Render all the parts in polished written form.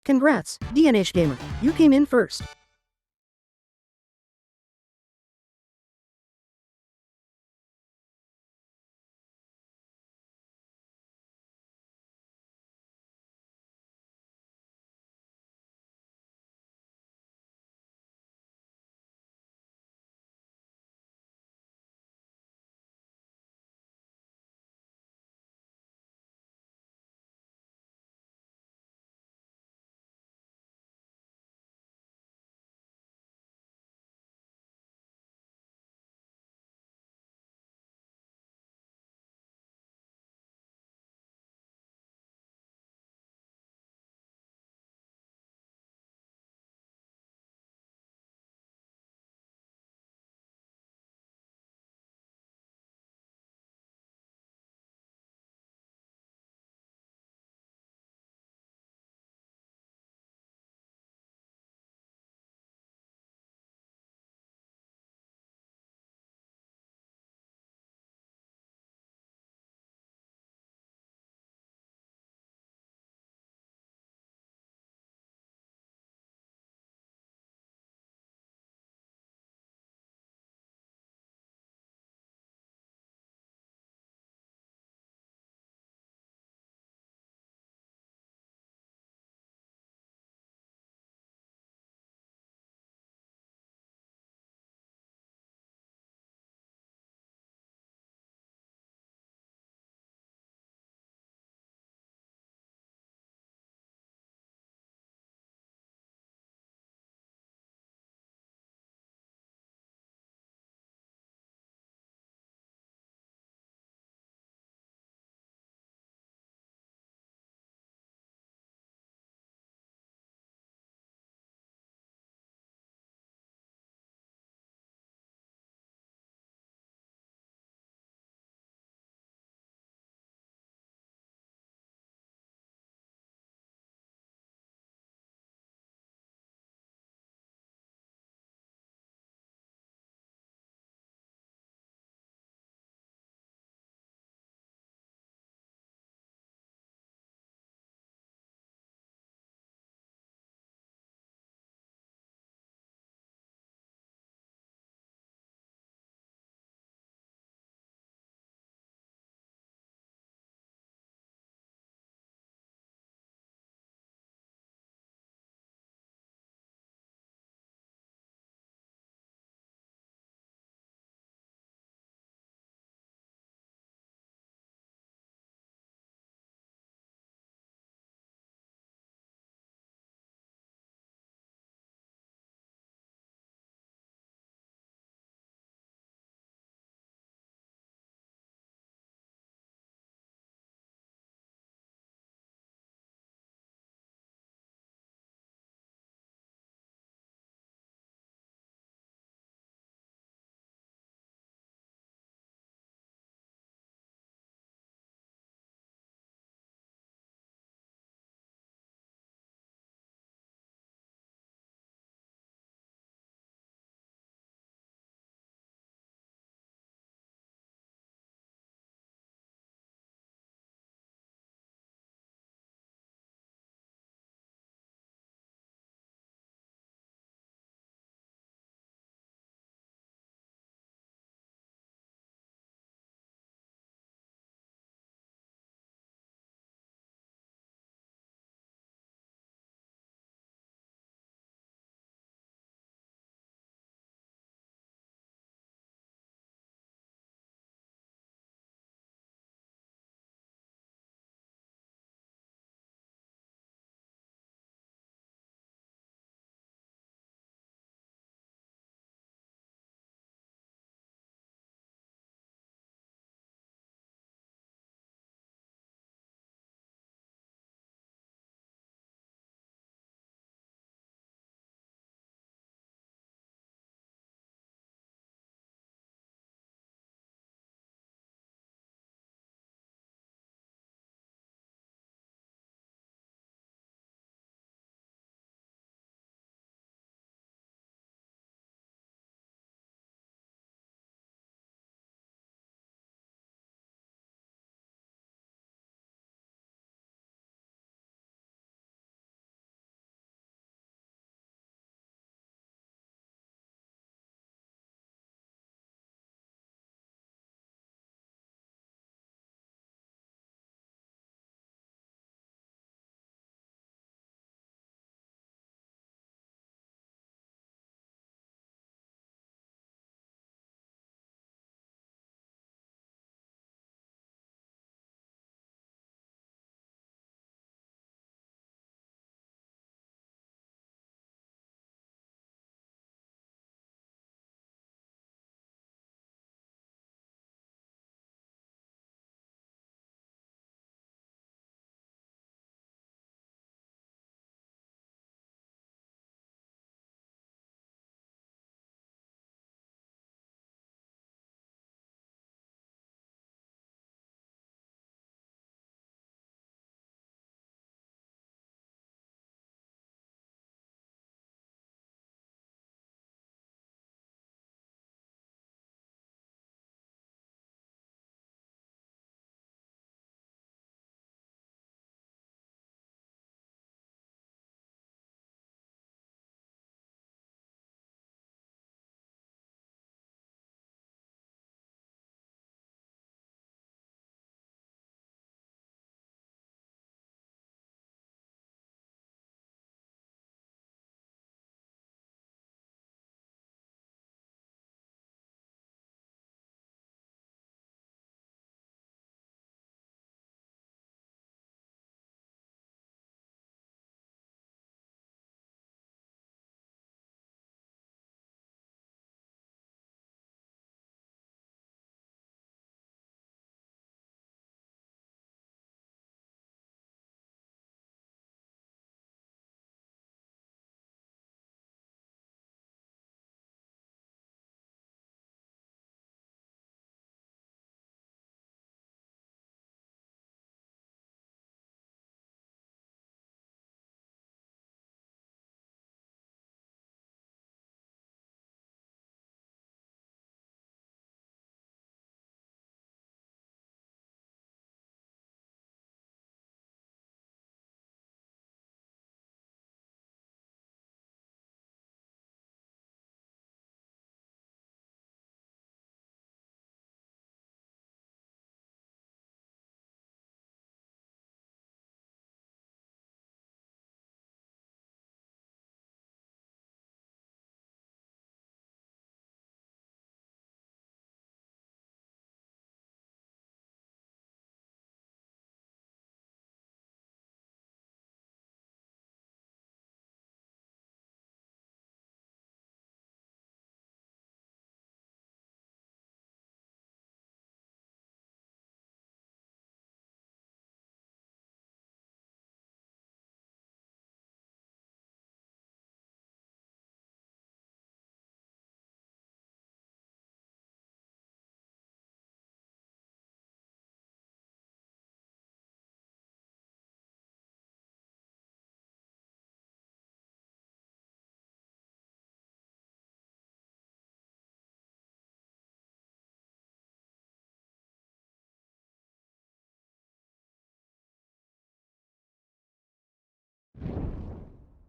Congrats, DNH Gamer. You came in first.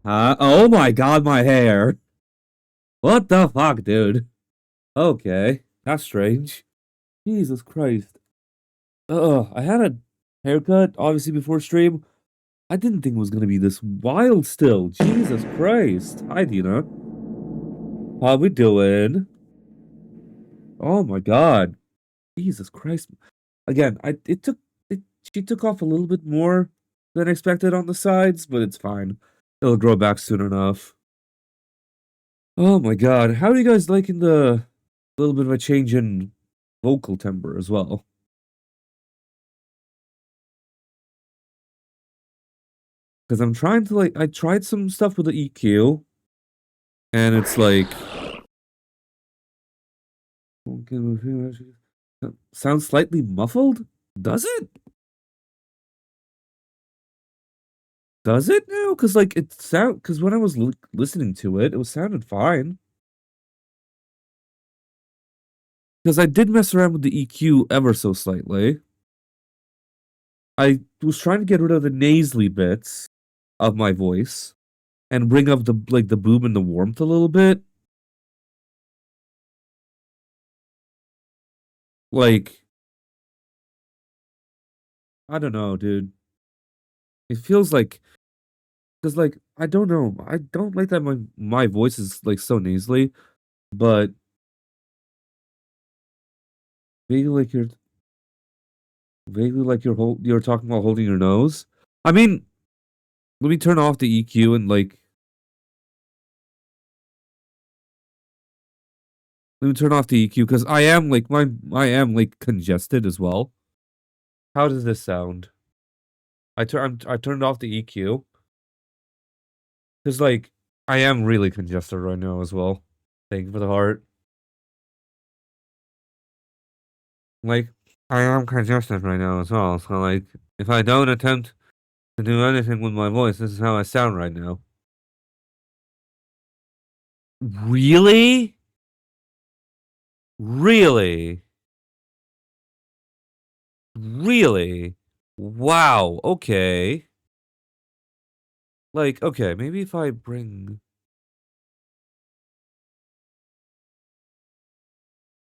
Oh my god, my hair. What the fuck, dude? Okay, that's strange. Jesus Christ. I had a haircut, obviously, before stream. I didn't think it was gonna be this wild still. Jesus Christ. Hi, Dina. How we doing? Oh my god. Jesus Christ. Again, it she took off a little bit more than expected on the sides, but it's fine. It'll grow back soon enough. Oh my god. How are you guys liking the little bit of a change in vocal timbre as well? Because I'm trying to I tried some stuff with the EQ, and it's like sounds slightly muffled. Does it? Does it now? Because it sound because when I was listening to it, it was sounded fine. Because I did mess around with the EQ ever so slightly. I was trying to get rid of the nasally bits of my voice and bring up the boom and the warmth a little bit. Like, I don't know, dude. It feels like because I don't know. I don't like that my voice is like so nasally, but vaguely like you're talking while holding your nose. I mean, let me turn off the EQ and let me turn off the EQ because I am like congested as well. How does this sound? I turned off the EQ because I am really congested right now as well. Thank you for the heart. Like I am congested right now as well. So if I don't attempt to do anything with my voice, this is how I sound right now. Really? Really? Really? Wow. Okay. Okay, maybe if I bring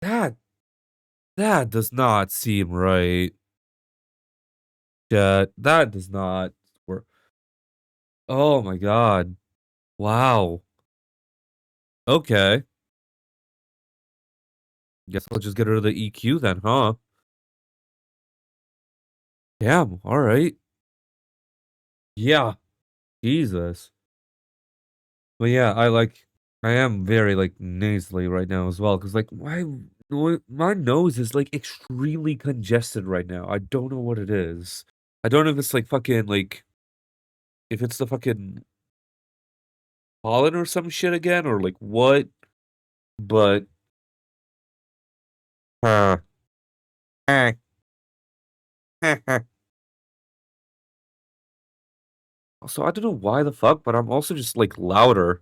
that that does not seem right. That does not work. Oh my god. Wow. Okay. Guess I'll just get rid of the EQ then, huh? Damn, alright. Yeah. Jesus. But yeah, I am very nasally right now as well, because my nose is like extremely congested right now. I don't know what it is. I don't know if it's like fucking if it's the fucking pollen or some shit again or like what, but uh, so I don't know why the fuck, but I'm also just like louder.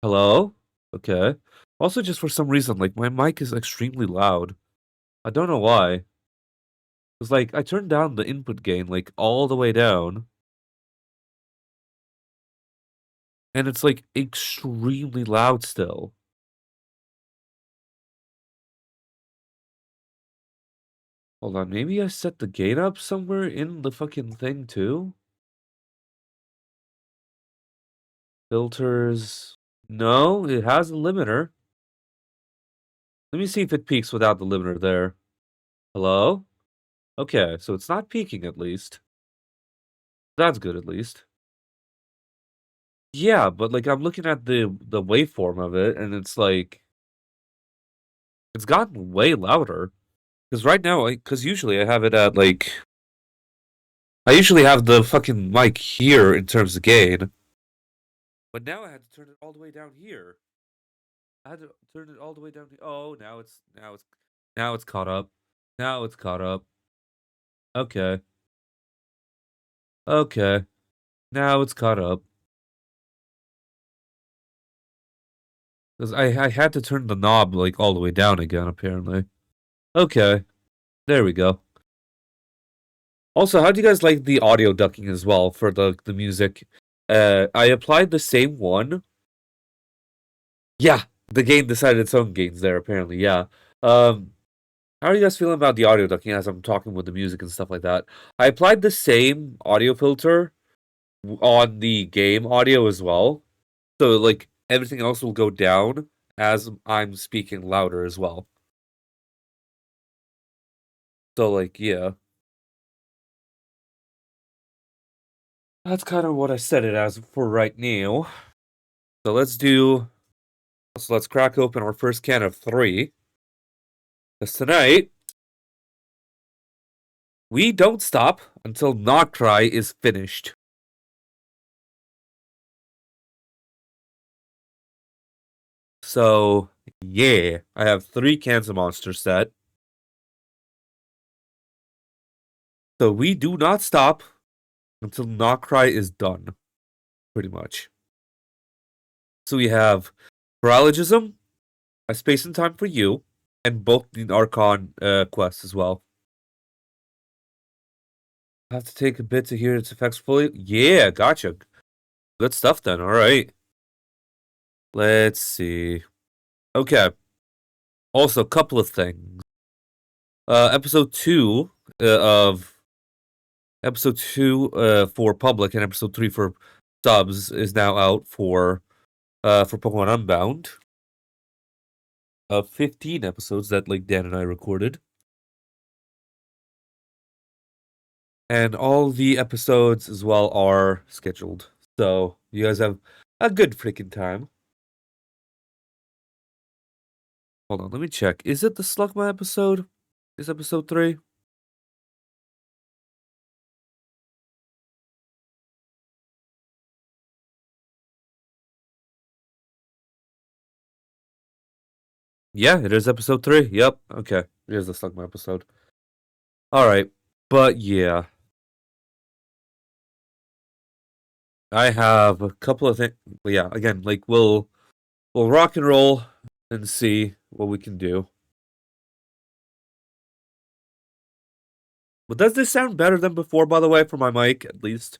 Hello? Okay. Also, just for some reason, like my mic is extremely loud. I don't know why. It's like I turned down the input gain like all the way down, and it's like extremely loud still. Hold on, maybe I set the gain up somewhere in the fucking thing too? Filters. No, it has a limiter. Let me see if it peaks without the limiter there. Hello? Okay, so it's not peaking at least. That's good at least. Yeah, but I'm looking at the waveform of it, and it's like it's gotten way louder. Because right now, because usually I have it at I usually have the fucking mic here in terms of gain, but now I had to turn it all the way down here. I had to turn it all the way down. Oh, now it's caught up. Now it's caught up. Okay, okay. Now it's caught up. Because I had to turn the knob all the way down again apparently. Okay, there we go. Also, how do you guys like the audio ducking as well for the music? I applied the same one. Yeah, the game decided its own gains there, apparently, yeah. How are you guys feeling about the audio ducking as I'm talking with the music and stuff like that? I applied the same audio filter on the game audio as well. So, like, everything else will go down as I'm speaking louder as well. So, like, yeah. That's kind of what I set it as for right now. So let's crack open our first can of 3. Because tonight, we don't stop until Nod-Krai is finished. So, yeah, I have 3 cans of Monster set. So we do not stop until Nod-Krai is done, pretty much. So we have Paralogism, A Space and Time for You, and both the Archon quests as well. I have to take a bit to hear its effects fully. Yeah, gotcha. Good stuff then, alright. Let's see. Okay. Also, a couple of things. Episode 2 for public and episode 3 for subs is now out for Pokemon Unbound. 15 episodes that like Dan and I recorded. And all the episodes as well are scheduled. So you guys have a good freaking time. Hold on, let me check. Is it the Slugma episode? Is episode 3? Yeah, it is episode 3. Yep. Okay. It is the Slugma episode. Alright. But yeah. I have a couple of things. Yeah, again, like we'll rock and roll and see what we can do. But does this sound better than before, by the way, for my mic, at least?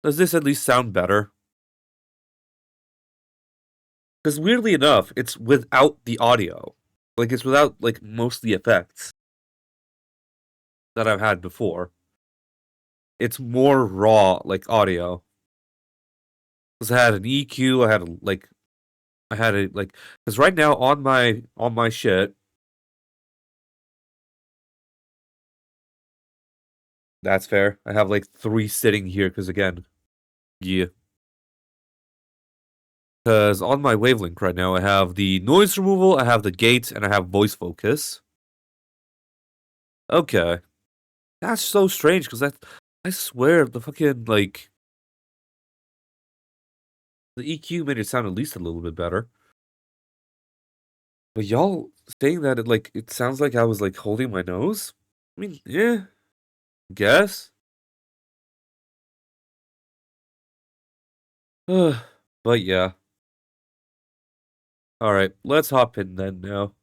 Does this at least sound better? Because weirdly enough, it's without the audio. Like, it's without, like, most of the effects that I've had before. It's more raw, like, audio. Because I had an EQ, because right now on my shit, that's fair. I have, like, 3 sitting here, because again, yeah. Because on my wavelength right now, I have the noise removal, I have the gate, and I have voice focus. Okay. That's so strange, because I swear, the fucking, like, the EQ made it sound at least a little bit better. But y'all saying that it sounds like I was, like, holding my nose? I mean, yeah, guess. But yeah. Alright, let's hop in then now.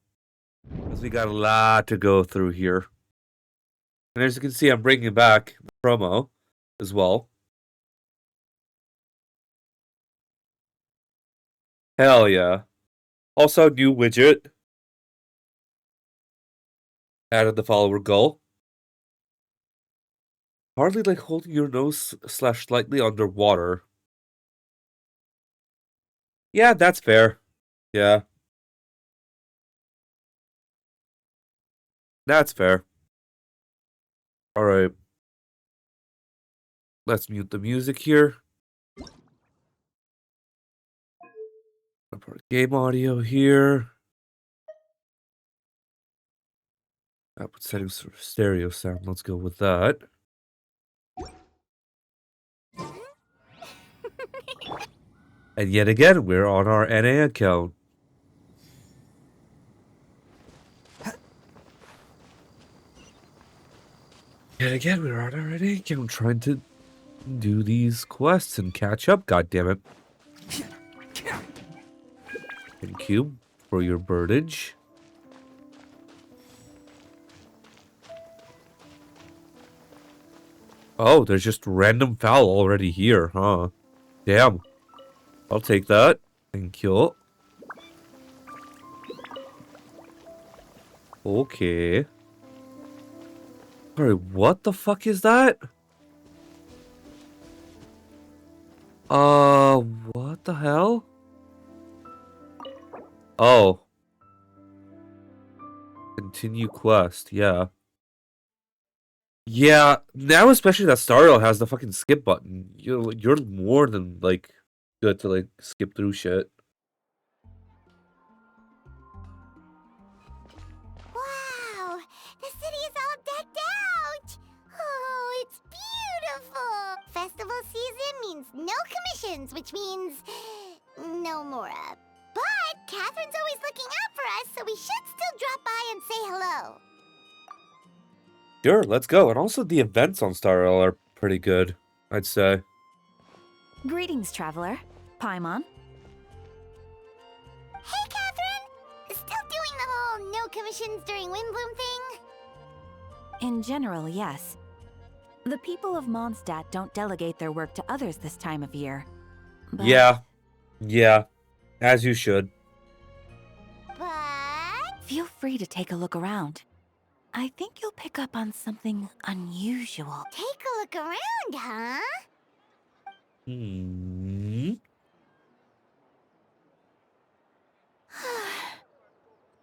Because we got a lot to go through here. And as you can see, I'm bringing back the promo as well. Hell yeah. Also, new widget. Added the follower goal. Hardly like holding your nose slash slightly underwater. Yeah, that's fair. Yeah. That's fair. Alright. Let's mute the music here. I'll put game audio here. Output settings for stereo sound. Let's go with that. And yet again, we're on our NA account. Yet again, we're on our NA account trying to do these quests and catch up, goddammit. Thank you for your birdage. Oh, there's just random fowl already here, huh? Damn. I'll take that. Thank you. Okay. Sorry, what the fuck is that? What the hell? Oh. Continue quest, yeah. Yeah, now especially that Stario has the fucking skip button. You're more than, like, good to, like, skip through shit. Wow! The city is all decked out! Oh, it's beautiful! Festival season means no commissions, which means no Mora. But Catherine's always looking out for us, so we should still drop by and say hello. Sure, let's go. And also the events on Stario are pretty good, I'd say. Greetings, traveler. Paimon. Hey, Catherine! Still doing the whole no commissions during Windbloom thing? In general, yes. The people of Mondstadt don't delegate their work to others this time of year. But Yeah. As you should. But... feel free to take a look around. I think you'll pick up on something unusual. Take a look around, huh?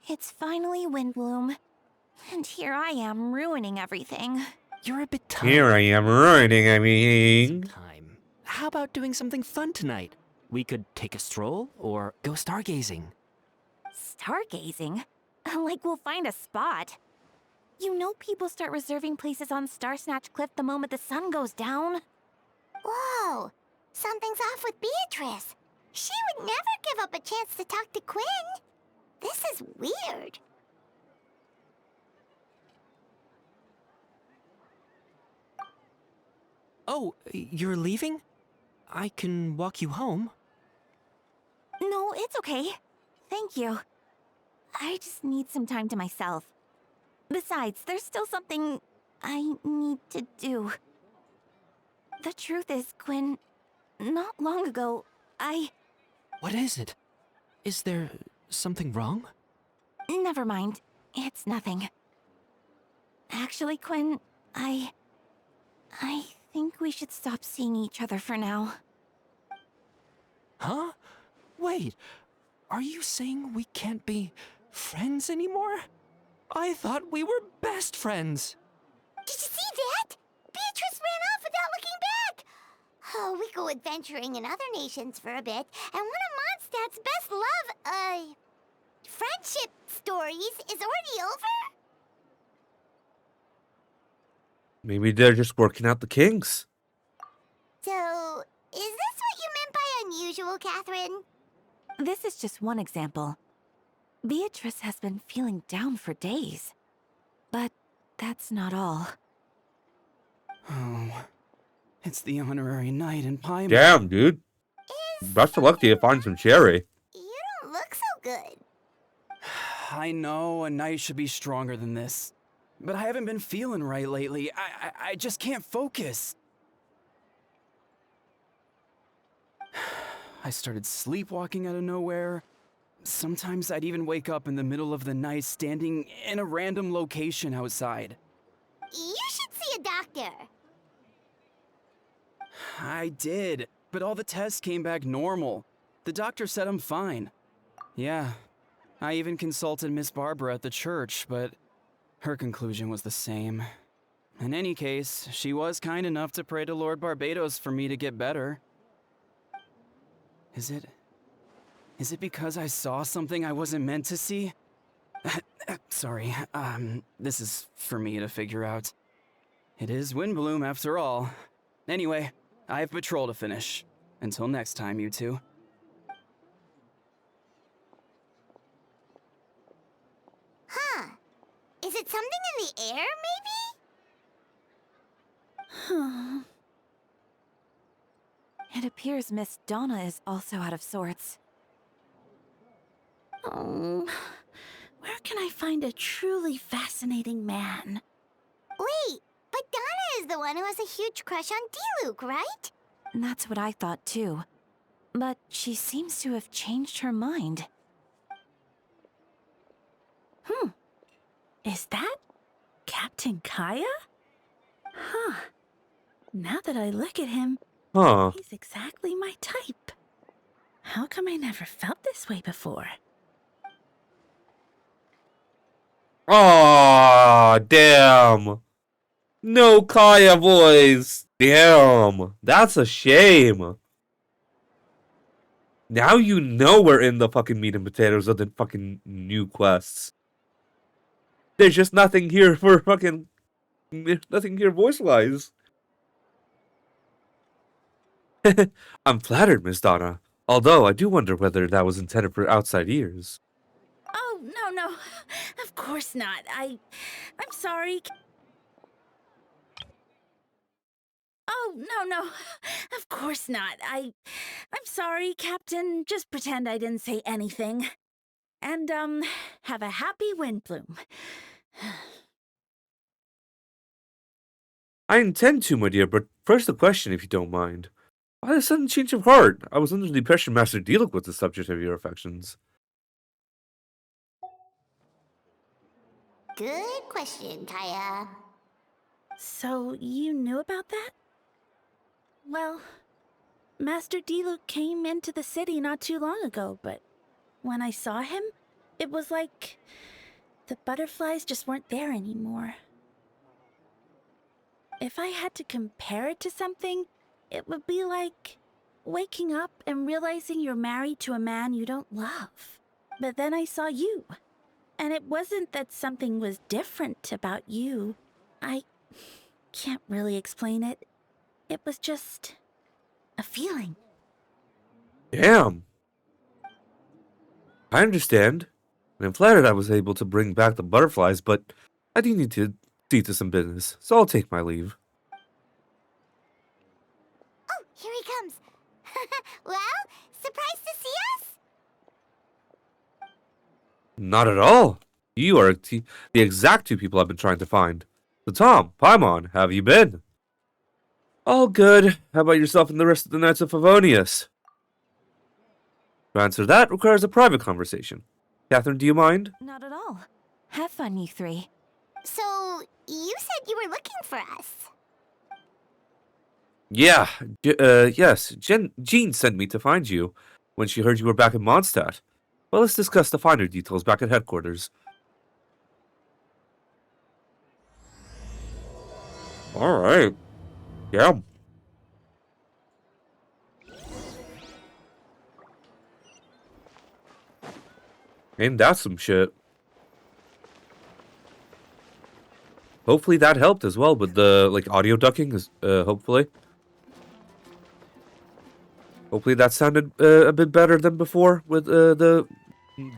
It's finally Windbloom. And here I am ruining everything. You're a bit tired. Here I am ruining everything. Time. How about doing something fun tonight? We could take a stroll or go stargazing. Stargazing? Like we'll find a spot. You know people start reserving places on Starsnatch Cliff the moment the sun goes down. Whoa! Something's off with Beatrice. She would never give up a chance to talk to Quinn. This is weird. Oh, you're leaving? I can walk you home. No, it's okay. Thank you. I just need some time to myself. Besides, there's still something I need to do. The truth is, Quinn, not long ago, What is it? Is there something wrong? Never mind. It's nothing. Actually, Quinn, I think we should stop seeing each other for now. Huh? Wait, are you saying we can't be friends anymore? I thought we were best friends. Did you see that? Beatrice ran off without looking back. Oh, we go adventuring in other nations for a bit, and one of Mondstadt's best friendship stories is already over? Maybe they're just working out the kinks. So, is this what you meant by unusual, Catherine? This is just one example. Beatrice has been feeling down for days. But that's not all. Oh, it's the honorary knight in Paimon. Damn, dude. Best of luck to you find some cherry. You don't look so good. I know a knight should be stronger than this, but I haven't been feeling right lately. I just can't focus. I started sleepwalking out of nowhere. Sometimes I'd even wake up in the middle of the night standing in a random location outside. You should see a doctor. I did, but all the tests came back normal. The doctor said I'm fine. Yeah, I even consulted Miss Barbara at the church, but her conclusion was the same. In any case, she was kind enough to pray to Lord Barbados for me to get better. Is it because I saw something I wasn't meant to see? Sorry, this is for me to figure out. It is Windbloom after all. Anyway, I have patrol to finish. Until next time, you two. Huh. Is it something in the air, maybe? It appears Miss Donna is also out of sorts. Oh, where can I find a truly fascinating man? Wait, but Donna is the one who has a huge crush on Diluc, right? That's what I thought too. But she seems to have changed her mind. Is that Captain Kaya? Huh. Now that I look at him, Huh. he's exactly my type. How come I never felt this way before? Aw, damn. No Kaya voice. Damn. That's a shame. Now you know we're in the fucking meat and potatoes of the fucking new quests. There's just nothing here for fucking... Nothing here voice-wise. I'm flattered, Miss Donna. Although, I do wonder whether that was intended for outside ears. Oh, no. Of course not. I'm sorry. Oh, no. Of course not. I'm sorry, Captain. Just pretend I didn't say anything. And, have a happy Windbloom. I intend to, my dear, but first a question, if you don't mind. Why the sudden change of heart? I was under the impression Master Diluc was the subject of your affections. Good question, Kaya. So, you knew about that? Well, Master Diluc came into the city not too long ago, but when I saw him, it was like the butterflies just weren't there anymore. If I had to compare it to something, it would be like waking up and realizing you're married to a man you don't love. But then I saw you, and it wasn't that something was different about you. I can't really explain it. It was just a feeling. Damn. I understand. And I'm flattered I was able to bring back the butterflies, but I do need to see to some business, so I'll take my leave. Oh, here he comes. Well, surprised to see us? Not at all. You are the exact two people I've been trying to find. So Tom, Paimon, how have you been? All good. How about yourself and the rest of the Knights of Favonius? To answer that requires a private conversation. Catherine, do you mind? Not at all. Have fun, you three. So, you said you were looking for us. Yeah, yes. Jean sent me to find you when she heard you were back in Mondstadt. Well, let's discuss the finer details back at headquarters. Alright. Yeah. Ain't that some shit? Hopefully that helped as well with the, like, audio ducking, hopefully. Hopefully that sounded a bit better than before with the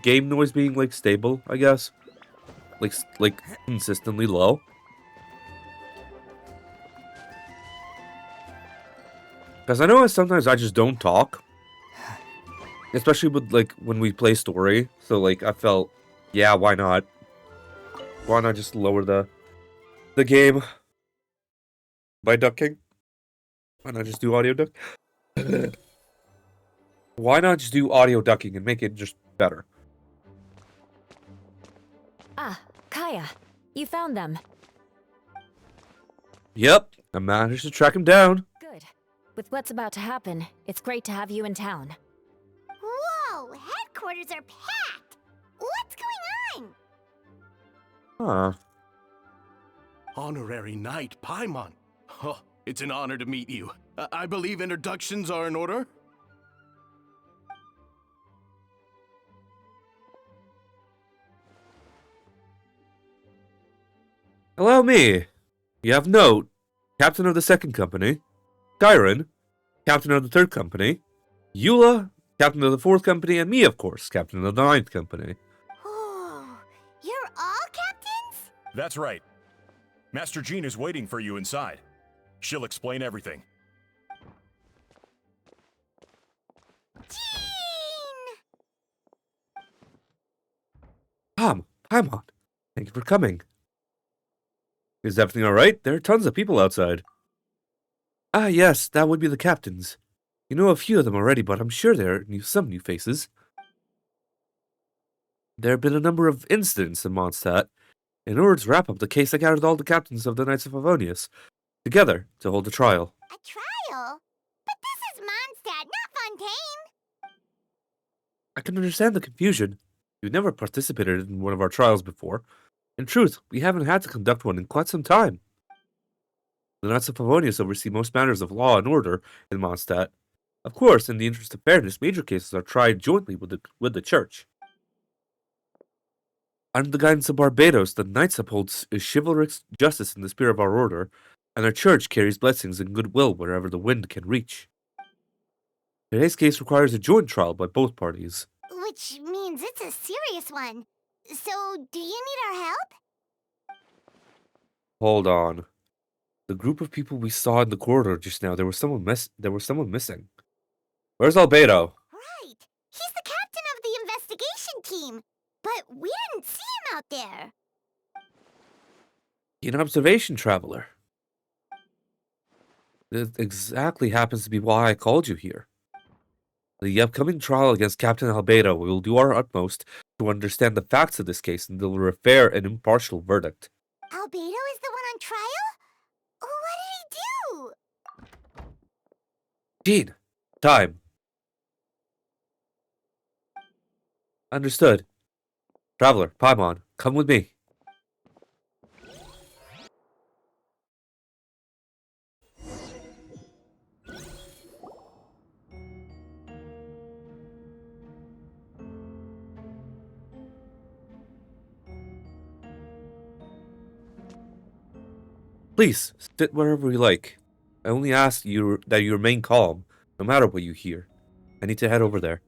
game noise being, like, stable, I guess. Like consistently low. Because I know sometimes I just don't talk. Especially with, like, when we play story. So, like, I felt, yeah, why not? Why not just lower the game by ducking? Why not just do audio duck? Why not just do audio ducking and make it just better? Ah, Kaya, you found them. Yep, I managed to track him down. Good. With what's about to happen, it's great to have you in town. Whoa, headquarters are packed. What's going on? Huh. Honorary Knight Paimon. Oh, it's an honor to meet you. I believe introductions are in order? Allow me. You have Note, Captain of the Second Company. Skyren, Captain of the Third Company. Eula, Captain of the Fourth Company. And me, of course, Captain of the Ninth Company. Oh, you're all captains? That's right. Master Jean is waiting for you inside. She'll explain everything. Jean! Tom, Paimon, thank you for coming. Is everything alright? There are tons of people outside. Ah, yes, that would be the captains. You know a few of them already, but I'm sure there are some new faces. There have been a number of incidents in Mondstadt. In order to wrap up the case, I gathered all the captains of the Knights of Favonius together to hold a trial. A trial? But this is Mondstadt, not Fontaine. I can understand the confusion. You've never participated in one of our trials before. In truth, we haven't had to conduct one in quite some time. The Knights of Favonius oversee most matters of law and order in Mondstadt. Of course, in the interest of fairness, major cases are tried jointly with the Church. Under the guidance of Barbados, the Knights uphold chivalrous justice in the spirit of our order, and our Church carries blessings and goodwill wherever the wind can reach. Today's case requires a joint trial by both parties. Which means it's a serious one. So, do you need our help? Hold on. The group of people we saw in the corridor just now, there was someone missing. Where's Albedo? Right. He's the captain of the investigation team. But we didn't see him out there. An observation traveler. That exactly happens to be why I called you here. The upcoming trial against Captain Albedo, we will do our utmost to understand the facts of this case and deliver a fair and impartial verdict. Albedo is the one on trial? What did he do? Jean, time. Understood. Traveler, Paimon, come with me. Please, sit wherever you like. I only ask that you remain calm, no matter what you hear. I need to head over there.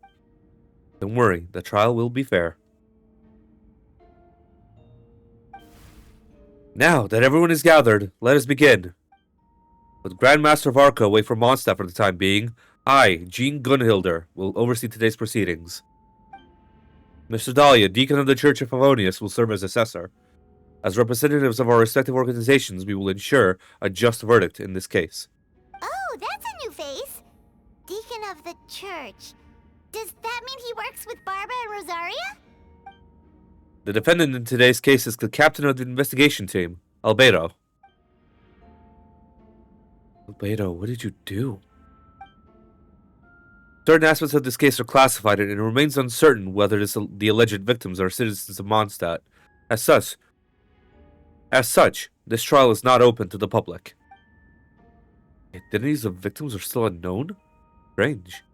Don't worry, the trial will be fair. Now that everyone is gathered, let us begin. With Grandmaster of Arca away from Mondstadt for the time being, I, Jean Gunhilder, will oversee today's proceedings. Mr. Dahlia, Deacon of the Church of Favonius, will serve as assessor. As representatives of our respective organizations, we will ensure a just verdict in this case. Oh, that's a new face. Deacon of the church. Does that mean he works with Barbara and Rosaria? The defendant in today's case is the captain of the investigation team, Albedo. Albedo, what did you do? Certain aspects of this case are classified, and it remains uncertain whether the alleged victims are citizens of Mondstadt. As such, this trial is not open to the public. Identities of victims are still unknown? Strange.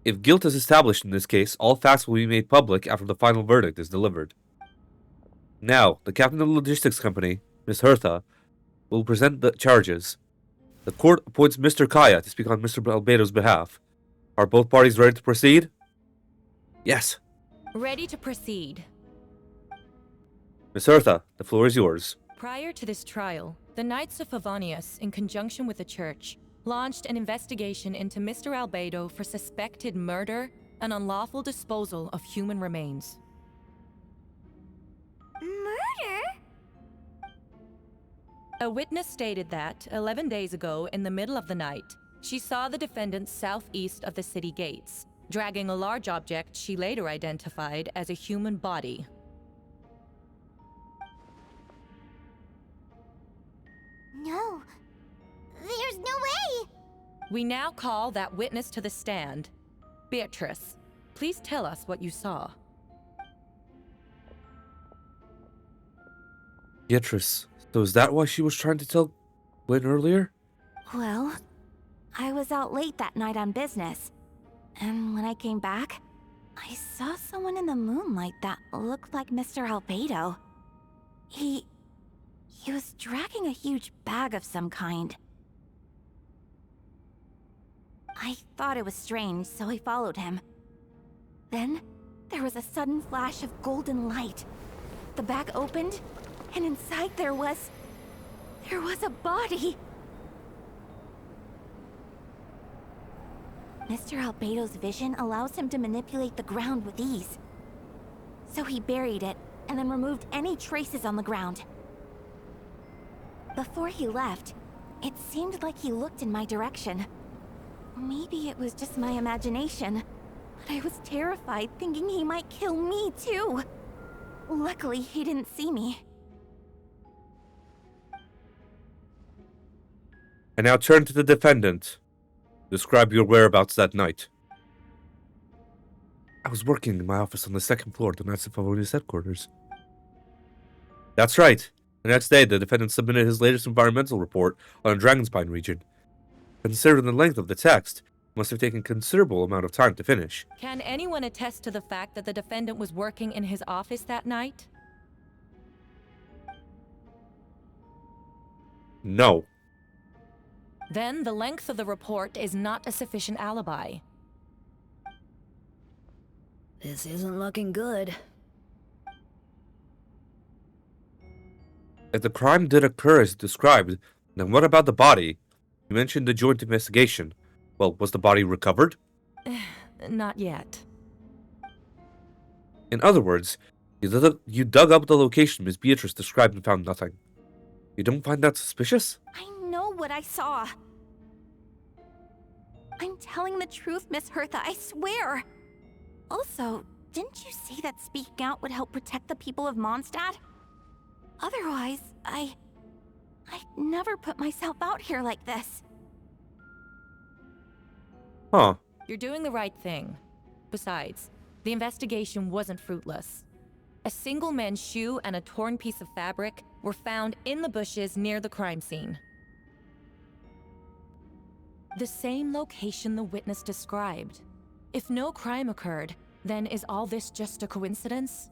If guilt is established in this case, all facts will be made public after the final verdict is delivered. Now, the captain of the logistics company, Miss Hertha, will present the charges. The court appoints Mr. Kaya to speak on Mr. Albedo's behalf. Are both parties ready to proceed? Yes. Ready to proceed. Miss Hertha, the floor is yours. Prior to this trial, the Knights of Favonius, in conjunction with the Church, launched an investigation into Mr. Albedo for suspected murder and unlawful disposal of human remains. Murder? A witness stated that, 11 days ago, in the middle of the night, she saw the defendant southeast of the city gates, dragging a large object she later identified as a human body. No. There's no way! We now call that witness to the stand. Beatrice, please tell us what you saw. Beatrice, so is that why she was trying to tell Gwen earlier? Well, I was out late that night on business. And when I came back, I saw someone in the moonlight that looked like Mr. Albedo. He was dragging a huge bag of some kind. I thought it was strange, so I followed him. Then, there was a sudden flash of golden light. The bag opened, and inside there was a body! Mr. Albedo's vision allows him to manipulate the ground with ease. So he buried it, and then removed any traces on the ground. Before he left, it seemed like he looked in my direction. Maybe it was just my imagination, but I was terrified thinking he might kill me too. Luckily, he didn't see me. And now turn to the defendant. Describe your whereabouts that night. I was working in my office on the second floor of the Knights of Favonius headquarters. That's right. The next day, the defendant submitted his latest environmental report on the Dragonspine region. Considering the length of the text, it must have taken a considerable amount of time to finish. Can anyone attest to the fact that the defendant was working in his office that night? No. Then the length of the report is not a sufficient alibi. This isn't looking good. If the crime did occur as described, then what about the body? You mentioned the joint investigation. Well, was the body recovered? Not yet. In other words, you dug up the location Miss Beatrice described and found nothing. You don't find that suspicious? I know what I saw. I'm telling the truth, Miss Hertha, I swear. Also, didn't you say that speaking out would help protect the people of Mondstadt? Otherwise, I'd never put myself out here like this. Huh. You're doing the right thing. Besides, the investigation wasn't fruitless. A single men's shoe and a torn piece of fabric were found in the bushes near the crime scene. The same location the witness described. If no crime occurred, then is all this just a coincidence?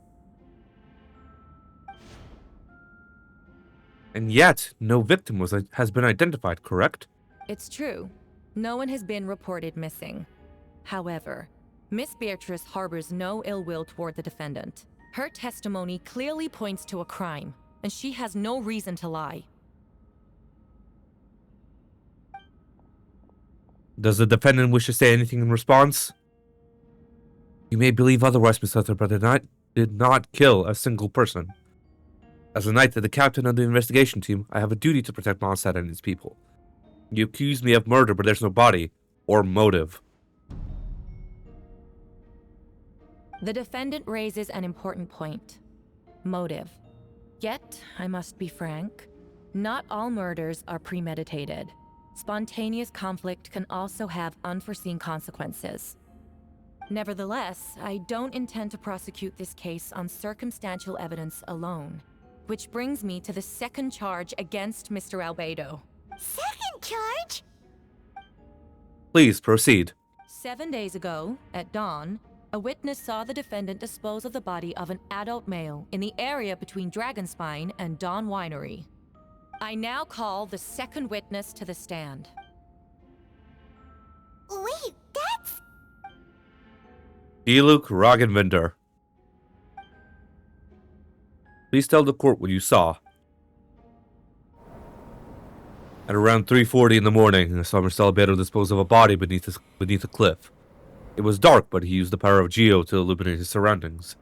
And yet, no victim has been identified, correct? It's true. No one has been reported missing. However, Miss Beatrice harbors no ill will toward the defendant. Her testimony clearly points to a crime, and she has no reason to lie. Does the defendant wish to say anything in response? You may believe otherwise, Miss Hutter, but I did not kill a single person. As a knight and the captain of the investigation team, I have a duty to protect Mondstadt and its people. You accuse me of murder, but there's no body or motive. The defendant raises an important point. Motive. Yet, I must be frank, not all murders are premeditated. Spontaneous conflict can also have unforeseen consequences. Nevertheless, I don't intend to prosecute this case on circumstantial evidence alone. Which brings me to the second charge against Mr. Albedo. Second charge? Please proceed. 7 days ago, at dawn, a witness saw the defendant dispose of the body of an adult male in the area between Dragonspine and Dawn Winery. I now call the second witness to the stand. Wait, that's... Diluk Ragenvinder. Please tell the court what you saw. At around 3:40 in the morning, I saw Mr. Albedo dispose of a body beneath a cliff. It was dark, but he used the power of Geo to illuminate his surroundings.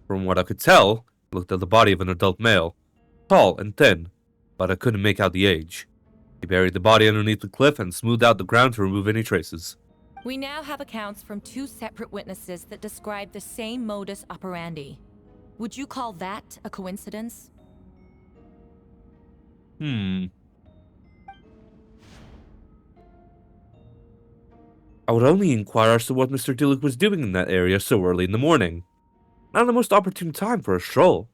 From what I could tell, I looked at the body of an adult male, tall and thin, but I couldn't make out the age. He buried the body underneath the cliff and smoothed out the ground to remove any traces. We now have accounts from 2 separate witnesses that describe the same modus operandi. Would you call that a coincidence? I would only inquire as to what Mr. Diluk was doing in that area so early in the morning. Not the most opportune time for a stroll.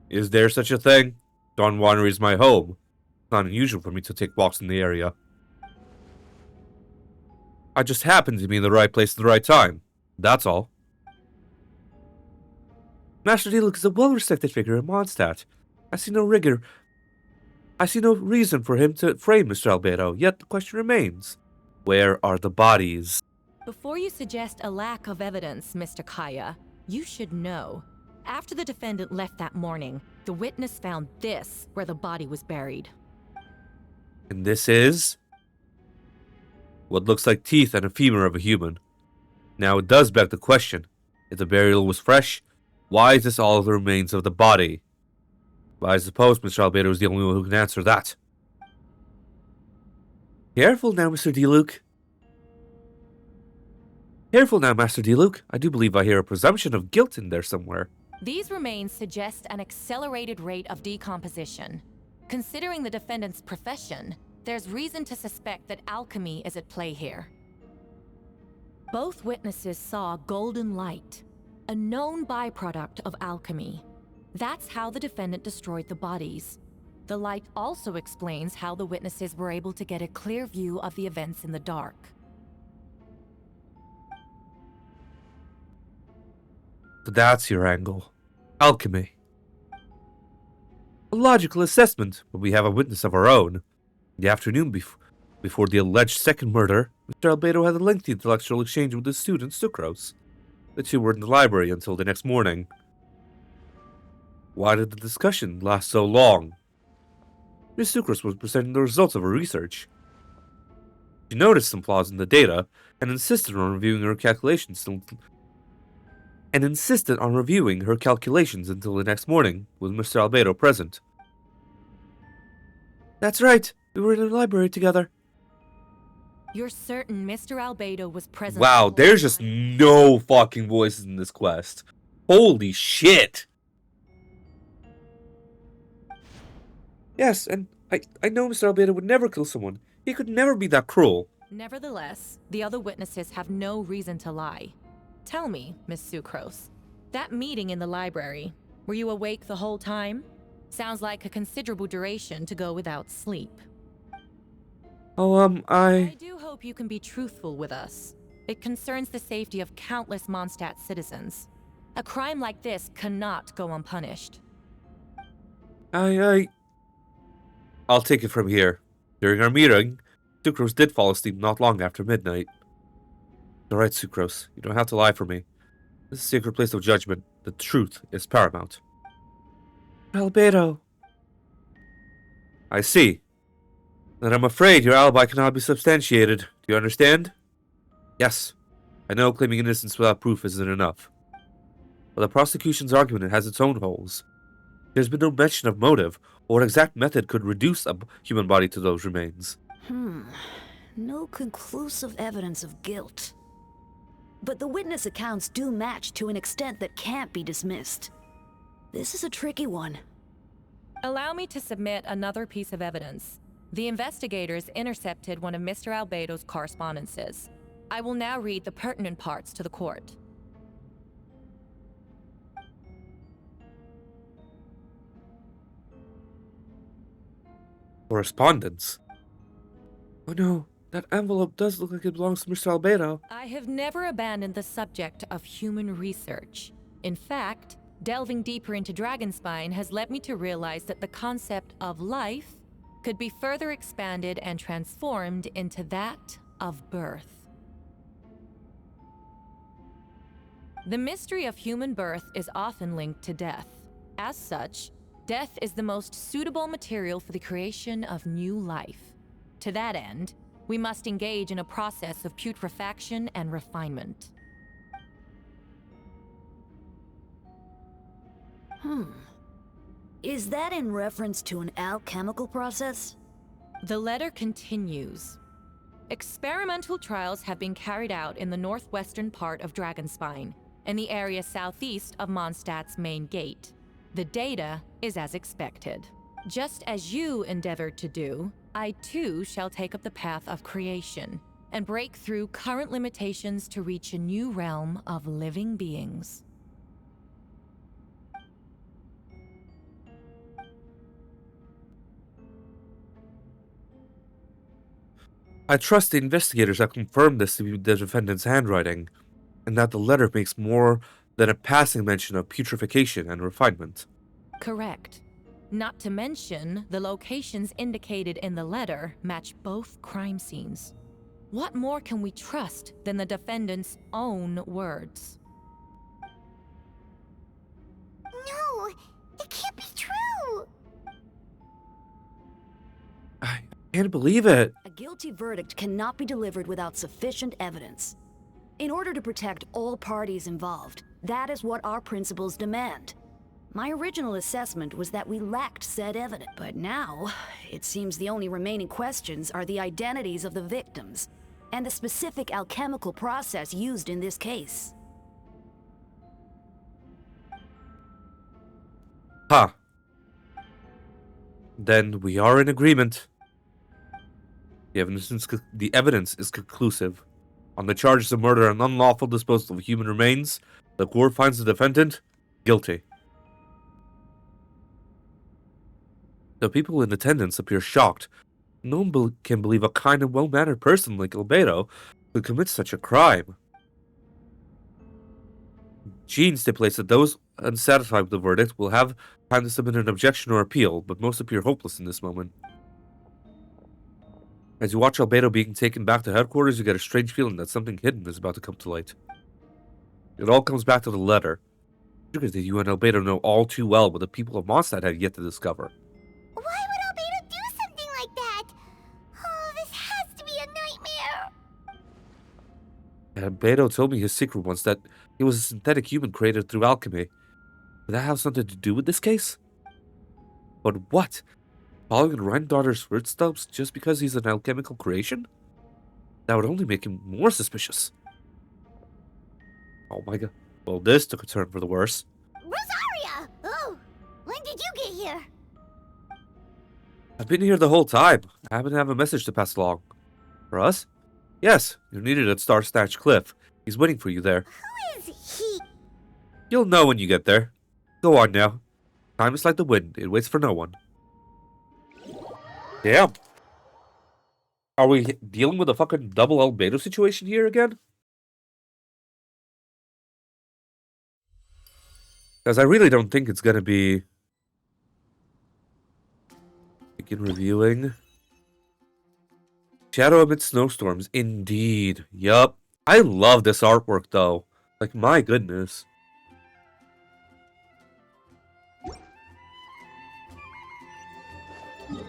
Is there such a thing? Dawn Winery is my home. It's not unusual for me to take walks in the area. I just happened to be in the right place at the right time. That's all. Master Diluk is a well-respected figure in Mondstadt. I see no reason for him to frame Mr. Albedo, yet the question remains. Where are the bodies? Before you suggest a lack of evidence, Mr. Kaya, you should know. After the defendant left that morning, the witness found this where the body was buried. And this is? What looks like teeth and a femur of a human. Now it does beg the question. If the burial was fresh, why is this all the remains of the body? But I suppose Mr. Albedo is the only one who can answer that. Careful now, Mr. D-Luke. Careful now, Master D-Luke. I do believe I hear a presumption of guilt in there somewhere. These remains suggest an accelerated rate of decomposition. Considering the defendant's profession, there's reason to suspect that alchemy is at play here. Both witnesses saw golden light, a known byproduct of alchemy. That's how the defendant destroyed the bodies. The light also explains how the witnesses were able to get a clear view of the events in the dark. So that's your angle. Alchemy. A logical assessment, but we have a witness of our own. In the afternoon before the alleged second murder, Mr. Albedo had a lengthy intellectual exchange with his student, Sucrose. The two were in the library until the next morning. Why did the discussion last so long? Miss Sucrose was presenting the results of her research. She noticed some flaws in the data and insisted on reviewing her calculations until the next morning with Mr. Albedo present. That's right. We were in the library together. You're certain Mr. Albedo was present? Wow, there's just no fucking voices in this quest. Holy shit. Yes, and I know Mr. Albedo would never kill someone. He could never be that cruel. Nevertheless, the other witnesses have no reason to lie. Tell me, Miss Sucrose, that meeting in the library, were you awake the whole time? Sounds like a considerable duration to go without sleep. Oh, I do hope you can be truthful with us. It concerns the safety of countless Mondstadt citizens. A crime like this cannot go unpunished. I'll take it from here. During our meeting, Sucrose did fall asleep not long after midnight. Alright, Sucrose, you don't have to lie for me. This is a sacred place of judgment. The truth is paramount. Albedo. I see. Then I'm afraid your alibi cannot be substantiated. Do you understand? Yes. I know claiming innocence without proof isn't enough. But the prosecution's argument has its own holes. There's been no mention of motive, or what exact method could reduce a human body to those remains. No conclusive evidence of guilt. But the witness accounts do match to an extent that can't be dismissed. This is a tricky one. Allow me to submit another piece of evidence. The investigators intercepted one of Mr. Albedo's correspondences. I will now read the pertinent parts to the court. Correspondence? Oh no, that envelope does look like it belongs to Mr. Albedo. I have never abandoned the subject of human research. In fact, delving deeper into Dragonspine has led me to realize that the concept of life could be further expanded and transformed into that of birth. The mystery of human birth is often linked to death. As such, death is the most suitable material for the creation of new life. To that end, we must engage in a process of putrefaction and refinement. Is that in reference to an alchemical process? The letter continues. Experimental trials have been carried out in the northwestern part of Dragonspine, in the area southeast of Mondstadt's main gate. The data is as expected. Just as you endeavored to do, I too shall take up the path of creation and break through current limitations to reach a new realm of living beings. I trust the investigators have confirmed this to be the defendant's handwriting, and that the letter makes more than a passing mention of putrefaction and refinement. Correct. Not to mention, the locations indicated in the letter match both crime scenes. What more can we trust than the defendant's own words? No, it can't be true. I can't believe it. A guilty verdict cannot be delivered without sufficient evidence. In order to protect all parties involved, that is what our principles demand. My original assessment was that we lacked said evidence, but now, it seems the only remaining questions are the identities of the victims, and the specific alchemical process used in this case. Huh. Then we are in agreement. The evidence is conclusive. On the charges of murder and unlawful disposal of human remains, the court finds the defendant guilty. The people in attendance appear shocked. No one can believe a kind and well-mannered person like Albedo could commit such a crime. Jean stipulates that those unsatisfied with the verdict will have time to submit an objection or appeal, but most appear hopeless in this moment. As you watch Albedo being taken back to headquarters, you get a strange feeling that something hidden is about to come to light. It all comes back to the letter. Figures that you and Albedo know all too well, but the people of Mondstadt have yet to discover. Why would Albedo do something like that? Oh, this has to be a nightmare. Albedo told me his secret once, that he was a synthetic human created through alchemy. Would that have something to do with this case? But what? Following Rheindarter's footsteps just because he's an alchemical creation? That would only make him more suspicious. Oh my god. Well, this took a turn for the worse. Rosaria! Oh, when did you get here? I've been here the whole time. I happen to have a message to pass along. For us? Yes, you're needed at Star Snatch Cliff. He's waiting for you there. Who is he? You'll know when you get there. Go on now. Time is like the wind. It waits for no one. Damn. Are we dealing with a fucking double Albedo situation here again? Because I really don't think it's gonna be... Begin reviewing. Shadow amid snowstorms. Indeed. Yup. I love this artwork though. Like, my goodness.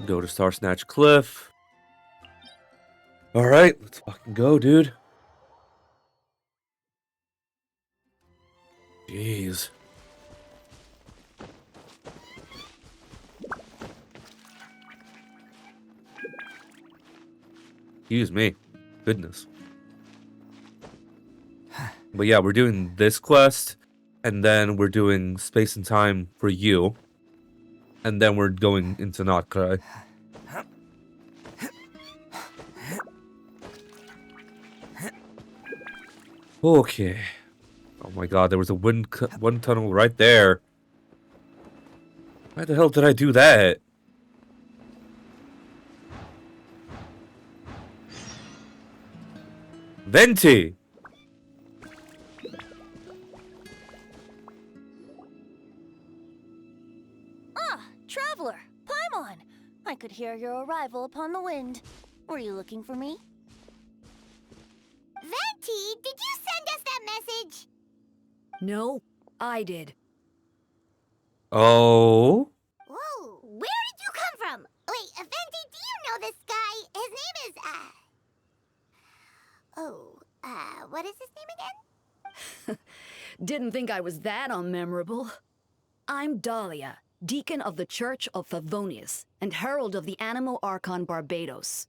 Go to Star Snatch Cliff. Alright, let's fucking go, dude. Jeez. Excuse me. Goodness. But yeah, we're doing this quest, and then we're doing Space and Time for you. And then we're going into Nod-Krai. Okay. Oh my god, there was a wind tunnel right there. Why the hell did I do that? Venti! Traveler, Paimon! I could hear your arrival upon the wind. Were you looking for me? Venti, did you send us that message? No, I did. Oh? Whoa, where did you come from? Wait, Venti, do you know this guy? His name is, what is his name again? Didn't think I was that unmemorable. I'm Dahlia, Deacon of the Church of Favonius, and Herald of the Animo Archon Barbados.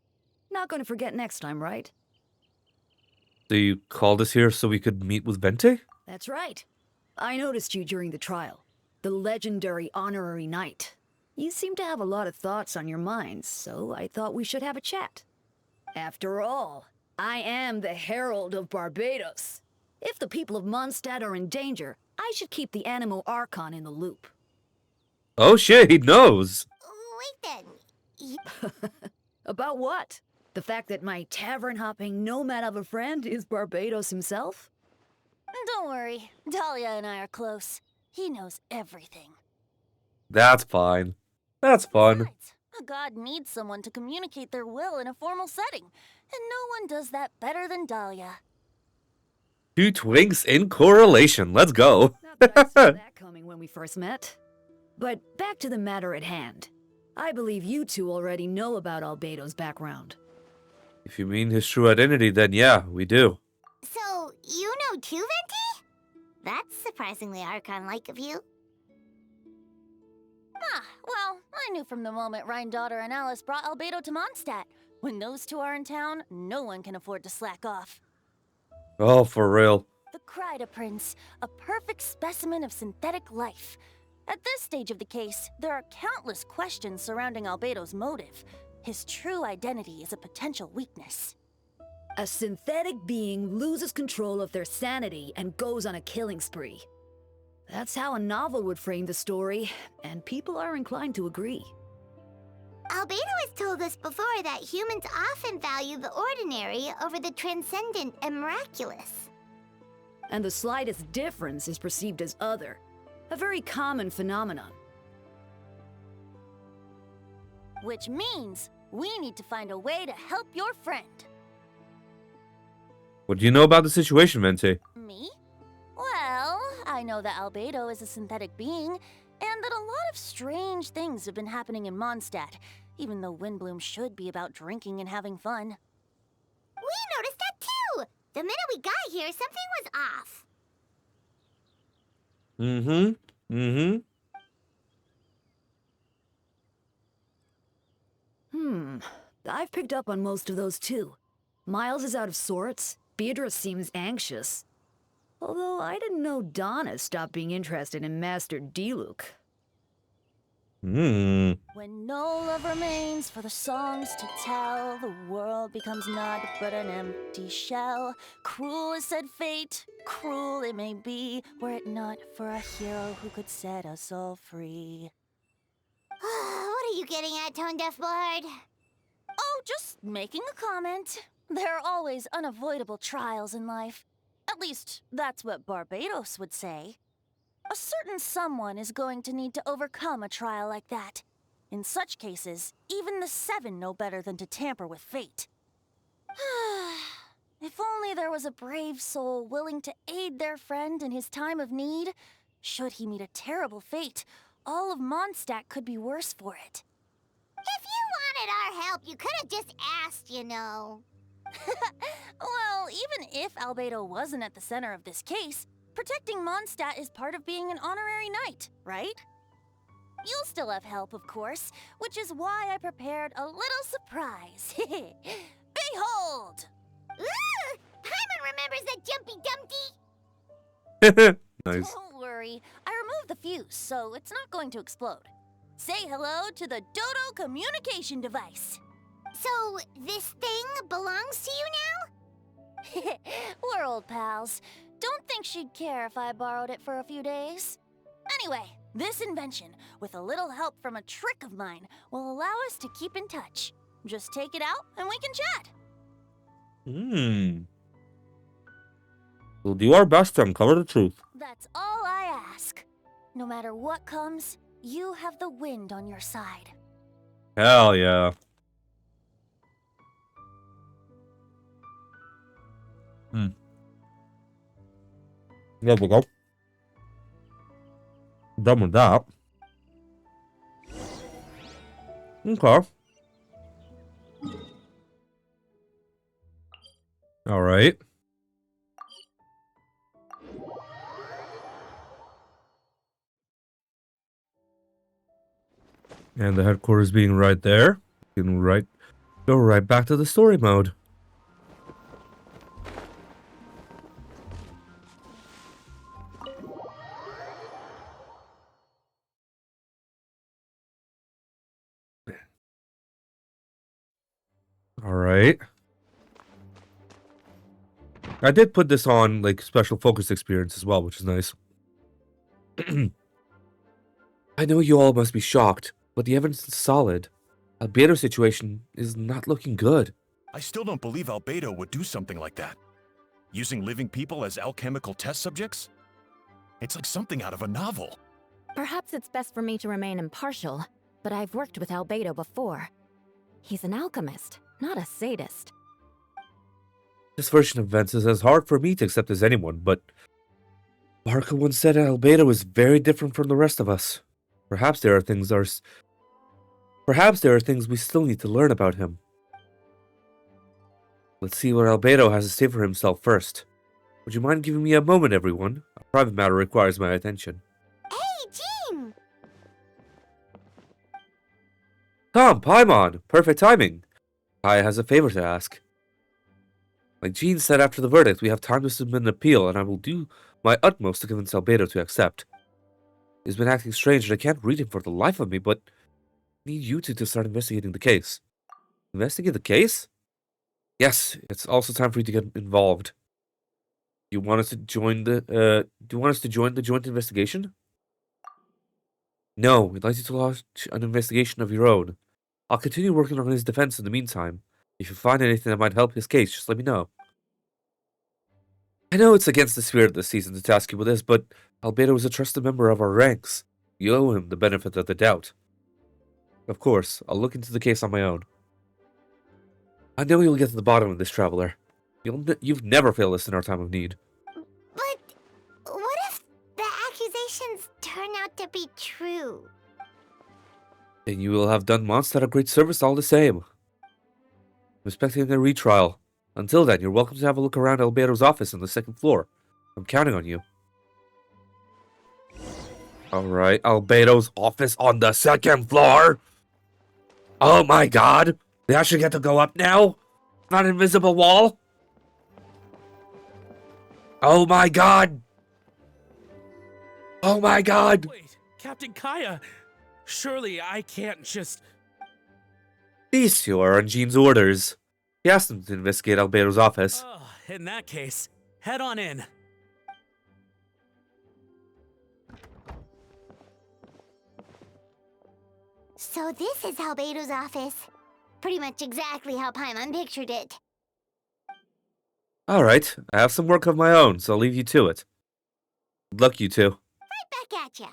Not gonna forget next time, right? So you called us here so we could meet with Venti? That's right. I noticed you during the trial. The legendary honorary knight. You seem to have a lot of thoughts on your minds, so I thought we should have a chat. After all, I am the Herald of Barbados. If the people of Mondstadt are in danger, I should keep the Animo Archon in the loop. Oh shit, he knows! Wait then. About what? The fact that my tavern-hopping nomad of a friend is Barbados himself? Don't worry, Dahlia and I are close. He knows everything. That's fine. That's fun. Besides, a god needs someone to communicate their will in a formal setting, and no one does that better than Dahlia. Two twinks in correlation. Let's go. Not that I saw that coming when we first met. But back to the matter at hand. I believe you two already know about Albedo's background. If you mean his true identity, then yeah, we do. So, you know too, Venti? That's surprisingly Archon-like of you. knew from the moment Daughter and Alice brought Albedo to Mondstadt. When those two are in town, no one can afford to slack off. Oh, for real. The Kryda Prince, a perfect specimen of synthetic life. At this stage of the case, there are countless questions surrounding Albedo's motive. His true identity is a potential weakness. A synthetic being loses control of their sanity and goes on a killing spree. That's how a novel would frame the story, and people are inclined to agree. Albedo has told us before that humans often value the ordinary over the transcendent and miraculous. And the slightest difference is perceived as other. A very common phenomenon. Which means we need to find a way to help your friend. What do you know about the situation, Venti? Me? Well, I know that Albedo is a synthetic being, and that a lot of strange things have been happening in Mondstadt, even though Windbloom should be about drinking and having fun. We noticed that too! The minute we got here, something was off. I've picked up on most of those too. Miles is out of sorts. Beatrice seems anxious. Although I didn't know Donna stopped being interested in Master Diluc. When no love remains for the songs to tell, the world becomes not but an empty shell. Cruel is said fate, cruel it may be, were it not for a hero who could set us all free. What are you getting at, Tone Deaf Bard? Oh, just making a comment. There are always unavoidable trials in life. At least, that's what Barbados would say. A certain someone is going to need to overcome a trial like that. In such cases, even the Seven know better than to tamper with fate. If only there was a brave soul willing to aid their friend in his time of need. Should he meet a terrible fate, all of Mondstadt could be worse for it. If you wanted our help, you could have just asked, you know. Well, even if Albedo wasn't at the center of this case, protecting Mondstadt is part of being an honorary knight, right? You'll still have help, of course, which is why I prepared a little surprise. Behold! Ooh! Paimon remembers that Jumpy Dumpty! Nice. Don't worry, I removed the fuse, so it's not going to explode. Say hello to the Dodo communication device. So, this thing belongs to you now? We're old pals. Don't think she'd care if I borrowed it for a few days. Anyway, this invention, with a little help from a trick of mine, will allow us to keep in touch. Just take it out and we can chat. We'll do our best to uncover the truth. That's all I ask. No matter what comes, you have the wind on your side. Hell yeah. There we go. Done with that. Okay. All right. And the headquarters being right there. You can go right back to the story mode. Alright. I did put this on, like, special focus experience as well, which is nice. I know you all must be shocked, but the evidence is solid. Albedo's situation is not looking good. I still don't believe Albedo would do something like that. Using living people as alchemical test subjects? It's like something out of a novel. Perhaps it's best for me to remain impartial, but I've worked with Albedo before. He's an alchemist, not a sadist. This version of events is as hard for me to accept as anyone, but Barca once said Albedo is very different from the rest of us. Perhaps there are things we still need to learn about him. Let's see what Albedo has to say for himself first. Would you mind giving me a moment, everyone? A private matter requires my attention. Hey, Jean! Tom, Paimon! Perfect timing. Kaya has a favor to ask. Like Jean said after the verdict, we have time to submit an appeal, and I will do my utmost to convince Albedo to accept. He's been acting strange, and I can't read him for the life of me, but I need you two to start investigating the case. Investigate the case? Yes, it's also time for you to get involved. Do you want us to join the joint investigation? No, we'd like you to launch an investigation of your own. I'll continue working on his defense in the meantime. If you find anything that might help his case, just let me know. I know it's against the spirit of the season to task you with this, but Albedo is a trusted member of our ranks. You owe him the benefit of the doubt. Of course, I'll look into the case on my own. I know you'll get to the bottom of this, Traveler. You've never failed us in our time of need. But what if the accusations turn out to be true? Then you will have done Mondstadt a great service all the same. I'm expecting a retrial. Until then, you're welcome to have a look around Albedo's office on the second floor. I'm counting on you. Alright, Albedo's office on the second floor? Oh my god! We actually get to go up now? Not an invisible wall? Oh my god! Oh my god! Wait, Captain Kaya! Surely I can't just... These two are on Jean's orders. He asked them to investigate Albedo's office. Oh, in that case, head on in. So this is Albedo's office. Pretty much exactly how Paimon pictured it. Alright, I have some work of my own, so I'll leave you to it. Good luck, you two. Right back at ya.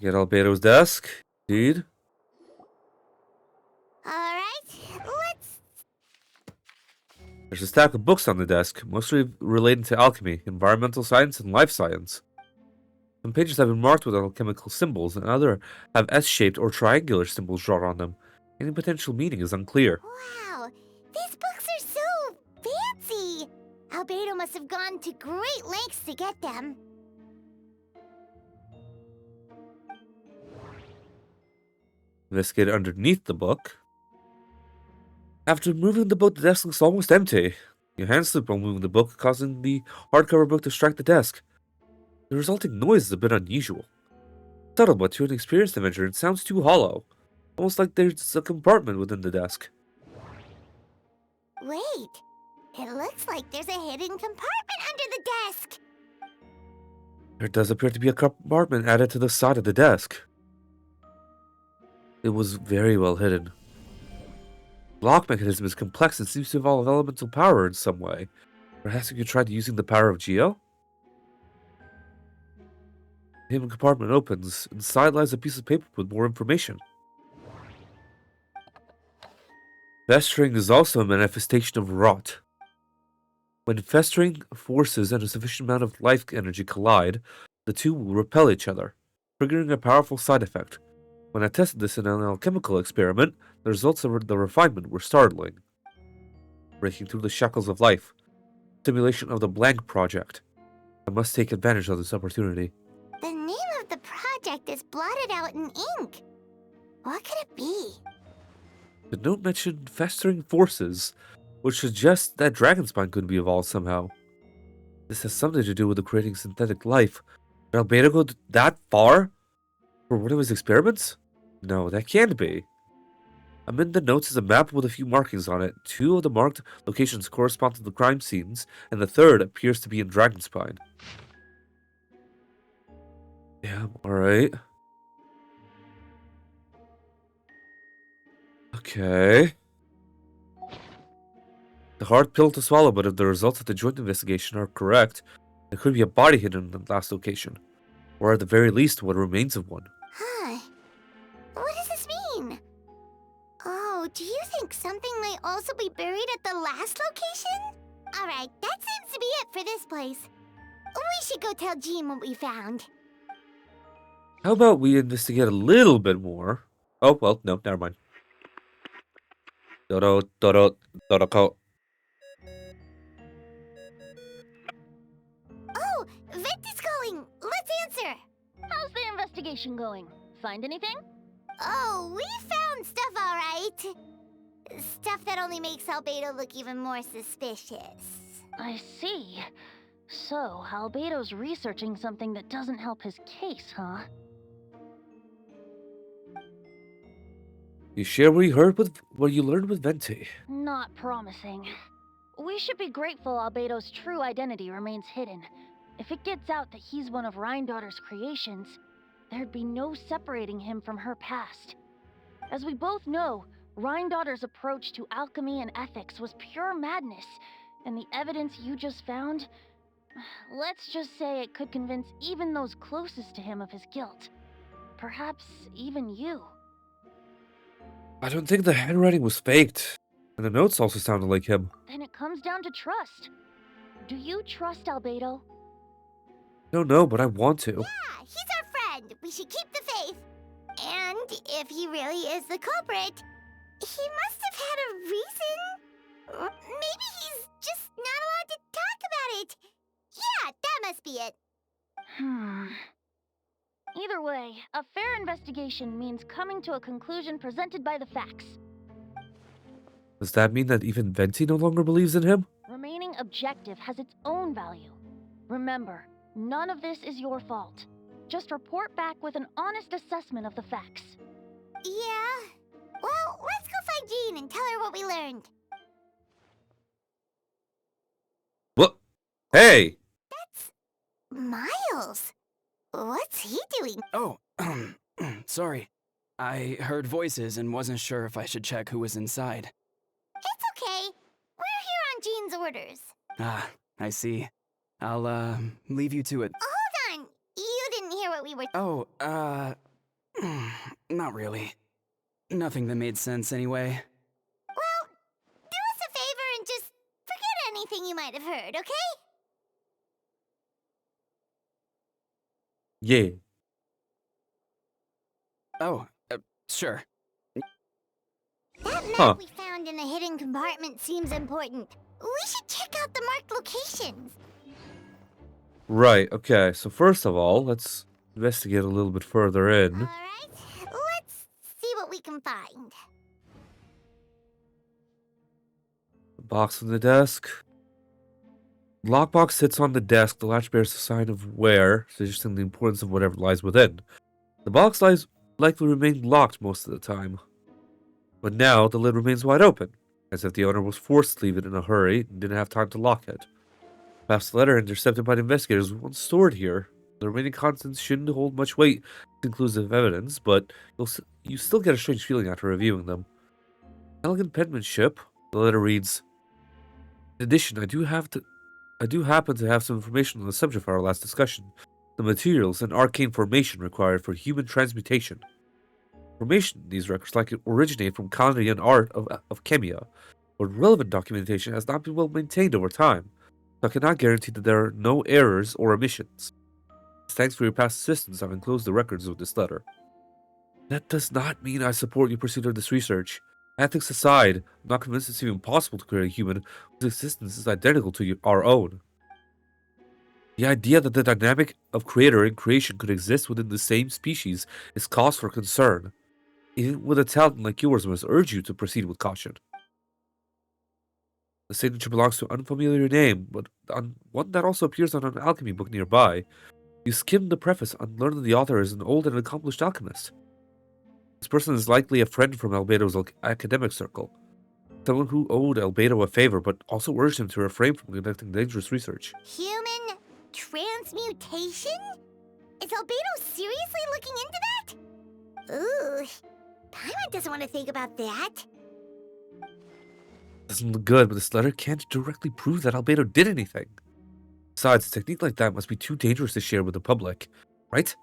Get Albedo's desk. Indeed. Alright, let's... There's a stack of books on the desk, mostly relating to alchemy, environmental science, and life science. Some pages have been marked with alchemical symbols, and others have S-shaped or triangular symbols drawn on them. Any potential meaning is unclear. Wow, these books are so fancy! Albedo must have gone to great lengths to get them. Investigate underneath the book. After moving the book, the desk looks almost empty. Your hand slipped while moving the book, causing the hardcover book to strike the desk. The resulting noise is a bit unusual. Subtle, but to an experienced adventurer, it sounds too hollow. Almost like there's a compartment within the desk. Wait, it looks like there's a hidden compartment under the desk! There does appear to be a compartment added to the side of the desk. It was very well hidden. The lock mechanism is complex and seems to involve elemental power in some way. Perhaps you could try using the power of Geo? The hidden compartment opens. Inside lies a piece of paper with more information. Festering is also a manifestation of rot. When festering forces and a sufficient amount of life energy collide, the two will repel each other, triggering a powerful side effect. When I tested this in an alchemical experiment, the results of the refinement were startling. Breaking through the shackles of life. Simulation of the Blank Project. I must take advantage of this opportunity. The name of the project is blotted out in ink. What could it be? The note mentioned festering forces, which suggests that Dragonspine could be evolved somehow. This has something to do with the creating synthetic life. Did Albedo go that far? For one of his experiments? No, that can't be. Amid the notes is a map with a few markings on it. 2 of the marked locations correspond to the crime scenes, and the 3rd appears to be in Dragonspine. Yeah, alright. Okay. The hard pill to swallow, but if the results of the joint investigation are correct, there could be a body hidden in the last location. Or at the very least, what remains of one. Huh. What does this mean? Oh, do you think something might also be buried at the last location? Alright, that seems to be it for this place. We should go tell Jean what we found. How about we investigate a little bit more? Oh, well, no, never mind. Doroko. Oh, investigation going? Find anything? Oh, we found stuff, all right. Stuff that only makes Albedo look even more suspicious. I see. So, Albedo's researching something that doesn't help his case, huh? You share what you learned with Venti. Not promising. We should be grateful Albedo's true identity remains hidden. If it gets out that he's one of Rhindaughter's creations, there'd be no separating him from her past. As we both know, Rhindaughter's approach to alchemy and ethics was pure madness, and the evidence you just found, let's just say it could convince even those closest to him of his guilt. Perhaps even you. I don't think the handwriting was faked. And the notes also sounded like him. Then it comes down to trust. Do you trust Albedo? Don't know, but I want to. Yeah, he's our friend. We should keep the faith. And if he really is the culprit, he must have had a reason. Maybe he's just not allowed to talk about it. Yeah, that must be it. Either way, a fair investigation means coming to a conclusion presented by the facts. Does that mean that even Venti no longer believes in him? Remaining objective has its own value. Remember, none of this is your fault. Just report back with an honest assessment of the facts. Yeah. Well, let's go find Jean and tell her what we learned. What? Hey! That's Miles. What's he doing? Oh, sorry. I heard voices and wasn't sure if I should check who was inside. It's okay. We're here on Jean's orders. Ah, I see. I'll, leave you to it. Hold on. You didn't hear what we were... Oh, not really. Nothing that made sense anyway. Well, do us a favor and just forget anything you might have heard, okay? Yeah. Oh, sure. That map Huh. we found in the hidden compartment seems important. We should check out the marked locations. Right, okay. So first of all, let's investigate a little bit further in. All right, let's see what we can find. The box on the desk. Lockbox sits on the desk. The latch bears a sign of wear, suggesting the importance of whatever lies within. The box likely remained locked most of the time. But now, the lid remains wide open, as if the owner was forced to leave it in a hurry and didn't have time to lock it. Perhaps the letter intercepted by the investigators was once stored here. The remaining contents shouldn't hold much weight as conclusive evidence, but you still get a strange feeling after reviewing them. Elegant penmanship. The letter reads, "In addition, I do happen to have some information on the subject of our last discussion. The materials and arcane formation required for human transmutation. Formation in these records likely originate from Kandrian art of Chemia, but relevant documentation has not been well maintained over time, so I cannot guarantee that there are no errors or omissions. Thanks for your past assistance. I've enclosed the records of this letter." That does not mean I support your pursuit of this research. Ethics aside, I'm not convinced it's even possible to create a human whose existence is identical to our own. The idea that the dynamic of creator and creation could exist within the same species is cause for concern. Even with a talent like yours, I must urge you to proceed with caution. The signature belongs to an unfamiliar name, but on one that also appears on an alchemy book nearby. You skimmed the preface and learned that the author is an old and accomplished alchemist. This person is likely a friend from Albedo's academic circle. Someone who owed Albedo a favor, but also urged him to refrain from conducting dangerous research. Human transmutation? Is Albedo seriously looking into that? Ooh, Paimon doesn't want to think about that. Doesn't look good, but this letter can't directly prove that Albedo did anything. Besides, a technique like that must be too dangerous to share with the public, right? That's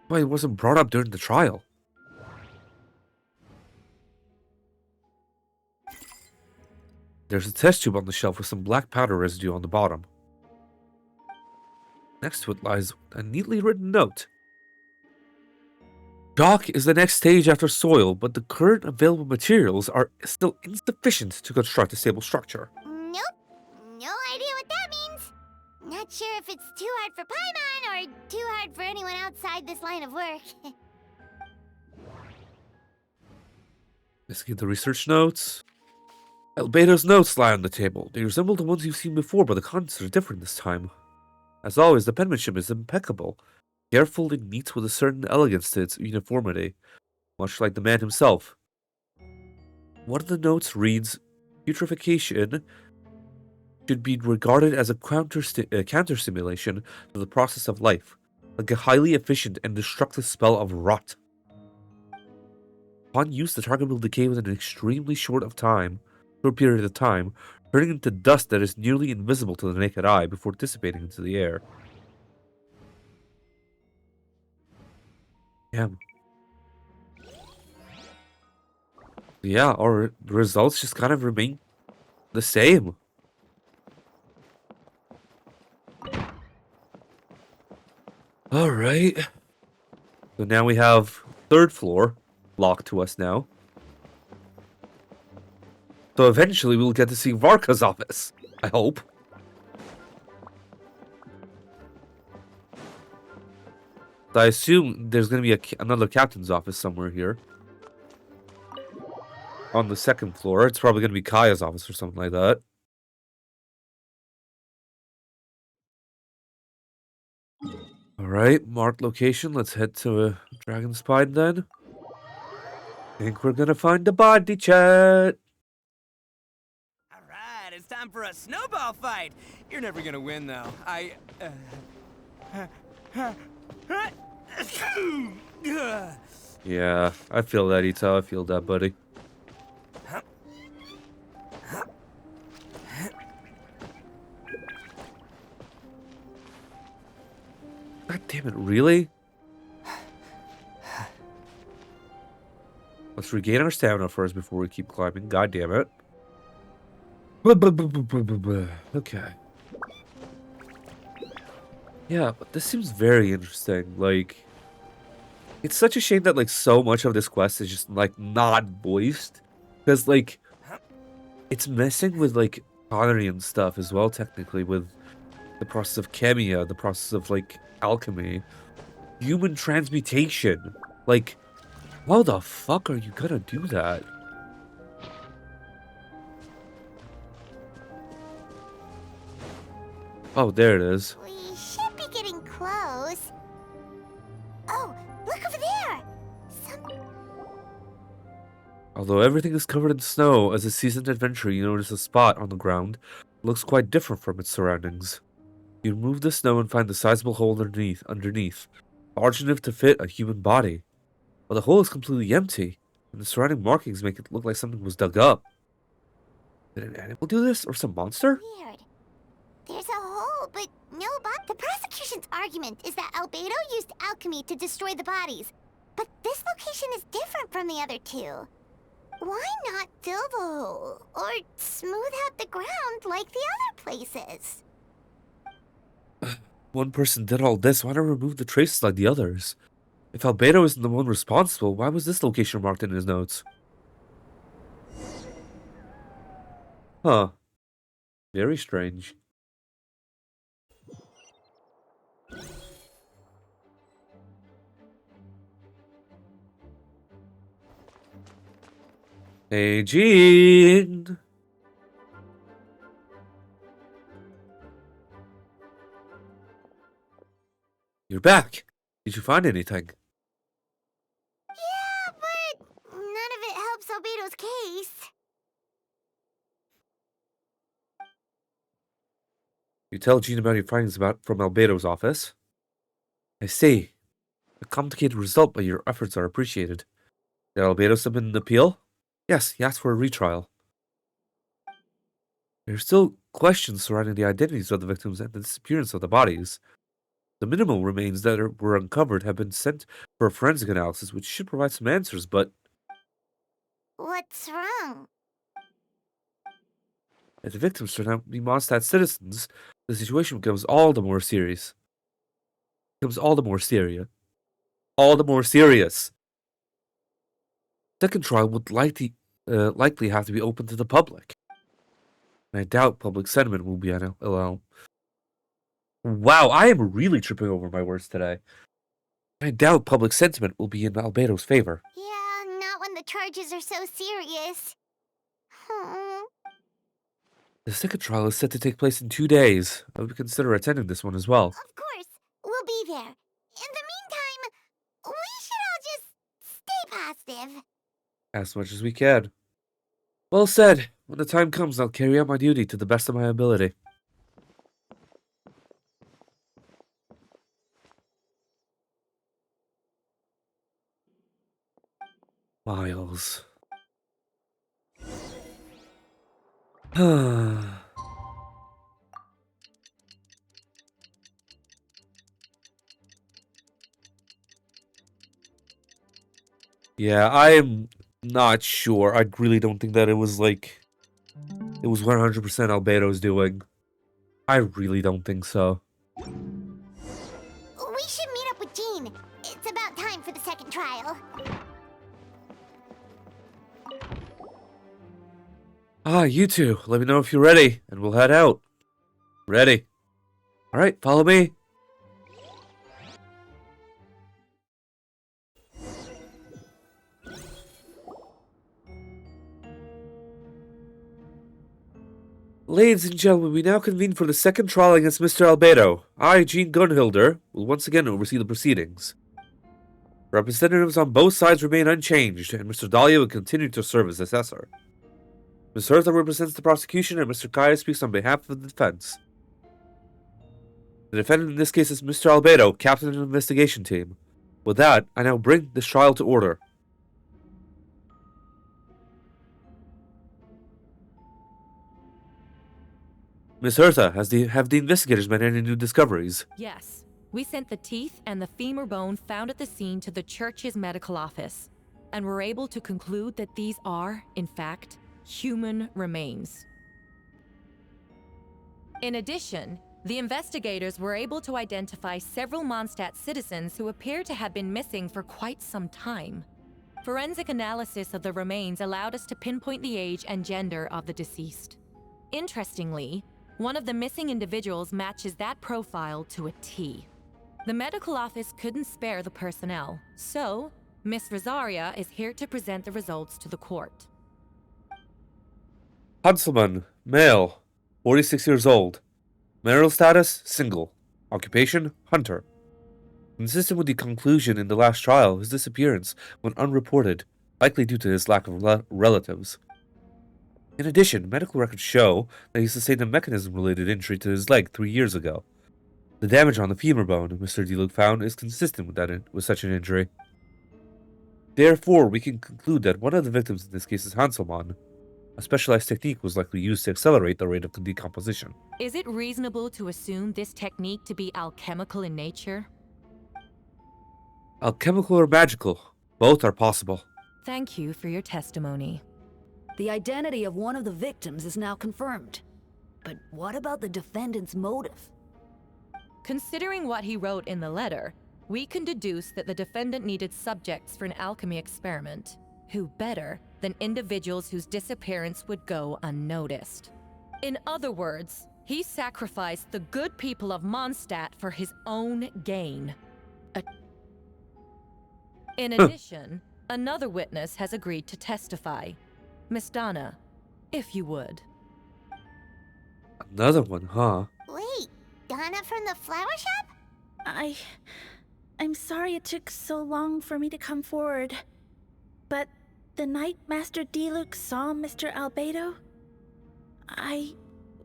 why it wasn't brought up during the trial. There's a test tube on the shelf with some black powder residue on the bottom. Next to it lies a neatly written note. Chalk is the next stage after soil, but the current available materials are still insufficient to construct a stable structure. Nope. No idea what that means. Not sure if it's too hard for Paimon or too hard for anyone outside this line of work. Let's get the research notes. Albedo's notes lie on the table. They resemble the ones you've seen before, but the contents are different this time. As always, the penmanship is impeccable. Careful and neat with a certain elegance to its uniformity, much like the man himself. One of the notes reads, putrefaction should be regarded as a counter-stimulation to the process of life, like a highly efficient and destructive spell of rot. Upon use, the target will decay within an extremely short period of time, turning into dust that is nearly invisible to the naked eye before dissipating into the air. Damn. Yeah, our results just kind of remain the same. Alright. So now we have 3rd floor locked to us now. So eventually we'll get to see Varka's office. I hope. So I assume there's going to be another captain's office somewhere here. On the 2nd floor. It's probably going to be Kaya's office or something like that. Alright, marked location. Let's head to Dragon's Spine then. Think we're gonna find the body chat. Alright, it's time for a snowball fight. You're never gonna win, though. Yeah, I feel that, Ito. I feel that, buddy. God damn it, really? Let's regain our stamina first before we keep climbing. God damn it. Okay. Yeah, but this seems very interesting. Like, it's such a shame that, like, so much of this quest is just, like, not voiced. Because, like, it's messing with, like, pottery and stuff as well, technically, with the process of chemia, the process of, like, alchemy, human transmutation. Like, how the fuck are you gonna do that? Oh, there it is. We should be getting close. Oh, look over there! Although everything is covered in snow, as a seasoned adventurer, you notice a spot on the ground that looks quite different from its surroundings. You remove the snow and find a sizable hole underneath, large enough to fit a human body. But the hole is completely empty, and the surrounding markings make it look like something was dug up. Did an animal do this, or some monster? Weird. There's a hole, but no body. The prosecution's argument is that Albedo used alchemy to destroy the bodies. But this location is different from the other two. Why not fill the hole? Or smooth out the ground like the other places? One person did all this, why not remove the traces like the others? If Albedo isn't the one responsible, why was this location marked in his notes? Huh. Very strange. Hey, Jean! You're back! Did you find anything? Yeah, but none of it helps Albedo's case. You tell Jean about your findings from Albedo's office? I see. A complicated result, but your efforts are appreciated. Did Albedo submit an appeal? Yes, he asked for a retrial. There are still questions surrounding the identities of the victims and the disappearance of the bodies. The minimal remains that were uncovered have been sent for a forensic analysis, which should provide some answers, but What's wrong? if the victims turn out to be Mondstadt citizens, the situation becomes all the more serious. All the more serious. Second trial would likely have to be open to the public. And I doubt public sentiment will be allowed. Wow, I am really tripping over my words today. I doubt public sentiment will be in Albedo's favor. Yeah, not when the charges are so serious. Hmm. The second trial is set to take place in 2 days. I would consider attending this one as well. Of course, we'll be there. In the meantime, we should all just stay positive. As much as we can. Well said. When the time comes, I'll carry out my duty to the best of my ability. Miles. Yeah, I'm not sure. I really don't think that it was 100% Albedo's doing. I really don't think so. We should meet up with Jean. It's about time for the second trial. Ah, you two. Let me know if you're ready, and we'll head out. Ready. Alright, follow me. Ladies and gentlemen, we now convene for the second trial against Mr. Albedo. I, Jean Gunhilder, will once again oversee the proceedings. Representatives on both sides remain unchanged, and Mr. Dahlia will continue to serve as assessor. Ms. Hertha represents the prosecution, and Mr. Kaya speaks on behalf of the defense. The defendant in this case is Mr. Albedo, captain of the investigation team. With that, I now bring this trial to order. Ms. Hertha, have the investigators made any new discoveries? Yes. We sent the teeth and the femur bone found at the scene to the church's medical office, and were able to conclude that these are, in fact, human remains. In addition, the investigators were able to identify several Mondstadt citizens who appear to have been missing for quite some time. Forensic analysis of the remains allowed us to pinpoint the age and gender of the deceased. Interestingly, one of the missing individuals matches that profile to a T. The medical office couldn't spare the personnel, so Miss Rosaria is here to present the results to the court. Huntsman, male, 46 years old. Marital status, single. Occupation, hunter. Consistent with the conclusion in the last trial, his disappearance went unreported, likely due to his lack of relatives. In addition, medical records show that he sustained a mechanism-related injury to his leg 3 years ago. The damage on the femur bone Mr. Diluc found is consistent with such an injury. Therefore, we can conclude that one of the victims in this case is Hanselmann. A specialized technique was likely used to accelerate the rate of decomposition. Is it reasonable to assume this technique to be alchemical in nature? Alchemical or magical, both are possible. Thank you for your testimony. The identity of one of the victims is now confirmed. But what about the defendant's motive? Considering what he wrote in the letter, we can deduce that the defendant needed subjects for an alchemy experiment. Who better than individuals whose disappearance would go unnoticed? In other words, he sacrificed the good people of Mondstadt for his own gain. In addition, another witness has agreed to testify. Miss Donna, if you would. Another one, huh? Wait, Donna from the flower shop? I'm sorry it took so long for me to come forward. But the night Master Diluc saw Mr. Albedo, I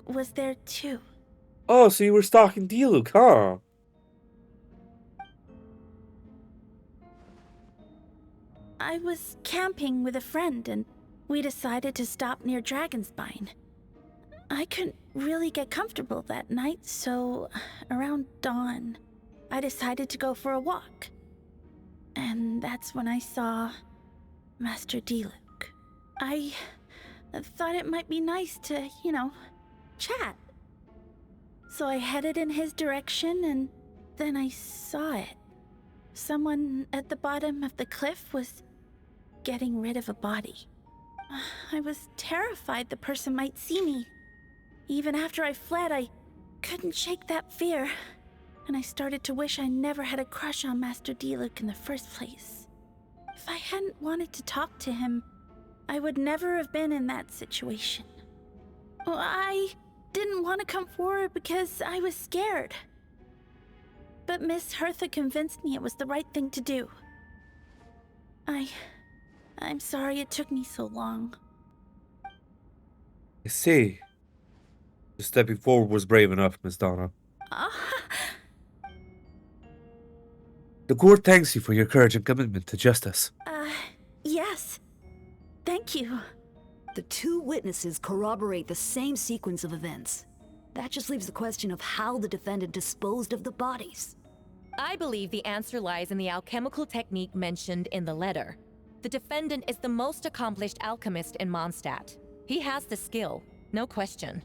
was there too. Oh, so you were stalking Diluc, huh? I was camping with a friend and we decided to stop near Dragonspine. I couldn't really get comfortable that night, so around dawn, I decided to go for a walk. And that's when I saw Master Diluc. I thought it might be nice to, chat. So I headed in his direction and then I saw it. Someone at the bottom of the cliff was getting rid of a body. I was terrified the person might see me. Even after I fled, I couldn't shake that fear, and I started to wish I never had a crush on Master Diluc in the first place. If I hadn't wanted to talk to him, I would never have been in that situation. Well, I didn't want to come forward because I was scared. But Miss Hertha convinced me it was the right thing to do. I'm sorry it took me so long. I see. Just stepping forward was brave enough, Miss Donna. The court thanks you for your courage and commitment to justice. Yes. Thank you. The two witnesses corroborate the same sequence of events. That just leaves the question of how the defendant disposed of the bodies. I believe the answer lies in the alchemical technique mentioned in the letter. The defendant is the most accomplished alchemist in Mondstadt. He has the skill, no question.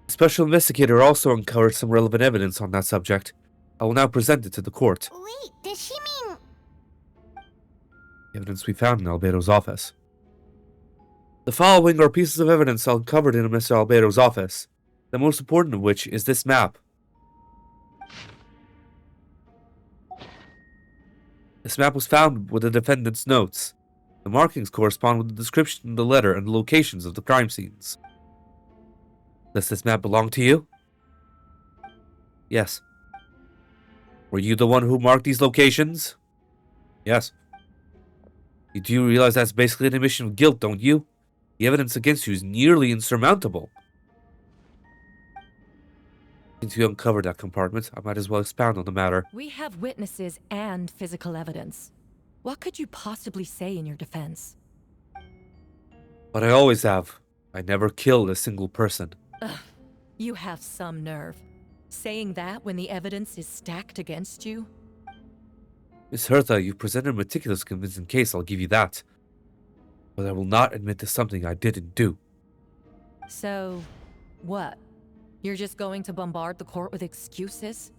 The special investigator also uncovered some relevant evidence on that subject. I will now present it to the court. Wait, does she mean... The evidence we found in Albedo's office. The following are pieces of evidence uncovered in Mr. Albedo's office, the most important of which is this map. This map was found with the defendant's notes. The markings correspond with the description in the letter and the locations of the crime scenes. Does this map belong to you? Yes. Were you the one who marked these locations? Yes. You do realize that's basically an admission of guilt, don't you? The evidence against you is nearly insurmountable. Since you uncovered that compartment, I might as well expound on the matter. We have witnesses and physical evidence. What could you possibly say in your defense? But I always have. I never killed a single person. Ugh, you have some nerve. Saying that when the evidence is stacked against you? Miss Hertha, you've presented a meticulous, convincing case, I'll give you that. But I will not admit to something I didn't do. So, what? You're just going to bombard the court with excuses?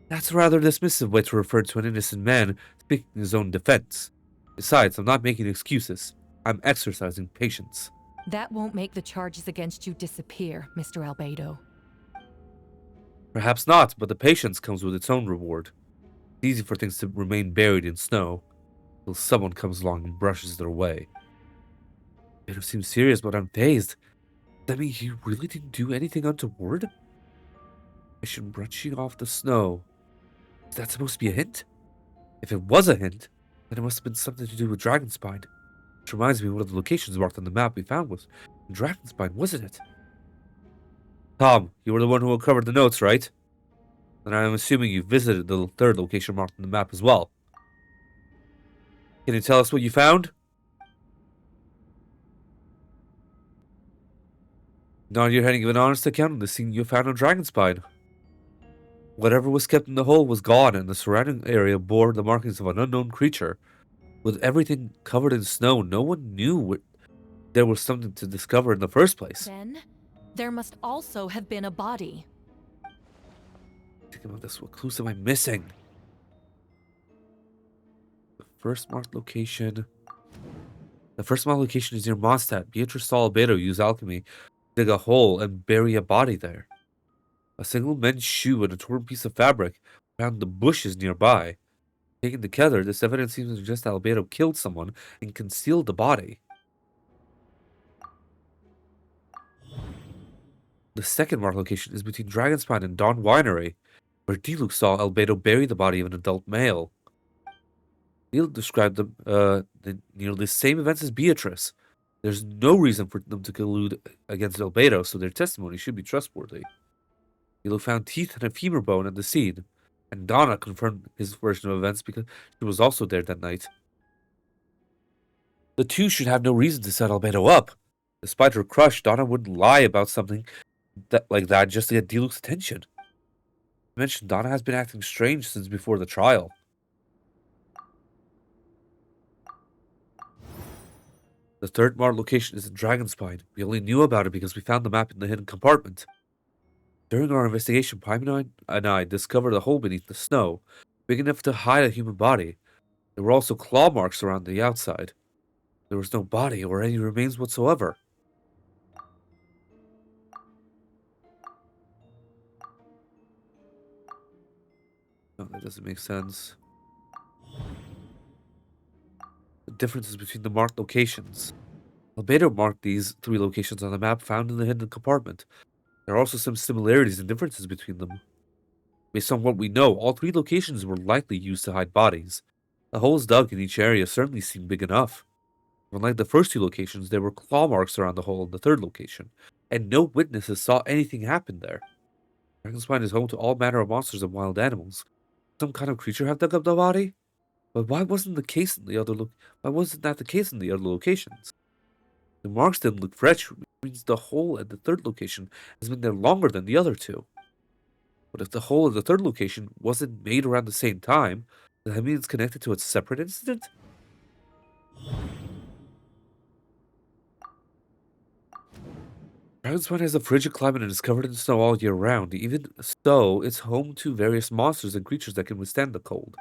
That's a rather dismissive way to refer to an innocent man speaking in his own defense. Besides, I'm not making excuses. I'm exercising patience. That won't make the charges against you disappear, Mr. Albedo. Perhaps not, but the patience comes with its own reward. It's easy for things to remain buried in snow, till someone comes along and brushes it away. It seems serious, but I'm fazed. Does that mean you really didn't do anything untoward? I should brushing off the snow. Is that supposed to be a hint? If it was a hint, then it must have been something to do with Dragonspine. Which reminds me of one of the locations marked on the map we found was Dragonspine, wasn't it? Tom, you were the one who uncovered the notes, right? And I'm assuming you visited the third location marked on the map as well. Can you tell us what you found? Now you're heading an honest account of the scene you found on Dragonspine. Whatever was kept in the hole was gone, and the surrounding area bore the markings of an unknown creature. With everything covered in snow, no one knew there was something to discover in the first place. Then, there must also have been a body. Think about this. What clues am I missing? The first marked location is near Mondstadt. Beatrice saw Albedo use alchemy to dig a hole and bury a body there. A single men's shoe and a torn piece of fabric found in the bushes nearby. Taken together, this evidence seems to suggest that Albedo killed someone and concealed the body. The second marked location is between Dragonspine and Dawn Winery, where Diluc saw Albedo bury the body of an adult male. Diluc described the nearly same events as Beatrice. There's no reason for them to collude against Albedo, so their testimony should be trustworthy. Diluc found teeth and a femur bone at the scene, and Donna confirmed his version of events because she was also there that night. The two should have no reason to set Albedo up. Despite her crush, Donna wouldn't lie about something like that just to get Diluc's attention. I mentioned Donna has been acting strange since before the trial. The third marked location is in Dragonspine. We only knew about it because we found the map in the hidden compartment. During our investigation, Paimon and I discovered a hole beneath the snow, big enough to hide a human body. There were also claw marks around the outside. There was no body or any remains whatsoever. No, that doesn't make sense. The differences between the marked locations. Albedo marked these 3 locations on the map found in the hidden compartment. There are also some similarities and differences between them. Based on what we know, all 3 locations were likely used to hide bodies. The holes dug in each area certainly seemed big enough. Unlike the first 2 locations, there were claw marks around the hole in the 3rd location, and no witnesses saw anything happen there. Dragon's Spine is home to all manner of monsters and wild animals. Some kind of creature have dug up the body? But why wasn't that the case in the other locations? The marks didn't look fresh, which means the hole at the 3rd location has been there longer than the other 2. But if the hole at the 3rd location wasn't made around the same time, does that mean it's connected to a separate incident? Dragonspine has a frigid climate and is covered in snow all year round. Even so, it's home to various monsters and creatures that can withstand the cold.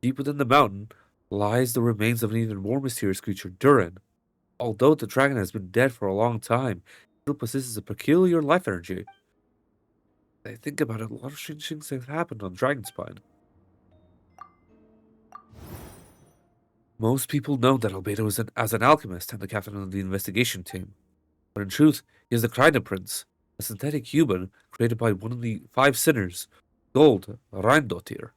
Deep within the mountain lies the remains of an even more mysterious creature, Durin. Although the dragon has been dead for a long time, it still possesses a peculiar life energy. I think about it, a lot of strange things have happened on Dragonspine. Most people know that Albedo is as an alchemist and the captain of the investigation team. But in truth, he is the Kreide Prince, a synthetic human created by one of the 5 sinners, Gold Reindottir.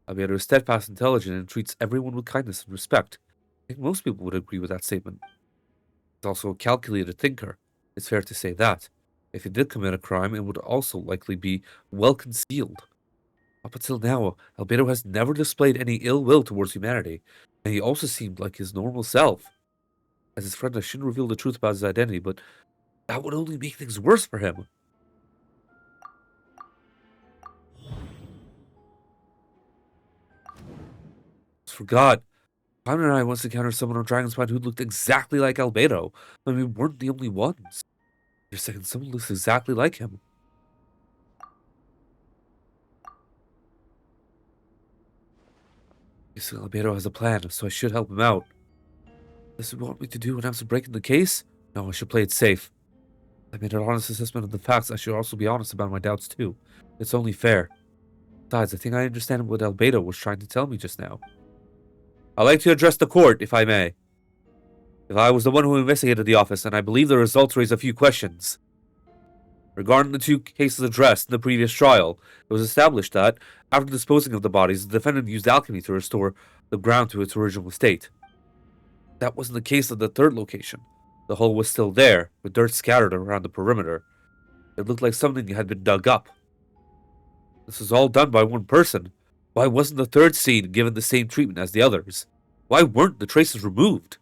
Albedo is steadfast, intelligent, and treats everyone with kindness and respect. I think most people would agree with that statement. He's also a calculated thinker. It's fair to say that. If he did commit a crime, it would also likely be well concealed. Up until now, Albedo has never displayed any ill will towards humanity, and he also seemed like his normal self. As his friend, I shouldn't reveal the truth about his identity, but that would only make things worse for him. I forgot. Clown and I once encountered someone on Dragonspine who looked exactly like Albedo, but we weren't the only ones. You're saying someone looks exactly like him. You see, Albedo has a plan, so I should help him out. This is what you want me to do when I'm breaking the case? No, I should play it safe. I made an honest assessment of the facts. I should also be honest about my doubts too. It's only fair. Besides, I think I understand what Albedo was trying to tell me just now. I'd like to address the court, if I may. If I was the one who investigated the office, and I believe the results raise a few questions. Regarding the 2 cases addressed in the previous trial, it was established that, after disposing of the bodies, the defendant used alchemy to restore the ground to its original state. That wasn't the case of the 3rd location. The hole was still there, with dirt scattered around the perimeter. It looked like something had been dug up. This was all done by one person. Why wasn't the 3rd scene given the same treatment as the others? Why weren't the traces removed?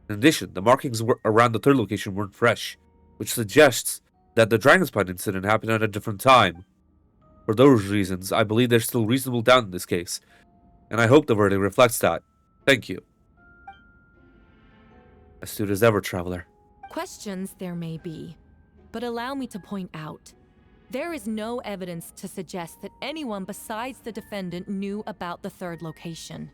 In addition, the markings around the 3rd location weren't fresh, which suggests that the Dragonspine incident happened at a different time. For those reasons, I believe there's still reasonable doubt in this case, and I hope the verdict reflects that. Thank you. Astute as ever, Traveler. Questions there may be, but allow me to point out. There is no evidence to suggest that anyone besides the defendant knew about the 3rd location.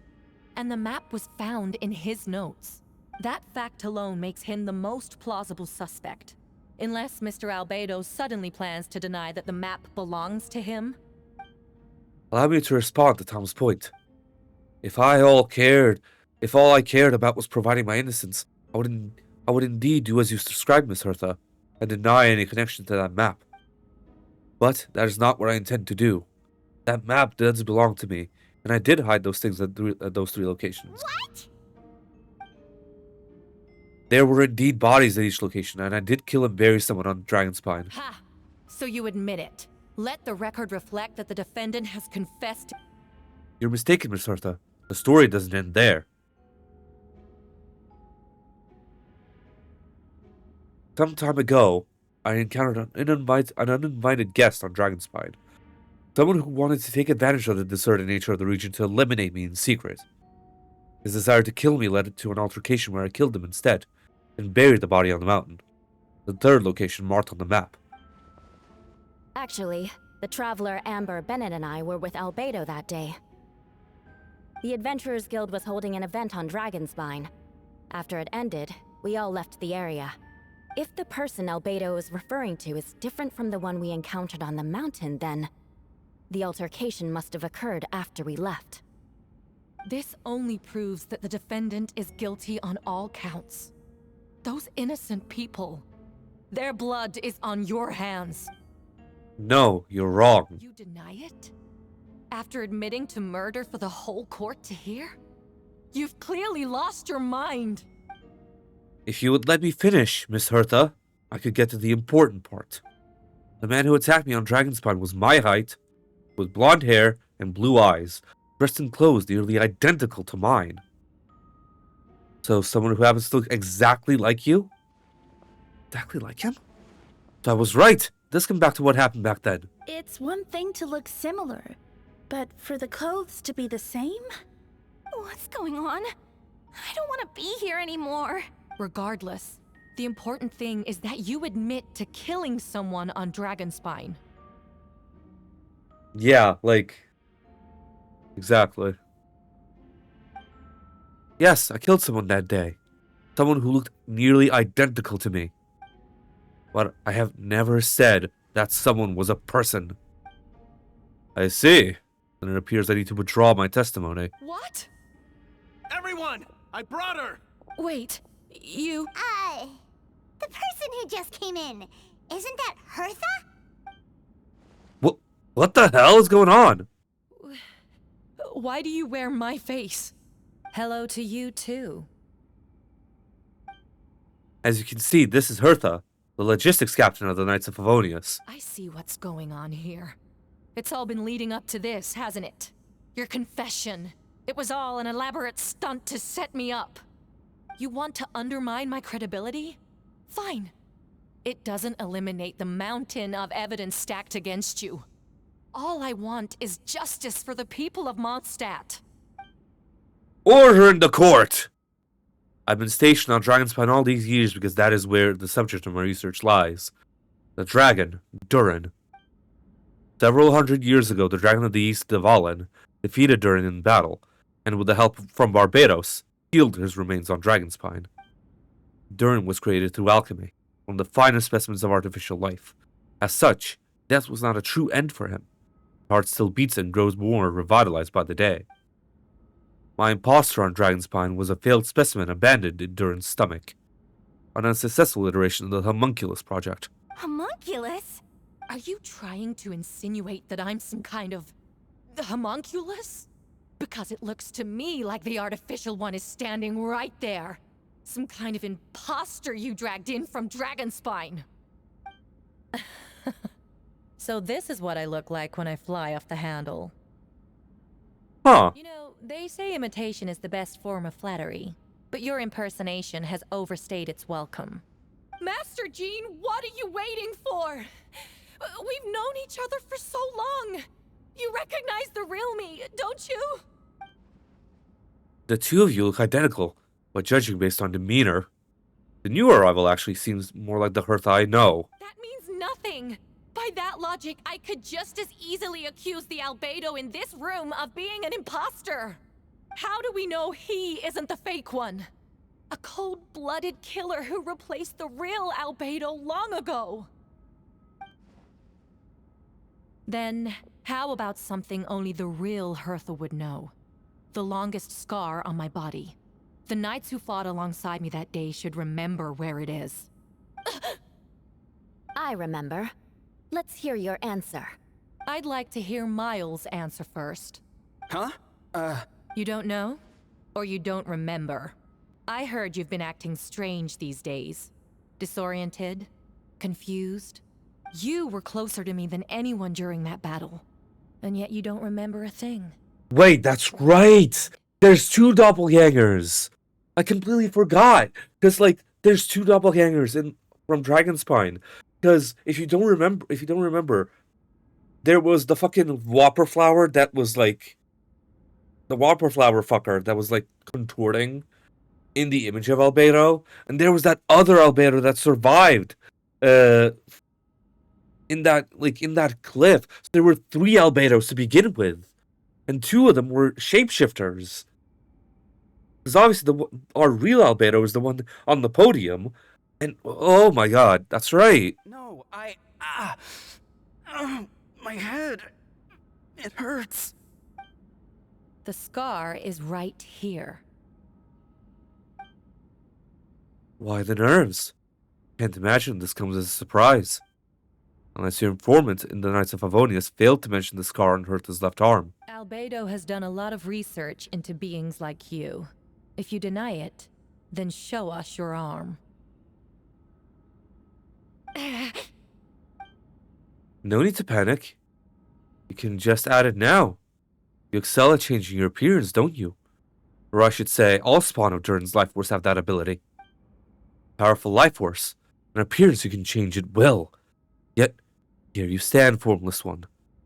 And the map was found in his notes. That fact alone makes him the most plausible suspect. Unless Mr. Albedo suddenly plans to deny that the map belongs to him. Allow me to respond to Tom's point. If all I cared about was providing my innocence, I would indeed do as you described, Miss Hertha, and deny any connection to that map. But that is not what I intend to do. That map does belong to me, and I did hide those things at those 3 locations. What? There were indeed bodies at each location, and I did kill and bury someone on Dragonspine. Ha! So you admit it. Let the record reflect that the defendant has confessed. You're mistaken, Miss Hertha. The story doesn't end there. Some time ago, I encountered an uninvited guest on Dragonspine. Someone who wanted to take advantage of the deserted nature of the region to eliminate me in secret. His desire to kill me led to an altercation where I killed him instead, and buried the body on the mountain. The 3rd location marked on the map. Actually, the traveler Amber Bennett and I were with Albedo that day. The Adventurers Guild was holding an event on Dragonspine. After it ended, we all left the area. If the person Albedo is referring to is different from the one we encountered on the mountain, then The altercation must have occurred after we left. This only proves that the defendant is guilty on all counts. Those innocent people, their blood is on your hands. No, you're wrong. You deny it? After admitting to murder for the whole court to hear? You've clearly lost your mind. If you would let me finish, Miss Hertha, I could get to the important part. The man who attacked me on Dragonspine was my height, with blonde hair and blue eyes, dressed in clothes nearly identical to mine. So someone who happens to look exactly like you? Exactly like him? So I was right. Let's come back to what happened back then. It's one thing to look similar, but for the clothes to be the same? What's going on? I don't want to be here anymore. Regardless, the important thing is that you admit to killing someone on Dragonspine. Yeah, like... Exactly. Yes, I killed someone that day. Someone who looked nearly identical to me. But I have never said that someone was a person. I see. Then it appears I need to withdraw my testimony. What? Everyone! I brought her! Wait, you... The person who just came in, isn't that Hertha? What the hell is going on? Why do you wear my face? Hello to you, too. As you can see, this is Hertha, the logistics captain of the Knights of Favonius. I see what's going on here. It's all been leading up to this, hasn't it? Your confession. It was all an elaborate stunt to set me up. You want to undermine my credibility? Fine. It doesn't eliminate the mountain of evidence stacked against you. All I want is justice for the people of Mondstadt. Order in the court! I've been stationed on Dragonspine all these years because that is where the subject of my research lies. The dragon, Durin. Several hundred years ago, the Dragon of the East, Dvalin, defeated Durin in battle, and with the help from Barbados, healed his remains on Dragonspine. Durin was created through alchemy, one of the finest specimens of artificial life. As such, death was not a true end for him. His heart still beats and grows more revitalized by the day. My impostor on Dragonspine was a failed specimen abandoned in Durin's stomach. An unsuccessful iteration of the Homunculus project. Homunculus? Are you trying to insinuate that I'm some kind of... homunculus? Because it looks to me like the artificial one is standing right there. Some kind of imposter you dragged in from Dragonspine. So this is what I look like when I fly off the handle. Huh. You know, they say imitation is the best form of flattery, but your impersonation has overstayed its welcome. Master Jean, what are you waiting for? We've known each other for so long. You recognize the real me, don't you? The two of you look identical, but judging based on demeanor, the new arrival actually seems more like the Hertha I know. That means nothing. By that logic, I could just as easily accuse the Albedo in this room of being an imposter. How do we know he isn't the fake one? A cold-blooded killer who replaced the real Albedo long ago. Then, how about something only the real Hertha would know? The longest scar on my body. The knights who fought alongside me that day should remember where it is. I remember. Let's hear your answer. I'd like to hear Miles' answer first. Huh? You don't know? Or you don't remember? I heard you've been acting strange these days. Disoriented? Confused? You were closer to me than anyone during that battle. And yet you don't remember a thing. Wait, that's right! There's two doppelgangers! I completely forgot! Because, like, there's two doppelgangers from Dragonspine. Because if you don't remember, there was the fucking Whopper flower that was, like... The Whopper flower fucker that was, like, contorting in the image of Albedo. And there was that other Albedo that survived. In that cliff. So there were 3 Albedos to begin with. And 2 of them were shapeshifters. Because obviously our real Albedo is the one on the podium. And, oh my god, that's right. No, my head. It hurts. The scar is right here. Why the nerves? Can't imagine this comes as a surprise. Unless your informant in the Knights of Favonius failed to mention the scar on Hertha's left arm. Albedo has done a lot of research into beings like you. If you deny it, then show us your arm. No need to panic. You can just add it now. You excel at changing your appearance, don't you? Or I should say, all spawn of Durin's life force have that ability. Powerful life force. An appearance you can change at will. Yet, here you stand, formless one,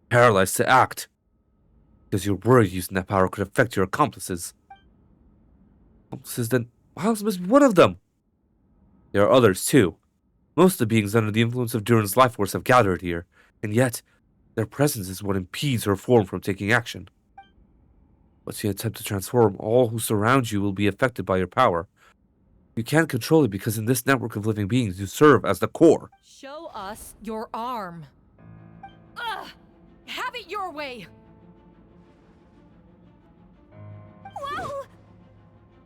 paralyzed to act. Because you're worried using that power could affect your accomplices. Accomplices, then Miles must be one of them. There are others, too. Most of the beings under the influence of Durin's life force have gathered here, and yet, their presence is what impedes her form from taking action. Once you attempt to transform, all who surround you will be affected by your power. You can't control it because in this network of living beings, you serve as the core. Show us your arm. Ugh! Have it your way! Whoa!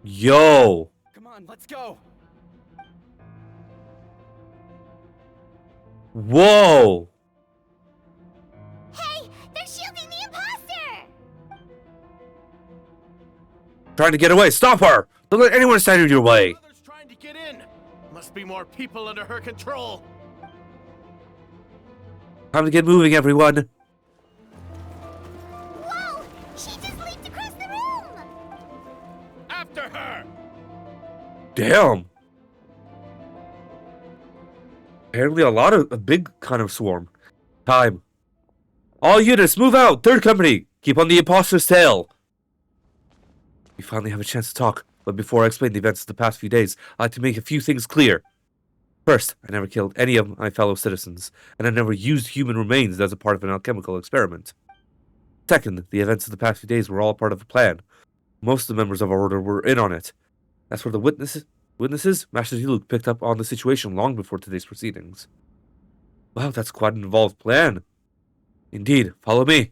Yo! Come on, let's go. Whoa! Hey, they're shielding the imposter! Trying to get away. Stop her! Don't let anyone stand in your way. Others trying to get in. Must be more people under her control. Time to get moving, everyone. Whoa! She just leaped across the room! After her. Damn. Apparently a big kind of swarm. Time. All units, move out! Third company! Keep on the imposter's tail! We finally have a chance to talk, but before I explain the events of the past few days, I'd like to make a few things clear. First, I never killed any of my fellow citizens, and I never used human remains as a part of an alchemical experiment. Second, the events of the past few days were all part of a plan. Most of the members of our order were in on it. As for the witnesses, Master Luke picked up on the situation long before today's proceedings. Wow, that's quite an involved plan. Indeed, follow me.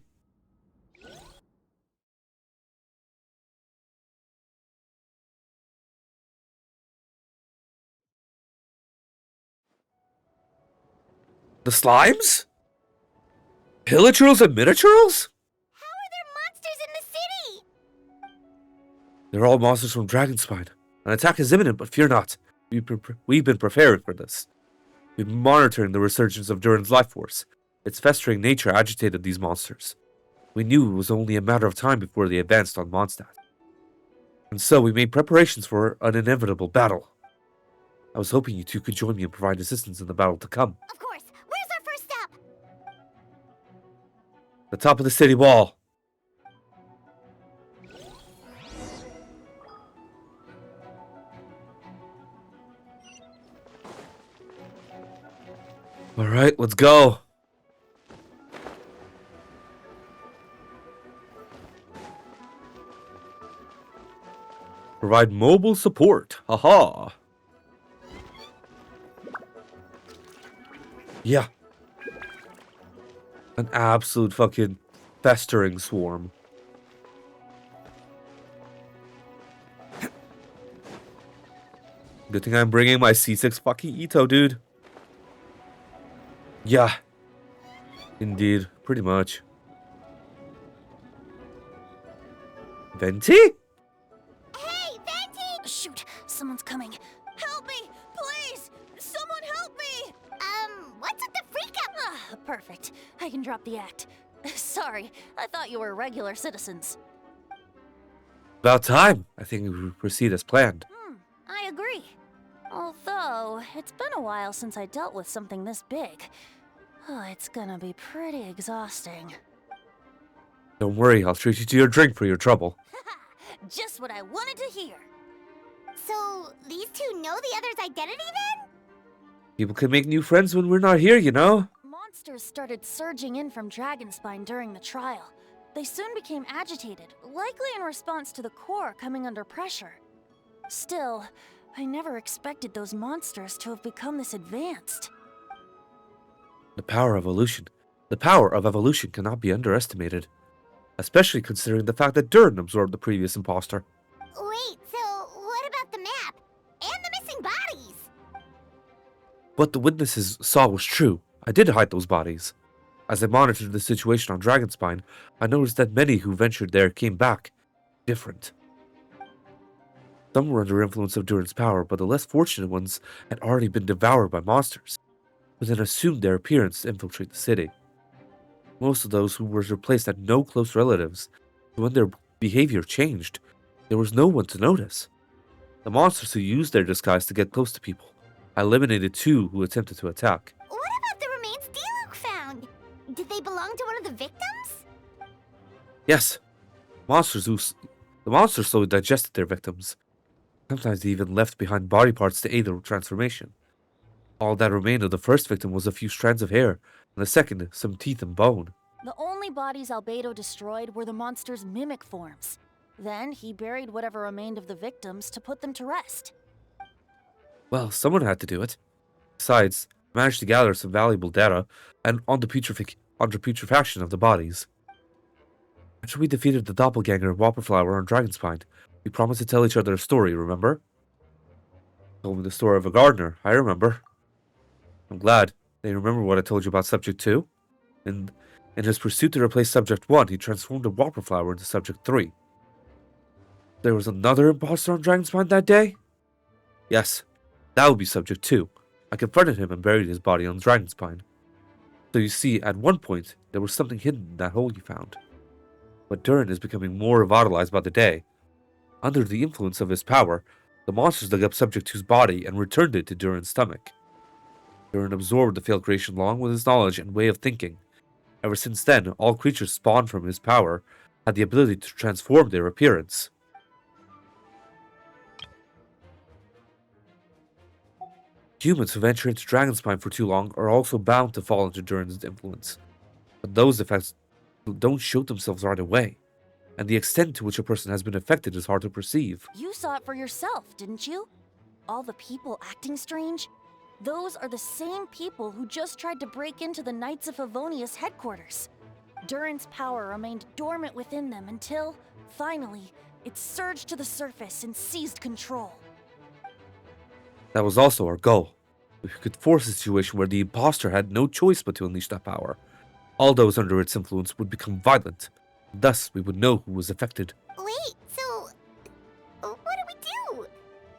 The slimes? Pillagers and miniatures? How are there monsters in the city? They're all monsters from Dragonspine. An attack is imminent, but fear not. We've been prepared for this. We've been monitoring the resurgence of Durin's life force. Its festering nature agitated these monsters. We knew it was only a matter of time before they advanced on Mondstadt. And so we made preparations for an inevitable battle. I was hoping you two could join me and provide assistance in the battle to come. Of course. Where's our first stop? The top of the city wall. Alright, let's go. Provide mobile support. Haha. Yeah. An absolute fucking festering swarm. Good thing I'm bringing my C6 fucking Ito, dude. Yeah. Indeed, pretty much. Venti? Hey, Venti! Shoot, someone's coming. Help me, please! Someone help me! What's with the freak out? Ah, perfect. I can drop the act. Sorry, I thought you were regular citizens. About time. I think we proceed as planned. I agree. Although, it's been a while since I dealt with something this big. Oh, it's gonna be pretty exhausting. Don't worry, I'll treat you to your drink for your trouble. Just what I wanted to hear. So, these two know the other's identity then? People can make new friends when we're not here, you know? Monsters started surging in from Dragonspine during the trial. They soon became agitated, likely in response to the core coming under pressure. Still, I never expected those monsters to have become this advanced. The power of evolution. The power of evolution cannot be underestimated, especially considering the fact that Durin absorbed the previous imposter. Wait, so what about the map? And the missing bodies? What the witnesses saw was true. I did hide those bodies. As I monitored the situation on Dragonspine, I noticed that many who ventured there came back different. Some were under influence of Durin's power, but the less fortunate ones had already been devoured by monsters, who then assumed their appearance to infiltrate the city. Most of those who were replaced had no close relatives, so when their behavior changed, there was no one to notice. The monsters who used their disguise to get close to people. I eliminated 2 who attempted to attack. What about the remains Diluc found? Did they belong to one of the victims? Yes, the monsters slowly digested their victims. Sometimes they even left behind body parts to aid their transformation. All that remained of the first victim was a few strands of hair, and the second, some teeth and bone. The only bodies Albedo destroyed were the monster's mimic forms. Then he buried whatever remained of the victims to put them to rest. Well, someone had to do it. Besides, I managed to gather some valuable data and on the putrefaction of the bodies. After we defeated the doppelganger Whopperflower on Dragonspine, we promised to tell each other a story, remember? Told me the story of a gardener, I remember. I'm glad. They remember what I told you about Subject 2? In his pursuit to replace Subject 1, he transformed a Whopperflower into Subject 3. There was another imposter on Dragonspine that day? Yes, that would be Subject 2. I confronted him and buried his body on Dragonspine. So you see, at one point, there was something hidden in that hole you found. But Durin is becoming more revitalized by the day. Under the influence of his power, the monsters dug up Subject 2's body and returned it to Durin's stomach. Durin absorbed the failed creation along with his knowledge and way of thinking. Ever since then, all creatures spawned from his power had the ability to transform their appearance. Humans who venture into Dragonspine for too long are also bound to fall into Durin's influence. But those effects don't show themselves right away, and the extent to which a person has been affected is hard to perceive. You saw it for yourself, didn't you? All the people acting strange? Those are the same people who just tried to break into the Knights of Favonius headquarters. Durin's power remained dormant within them until, finally, it surged to the surface and seized control. That was also our goal. We could force a situation where the imposter had no choice but to unleash that power. All those under its influence would become violent. Thus, we would know who was affected. Wait, so what do?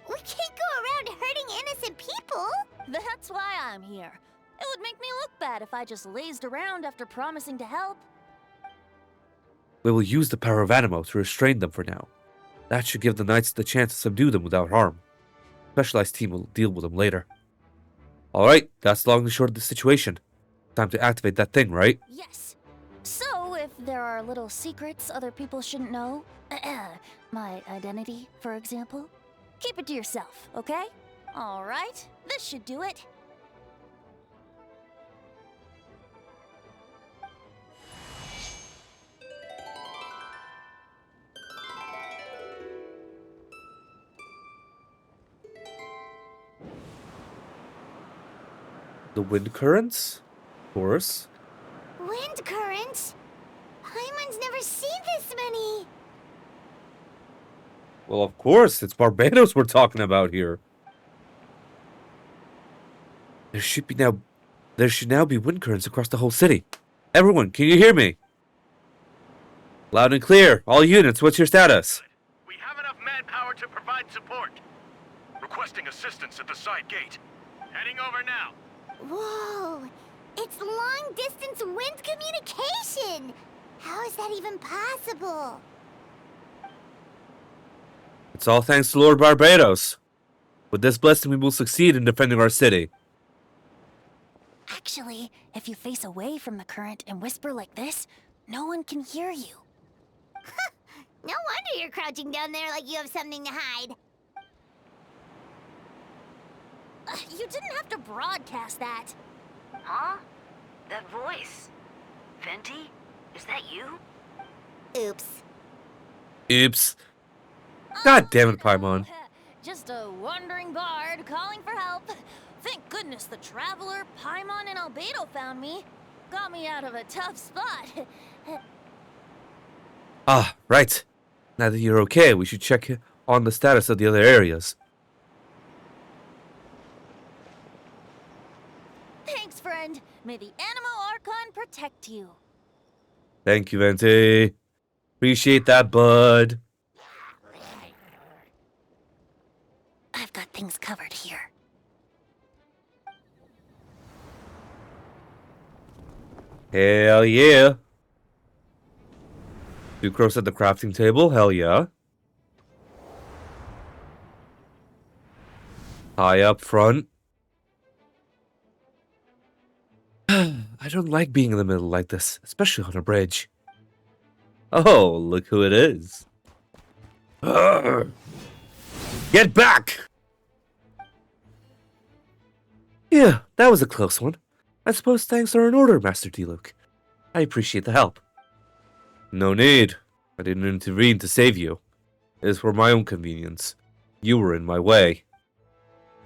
We can't go around hurting innocent people. That's why I'm here. It would make me look bad if I just lazed around after promising to help. We will use the power of Animo to restrain them for now. That should give the knights the chance to subdue them without harm. A specialized team will deal with them later. Alright, that's long and short of the situation. Time to activate that thing, right? Yes. So, if there are little secrets other people shouldn't know, my identity, for example, keep it to yourself, okay? Alright, this should do it. The wind currents? Of course. Wind currents? Paimon's never seen this many. Well, of course, it's Barbados we're talking about here. There should now be wind currents across the whole city. Everyone, can you hear me? Loud and clear. All units, what's your status? We have enough manpower to provide support. Requesting assistance at the side gate. Heading over now. Whoa! It's long-distance wind communication! How is that even possible? It's all thanks to Lord Barbados. With this blessing, we will succeed in defending our city. Actually, if you face away from the current and whisper like this, no one can hear you. No wonder you're crouching down there like you have something to hide. You didn't have to broadcast that. Huh? That voice. Venti? Is that you? Oops. Oops. God damn it, Paimon. Just a wandering bard calling for help. Thank goodness the Traveler, Paimon, and Albedo found me. got me out of a tough spot. Ah, right. Now that you're okay, we should check on the status of the other areas. Thanks, friend. May the Animo Archon protect you. Thank you, Venti. Appreciate that, bud. I've got things covered here. Hell yeah. Sucrose at the crafting table? Hell yeah. High up front. I don't like being in the middle like this, especially on a bridge. Oh, look who it is. Urgh. Get back! Yeah, that was a close one. I suppose thanks are in order, Master Diluc. I appreciate the help. No need. I didn't intervene to save you. It is for my own convenience. You were in my way.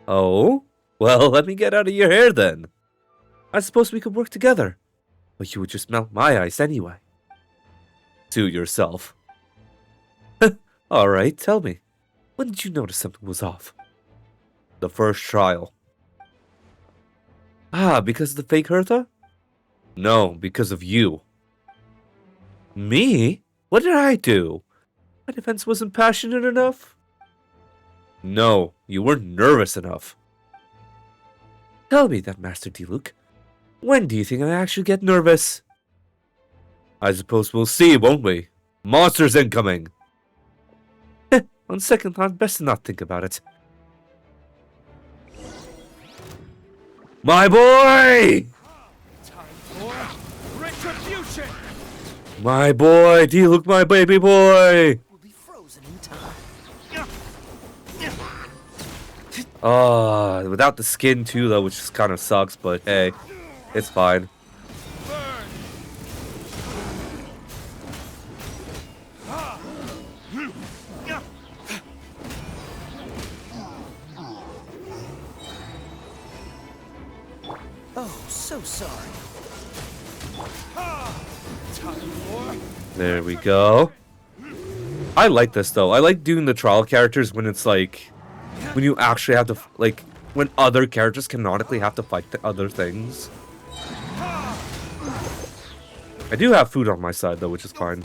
Oh? Well, let me get out of your hair then. I suppose we could work together. But you would just melt my ice anyway. Suit yourself. Alright, tell me. When did you notice something was off? The first trial. Ah, because of the fake Hertha? No, because of you. Me? What did I do? My defense wasn't passionate enough? No, you weren't nervous enough. Tell me that, Master Diluc. When do you think I actually get nervous? I suppose we'll see, won't we? Monsters incoming! On second thought, best to not think about it. My boy! Time for retribution! My boy, Diluc, my baby boy! Will be frozen in time. Without the skin too, though, which just kind of sucks, but hey, it's fine. Oh, so sorry. Time for There we go. I like this though. I like doing the trial characters when it's like, when you actually have to, like, when other characters canonically have to fight the other things. I do have food on my side though, which is fine.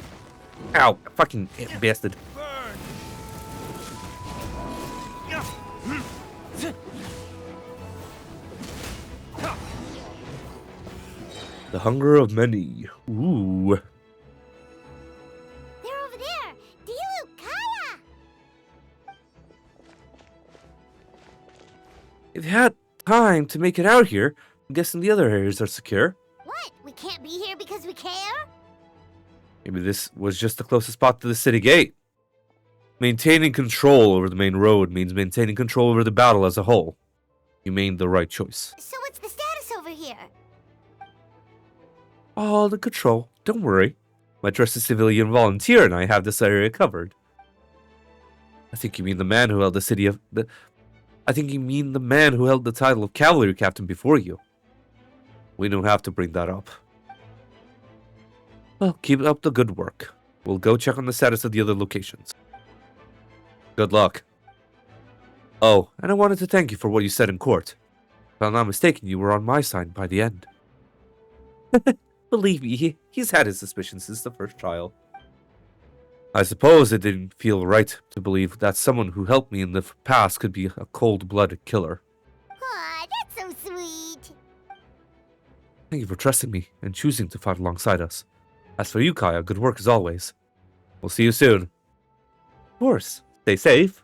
Ow, fucking bastard. The hunger of many. Ooh. They're over there! Diluc, Kaya! If you had time to make it out here, I'm guessing the other areas are secure. What? We can't be here because we care? Maybe this was just the closest spot to the city gate. Maintaining control over the main road means maintaining control over the battle as a whole. You made the right choice. So what's the status over here? All the control. Don't worry. My trusted civilian volunteer and I have this area covered. I think you mean the man who held the city of... I think you mean the man who held the title of cavalry captain before you. We don't have to bring that up. Well, keep up the good work. We'll go check on the status of the other locations. Good luck. Oh, and I wanted to thank you for what you said in court. If I'm not mistaken, you were on my side by the end. Believe me, he's had his suspicions since the first trial. I suppose it didn't feel right to believe that someone who helped me in the past could be a cold-blooded killer. Aw, that's so sweet. Thank you for trusting me and choosing to fight alongside us. As for you, Kaya, good work as always. We'll see you soon. Of course. Stay safe.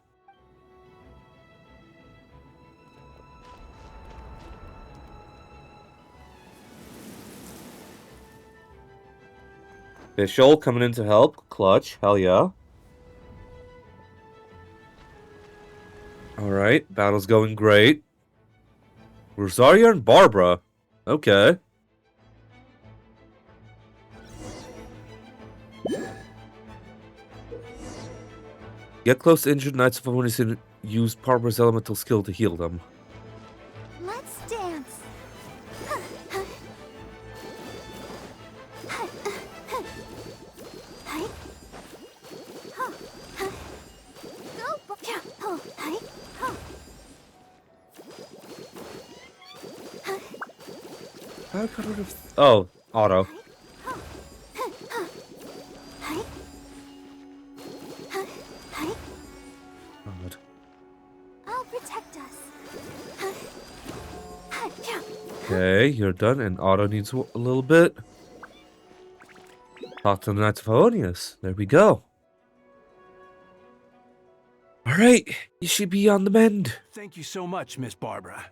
Official coming in to help. Clutch. Hell yeah. Alright. Battle's going great. Rosaria and Barbara. Okay. Get close to injured knights of Amunis and use Barbara's elemental skill to heal them. Let's dance. I could have. Oh, auto. God. I'll protect us. Okay, you're done, and auto needs a little bit. Talk to the Knights of Harmonious. There we go. Alright, you should be on the mend. Thank you so much, Miss Barbara.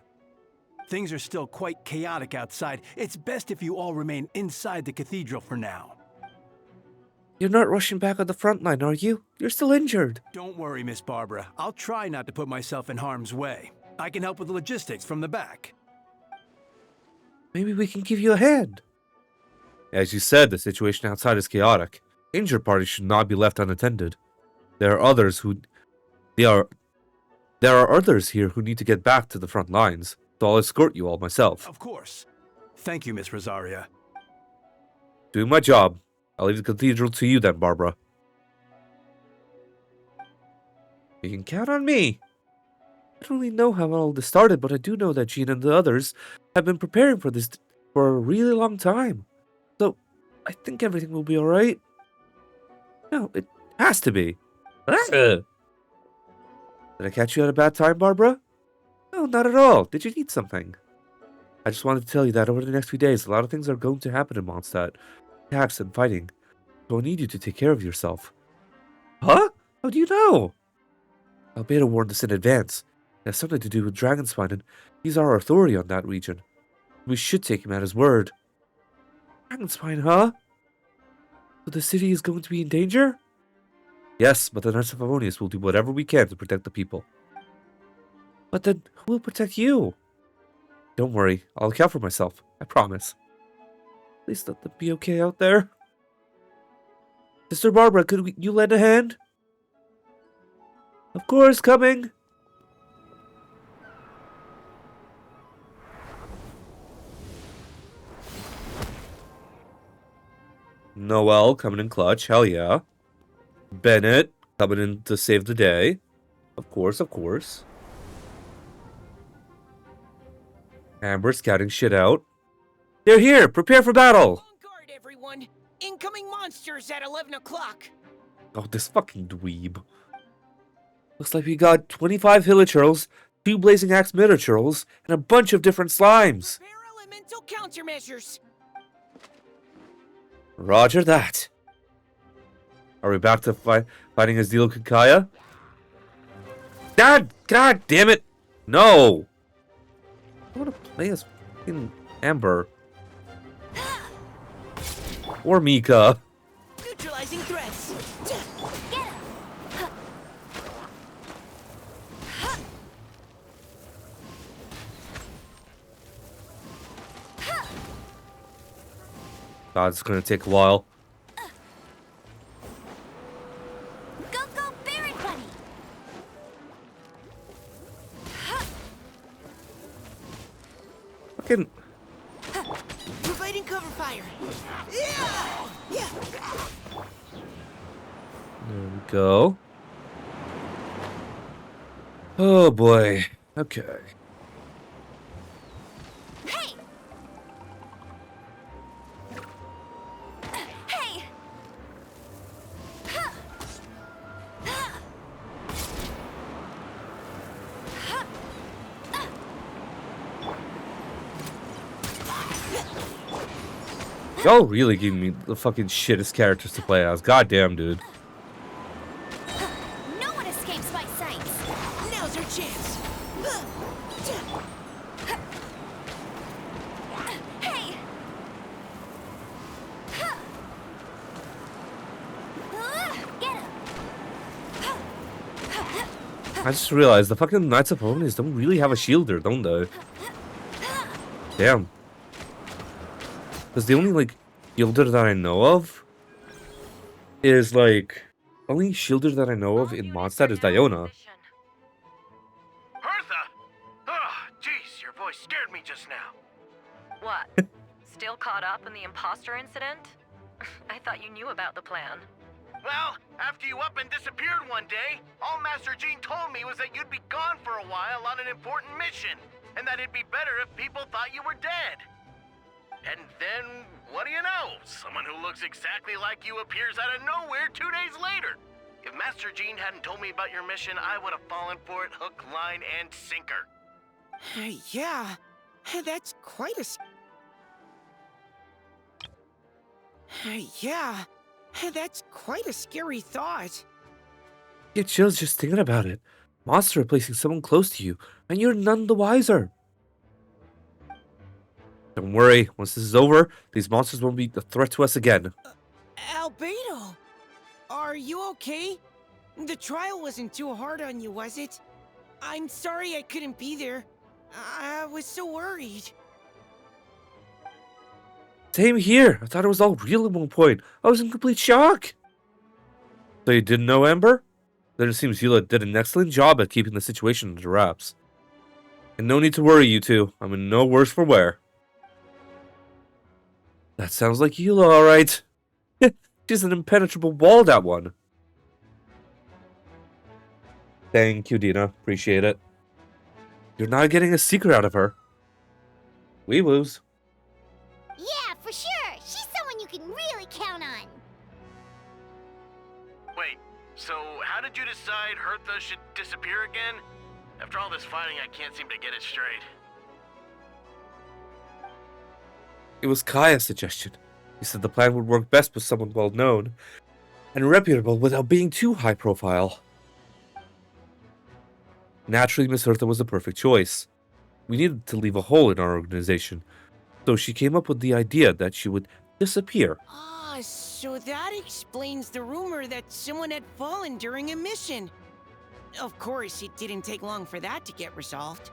Things are still quite chaotic outside. It's best if you all remain inside the cathedral for now. You're not rushing back on the front line, are you? You're still injured. Don't worry, Miss Barbara. I'll try not to put myself in harm's way. I can help with the logistics from the back. Maybe we can give you a hand. As you said, the situation outside is chaotic. Injured parties should not be left unattended. There are others here who need to get back to the front lines, so I'll escort you all myself. Of course. Thank you, Miss Rosaria. Doing my job. I'll leave the cathedral to you then, Barbara. You can count on me. I don't really know how all this started, but I do know that Jean and the others have been preparing for this for a really long time. So, I think everything will be alright. No, it has to be. Did I catch you at a bad time, Barbara? No, not at all. Did you need something? I just wanted to tell you that over the next few days, a lot of things are going to happen in Mondstadt. Attacks and fighting. So I need you to take care of yourself. Huh? How do you know? Albedo warned us in advance. It has something to do with Dragonspine, and he's our authority on that region. We should take him at his word. Dragonspine, huh? So the city is going to be in danger? Yes, but the Knights of Harmonious will do whatever we can to protect the people. But then, who will protect you? Don't worry, I'll account for myself. I promise. Please let them be okay out there. Sister Barbara, could you lend a hand? Of course, coming. Noelle coming in clutch, hell yeah. Bennett coming in to save the day. Of course, of course. Amber scouting shit out. They're here! Prepare for battle! On guard, everyone! Incoming monsters at 11 o'clock! Oh, this fucking dweeb. Looks like we got 25 Hilichurls, 2 Blazing Axe Minotaurs, and a bunch of different slimes. Prepare elemental countermeasures! Roger that. Are we back to fighting Azil Kakaya? God damn it! No! I want to play as fucking Amber. Or Mika. Neutralizing threats! God, it's gonna take a while. Go, Baron Bunny! Fucking. Providing cover fire! Yeah! There we go. Oh boy. Okay. Hey! Hey! Y'all really giving me the fucking shittest characters to play as. Goddamn, dude. No one escapes my sights! Now's our chance! Hey! Get him! I just realized the fucking Knights of Harmonious don't really have a shielder, don't they? Damn. Because the only, like, shielder that I know of is, like, only shielder that I know of in Mondstadt is Diona. Hertha! Oh, jeez, your voice scared me just now. What? Still caught up in the imposter incident? I thought you knew about the plan. Well, after you up and disappeared one day, all Master Jean told me was that you'd be gone for a while on an important mission, and that it'd be better if people thought you were dead. And then, what do you know? Someone who looks exactly like you appears out of nowhere 2 days later. If Master Jean hadn't told me about your mission, I would have fallen for it hook, line, and sinker. Yeah, that's quite a... Yeah, that's quite a scary thought. Get chills just thinking about it. Monster replacing someone close to you, and you're none the wiser. Don't worry, once this is over, these monsters won't be a threat to us again. Albedo, are you okay? The trial wasn't too hard on you, was it? I'm sorry I couldn't be there. I was so worried. Same here. I thought it was all real at one point. I was in complete shock. So you didn't know, Amber? Then it seems Eula did an excellent job at keeping the situation under wraps. And no need to worry, you two. I'm in no worse for wear. That sounds like Eula, alright. She's an impenetrable wall, that one. Thank you, Dina. Appreciate it. You're not getting a secret out of her. Wee-woos. Yeah, for sure. She's someone you can really count on. Wait, so how did you decide Hertha should disappear again? After all this fighting, I can't seem to get it straight. It was Kaya's suggestion. He said the plan would work best with someone well-known and reputable without being too high-profile. Naturally, Miss Hertha was the perfect choice. We needed to leave a hole in our organization, so she came up with the idea that she would disappear. Ah, so that explains the rumor that someone had fallen during a mission. Of course, it didn't take long for that to get resolved.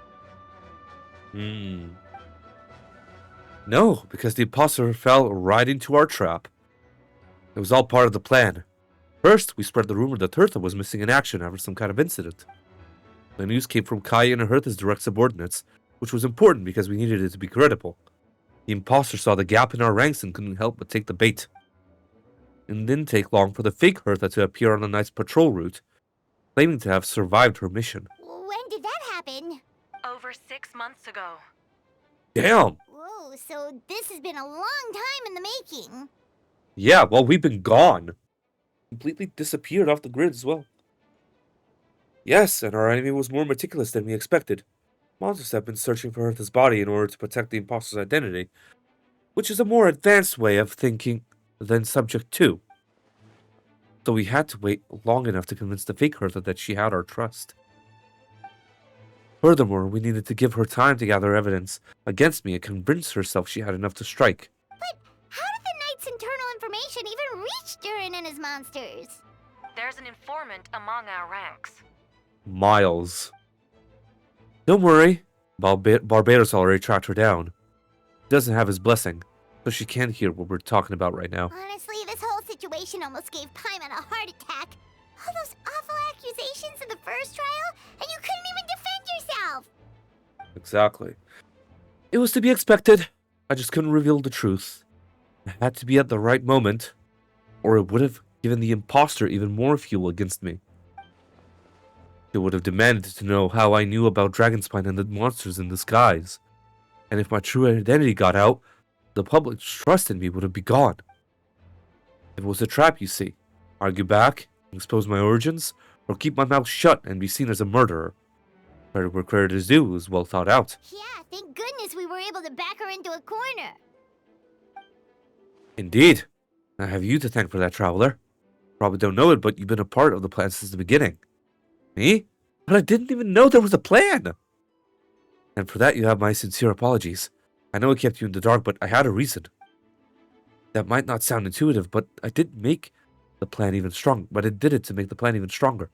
No, because the imposter fell right into our trap. It was all part of the plan. First, we spread the rumor that Hertha was missing in action after some kind of incident. The news came from Kaya and Hertha's direct subordinates, which was important because we needed it to be credible. The imposter saw the gap in our ranks and couldn't help but take the bait. It didn't take long for the fake Hertha to appear on the night's patrol route, claiming to have survived her mission. When did that happen? Over 6 months ago. Damn! Whoa, so this has been a long time in the making. Yeah, well, we've been gone. Completely disappeared off the grid as well. Yes, and our enemy was more meticulous than we expected. Monsters have been searching for Hertha's body in order to protect the imposter's identity, which is a more advanced way of thinking than Subject 2. So we had to wait long enough to convince the fake Hertha that she had our trust. Furthermore, we needed to give her time to gather evidence against me and convince herself she had enough to strike. But how did the Knight's internal information even reach Durin and his monsters? There's an informant among our ranks. Miles. Don't worry, Barbados already tracked her down. He doesn't have his blessing, so she can't hear what we're talking about right now. Honestly, this whole situation almost gave Paimon a heart attack. All those awful accusations in the first trial, and you couldn't even defend yourself! Exactly. It was to be expected. I just couldn't reveal the truth. It had to be at the right moment, or it would have given the imposter even more fuel against me. It would have demanded to know how I knew about Dragonspine and the monsters in disguise. And if my true identity got out, the public's trust in me would have been gone. It was a trap, you see. Argue back, expose my origins, or keep my mouth shut and be seen as a murderer. Credit where credit is due was well thought out. Yeah, thank goodness we were able to back her into a corner. Indeed. I have you to thank for that, Traveler. Probably don't know it, but you've been a part of the plan since the beginning. Me? But I didn't even know there was a plan! And for that you have my sincere apologies. I know I kept you in the dark, but I had a reason. That might not sound intuitive, but I did make the plan even strong. But I did it to make the plan even stronger.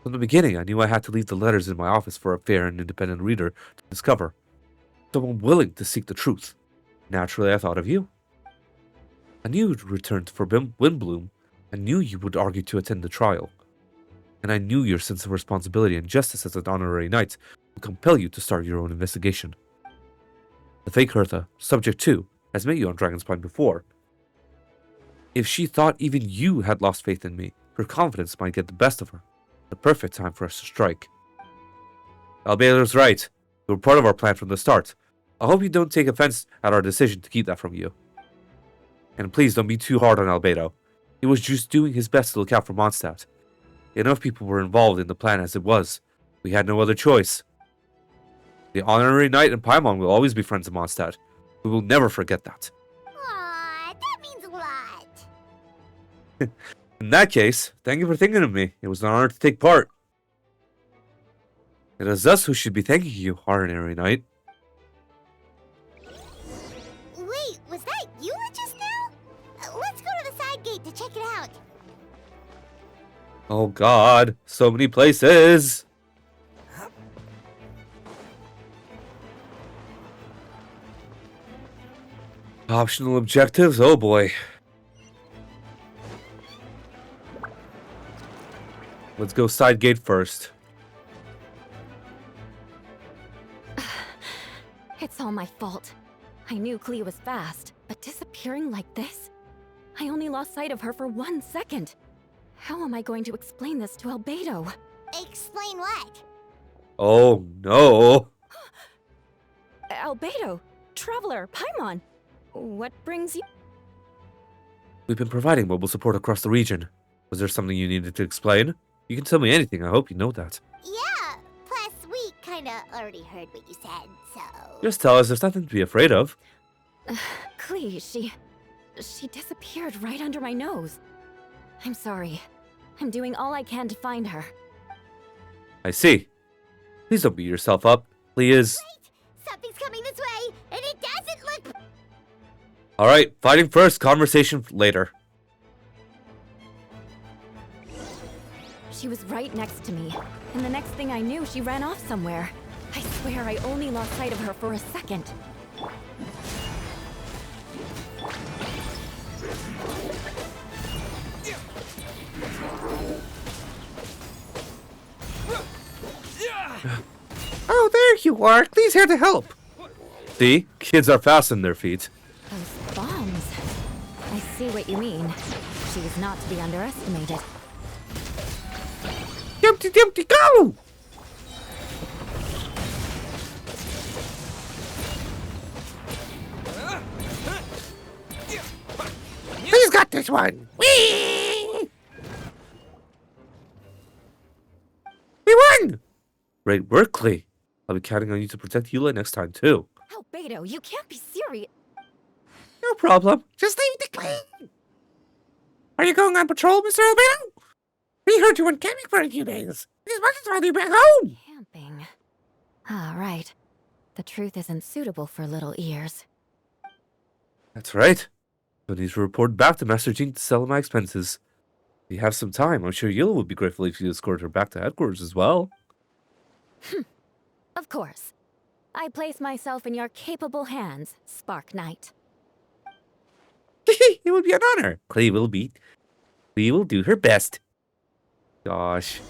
From the beginning, I knew I had to leave the letters in my office for a fair and independent reader to discover. Someone willing to seek the truth. Naturally, I thought of you. I knew you'd returned for Windbloom. I knew you would argue to attend the trial. And I knew your sense of responsibility and justice as an honorary knight would compel you to start your own investigation. The fake Hertha, Subject 2, has met you on Dragonspine before. If she thought even you had lost faith in me, her confidence might get the best of her. The perfect time for us to strike. Albedo's right. You were part of our plan from the start. I hope you don't take offense at our decision to keep that from you. And please don't be too hard on Albedo. He was just doing his best to look out for Mondstadt. Enough people were involved in the plan as it was. We had no other choice. The Honorary Knight and Paimon will always be friends of Mondstadt. We will never forget that. Aw, that means a lot. In that case, thank you for thinking of me. It was an honor to take part. It is us who should be thanking you, Honorary Knight. Wait, was that you just now? Let's go to the side gate to check it out. Oh god, so many places! Optional objectives? Oh boy. Let's go side gate first. It's all my fault. I knew Klee was fast, but disappearing like this? I only lost sight of her for 1 second. How am I going to explain this to Albedo? Explain what? Oh no. Albedo, Traveler, Paimon, what brings you? We've been providing mobile support across the region. Was there something you needed to explain? You can tell me anything, I hope you know that. Yeah, plus we kinda already heard what you said, so... Just tell us, there's nothing to be afraid of. Klee, she disappeared right under my nose. I'm sorry. I'm doing all I can to find her. I see. Please don't beat yourself up. Klee is... Wait! Something's coming this way, and it doesn't look... Alright, fighting first, conversation later. She was right next to me, and the next thing I knew, she ran off somewhere. I swear I only lost sight of her for a second. Oh, there you are. Klee's here to help. See? Kids are fast on their feet. Those bombs. I see what you mean. She is not to be underestimated. Dumpty dumpty go! He's got this one! Whee! We won! Great work, Klee. I'll be counting on you to protect Eula next time, too. Albedo, you can't be serious. No problem. Just leave it to Klee. Are you going on patrol, Mr. Albedo? We heard you went camping for a few days. These monkeys want you back home. Camping. Ah, right. The truth isn't suitable for little ears. That's right. I need to report back to Master Jean to settle my expenses. If you have some time, I'm sure Eula would be grateful if you escort her back to headquarters as well. Of course. I place myself in your capable hands, Spark Knight. It would be an honor. Klee will do her best. Gosh.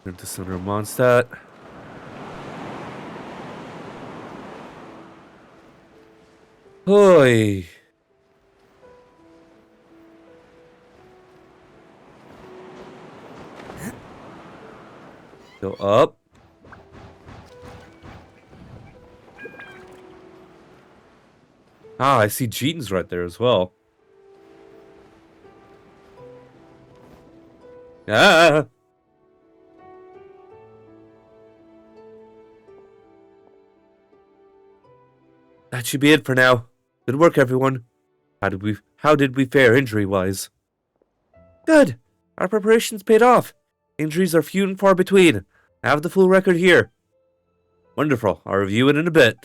Into Center Mondstadt. Oi. Go up. Ah, I see Jean's right there as well. Ah! That should be it for now. Good work, everyone. How did we fare injury-wise? Good. Our preparations paid off. Injuries are few and far between. I have the full record here. Wonderful. I'll review it in a bit.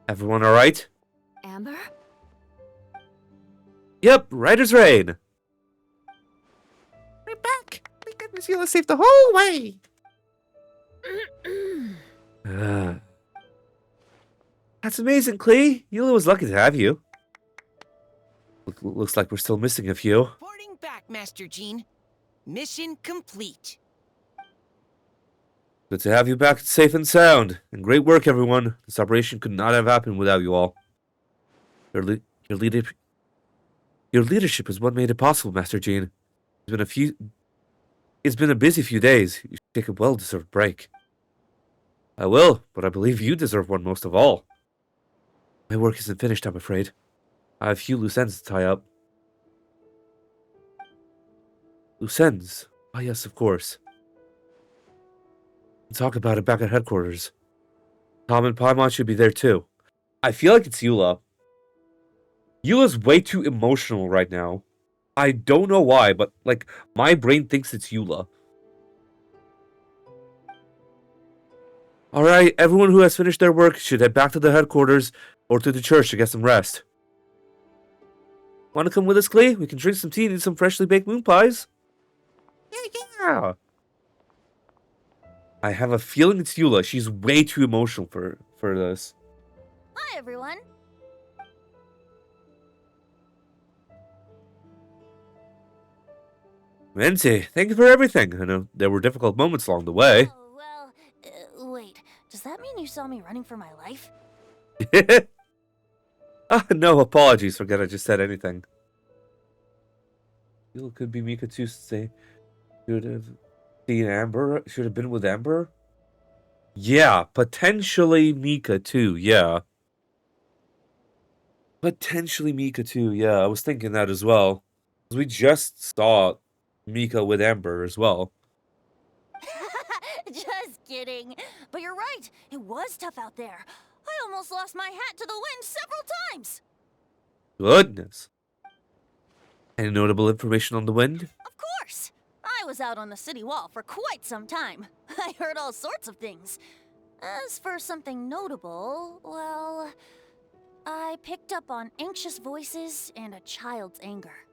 Everyone alright? Amber? Yep, right as rain. We're back. We got Miss Eula safe the whole way. That's amazing, Klee. Eula was lucky to have you. Looks like we're still missing a few. Reporting back, Master Jean. Mission complete. Good to have you back safe and sound. And great work, everyone. This operation could not have happened without you all. Your leadership is what made it possible, Master Jean. It's been a busy few days. You should take a well-deserved break. I will, but I believe you deserve one most of all. My work isn't finished, I'm afraid. I have a few loose ends to tie up. Loose ends? Ah, yes, of course. We'll talk about it back at headquarters. Tom and Paimon should be there too. I feel like it's Eula. Eula's way too emotional right now. I don't know why, but, like, my brain thinks it's Eula. Alright, everyone who has finished their work should head back to the headquarters or to the church to get some rest. Wanna come with us, Klee? We can drink some tea and eat some freshly baked moon pies. Yeah. I have a feeling it's Eula. She's way too emotional for this. Hi, everyone. Venti, thank you for everything. I know there were difficult moments along the way. Oh, well, wait. Does that mean you saw me running for my life? No apologies. Forget I just said anything. Eula could be Mika too. Say, should have seen Amber. Should have been with Amber. Yeah, potentially Mika too. Yeah, potentially Mika too. Yeah, I was thinking that as well. 'Cause we just saw Mika with Amber as well. Just kidding. But you're right. It was tough out there. I almost lost my hat to the wind several times. Goodness. Any notable information on the wind? Of course. I was out on the city wall for quite some time. I heard all sorts of things. As for something notable, well, I picked up on anxious voices and a child's anger.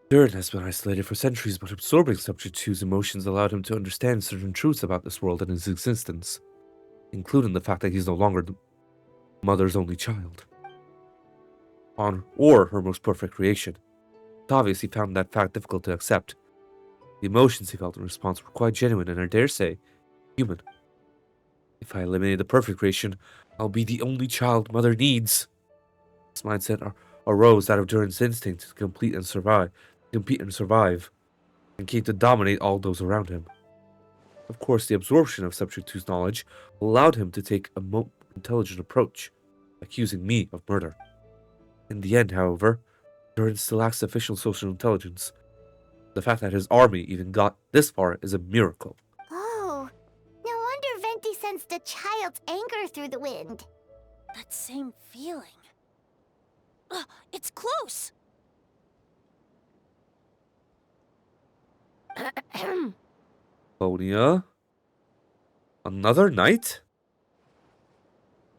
Durin has been isolated for centuries, but absorbing Subject 2's emotions allowed him to understand certain truths about this world and his existence, including the fact that he's no longer the mother's only child. Or her most perfect creation. It's obvious he found that fact difficult to accept. The emotions he felt in response were quite genuine and, I dare say, human. If I eliminate the perfect creation, I'll be the only child Mother needs. This mindset arose out of Durin's instinct to compete and survive, and came to dominate all those around him. Of course, the absorption of Subject 2's knowledge allowed him to take a more intelligent approach, accusing me of murder. In the end, however, Durin still lacks official social intelligence. The fact that his army even got this far is a miracle. Oh, no wonder Venti sensed a child's anger through the wind. That same feeling. It's close. Phonia? Another night?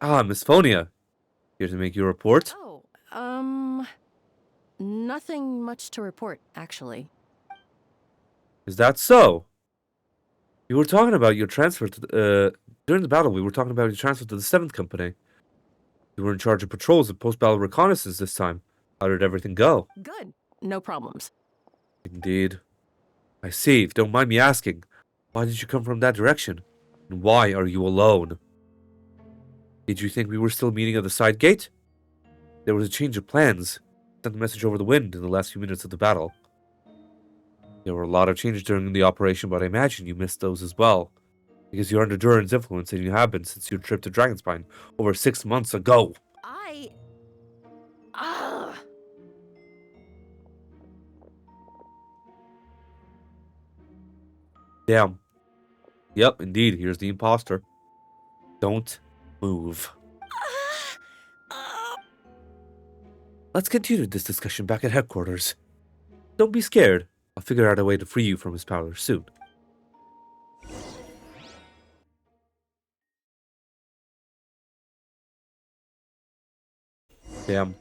Ah, Miss Phonia. Here to make your report? Nothing much to report, actually. Is that so? You were talking about your transfer to during the battle, we were talking about your transfer to the 7th Company. You were in charge of patrols and post-battle reconnaissance this time. How did everything go? Good. No problems. Indeed. I see. If you don't mind me asking, why did you come from that direction? And why are you alone? Did you think we were still meeting at the side gate? There was a change of plans. Sent a message over the wind in the last few minutes of the battle. There were a lot of changes during the operation, but I imagine you missed those as well. Because you're under Durin's influence, and you have been since your trip to Dragonspine over 6 months ago. Damn. Yep, indeed, here's the imposter. Don't move. Let's continue this discussion back at headquarters. Don't be scared. I'll figure out a way to free you from his power soon. Damn.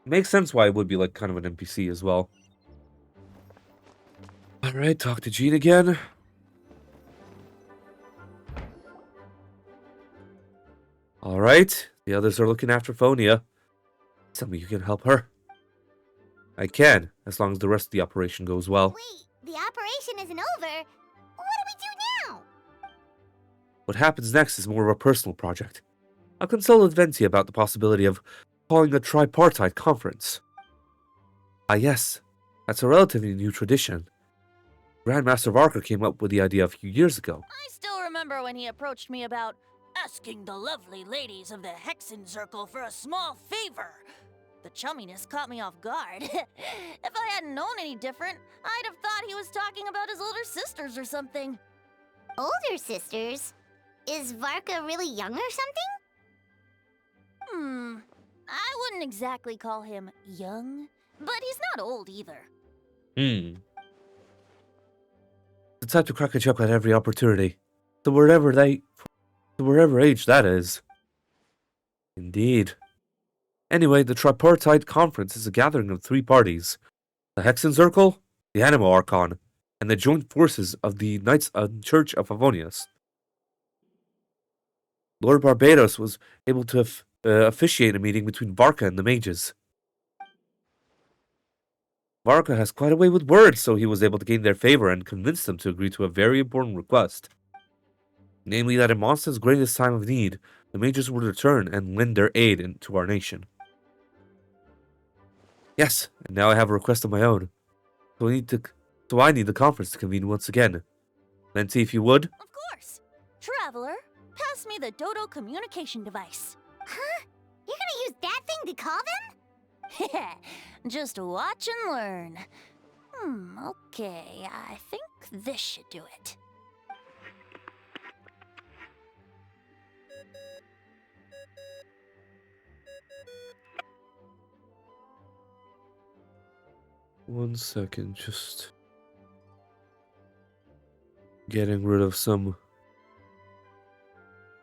Makes sense why it would be like kind of an NPC as well. Alright, talk to Jean again. Alright, the others are looking after Phonia. Tell me you can help her. I can, as long as the rest of the operation goes well. Wait, the operation isn't over. What do we do now? What happens next is more of a personal project. I'll consult with Venti about the possibility of calling a tripartite conference. Ah yes, That's a relatively new tradition. Grandmaster Varka came up with the idea a few years ago. I still remember when he approached me about asking the lovely ladies of the Hexen Circle for a small favor. The chumminess caught me off guard. If I hadn't known any different, I'd have thought he was talking about his older sisters or something. Older sisters? Is Varka really young or something? I wouldn't exactly call him young, but he's not old either. It's time to crack a joke at every opportunity. To wherever age that is. Indeed. Anyway, the Tripartite Conference is a gathering of 3 parties. The Hexen Circle, the Animo Archon, and the joint forces of the Knights of Church of Favonius. Lord Barbados was able to officiate a meeting between Varka and the mages. Varka has quite a way with words, so he was able to gain their favor and convince them to agree to a very important request. Namely that in Monstad's greatest time of need, the mages would return and lend their aid to our nation. Yes, and now I have a request of my own. So I need the conference to convene once again. Lenti, if you would. Of course. Traveler, pass me the Dodo communication device. Huh? You're gonna use that thing to call them? Just watch and learn. Okay, I think this should do it. One second, just getting rid of some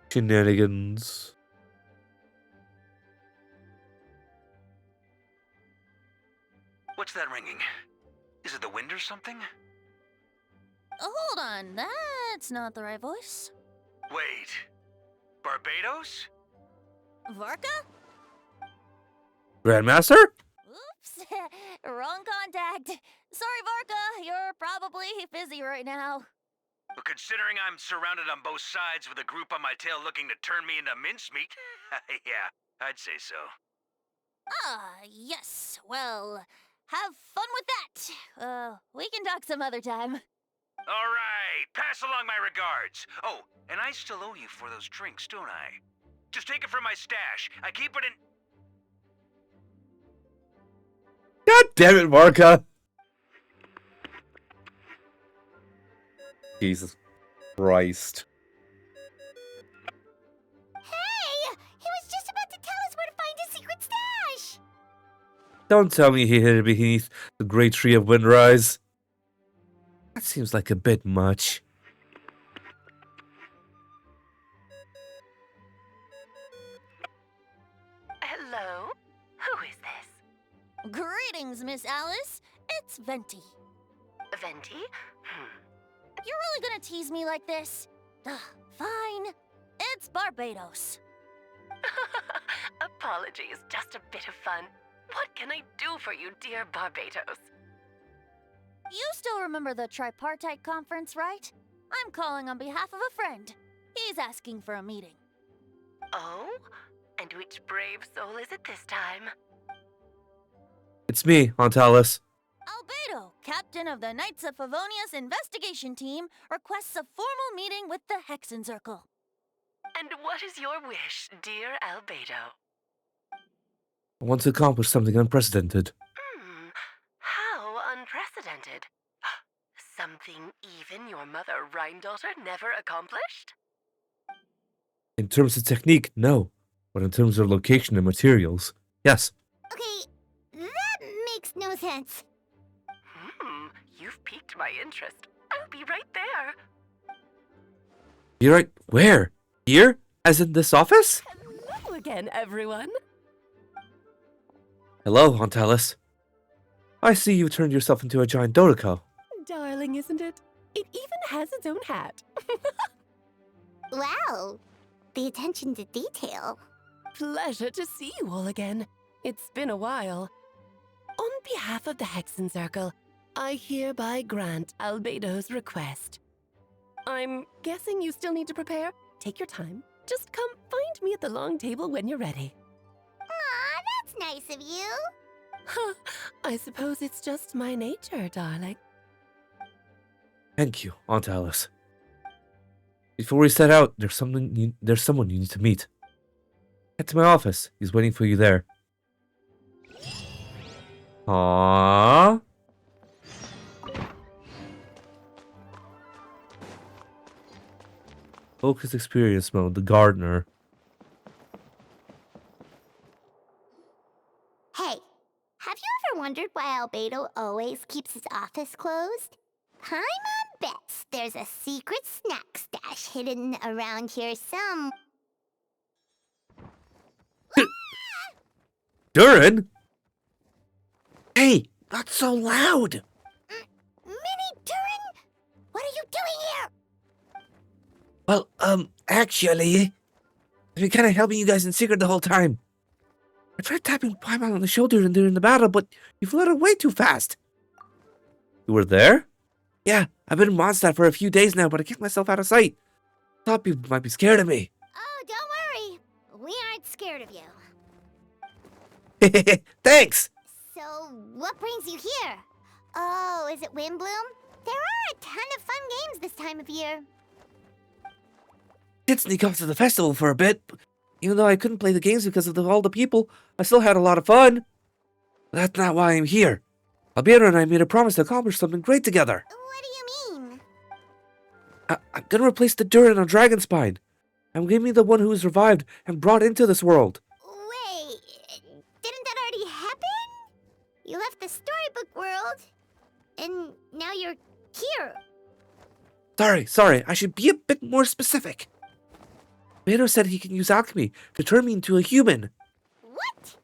shenanigans. What's that ringing? Is it the wind or something? Hold on, that's not the right voice. Wait. Barbados? Varka? Grandmaster? Oops, wrong contact. Sorry, Varka, you're probably busy right now. But considering I'm surrounded on both sides with a group on my tail looking to turn me into mincemeat, yeah, I'd say so. Yes. Well, have fun with that. We can talk some other time. All right, pass along my regards. Oh, and I still owe you for those drinks, don't I? Just take it from my stash. I keep it in... God damn it, Varka! Jesus Christ. Hey! He was just about to tell us where to find his secret stash! Don't tell me he hid it beneath the great tree of Windrise. That seems like a bit much. Hello? Who is this? Greetings, Miss Alice. It's Venti. Venti? You're really gonna tease me like this? Fine. It's Barbados. Apology is just a bit of fun. What can I do for you, dear Barbados? You still remember the Tripartite Conference, right? I'm calling on behalf of a friend. He's asking for a meeting. Oh? And which brave soul is it this time? It's me, Aunt Alice. Albedo, captain of the Knights of Favonius investigation team, requests a formal meeting with the Hexen Circle. And what is your wish, dear Albedo? I want to accomplish something unprecedented. How unprecedented. Something even your mother Rhine-daughter never accomplished? In terms of technique, no. But in terms of location and materials, yes. Okay, that makes no sense. You've piqued my interest. I'll be right there. You're right. Where? Here? As in this office? Hello again, everyone. Hello, Aunt Alice. I see you turned yourself into a giant Dodoko. Darling, isn't it? It even has its own hat. Wow, the attention to detail. Pleasure to see you all again. It's been a while. On behalf of the Hexen Circle, I hereby grant Albedo's request. I'm guessing you still need to prepare? Take your time. Just come find me at the long table when you're ready. Aw, that's nice of you. I suppose it's just my nature, darling. Thank you, Aunt Alice. Before we set out, there's someone you need to meet. Head to my office. He's waiting for you there. Aww. Focus experience mode, the gardener. Hey, have you ever wondered why Albedo always keeps his office closed? I'm on bets there's a secret snack stash hidden around here some. Durin? Hey, not so loud! Mini Durin? What are you doing here? Well, actually, I've been kind of helping you guys in secret the whole time. I tried tapping Paimon on the shoulder during the battle, but you flew out way too fast. You were there? Yeah, I've been in Mondstadt for a few days now, but I kept myself out of sight. Thought people might be scared of me. Oh, don't worry. We aren't scared of you. Thanks! So, what brings you here? Oh, is it Windbloom? There are a ton of fun games this time of year. Did sneak off to the festival for a bit. Even though I couldn't play the games because of all the people, I still had a lot of fun. But that's not why I'm here. Albedo and I made a promise to accomplish something great together. What do you mean? I'm gonna replace the Durin on Dragonspine. I'm gonna be the one who was revived and brought into this world. Wait, didn't that already happen? You left the storybook world, and now you're here. Sorry, I should be a bit more specific. Albedo said he can use alchemy to turn me into a human. What?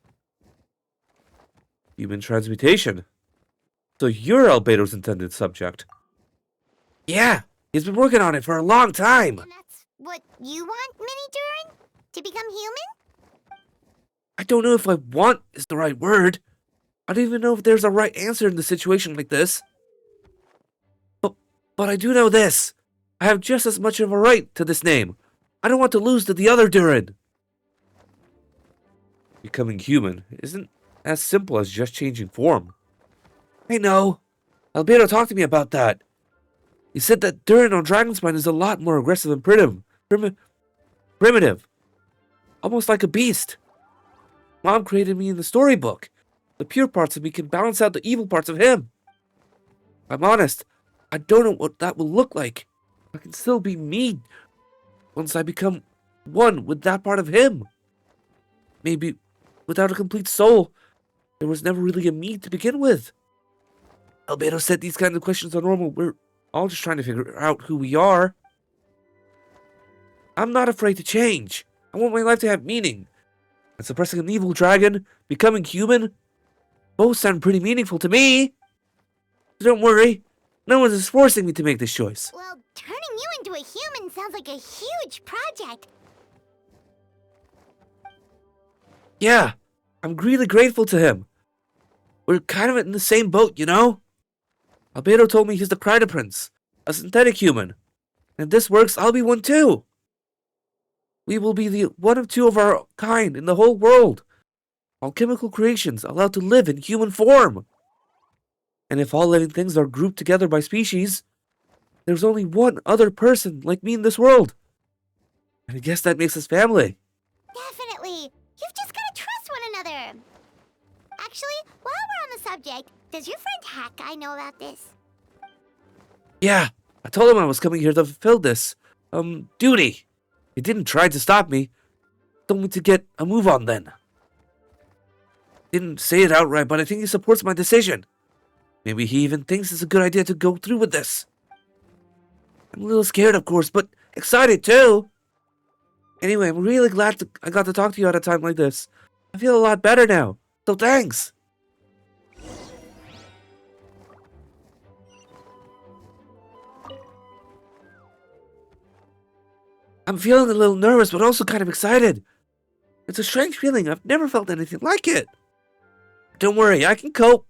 Human transmutation. So you're Albedo's intended subject. Yeah, he's been working on it for a long time. And that's what you want, Mini Durin? To become human? I don't know if I want is the right word. I don't even know if there's a right answer in a situation like this. But I do know this. I have just as much of a right to this name. I don't want to lose to the other Durin. Becoming human isn't as simple as just changing form. I know. Albedo talked to me about that. He said that Durin on Dragonspine is a lot more aggressive and primitive. Almost like a beast. Mom created me in the storybook. The pure parts of me can balance out the evil parts of him. I'm honest. I don't know what that will look like. I can still be me once I become one with that part of him. Maybe without a complete soul, there was never really a me to begin with. Albedo said these kinds of questions are normal. We're all just trying to figure out who we are. I'm not afraid to change. I want my life to have meaning. And suppressing an evil dragon, becoming human, both sound pretty meaningful to me. So don't worry. No one is forcing me to make this choice. Well, turning you into a human sounds like a huge project. Yeah, I'm really grateful to him. We're kind of in the same boat, you know? Albedo told me he's the Krai Prince, a synthetic human. And if this works, I'll be one too. We will be the one of two of our kind in the whole world. All chemical creations allowed to live in human form. And if all living things are grouped together by species, there's only one other person like me in this world. And I guess that makes us family. Definitely. You've just gotta trust one another. Actually, while we're on the subject, does your friend Hakai know about this? Yeah, I told him I was coming here to fulfill this, duty. He didn't try to stop me. Told me to get a move on then. Didn't say it outright, but I think he supports my decision. Maybe he even thinks it's a good idea to go through with this. I'm a little scared, of course, but excited too. Anyway, I'm really glad I got to talk to you at a time like this. I feel a lot better now, so thanks. I'm feeling a little nervous, but also kind of excited. It's a strange feeling. I've never felt anything like it. Don't worry, I can cope.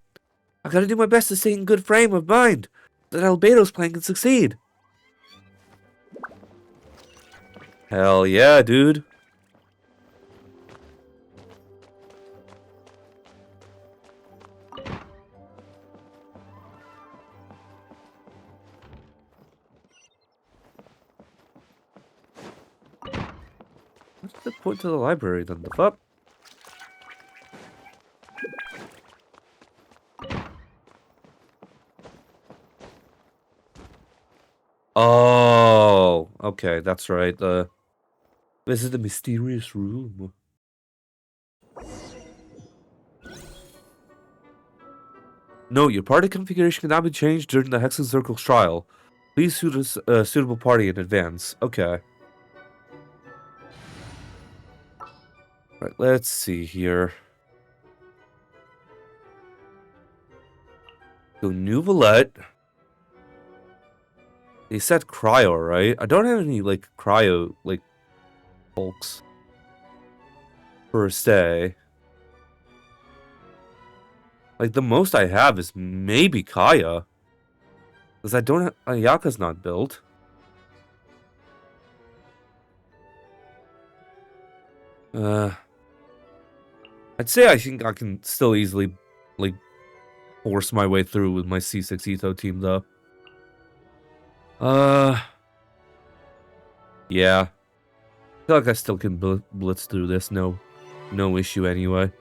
I gotta do my best to stay in good frame of mind, so that Albedo's plan can succeed. Hell yeah, dude. What's the point to the library then? The fuck? Oh, okay, that's right. This is the mysterious room. No, your party configuration cannot be changed during the Hexen Circle trial. Please choose a suitable party in advance. Okay. Right, let's see here. So, New Valette. They said cryo, right? I don't have any, like, cryo, like, folks. Per se. Like, the most I have is maybe Kaya. Because I don't have... Ayaka's not built. I'd say I think I can still easily, like, force my way through with my C6 Ito team, though. Yeah. I feel like I still can blitz through this, no issue anyway.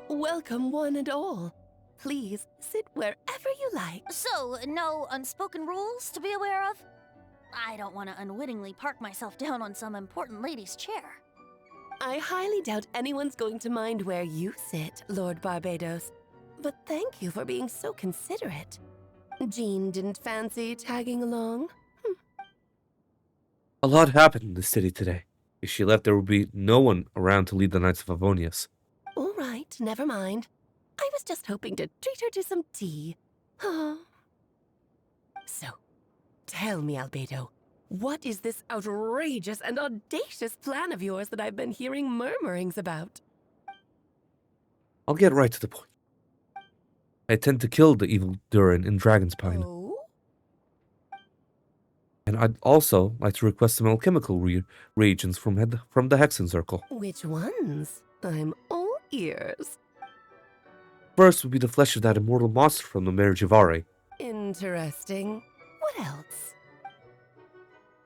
Welcome, one and all. Please sit wherever you like. So, no unspoken rules to be aware of? I don't want to unwittingly park myself down on some important lady's chair. I highly doubt anyone's going to mind where you sit, Lord Barbados. But thank you for being so considerate. Jean didn't fancy tagging along? A lot happened in the city today. If she left, there would be no one around to lead the Knights of Favonius. All right, never mind. I was just hoping to treat her to some tea. So, tell me, Albedo, what is this outrageous and audacious plan of yours that I've been hearing murmurings about? I'll get right to the point. I intend to kill the evil Durin in Dragonspine. Oh? And I'd also like to request some alchemical reagents from the Hexen Circle. Which ones? I'm all ears. First would be the flesh of that immortal monster from the Mare Javari. Interesting. What else?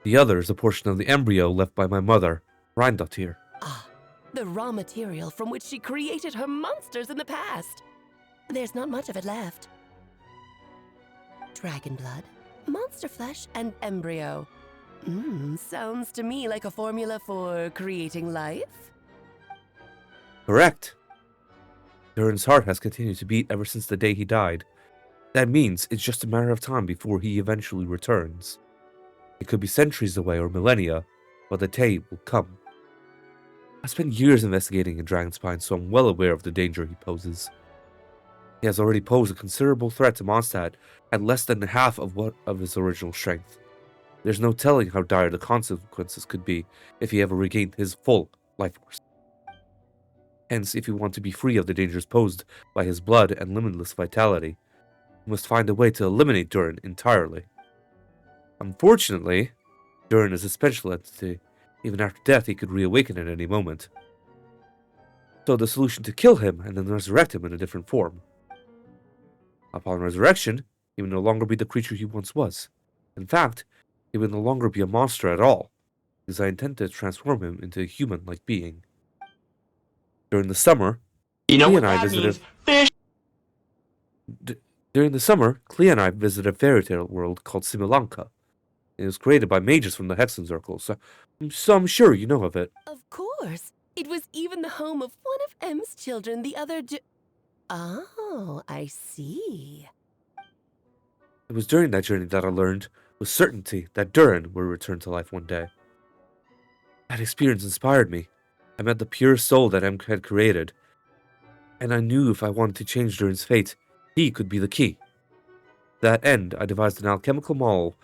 The other is a portion of the embryo left by my mother, Reindotir. Ah, the raw material from which she created her monsters in the past. There's not much of it left. Dragon blood, monster flesh, and embryo. Sounds to me like a formula for creating life. Correct. Durin's heart has continued to beat ever since the day he died. That means it's just a matter of time before he eventually returns. It could be centuries away or millennia, but the day will come. I spent years investigating in Dragonspine, so I'm well aware of the danger he poses. He has already posed a considerable threat to Mondstadt at less than half of his original strength. There's no telling how dire the consequences could be if he ever regained his full life force. Hence, if you want to be free of the dangers posed by his blood and limitless vitality, you must find a way to eliminate Durin entirely. Unfortunately, Durin is a special entity. Even after death, he could reawaken at any moment. So the solution to kill him and then resurrect him in a different form. Upon resurrection, he will no longer be the creature he once was. In fact, he will no longer be a monster at all, because I intend to transform him into a human-like being. During the summer, During the summer, Clea and I visited a fairy tale world called Similanka. It was created by mages from the Hexen Circle, so I'm sure you know of it. Of course. It was even the home of one of M's children, the other Oh, I see. It was during that journey that I learned with certainty that Durin would return to life one day. That experience inspired me. I met the pure soul that M had created, and I knew if I wanted to change Durin's fate, he could be the key. To that end, I devised an alchemical model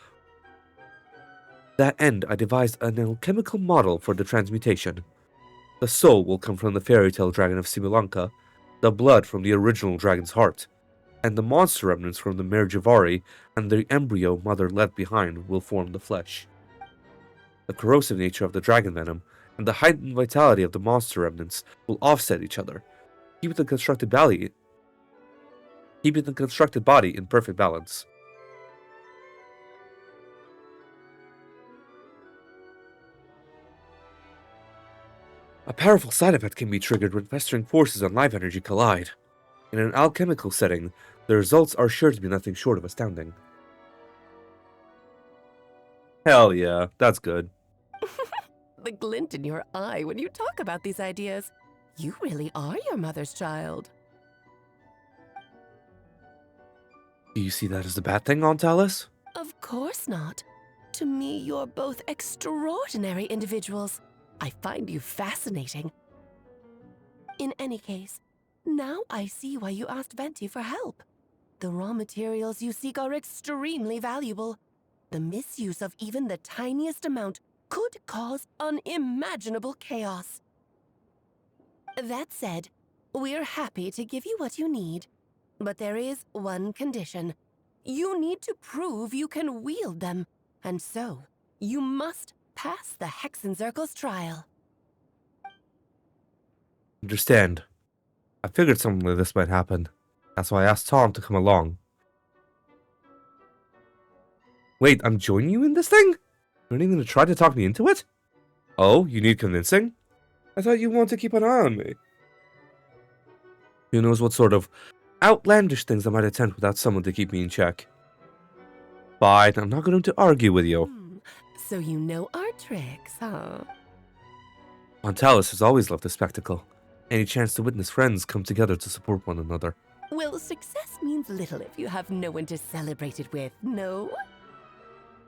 for the transmutation. The soul will come from the fairy tale dragon of Similanka, the blood from the original dragon's heart, and the monster remnants from the Mare Javari and the embryo mother left behind will form the flesh. The corrosive nature of the dragon venom and the heightened vitality of the monster remnants will offset each other, keeping the constructed body in perfect balance. A powerful side effect can be triggered when festering forces and live energy collide. In an alchemical setting, the results are sure to be nothing short of astounding. Hell yeah, that's good. The glint in your eye when you talk about these ideas. You really are your mother's child. Do you see that as a bad thing, Aunt Alice? Of course not. To me, you're both extraordinary individuals. I find you fascinating. In any case, now I see why you asked Venti for help. The raw materials you seek are extremely valuable. The misuse of even the tiniest amount could cause unimaginable chaos. That said, we're happy to give you what you need. But there is one condition. You need to prove you can wield them. And so, you must pass the Hexenzirkel's trial. Understand. I figured something like this might happen. That's why I asked Tom to come along. Wait, I'm joining you in this thing? You're not even gonna try to talk me into it? Oh, you need convincing? I thought you wanted to keep an eye on me. Who knows what sort of outlandish things I might attempt without someone to keep me in check. Fine, I'm not going to argue with you. So you know our tricks, huh? Aunt Alice has always loved the spectacle. Any chance to witness friends come together to support one another. Well, success means little if you have no one to celebrate it with, no?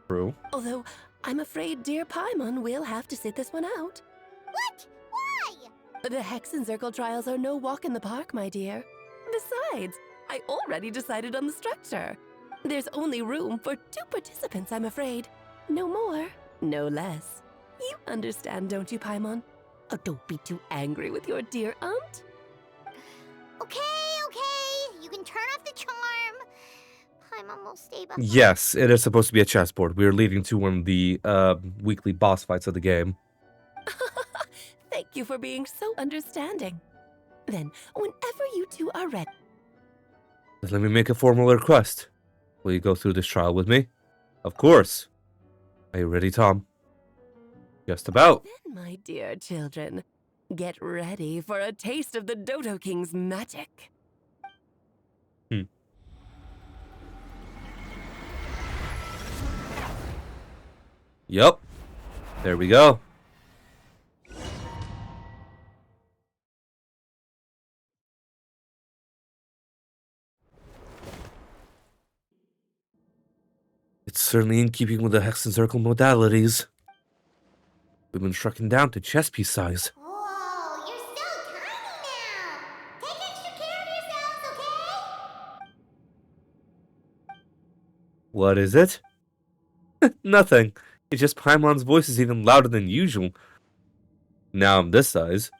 True. Although, I'm afraid dear Paimon will have to sit this one out. What? Why? The Hexenzirkel trials are no walk in the park, my dear. Besides, I already decided on the structure. There's only room for 2 participants, I'm afraid. No more, no less. You understand, don't you, Paimon? Oh, don't be too angry with your dear aunt. Okay. You can turn off the charm. Paimon will stay behind. Yes, it is supposed to be a chessboard. We are leading to one of the weekly boss fights of the game. Thank you for being so understanding. Then, whenever you two are ready... Let me make a formal request. Will you go through this trial with me? Of course. Are you ready, Tom? Just about. Then, my dear children, get ready for a taste of the Dodo King's magic. Yup. There we go. It's certainly in keeping with the Hexenzirkel modalities. We've been shrunken down to chess piece size. Whoa, you're so tiny now. Take extra care of yourselves, okay? What is it? Nothing. It's just Paimon's voice is even louder than usual. Now I'm this size.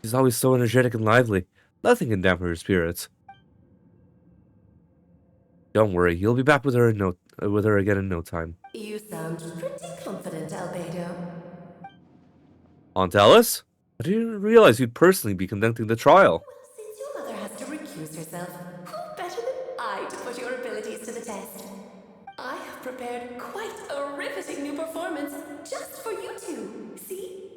She's always so energetic and lively. Nothing can dampen her spirits. Don't worry, you'll be back with her again in no time. You sound pretty confident, Albedo. Aunt Alice? I didn't realize you'd personally be conducting the trial. Since your mother has to recuse herself, who better than I to put your abilities to the test? I have prepared quite a riveting new performance just for you two. See?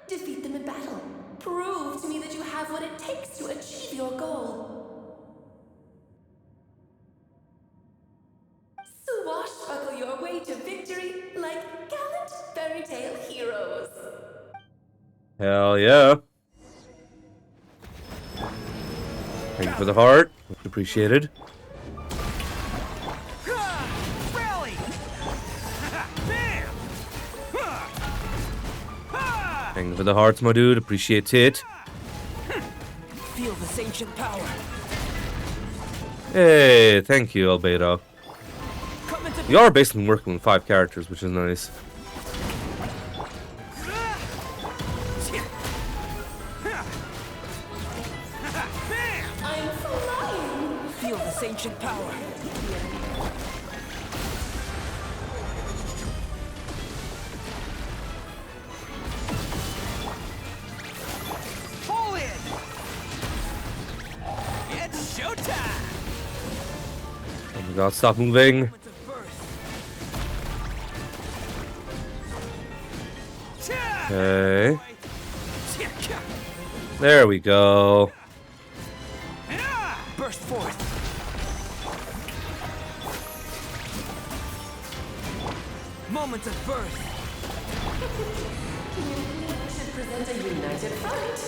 Defeat them in battle. Prove to me that you have what it takes to achieve your goal. Swashbuckle your way to victory like gallant fairy tale heroes. Hell yeah. Thank you for the heart. Much appreciated. Rally! Bam! Thank you for the hearts, my dude. Appreciate it. Feel this ancient power. Hey, thank you, Albedo. You are basically working with 5 characters, which is nice. I'm flying. Feel this ancient power. Pull it. It's showtime. Oh my god, stop moving. Okay. There we go. Burst forth. Moment of birth. Should present a united front.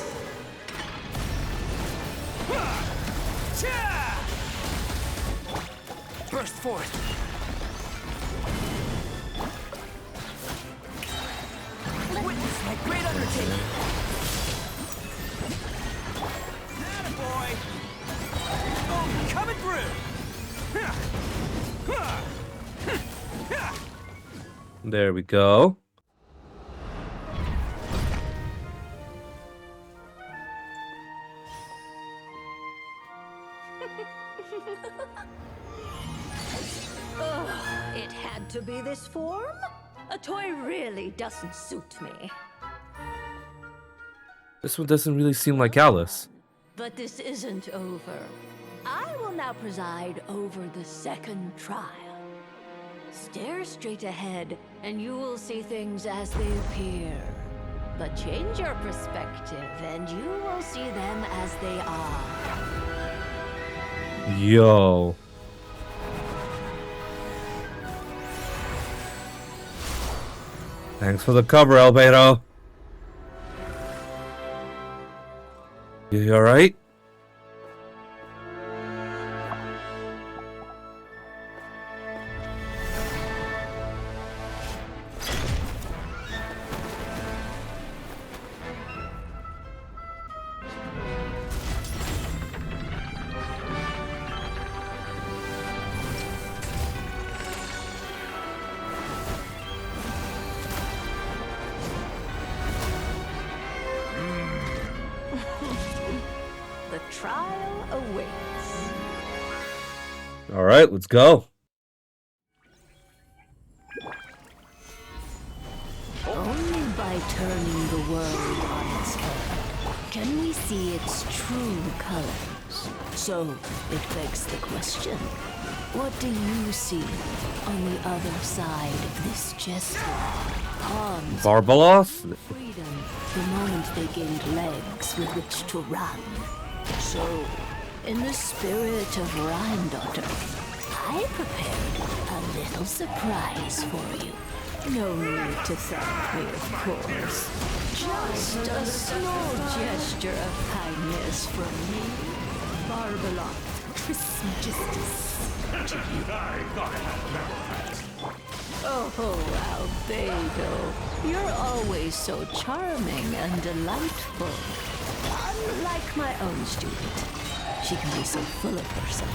Burst forth. Witness my great undertaking. Attaboy. Oh, coming through. There we go. It had to be this form? A toy really doesn't suit me. This one doesn't really seem like Alice. But this isn't over. I will now preside over the second trial. Stare straight ahead, and you will see things as they appear. But change your perspective, and you will see them as they are. Yo. Thanks for the cover, Albedo. You alright? The trial awaits. Alright, let's go. Only by turning the world on its head can we see its true colors. So it begs the question, what do you see on the other side of this gesture? Pawns Barbalos? freedom the moment they gained legs with which to run. So, in the spirit of Rhymedaughter, I prepared a little surprise for you. No need to thank me, of course. Just a small gesture of kindness from me, Barbalot Trismegistus, to you. Oh, Albedo, you're always so charming and delightful. Unlike my own student, she can be so full of herself.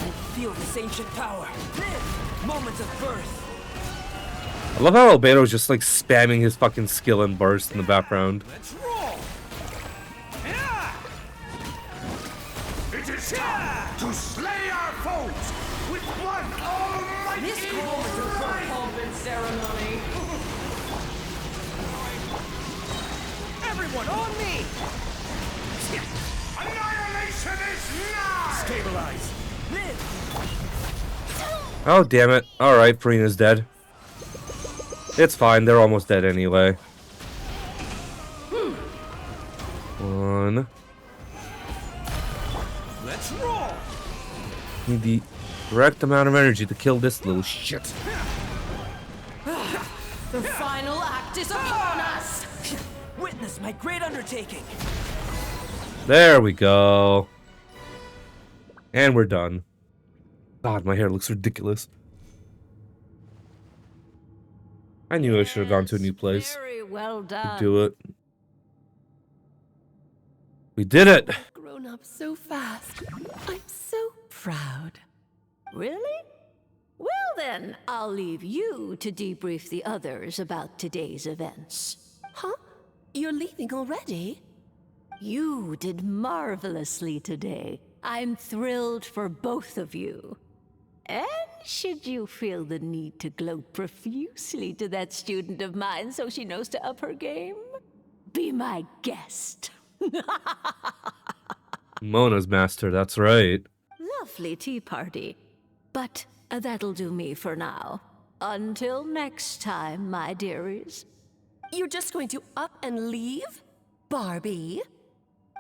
I feel this ancient power. Live! Moment of birth. I love how Albedo's just like spamming his fucking skill and burst in the background. Let's roll! It is time to slay our foes with one almighty This calls for pomp and ceremony. Everyone on me! Annihilation is nigh! Stabilize. Live! Oh, damn it. Alright, Farina's dead. It's fine, they're almost dead anyway. One. Let's roll! Need the correct amount of energy to kill this little shit. The final act is upon us! Witness my great undertaking! There we go. And we're done. God, my hair looks ridiculous. I knew I should have gone to a new place Very well to done. do it. We did it! Grown up so fast. I'm so proud. Really? Well then, I'll leave you to debrief the others about today's events. Huh? You're leaving already? You did marvelously today. I'm thrilled for both of you. And should you feel the need to gloat profusely to that student of mine so she knows to up her game, be my guest. Mona's master, that's right. Lovely tea party. But that'll do me for now. Until next time, my dearies. You're just going to up and leave? Barbie?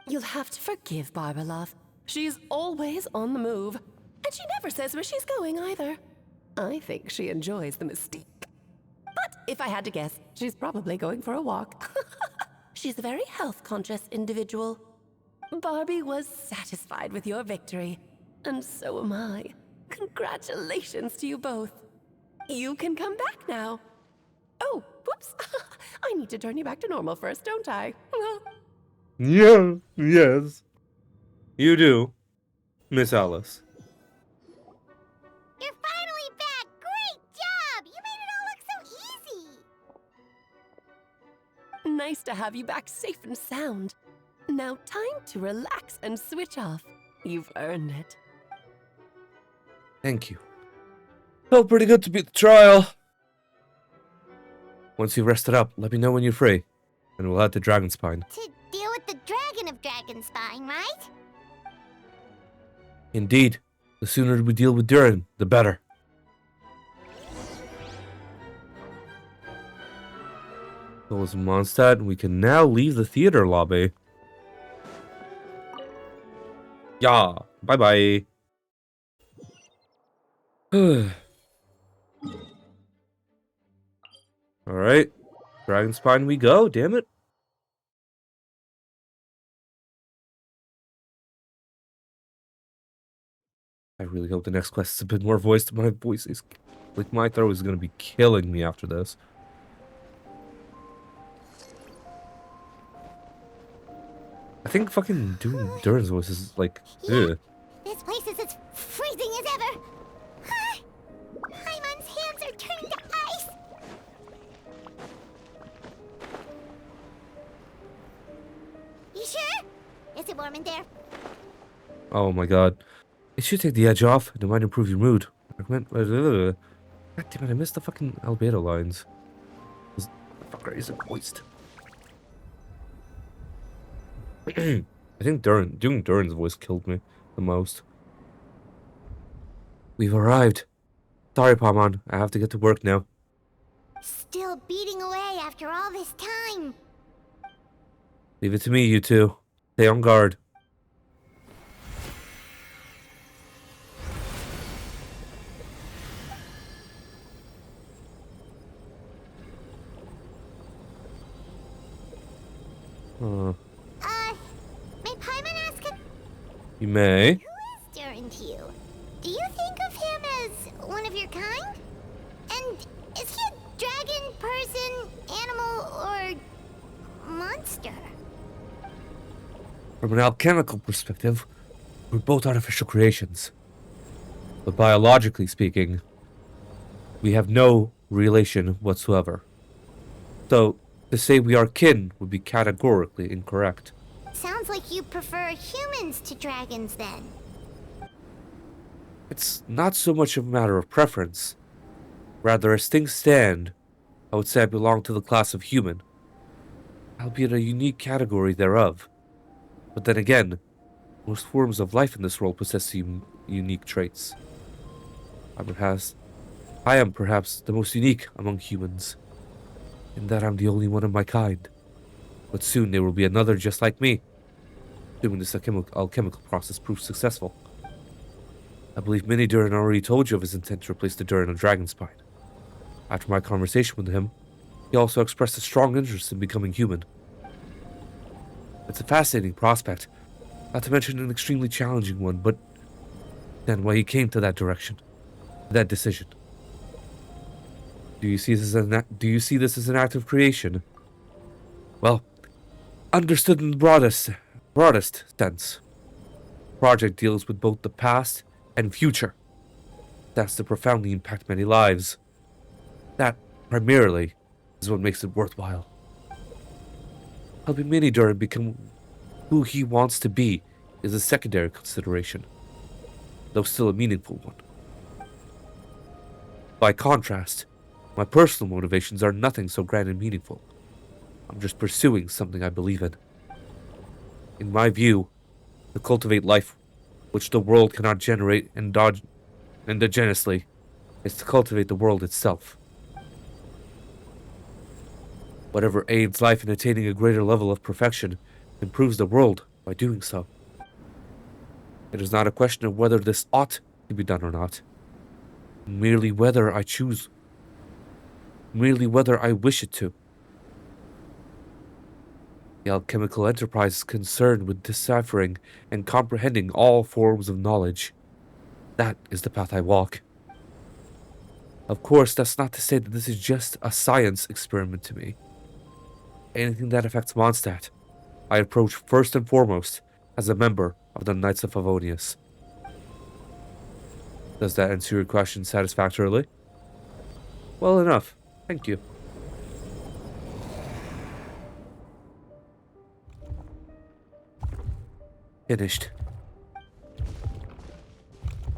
You'll have to forgive Barbara, love. She's always on the move. And she never says where she's going either. I think she enjoys the mystique. But if I had to guess, she's probably going for a walk. She's a very health-conscious individual. Barbie was satisfied with your victory. And so am I. Congratulations to you both. You can come back now. Oh, whoops. I need to turn you back to normal first, don't I? Yeah, yes. You do, Miss Alice. You're finally back! Great job! You made it all look so easy! Nice to have you back safe and sound. Now time to relax and switch off. You've earned it. Thank you. Felt pretty good to beat the trial. Once you've rested up, let me know when you're free, and we'll head to Dragonspine. To deal with the Dragon of Dragonspine, right? Indeed. The sooner we deal with Durin, the better. Those Mondstadt, we can now leave the theater lobby. Yeah, bye-bye. Alright, Dragonspine we go, damn it. I really hope the next quest is a bit more voiced. My voice is... like, my throat is gonna be killing me after this. I think fucking Durin's voice is like... Ugh. This place is as freezing as ever! Huh? Paimon's hands are turning to ice! You sure? Is it warm in there? Oh my god. It should take the edge off, and it might improve your mood. God damn it, I missed the fucking Albedo lines. This fucker isn't voiced. I think doing Durin's voice killed me the most. We've arrived. Sorry, Paimon. I have to get to work now. Still beating away after all this time. Leave it to me, you two. Stay on guard. May Paimon ask You may. who is Durin to you? Do you think of him as one of your kind? And is he a dragon, person, animal, or monster? From an alchemical perspective, we're both artificial creations. But biologically speaking, we have no relation whatsoever. So, to say we are kin would be categorically incorrect. Sounds like you prefer humans to dragons then. It's not so much a matter of preference. Rather, as things stand, I would say I belong to the class of human, albeit a unique category thereof. But then again, most forms of life in this world possess unique traits. I am perhaps the most unique among humans, in that I'm the only one of my kind. But soon there will be another just like me, assuming this alchemical process proves successful. I believe Mini Durin already told you of his intent to replace the Durin of Dragonspine. After my conversation with him, he also expressed a strong interest in becoming human. It's a fascinating prospect, not to mention an extremely challenging one, but then why he came to that direction, that decision. Do you see this as an act of creation? Well, understood in the broadest sense. The project deals with both the past and future. That's to profoundly impact many lives. That, primarily, is what makes it worthwhile. Helping Mini Durin become who he wants to be is a secondary consideration, though still a meaningful one. By contrast, my personal motivations are nothing so grand and meaningful. I'm just pursuing something I believe in. In my view, to cultivate life which the world cannot generate endogenously is to cultivate the world itself. Whatever aids life in attaining a greater level of perfection improves the world by doing so. It is not a question of whether this ought to be done or not, merely whether I choose, merely whether I wish it to. The alchemical enterprise is concerned with deciphering and comprehending all forms of knowledge. That is the path I walk. Of course, that's not to say that this is just a science experiment to me. Anything that affects Mondstadt, I approach first and foremost as a member of the Knights of Favonius. Does that answer your question satisfactorily? Well enough. Thank you. Finished.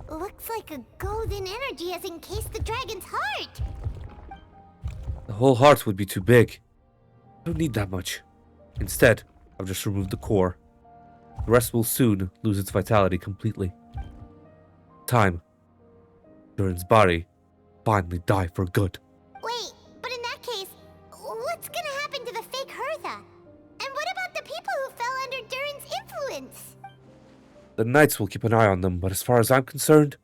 Looks like a golden energy has encased the dragon's heart. The whole heart would be too big. I don't need that much. Instead, I've just removed the core. The rest will soon lose its vitality completely. Time. Durin's body finally die for good. Wait, but in that case, what's gonna happen to the fake Hertha? And what about the people who fell under Durin's influence? The Knights will keep an eye on them, but as far as I'm concerned,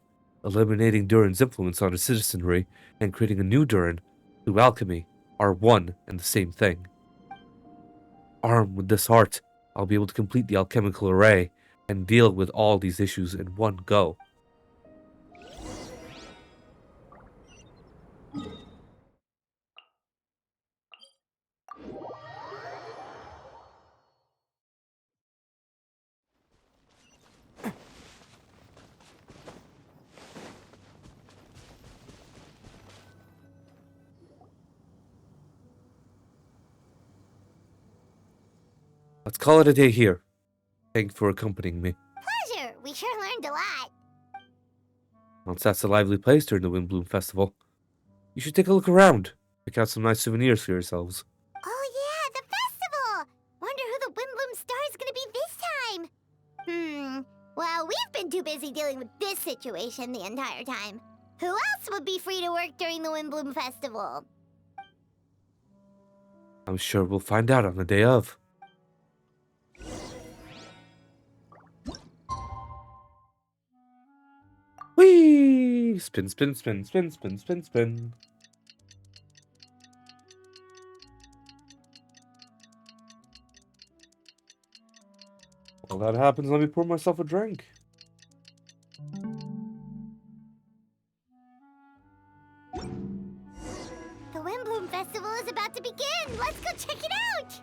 eliminating Durin's influence on the citizenry and creating a new Durin through alchemy are one and the same thing. Armed with this heart, I'll be able to complete the alchemical array and deal with all these issues in one go. Let's call it a day here. Thanks for accompanying me. Pleasure. We sure learned a lot. Once that's a lively place during the Windbloom Festival, you should take a look around. Pick out some nice souvenirs for yourselves. Oh yeah, the festival! Wonder who the Windbloom Star is gonna be this time. Well, we've been too busy dealing with this situation the entire time. Who else would be free to work during the Windbloom Festival? I'm sure we'll find out on the day of. Whee! Spin, spin, spin, spin, spin, spin, spin. While that happens, let me pour myself a drink. The Windbloom Festival is about to begin! Let's go check it out!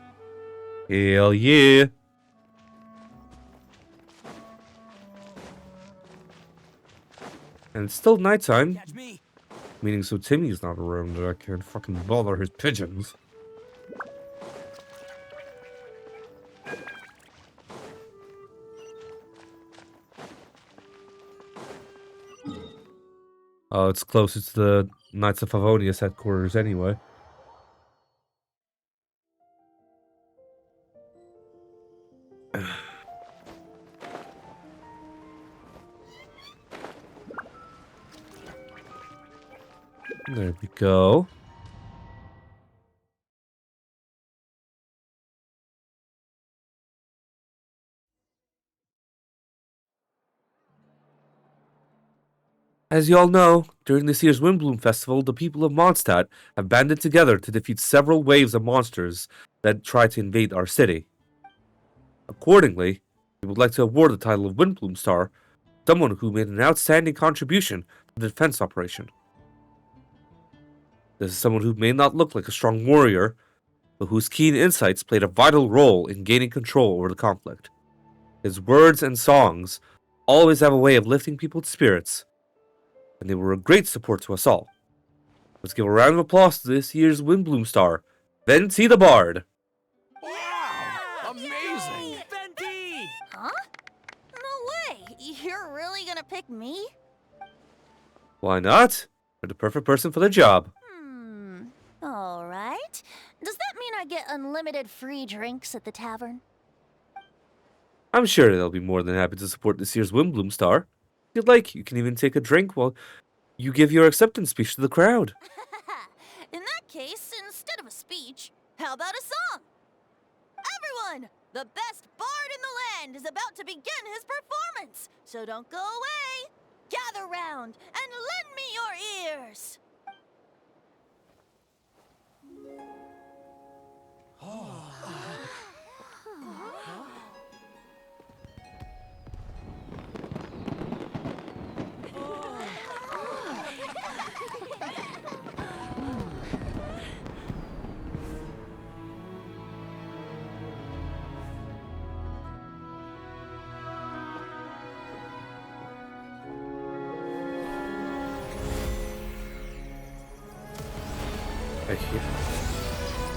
Hell yeah! And it's still nighttime. Meaning so Timmy's not around and I can't fucking bother his pigeons. Oh, it's closer to the Knights of Favonius headquarters anyway. There we go. As you all know, during this year's Windbloom Festival, the people of Mondstadt have banded together to defeat several waves of monsters that try to invade our city. Accordingly, we would like to award the title of Windbloom Star to someone who made an outstanding contribution to the defense operation. This is someone who may not look like a strong warrior, but whose keen insights played a vital role in gaining control over the conflict. His words and songs always have a way of lifting people's spirits, and they were a great support to us all. Let's give a round of applause to this year's Windbloom Star, Venti the Bard. Amazing! Venti! Huh? No way! You're really gonna pick me? Why not? You're the perfect person for the job. Alright. Does that mean I get unlimited free drinks at the tavern? I'm sure they'll be more than happy to support this year's Windbloom Star. If you'd like, you can even take a drink while you give your acceptance speech to the crowd. In that case, instead of a speech, how about a song? Everyone, The best bard in the land is about to begin his performance, so don't go away. Gather round and lend me your ears.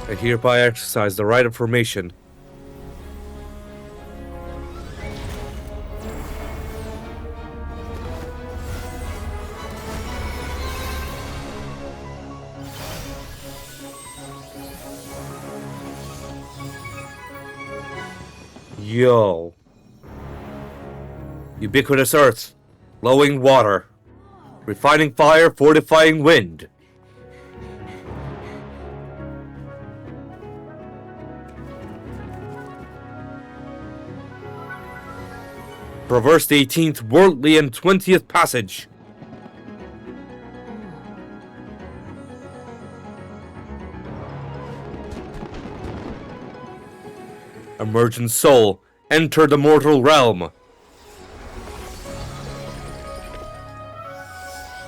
I hereby exercise the right of formation. Yo. Ubiquitous earth. Flowing water. Refining fire, fortifying wind. Traverse the 18th worldly and 20th passage. Emergent soul, enter the mortal realm.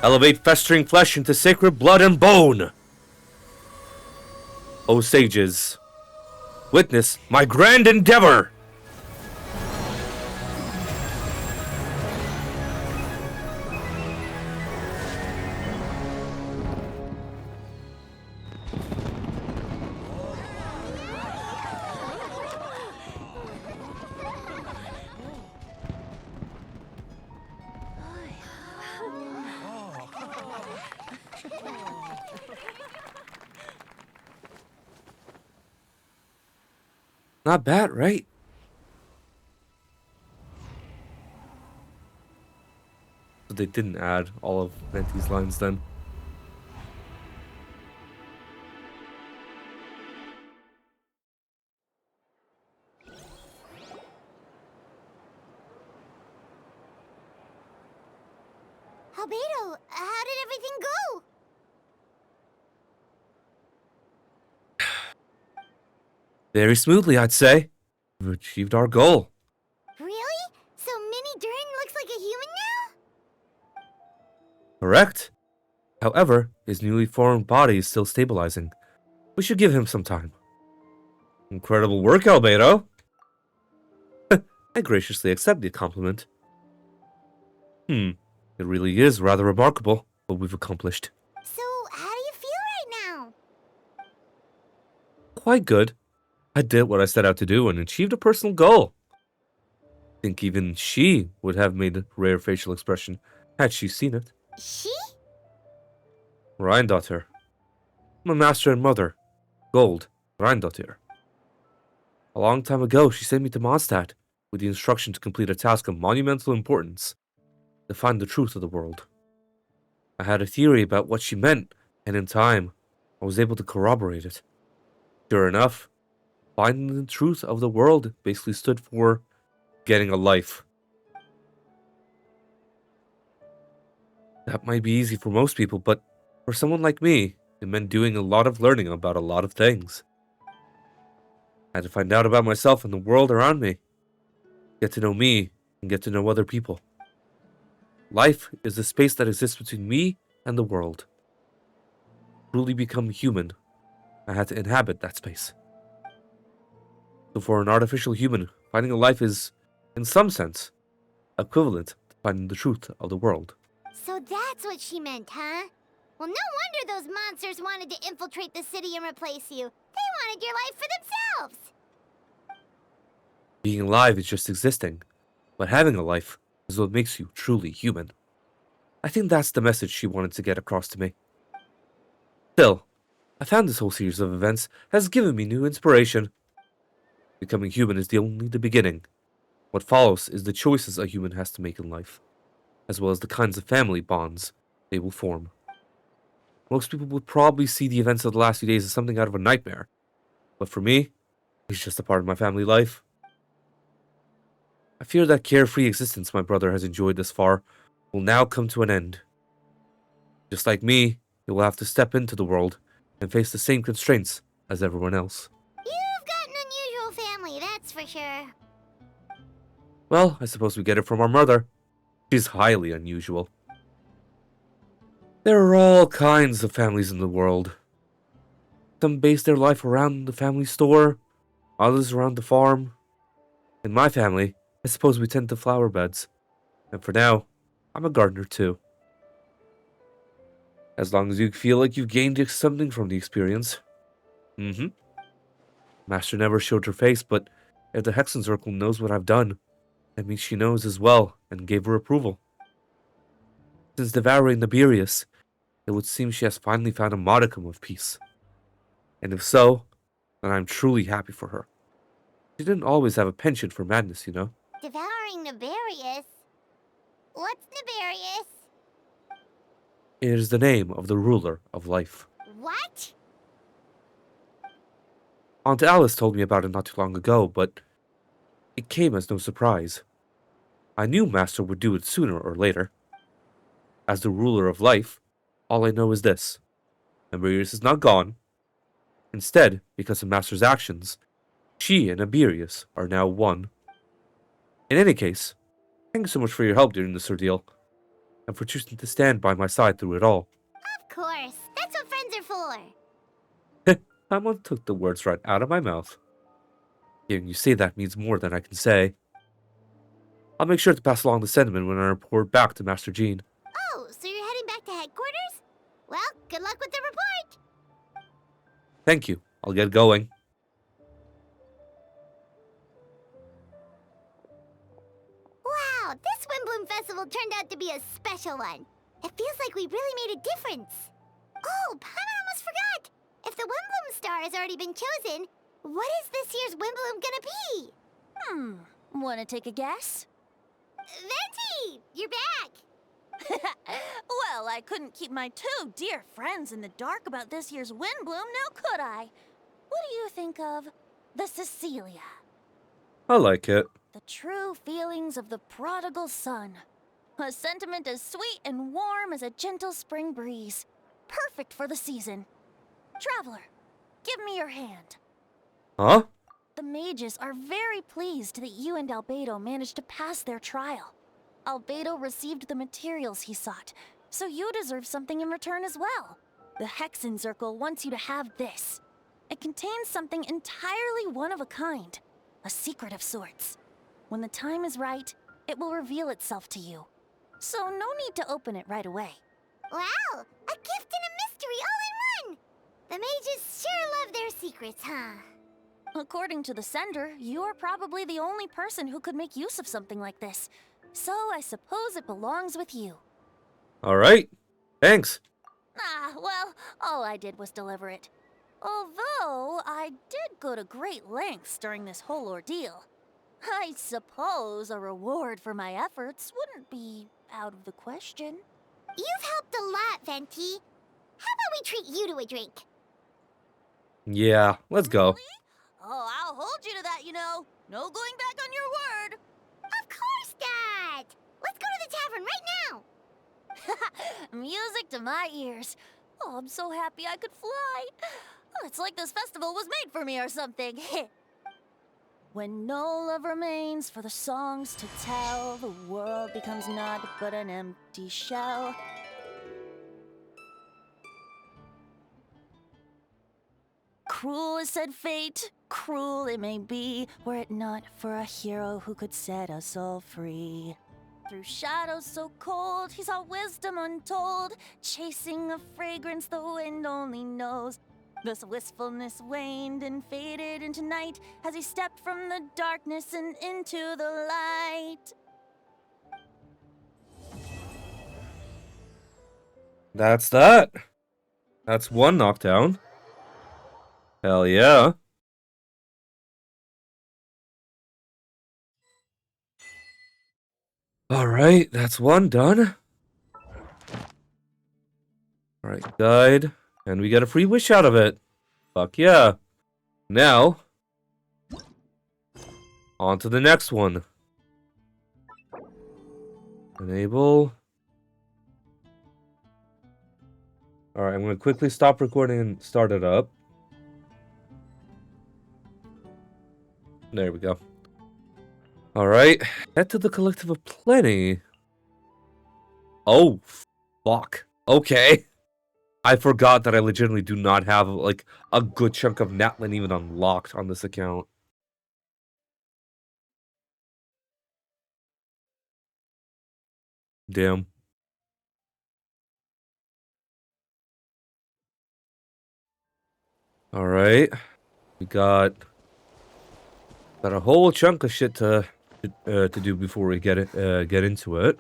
Elevate festering flesh into sacred blood and bone. O sages, witness my grand endeavor. Not bad, right? But they didn't add all of Venti's lines then. Albedo, how did everything go? Very smoothly, I'd say. We've achieved our goal. Really? So Mini Durin looks like a human now? Correct. However, his newly formed body is still stabilizing. We should give him some time. Incredible work, Albedo. I graciously accept the compliment. It really is rather remarkable what we've accomplished. So, how do you feel right now? Quite good. I did what I set out to do and achieved a personal goal. I think even she would have made a rare facial expression had she seen it. She? Rheindotter. My master and mother, Gold, Rheindotter. A long time ago, she sent me to Mondstadt with the instruction to complete a task of monumental importance, to find the truth of the world. I had a theory about what she meant, and in time, I was able to corroborate it. Sure enough, finding the truth of the world basically stood for getting a life. That might be easy for most people, but for someone like me, it meant doing a lot of learning about a lot of things. I had to find out about myself and the world around me. Get to know me and get to know other people. Life is the space that exists between me and the world. To truly become human, I had to inhabit that space. So for an artificial human, finding a life is, in some sense, equivalent to finding the truth of the world. So that's what she meant, huh? Well, no wonder those monsters wanted to infiltrate the city and replace you. They wanted your life for themselves! Being alive is just existing, but having a life is what makes you truly human. I think that's the message she wanted to get across to me. Still, I found this whole series of events has given me new inspiration. Becoming human is only the beginning. What follows is the choices a human has to make in life, as well as the kinds of family bonds they will form. Most people would probably see the events of the last few days as something out of a nightmare, but for me, it's just a part of my family life. I fear that carefree existence my brother has enjoyed thus far will now come to an end. Just like me, he will have to step into the world and face the same constraints as everyone else. You've got an unusual family, that's for sure. Well, I suppose we get it from our mother. She's highly unusual. There are all kinds of families in the world. Some base their life around the family store, others around the farm. In my family, I suppose we tend to flower beds. And for now, I'm a gardener too. As long as you feel like you've gained something from the experience. Master never showed her face, but if the Hexen Circle knows what I've done, that means she knows as well and gave her approval. Since devouring Nibirius, it would seem she has finally found a modicum of peace. And if so, then I'm truly happy for her. She didn't always have a penchant for madness, you know? Devouring Nibirius? What's Nibirius? It is the name of the ruler of life. What? Aunt Alice told me about it not too long ago, but it came as no surprise. I knew Master would do it sooner or later. As the ruler of life, all I know is this. Nibirius is not gone. Instead, because of Master's actions, she and Nibirius are now one. In any case, thank you so much for your help during this ordeal, and for choosing to stand by my side through it all. Of course, that's what friends are for. Someone took the words right out of my mouth. Hearing you say that means more than I can say. I'll make sure to pass along the sentiment when I report back to Master Jean. Oh, so you're heading back to headquarters? Well, good luck with the report. Thank you. I'll get going. Wow, this Windbloom Festival turned out to be a special one. It feels like we really made a difference. Oh, Paimon almost forgot. If the Windbloom star has already been chosen, what is this year's Windbloom gonna be? Wanna take a guess? Venti, you're back. Well, I couldn't keep my two dear friends in the dark about this year's Windbloom, now could I? What do you think of the Cecilia? I like it. The true feelings of the prodigal son. A sentiment as sweet and warm as a gentle spring breeze. Perfect for the season. Traveler, give me your hand. Huh? The mages are very pleased that you and Albedo managed to pass their trial. Albedo received the materials he sought, so you deserve something in return as well. The Hexen Circle wants you to have this. It contains something entirely one of a kind, a secret of sorts. When the time is right, it will reveal itself to you. So no need to open it right away. Wow, a gift and a mystery all in one. The mages sure love their secrets, huh? According to the sender, you are probably the only person who could make use of something like this. So I suppose it belongs with you. Alright. Thanks. Well, all I did was deliver it. Although, I did go to great lengths during this whole ordeal. I suppose a reward for my efforts wouldn't be out of the question. You've helped a lot, Venti. How about we treat you to a drink? Yeah, let's go. Oh, I'll hold you to that, you know. No going back on your word. Of course not! Let's go to the tavern right now! Music to my ears. Oh, I'm so happy I could fly. Oh, it's like this festival was made for me or something. When no love remains for the songs to tell, the world becomes naught but an empty shell. Cruel is said fate, cruel it may be, were it not for a hero who could set us all free. Through shadows so cold, he saw wisdom untold, chasing a fragrance the wind only knows. Thus wistfulness waned and faded into night as he stepped from the darkness and into the light. That's that. That's one knockdown. Hell yeah. Alright, that's one done. Alright, guide. And we get a free wish out of it. Fuck yeah. Now, on to the next one. Enable. Alright, I'm gonna quickly stop recording and start it up. There we go. Alright, head to the Collective of Plenty. Oh, fuck. Okay. I forgot that I legitimately do not have, like, a good chunk of Natlin even unlocked on this account. Damn. Alright. We got a whole chunk of shit to do before we get into it.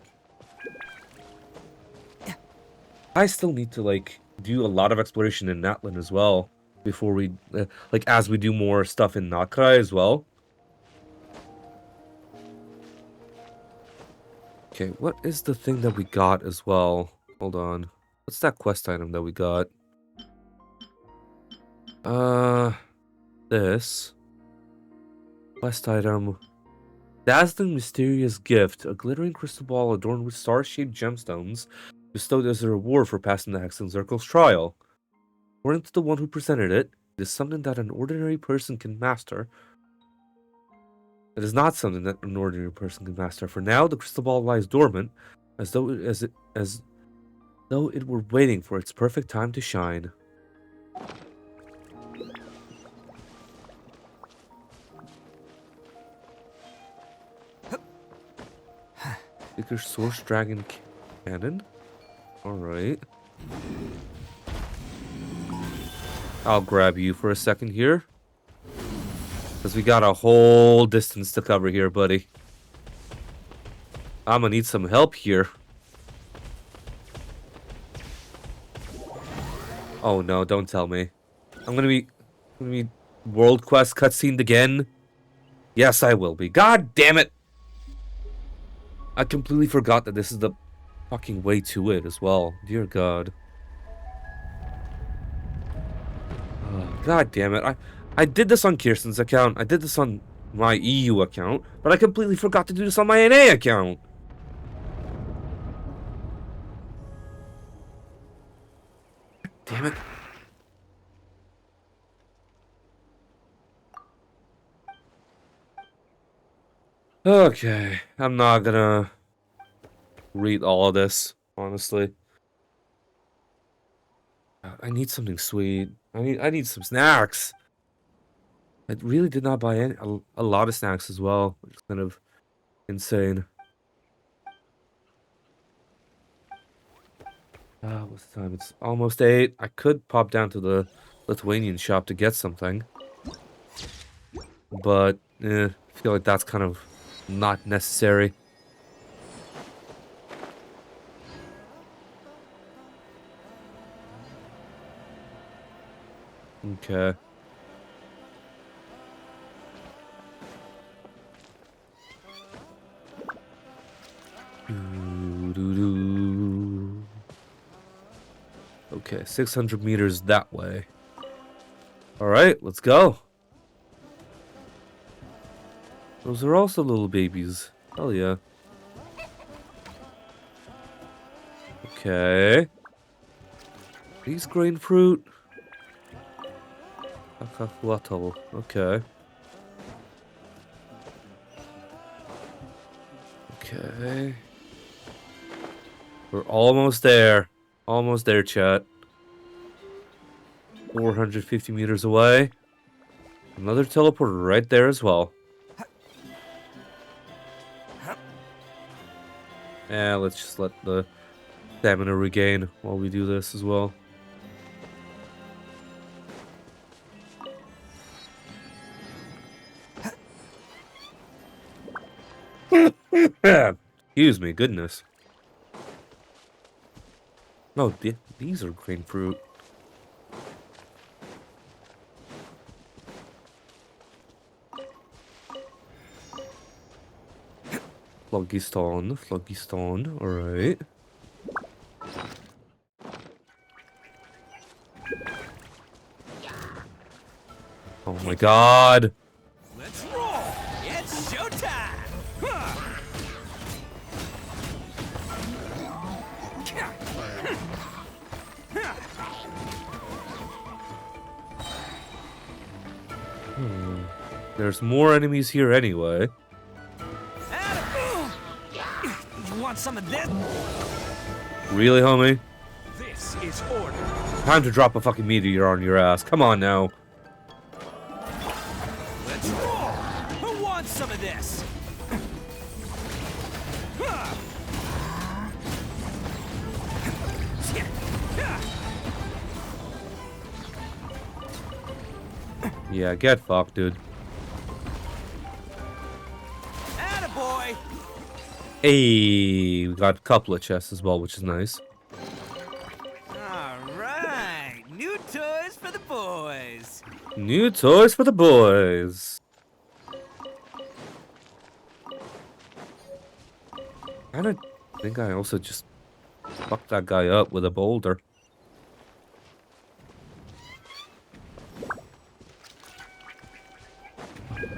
I still need to, like, do a lot of exploration in Natlin as well before we, like, as we do more stuff in Nod-Krai as well. Okay, what is the thing that we got as well? Hold on. What's that quest item that we got? This. Quest item. Dazzling mysterious gift. A glittering crystal ball adorned with star-shaped gemstones bestowed as a reward for passing the Hexen Circle's trial. According to the one who presented it, it is something that an ordinary person can master. It is not something that an ordinary person can master. For now, the crystal ball lies dormant, as though it were waiting for its perfect time to shine. Sticker Source Dragon Cannon? Alright. I'll grab you for a second here. Because we got a whole distance to cover here, buddy. I'm gonna need some help here. Oh no, don't tell me. I'm gonna be World Quest cutscened again? Yes, I will be. God damn it! I completely forgot that this is the fucking way to it as well. Dear God. God damn it. I did this on Kirsten's account. I did this on my EU account. But I completely forgot to do this on my NA account. Damn it. Okay. I'm not gonna read all of this, honestly. I need something sweet. I need some snacks. I really did not buy a lot of snacks as well. It's kind of insane. What's the time? It's almost 8. I could pop down to the Lithuanian shop to get something. But, I feel like that's kind of not necessary. Okay. Okay, 600 meters that way. Alright, let's go. Those are also little babies. Hell yeah. Okay. These grain fruit. Okay. Okay. We're almost there. Almost there, chat. 450 meters away. Another teleporter right there as well. Yeah, let's just let the stamina regain while we do this as well. Excuse me, goodness. Oh, these are green fruit. Phlogiston, alright. Oh my god! Let's roll! It's showtime! Huh. There's more enemies here anyway. You want some of this? Really, homie? This is order. Time to drop a fucking meteor on your ass. Come on now. Let's roll. Who wants some of this? Yeah, get fucked, dude. Attaboy! Hey, we got a couple of chests as well, which is nice. Alright, new toys for the boys. New toys for the boys. I think I also just fucked that guy up with a boulder.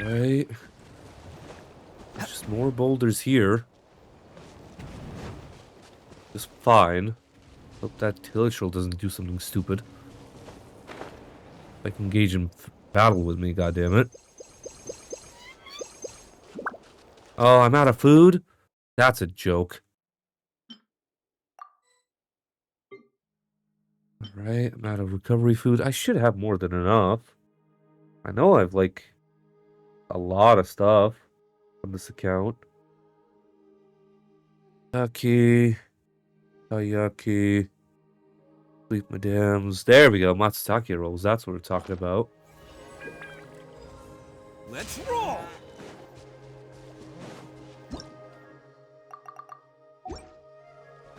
Right. There's just more boulders here. Just fine. Hope that Tillichel doesn't do something stupid. Like engage in battle with me, goddammit. Oh, I'm out of food? That's a joke. Alright, I'm out of recovery food. I should have more than enough. I know I've like a lot of stuff on this account. Yaki. Taiyaki. Sleep madams. There we go. Matsutake rolls. That's what we're talking about. Let's roll.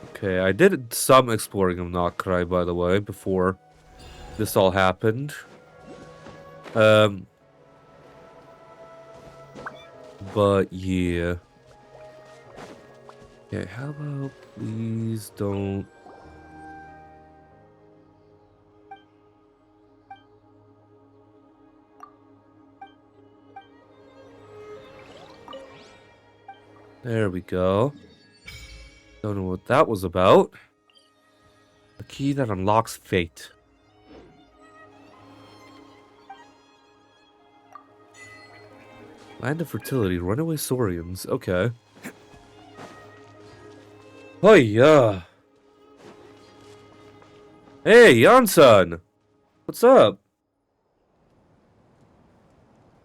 Okay, I did some exploring of Nod-Krai, by the way, before this all happened. But yeah. Okay, how about please don't. There we go. Don't know what that was about. The key that unlocks fate. Land of Fertility, Runaway Saurians. Okay. Oh yeah. Hey, Yansan! What's up?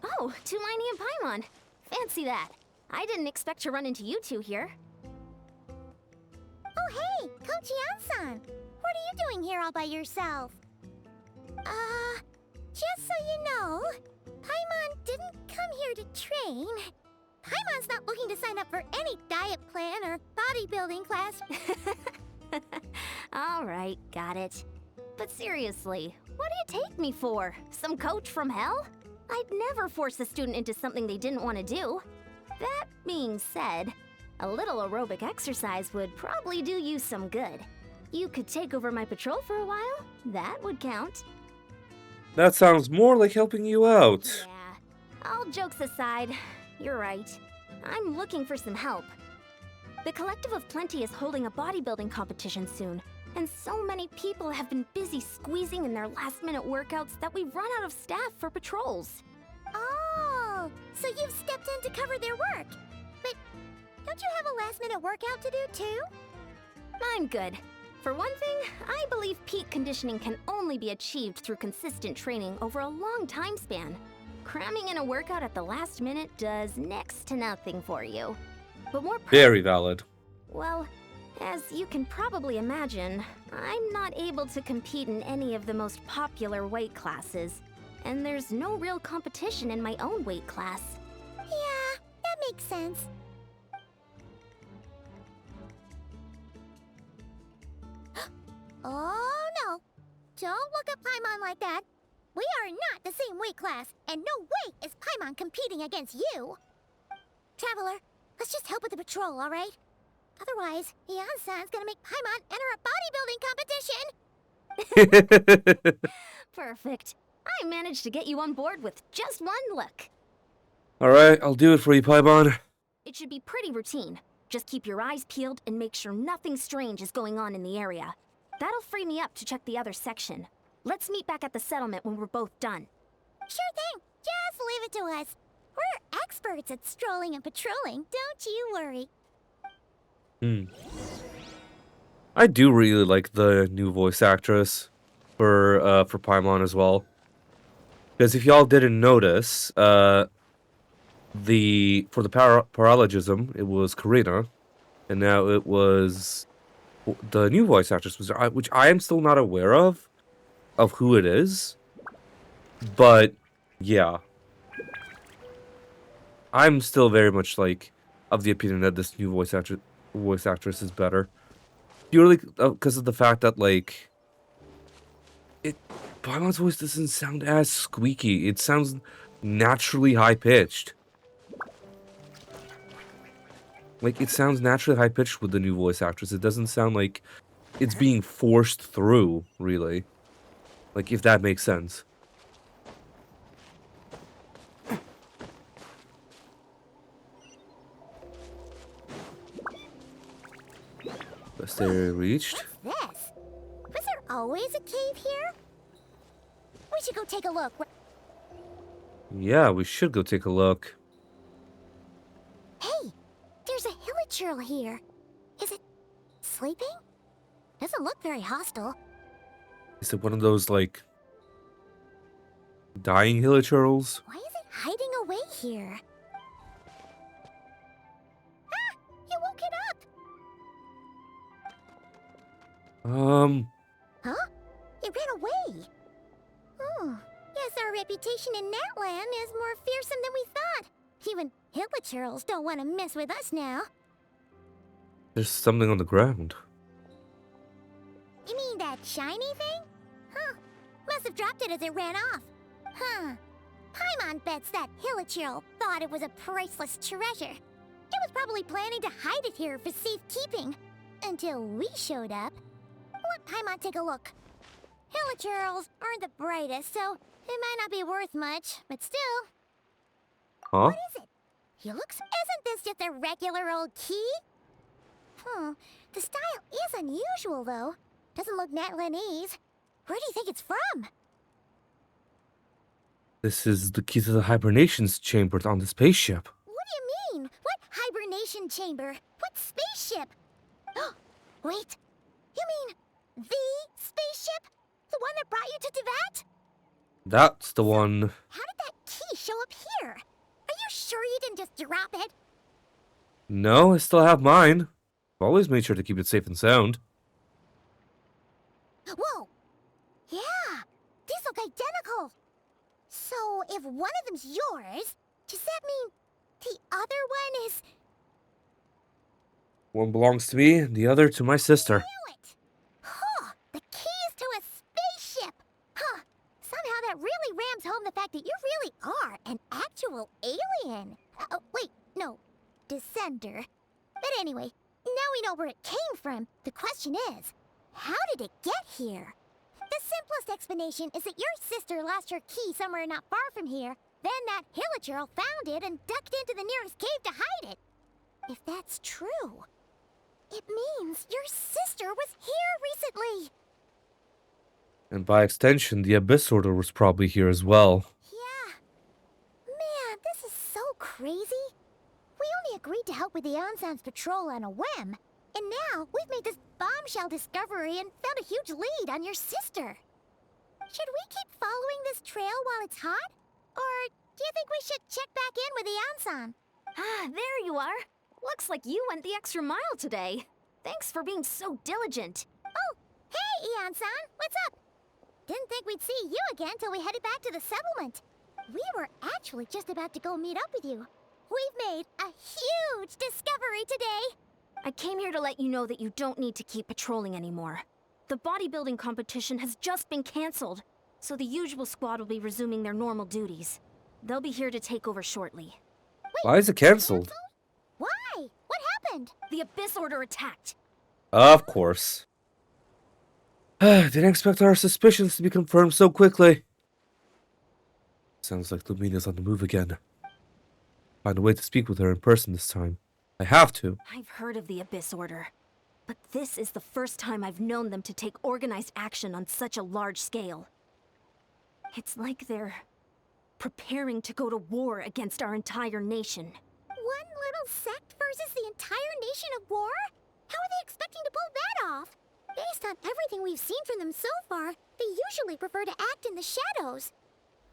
Oh, Tulani and Paimon. Fancy that. I didn't expect to run into you two here. Oh, hey, Coach Yansan. What are you doing here all by yourself? Just so you know, Paimon didn't come here to train. Paimon's not looking to sign up for any diet plan or bodybuilding class. Alright, got it. But seriously, what do you take me for? Some coach from hell? I'd never force a student into something they didn't want to do. That being said, a little aerobic exercise would probably do you some good. You could take over my patrol for a while. That would count. That sounds more like helping you out. Yeah. All jokes aside, you're right. I'm looking for some help. The Collective of Plenty is holding a bodybuilding competition soon, and so many people have been busy squeezing in their last-minute workouts that we've run out of staff for patrols. Oh, so you've stepped in to cover their work. But don't you have a last-minute workout to do too? I'm good. For one thing, I believe peak conditioning can only be achieved through consistent training over a long time span. Cramming in a workout at the last minute does next to nothing for you. But more Very valid. well, as you can probably imagine, I'm not able to compete in any of the most popular weight classes. And there's no real competition in my own weight class. Yeah, that makes sense. Oh no! Don't look at Paimon like that. We are not the same weight class, and no way is Paimon competing against you. Traveler, let's just help with the patrol, all right? Otherwise, Yansan's gonna make Paimon enter a bodybuilding competition. Perfect. I managed to get you on board with just one look. Alright, I'll do it for you, Paimon. It should be pretty routine. Just keep your eyes peeled and make sure nothing strange is going on in the area. That'll free me up to check the other section. Let's meet back at the settlement when we're both done. Sure thing. Just leave it to us. We're experts at strolling and patrolling, don't you worry. I do really like the new voice actress for Paimon as well. Because if y'all didn't notice, for the Paralogism, it was Karina, and now it was the new voice actress, which I am still not aware of who it is. But yeah, I'm still very much like of the opinion that this new voice actress is better, purely because of the fact that like Paimon's voice doesn't sound as squeaky. It sounds naturally high pitched. Like, it sounds naturally high pitched with the new voice actress. It doesn't sound like it's being forced through, really. Like, if that makes sense. Best area reached. What's this? Was there always a cave here? We should go take a look. Yeah, we should go take a look. Hey, there's a hilichurl here. Is it sleeping? Doesn't look very hostile. Is it one of those, like, dying hilichurls? Why is it hiding away here? Ah! You woke it up! Huh? It ran away. Oh, guess our reputation in Natland is more fearsome than we thought. Even hilichurls don't want to mess with us now. There's something on the ground. You mean that shiny thing? Huh. Must have dropped it as it ran off. Huh. Paimon bets that hilichurl thought it was a priceless treasure. It was probably planning to hide it here for safekeeping. Until we showed up. Let Paimon take a look. Hilichurls aren't the brightest, so it might not be worth much, but still. Huh? What is it? Isn't this just a regular old key? The style is unusual, though. Doesn't look Natlanese. Where do you think it's from? This is the key to the hibernations chamber on the spaceship. What do you mean? What hibernation chamber? What spaceship? Wait, you mean the spaceship? The one that brought you to Teyvat? That's the one. How did that key show up here? Are you sure you didn't just drop it? No, I still have mine. I've always made sure to keep it safe and sound. Whoa! Yeah, these look identical. So if one of them's yours, does that mean the other one is... One belongs to me, and the other to my sister. Huh, the keys to a spaceship! Huh, somehow that really rams home the fact that you really are an actual alien. Oh, wait, no, descender. But anyway, now we know where it came from. The question is, how did it get here? The simplest explanation is that your sister lost her key somewhere not far from here. Then that hilichurl found it and ducked into the nearest cave to hide it. If that's true, it means your sister was here recently. And by extension, the Abyss Order was probably here as well. Yeah. Man, this is so crazy. We only agreed to help with the Ansan's patrol on a whim. And now we've made this bombshell discovery and found a huge lead on your sister. Should we keep following this trail while it's hot? Or do you think we should check back in with the Ansan? Ah, there you are. Looks like you went the extra mile today. Thanks for being so diligent. Oh, hey, Ian-san, what's up? Didn't think we'd see you again till we headed back to the settlement. We were actually just about to go meet up with you. We've made a huge discovery today. I came here to let you know that you don't need to keep patrolling anymore. The bodybuilding competition has just been cancelled, so the usual squad will be resuming their normal duties. They'll be here to take over shortly. Why is it cancelled? Why? What happened? The Abyss Order attacked. Of course. Didn't expect our suspicions to be confirmed so quickly. Sounds like Lumina's on the move again. Find a way to speak with her in person this time. I have to. I've heard of the Abyss Order. But this is the first time I've known them to take organized action on such a large scale. It's like they're preparing to go to war against our entire nation. One little sect versus the entire nation at war? How are they expecting to pull that off? Based on everything we've seen from them so far, they usually prefer to act in the shadows.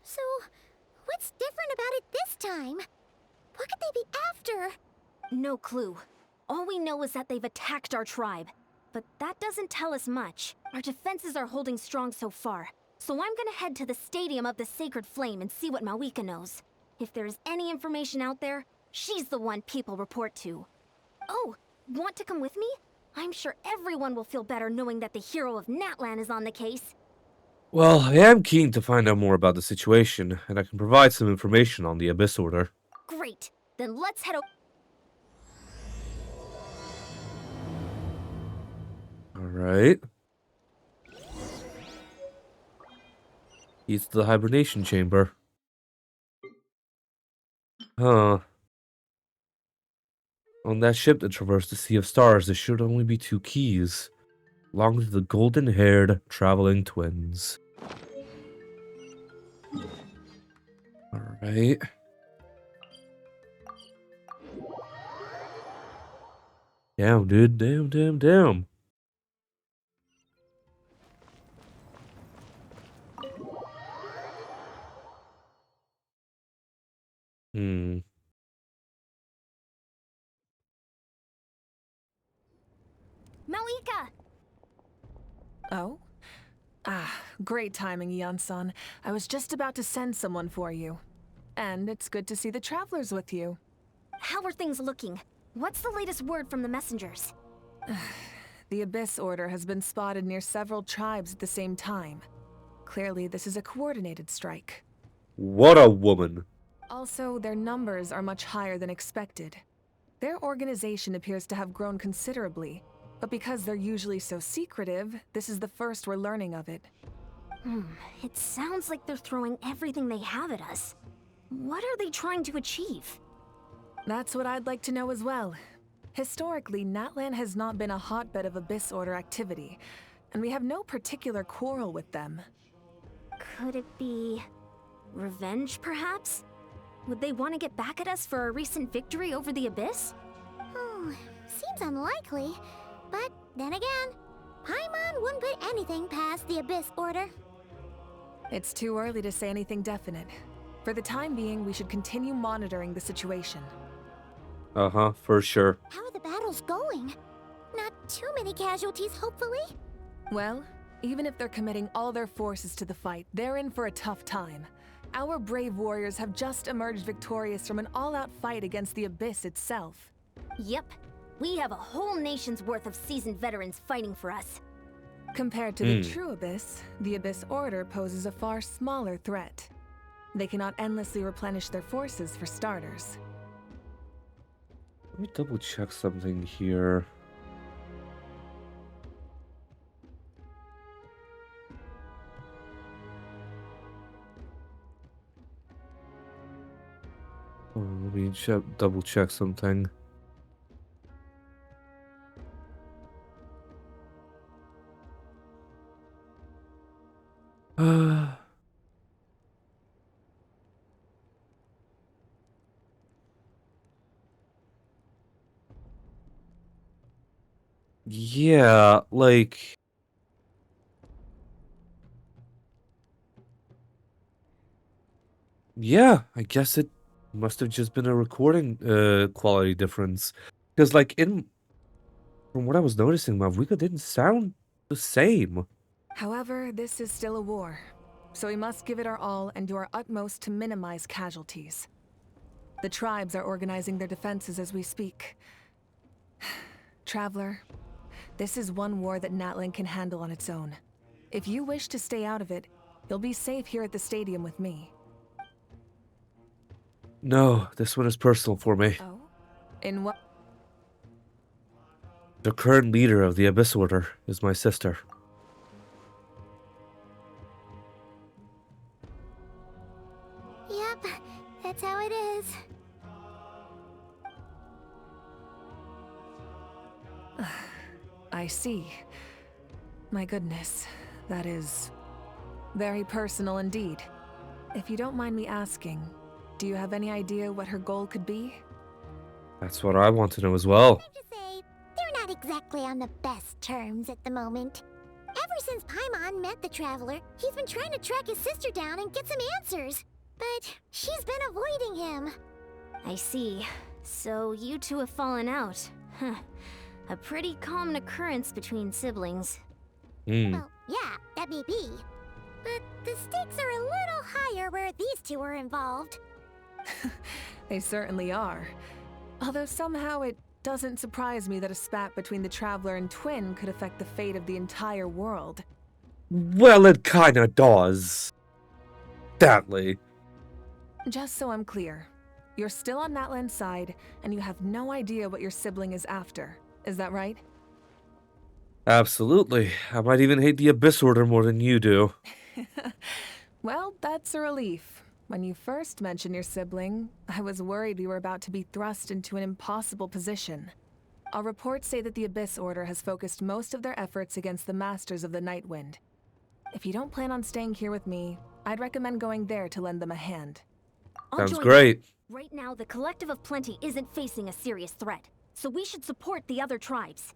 So, what's different about it this time? What could they be after? No clue. All we know is that they've attacked our tribe. But that doesn't tell us much. Our defenses are holding strong so far. So I'm gonna head to the Stadium of the Sacred Flame and see what Mawika knows. If there's any information out there, she's the one people report to. Oh, want to come with me? I'm sure everyone will feel better knowing that the hero of Natlan is on the case. Well, I am keen to find out more about the situation, and I can provide some information on the Abyss Order. Great. Then let's head over. Alright. He's to the hibernation chamber. Huh. On that ship that traversed the Sea of Stars, there should only be 2 keys. Belong to the golden-haired traveling twins. Alright. Damn, dude. Damn. Mawika! Oh? Ah, great timing, Ian-san. I was just about to send someone for you. And it's good to see the travelers with you. How are things looking? What's the latest word from the messengers? The Abyss Order has been spotted near several tribes at the same time. Clearly, this is a coordinated strike. What a woman. Also, their numbers are much higher than expected. Their organization appears to have grown considerably, but because they're usually so secretive, this is the first we're learning of it. It sounds like they're throwing everything they have at us. What are they trying to achieve? That's what I'd like to know as well. Historically, Natlan has not been a hotbed of Abyss Order activity, and we have no particular quarrel with them. Could it be revenge, perhaps? Would they want to get back at us for our recent victory over the Abyss? Seems unlikely. But then again, Paimon wouldn't put anything past the Abyss Order. It's too early to say anything definite. For the time being, we should continue monitoring the situation. Uh-huh, for sure. How are the battles going? Not too many casualties, hopefully? Well, even if they're committing all their forces to the fight, they're in for a tough time. Our brave warriors have just emerged victorious from an all-out fight against the Abyss itself. Yep. We have a whole nation's worth of seasoned veterans fighting for us. Compared to the true Abyss, the Abyss Order poses a far smaller threat. They cannot endlessly replenish their forces for starters. Let me double check something here. Oh, let me double check something. Yeah, like... Yeah, I guess it must have just been a recording quality difference. Because, like, from what I was noticing, Mavrika didn't sound the same. However, this is still a war, so we must give it our all and do our utmost to minimize casualties. The tribes are organizing their defenses as we speak. Traveler, this is one war that Natlan can handle on its own. If you wish to stay out of it, you'll be safe here at the stadium with me. No, this one is personal for me. Oh? In what? The current leader of the Abyss Order is my sister. Yep, that's how it is. I see. My goodness, that is very personal indeed. If you don't mind me asking, do you have any idea what her goal could be? That's what I want to know as well. They're not exactly on the best terms at the moment. Ever since Paimon met the Traveler, he's been trying to track his sister down and get some answers. But she's been avoiding him. I see. So you two have fallen out. Huh. A pretty common occurrence between siblings. Well, yeah, that may be. But the stakes are a little higher where these two are involved. They certainly are. Although somehow it doesn't surprise me that a spat between the Traveler and Twin could affect the fate of the entire world. Well, it kinda does. Sadly. Just so I'm clear, you're still on Natlan's side, and you have no idea what your sibling is after. Is that right? Absolutely. I might even hate the Abyss Order more than you do. Well, that's a relief. When you first mentioned your sibling, I was worried we were about to be thrust into an impossible position. Our reports say that the Abyss Order has focused most of their efforts against the Masters of the Nightwind. If you don't plan on staying here with me, I'd recommend going there to lend them a hand. Sounds great. Right now, the Collective of Plenty isn't facing a serious threat, so we should support the other tribes.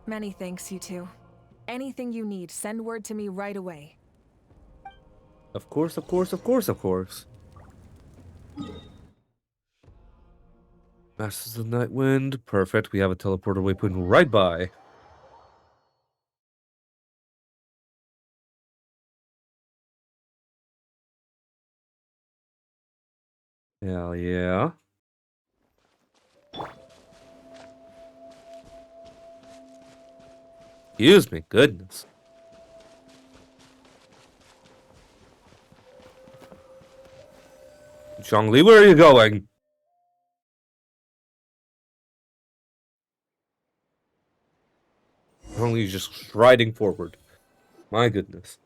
Many thanks, you two. Anything you need, send word to me right away. Of course, of course, of course, of course. Masters of the Nightwind. Perfect. We have a teleporter waypoint right by. Hell yeah. Excuse me, goodness. Zhongli, where are you going? Zhongli's just striding forward. My goodness.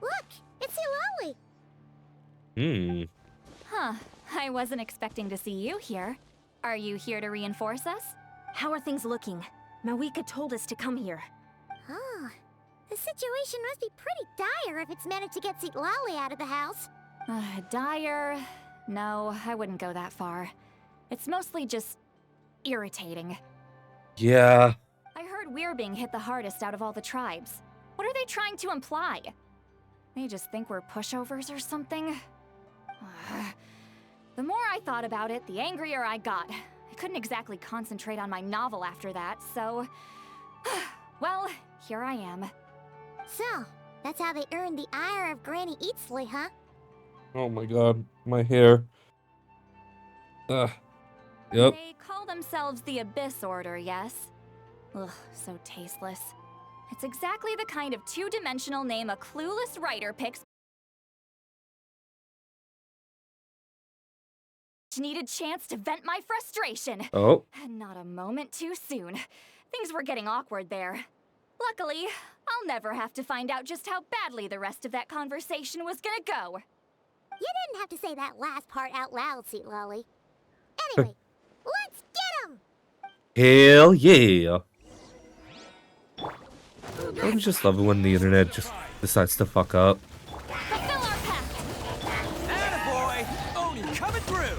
Look, it's Lolly. Huh. I wasn't expecting to see you here. Are you here to reinforce us? How are things looking? Mawika told us to come here. Oh, the situation must be pretty dire if it's managed to get Lolly out of the house. Dire? No, I wouldn't go that far. It's mostly just irritating. Yeah. I heard we're being hit the hardest out of all the tribes. What are they trying to imply? They just think we're pushovers or something? The more I thought about it, the angrier I got. I couldn't exactly concentrate on my novel after that, so... well, here I am. So, that's how they earned the ire of Granny Eatsley, huh? Oh my god, my hair. Yep. They call themselves the Abyss Order, yes? Ugh, so tasteless. It's exactly the kind of two-dimensional name a clueless writer picks. Needed chance to vent my frustration. Oh. Not a moment too soon. Things were getting awkward there. Luckily, I'll never have to find out just how badly the rest of that conversation was gonna go. You didn't have to say that last part out loud, Sweet Lolly. Anyway, let's get him! Hell yeah. I just love it when the internet just decides to fuck up. Attaboy! Oni coming through!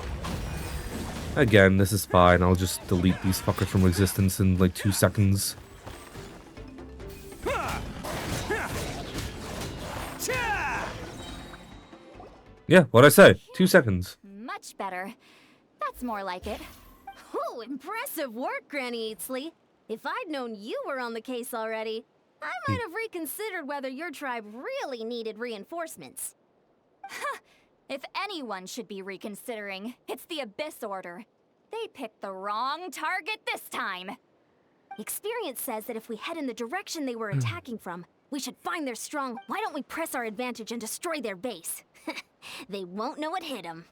Again, this is fine. I'll just delete these fuckers from existence in like 2 seconds. Yeah, what'd I say? 2 seconds. Much better. That's more like it. Ooh, impressive work, Granny Eatsley. If I'd known you were on the case already, I might have reconsidered whether your tribe really needed reinforcements. If anyone should be reconsidering, it's the Abyss Order. They picked the wrong target this time. Experience says that if we head in the direction they were attacking from, we should find their strong. Why don't we press our advantage and destroy their base? They won't know it hit them.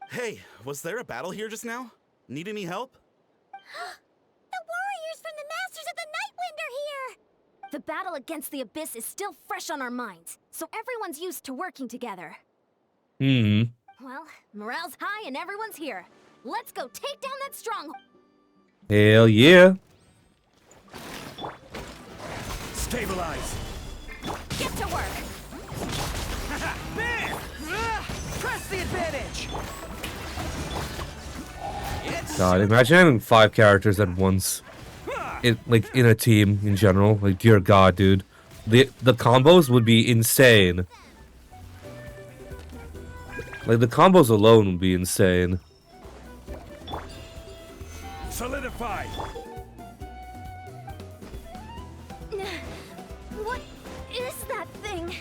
Hey, was there a battle here just now? Need any help? The warriors from the Masters of the Nightwind are here! The battle against the Abyss is still fresh on our minds, so everyone's used to working together. Well, morale's high and everyone's here. Let's go take down that stronghold. Hell yeah. Stabilize. Get to work. Bam! Press the advantage. God, imagine having 5 characters at once. Like in a team in general. Like, dear God, dude. The combos would be insane. Like, the combos alone would be insane. Solidify. What is that thing?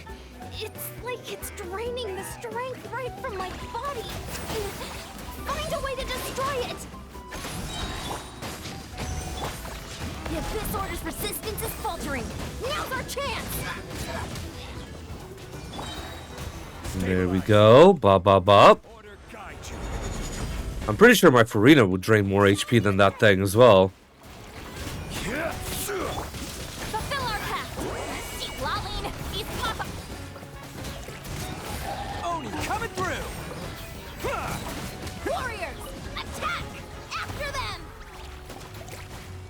It's like it's draining the strength right from my body. Find a way to destroy it! The Abyss Order's resistance is faltering. Now's our chance! There we go. Bop, bop, bop. I'm pretty sure my Farina would drain more HP than that thing as well. Fulfill our pact! See, Laline, these pop-up... Oni coming through! Warriors, attack! After them!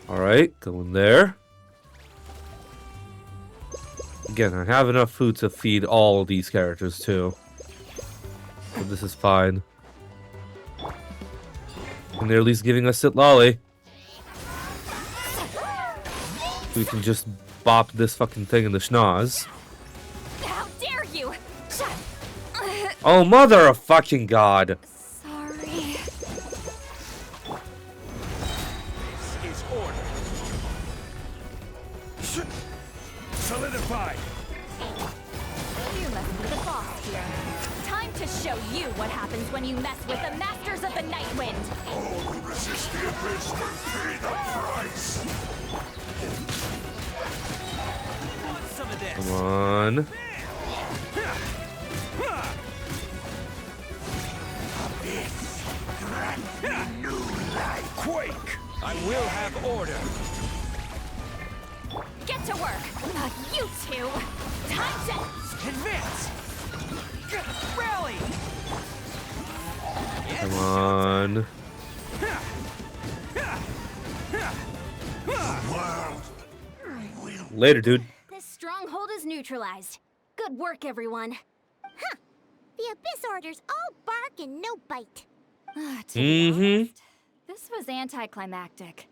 Alright, going there. Again, I have enough food to feed all of these characters too. So this is fine. And they're at least giving us Sitlali. We can just bop this fucking thing in the schnoz. How dare you! Oh, mother of fucking God! Sorry. This is order. Solidify. You must be the boss here. Time to show you what happens when you mess with the Masters of the Night Wind. All who resist the abyss will pay the price. Want some of this? Come on. Quake! I will have order. Get to work. You two. Time to Advance. Rally. Come on. Later, dude. This stronghold is neutralized. Good work, everyone. Huh. The Abyss Order's all bark and no bite. To be honest, this was anticlimactic.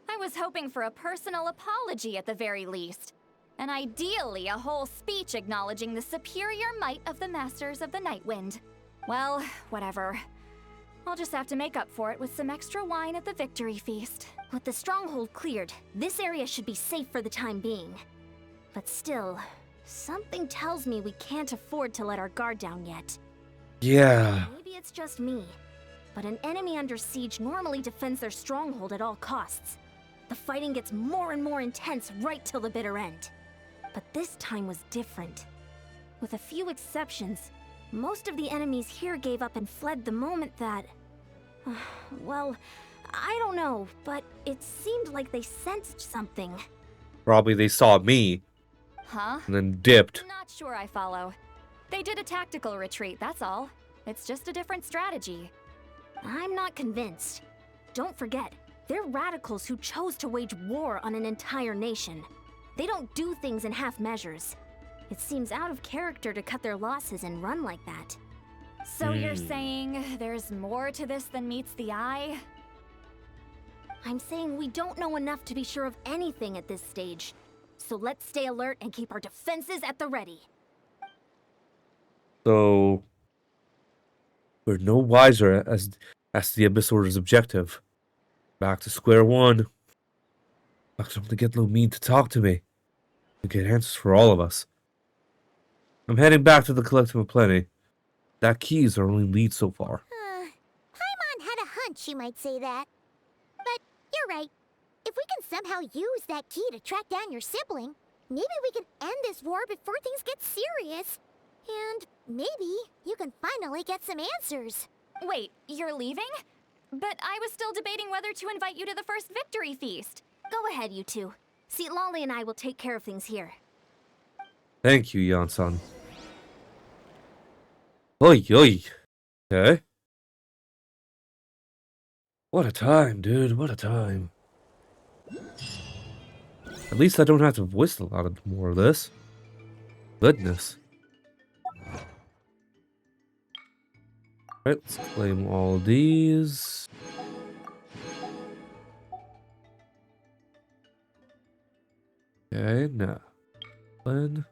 I was hoping for a personal apology at the very least. And ideally, a whole speech acknowledging the superior might of the Masters of the Night Wind. Well, whatever. I'll just have to make up for it with some extra wine at the victory feast. With the stronghold cleared, this area should be safe for the time being. But still, something tells me we can't afford to let our guard down yet. Yeah. Maybe it's just me, but an enemy under siege normally defends their stronghold at all costs. The fighting gets more and more intense right till the bitter end. But this time was different. With a few exceptions, most of the enemies here gave up and fled the moment that... well, I don't know, but it seemed like they sensed something. Probably they saw me. Huh? And then dipped. Not sure I follow. They did a tactical retreat, that's all. It's just a different strategy. I'm not convinced. Don't forget, they're radicals who chose to wage war on an entire nation. They don't do things in half measures. It seems out of character to cut their losses and run like that. So you're saying there's more to this than meets the eye? I'm saying we don't know enough to be sure of anything at this stage. So let's stay alert and keep our defenses at the ready. So we're no wiser as the Abyss Order's objective. Back to square one. Back to them to get Lumine to talk to me. To get answers for all of us. I'm heading back to the Collective of Plenty. That key is our only lead so far. Paimon had a hunch you might say that. But you're right. If we can somehow use that key to track down your sibling, maybe we can end this war before things get serious. And maybe you can finally get some answers. Wait, you're leaving? But I was still debating whether to invite you to the first victory feast. Go ahead, you two. Lolly and I will take care of things here. Thank you, Yan-san. Oi, oi. Okay. What a time, dude. What a time. At least I don't have to voice a lot of more of this. Goodness. Alright, let's claim all these. Okay, now. Then.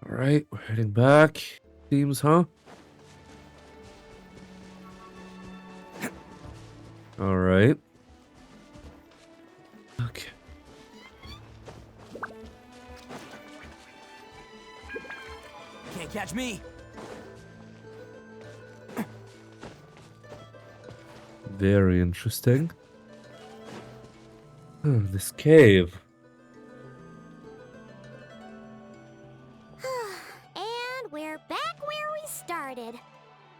Alright, we're heading back. Seems, huh? Alright. Okay. Can't catch me. Very interesting. This cave. And we're back where we started.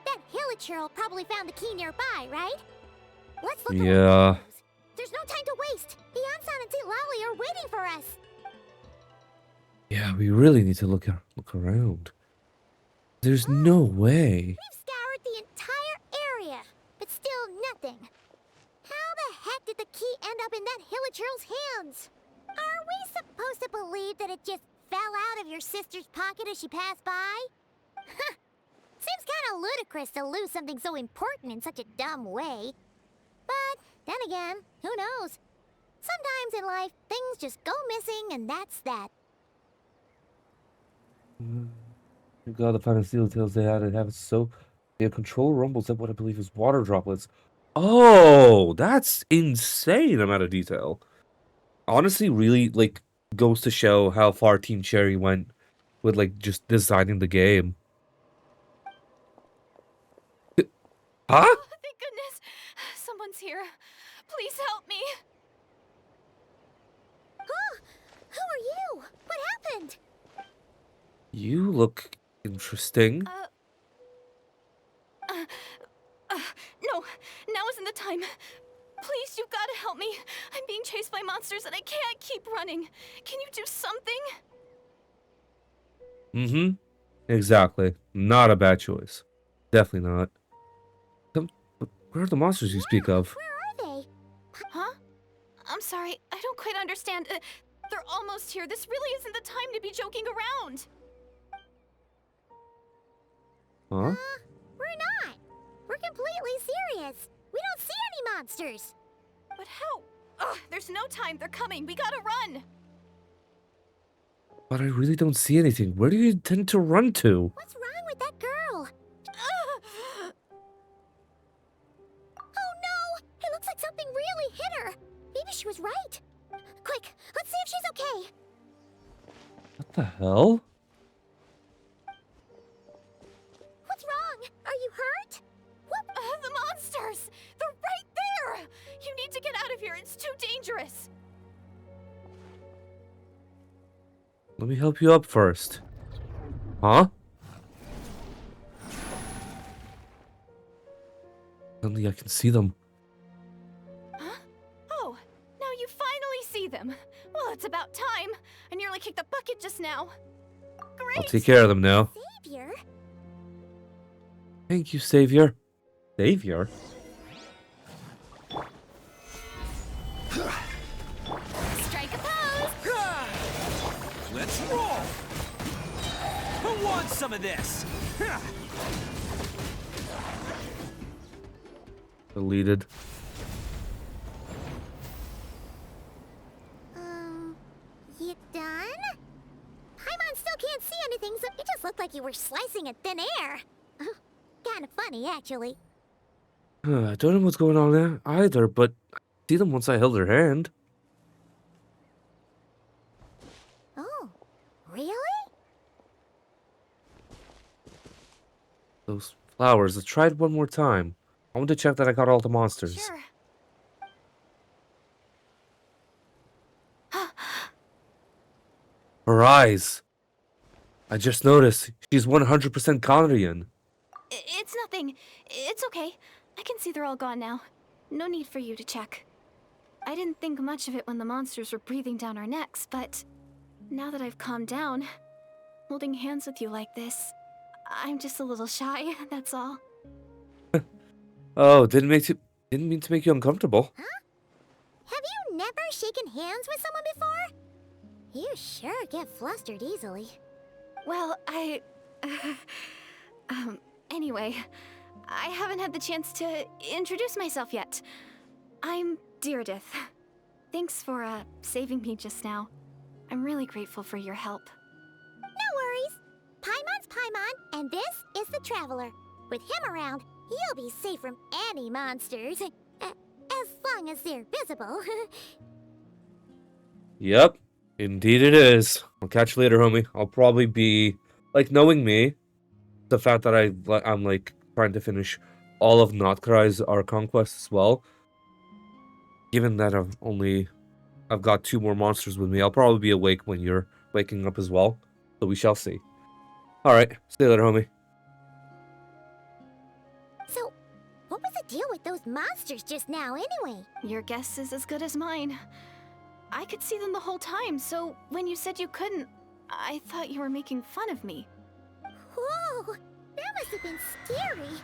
That Hilichurl probably found the key nearby, right? Let's look. Yeah. There's no time to waste. Beyonsan and Lally are waiting for us. Yeah, we really need to look around. There's no way. We've scoured the entire area, but still nothing. How the heck did the key end up in that Hilichurl's hands? Are we supposed to believe that it just fell out of your sister's pocket as she passed by? Seems kind of ludicrous to lose something so important in such a dumb way. But then again, who knows? Sometimes in life, things just go missing and that's that. God, the final seal tells they had to have it so they control rumbles at what I believe is water droplets. Oh, that's insane amount of detail. Honestly, really like goes to show how far Team Cherry went with like just designing the game. Huh? Oh, thank goodness. Someone's here. Please help me. Huh? Who are you? What happened? You look interesting. No, now isn't the time. Please, you've got to help me. I'm being chased by monsters and I can't keep running. Can you do something? Mm-hmm. Exactly. Not a bad choice. Definitely not. Where are the monsters you speak of? Where are they? Huh? I'm sorry, I don't quite understand. They're almost here. This really isn't the time to be joking around. Huh? We're not. We're completely serious. We don't see any monsters. But how? Ugh, there's no time. They're coming. We gotta run. But I really don't see anything. Where do you intend to run to? What's wrong with that girl? Oh no! It looks like something really hit her. Maybe she was right. Quick, let's see if she's okay. What the hell? What's wrong? Are you hurt? What? The monsters! They're right there! You need to get out of here. It's too dangerous. Let me help you up first. Huh? Suddenly I can see them. Huh? Oh, now you finally see them. Well, it's about time. I nearly kicked the bucket just now. Great. I'll take care of them now. Savior? Thank you, Savior. Savior? Strike a pose. Let's roll. Who wants some of this? Deleted. You done? Paimon still can't see anything, so it just looked like you were slicing at thin air. Kinda funny, actually. I don't know what's going on there either, but I see them once I held her hand. Oh, really? Those flowers. Let's try it one more time. I want to check that I got all the monsters. Sure. Her eyes. I just noticed. She's 100% Conrian. It's nothing. It's okay. I can see they're all gone now. No need for you to check. I didn't think much of it when the monsters were breathing down our necks, but now that I've calmed down, holding hands with you like this, I'm just a little shy, that's all. Oh, didn't mean to make you uncomfortable. Have you never shaken hands with someone before? You sure get flustered easily. Well, anyway, I haven't had the chance to introduce myself yet. I'm Deirdith. Thanks for, saving me just now. I'm really grateful for your help. No worries. Paimon's Paimon, and this is the Traveler. With him around, you'll be safe from any monsters. As long as they're visible. Yep, indeed it is. I'll catch you later, homie. I'll probably be, like, knowing me, the fact that I'm, like, trying to finish all of Nod-Krai's Archon quests as well. Given that I've got 2 more monsters with me, I'll probably be awake when you're waking up as well. So we shall see. Alright, see you later, homie. So, what was the deal with those monsters just now anyway? Your guess is as good as mine. I could see them the whole time, so when you said you couldn't, I thought you were making fun of me. Whoa! That must have been scary.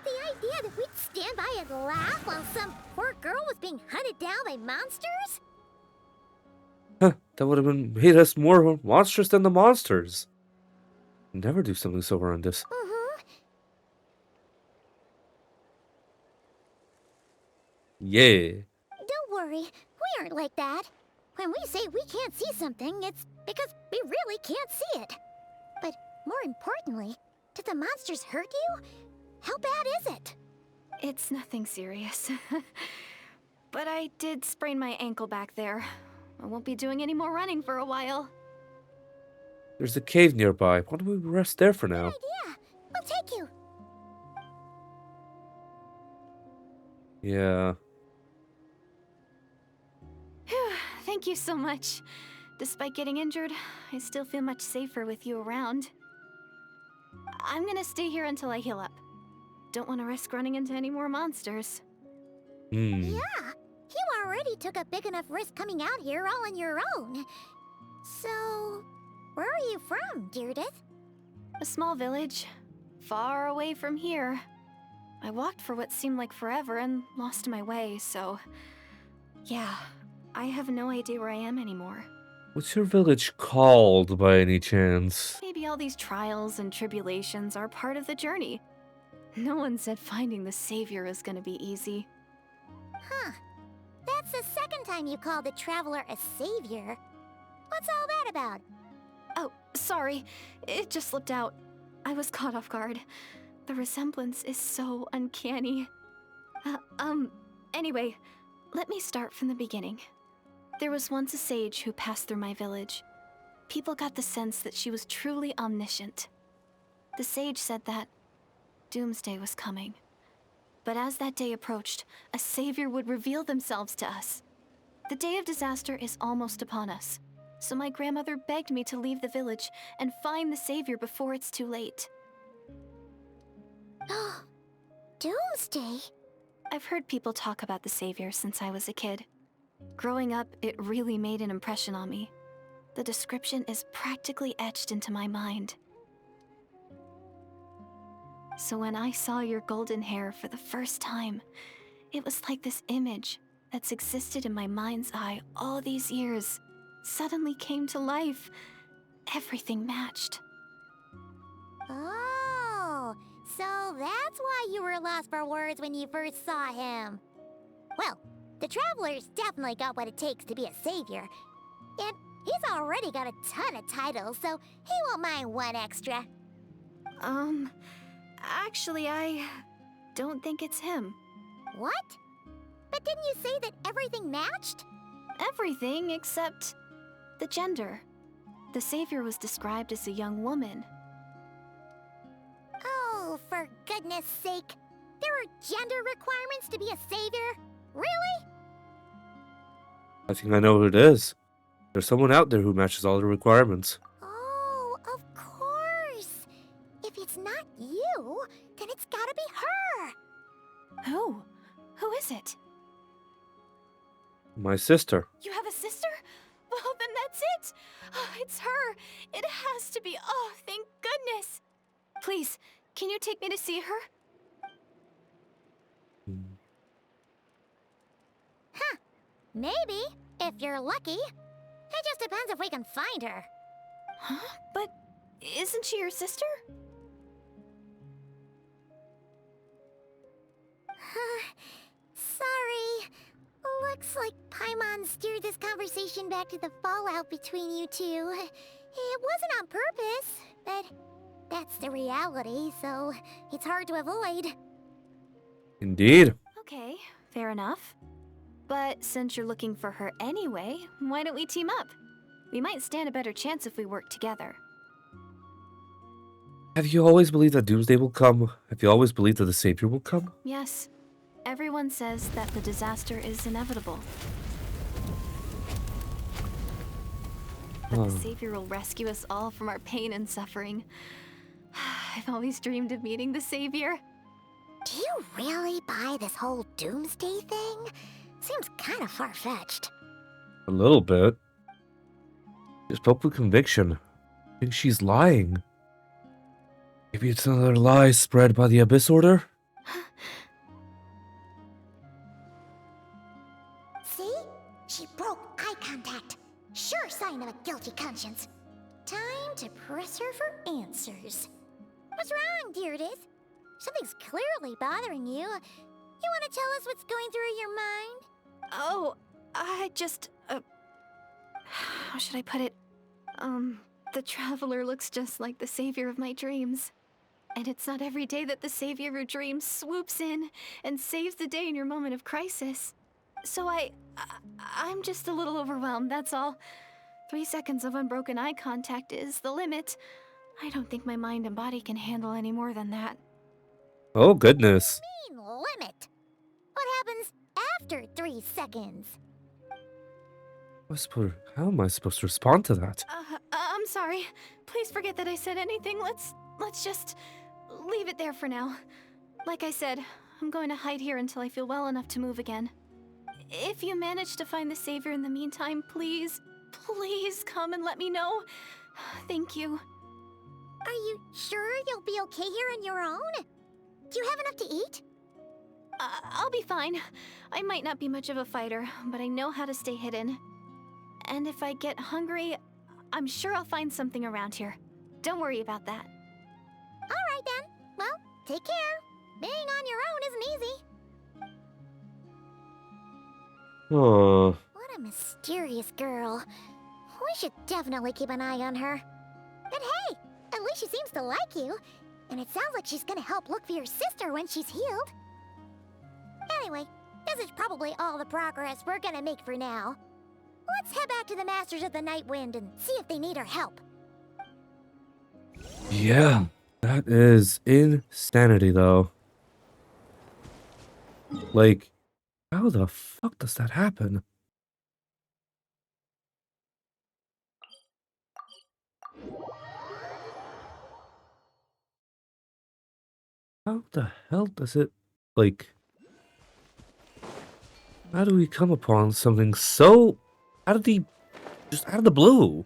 The idea that we'd stand by and laugh while some poor girl was being hunted down by monsters? Huh, that would have made us more monstrous than the monsters. Never do something so horrendous. Yeah. Don't worry, we aren't like that. When we say we can't see something, it's because we really can't see it. But more importantly, did the monsters hurt you? How bad is it? It's nothing serious. But I did sprain my ankle back there. I won't be doing any more running for a while. There's a cave nearby. Why don't we rest there for now? Yeah, we'll take you. Yeah. Thank you so much. Despite getting injured, I still feel much safer with you around. I'm gonna stay here until I heal up. Don't want to risk running into any more monsters. Hmm. Yeah, you already took a big enough risk coming out here all on your own. So, where are you from, Deirdith? A small village, far away from here. I walked for what seemed like forever and lost my way, so... yeah, I have no idea where I am anymore. What's your village called, by any chance? Maybe all these trials and tribulations are part of the journey. No one said finding the Savior is gonna be easy. Huh. That's the second time you called the Traveler a savior. What's all that about? Oh, sorry. It just slipped out. I was caught off guard. The resemblance is so uncanny. Anyway, let me start from the beginning. There was once a sage who passed through my village. People got the sense that she was truly omniscient. The sage said that doomsday was coming. But as that day approached, a savior would reveal themselves to us. The day of disaster is almost upon us, so my grandmother begged me to leave the village and find the savior before it's too late. Doomsday? I've heard people talk about the savior since I was a kid. Growing up, it really made an impression on me. The description is practically etched into my mind. So when I saw your golden hair for the first time, it was like this image that's existed in my mind's eye all these years suddenly came to life. Everything matched. Oh, so that's why you were lost for words when you first saw him. Well, the Traveler's definitely got what it takes to be a savior. And he's already got a ton of titles, so he won't mind one extra. Actually, I don't think it's him. What? But didn't you say that everything matched? Everything except the gender. The savior was described as a young woman. Oh, for goodness sake. There are gender requirements to be a savior? Really? I think I know who it is. There's someone out there who matches all the requirements. Oh, of course. If it's not you, then it's gotta be her. Who? Who is it? My sister. You have a sister? Well, then that's it. Oh, it's her. It has to be. Oh, thank goodness. Please, can you take me to see her? Maybe, if you're lucky. It just depends if we can find her. Huh? But isn't she your sister? Sorry. Looks like Paimon steered this conversation back to the fallout between you two. It wasn't on purpose, but that's the reality, so it's hard to avoid. Indeed. Okay, fair enough. But since you're looking for her anyway, why don't we team up? We might stand a better chance if we work together. Have you always believed that Doomsday will come? Have you always believed that the Savior will come? Yes. Everyone says that the disaster is inevitable. That the Savior will rescue us all from our pain and suffering. I've always dreamed of meeting the Savior. Do you really buy this whole doomsday thing? Seems kind of far-fetched. A little bit. She spoke with conviction. I think she's lying. Maybe it's another lie spread by the Abyss Order? See? She broke eye contact. Sure sign of a guilty conscience. Time to press her for answers. What's wrong, Deirdis? Something's clearly bothering you. You want to tell us what's going through your mind? Oh, I just, how should I put it? The Traveler looks just like the Savior of my dreams. And it's not every day that the Savior of your dreams swoops in and saves the day in your moment of crisis. So I'm just a little overwhelmed, that's all. 3 seconds of unbroken eye contact is the limit. I don't think my mind and body can handle any more than that. Oh, goodness. Mean limit. What happens after 3 seconds? How am I supposed to respond to that? I'm sorry. Please forget that I said anything. Let's just leave it there for now. Like I said, I'm going to hide here until I feel well enough to move again. If you manage to find the Savior in the meantime, please come and let me know. Thank you. Are you sure you'll be okay here on your own? Do you have enough to eat? I'll be fine. I might not be much of a fighter, but I know how to stay hidden. And if I get hungry, I'm sure I'll find something around here. Don't worry about that. Alright then. Well, take care. Being on your own isn't easy. Oh. What a mysterious girl. We should definitely keep an eye on her. But hey, at least she seems to like you. And it sounds like she's gonna help look for your sister when she's healed. Anyway, this is probably all the progress we're gonna make for now. Let's head back to the Masters of the Night Wind and see if they need our help. Yeah, that is insanity, though. Like, how the fuck does that happen? How the hell does it, like... How do we come upon something so... just out of the blue?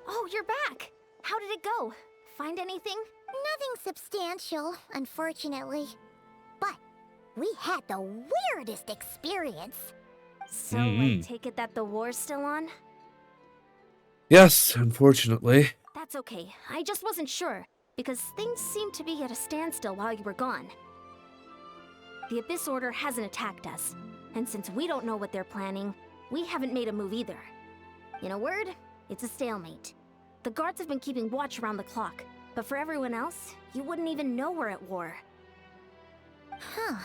Oh, you're back! How did it go? Find anything? Nothing substantial, unfortunately. But we had the weirdest experience. So, I take it that the war's still on? Yes, unfortunately. That's okay. I just wasn't sure, because things seemed to be at a standstill while you were gone. The Abyss Order hasn't attacked us, and since we don't know what they're planning, we haven't made a move either. In a word, it's a stalemate. The guards have been keeping watch around the clock, but for everyone else, you wouldn't even know we're at war. Huh.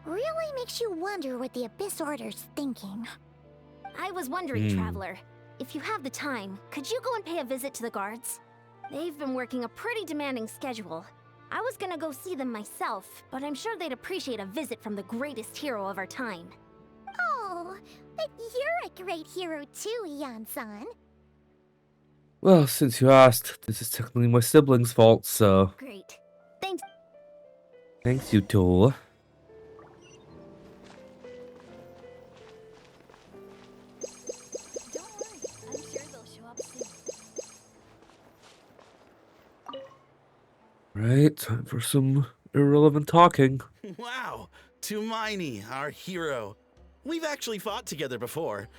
Really makes you wonder what the Abyss Order's thinking. I was wondering, Traveler, if you have the time, could you go and pay a visit to the guards? They've been working a pretty demanding schedule. I was gonna go see them myself, but I'm sure they'd appreciate a visit from the greatest hero of our time. Oh, but you're a great hero too, Ian-san. Well, since you asked, this is technically my siblings' fault, so... Great. Thanks. Thanks, you two. Don't worry, I'm sure they'll show up soon. Right, time for some irrelevant talking. Wow, Tumaini, our hero. We've actually fought together before.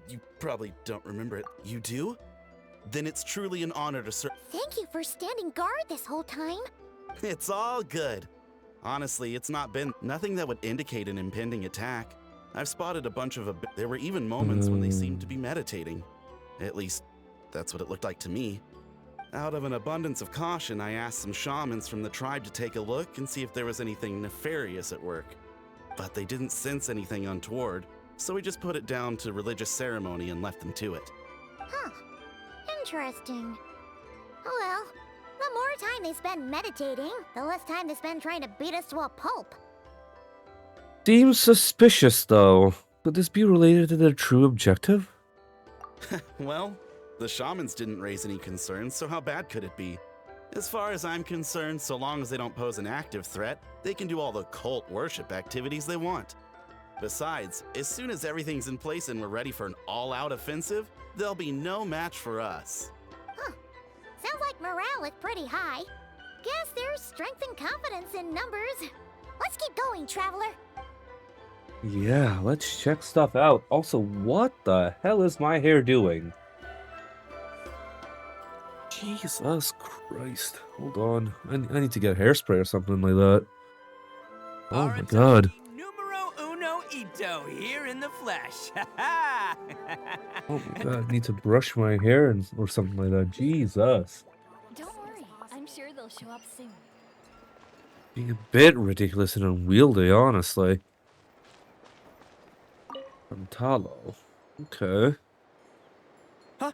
You probably don't remember it. You do? Then it's truly an honor to serve. Thank you for standing guard this whole time. It's all good. Honestly, it's not been nothing that would indicate an impending attack. I've spotted a bunch of there were even moments when they seemed to be meditating. At least, that's what it looked like to me. Out of an abundance of caution, I asked some shamans from the tribe to take a look and see if there was anything nefarious at work. But they didn't sense anything untoward, so we just put it down to religious ceremony and left them to it. Huh. Interesting. Oh well, the more time they spend meditating, the less time they spend trying to beat us to a pulp. Seems suspicious, though. Could this be related to their true objective? Well, the shamans didn't raise any concerns, so how bad could it be? As far as I'm concerned, so long as they don't pose an active threat, they can do all the cult worship activities they want. Besides, as soon as everything's in place and we're ready for an all-out offensive, there'll be no match for us. Huh. Sounds like morale is pretty high. Guess there's strength and confidence in numbers. Let's keep going, traveler. Yeah, let's check stuff out. Also, what the hell is my hair doing? Jesus Christ. Hold on. I need to get hairspray or something like that. Oh my god. Numero uno ito here in the flesh. Oh my god, I need to brush my hair or something like that. Jesus. Don't worry, I'm sure they'll show up soon. Being a bit ridiculous and unwieldy, honestly. From Talo. Okay. Huh?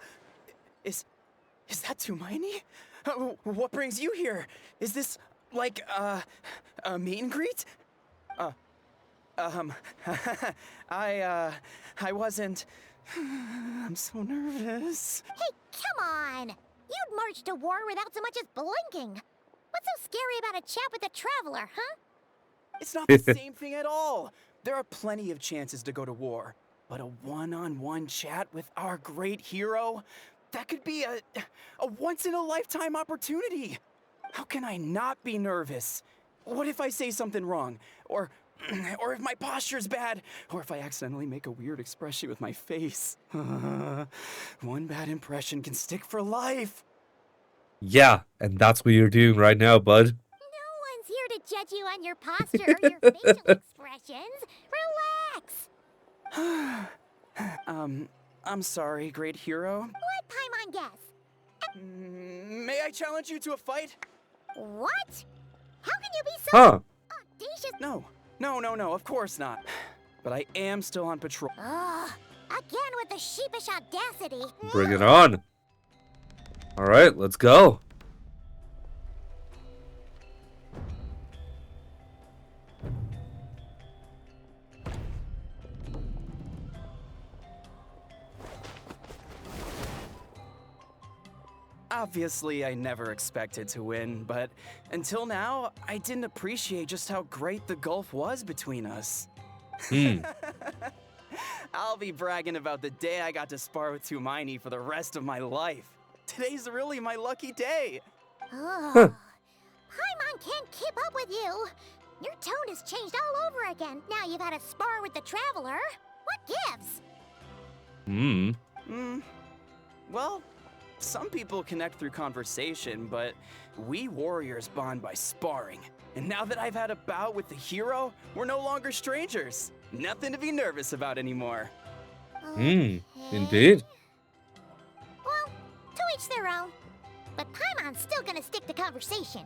Is that Tumaini? What brings you here? Is this, like, a meet and greet? I wasn't... I'm so nervous. Hey, come on! You'd march to war without so much as blinking. What's so scary about a chat with a traveler, huh? It's not the same thing at all. There are plenty of chances to go to war, but a one-on-one chat with our great hero? That could be a once-in-a-lifetime opportunity. How can I not be nervous? What if I say something wrong? Or if my posture's bad? Or if I accidentally make a weird expression with my face? One bad impression can stick for life. Yeah, and that's what you're doing right now, bud. No one's here to judge you on your posture or your facial expressions. Relax. I'm sorry, great hero. What Paimon guess? May I challenge you to a fight? What? How can you be so audacious? No, of course not. But I am still on patrol. Ugh, again with the sheepish audacity. Bring it on. Alright, let's go. Obviously, I never expected to win, but until now, I didn't appreciate just how great the gulf was between us. I'll be bragging about the day I got to spar with Tumaini for the rest of my life. Today's really my lucky day. Ugh. Paimon can't keep up with you. Your tone has changed all over again. Now you've had a spar with the traveler. What gives? Well, some people connect through conversation, but we warriors bond by sparring. And now that I've had a bout with the hero, we're no longer strangers. Nothing to be nervous about anymore. Indeed. Well, to each their own. But Paimon's still gonna stick to conversation.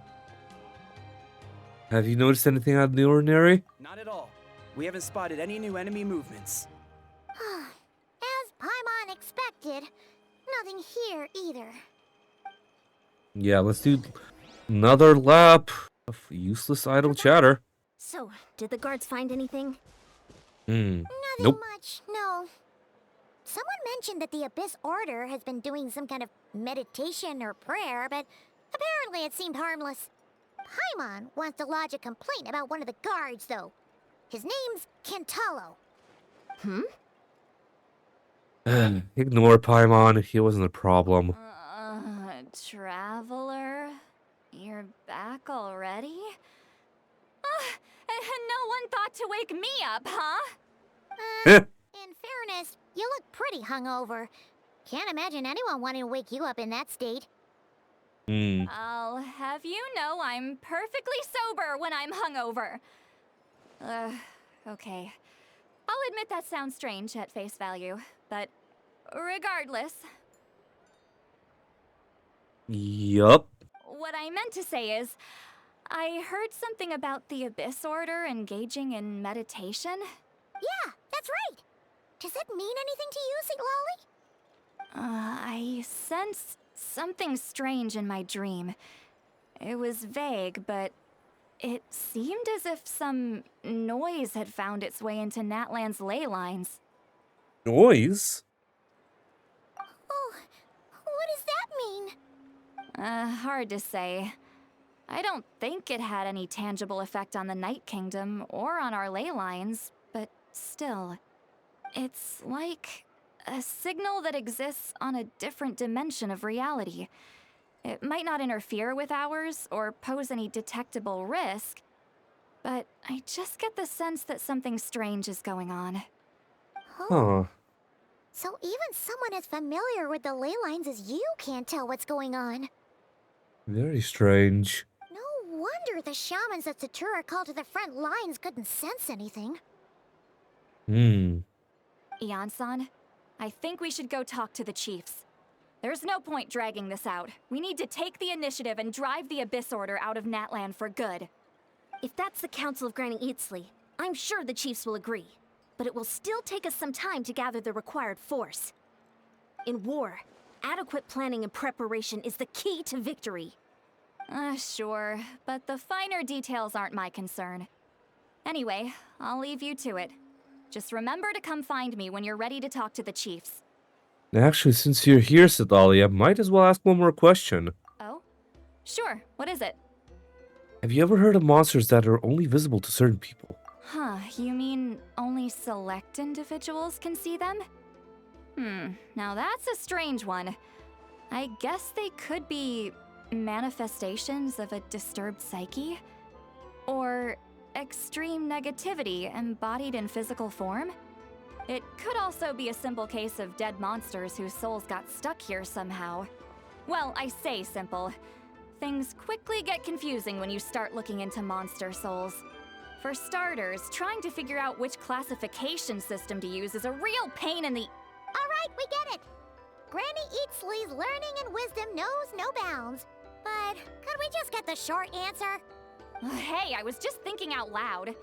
Have you noticed anything out of the ordinary? Not at all. We haven't spotted any new enemy movements. As Paimon expected, nothing here either. Yeah, let's do another lap of useless idle chatter. So, did the guards find anything? Nothing Nope. much, no. Someone mentioned that the Abyss Order has been doing some kind of meditation or prayer, but apparently it seemed harmless. Paimon wants to lodge a complaint about one of the guards, though. His name's Kentalo. Ignore Paimon, he wasn't a problem. Traveler? You're back already? No second thought to wake me up, huh? In fairness, you look pretty hungover. Can't imagine anyone wanting to wake you up in that state. I'll have you know I'm perfectly sober when I'm hungover. Okay. I'll admit that sounds strange at face value, but regardless. Yup. What I meant to say is, I heard something about the Abyss Order engaging in meditation. Yeah, that's right. Does it mean anything to you, St. Lolly? I sensed something strange in my dream. It was vague, but it seemed as if some noise had found its way into Natlan's ley lines. Noise? Oh, what does that mean? Hard to say. I don't think it had any tangible effect on the Night Kingdom or on our ley lines, but still. It's like a signal that exists on a different dimension of reality. It might not interfere with ours or pose any detectable risk, but I just get the sense that something strange is going on. Huh. So even someone as familiar with the ley lines as you can't tell what's going on. Very strange. No wonder the shamans that Satura called to the front lines couldn't sense anything. Ian-san, I think we should go talk to the chiefs. There's no point dragging this out. We need to take the initiative and drive the Abyss Order out of Natlan for good. If that's the Council of Granny Eatsley, I'm sure the chiefs will agree. But it will still take us some time to gather the required force. In war, adequate planning and preparation is the key to victory. Sure, but the finer details aren't my concern. Anyway, I'll leave you to it. Just remember to come find me when you're ready to talk to the chiefs. Actually, since you're here, Sedalia, I might as well ask one more question. Oh? Sure, what is it? Have you ever heard of monsters that are only visible to certain people? Huh, you mean only select individuals can see them? Now that's a strange one. I guess they could be manifestations of a disturbed psyche? Or extreme negativity embodied in physical form? It could also be a simple case of dead monsters whose souls got stuck here somehow. Well, I say simple. Things quickly get confusing when you start looking into monster souls. For starters, trying to figure out which classification system to use is a real pain in the... Alright, we get it. Granny Eatsley's learning and wisdom knows no bounds. But could we just get the short answer? Hey, I was just thinking out loud.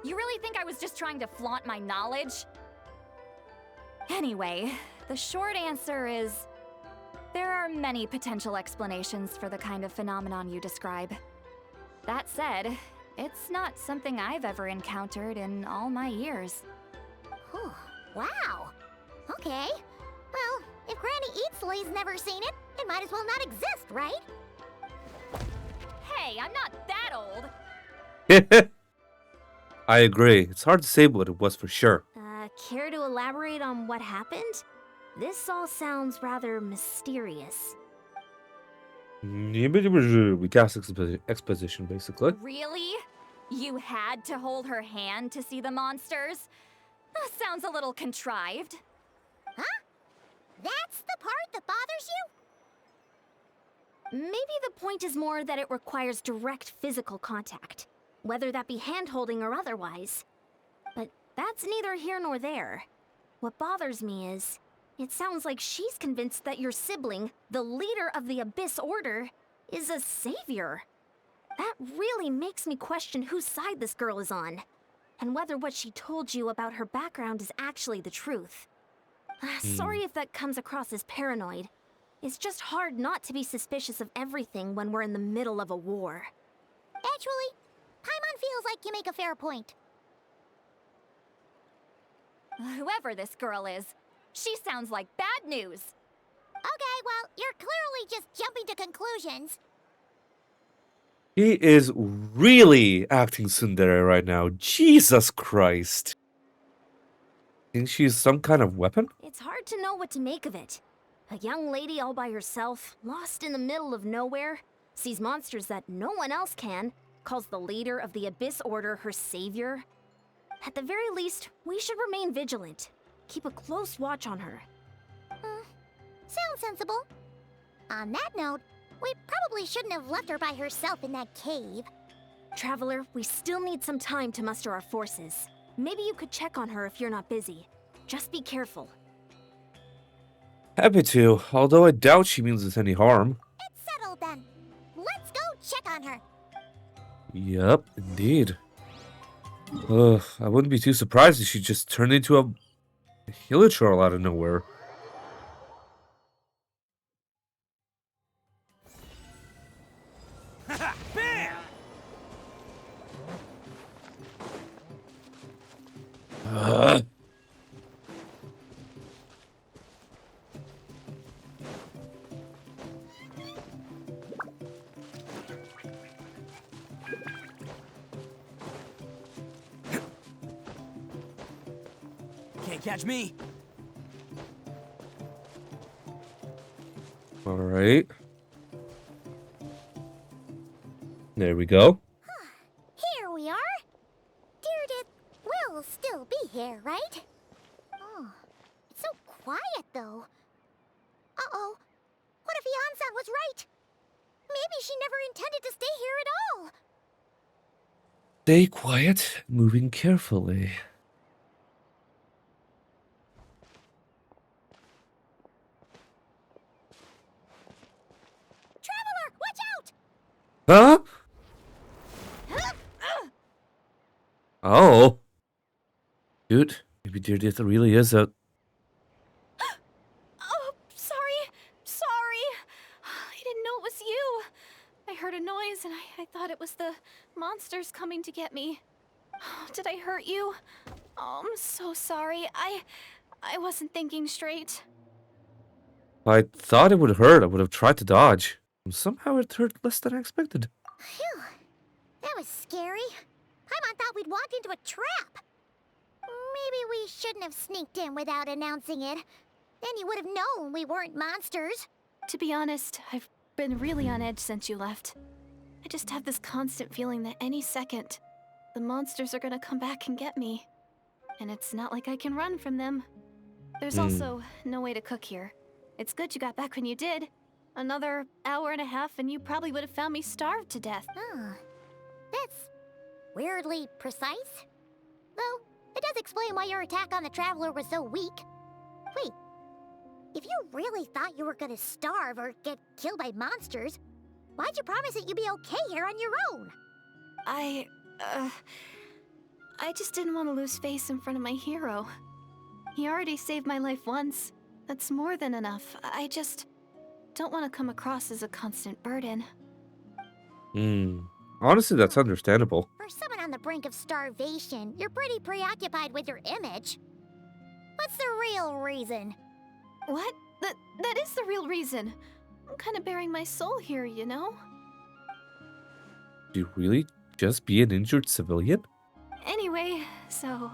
You really think I was just trying to flaunt my knowledge? Anyway, the short answer is... there are many potential explanations for the kind of phenomenon you describe. That said, it's not something I've ever encountered in all my years. Whew, wow. Okay. Well, if Granny Eatsley's never seen it, it might as well not exist, right? Hey, I'm not that old! I agree. It's hard to say what it was for sure. Care to elaborate on what happened? This all sounds rather mysterious. We cast exposition, basically. Really? You had to hold her hand to see the monsters? Sounds a little contrived. Huh? That's the part that bothers you? Maybe the point is more that it requires direct physical contact, whether that be hand-holding or otherwise. But that's neither here nor there. What bothers me is, it sounds like she's convinced that your sibling, the leader of the Abyss Order, is a savior. That really makes me question whose side this girl is on, and whether what she told you about her background is actually the truth. Sorry if that comes across as paranoid. It's just hard not to be suspicious of everything when we're in the middle of a war. Actually, Paimon feels like you make a fair point. Whoever this girl is, she sounds like bad news. Okay, well, you're clearly just jumping to conclusions. He is really acting tsundere right now. Jesus Christ. Think she's some kind of weapon? It's hard to know what to make of it. A young lady all by herself, lost in the middle of nowhere, sees monsters that no one else can, calls the leader of the Abyss Order her savior. At the very least, we should remain vigilant. Keep a close watch on her. Sounds sensible. On that note, we probably shouldn't have left her by herself in that cave. Traveler, we still need some time to muster our forces. Maybe you could check on her if you're not busy. Just be careful. Happy to, although I doubt she means us any harm. It's settled then. Let's go check on her. Yep, indeed. Ugh, I wouldn't be too surprised if she just turned into a hilichurl out of nowhere. Bam! Ugh. Can't catch me. All right. There we go. Here we are. Deirdre will still be here, right? Oh, it's so quiet though. Uh-oh. What if Yansan was right? Maybe she never intended to stay here at all. Stay quiet, moving carefully. Traveler, watch out! Huh? Oh. Dude, maybe Deirdre really is a... Oh, sorry. Sorry. I didn't know it was you. I heard a noise and I thought it was the monsters coming to get me. Did I hurt you? Oh, I'm so sorry. I wasn't thinking straight. I thought it would hurt. I would have tried to dodge. Somehow it hurt less than I expected. Phew. That was scary. Paimon thought we'd walked into a trap. Maybe we shouldn't have sneaked in without announcing it. Then you would have known we weren't monsters. To be honest, I've been really on edge since you left. I just have this constant feeling that any second, the monsters are gonna come back and get me. And it's not like I can run from them. There's also no way to cook here. It's good you got back when you did. Another hour and a half and you probably would have found me starved to death. That's weirdly precise. Though, it does explain why your attack on the Traveler was so weak. Wait, if you really thought you were gonna starve or get killed by monsters, why'd you promise that you'd be okay here on your own? I just didn't want to lose face in front of my hero. He already saved my life once. That's more than enough. I just don't want to come across as a constant burden. Honestly, that's understandable. For someone on the brink of starvation, you're pretty preoccupied with your image. What's the real reason? What? That is the real reason. I'm kind of bearing my soul here, you know? Do you really just be an injured civilian? Anyway, so,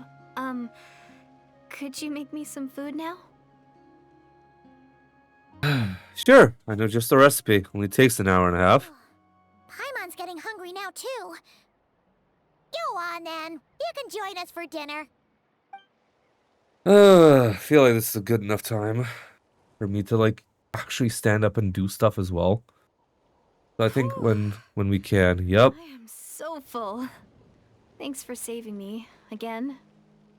could you make me some food now? Sure, I know just the recipe. Only takes an hour and a half. Paimon's getting hungry now, too. Go on, then. You can join us for dinner. I feel like this is a good enough time for me to, like, actually stand up and do stuff as well. So I think when we can, yep. I am so full. Thanks for saving me, again.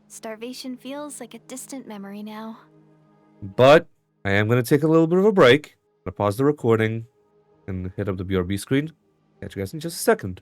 Starvation feels like a distant memory now. But I am going to take a little bit of a break. I'm going to pause the recording and hit up the BRB screen. Catch you guys in just a second.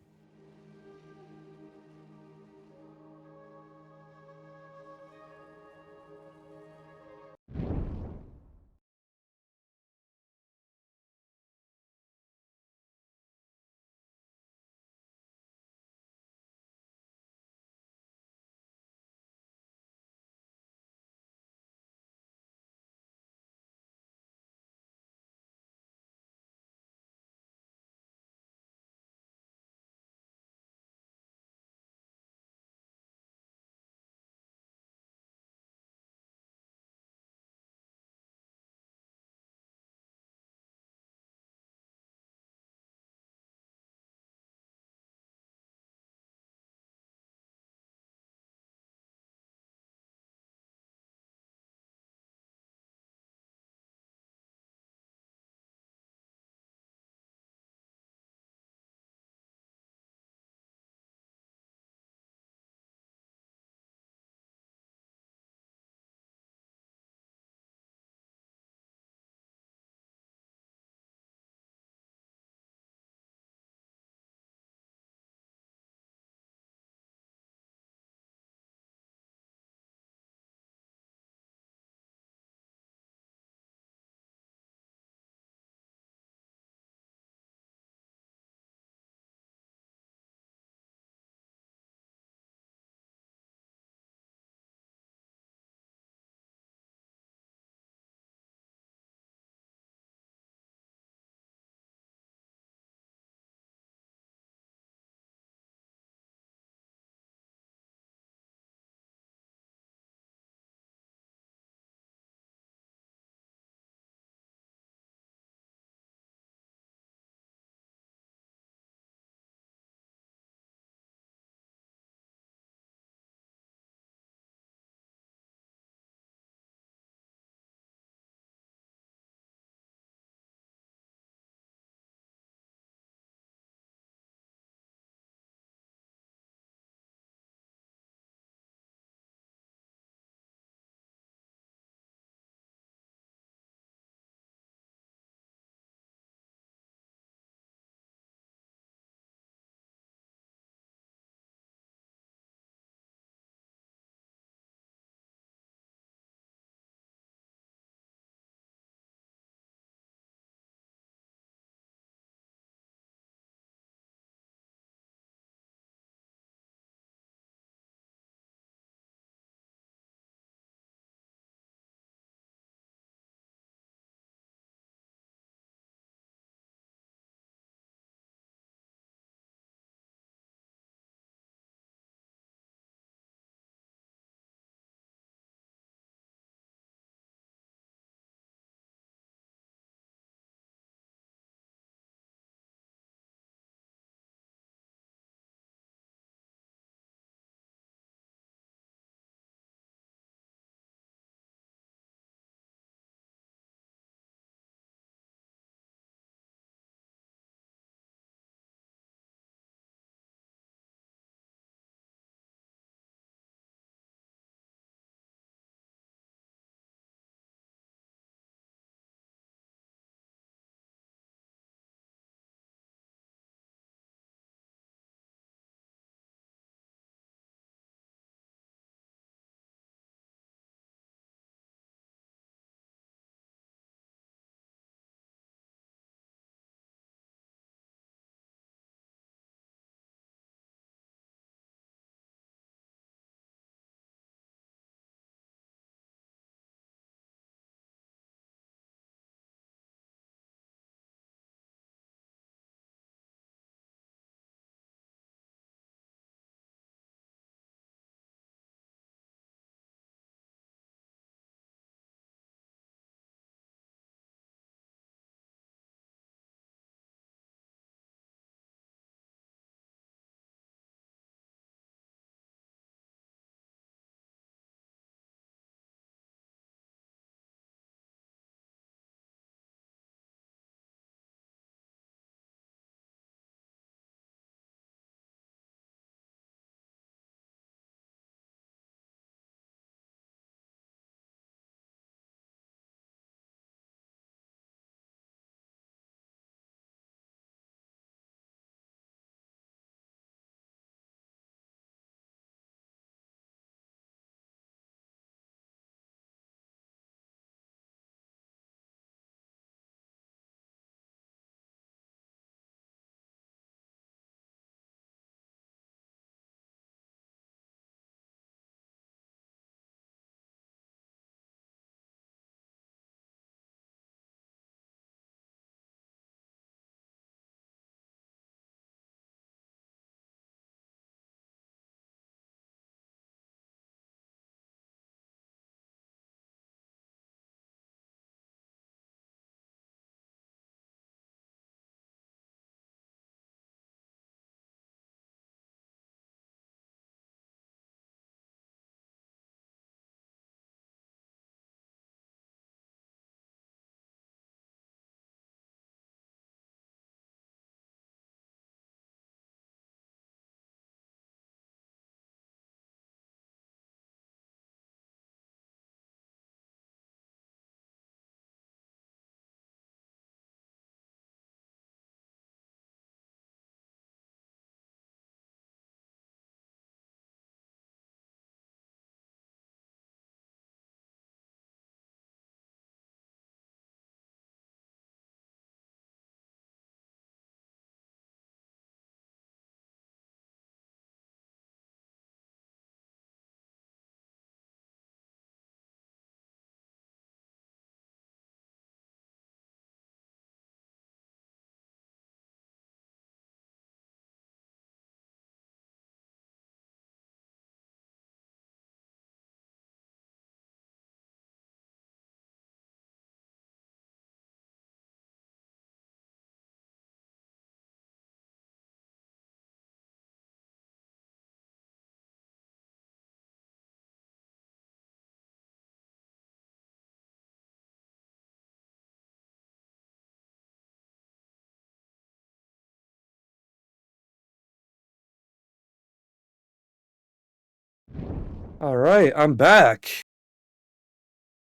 Alright, I'm back.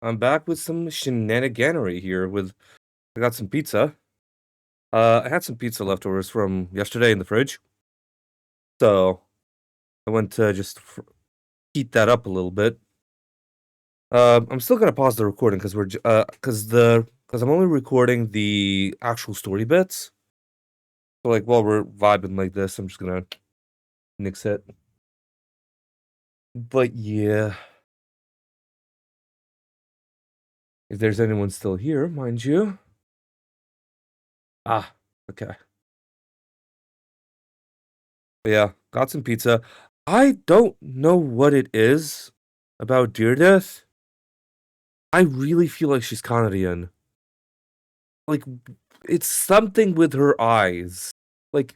I'm back with some shenaniganery here with I got some pizza. I had some pizza leftovers from yesterday in the fridge. So I went to just heat that up a little bit. I'm still gonna pause the recording because because I'm only recording the actual story bits. So like while we're vibing like this, I'm just gonna nix it. But yeah. If there's anyone still here, mind you. Ah, okay. But yeah, got some pizza. I don't know what it is about Deardeath. I really feel like she's Canadian. Like, it's something with her eyes. Like,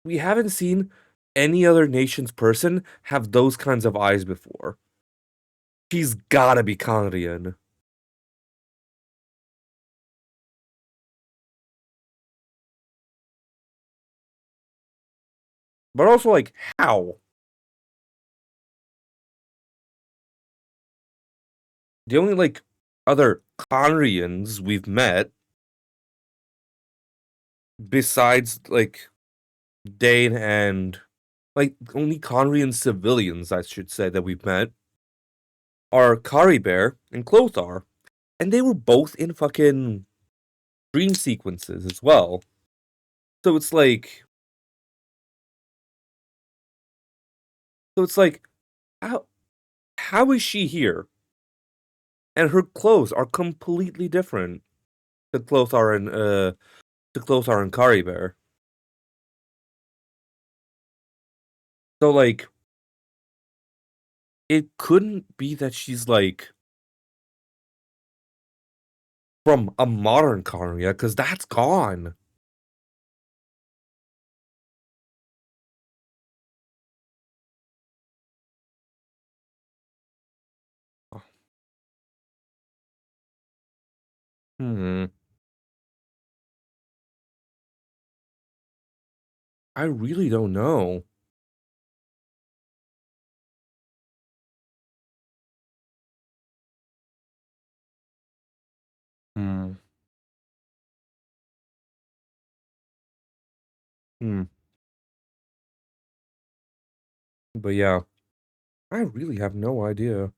we haven't seen any other nation's person have those kinds of eyes before. She's gotta be Canadian. But also, like, how? The only, like, other Conrians we've met, besides, like, Dane and, like, only Conrian civilians, I should say, that we've met, are Kari Bear and Clothar. And they were both in fucking dream sequences as well. So it's like... how is she here? And her clothes are completely different to Clothar and Kari Bear. So like, it couldn't be that she's like from a modern Karia, because that's gone. Hmm. I really don't know. Hmm. Hmm. But yeah, I really have no idea.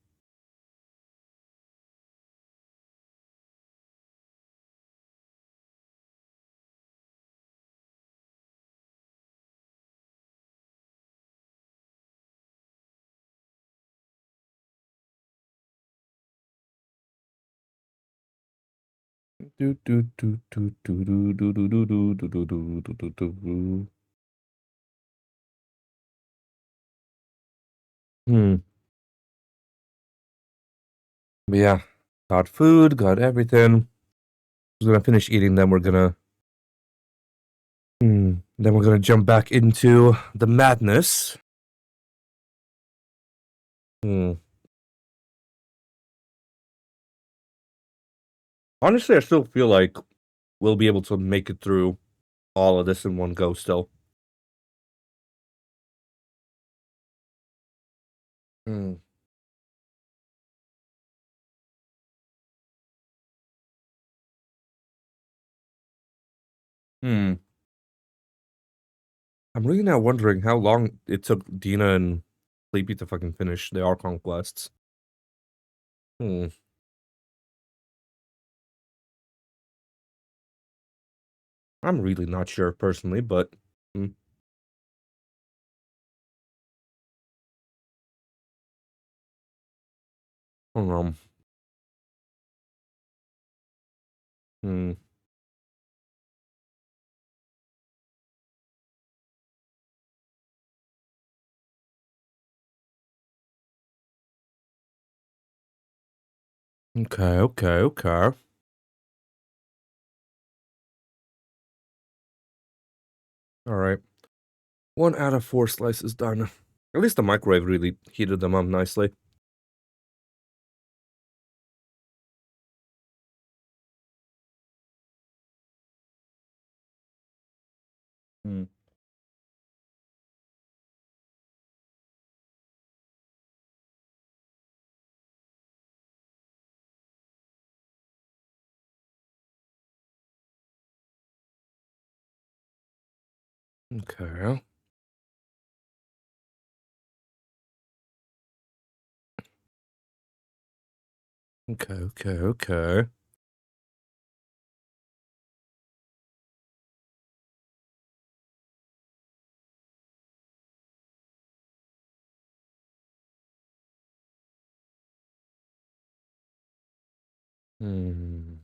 Do do do do do do do do do do do do do do do do. Hmm. But yeah, got food, got everything. We're gonna finish eating, then we're gonna then we're gonna jump back into the madness. Hmm. Honestly, I still feel like we'll be able to make it through all of this in one go still. Hmm. Hmm. I'm really now wondering how long it took Dina and Sleepy to fucking finish the Archon quests. Hmm. I'm really not sure personally, but I don't know. Hmm. Okay, okay, okay. Alright. 1 out of 4 slices done. At least the microwave really heated them up nicely. Hmm. Okay. Okay. Hmm.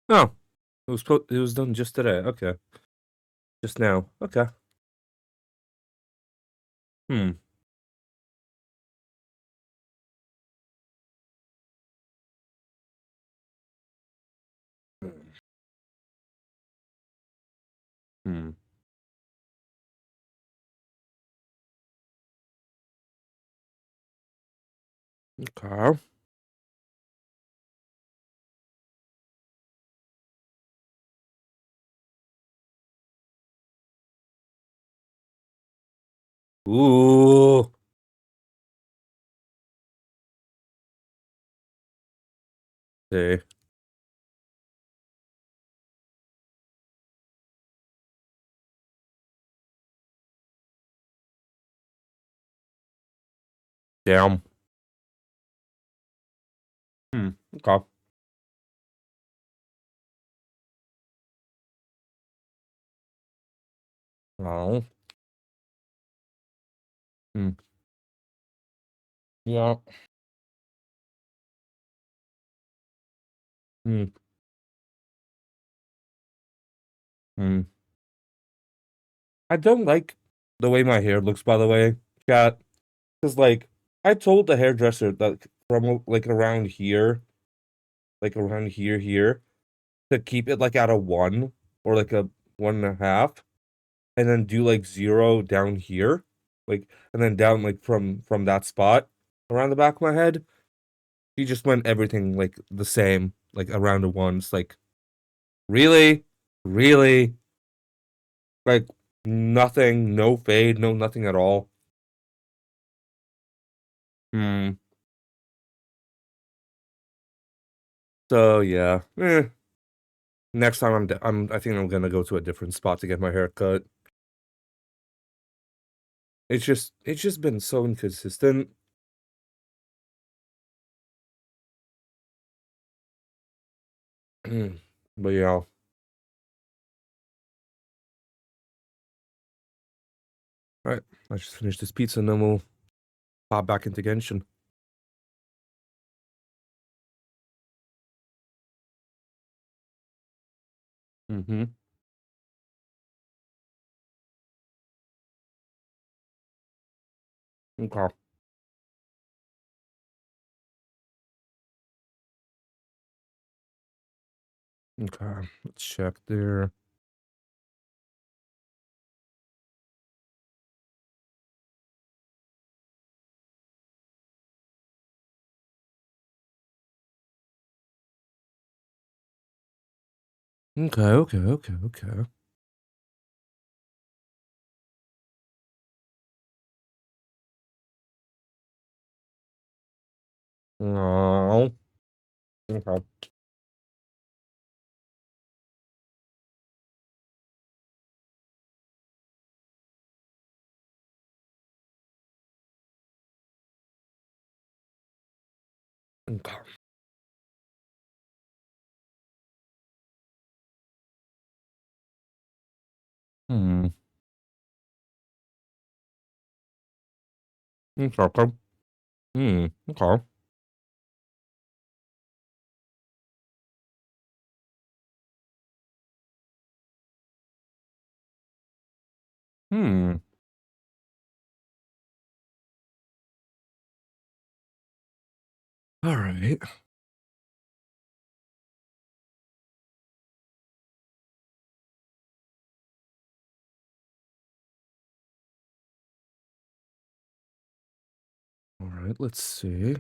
Oh, it was done just today. Okay. Just now. Okay. Hmm. Hmm. Okay. Ooh. See. Damn. Okay. Oh. Hmm. Yeah. Hmm. Hmm. I don't like the way my hair looks, by the way, chat. Because, like, I told the hairdresser that from, like, around here, to keep it, like, at a 1 or, like, a 1.5, and then do, like, 0 down here, like, and then down, like, from that spot around the back of my head. She just went everything, like, the same, like, around the ones, like, really? Really? Like, nothing, no fade, no nothing at all. Hmm. So, yeah. Next time I think I'm gonna go to a different spot to get my hair cut. It's just been so inconsistent. But yeah. Alright, let's just finish this pizza and then we'll pop back into Genshin. Mm-hmm. Okay. Okay. Let's check there. Okay. Oh. Okay. Okay. Hmm. Okay. Okay. Hmm. Alright. Alright, let's see.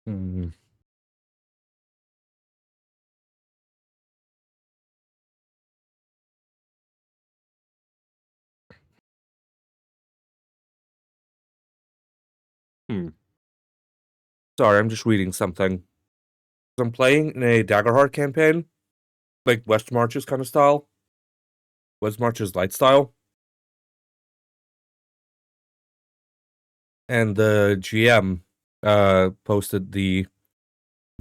Hmm. Sorry, I'm just reading something. I'm playing in a Daggerheart campaign, like West Marches kind of style. West Marches light style. And the GM posted the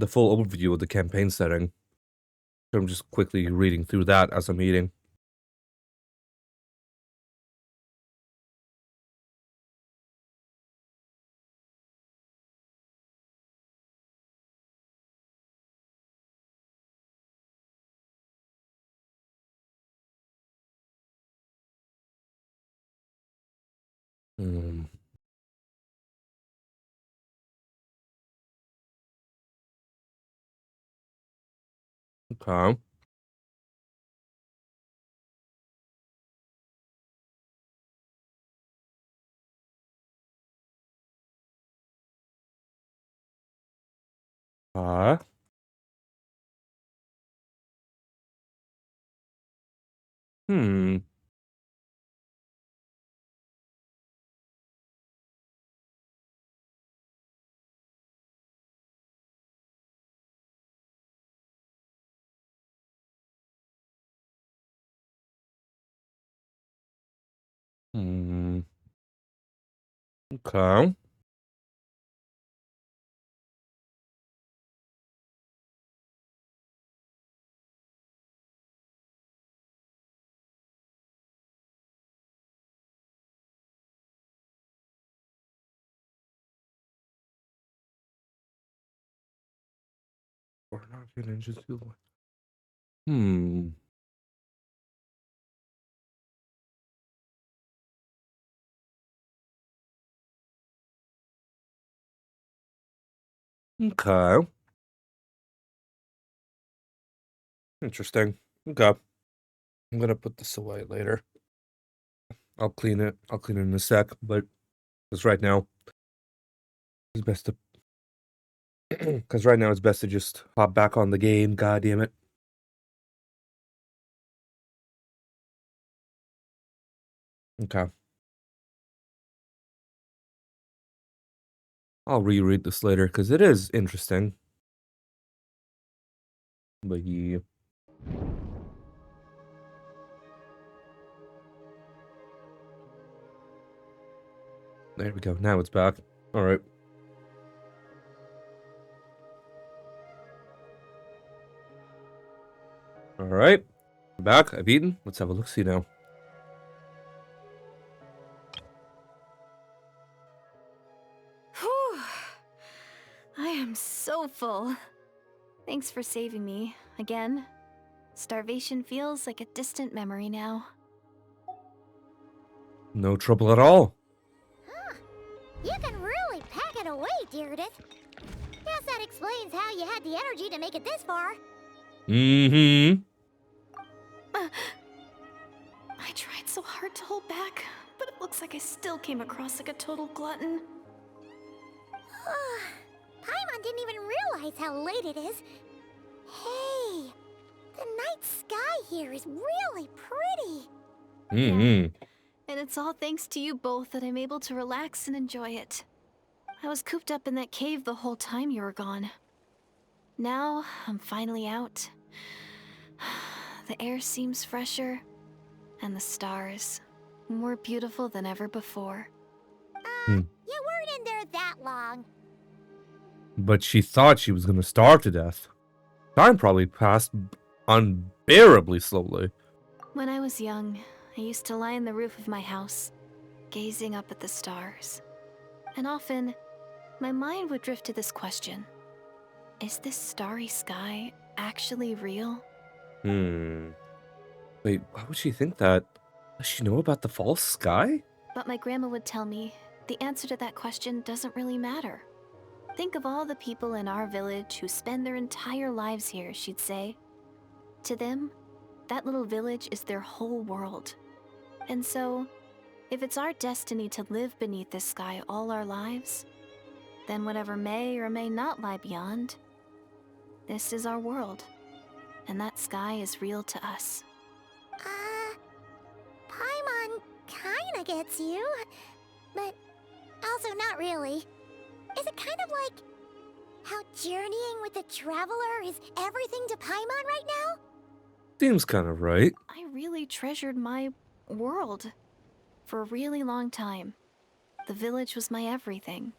full overview of the campaign setting. So I'm just quickly reading through that as I'm eating. Okay. Hmm. Hmm. Okay. Or not ninjas do. Hmm. Okay. Interesting. Okay. I'm gonna put this away later. I'll clean it. I'll clean it in a sec, but because right now it's best to because right now it's best to just hop back on the game. God damn it. Okay. I'll reread this later because it is interesting. But yeah. There we go. Now it's back. All right. All right. I'm back. I've eaten. Let's have a look. See now. Whew. I am so full. Thanks for saving me, again. Starvation feels like a distant memory now. No trouble at all. You can really pack it away, Deirdith. Guess that explains how you had the energy to make it this far. Mm-hmm. I tried so hard to hold back, but it looks like I still came across like a total glutton. Paimon didn't even realize how late it is. Hey, the night sky here is really pretty. Mm-hmm. And it's all thanks to you both that I'm able to relax and enjoy it. I was cooped up in that cave the whole time you were gone. Now, I'm finally out. The air seems fresher, and the stars more beautiful than ever before. You weren't in there that long. But she thought she was gonna starve to death. Time probably passed unbearably slowly. When I was young, I used to lie on the roof of my house, gazing up at the stars. And often, my mind would drift to this question. Is this starry sky actually real? Wait, why would she think that? Does she know about the false sky? But my grandma would tell me, the answer to that question doesn't really matter. Think of all the people in our village who spend their entire lives here, she'd say. To them, that little village is their whole world. And so, if it's our destiny to live beneath this sky all our lives, then whatever may or may not lie beyond, this is our world. And that sky is real to us. Paimon kinda gets you, but also not really. Is it kind of like how journeying with the Traveler is everything to Paimon right now? Seems kind of right. I really treasured my world for a really long time. The village was my everything.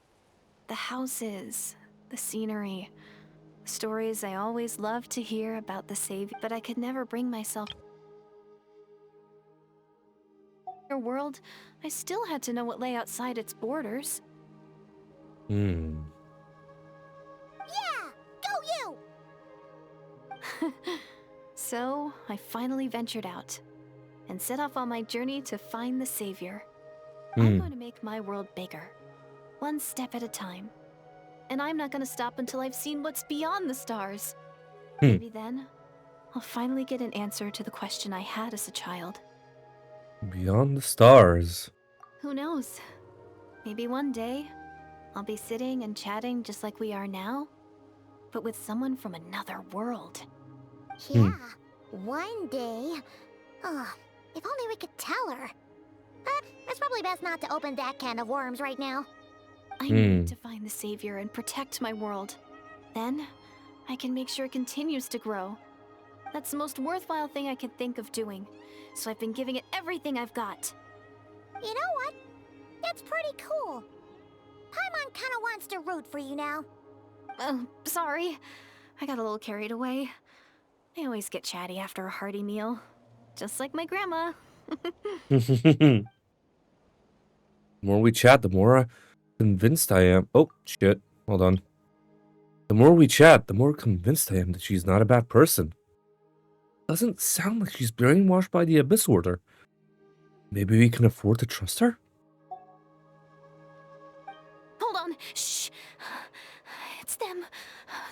The houses, the scenery, stories I always loved to hear about the Savior, but I could never bring myself. Your world, I still had to know what lay outside its borders. Hmm. Yeah! Go you! So, I finally ventured out and set off on my journey to find the Savior. I'm going to make my world bigger, one step at a time. And I'm not going to stop until I've seen what's beyond the stars. Maybe then, I'll finally get an answer to the question I had as a child. Beyond the stars. Who knows? Maybe one day, I'll be sitting and chatting just like we are now, but with someone from another world. Yeah, one day. Oh, if only we could tell her. But it's probably best not to open that can of worms right now. I need to find the Savior and protect my world. Then, I can make sure it continues to grow. That's the most worthwhile thing I could think of doing, so I've been giving it everything I've got. You know what? That's pretty cool. Paimon kinda wants to root for you now. Oh, sorry. I got a little carried away. I always get chatty after a hearty meal. Just like my grandma. The more we chat, the more convinced I am. Oh, shit. Hold on. The more we chat, the more convinced I am that she's not a bad person. Doesn't sound like she's brainwashed by the Abyss Order. Maybe we can afford to trust her? Hold on. Shh. It's them.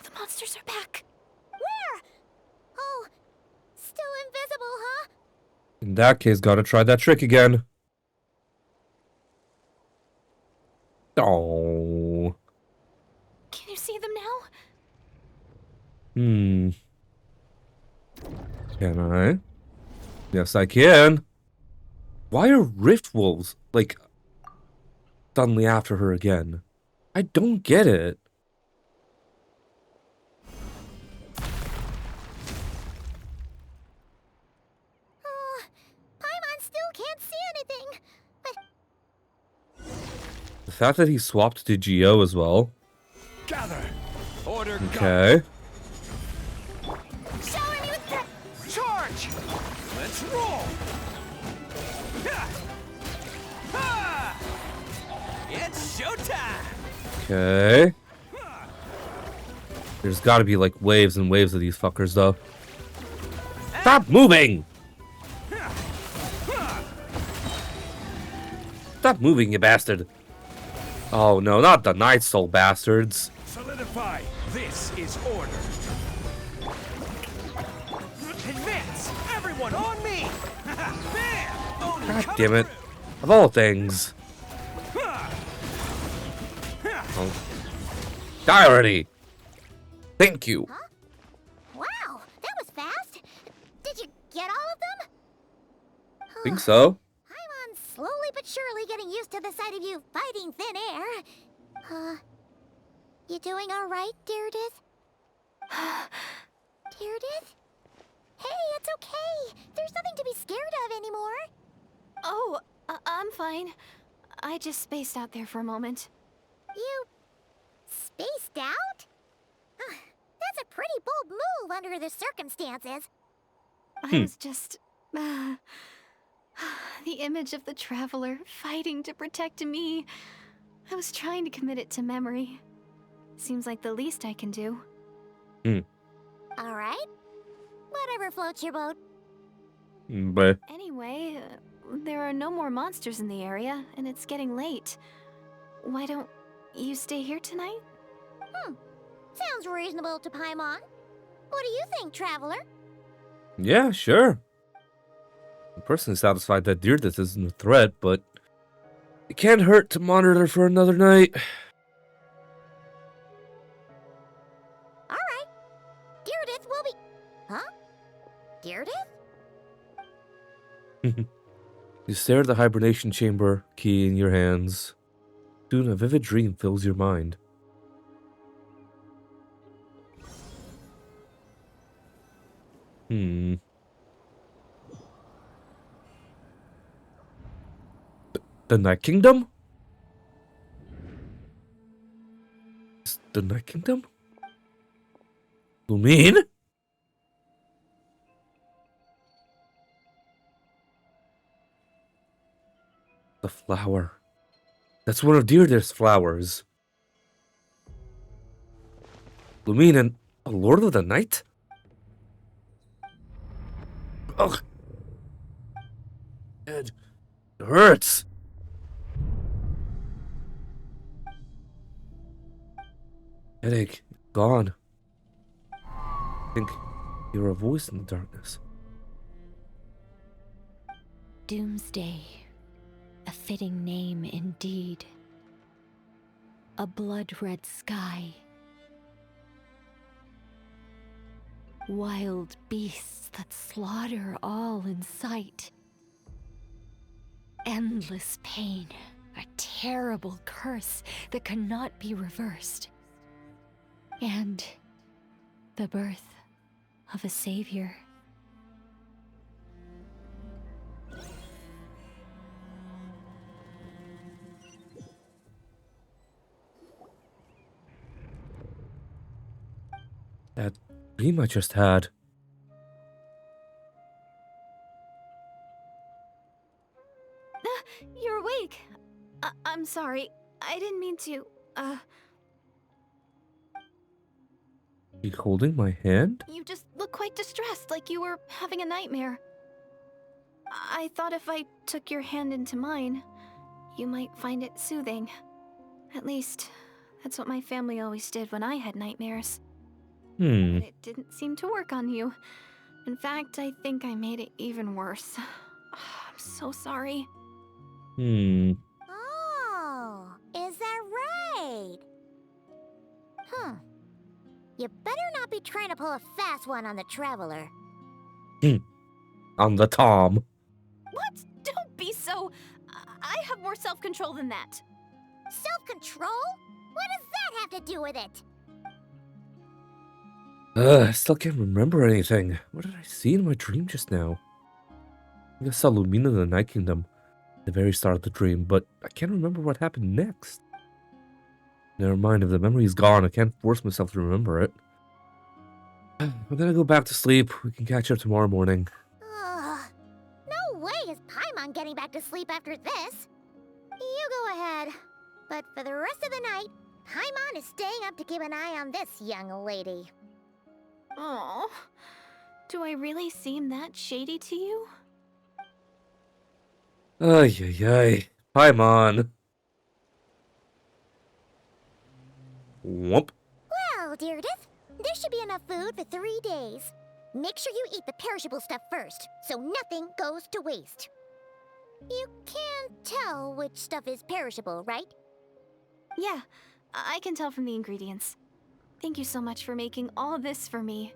The monsters are back. Where? Oh, still invisible, huh? In that case, gotta try that trick again. Oh. Can you see them now? Can I? Yes, I can. Why are Rift Wolves, like, suddenly after her again? I don't get it. Oh, Paimon still can't see anything. But The fact that he swapped to Geo as well. Gather. Order. Okay. shower me with the Charge! Let's roll! Ha! Ha! It's showtime! Okay. There's gotta be like waves and waves of these fuckers though. Stop moving! Stop moving, you bastard! Oh no, not the Night Soul bastards. Solidify. This is order. Advance! Everyone on me! Bam! God damn it. Of all things. Oh. Die already! Thank you. Huh? Wow, that was fast. Did you get all of them? Think so. Paimon's slowly but surely getting used to the sight of you fighting thin air. You doing all right, Deirdith? Deirdith? Hey, it's okay. There's nothing to be scared of anymore. Oh, I'm fine. I just spaced out there for a moment. You spaced out? That's a pretty bold move under the circumstances. I was just... the image of the Traveler fighting to protect me. I was trying to commit it to memory. Seems like the least I can do. All right. Whatever floats your boat. But Anyway, there are no more monsters in the area, and it's getting late. Why don't you stay here tonight? Sounds reasonable to Paimon. What do you think, Traveler? yeah, sure. I'm personally satisfied that Deirdith isn't a threat, but it can't hurt to monitor her for another night. All right. Deirdith will be... Huh? Deirdith? You stare at the hibernation chamber key in your hands. Soon a vivid dream fills your mind. Hmm. The Night Kingdom? The Night Kingdom? Lumine? The flower. That's one of Deirdre's flowers. Lumine and a Lord of the Night? Ugh. It hurts. Headache. Gone. I think you're a voice in the darkness. Doomsday. A fitting name indeed. A blood-red sky. Wild beasts that slaughter all in sight. Endless pain. A terrible curse that cannot be reversed. And the birth of a savior. That dream I just had. You're awake. I'm sorry. I didn't mean to, You holding my hand? You just look quite distressed, like you were having a nightmare. I thought if I took your hand into mine, you might find it soothing. At least, that's what my family always did when I had nightmares. But it didn't seem to work on you. In fact, I think I made it even worse. I'm so sorry. Oh, is that right? You better not be trying to pull a fast one on the Traveler. On the Tom. What? Don't be so... I have more self-control than that. Self-control? What does that have to do with it? I still can't remember anything. What did I see in my dream just now? I think I saw Lumina in the Night Kingdom at the very start of the dream, but I can't remember what happened next. Never mind, if the memory is gone, I can't force myself to remember it. I'm gonna go back to sleep. We can catch up tomorrow morning. No way is Paimon getting back to sleep after this. You go ahead. But for the rest of the night, Paimon is staying up to keep an eye on this young lady. Oh, do I really seem that shady to you? Ay, ay, ay. Paimon. Whoop. Well, Deirdith, there should be enough food for 3 days. Make sure you eat the perishable stuff first, so nothing goes to waste. You can't tell which stuff is perishable, right? Yeah, I can tell from the ingredients. Thank you so much for making all this for me.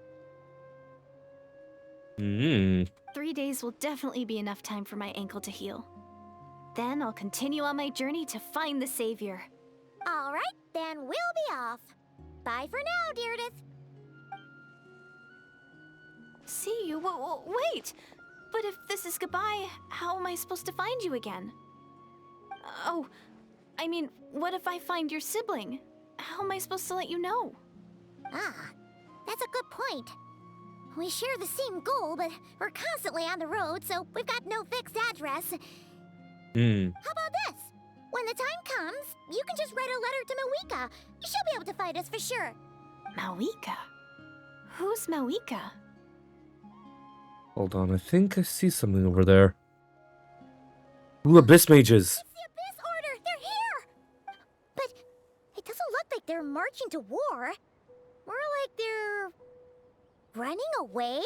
3 days will definitely be enough time for my ankle to heal. Then I'll continue on my journey to find the Savior. All right, then we'll be off. Bye for now, Deirdith. See you? Wait! But if this is goodbye, how am I supposed to find you again? Oh, I mean, what if I find your sibling? How am I supposed to let you know? Ah, that's a good point. We share the same goal, but we're constantly on the road, so we've got no fixed address. How about this? When the time comes, you can just write a letter to Mawika. She'll be able to find us for sure. Mawika? Who's Mawika? Hold on, I think I see something over there. Ooh, Abyss Mages. It's the Abyss Order! They're here! But it doesn't look like they're marching to war. More like they're... running away?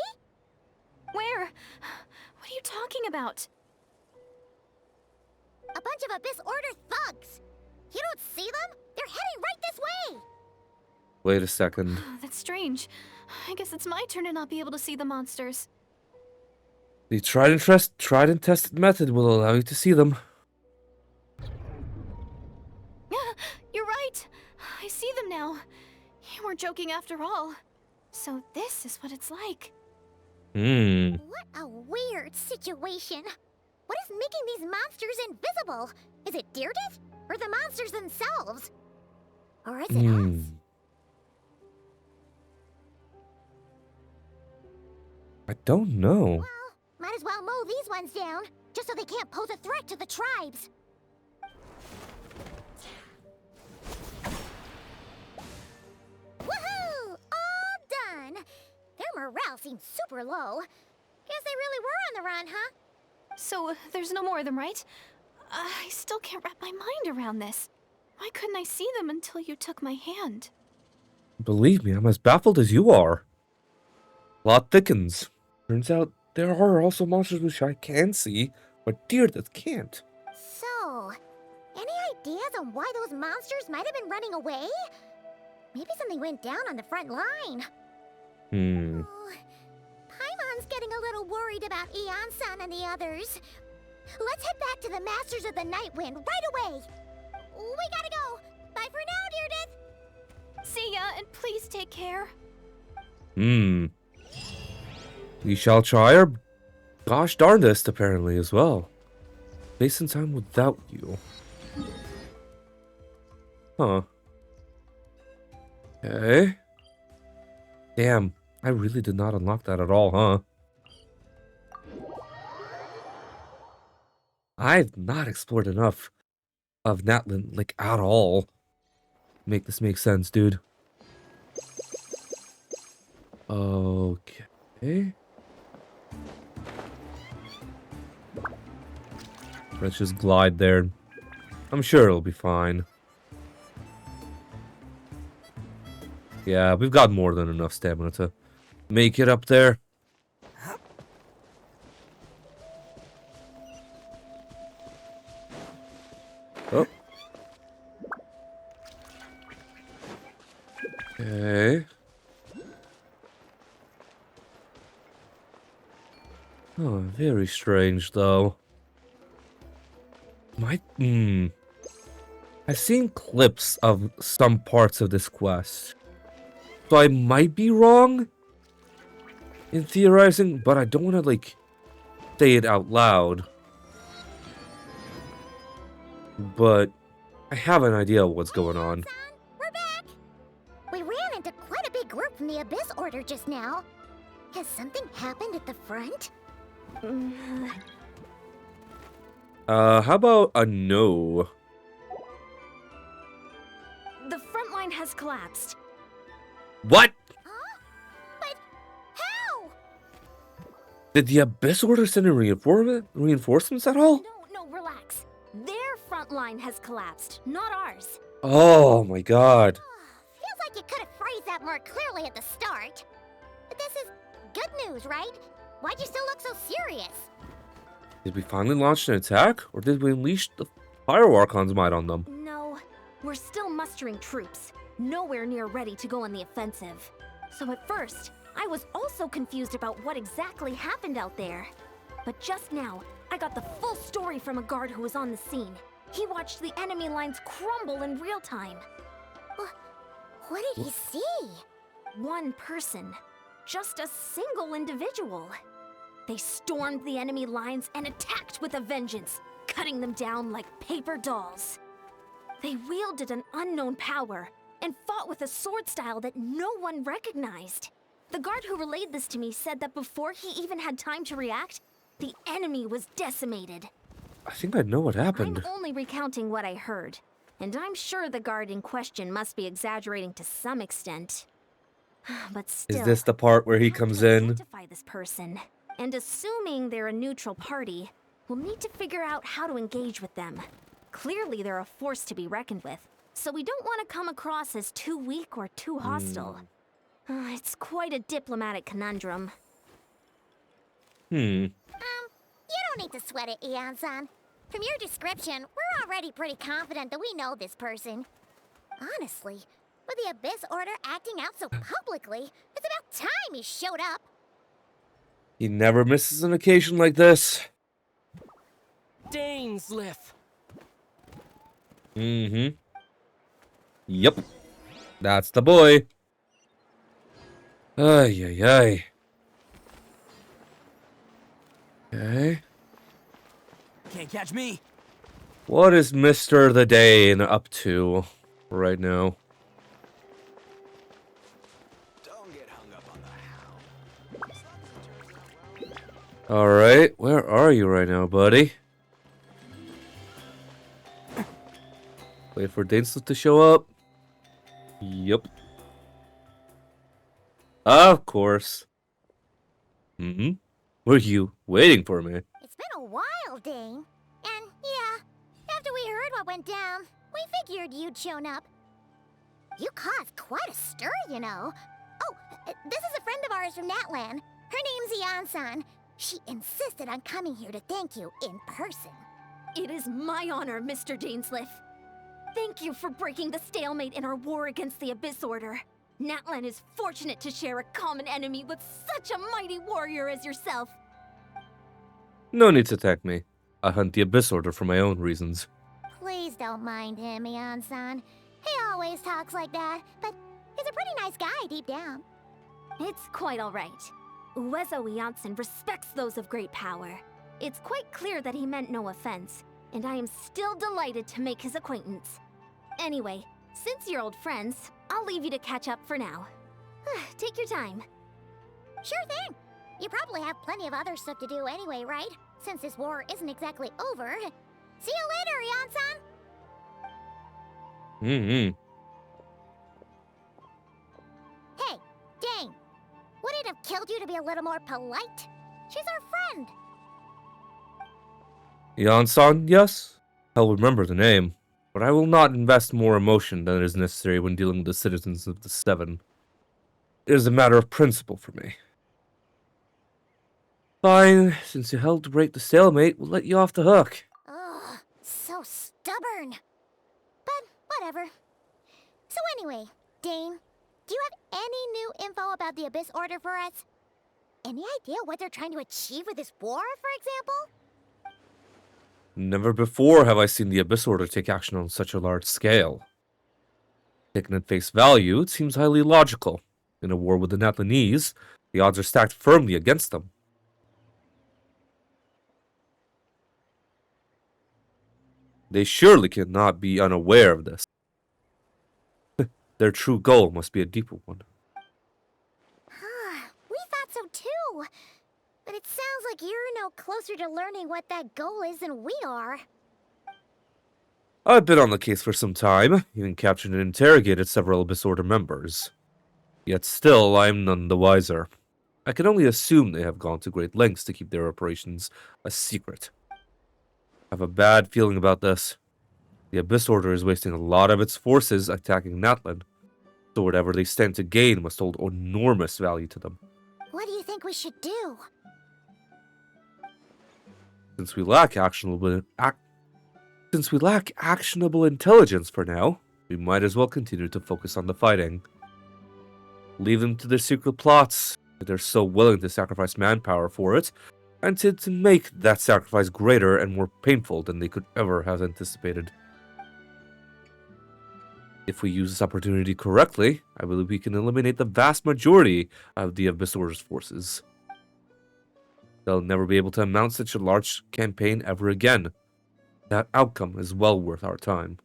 Where? What are you talking about? A bunch of Abyss Order thugs! You don't see them? They're heading right this way! Wait a second. That's strange. I guess it's my turn to not be able to see the monsters. The tried and tested method will allow you to see them. You're right. I see them now. You weren't joking after all. So this is what it's like. Hmm. What a weird situation. What is making these monsters invisible? Is it Deirdre? Or the monsters themselves? Or is it us? I don't know. Might as well mow these ones down, just so they can't pose a threat to the tribes. Woohoo! All done! Their morale seems super low. Guess they really were on the run, huh? So, there's no more of them, right? I still can't wrap my mind around this. Why couldn't I see them until you took my hand? Believe me, I'm as baffled as you are. Plot thickens. Turns out there are also monsters which I can see, but Deirdre can't. So, any ideas on why those monsters might have been running away? Maybe something went down on the front line. Paimon's getting a little worried about Eon-san and the others. Let's head back to the Masters of the Night Wind right away. We gotta go. Bye for now, Deirdre. See ya, and please take care. We shall try our gosh darndest, apparently, as well. Space and time without you. Huh. Okay. Damn, I really did not unlock that at all, huh? I've not explored enough of Natlan, like, at all. Make this make sense, dude. Okay. Let's just glide there. I'm sure it'll be fine. Yeah, we've got more than enough stamina to make it up there. Oh. Okay. Oh, very strange, though. I've seen clips of some parts of this quest. So I might be wrong in theorizing, but I don't want to, like, say it out loud. But I have an idea of what's going on. We're back. We ran into quite a big group from the Abyss Order just now. Has something happened at the front? How about a no? The front line has collapsed. What? Huh? But how? Did the Abyss Order send in reinforcements at all? No, relax. Their front line has collapsed, not ours. Oh my god. Feels like you could have phrased that more clearly at the start. But this is good news, right? Why'd you still look so serious? Did we finally launch an attack? Or did we unleash the Fire Archon's might on them? No, we're still mustering troops. Nowhere near ready to go on the offensive. So at first, I was also confused about what exactly happened out there. But just now, I got the full story from a guard who was on the scene. He watched the enemy lines crumble in real time. What did he see? One person. Just a single individual. They stormed the enemy lines and attacked with a vengeance, cutting them down like paper dolls. They wielded an unknown power and fought with a sword style that no one recognized. The guard who relayed this to me said that before he even had time to react, the enemy was decimated. I think I know what happened. I'm only recounting what I heard, and I'm sure the guard in question must be exaggerating to some extent. But still, Is this the part where he comes in? identify this person, and assuming they're a neutral party, we'll need to figure out how to engage with them. Clearly, they're a force to be reckoned with, so we don't want to come across as too weak or too hostile. It's quite a diplomatic conundrum. You don't need to sweat it, Eon-san. From your description, we're already pretty confident that we know this person. Honestly, with the Abyss Order acting out so publicly, it's about time he showed up. He never misses an occasion like this. Dainsliff. Yep. That's the boy. Ay, ay, ay. Okay. Can't catch me. What is Mr. the Dane up to right now? Alright, where are you right now, buddy? Wait for Dane to show up. Yup. Of course. Were you waiting for me? It's been a while, Dane. And yeah, after we heard what went down, we figured you'd shown up. You caused quite a stir, you know. Oh, this is a friend of ours from Natlan. Her name's Ian-san. She insisted on coming here to thank you in person. It is my honor, Mr. Dainsleif. Thank you for breaking the stalemate in our war against the Abyss Order. Natlan is fortunate to share a common enemy with such a mighty warrior as yourself. No need to thank me. I hunt the Abyss Order for my own reasons. Please don't mind him, Ian-san. He always talks like that, but he's a pretty nice guy deep down. It's quite all right. Uezo Janssen respects those of great power. It's quite clear that he meant no offense, and I am still delighted to make his acquaintance. Anyway, since you're old friends, I'll leave you to catch up for now. Take your time. Sure thing. You probably have plenty of other stuff to do anyway, right? Since this war isn't exactly over. See you later, Ian-san! Hey, Dane. Would it have killed you to be a little more polite? She's our friend. Jan-san, yes? I'll remember the name, but I will not invest more emotion than is necessary when dealing with the citizens of the Seven. It is a matter of principle for me. Fine, since you helped break the stalemate, we'll let you off the hook. Ugh, so stubborn. But whatever. So anyway, Dane, do you have any new info about the Abyss Order for us? Any idea what they're trying to achieve with this war, for example? Never before have I seen the Abyss Order take action on such a large scale. Taken at face value, it seems highly logical. In a war with the Natlanese, the odds are stacked firmly against them. They surely cannot be unaware of this. Their true goal must be a deeper one. We thought so too. But it sounds like you're no closer to learning what that goal is than we are. I've been on the case for some time, even captured and interrogated several Abyss Order members. Yet still, I am none the wiser. I can only assume they have gone to great lengths to keep their operations a secret. I have a bad feeling about this. The Abyss Order is wasting a lot of its forces attacking Natlan, so whatever they stand to gain must hold enormous value to them. What do you think we should do? Since we lack actionable intelligence for now, we might as well continue to focus on the fighting. Leave them to their secret plots, if they're so willing to sacrifice manpower for it, and to make that sacrifice greater and more painful than they could ever have anticipated. If we use this opportunity correctly, I believe we can eliminate the vast majority of the Abyss Order's forces. They'll never be able to mount such a large campaign ever again. That outcome is well worth our time.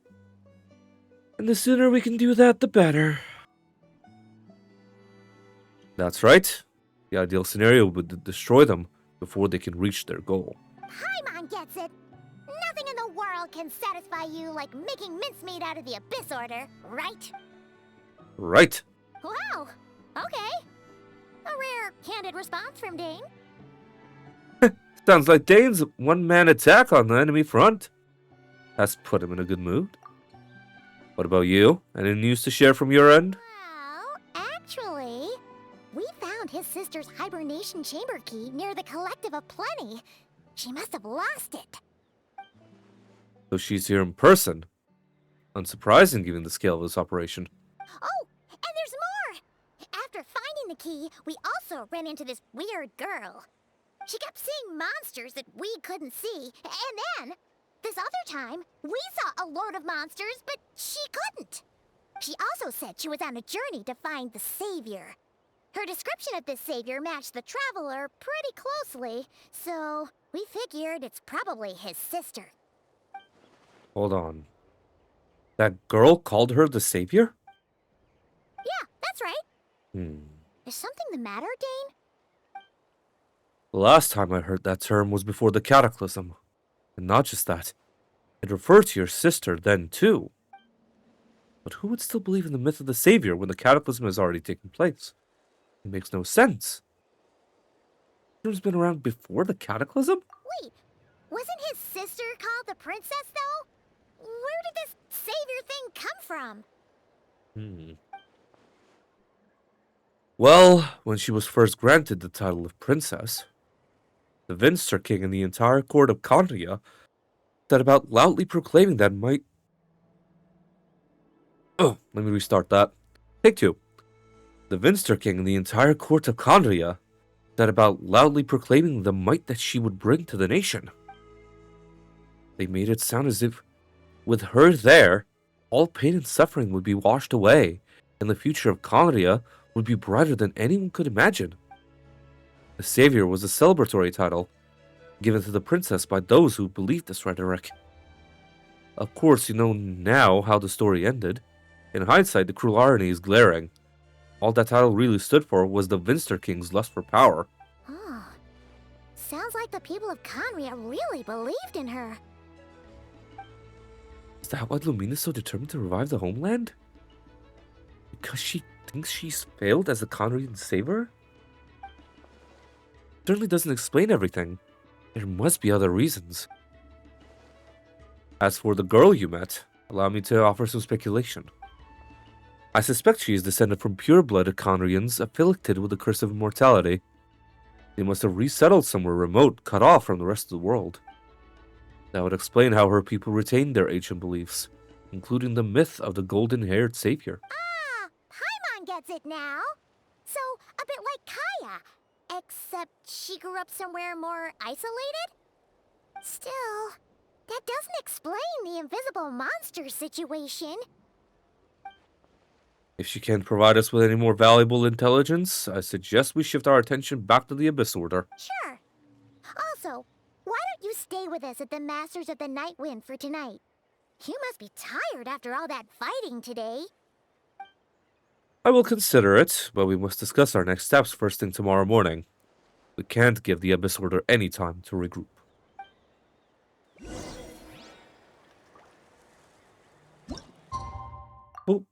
And the sooner we can do that, the better. That's right. The ideal scenario would destroy them before they can reach their goal. Paimon gets it. Nothing in the world can satisfy you like making mincemeat out of the Abyss Order, right? Right. Wow. Okay. A rare, candid response from Dane. Sounds like Dane's one-man attack on the enemy front. That's put him in a good mood. What about you? Any news to share from your end? Well, actually, we found his sister's hibernation chamber key near the Collective of Plenty. She must have lost it. So she's here in person. Unsurprising given the scale of this operation. Oh, and there's more! After finding the key, we also ran into this weird girl. She kept seeing monsters that we couldn't see, and then, this other time, we saw a load of monsters, but she couldn't. She also said she was on a journey to find the Savior. Her description of this savior matched the traveler pretty closely, so we figured it's probably his sister. Hold on. That girl called her the savior? Yeah, that's right. Hmm. Is something the matter, Dane? The last time I heard that term was before the Cataclysm. And not just that. It referred to your sister then, too. But who would still believe in the myth of the savior when the Cataclysm has already taken place? It makes no sense. Who's been around before the Cataclysm? Wait, wasn't his sister called the princess, though? Where did this savior thing come from? Well, when she was first granted the title of princess, the Vinster King and the entire court of Kandria set about loudly proclaiming that might... Oh, let me restart that. Take two. The Vinster King and the entire court of Kandria set about loudly proclaiming the might that she would bring to the nation. They made it sound as if, with her there, all pain and suffering would be washed away, and the future of Kandria would be brighter than anyone could imagine. The Savior was a celebratory title, given to the princess by those who believed this rhetoric. Of course, you know now how the story ended. In hindsight, the cruel irony is glaring. All that title really stood for was the Vinster King's lust for power. Oh, sounds like the people of Kandria really believed in her. Is that why Lumina's so determined to revive the homeland? Because she thinks she's failed as a Kandrian savior? Certainly doesn't explain everything. There must be other reasons. As for the girl you met, allow me to offer some speculation. I suspect she is descended from pure-blooded Kandrians afflicted with the curse of immortality. They must have resettled somewhere remote, cut off from the rest of the world. That would explain how her people retained their ancient beliefs, including the myth of the golden-haired savior. Ah, Paimon gets it now. So, a bit like Kaya, except she grew up somewhere more isolated? Still, that doesn't explain the invisible monster situation. If she can't provide us with any more valuable intelligence, I suggest we shift our attention back to the Abyss Order. Sure. Also, why don't you stay with us at the Masters of the Night Wind for tonight? You must be tired after all that fighting today. I will consider it, but we must discuss our next steps first thing tomorrow morning. We can't give the Abyss Order any time to regroup. Oh.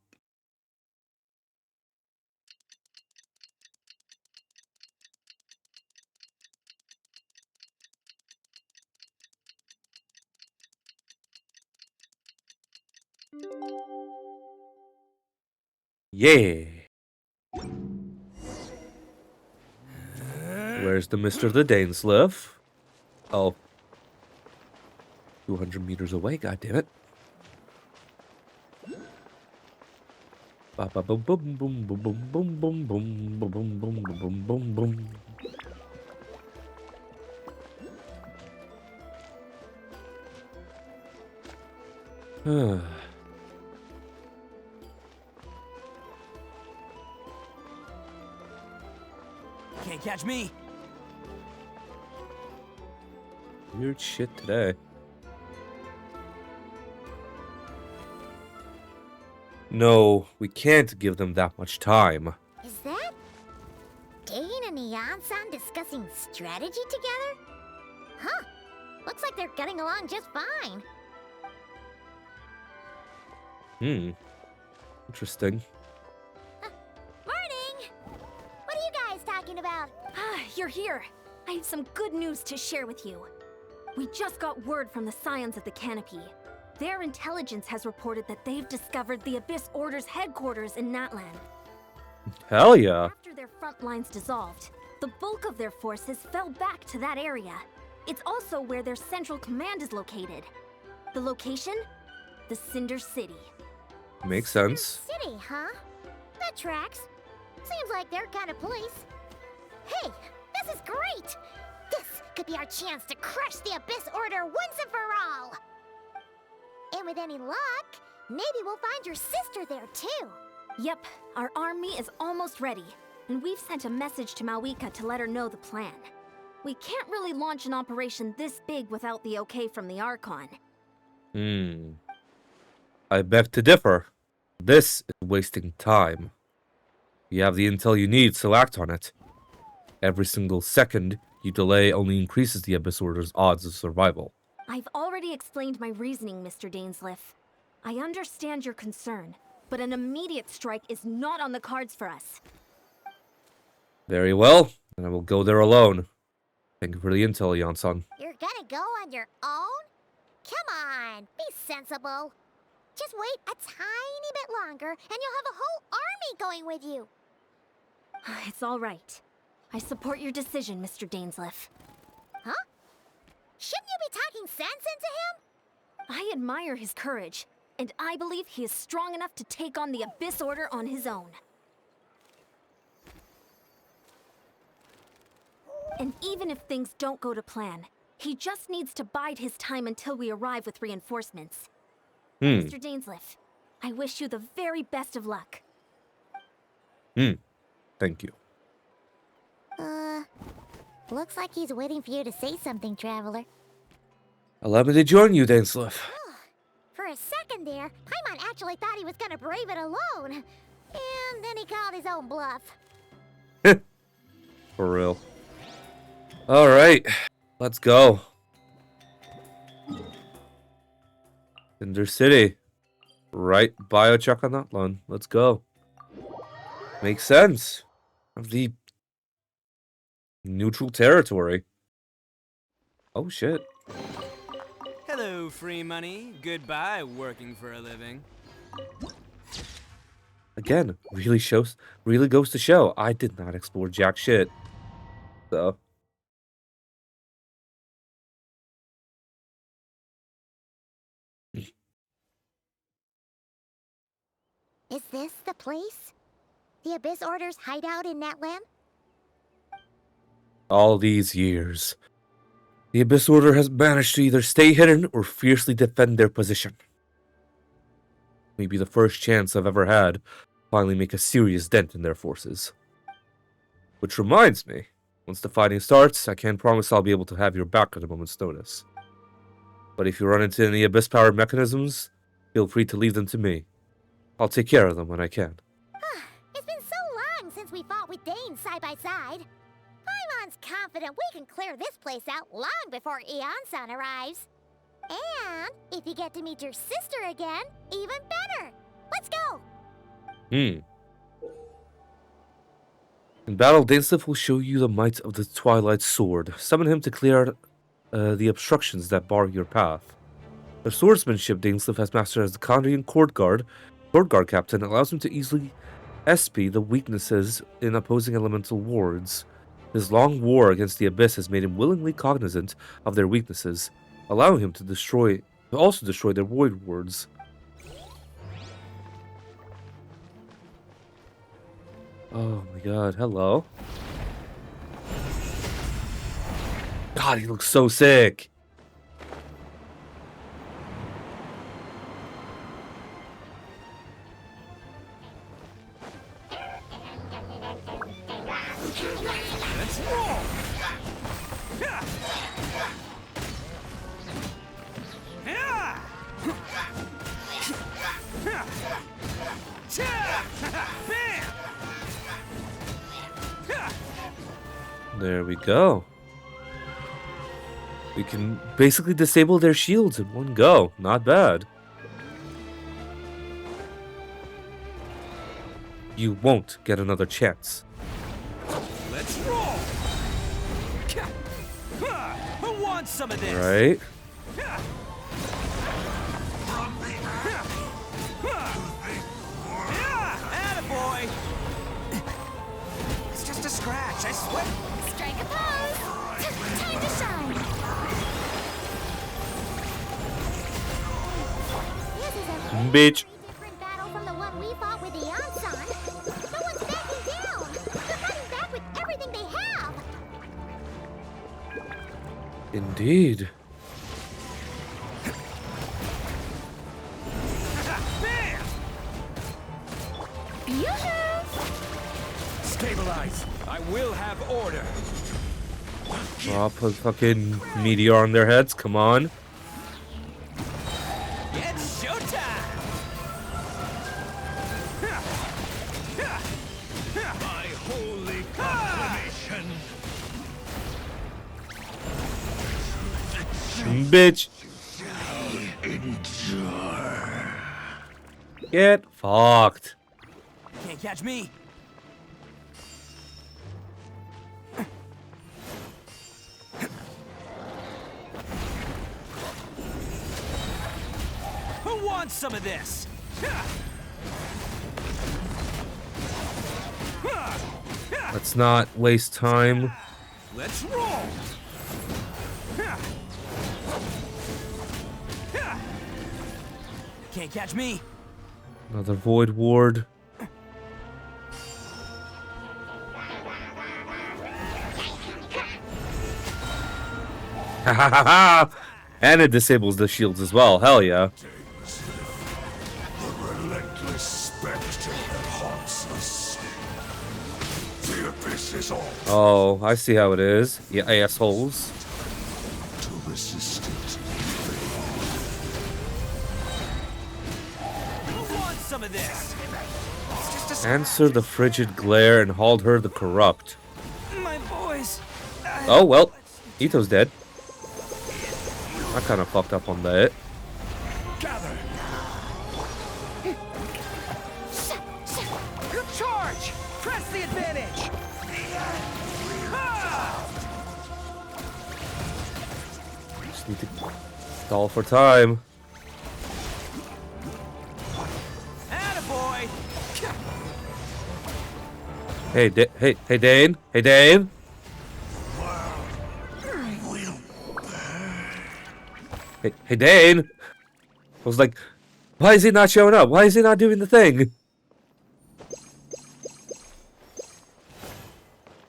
Yeah. Where's the Mr. the Danes live? Oh. 200 meters away, goddammit. Ba ba boom boom boom boom boom boom boom boom boom boom boom boom boom. Can't catch me. Weird shit today. No, we can't give them that much time. Is that Dane and Neon-san discussing strategy together? Huh. Looks like they're getting along just fine. Interesting. Morning! What are you guys talking about? Ah, you're here. I have some good news to share with you. We just got word from the Scions of the Canopy. Their intelligence has reported that they've discovered the Abyss Order's headquarters in Natland. Hell yeah. After their front lines dissolved, the bulk of their forces fell back to that area. It's also where their central command is located. The location? The Cinder City. Makes sense. City, huh? That tracks. Seems like their kind of place. Hey, this is great! This could be our chance to crush the Abyss Order once and for all! And with any luck, maybe we'll find your sister there too. Yep, our army is almost ready. and we've sent a message to Mawika to let her know the plan. We can't really launch an operation this big without the okay from the Archon. I beg to differ. This is wasting time. You have the intel you need, so act on it. Every single second you delay only increases the Abyss Order's odds of survival. I've already explained my reasoning, Mr. Dainsleif. I understand your concern, but an immediate strike is not on the cards for us. Very well, then I will go there alone. Thank you for the intel, Yansan. You're gonna go on your own? Come on, be sensible. Just wait a tiny bit longer, and you'll have a whole army going with you. It's all right. I support your decision, Mr. Dainsleif. Huh? Shouldn't you be talking sense into him? I admire his courage, and I believe he is strong enough to take on the Abyss Order on his own. And even if things don't go to plan, he just needs to bide his time until we arrive with reinforcements. Mr. Dainsleif, I wish you the very best of luck. Thank you. Looks like he's waiting for you to say something, Traveler. Allow me to join you, Dainsleif. For a second there, Paimon actually thought he was gonna brave it alone. And then he called his own bluff. For real. Alright, let's go. Cinder City. Right, biocheck on that one. Let's go. Makes sense. Of the neutral territory. Oh shit. Hello, free money. Goodbye, working for a living. Again, really goes to show I did not explore jack shit. So Is this the place? The Abyss Order's hideout in Natlan? all these years, the Abyss Order has managed to either stay hidden or fiercely defend their position. Maybe the first chance I've ever had to finally make a serious dent in their forces. Which reminds me, once the fighting starts, I can't promise I'll be able to have your back at a moment's notice. But if you run into any Abyss-powered mechanisms, feel free to leave them to me. I'll take care of them when I can. It's been so long since we fought with Dane side by side. Paimon's confident we can clear this place out long before Eon-san arrives. And if you get to meet your sister again, even better. Let's go! In battle, Dainsleif will show you the might of the Twilight Sword. Summon him to clear the obstructions that bar your path. The swordsmanship Dainsleif has mastered as the Kandrian Court Guard captain allows him to easily SP the weaknesses in opposing elemental wards. His long war against the Abyss has made him willingly cognizant of their weaknesses, allowing him to also destroy their void wards. Oh my god, hello. God, he looks so sick. Let's roll! There we go. We can basically disable their shields in one go. Not bad. You won't get another chance. Let's roll! Who wants some of this? Right? Attaboy! It's just a scratch, I swear. Strike a pose! Time to shine! This is a Bitch. different battle from the one we fought with Eon-san. No one's backing down! They're fighting back with everything they have! Indeed. Yoo-hoo! Stabilize! realize I will have order. I'll put fucking meteor on their heads. Come on. It's showtime! My holy proclamation. Bitch. Endure. Get fucked. Can't catch me. Who wants some of this? Let's not waste time. Let's roll. Can't catch me. Another void ward. Ha ha ha ha! And it disables the shields as well. Hell yeah. The relentless spectre that haunts us. The abyss is all. Oh, I see how it is. Yeah, assholes. To resist it. Who wants some of this? Answer the frigid glare and hold her the corrupt. My boys. Oh, well. Ito's dead. I kind of fucked up on that. Gather. Charge! Press the advantage! Just need to stall for time. Attaboy! Hey, hey, Dane. Hey, Dane. Hey, Dane. I was like, why is he not showing up? Why is he not doing the thing?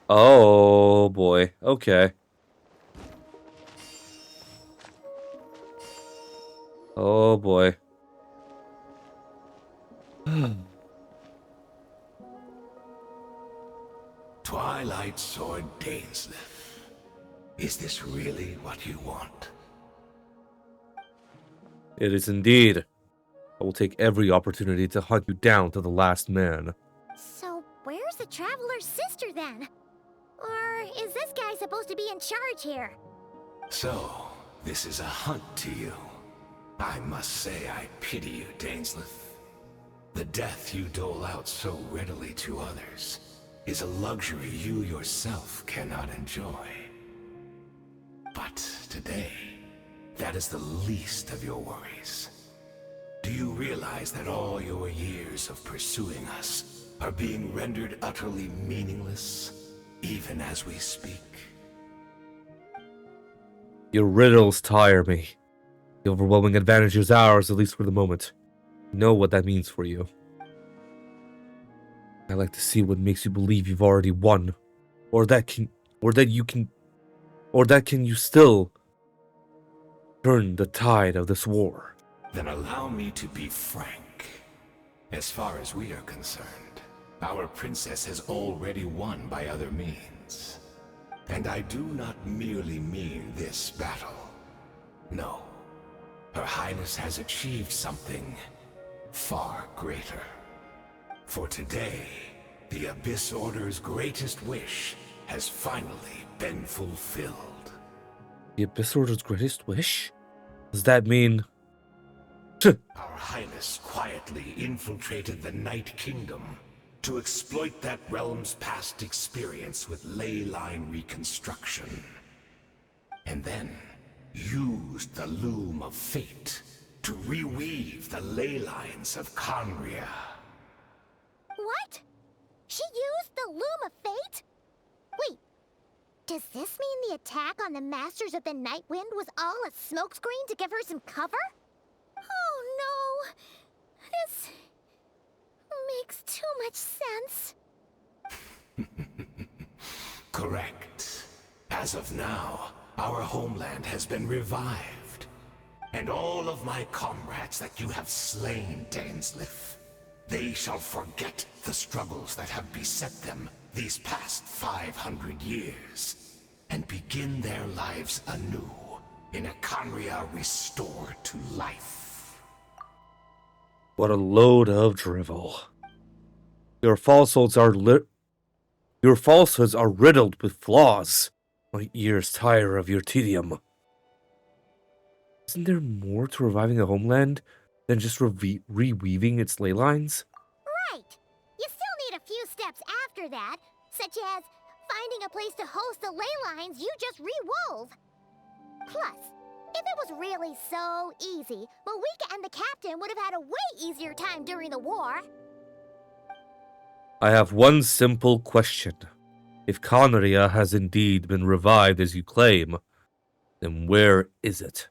Oh, boy. Okay. Oh, boy. Twilight Sword Dainsleif. Is this really what you want? It is indeed. I will take every opportunity to hunt you down to the last man. So, where's the Traveler's sister then? Or is this guy supposed to be in charge here? So, this is a hunt to you. I must say I pity you, Dainsleif. The death you dole out so readily to others is a luxury you yourself cannot enjoy. But today, that is the least of your worries. Do you realize that all your years of pursuing us are being rendered utterly meaningless, even as we speak? Your riddles tire me. The overwhelming advantage is ours, at least for the moment. Know what that means for you. I like to see what makes you believe you've already won, or that you still turn the tide of this war. Then allow me to be frank. As far as we are concerned, our princess has already won by other means. And I do not merely mean this battle. No. Her Highness has achieved something far greater. For today, the Abyss Order's greatest wish has finally been fulfilled. The Abyss Order's greatest wish? Does that mean... Our Highness quietly infiltrated the Night Kingdom to exploit that realm's past experience with ley line reconstruction. And then used the Loom of Fate to reweave the ley lines of Khaenri'ah. What? She used the Loom of Fate? Wait, does this mean the attack on the Masters of the Night Wind was all a smokescreen to give her some cover? Oh no! This makes too much sense. Correct. As of now, our homeland has been revived. And all of my comrades that you have slain, Dainsleif, they shall forget the struggles that have beset them these past 500 years and begin their lives anew in a Khaenri'ah restored to life. What a load of drivel. Your falsehoods are riddled with flaws. My ears tire of your tedium. Isn't there more to reviving a homeland than just reweaving its ley lines? Right! You still need a few steps after that, such as finding a place to host the ley lines you just rewove. Plus, if it was really so easy, Mawika and the captain would have had a way easier time during the war. I have one simple question. If Khaenri'ah has indeed been revived as you claim, then where is it?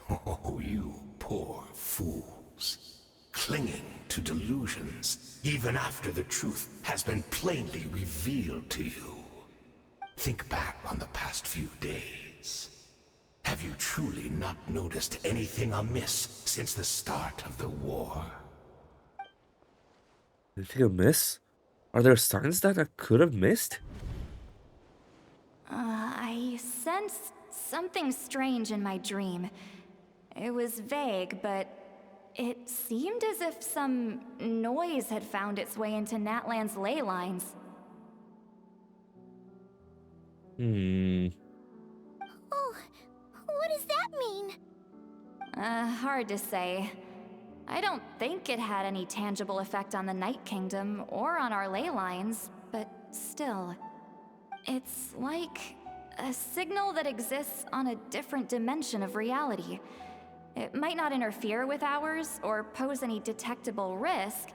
Oh, you poor fools. Clinging to delusions, even after the truth has been plainly revealed to you. Think back on the past few days. Have you truly not noticed anything amiss since the start of the war? Anything amiss? Are there signs that I could have missed? I sensed something strange in my dream. It was vague, but it seemed as if some noise had found its way into Natlan's ley lines. Oh, what does that mean? Hard to say. I don't think it had any tangible effect on the Night Kingdom or on our ley lines, but still. It's like a signal that exists on a different dimension of reality. It might not interfere with ours or pose any detectable risk,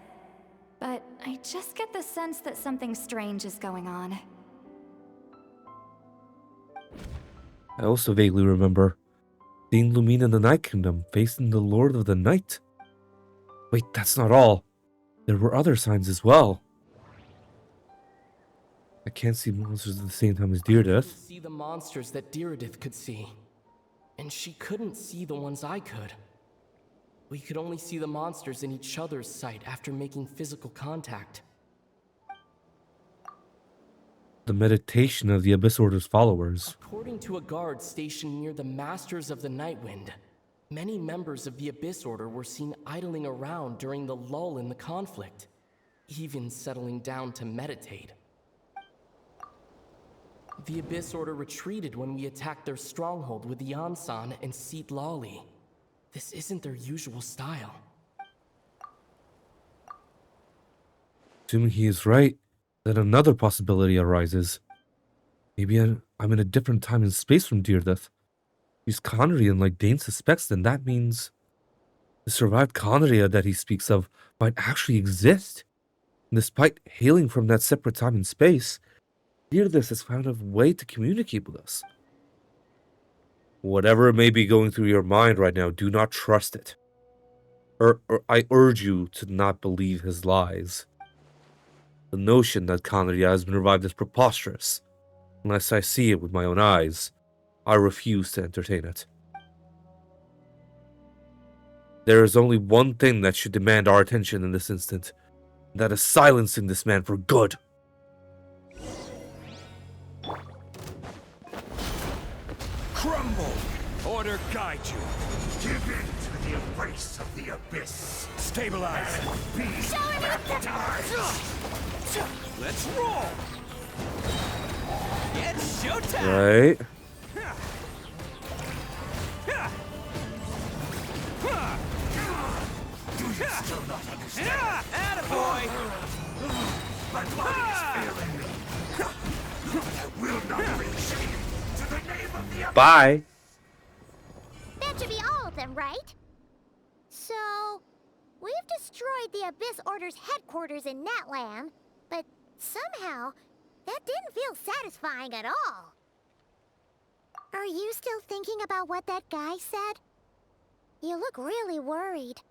but I just get the sense that something strange is going on. I also vaguely remember seeing Lumina in the Night Kingdom facing the Lord of the Night. Wait, that's not all. There were other signs as well. I can't see monsters at the same time as I couldn't Deerdith. see the monsters that Deerdith could see. And she couldn't see the ones I could. We could only see the monsters in each other's sight after making physical contact. The meditation of the Abyss Order's followers. According to a guard stationed near the Masters of the Nightwind, many members of the Abyss Order were seen idling around during the lull in the conflict, even settling down to meditate. The Abyss Order retreated when we attacked their stronghold with Yansan and Seat Lawley. This isn't their usual style. Assuming he is right, then another possibility arises. Maybe I'm in a different time and space from Deerdith. He's Khaenri'ah like Dane suspects, then that means the survived Khaenri'ah that he speaks of might actually exist. And despite hailing from that separate time and space, Deerdith has found a way to communicate with us. Whatever may be going through your mind right now, do not trust it. Or I urge you to not believe his lies. The notion that Khaenri'ah has been revived is preposterous. Unless I see it with my own eyes, I refuse to entertain it. There is only one thing that should demand our attention in this instant, and that is silencing this man for good. Crumble! Order guide you. Give in to the embrace of the abyss. Stabilize. And be baptized. Let's roll! It's showtime! Right. Do you still not understand? Attaboy! My body is failing me. But I will not bring shame to the name of the abyss. Bye. That should be all of them, right? So, we've destroyed the Abyss Order's headquarters in Natlan, but somehow, that didn't feel satisfying at all. Are you still thinking about what that guy said? You look really worried.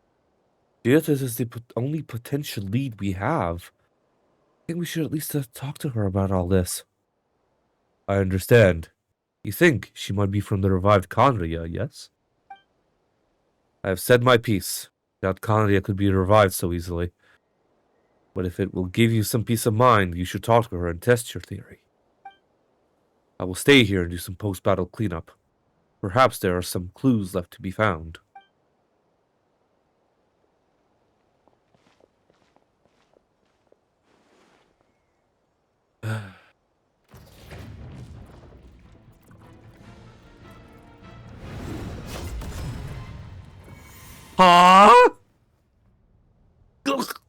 Deerdith is the only potential lead we have. I think we should at least talk to her about all this. I understand. You think she might be from the revived Khaenri'ah, yes? I have said my piece. Doubt Khaenri'ah could be revived so easily. But if it will give you some peace of mind, you should talk to her and test your theory. I will stay here and do some post-battle cleanup. Perhaps there are some clues left to be found. Huh? Ugh.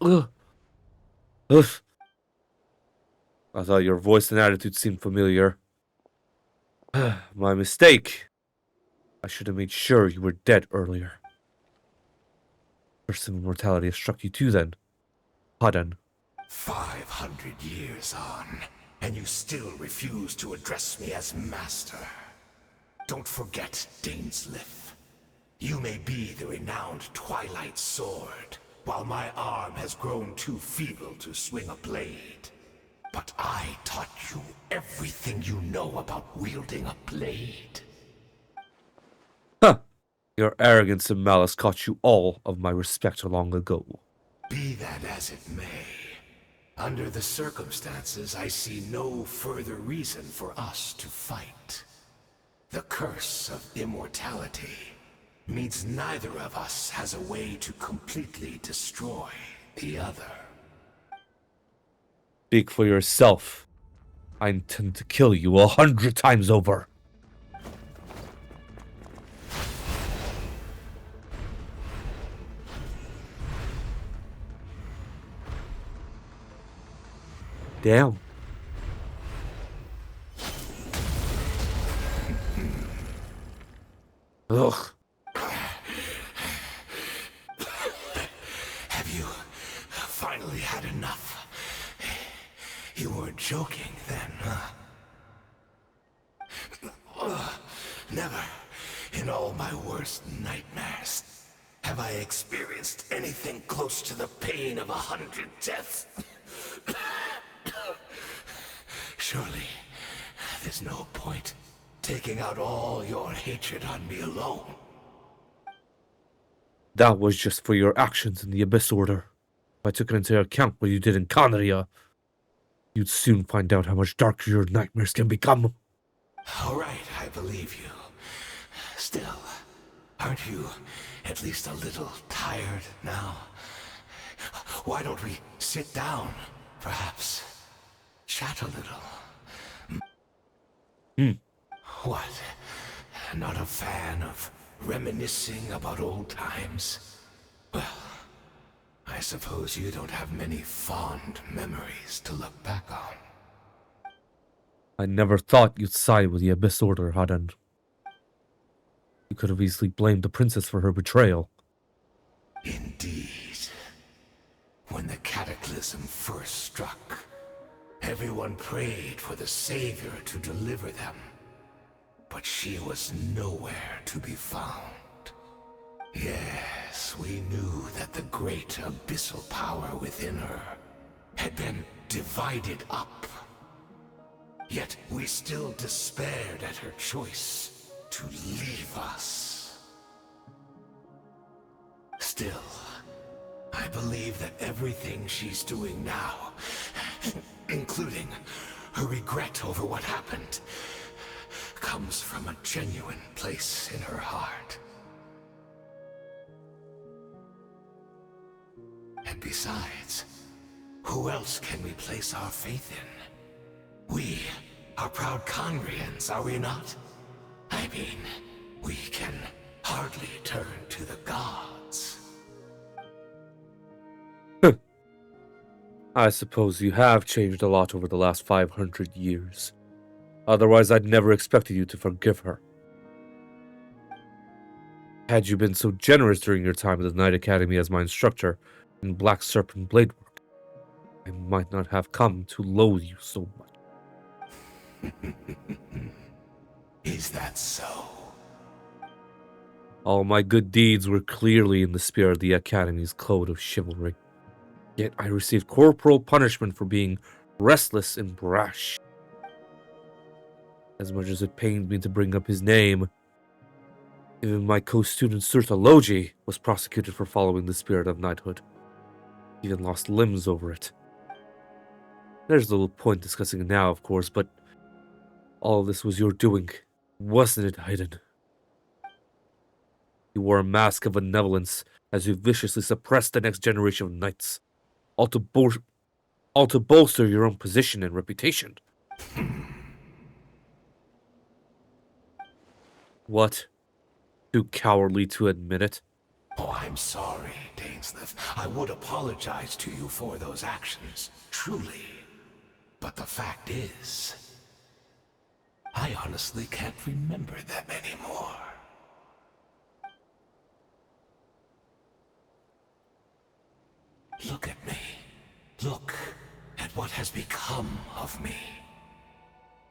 Ugh. Ugh. I thought your voice and attitude seemed familiar. My mistake. I should have made sure you were dead earlier. Curse of immortality has struck you too then. Pardon. 500 years on, and you still refuse to address me as master. Don't forget, Dainsleif. You may be the renowned Twilight Sword, while my arm has grown too feeble to swing a blade. But I taught you everything you know about wielding a blade. Huh. Your arrogance and malice cost you all of my respect long ago. Be that as it may, under the circumstances, I see no further reason for us to fight. The curse of immortality means neither of us has a way to completely destroy the other. Speak for yourself. I intend to kill you 100 times over. Damn. Ugh. Have you finally had enough? You weren't joking then, huh? Never, in all my worst nightmares, have I experienced anything close to the pain of 100 deaths. Surely, there's no point taking out all your hatred on me alone. That was just for your actions in the Abyss Order. If I took into account what you did in Kanaria, you'd soon find out how much darker your nightmares can become. All right, I believe you. Still, aren't you at least a little tired now? Why don't we sit down, perhaps? Chat a little. What? Not a fan of reminiscing about old times? Well, I suppose you don't have many fond memories to look back on. I never thought you'd side with the Abyss Order, Hadan. You could have easily blamed the princess for her betrayal. Indeed. When the cataclysm first struck, everyone prayed for the Savior to deliver them. But she was nowhere to be found. Yes, we knew that the great abyssal power within her had been divided up. Yet we still despaired at her choice to leave us. Still, I believe that everything she's doing now, including her regret over what happened, comes from a genuine place in her heart. And besides, who else can we place our faith in? We are proud Conrians, are we not? I mean, we can hardly turn to the gods. I suppose you have changed a lot over the last 500 years. Otherwise, I'd never expected you to forgive her. Had you been so generous during your time at the Knight Academy as my instructor in Black Serpent Blade Work, I might not have come to loathe you so much. Is that so? All my good deeds were clearly in the spirit of the Academy's code of chivalry. Yet I received corporal punishment for being restless and brash. As much as it pained me to bring up his name, even my co-student Surta Logi was prosecuted for following the spirit of knighthood. even lost limbs over it. There's little point discussing it now, of course, but all of this was your doing, wasn't it, Hayden? You wore a mask of benevolence as you viciously suppressed the next generation of knights, all to bolster your own position and reputation. What? Too cowardly to admit it? Oh, I'm sorry, Dainsleif. I would apologize to you for those actions, truly. But the fact is, I honestly can't remember them anymore. Look at me. Look at what has become of me.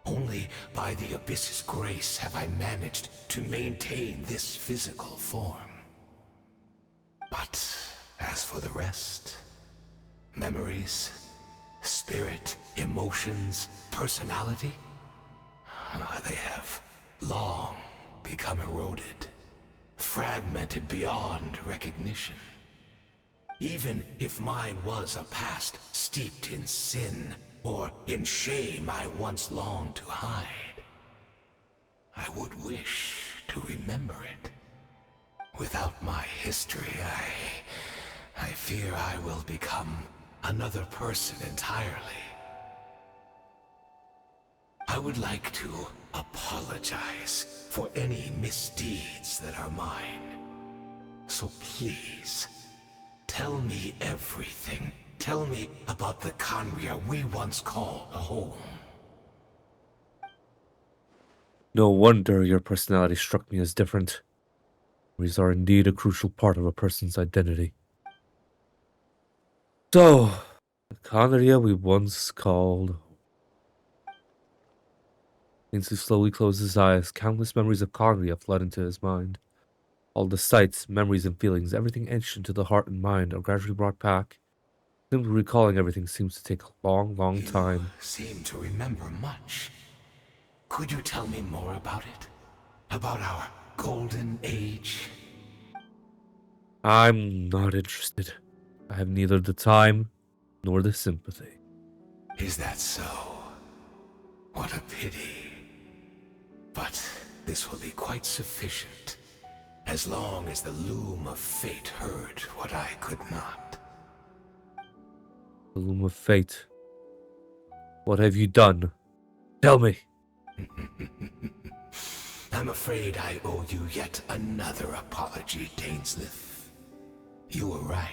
Only by the Abyss's grace have I managed to maintain this physical form. But as for the rest, memories, spirit, emotions, personality, they have long become eroded, fragmented beyond recognition. Even if mine was a past steeped in sin or in shame I once longed to hide, I would wish to remember it. Without my history, I fear I will become another person entirely. I would like to apologize for any misdeeds that are mine. So please, tell me everything. Tell me about the Khaenri'ah we once called home. No wonder your personality struck me as different. Memories are indeed a crucial part of a person's identity. So, the Khaenri'ah we once called... Ainsley slowly closed his eyes. Countless memories of Khaenri'ah flood into his mind. All the sights, memories, and feelings, everything etched into the heart and mind, are gradually brought back. Simply recalling everything seems to take a long, long time. You seem to remember much. Could you tell me more about it? About our golden age? I'm not interested. I have neither the time nor the sympathy. Is that so? What a pity. But this will be quite sufficient, as long as the loom of fate heard what I could not. The loom of fate. What have you done? Tell me. I'm afraid I owe you yet another apology, Dainsleif. You were right.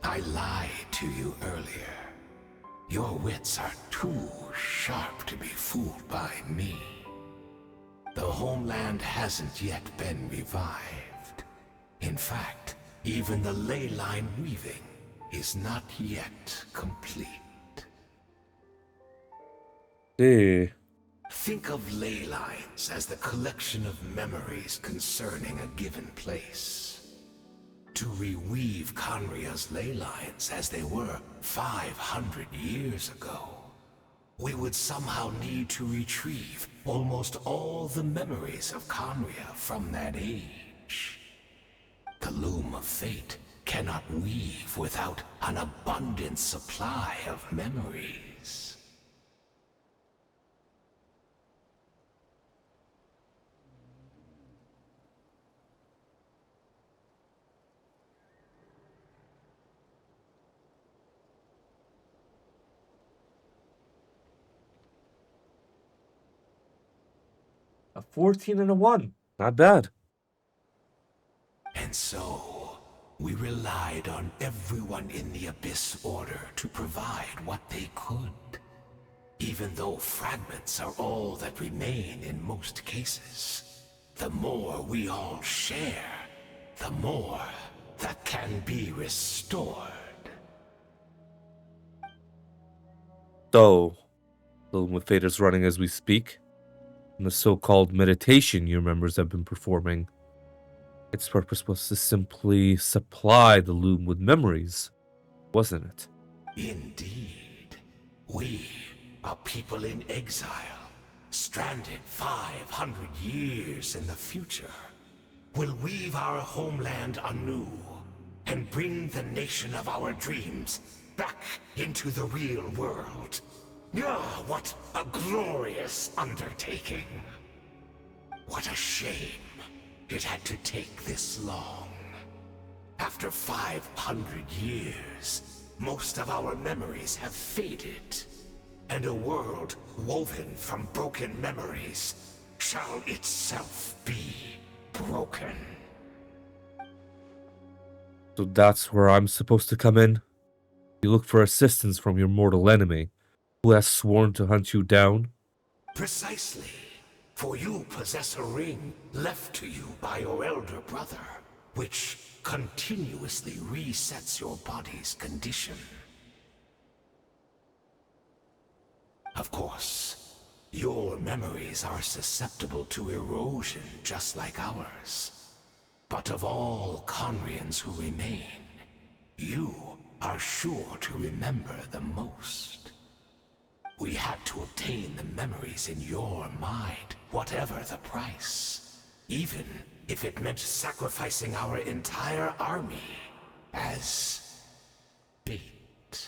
I lied to you earlier. Your wits are too sharp to be fooled by me. The homeland hasn't yet been revived. In fact, even the ley line weaving is not yet complete. Think of ley lines as the collection of memories concerning a given place. To reweave Khaenri'ah's ley lines as they were 500 years ago, we would somehow need to retrieve almost all the memories of Khaenri'ah from that age. The loom of fate cannot weave without an abundant supply of memories. A 14 and a 1. Not bad. And so, we relied on everyone in the Abyss Order to provide what they could. Even though fragments are all that remain in most cases, the more we all share, the more that can be restored. So, the loom of fate is running as we speak. And the so-called meditation your members have been performing, its purpose was to simply supply the loom with memories, wasn't it? Indeed. We, a people in exile, stranded 500 years in the future, will weave our homeland anew, and bring the nation of our dreams back into the real world. Ah, what a glorious undertaking. What a shame it had to take this long. After 500 years, most of our memories have faded, and a world woven from broken memories shall itself be broken. So that's where I'm supposed to come in? You look for assistance from your mortal enemy, who has sworn to hunt you down? Precisely. For you possess a ring left to you by your elder brother, which continuously resets your body's condition. Of course, your memories are susceptible to erosion just like ours. But of all Conrians who remain, you are sure to remember the most. We had to obtain the memories in your mind, whatever the price. Even if it meant sacrificing our entire army as bait.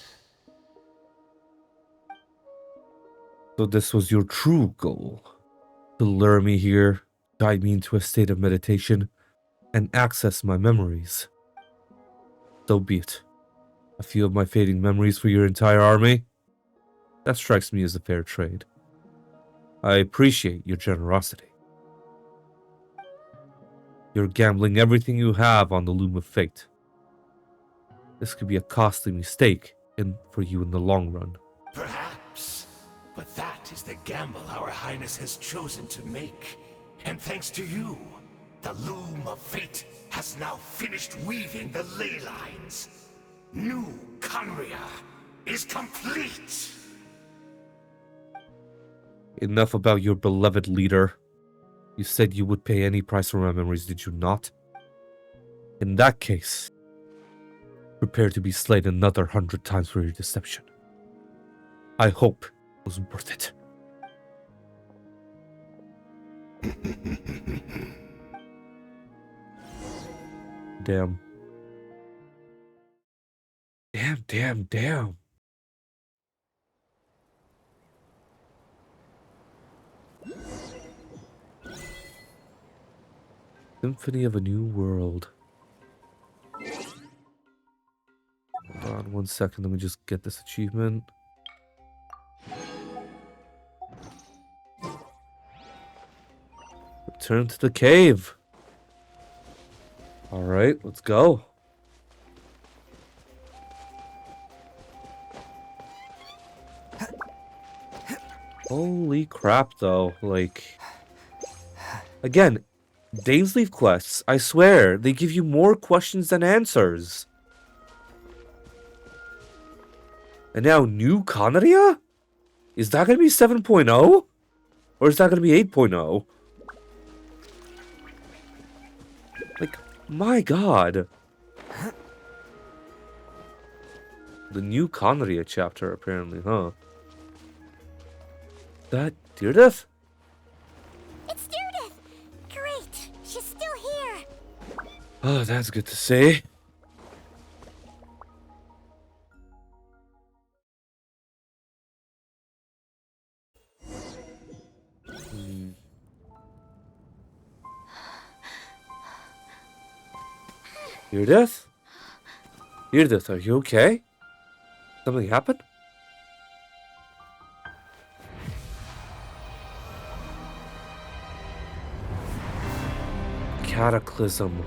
So this was your true goal? To lure me here, guide me into a state of meditation, and access my memories. So be it. A few of my fading memories for your entire army? That strikes me as a fair trade. I appreciate your generosity. You're gambling everything you have on the loom of fate. This could be a costly mistake for you in the long run. Perhaps, but that is the gamble our Highness has chosen to make. And thanks to you, the loom of fate has now finished weaving the ley lines. New Conria is complete! Enough about your beloved leader. You said you would pay any price for my memories, did you not? In that case, prepare to be slain another 100 times for your deception. I hope it was worth it. Damn. Damn. Symphony of a New World. Hold on 1 second, let me just get this achievement. Return to the cave. Alright, let's go. Holy crap, though. Like, again, Dainsleif quests, I swear, they give you more questions than answers. And now New Conria? Is that going to be 7.0? Or is that going to be 8.0? Like, my god. The New Conria chapter, apparently, huh? That Deirdre? It's Deirdre! Great! She's still here! Oh, that's good to see. Deirdre? Deirdre, are you okay? Something happened? Cataclysm.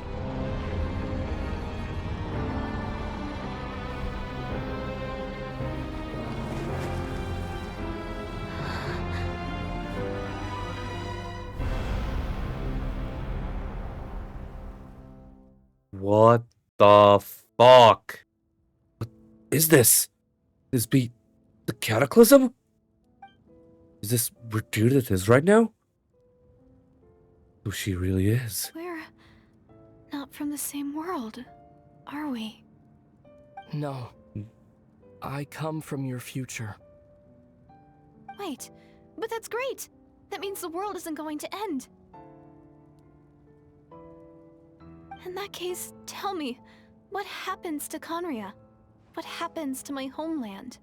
What the fuck? What is this? Is be the Cataclysm? Is this where Judith is right now? Who she really is? We're not from the same world, are we? No. I come from your future. Wait, but that's great! That means the world isn't going to end. In that case, tell me, What happens to Conria? What happens to my homeland?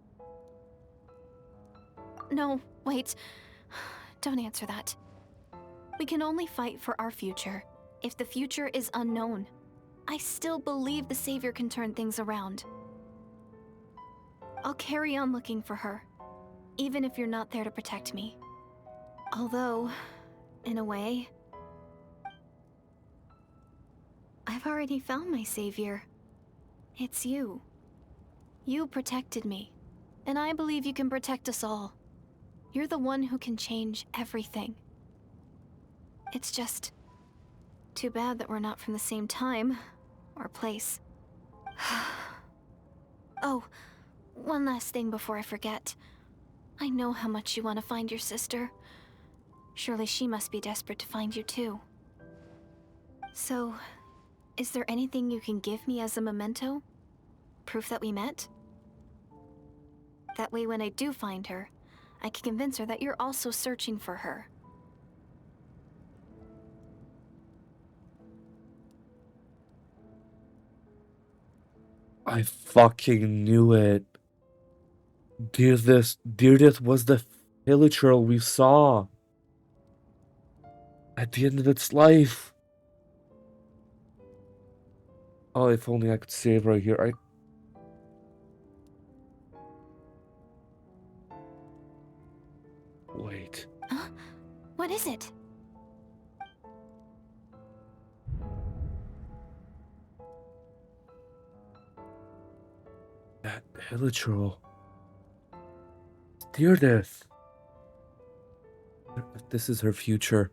No, wait. Don't answer that. We can only fight for our future if the future is unknown. I still believe the Savior can turn things around. I'll carry on looking for her, even if you're not there to protect me. Although, in a way, I've already found my Savior. It's you. You protected me, and I believe you can protect us all. You're the one who can change everything. It's just too bad that we're not from the same time or place. Oh, one last thing before I forget. I know how much you want to find your sister. Surely she must be desperate to find you too. So, is there anything you can give me as a memento? Proof that we met? That way when I do find her, I can convince her that you're also searching for her. I fucking knew it. Deirdre was the villager we saw at the end of its life. Oh, if only I could save right here. Wait. Huh? What is it? That villager. Deirdre. If this is her future,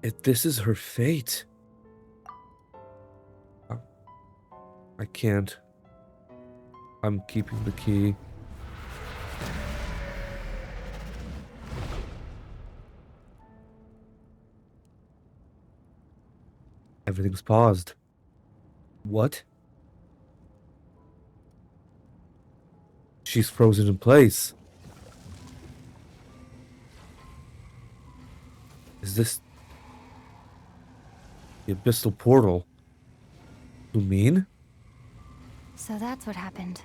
if this is her fate, I can't. I'm keeping the key. Everything's paused. What? She's frozen in place. Is this the abyssal portal? You mean? So that's what happened.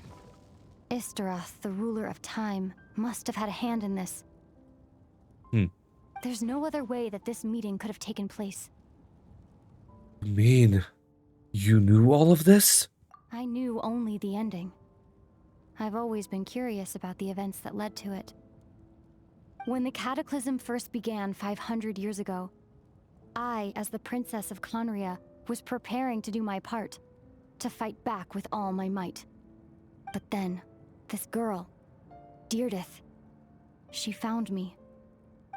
Istaroth, the ruler of time, must have had a hand in this. There's no other way that this meeting could have taken place. You mean you knew all of this? I knew only the ending. I've always been curious about the events that led to it. When the Cataclysm first began 500 years ago, I, as the Princess of Conria, was preparing to do my part, to fight back with all my might. But then, this girl, Deirdre, she found me.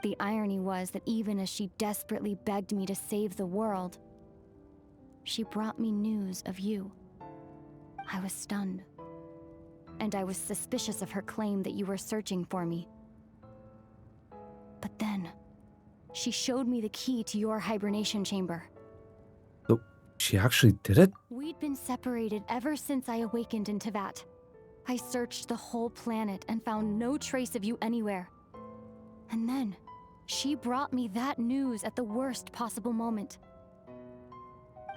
The irony was that even as she desperately begged me to save the world, she brought me news of you. I was stunned. And I was suspicious of her claim that you were searching for me. But then, she showed me the key to your hibernation chamber. So she actually did it? We'd been separated ever since I awakened in Tevat. I searched the whole planet and found no trace of you anywhere. And then, she brought me that news at the worst possible moment.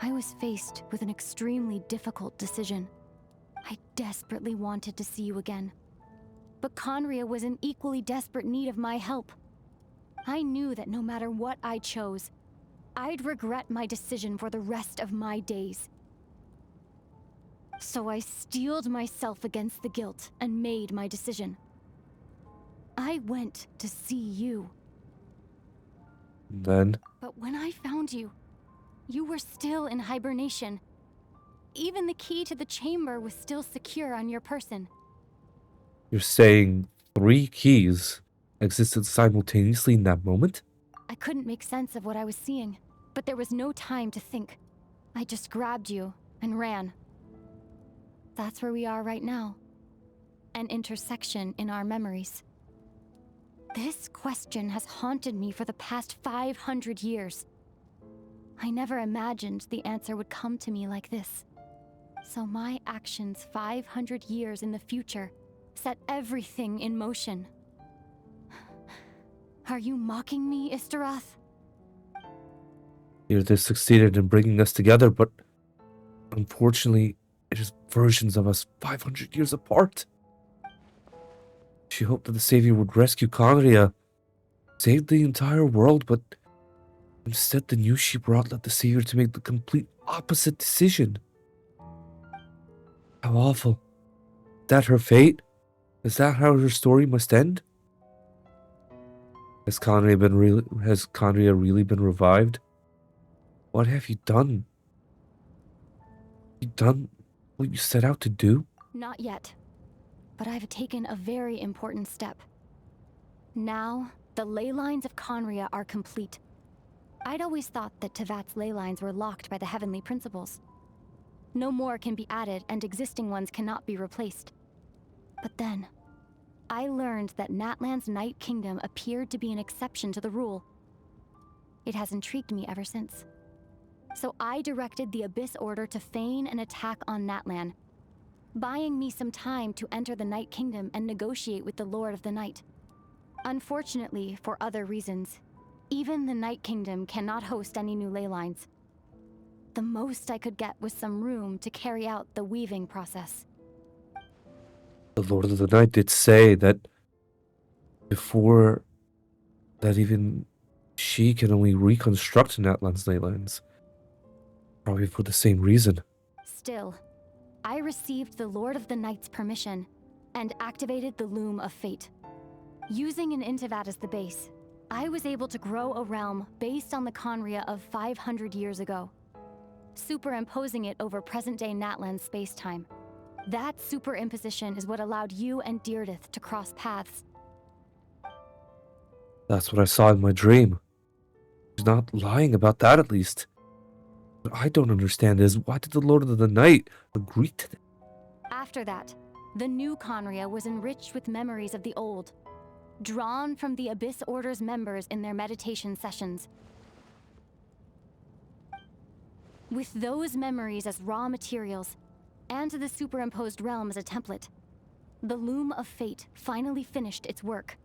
I was faced with an extremely difficult decision. I desperately wanted to see you again. But Conria was in equally desperate need of my help. I knew that no matter what I chose, I'd regret my decision for the rest of my days. So I steeled myself against the guilt and made my decision. I went to see you. Then? But when I found you, you were still in hibernation. Even the key to the chamber was still secure on your person. You're saying 3 keys existed simultaneously in that moment? I couldn't make sense of what I was seeing, but there was no time to think. I just grabbed you and ran. That's where we are right now. An intersection in our memories. This question has haunted me for the past 500 years. I never imagined the answer would come to me like this. So my actions 500 years in the future set everything in motion. Are you mocking me, Istaroth? You just succeeded in bringing us together, but Unfortunately, it is versions of us 500 years apart. She hoped that the Savior would rescue Conria, save the entire world, but instead the news she brought led the Savior to make the complete opposite decision. How awful. Is that her fate? Is that how her story must end? Has Conria really been revived? What have you done? You done what you set out to do? Not yet. But I've taken a very important step. Now, the ley lines of Conria are complete. I'd always thought that Tevat's ley lines were locked by the heavenly principles. No more can be added, and existing ones cannot be replaced. But then, I learned that Natlan's Night Kingdom appeared to be an exception to the rule. It has intrigued me ever since. So I directed the Abyss Order to feign an attack on Natlan, buying me some time to enter the Night Kingdom and negotiate with the Lord of the Night. Unfortunately, for other reasons, even the Night Kingdom cannot host any new ley lines. The most I could get was some room to carry out the weaving process. The Lord of the Night did say that before that even she can only reconstruct Natlan's ley lines. Probably for the same reason. Still, I received the Lord of the Night's permission and activated the Loom of Fate. Using an Intivat as the base, I was able to grow a realm based on the Conria of 500 years ago, superimposing it over present-day Natlan space-time. That superimposition is what allowed you and Deirdith to cross paths. That's what I saw in my dream. She's not lying about that, at least. What I don't understand is, why did the Lord of the Night agree to this? After that, the new Conria was enriched with memories of the old, drawn from the Abyss Order's members in their meditation sessions. With those memories as raw materials, and the superimposed realm as a template, the Loom of Fate finally finished its work.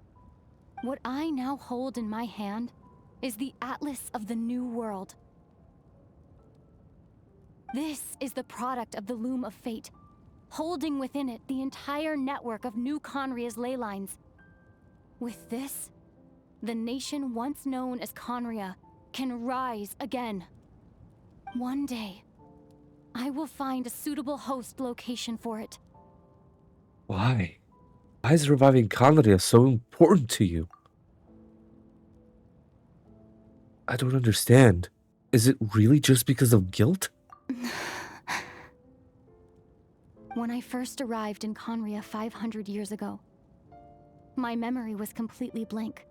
What I now hold in my hand is the Atlas of the New World. This is the product of the Loom of Fate, holding within it the entire network of New Conria's ley lines. With this, the nation once known as Conria can rise again. One day, I will find a suitable host location for it. Why? Why is reviving Conria so important to you? I don't understand. Is it really just because of guilt? When I first arrived in Conria 500 years ago, my memory was completely blank.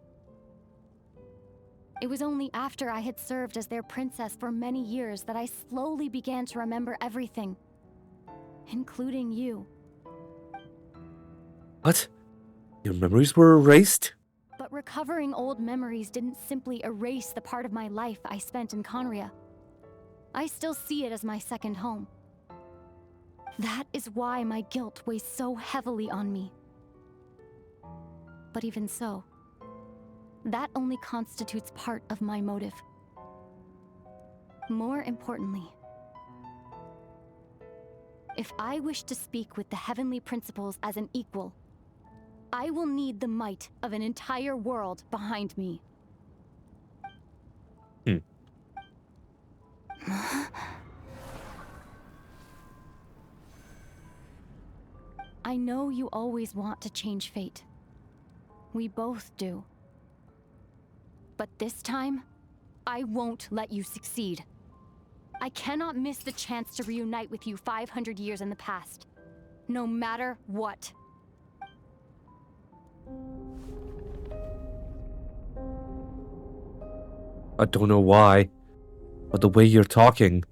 It was only after I had served as their princess for many years that I slowly began to remember everything, including you. What? Your memories were erased? But recovering old memories didn't simply erase the part of my life I spent in Conria. I still see it as my second home. That is why my guilt weighs so heavily on me. But even so, that only constitutes part of my motive. More importantly, if I wish to speak with the heavenly principles as an equal, I will need the might of an entire world behind me. I know you always want to change fate. We both do. But this time, I won't let you succeed. I cannot miss the chance to reunite with you 500 years in the past, no matter what. I don't know why, but the way you're talking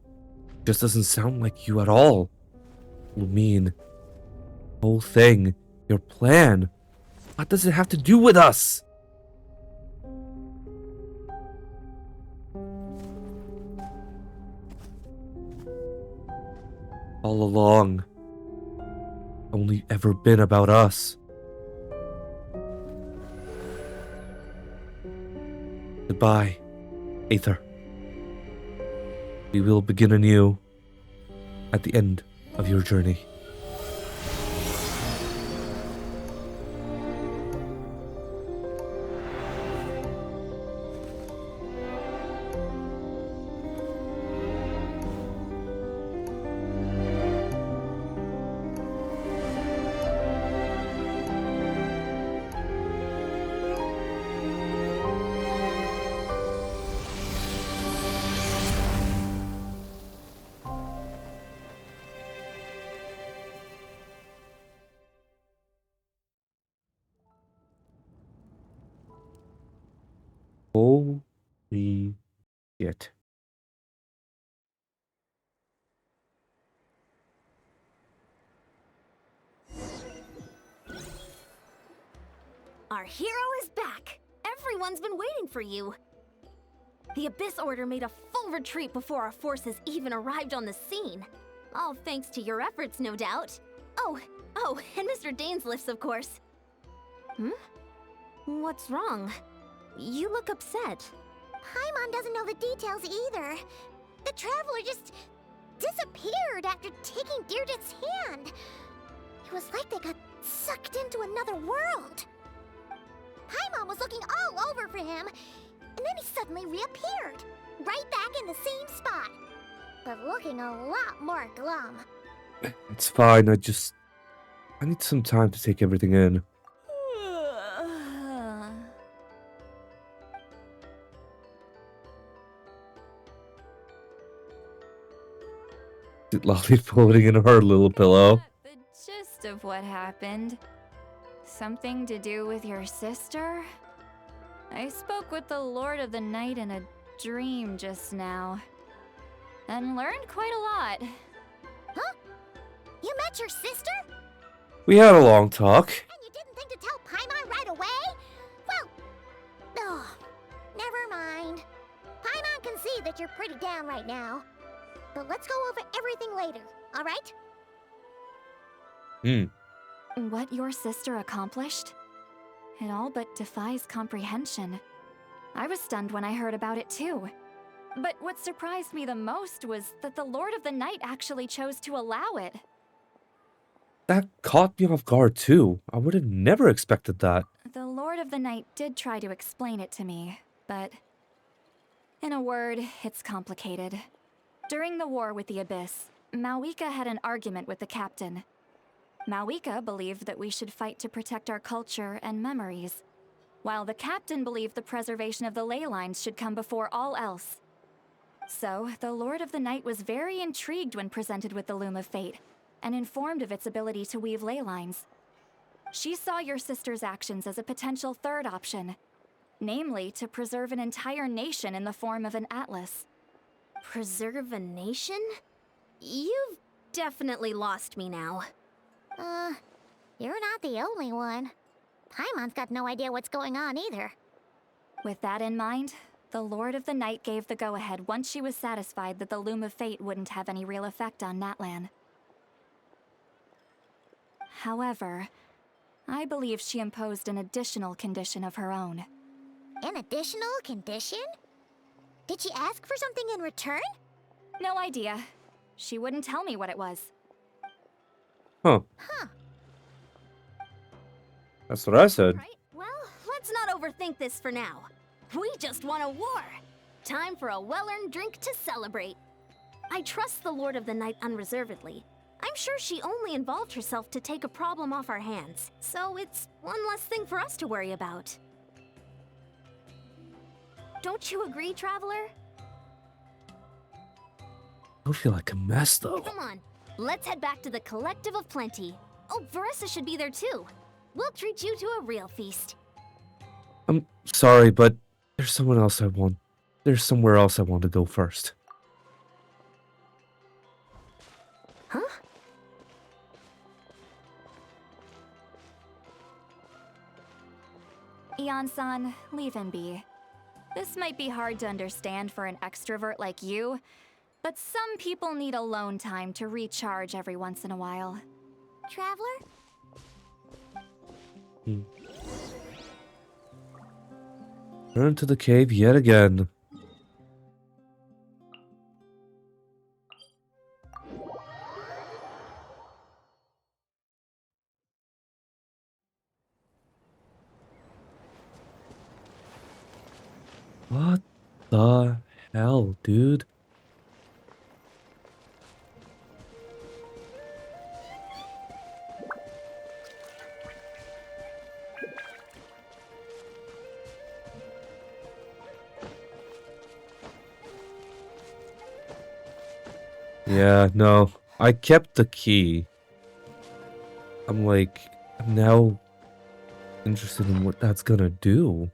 just doesn't sound like you at all. You mean, the whole thing, your plan, what does it have to do with us? All along, only ever been about us. Goodbye, Aether. We will begin anew. at the end of your journey. Holy shit. Our hero is back! Everyone's been waiting for you! The Abyss Order made a full retreat before our forces even arrived on the scene. All thanks to your efforts, no doubt. Oh, and Mr. Dainsliff's, of course. What's wrong? You look upset. Paimon doesn't know the details either. The Traveler just disappeared after taking Deirdre's hand. It was like they got sucked into another world. Paimon was looking all over for him, and then he suddenly reappeared, right back in the same spot, but looking a lot more glum. It's fine, I need some time to take everything in. Lolly floating in her little pillow. The gist of what happened. Something to do with your sister? I spoke with the Lord of the Night in a dream just now, and learned quite a lot. Huh? You met your sister? We had a long talk. And you didn't think to tell Paimon right away? Well, oh, never mind. Paimon can see that you're pretty down right now. But let's go over everything later, alright? What your sister accomplished? It all but defies comprehension. I was stunned when I heard about it too. But what surprised me the most was that the Lord of the Night actually chose to allow it. That caught me off guard too. I would have never expected that. The Lord of the Night did try to explain it to me, but in a word, it's complicated. During the war with the Abyss, Malwika had an argument with the captain. Malwika believed that we should fight to protect our culture and memories, while the captain believed the preservation of the ley lines should come before all else. So, the Lord of the Night was very intrigued when presented with the Loom of Fate, and informed of its ability to weave ley lines. She saw your sister's actions as a potential third option, namely to preserve an entire nation in the form of an atlas. Preserve a nation? You've definitely lost me now. You're not the only one. Paimon's got no idea what's going on either. With that in mind, the Lord of the Night gave the go-ahead once she was satisfied that the Loom of Fate wouldn't have any real effect on Natlan. However, I believe she imposed an additional condition of her own. An additional condition? Did she ask for something in return? No idea. She wouldn't tell me what it was. Huh. That's what I said. Right, well, let's not overthink this for now. We just won a war. Time for a well-earned drink to celebrate. I trust the Lord of the Night unreservedly. I'm sure she only involved herself to take a problem off our hands, so it's one less thing for us to worry about. Don't you agree, Traveler? I feel like a mess though. Come on, let's head back to the Collective of Plenty. Oh, Veressa should be there too. We'll treat you to a real feast. I'm sorry, but there's somewhere else I want to go first. Huh? Ian-san, leave him be. This might be hard to understand for an extrovert like you, but some people need alone time to recharge every once in a while. Traveler? Return to the cave yet again. What the hell, dude? Yeah, no. I kept the key. I'm now interested in what that's gonna do.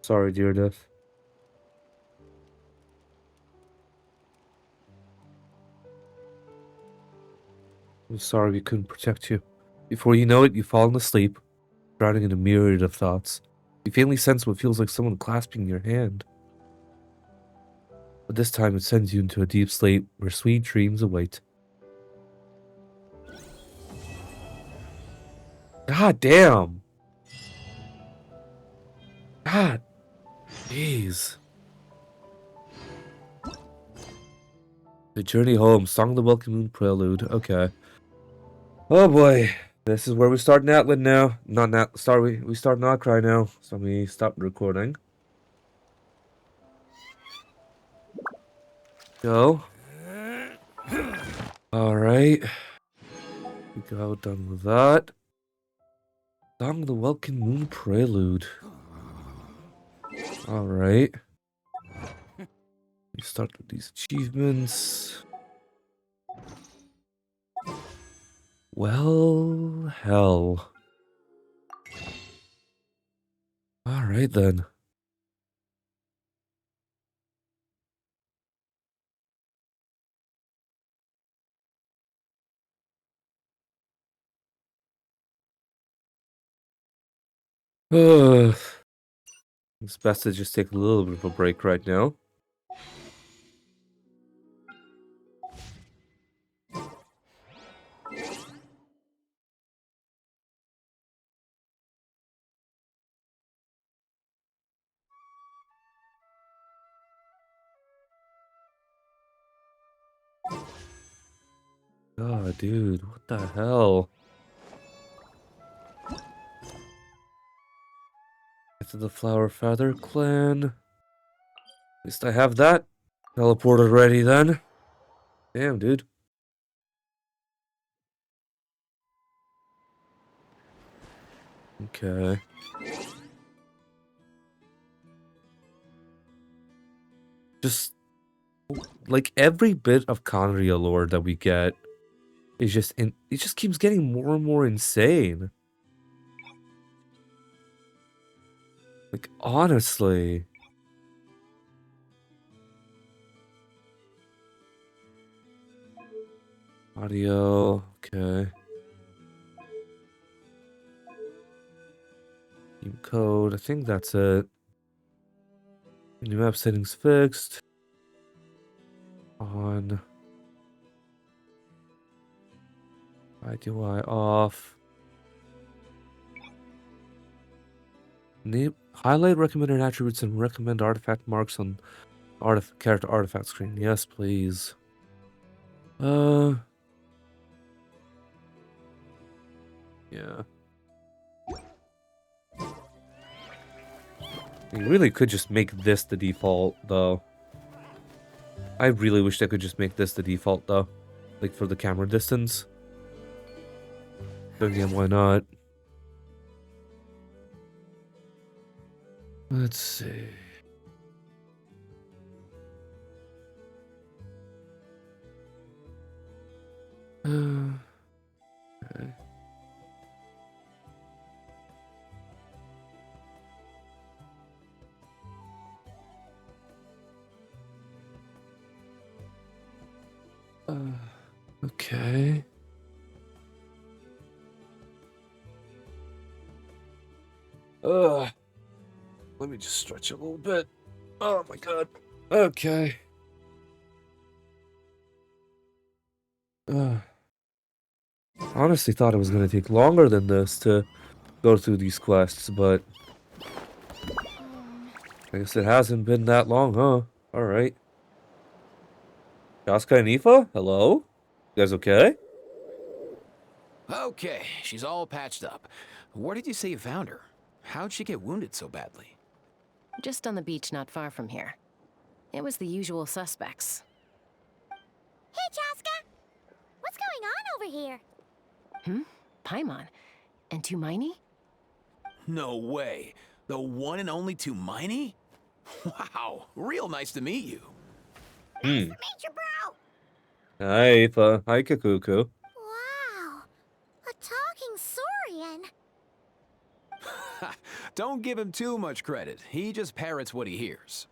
Sorry, dear death. I'm sorry we couldn't protect you. Before you know it, you've fallen asleep, drowning in a myriad of thoughts. You faintly sense what feels like someone clasping your hand. But this time it sends you into a deep sleep where sweet dreams await. God damn! God! Jeez. The Journey Home, Song of the Welcome Moon Prelude. Okay. Oh boy. This is where we start Natlan now. Not Nat. Sorry, we start Nod-Krai now. So let me stop recording. Go. Alright. We go, done with that. Song of the Welcome Moon Prelude. Alright. We start with these achievements. Well, hell. Alright then. It's best to just take a little bit of a break right now. God, dude, what the hell? After the Flower Feather Clan. At least I have that teleported ready then. Damn, dude. Okay. Just like every bit of Conria lore that we get is just it just keeps getting more and more insane. Like honestly. Audio, okay. New code, I think that's it. New map settings fixed. On. UI off. Highlight recommended attributes and recommend artifact marks on character artifact screen. Yes, please. Yeah. You really could just make this the default, though. I really wish they could just make this the default, though. Like, for the camera distance. But again, why not? Let's see. Okay. Okay. Let me just stretch a little bit. Oh my god. Okay. Honestly thought it was gonna take longer than this to go through these quests, but I guess it hasn't been that long, huh? Alright. Yaska and Aoife? Hello? You guys okay? Okay, she's all patched up. Where did you say you found her? How'd she get wounded so badly? Just on the beach not far from here. It was the usual suspects. Hey, Jaska! What's going on over here? Paimon. And Tumaini? No way. The one and only Tumaini? Wow, real nice to meet you. Nice to meet you, bro! Hi, Aoife. Hi, Kakuku. Wow, a talking saurian. Don't give him too much credit. He just parrots what he hears.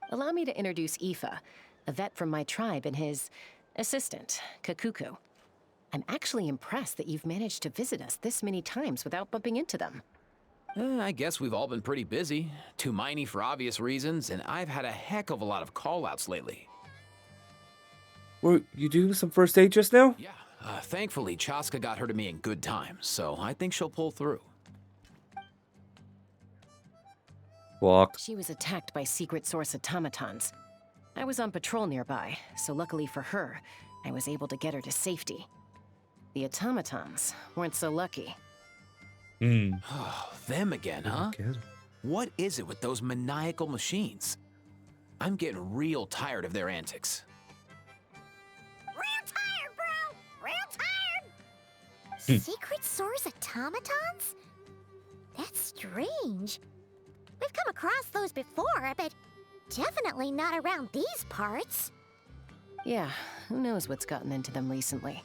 Allow me to introduce Aoife, a vet from my tribe and his assistant, Kakuku. I'm actually impressed that you've managed to visit us this many times without bumping into them. I guess we've all been pretty busy. Tumaini for obvious reasons, and I've had a heck of a lot of call-outs lately. Were you doing some first aid just now? Yeah. Thankfully, Chaska got her to me in good time, so I think she'll pull through. Walk. She was attacked by secret source automatons. I was on patrol nearby, so luckily for her, I was able to get her to safety. The automatons weren't so lucky. Oh, them again, huh? Again. What is it with those maniacal machines? I'm getting real tired of their antics. Real tired, bro! Real tired! Secret source automatons? That's strange. We've come across those before, but definitely not around these parts. Yeah, who knows what's gotten into them recently.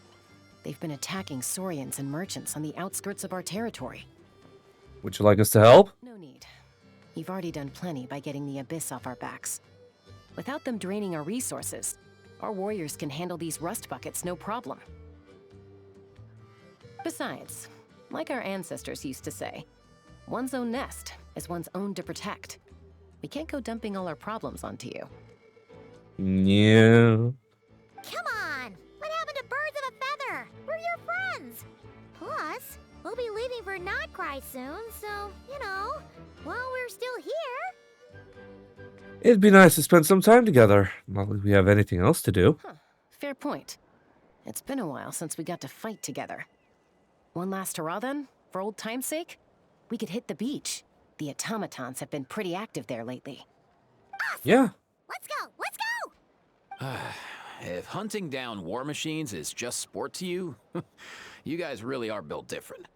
They've been attacking Saurians and merchants on the outskirts of our territory. Would you like us to help? No need. You've already done plenty by getting the Abyss off our backs. Without them draining our resources, our warriors can handle these rust buckets no problem. Besides, like our ancestors used to say, one's own nest is one's own to protect. We can't go dumping all our problems onto you. Yeah. Come on! What happened to birds of a feather? We're your friends! Plus, we'll be leaving for Nod-Krai soon, so, you know, while we're still here... It'd be nice to spend some time together. Not like we have anything else to do. Fair point. It's been a while since we got to fight together. One last hurrah then, for old time's sake? We could hit the beach. The automatons have been pretty active there lately. Awesome. Yeah. Let's go! Let's go! If hunting down war machines is just sport to you, you guys really are built different.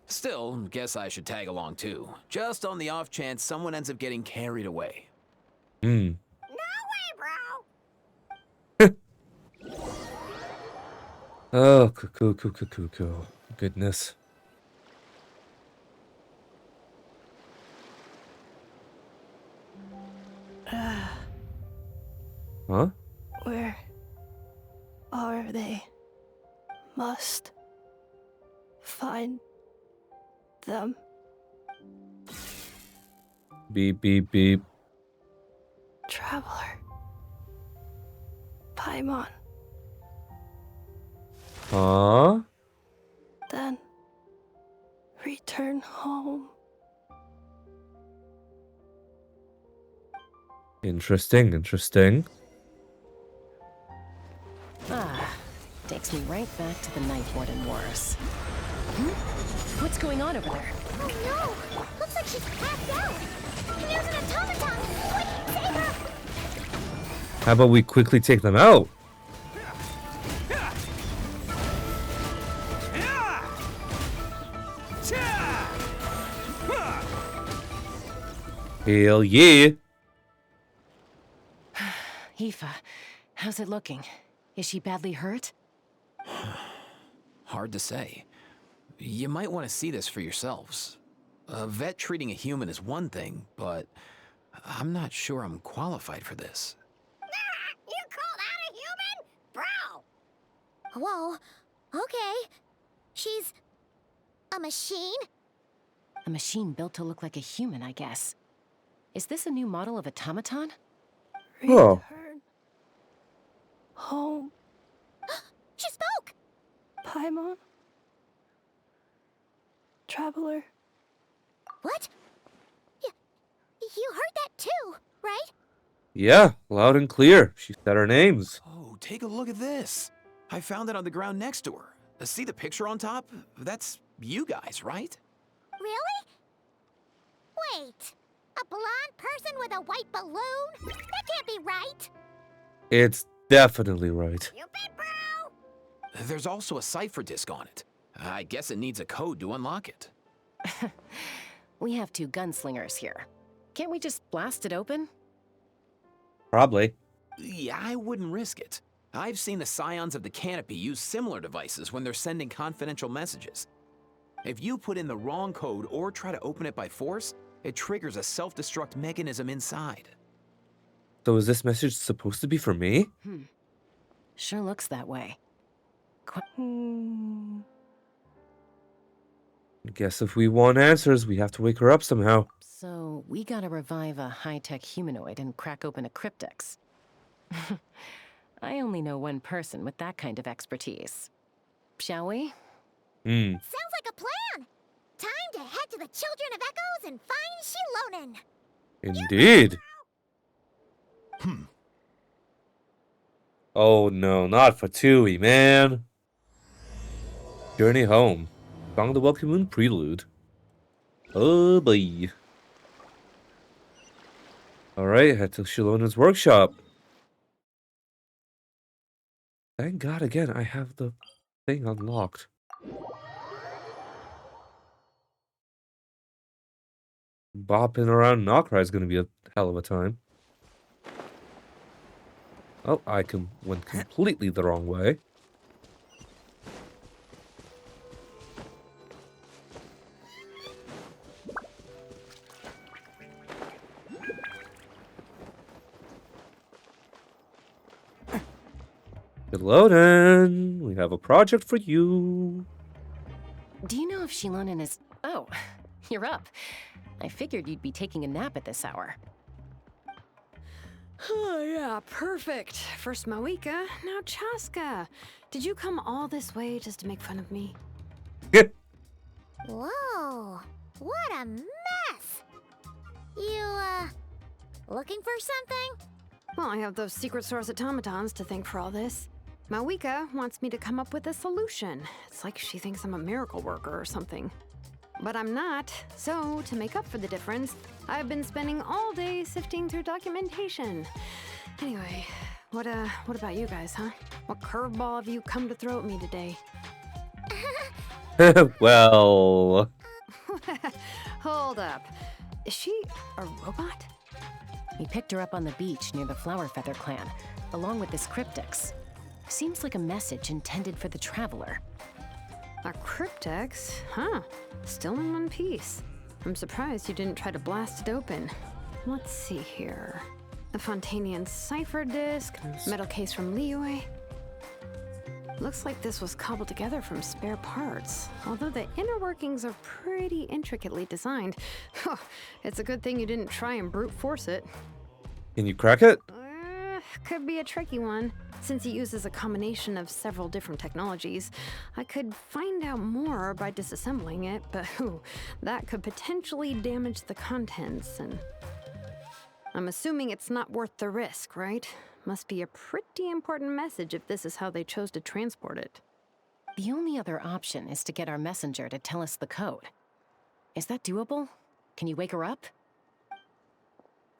Still, guess I should tag along too, just on the off chance someone ends up getting carried away. No way, bro! Oh, cuckoo. Goodness. Huh? Where are they? Must find them. Beep, beep, beep. Traveler. Paimon. Huh? Then return home. Interesting. Takes me right back to the Night Warden Wars. What's going on over there? Oh no! Looks like she's passed out! And there's an automaton! Quick, save her! How about we quickly take them out? Hell yeah! Aoife, how's it looking? Is she badly hurt? Hard to say. You might want to see this for yourselves. A vet treating a human is one thing, but I'm not sure I'm qualified for this. You call that a human? Bro! Whoa, okay. She's... a machine? A A machine built to look like a human, I guess. Is this a new model of automaton? Oh. Home. She spoke! Paimon. Traveler. What? You heard that too, right? Yeah, loud and clear. She said our names. Oh, take a look at this. I found it on the ground next to her. See the picture on top? That's you guys, right? Really? Wait, a blonde person with a white balloon? That can't be right. It's definitely right. You bet, bro! There's also a cipher disk on it. I guess it needs a code to unlock it. We have 2 gunslingers here. Can't we just blast it open? Probably. Yeah, I wouldn't risk it. I've seen the Scions of the Canopy use similar devices when they're sending confidential messages. If you put in the wrong code or try to open it by force, it triggers a self-destruct mechanism inside. So is this message supposed to be for me? Sure looks that way. Guess if we want answers, we have to wake her up somehow. So, we gotta revive a high-tech humanoid and crack open a cryptex. I only know one person with that kind of expertise. Shall we? Sounds like a plan! Time to head to the Children of Echoes and find Shilonen! Indeed. Oh no, not Fatui, man. Journey home. Song of the Welcome Moon Prelude. Oh boy. Alright, head to Shilonen's workshop. Thank God again, I have the thing unlocked. Bopping around Nod-Krai is going to be a hell of a time. Oh, I went completely the wrong way. Shilonen, we have a project for you. Do you know if Shilonen is... Oh, you're up. I figured you'd be taking a nap at this hour. Oh, yeah, perfect. First Mawika, now Chaska. Did you come all this way just to make fun of me? Whoa, what a mess! You, looking for something? Well, I have those secret source automatons to thank for all this. Mawika wants me to come up with a solution. It's like she thinks I'm a miracle worker or something. But I'm not, so to make up for the difference, I've been spending all day sifting through documentation. Anyway, what about you guys, huh? What curveball have you come to throw at me today? Well... Hold up. Is she a robot? We picked her up on the beach near the Flower Feather clan, along with this cryptex. Seems like a message intended for the Traveler. A cryptex? Huh. Still in one piece. I'm surprised you didn't try to blast it open. Let's see here. A Fontanian cipher disk, metal case from Liyue. Looks like this was cobbled together from spare parts, although the inner workings are pretty intricately designed. It's a good thing you didn't try and brute force it. Can you crack it? Could be a tricky one. Since it uses a combination of several different technologies, I could find out more by disassembling it, but that could potentially damage the contents, and I'm assuming it's not worth the risk, right? Must be a pretty important message if this is how they chose to transport it. The only other option is to get our messenger to tell us the code. Is that doable? Can you wake her up?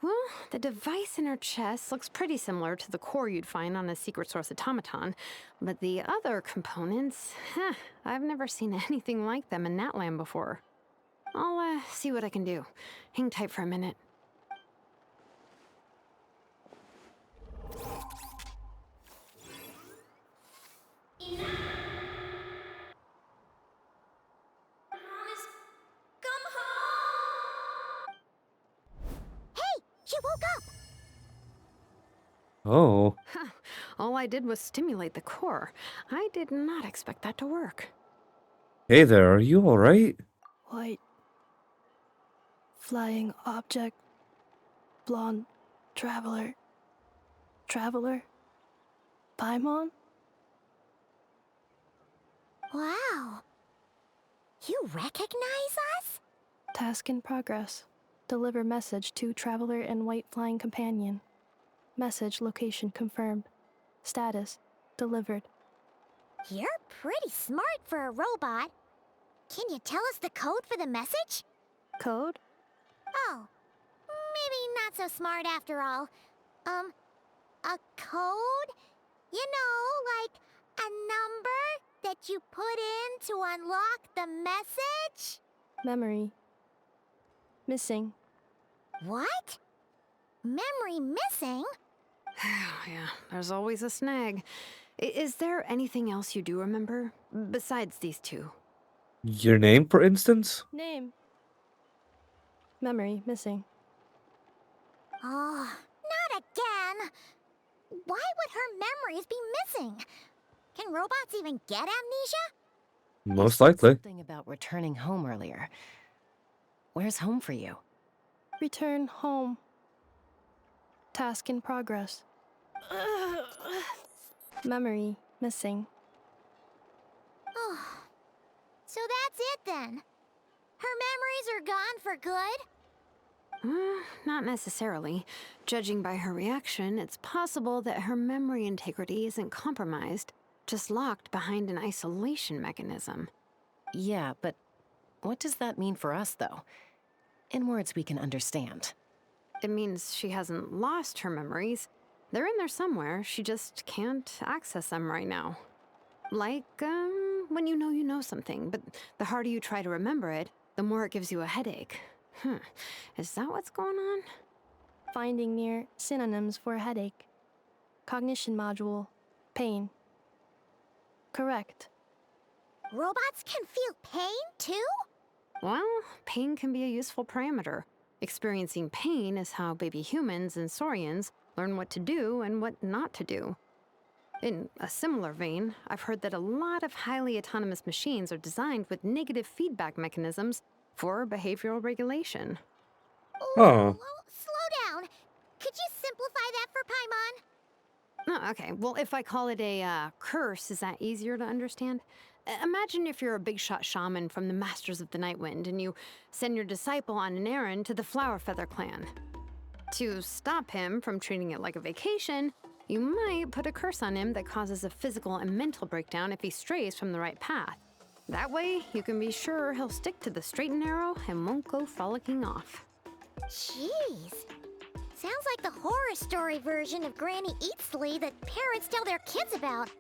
Well, the device in her chest looks pretty similar to the core you'd find on a secret source automaton, but the other components, I've never seen anything like them in Natlan before. I'll see what I can do. Hang tight for a minute. She woke up! Oh. All I did was stimulate the core. I did not expect that to work. Hey there, are you alright? What Flying object. Blonde. Traveler. Traveler? Paimon? Wow. You recognize us? Task in progress. Deliver message to Traveler and White Flying Companion. Message location confirmed. Status delivered. You're pretty smart for a robot. Can you tell us the code for the message? Code? Oh, maybe not so smart after all. A code? You know, like a number that you put in to unlock the message? Memory. Missing. What? Memory missing? Yeah, there's always a snag. Is there anything else you do remember? Besides these two? Your name, for instance? Name. Memory missing. Oh, not again. Why would her memories be missing? Can robots even get amnesia? Most likely. Something about returning home earlier. Where's home for you? Return home. Task in progress. Memory missing. Oh, so that's it then. Her memories are gone for good? Not necessarily. Judging by her reaction, it's possible that her memory integrity isn't compromised, just locked behind an isolation mechanism. Yeah, but what does that mean for us, though? In words we can understand. It means she hasn't lost her memories. They're in there somewhere, she just can't access them right now. Like, when you know something, but the harder you try to remember it, the more it gives you a headache. Is that what's going on? Finding near synonyms for headache. Cognition module. Pain. Correct. Robots can feel pain too? Well, pain can be a useful parameter. Experiencing pain is how baby humans and saurians learn what to do and what not to do. In a similar vein, I've heard that a lot of highly autonomous machines are designed with negative feedback mechanisms for behavioral regulation. Huh. Slow down. Could you simplify that for Paimon? Oh, okay, well, if I call it a curse, is that easier to understand? Imagine if you're a big shot shaman from the Masters of the Nightwind and you send your disciple on an errand to the Flowerfeather clan. To stop him from treating it like a vacation, you might put a curse on him that causes a physical and mental breakdown if he strays from the right path. That way, you can be sure he'll stick to the straight and narrow and won't go frolicking off. Jeez. Sounds like the horror story version of Granny Eatsley that parents tell their kids about.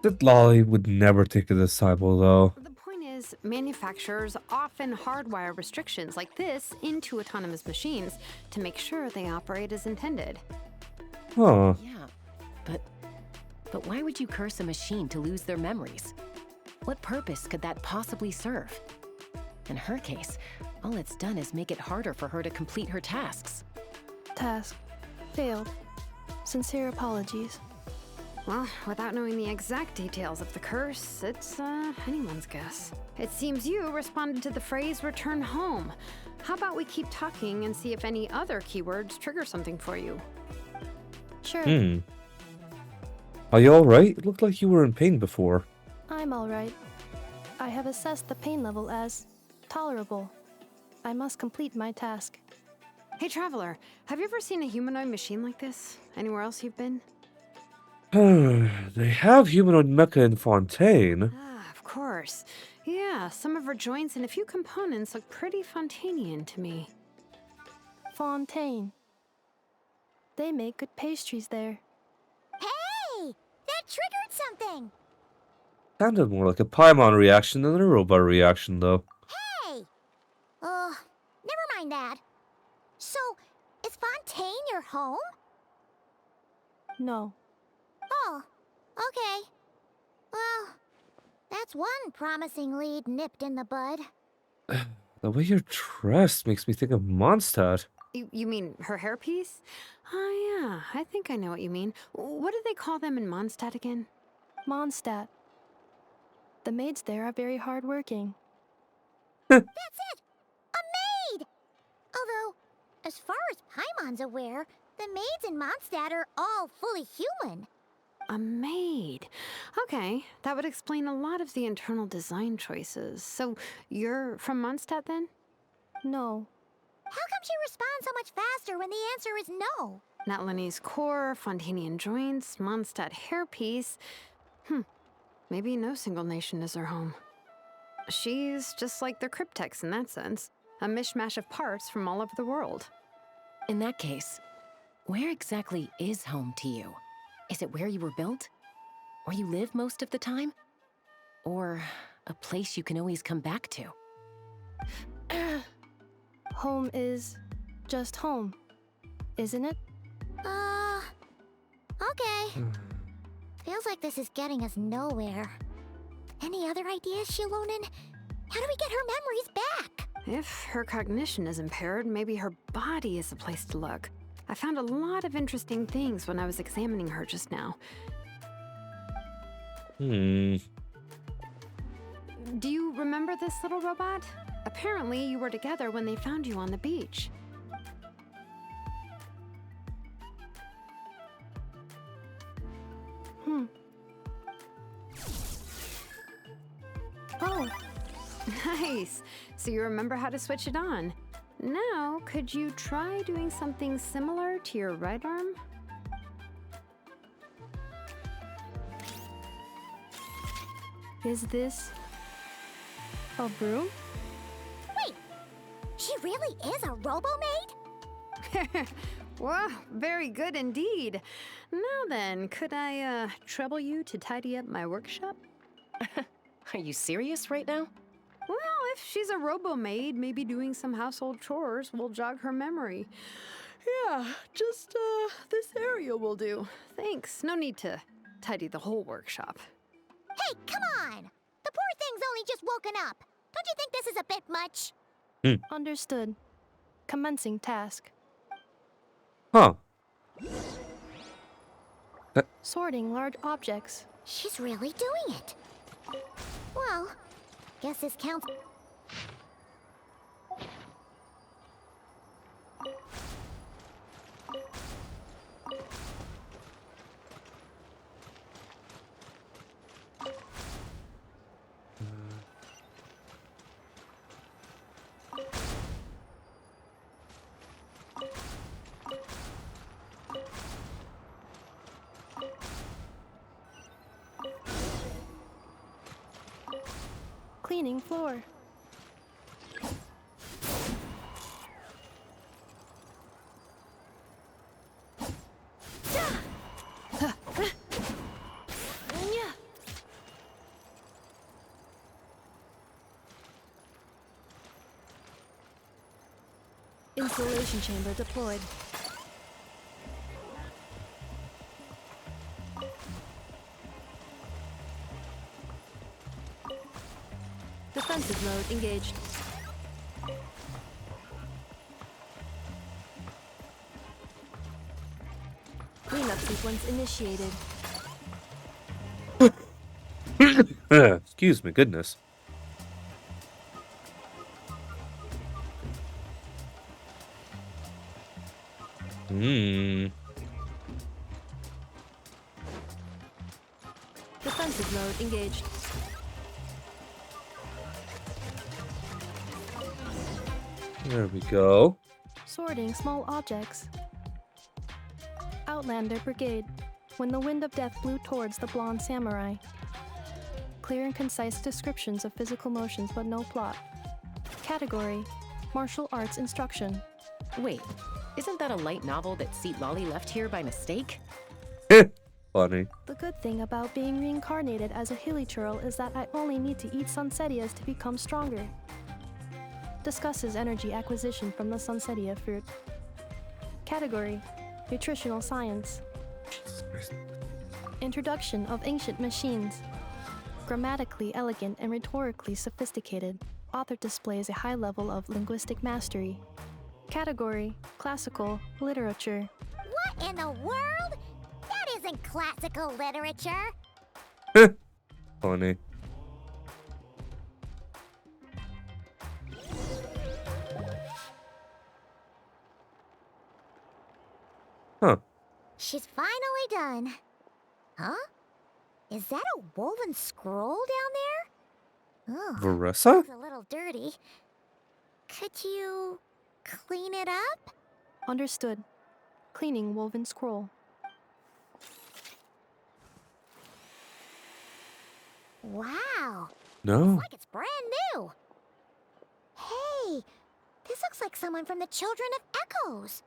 That Lolly would never take a disciple, though. The point is, manufacturers often hardwire restrictions like this into autonomous machines to make sure they operate as intended. Huh. Yeah, but why would you curse a machine to lose their memories? What purpose could that possibly serve? In her case, all it's done is make it harder for her to complete her tasks. Task. Failed. Sincere apologies. Well, without knowing the exact details of the curse, it's anyone's guess. It seems you responded to the phrase return home. How about we keep talking and see if any other keywords trigger something for you? Sure. Are you alright? It looked like you were in pain before. I'm alright. I have assessed the pain level as tolerable. I must complete my task. Hey, Traveler, have you ever seen a humanoid machine like this? Anywhere else you've been? They have humanoid mecha in Fontaine. Of course. Yeah, some of her joints and a few components look pretty Fontainian to me. Fontaine. They make good pastries there. Hey! That triggered something! Sounded more like a Paimon reaction than a robot reaction, though. Hey! Never mind that. So, is Fontaine your home? No. Oh, okay. Well, that's one promising lead nipped in the bud. The way you're dressed makes me think of Mondstadt. You mean her hairpiece? Oh, yeah, I think I know what you mean. What do they call them in Mondstadt again? Mondstadt. The maids there are very hardworking. That's it! A maid! As far as Paimon's aware, the maids in Mondstadt are all fully human. A maid. Okay, that would explain a lot of the internal design choices. So, you're from Mondstadt then? No. How come she responds so much faster when the answer is no? Natlanese core, Fontanian joints, Mondstadt hairpiece. Maybe no single nation is her home. She's just like the Cryptex in that sense. A mishmash of parts from all over the world. In that case, where exactly is home to you? Is it where you were built? Where you live most of the time? Or a place you can always come back to? Home is just home, isn't it? Okay. Feels like this is getting us nowhere. Any other ideas, Shilonen? How do we get her memories back? If her cognition is impaired, maybe her body is the place to look. I found a lot of interesting things when I was examining her just now. Do you remember this little robot? Apparently, you were together when they found you on the beach. Oh. Nice. So you remember how to switch it on. Now, could you try doing something similar to your right arm? Is this a broom? Wait, she really is a robo-maid? Wow, very good indeed. Now then, could I trouble you to tidy up my workshop? Are you serious right now? Well, if she's a robo-maid, maybe doing some household chores will jog her memory. Yeah, just this area will do. Thanks. No need to tidy the whole workshop. Hey, come on! The poor thing's only just woken up. Don't you think this is a bit much? Understood. Commencing task. Huh. Sorting large objects. She's really doing it. Well, guess this counts. Cleaning floor. Installation chamber deployed. Defensive mode engaged. Cleanup sequence initiated. Excuse me, goodness. Defensive mode engaged. There we go. Sorting small objects. Outlander Brigade. When the wind of death blew towards the blonde samurai. Clear and concise descriptions of physical motions but no plot. Category: Martial arts instruction. Wait, isn't that a light novel that Seat Lolly left here by mistake? Funny. The good thing about being reincarnated as a hilly churl is that I only need to eat sunsettias to become stronger. Discusses energy acquisition from the sunsettia fruit. Category: Nutritional science. Introduction of ancient machines. Grammatically elegant and rhetorically sophisticated, author displays a high level of linguistic mastery. Category: Classical literature. What in the world? That isn't classical literature. Funny. Huh. She's finally done. Huh? Is that a woven scroll down there? Oh, Veressa? looks a little dirty. Could you clean it up? Understood. Cleaning woven scroll. Wow. No. It's like it's brand new. Hey, this looks like someone from the Children of Echoes.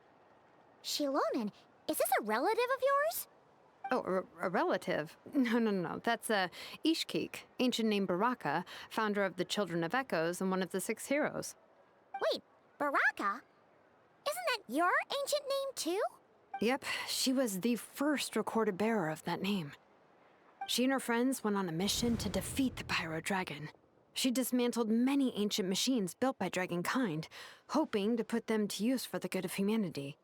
Shilonen, is this a relative of yours? Oh, a relative? No. That's Ishkik, ancient name Baraka, founder of the Children of Echoes and one of the 6 heroes. Wait, Baraka? Isn't that your ancient name too? Yep, she was the first recorded bearer of that name. She and her friends went on a mission to defeat the Pyro Dragon. She dismantled many ancient machines built by Dragonkind, hoping to put them to use for the good of humanity.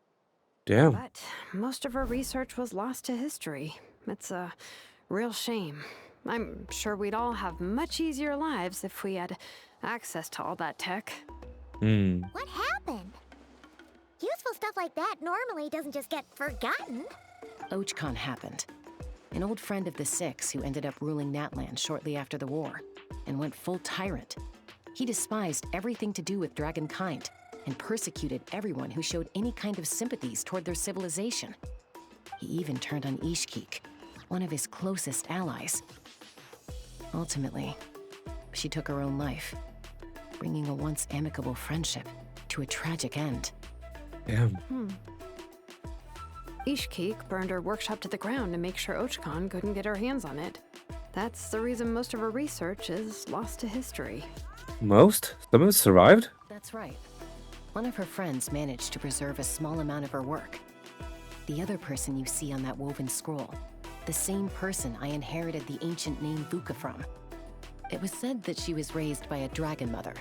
Damn. But most of her research was lost to history. It's a real shame. I'm sure we'd all have much easier lives if we had access to all that tech. What happened? Useful stuff like that normally doesn't just get forgotten. Ochkon happened. An old friend of the 6 who ended up ruling Natland shortly after the war, and went full tyrant. He despised everything to do with Dragonkind, and persecuted everyone who showed any kind of sympathies toward their civilization. He even turned on Ishkik, one of his closest allies. Ultimately, she took her own life, bringing a once amicable friendship to a tragic end. Damn. Ishkik burned her workshop to the ground to make sure Ochkon couldn't get her hands on it. That's the reason most of her research is lost to history. Most? Some of it survived? That's right. One of her friends managed to preserve a small amount of her work. The other person you see on that woven scroll, the same person I inherited the ancient name Vuka from. It was said that she was raised by a dragon mother,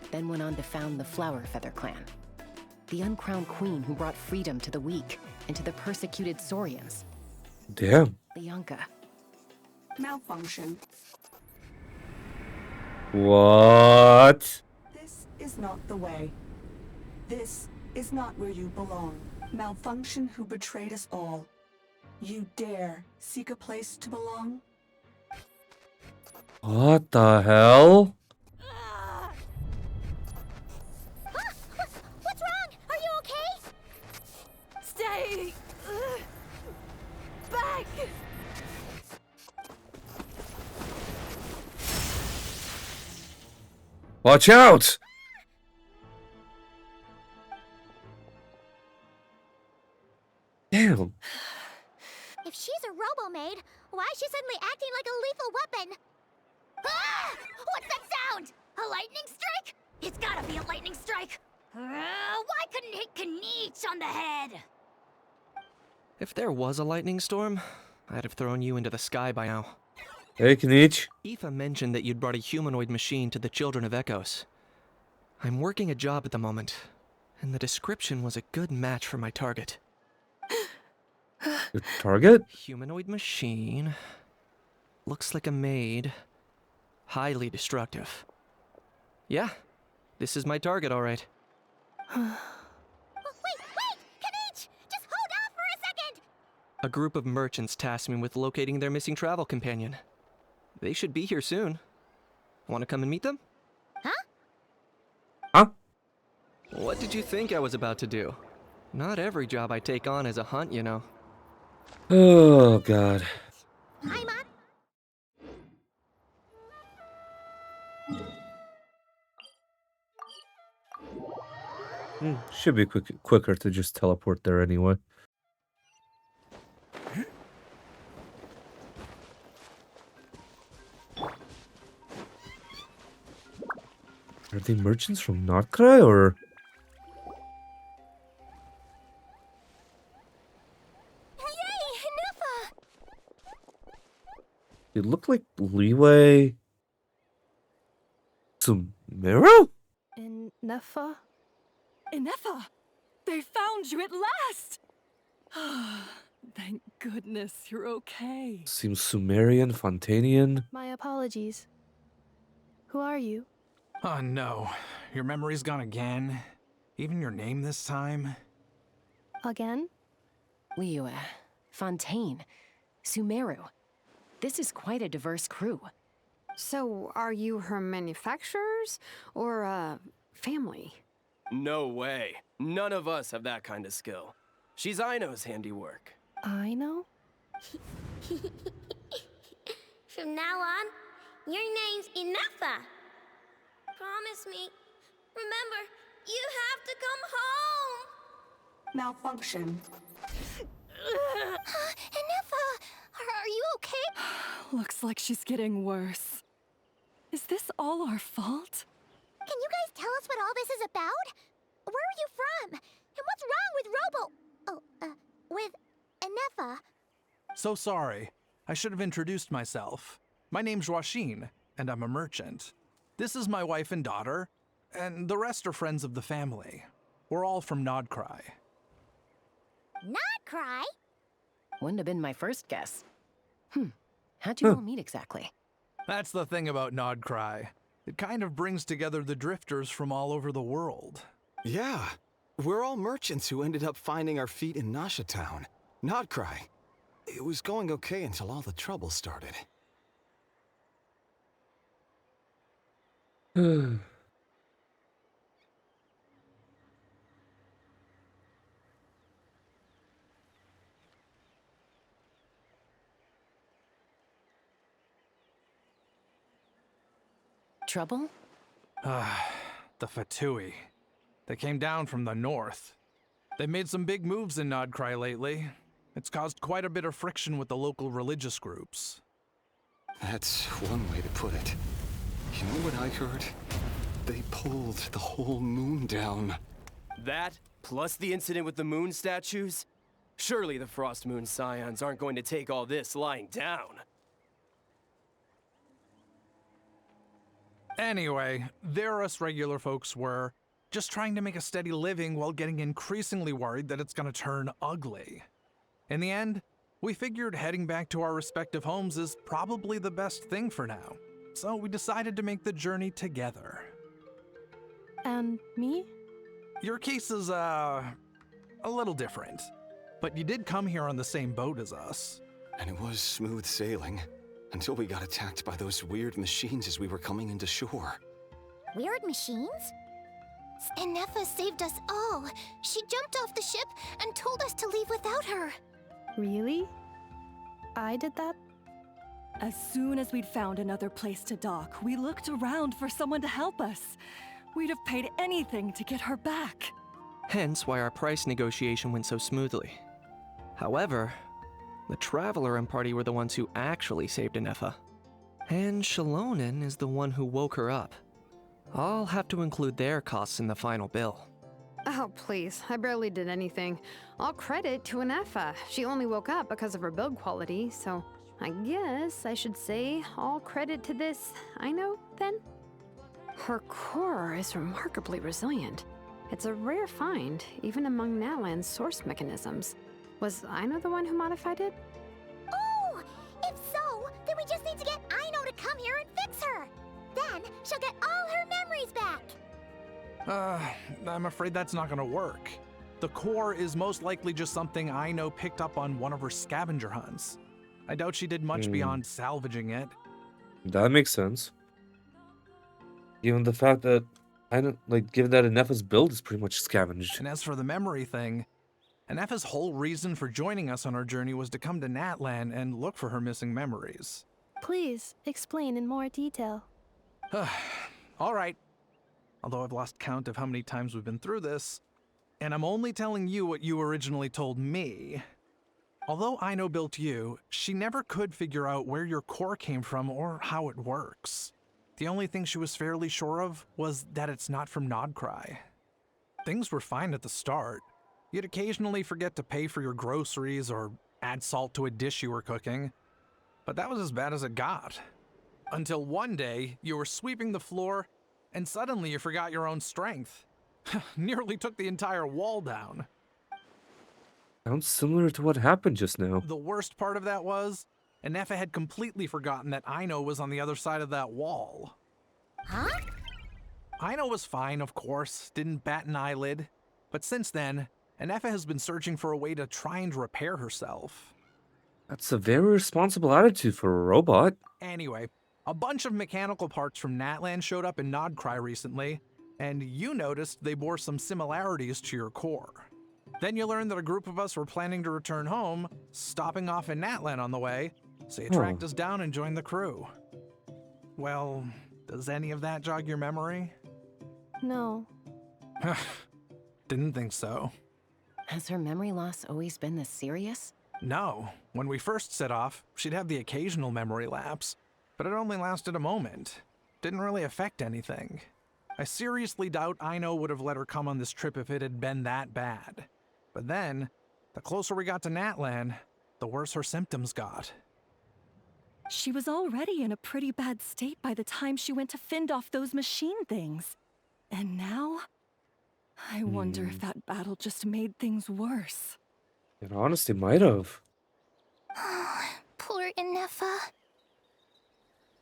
then went on to found the Flower Feather clan. The uncrowned queen who brought freedom to the weak and to the persecuted Saurians. Damn. Lianka. Malfunction. What? This is not the way. This is not where you belong. Malfunction who betrayed us all. You dare seek a place to belong? What the hell? What's wrong? Are you okay? Stay back. Watch out! Damn. If she's a robo-maid, why is she suddenly acting like a lethal weapon? Ah! What's that sound? A lightning strike? It's gotta be a lightning strike. Why couldn't it hit Kniech on the head? If there was a lightning storm, I'd have thrown you into the sky by now. Hey, Kniech. Aoife mentioned that you'd brought a humanoid machine to the Children of Echoes. I'm working a job at the moment, and the description was a good match for my target. Your target? Humanoid machine. Looks like a maid. Highly destructive. Yeah, this is my target, all right. Wait! Kniech! Just hold off for a second! A group of merchants tasked me with locating their missing travel companion. They should be here soon. Want to come and meet them? Huh? What did you think I was about to do? Not every job I take on is a hunt, you know. Oh, God. Hi, Mom. Should be quicker to just teleport there anyway. Are they merchants from Nod-Krai or? Yay! Nuffa! They look like Leeway. Sumero? Ineffa? Ineffa! They found you at last! Thank goodness you're okay. Seems Sumerian, Fontanian. My apologies. Who are you? Oh no, your memory's gone again? Even your name this time? Again? Liyue, Fontaine, Sumeru. This is quite a diverse crew. So, are you her manufacturers or family? No way. None of us have that kind of skill. She's Aino's handiwork. Aino? From now on, your name's Inefa. Promise me. Remember, you have to come home. Malfunction. Inefa, are you okay? Looks like she's getting worse. Is this all our fault? Can you guys tell us what all this is about? Where are you from? And what's wrong with with Inefa? So sorry. I should have introduced myself. My name's Joachine, and I'm a merchant. This is my wife and daughter, and the rest are friends of the family. We're all from Nod-Krai. Nod-Krai? Wouldn't have been my first guess. How'd you all meet exactly? That's the thing about Nod-Krai. It kind of brings together the drifters from all over the world. Yeah, we're all merchants who ended up finding our feet in Nasha Town. Nod-Krai. It was going okay until all the trouble started. Trouble? The Fatui. They came down from the north. They made some big moves in Nod-Krai lately. It's caused quite a bit of friction with the local religious groups. That's one way to put it. You know what I heard? They pulled the whole moon down. That, plus the incident with the moon statues? Surely the Frost Moon Scions aren't going to take all this lying down. Anyway, there us regular folks were just trying to make a steady living while getting increasingly worried that it's gonna turn ugly. In the end, we figured heading back to our respective homes is probably the best thing for now. So we decided to make the journey together. And me? Your case is, a little different. But you did come here on the same boat as us. And it was smooth sailing, until we got attacked by those weird machines as we were coming into shore. Weird machines? Inefa saved us all. She jumped off the ship and told us to leave without her. Really? I did that? As soon as we'd found another place to dock, we looked around for someone to help us. We'd have paid anything to get her back. Hence why our price negotiation went so smoothly. However, the Traveler and party were the ones who actually saved Inefa. And Shalonen is the one who woke her up. I'll have to include their costs in the final bill. Oh, please. I barely did anything. All credit to Inefa. She only woke up because of her build quality, so I guess I should say all credit to this Aino, then? Her core is remarkably resilient. It's a rare find, even among Nalan's source mechanisms. Was Aino the one who modified it? Oh! If so, then we just need to get Aino to come here and fix her. Then she'll get all her memories back. I'm afraid that's not gonna work. The core is most likely just something Aino picked up on one of her scavenger hunts. I doubt she did much beyond salvaging it. That makes sense. Given the fact that given that Inefa's build is pretty much scavenged. And as for the memory thing, Inefa's whole reason for joining us on our journey was to come to Natlan and look for her missing memories. Please, explain in more detail. All right. Although I've lost count of how many times we've been through this, and I'm only telling you what you originally told me. Although Aino built you, she never could figure out where your core came from or how it works. The only thing she was fairly sure of was that it's not from Nod-Krai. Things were fine at the start. You'd occasionally forget to pay for your groceries or add salt to a dish you were cooking, but that was as bad as it got. Until one day, you were sweeping the floor, and suddenly you forgot your own strength. Nearly took the entire wall down. Sounds similar to what happened just now. The worst part of that was, Inefa had completely forgotten that Aino was on the other side of that wall. Huh? Aino was fine, of course, didn't bat an eyelid. But since then, and Effa has been searching for a way to try and repair herself. That's a very responsible attitude for a robot. Anyway, a bunch of mechanical parts from Natlan showed up in Nod-Krai recently, and you noticed they bore some similarities to your core. Then you learned that a group of us were planning to return home, stopping off in Natlan on the way, so you tracked us down and joined the crew. Well, does any of that jog your memory? No. Didn't think so. Has her memory loss always been this serious? No. When we first set off, she'd have the occasional memory lapse, but it only lasted a moment. Didn't really affect anything. I seriously doubt Aino would have let her come on this trip if it had been that bad. But then, the closer we got to Natlan, the worse her symptoms got. She was already in a pretty bad state by the time she went to fend off those machine things. And now? I wonder if that battle just made things worse. It honestly might have. Poor Inefa.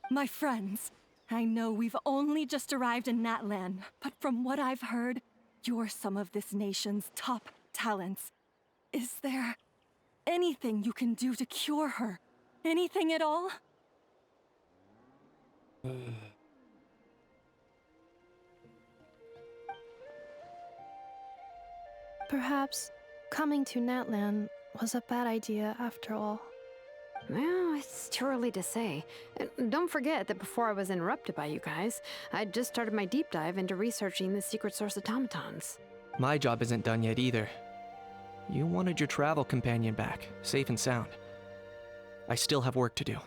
My friends, I know we've only just arrived in Natlan, but from what I've heard, you're some of this nation's top talents. Is there anything you can do to cure her? Anything at all? Perhaps coming to Natlan was a bad idea after all. Well, it's too early to say. Don't forget that before I was interrupted by you guys, I'd just started my deep dive into researching the secret source automatons. My job isn't done yet either. You wanted your travel companion back, safe and sound. I still have work to do.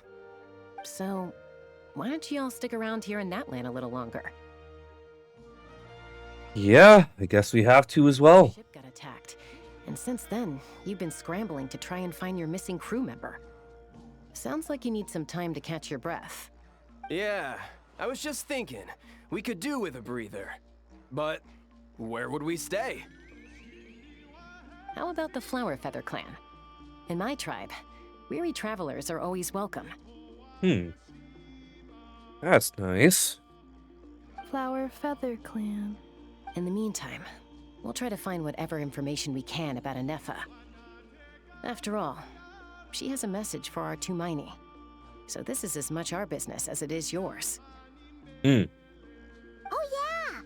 So, why don't you all stick around here in Natlan a little longer? Yeah, I guess we have to as well. Ship got attacked, and since then, you've been scrambling to try and find your missing crew member. Sounds like you need some time to catch your breath. Yeah, I was just thinking, we could do with a breather. But where would we stay? How about the Flower Feather Clan? In my tribe, weary travelers are always welcome. That's nice. Flower Feather Clan. In the meantime, we'll try to find whatever information we can about Inefa. After all, she has a message for our Tumaini. So this is as much our business as it is yours. Oh yeah!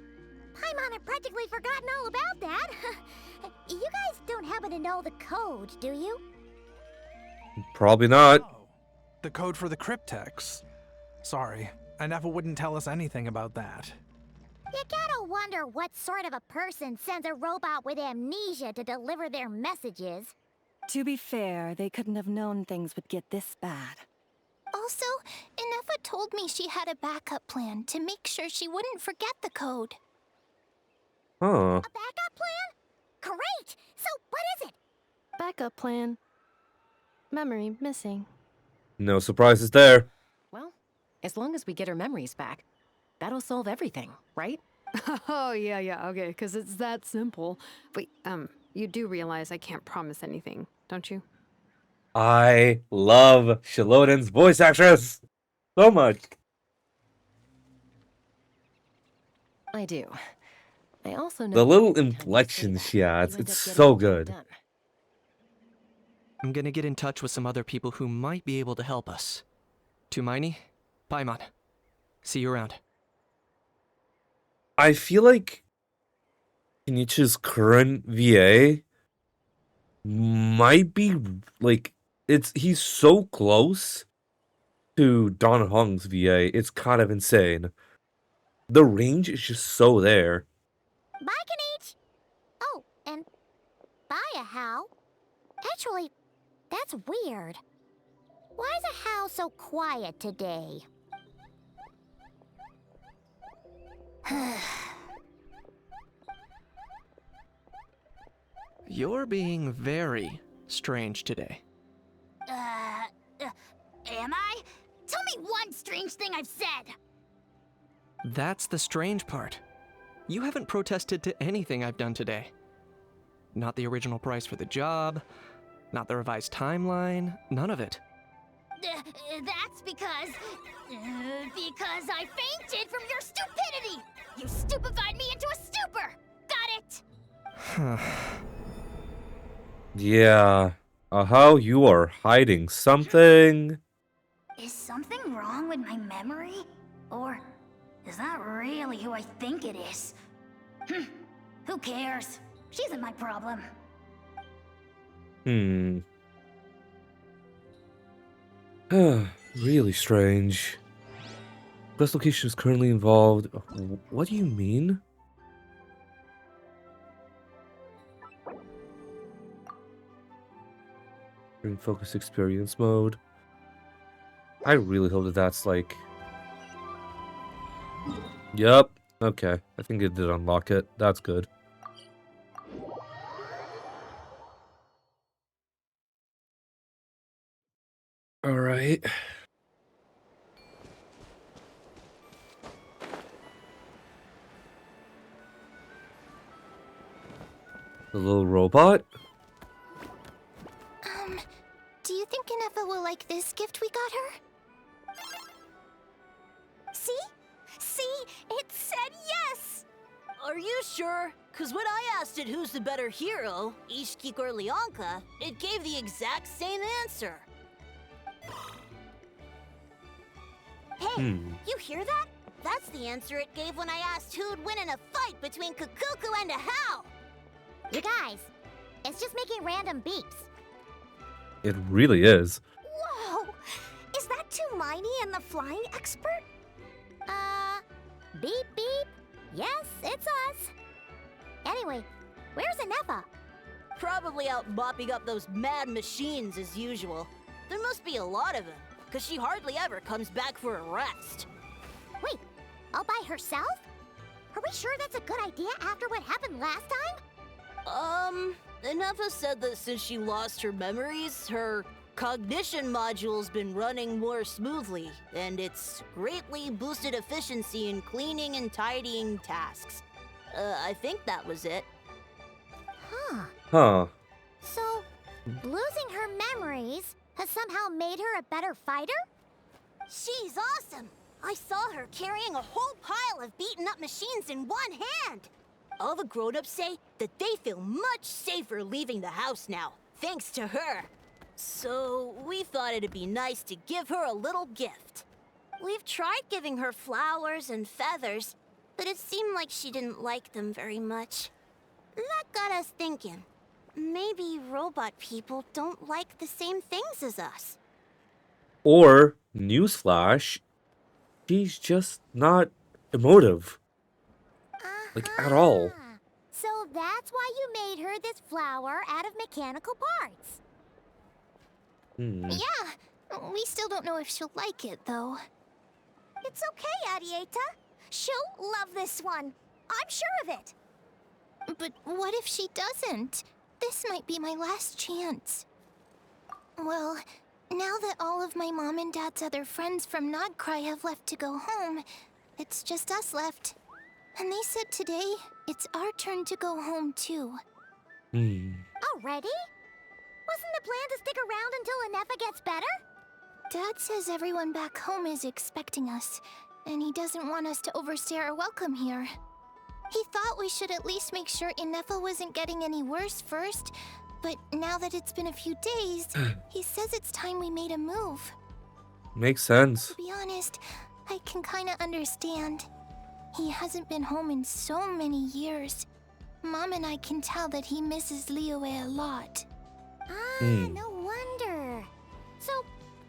Paimon had practically forgotten all about that. You guys don't happen to know the code, do you? Probably not. The code for the cryptex. Sorry, Inefa wouldn't tell us anything about that. You gotta wonder what sort of a person sends a robot with amnesia to deliver their messages. To be fair, they couldn't have known things would get this bad. Also, Inefa told me she had a backup plan to make sure she wouldn't forget the code. Huh. A backup plan? Great! So what is it? Backup plan. Memory missing. No surprises there. Well, as long as we get her memories back, that'll solve everything, right? Oh, yeah, okay, because it's that simple. Wait, you do realize I can't promise anything, don't you? I love Shalodin's voice actress so much. I do. I also know The little inflection she adds, it's so good. I'm gonna get in touch with some other people who might be able to help us. Tumaini, Paimon, see you around. I feel like Kenichi's current VA might be like he's so close to Don Hong's VA. It's kind of insane. The range is just so there. Bye, Kenich! Oh, and bye, How. Actually, that's weird. Why is a How so quiet today? You're being very strange today. Am I? Tell me one strange thing I've said! That's the strange part. You haven't protested to anything I've done today. Not the original price for the job, not the revised timeline, none of it. That's because I fainted from your stupidity! You stupefied me into a stupor! Got it? Yeah. How you are hiding something? Is something wrong with my memory? Or is that really who I think it is? Who cares? She isn't my problem. Really strange. Quest location is currently involved. What do you mean? In focus experience mode. I really hope that that's like... Yup. Okay. I think it did unlock it. That's good. Alright. The little robot? Do you think Inefa will like this gift we got her? See? See? It said yes! Are you sure? Because when I asked it who's the better hero, Ishiki or Leonka, it gave the exact same answer. Hey, you hear that? That's the answer it gave when I asked who'd win in a fight between Kukuku and Ahau. You guys, it's just making random beeps. It really is. Whoa! Is that Tumaini and the flying expert? Beep beep. Yes, it's us. Anyway, where's Inefa? Probably out mopping up those mad machines as usual. There must be a lot of them, because she hardly ever comes back for a rest. Wait, all by herself? Are we sure that's a good idea after what happened last time? Inefa said that since she lost her memories, her cognition module's been running more smoothly, and it's greatly boosted efficiency in cleaning and tidying tasks. I think that was it. Huh. So, losing her memories has somehow made her a better fighter? She's awesome! I saw her carrying a whole pile of beaten-up machines in one hand! All the grown-ups say that they feel much safer leaving the house now, thanks to her. So, we thought it'd be nice to give her a little gift. We've tried giving her flowers and feathers, but it seemed like she didn't like them very much. That got us thinking. Maybe robot people don't like the same things as us. Or, newsflash, she's just not emotive. Like, at all. So that's why you made her this flower out of mechanical parts. Yeah, we still don't know if she'll like it, though. It's okay, Arieta. She'll love this one. I'm sure of it. But what if she doesn't? This might be my last chance. Well, now that all of my mom and dad's other friends from Nod-Krai have left to go home, it's just us left. And they said today, it's our turn to go home, too. Already? Wasn't the plan to stick around until Inefa gets better? Dad says everyone back home is expecting us, and he doesn't want us to overstay our welcome here. He thought we should at least make sure Inefa wasn't getting any worse first, but now that it's been a few days, he says it's time we made a move. Makes sense. To be honest, I can kinda understand. He hasn't been home in so many years. Mom and I can tell that he misses Liyue a lot. No wonder. So,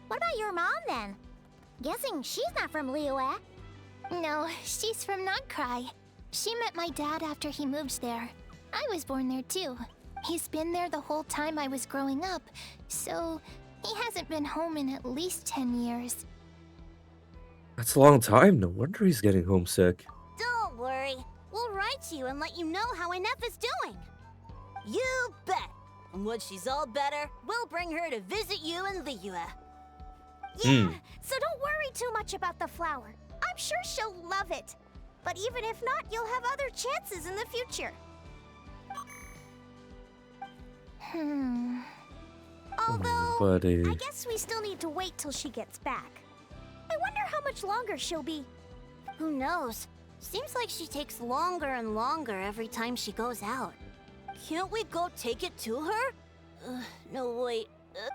what about your mom then? Guessing she's not from Liyue. No, she's from Nod-Krai. She met my dad after he moved there. I was born there too. He's been there the whole time I was growing up, so he hasn't been home in at least 10 years. That's a long time. No wonder he's getting homesick. Don't worry. We'll write to you and let you know how Inefa's doing. You bet. And when she's all better, we'll bring her to visit you in Liyue. Yeah, so don't worry too much about the flower. I'm sure she'll love it. But even if not, you'll have other chances in the future. Although, I guess we still need to wait till she gets back. I wonder how much longer she'll be. Who knows? Seems like she takes longer and longer every time she goes out. Can't we go take it to her? No, wait.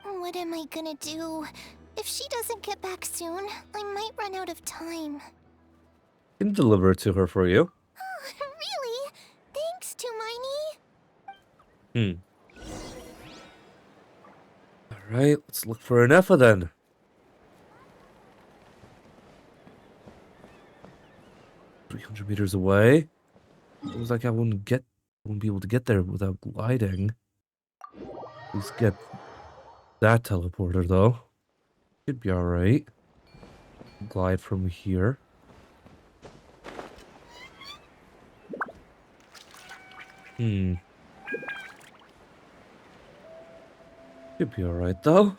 What am I gonna do? If she doesn't get back soon, I might run out of time. I can deliver it to her for you. Really? Thanks, Hermione. Alright, let's look for an Effa then. 300 meters away. Looks like I wouldn't be able to get there without gliding. At least get that teleporter though. Should be alright. Glide from here. Should be alright though.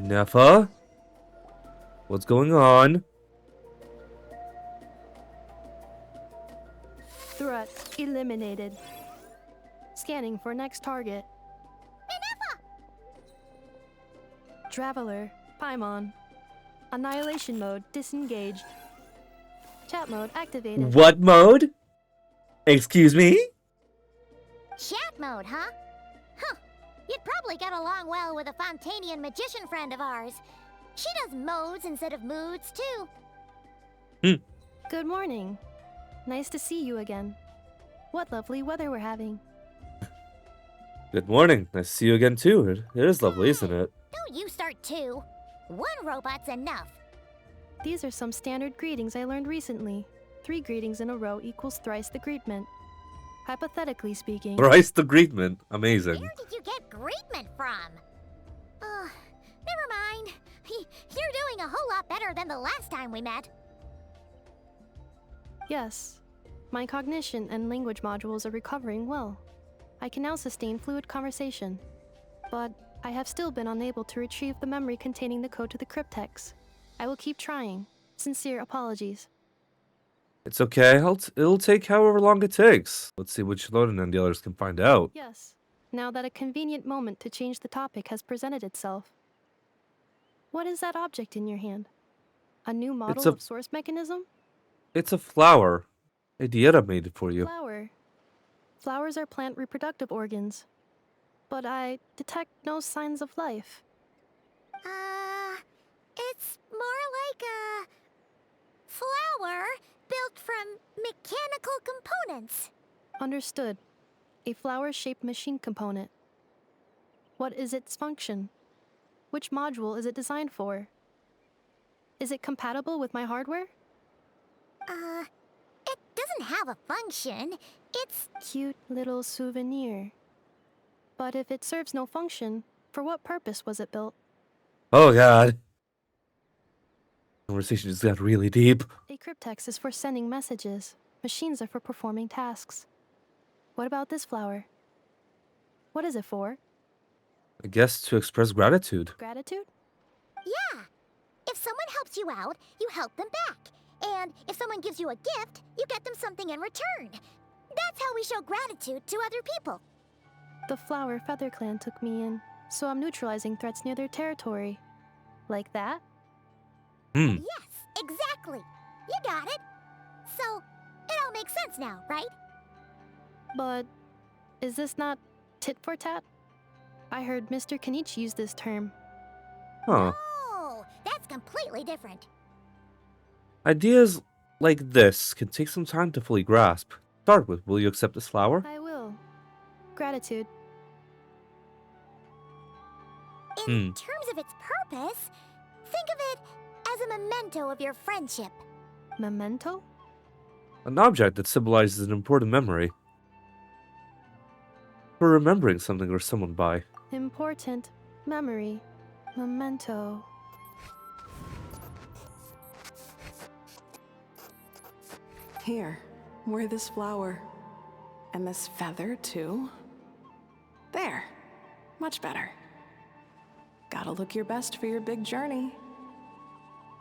Neffa? What's going on? Threat eliminated. Scanning for next target. Traveler, Paimon. Annihilation mode disengaged. Chat mode activated. What mode? Excuse me? Chat mode, huh? Huh. You'd probably get along well with a Fontanian magician friend of ours. She does modes instead of moods, too. Good morning. Nice to see you again. What lovely weather we're having. Good morning. Nice to see you again too. It is lovely, isn't it? Don't you start, too. One robot's enough. These are some standard greetings I learned recently. 3 greetings in a row equals thrice the greetment. Hypothetically speaking... Thrice the greetment. Amazing. Where did you get greetment from? Never mind. You're doing a whole lot better than the last time we met. Yes. My cognition and language modules are recovering well. I can now sustain fluid conversation. But I have still been unable to retrieve the memory containing the code to the cryptex. I will keep trying. Sincere apologies. It's okay. It'll take however long it takes. Let's see what Shalodin and the others can find out. Yes. Now that a convenient moment to change the topic has presented itself. What is that object in your hand? A new model of source mechanism? It's a flower. Idiota made it for you. Flower. Flowers are plant reproductive organs. But I detect no signs of life. It's more like a flower built from mechanical components. Understood. A flower-shaped machine component. What is its function? Which module is it designed for? Is it compatible with my hardware? It doesn't have a function. It's... Cute little souvenir. But if it serves no function, for what purpose was it built? Oh god. Conversation just got really deep. A cryptex is for sending messages. Machines are for performing tasks. What about this flower? What is it for? I guess to express gratitude. Gratitude? Yeah. If someone helps you out, you help them back. And if someone gives you a gift, you get them something in return. That's how we show gratitude to other people. The Flower Feather Clan took me in, so I'm neutralizing threats near their territory. Like that? Yes, exactly. You got it. So, it all makes sense now, right? But is this not tit for tat? I heard Mr. Kenichi use this term. Huh. Oh, that's completely different. Ideas like this can take some time to fully grasp. Start with, will you accept this flower? I will. Gratitude. In terms of its purpose, think of it as a memento of your friendship. Memento? An object that symbolizes an important memory. For remembering something or someone by. Important memory. Memento. Here, wear this flower. And this feather, too. There. Much better. Gotta look your best for your big journey.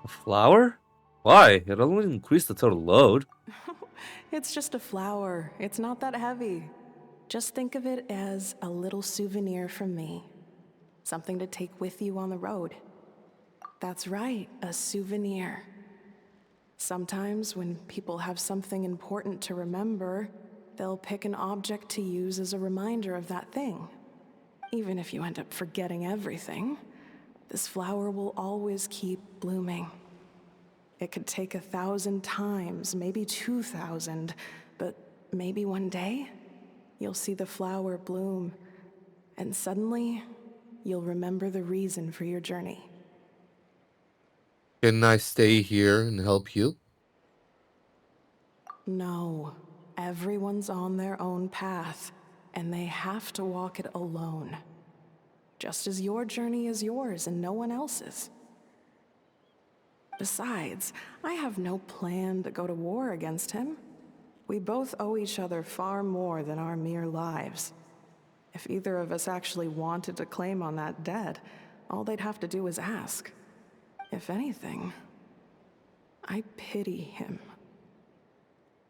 A flower? Why? It only increased the total load. It's just a flower. It's not that heavy. Just think of it as a little souvenir from me. Something to take with you on the road. That's right, a souvenir. Sometimes when people have something important to remember, they'll pick an object to use as a reminder of that thing. Even if you end up forgetting everything, this flower will always keep blooming. It could take 1,000 times, maybe 2,000, but maybe one day, you'll see the flower bloom, and suddenly, you'll remember the reason for your journey. Can I stay here and help you? No, everyone's on their own path, and they have to walk it alone. Just as your journey is yours and no one else's. Besides, I have no plan to go to war against him. We both owe each other far more than our mere lives. If either of us actually wanted to claim on that debt, all they'd have to do is ask. If anything, I pity him.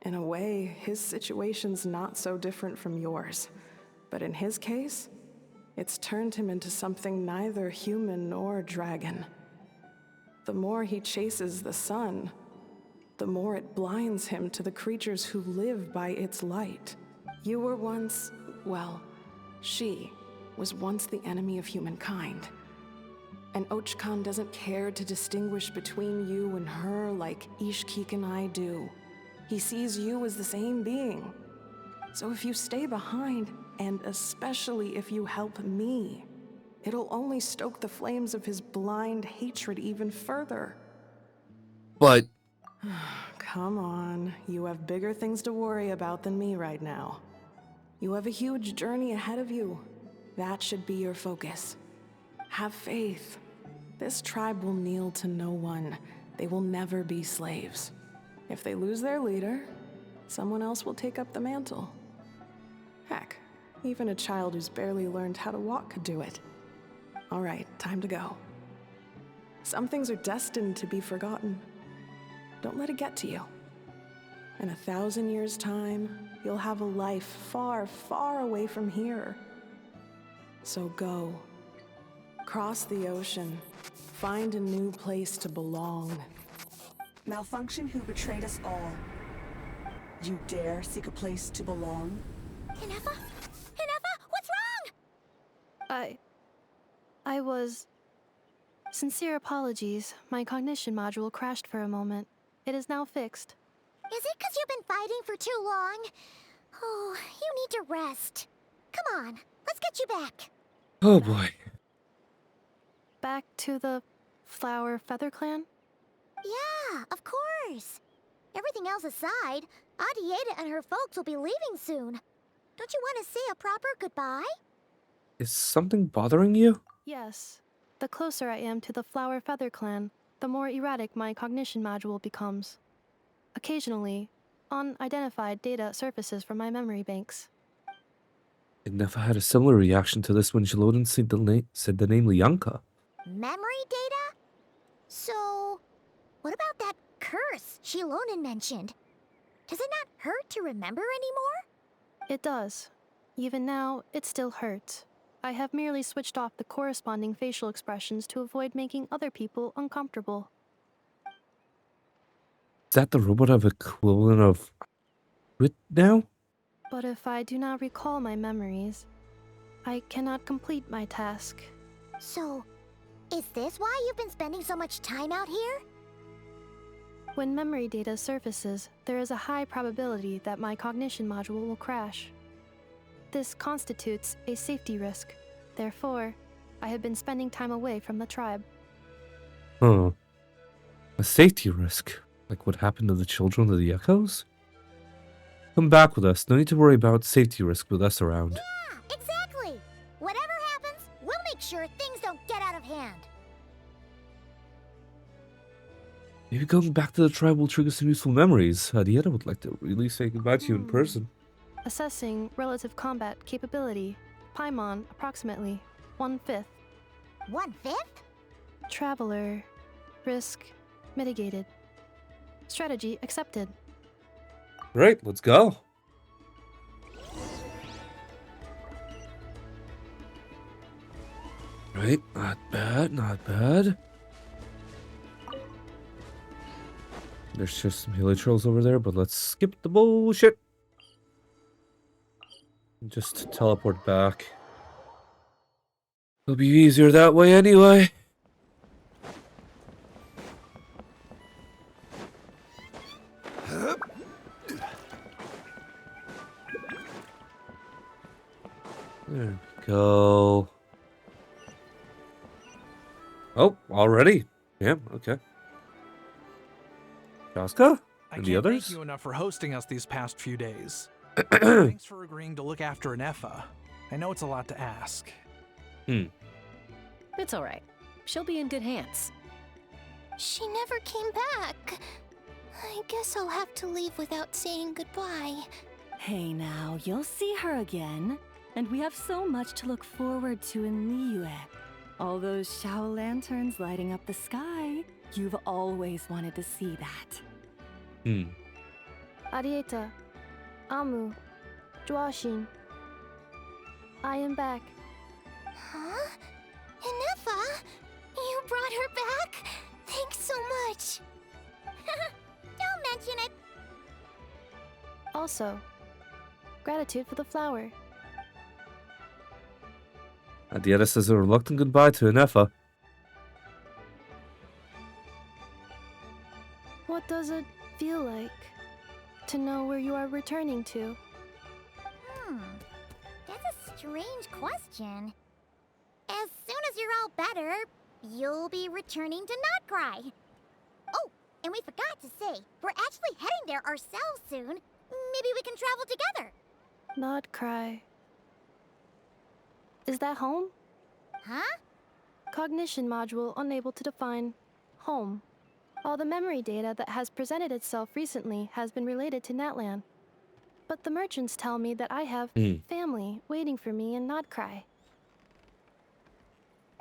In a way, his situation's not so different from yours. But in his case, it's turned him into something neither human nor dragon. The more he chases the sun, the more it blinds him to the creatures who live by its light. You were once, well, she was once the enemy of humankind. And Ochkan doesn't care to distinguish between you and her like Ishkik and I do. He sees you as the same being. So if you stay behind, and especially if you help me, it'll only stoke the flames of his blind hatred even further. But... Come on, you have bigger things to worry about than me right now. You have a huge journey ahead of you. That should be your focus. Have faith. This tribe will kneel to no one. They will never be slaves. If they lose their leader, someone else will take up the mantle. Heck, even a child who's barely learned how to walk could do it. All right, time to go. Some things are destined to be forgotten. Don't let it get to you. In 1,000 years' time, you'll have a life far, far away from here. So go. Cross the ocean. Find a new place to belong. Malfunction who betrayed us all. You dare seek a place to belong? Hinefa? Hinefa, what's wrong? I was... Sincere apologies. My cognition module crashed for a moment. It is now fixed. Is it because you've been fighting for too long? Oh, you need to rest. Come on, let's get you back. Oh boy. Back to the Flower Feather Clan? Yeah, of course. Everything else aside, Adieta and her folks will be leaving soon. Don't you want to say a proper goodbye? Is something bothering you? Yes. The closer I am to the Flower Feather Clan, the more erratic my cognition module becomes. Occasionally, unidentified data surfaces from my memory banks. I never had a similar reaction to this when Sheloden said the name Lianka. Memory data? So, what about that curse Shilonen mentioned? Does it not hurt to remember anymore? It does. Even now, it still hurts. I have merely switched off the corresponding facial expressions to avoid making other people uncomfortable. Is that the robot of equivalent of Wit now? But if I do not recall my memories, I cannot complete my task. So, is this why you've been spending so much time out here? When memory data surfaces, there is a high probability that my cognition module will crash. This constitutes a safety risk. Therefore, I have been spending time away from the tribe. Huh. A safety risk? Like what happened to the children of the Echoes? Come back with us. No need to worry about safety risk with us around. Yeah, exactly. Whatever happens, we'll make sure things don't get out of hand. Maybe going back to the tribe will trigger some useful memories. Adieta would like to really say goodbye to you in person. Assessing relative combat capability. Paimon, approximately 1/5. 1/5? Traveler. Risk, mitigated. Strategy accepted. Great, let's go. Right, not bad, not bad. There's just some melee trolls over there, but let's skip the bullshit. Just teleport back. It'll be easier that way anyway. There we go. Oh, already? Damn, okay. Jaska? And the I can't others? thank you enough for hosting us these past few days. Thanks for agreeing to look after Anefa. I know it's a lot to ask. It's all right. She'll be in good hands. She never came back. I guess I'll have to leave without saying goodbye. Hey now, you'll see her again. And we have so much to look forward to in Liyue. All those Shao lanterns lighting up the sky. You've always wanted to see that. Arieta, Amu, Joashin. I am back. Huh? Inefa? You brought her back? Thanks so much. Don't mention it. Also, gratitude for the flower. Adieta says a reluctant goodbye to Anefa. What does it feel like to know where you are returning to? That's a strange question. As soon as you're all better, you'll be returning to Nod-Krai. Oh, and we forgot to say, we're actually heading there ourselves soon. Maybe we can travel together. Nod-Krai. Is that home? Huh? Cognition module unable to define home. All the memory data that has presented itself recently has been related to Natlan. But the merchants tell me that I have family waiting for me in Nod-Krai.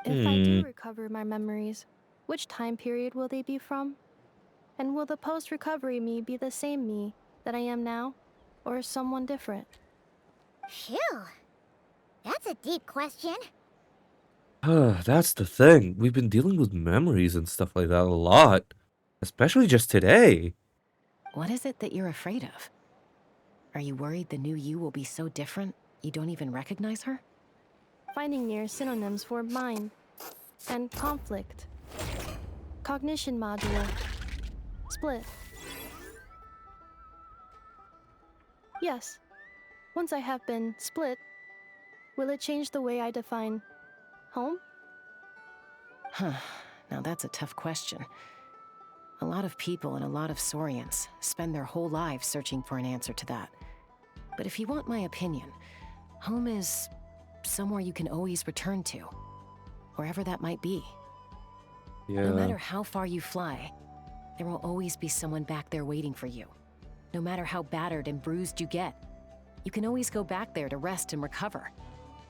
If I do recover my memories, which time period will they be from? And will the post-recovery me be the same me that I am now, or someone different? Phew. That's a deep question. That's the thing. We've been dealing with memories and stuff like that a lot. Especially just today. What is it that you're afraid of? Are you worried the new you will be so different you don't even recognize her? Finding near synonyms for mind and conflict. Cognition module. Split. Yes. Once I have been split, will it change the way I define home? Huh. Now that's a tough question. A lot of people and a lot of Saurians spend their whole lives searching for an answer to that. But if you want my opinion, home is somewhere you can always return to, wherever that might be. No matter how far you fly, there will always be someone back there waiting for you. No matter how battered and bruised you get, you can always go back there to rest and recover.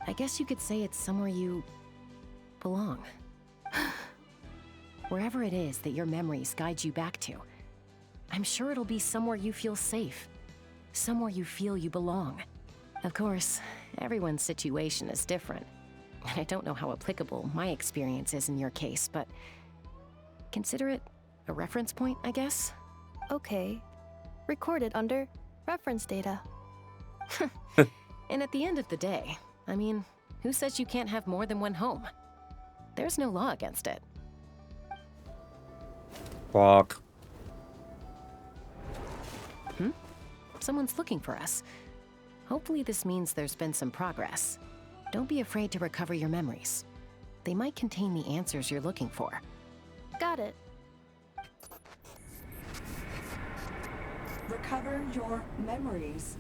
I guess you could say it's somewhere you belong. Wherever it is that your memories guide you back to, I'm sure it'll be somewhere you feel safe, somewhere you feel you belong. Of course, everyone's situation is different. I don't know how applicable my experience is in your case, but consider it a reference point, I guess? Okay. Recorded under reference data. And at the end of the day, I mean, who says you can't have more than one home? There's no law against it. Fuck. Someone's looking for us. Hopefully this means there's been some progress. Don't be afraid to recover your memories. They might contain the answers you're looking for. Got it. Recover your memories.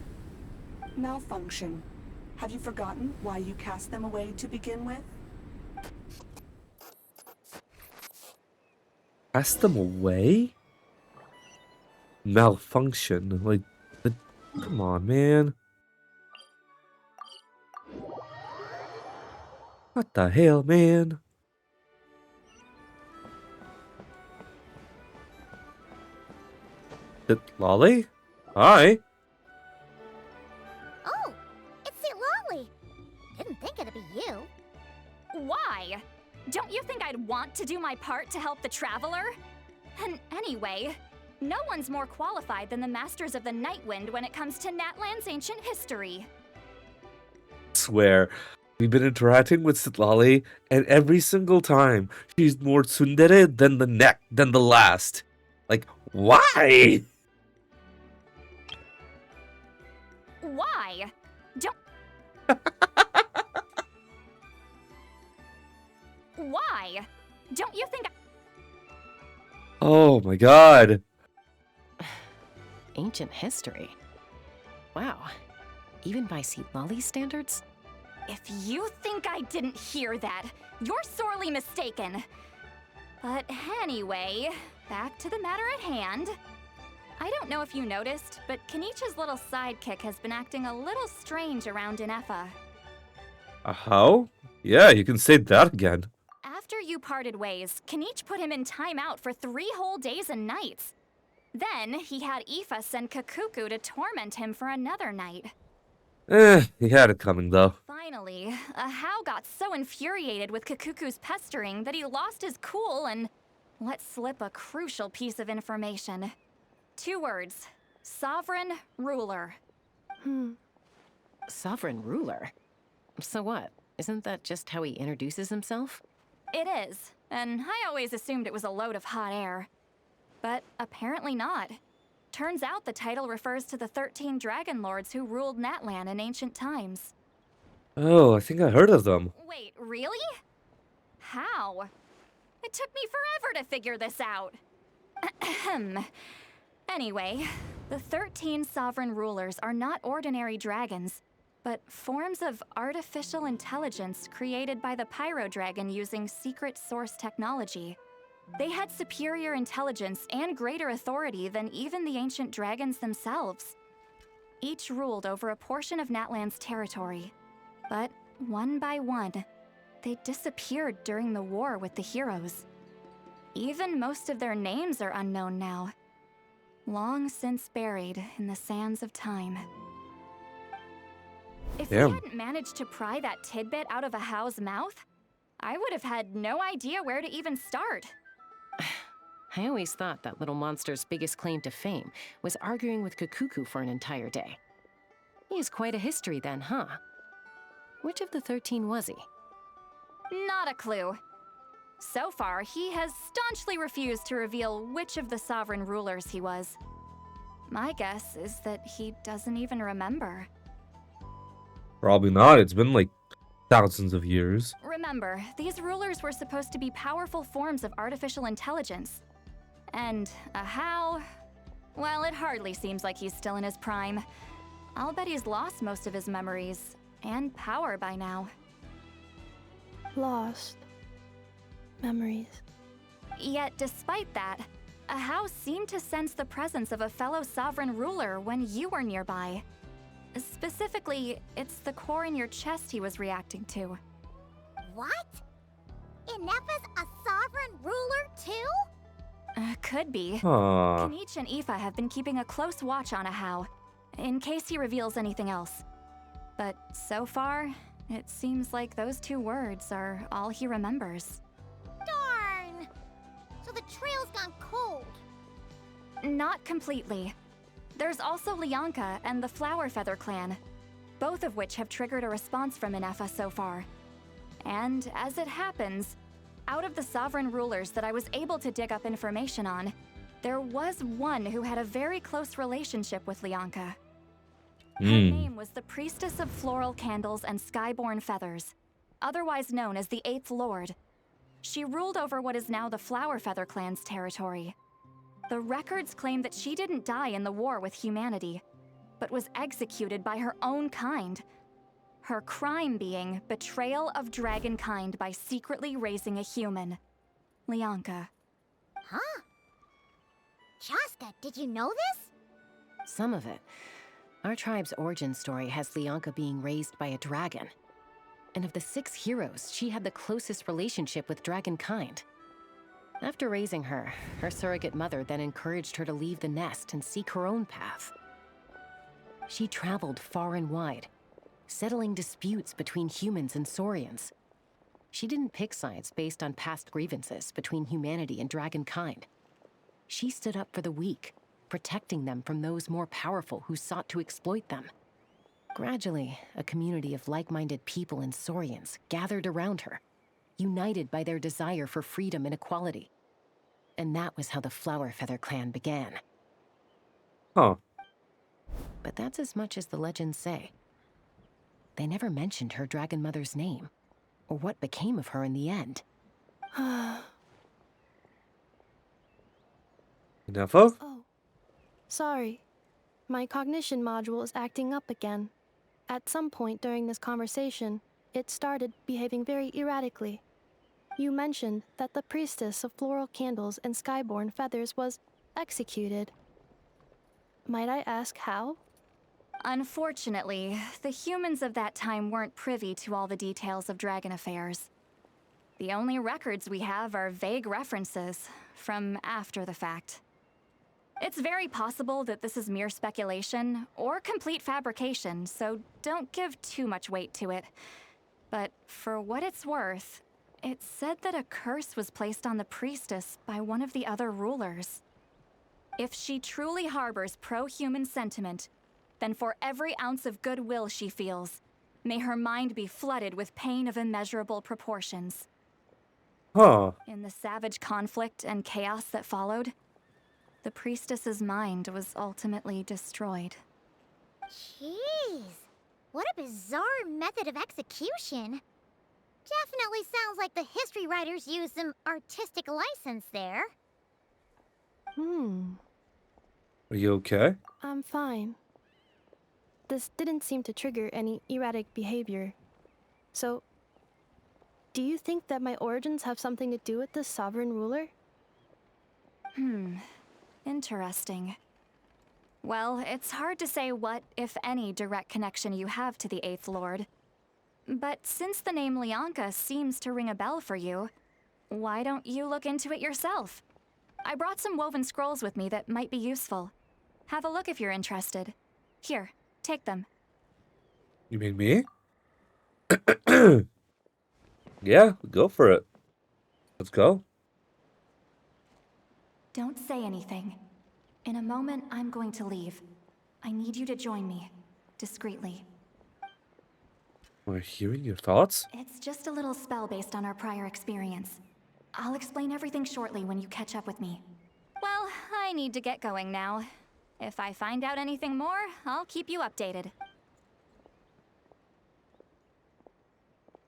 Malfunction. Have you forgotten why you cast them away to begin with? Cast them away? Malfunction. Like, come on, man. What the hell, man? Lolly? Hi. Oh, it's St. Lolly. Didn't think it'd be you. Why? Don't you think I'd want to do my part to help the Traveler? And anyway, no one's more qualified than the Masters of the Nightwind when it comes to Natlan's ancient history. Swear, we've been interacting with Sitlali, and every single time she's more tsundere than the last. Like, why? Why? Don't. Why? Don't you think Oh my god. Ancient history? Wow. Even by Sitlali's standards? If you think I didn't hear that, you're sorely mistaken. But anyway, back to the matter at hand. I don't know if you noticed, but Kenichi's little sidekick has been acting a little strange around Inefa. How? Yeah, you can say that again. After you parted ways, Kenich put him in timeout for 3 whole days and nights. Then he had Aoife send Kakuku to torment him for another night. He had it coming though. Finally, Ahau got so infuriated with Kakuku's pestering that he lost his cool and let slip a crucial piece of information. 2 words. Sovereign Ruler. Sovereign ruler? So what? Isn't that just how he introduces himself? It is, and I always assumed it was a load of hot air. But apparently not. Turns out the title refers to the 13 dragon lords who ruled Natlan in ancient times. Oh, I think I heard of them. Wait, really? How? It took me forever to figure this out. Anyway, the 13 sovereign rulers are not ordinary dragons, but forms of artificial intelligence created by the Pyro Dragon using secret source technology. They had superior intelligence and greater authority than even the ancient dragons themselves. Each ruled over a portion of Natlan's territory. But one by one, they disappeared during the war with the heroes. Even most of their names are unknown now. Long since buried in the sands of time. If we hadn't managed to pry that tidbit out of Ahau's mouth, I would have had no idea where to even start. I always thought that little monster's biggest claim to fame was arguing with Kakuku for an entire day. He has quite a history then, huh? Which of the 13 was he? Not a clue. So far, he has staunchly refused to reveal which of the sovereign rulers he was. My guess is that he doesn't even remember. Probably not. It's been like thousands of years. Remember, these rulers were supposed to be powerful forms of artificial intelligence. And Ahau, well, it hardly seems like he's still in his prime. I'll bet he's lost most of his memories and power by now. Lost. Memories. Yet, despite that, Ahau seemed to sense the presence of a fellow sovereign ruler when you were nearby. Specifically, it's the core in your chest he was reacting to. What? Inefa's a sovereign ruler too? Could be. Huh. Kenich and Aoife have been keeping a close watch on Ahau, in case he reveals anything else. But so far, it seems like those 2 words are all he remembers. Darn! So the trail's gone cold. Not completely. There's also Lianka and the Flower Feather clan, both of which have triggered a response from Inefa so far. And as it happens, out of the sovereign rulers that I was able to dig up information on, there was one who had a very close relationship with Lianka. Her name was the Priestess of Floral Candles and Skyborn Feathers, otherwise known as the 8th Lord. She ruled over what is now the Flower Feather clan's territory. The records claim that she didn't die in the war with humanity, but was executed by her own kind. Her crime being betrayal of dragonkind by secretly raising a human. Lianka. Huh? Chaska, did you know this? Some of it. Our tribe's origin story has Lianka being raised by a dragon. And of the 6 heroes, she had the closest relationship with dragonkind. After raising her, her surrogate mother then encouraged her to leave the nest and seek her own path. She traveled far and wide, settling disputes between humans and Saurians. She didn't pick sides based on past grievances between humanity and dragonkind. She stood up for the weak, protecting them from those more powerful who sought to exploit them. Gradually, a community of like-minded people and Saurians gathered around her, united by their desire for freedom and equality. And that was how the Flower Feather clan began. Huh. But that's as much as the legends say. They never mentioned her dragon mother's name, or what became of her in the end. Nefa? Oh, sorry. My cognition module is acting up again. At some point during this conversation, it started behaving very erratically. You mentioned that the priestess of floral candles and skyborn feathers was executed. Might I ask how? Unfortunately, the humans of that time weren't privy to all the details of dragon affairs. The only records we have are vague references from after the fact. It's very possible that this is mere speculation or complete fabrication, so don't give too much weight to it. But for what it's worth, it's said that a curse was placed on the priestess by one of the other rulers. If she truly harbors pro-human sentiment, then for every ounce of goodwill she feels, may her mind be flooded with pain of immeasurable proportions. Huh. In the savage conflict and chaos that followed, the priestess's mind was ultimately destroyed. Jeez, what a bizarre method of execution. Definitely sounds like the history writers used some artistic license there. Are you okay? I'm fine. This didn't seem to trigger any erratic behavior. So, do you think that my origins have something to do with this sovereign ruler? Interesting. Well, it's hard to say what, if any, direct connection you have to the Eighth Lord. But since the name Lianka seems to ring a bell for you, why don't you look into it yourself? I brought some woven scrolls with me that might be useful. Have a look if you're interested. Here, take them. You mean me? Yeah, go for it. Let's go. Don't say anything. In a moment, I'm going to leave. I need you to join me, discreetly. Am I hearing your thoughts? It's just a little spell based on our prior experience. I'll explain everything shortly when you catch up with me. Well, I need to get going now. If I find out anything more, I'll keep you updated.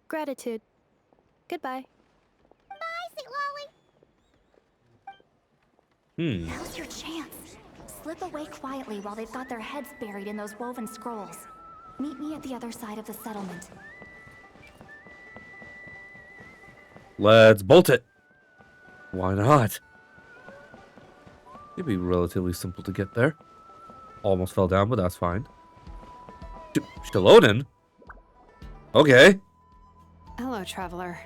Gratitude. Goodbye. Bye, Sweet Lolly. Now's your chance. Slip away quietly while they've got their heads buried in those woven scrolls. Meet me at the other side of the settlement. Let's bolt it. Why not? It'd be relatively simple to get there. Almost fell down, but that's fine. Shalonen? Okay. Hello, traveler.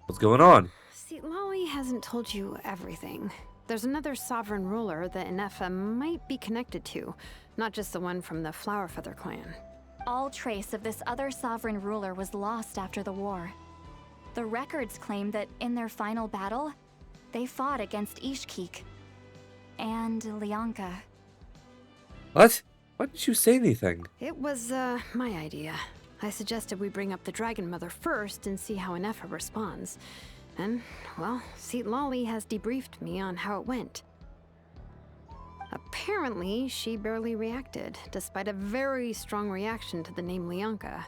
What's going on? See, Lolly hasn't told you everything. There's another sovereign ruler that Inefa might be connected to, not just the one from the Flower Feather clan. All trace of this other sovereign ruler was lost after the war. The records claim that in their final battle, they fought against Ishkik and Lianka. What? Why didn't you say anything? It was, my idea. I suggested we bring up the Dragon Mother first and see how Inefa responds. And, well, Seat Lolly has debriefed me on how it went. Apparently, she barely reacted, despite a very strong reaction to the name Lianka.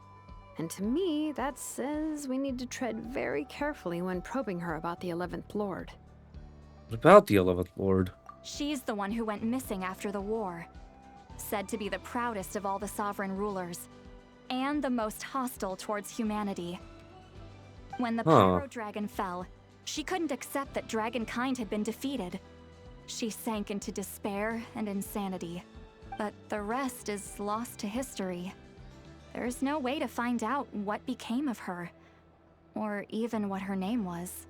And to me, that says we need to tread very carefully when probing her about the 11th Lord. What about the 11th Lord? She's the one who went missing after the war. Said to be the proudest of all the sovereign rulers, and the most hostile towards humanity. When the Pyro Dragon fell, she couldn't accept that dragonkind had been defeated. She sank into despair and insanity. But the rest is lost to history. There's no way to find out what became of her, or even what her name was.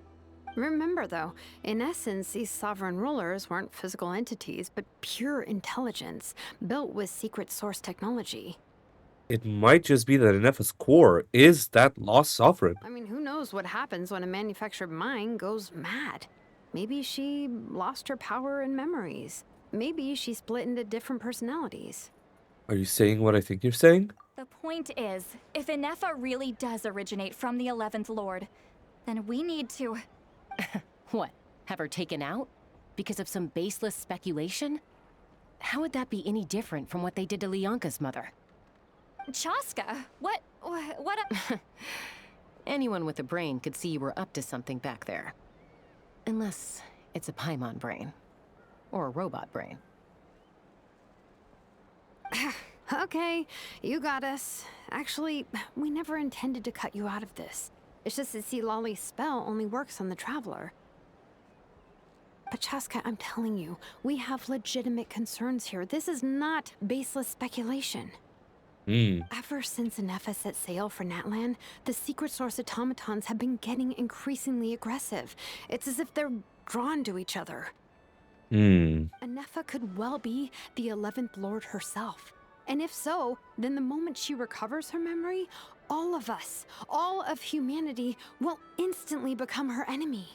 Remember, though, in essence, these sovereign rulers weren't physical entities, but pure intelligence, built with secret source technology. It might just be that Nefa's core is that lost sovereign. I mean, who knows what happens when a manufactured mind goes mad? Maybe she lost her power and memories. Maybe she split into different personalities. Are you saying what I think you're saying? The point is, if Inefa really does originate from the 11th Lord, then we need to... What? Have her taken out? Because of some baseless speculation? How would that be any different from what they did to Leonka's mother? Chaska, what Anyone with a brain could see you were up to something back there. Unless it's a Paimon brain. Or a robot brain. Okay, you got us. Actually, we never intended to cut you out of this. It's just that Lolly's spell only works on the Traveler. But Chaska, I'm telling you, we have legitimate concerns here. This is not baseless speculation. Ever since Inefa set sail for Natlan, the secret source automatons have been getting increasingly aggressive. It's as if they're drawn to each other. Inefa could well be the 11th Lord herself. And if so, then the moment she recovers her memory, all of us, all of humanity, will instantly become her enemy.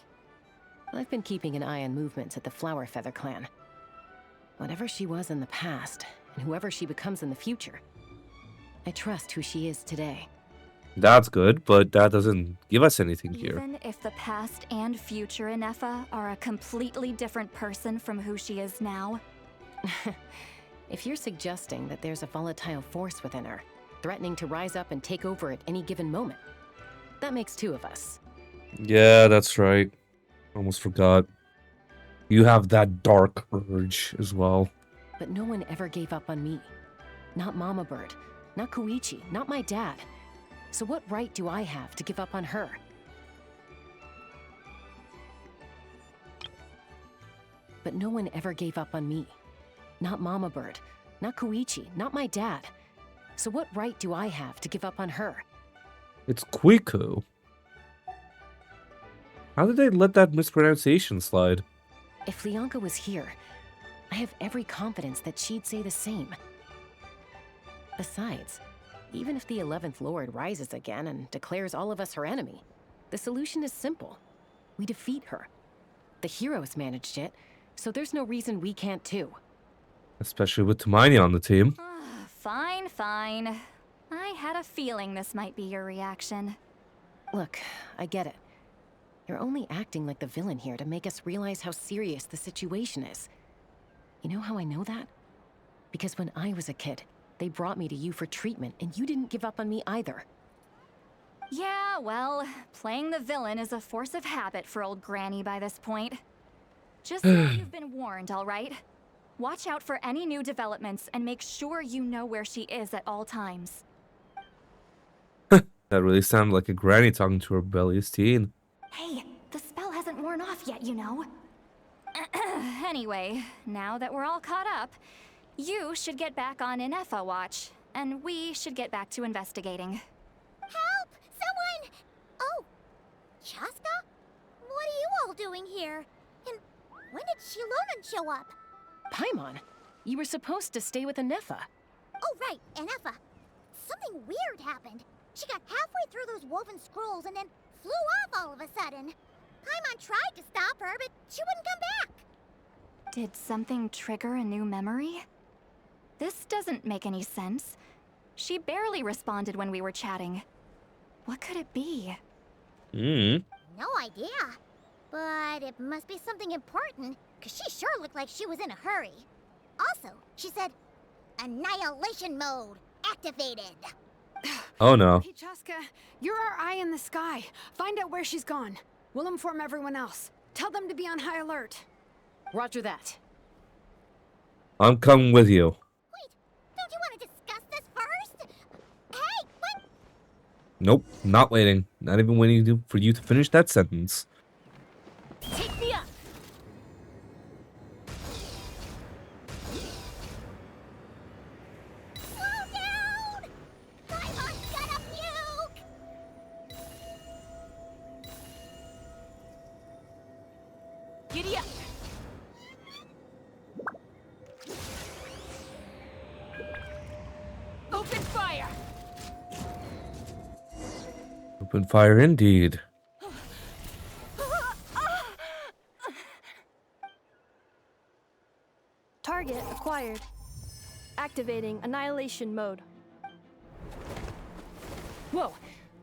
I've been keeping an eye on movements at the Flower Feather clan. Whatever she was in the past, and whoever she becomes in the future, I trust who she is today. That's good, but that doesn't give us anything here. Even if the past and future Inefa are a completely different person from who she is now? If you're suggesting that there's a volatile force within her, threatening to rise up and take over at any given moment, that makes two of us. Yeah, that's right. Almost forgot. You have that dark urge as well. But no one ever gave up on me. Not Mama Bird, not Koichi, not my dad. So what right do I have to give up on her? But no one ever gave up on me. Not Mama Bird, not Koichi, not my dad. So what right do I have to give up on her? It's Quiku. How did they let that mispronunciation slide? If Leonka was here, I have every confidence that she'd say the same. Besides, even if the 11th Lord rises again and declares all of us her enemy, the solution is simple. We defeat her. The heroes managed it, so there's no reason we can't too. Especially with Hermione on the team. Fine, fine. I had a feeling this might be your reaction. Look, I get it. You're only acting like the villain here to make us realize how serious the situation is. You know how I know that? Because when I was a kid, they brought me to you for treatment, and you didn't give up on me either. Yeah, well, playing the villain is a force of habit for old Granny by this point. Just so you've been warned, all right? Watch out for any new developments and make sure you know where she is at all times. That really sounded like a granny talking to her rebellious teen. Hey, the spell hasn't worn off yet, you know. Anyway, now that we're all caught up, you should get back on Inefa watch, and we should get back to investigating. Help! Someone! Oh, Chaska? What are you all doing here? And when did Shilonan show up? Paimon, you were supposed to stay with Inefa. Oh, right, Inefa. Something weird happened. She got halfway through those woven scrolls and then flew off all of a sudden. Paimon tried to stop her, but she wouldn't come back. Did something trigger a new memory? This doesn't make any sense. She barely responded when we were chatting. What could it be? No idea. But it must be something important, because she sure looked like she was in a hurry. Also, she said, Annihilation mode activated. Oh no. Hey, Chaska, you're our eye in the sky. Find out where she's gone. We'll inform everyone else. Tell them to be on high alert. Roger that. I'm coming with you. Don't you want to discuss this first? Hey, what? Nope, not waiting. Not even waiting for you to finish that sentence. Take me up! Slow down! Paimon's got a Open fire! Open fire indeed. Target acquired. Activating annihilation mode. Whoa!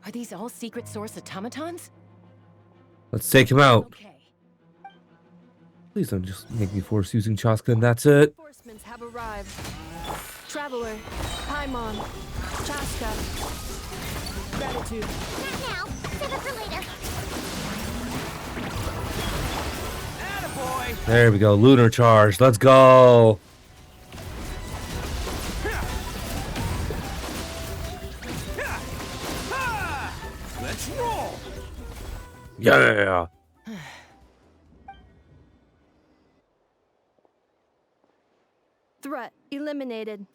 Are these all secret source automatons? Let's take him out. Okay. Please don't just make me force using Chaska and that's it. Reinforcements have arrived. Traveler, Paimon, Chaska. Gratitude. Not now. Save it for later. Attaboy! There we go. Lunar charge. Let's go. Let's roll! Yeah. Threat eliminated.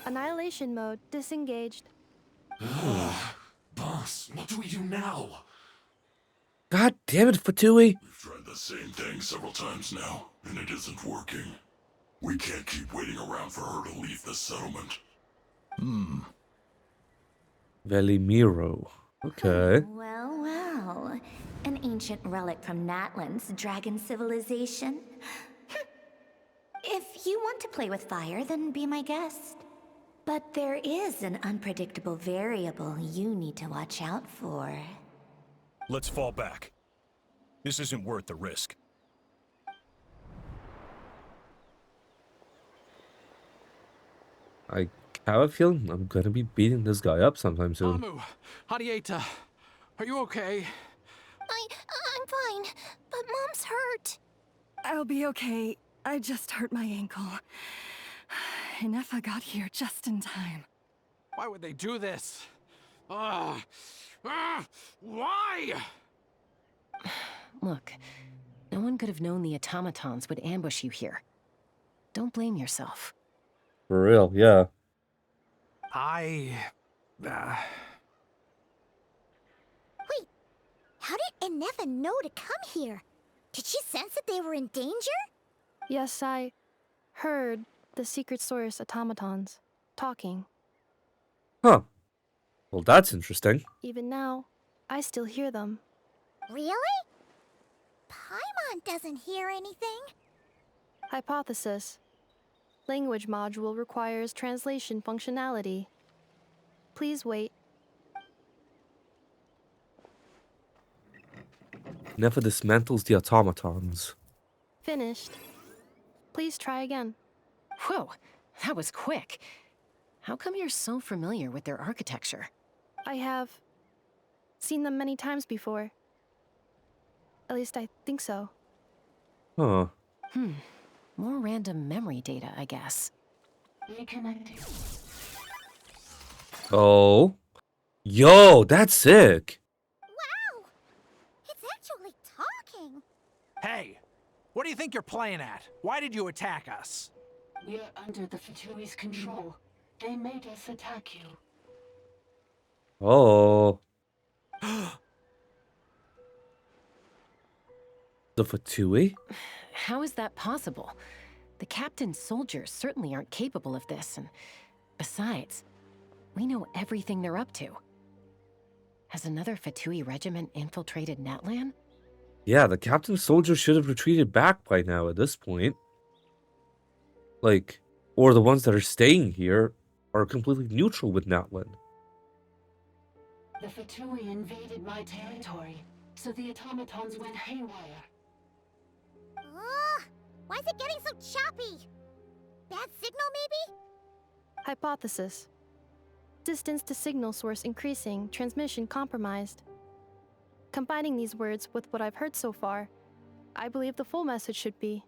Annihilation mode disengaged. Boss, what do we do now? God damn it, Fatui. We've tried the same thing several times now, and it isn't working. We can't keep waiting around for her to leave the settlement. Velimiro. Okay. Well, well. An ancient relic from Natlan's dragon civilization. If you want to play with fire, then be my guest. But there is an unpredictable variable you need to watch out for. Let's fall back. This isn't worth the risk. I have a feeling I'm gonna be beating this guy up sometime soon. Amu, Hadieta, are you okay? I'm fine, but Mom's hurt. I'll be okay. I just hurt my ankle. Inefa got here just in time. Why would they do this? Why? Look, no one could have known the automatons would ambush you here. Don't blame yourself. For real, yeah. Wait, how did Inefa know to come here? Did she sense that they were in danger? Yes, I heard the secret source automatons talking. Huh. Well, that's interesting. Even now, I still hear them. Really? Paimon doesn't hear anything. Hypothesis. Language module requires translation functionality. Please wait. Never dismantles the automatons. Finished. Please try again. Whoa, that was quick. How come you're so familiar with their architecture? I have seen them many times before. At least I think so. Huh. More random memory data, I guess. Reconnecting. Oh. Yo, that's sick. Wow! It's actually talking. Hey, what do you think you're playing at? Why did you attack us? We're under the Fatui's control. They made us attack you. Oh. The Fatui? How is that possible? The captain's soldiers certainly aren't capable of this, and besides, we know everything they're up to. Has another Fatui regiment infiltrated Natlan? Yeah, the captain's soldiers should have retreated back by now at this point. Like, or the ones that are staying here are completely neutral with Natlan. The Fatui invaded my territory, so the automatons went haywire. Why is it getting so choppy? Bad signal, maybe? Hypothesis. Distance to signal source increasing, transmission compromised. Combining these words with what I've heard so far, I believe the full message should be: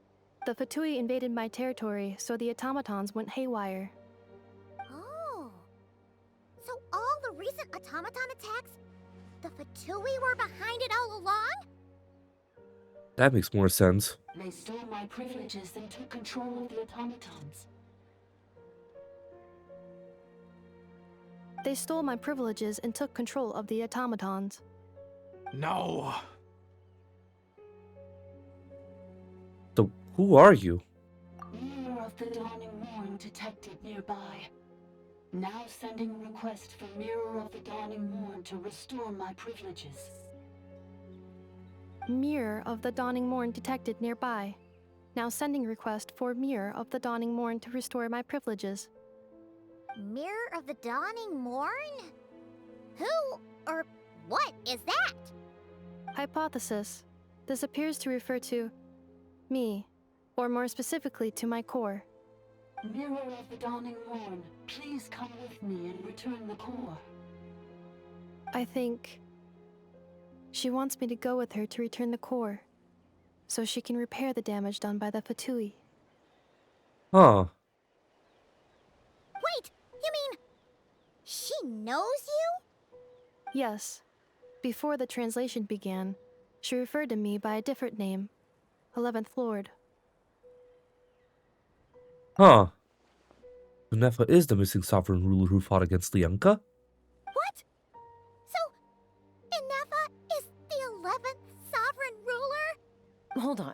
the Fatui invaded my territory, so the automatons went haywire. Oh. So all the recent automaton attacks, the Fatui were behind it all along? That makes more sense. They stole my privileges and took control of the automatons. They stole my privileges and took control of the automatons. No. So, who are you? Mirror of the dawning morn detected nearby. Now sending request for Mirror of the Dawning Morn to restore my privileges. Mirror of the Dawning Morn detected nearby. Now sending request for Mirror of the Dawning Morn to restore my privileges. Mirror of the Dawning Morn? Who or what is that? Hypothesis. This appears to refer to me, or more specifically to my core. Mirror of the Dawning Morn, please come with me and return the core. I think she wants me to go with her to return the core, so she can repair the damage done by the Fatui. Huh. Wait, you mean she knows you? Yes. Before the translation began, she referred to me by a different name, 11th Lord. Huh. So Nefa is the missing sovereign ruler who fought against Lianka? What? So, Inefa is the 11th sovereign ruler? Hold on.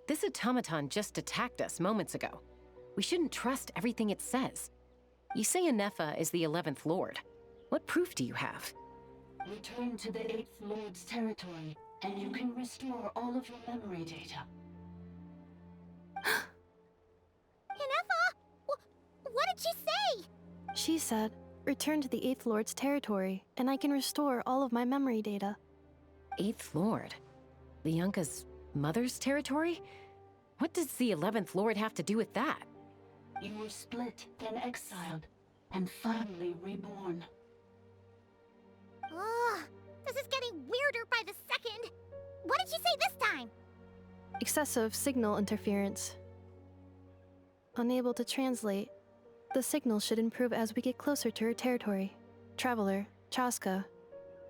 This automaton just attacked us moments ago. We shouldn't trust everything it says. You say Inefa is the 11th Lord. What proof do you have? Return to the 8th Lord's territory, and you can restore all of your memory data. Inefa? What did she say? She said, return to the 8th Lord's territory, and I can restore all of my memory data. 8th Lord? Lianka's mother's territory? What does the 11th Lord have to do with that? You were split, then exiled, and finally reborn. Ugh, this is getting weirder by the second. What did she say this time? Excessive signal interference. Unable to translate. The signal should improve as we get closer to her territory. Traveler, Chaska,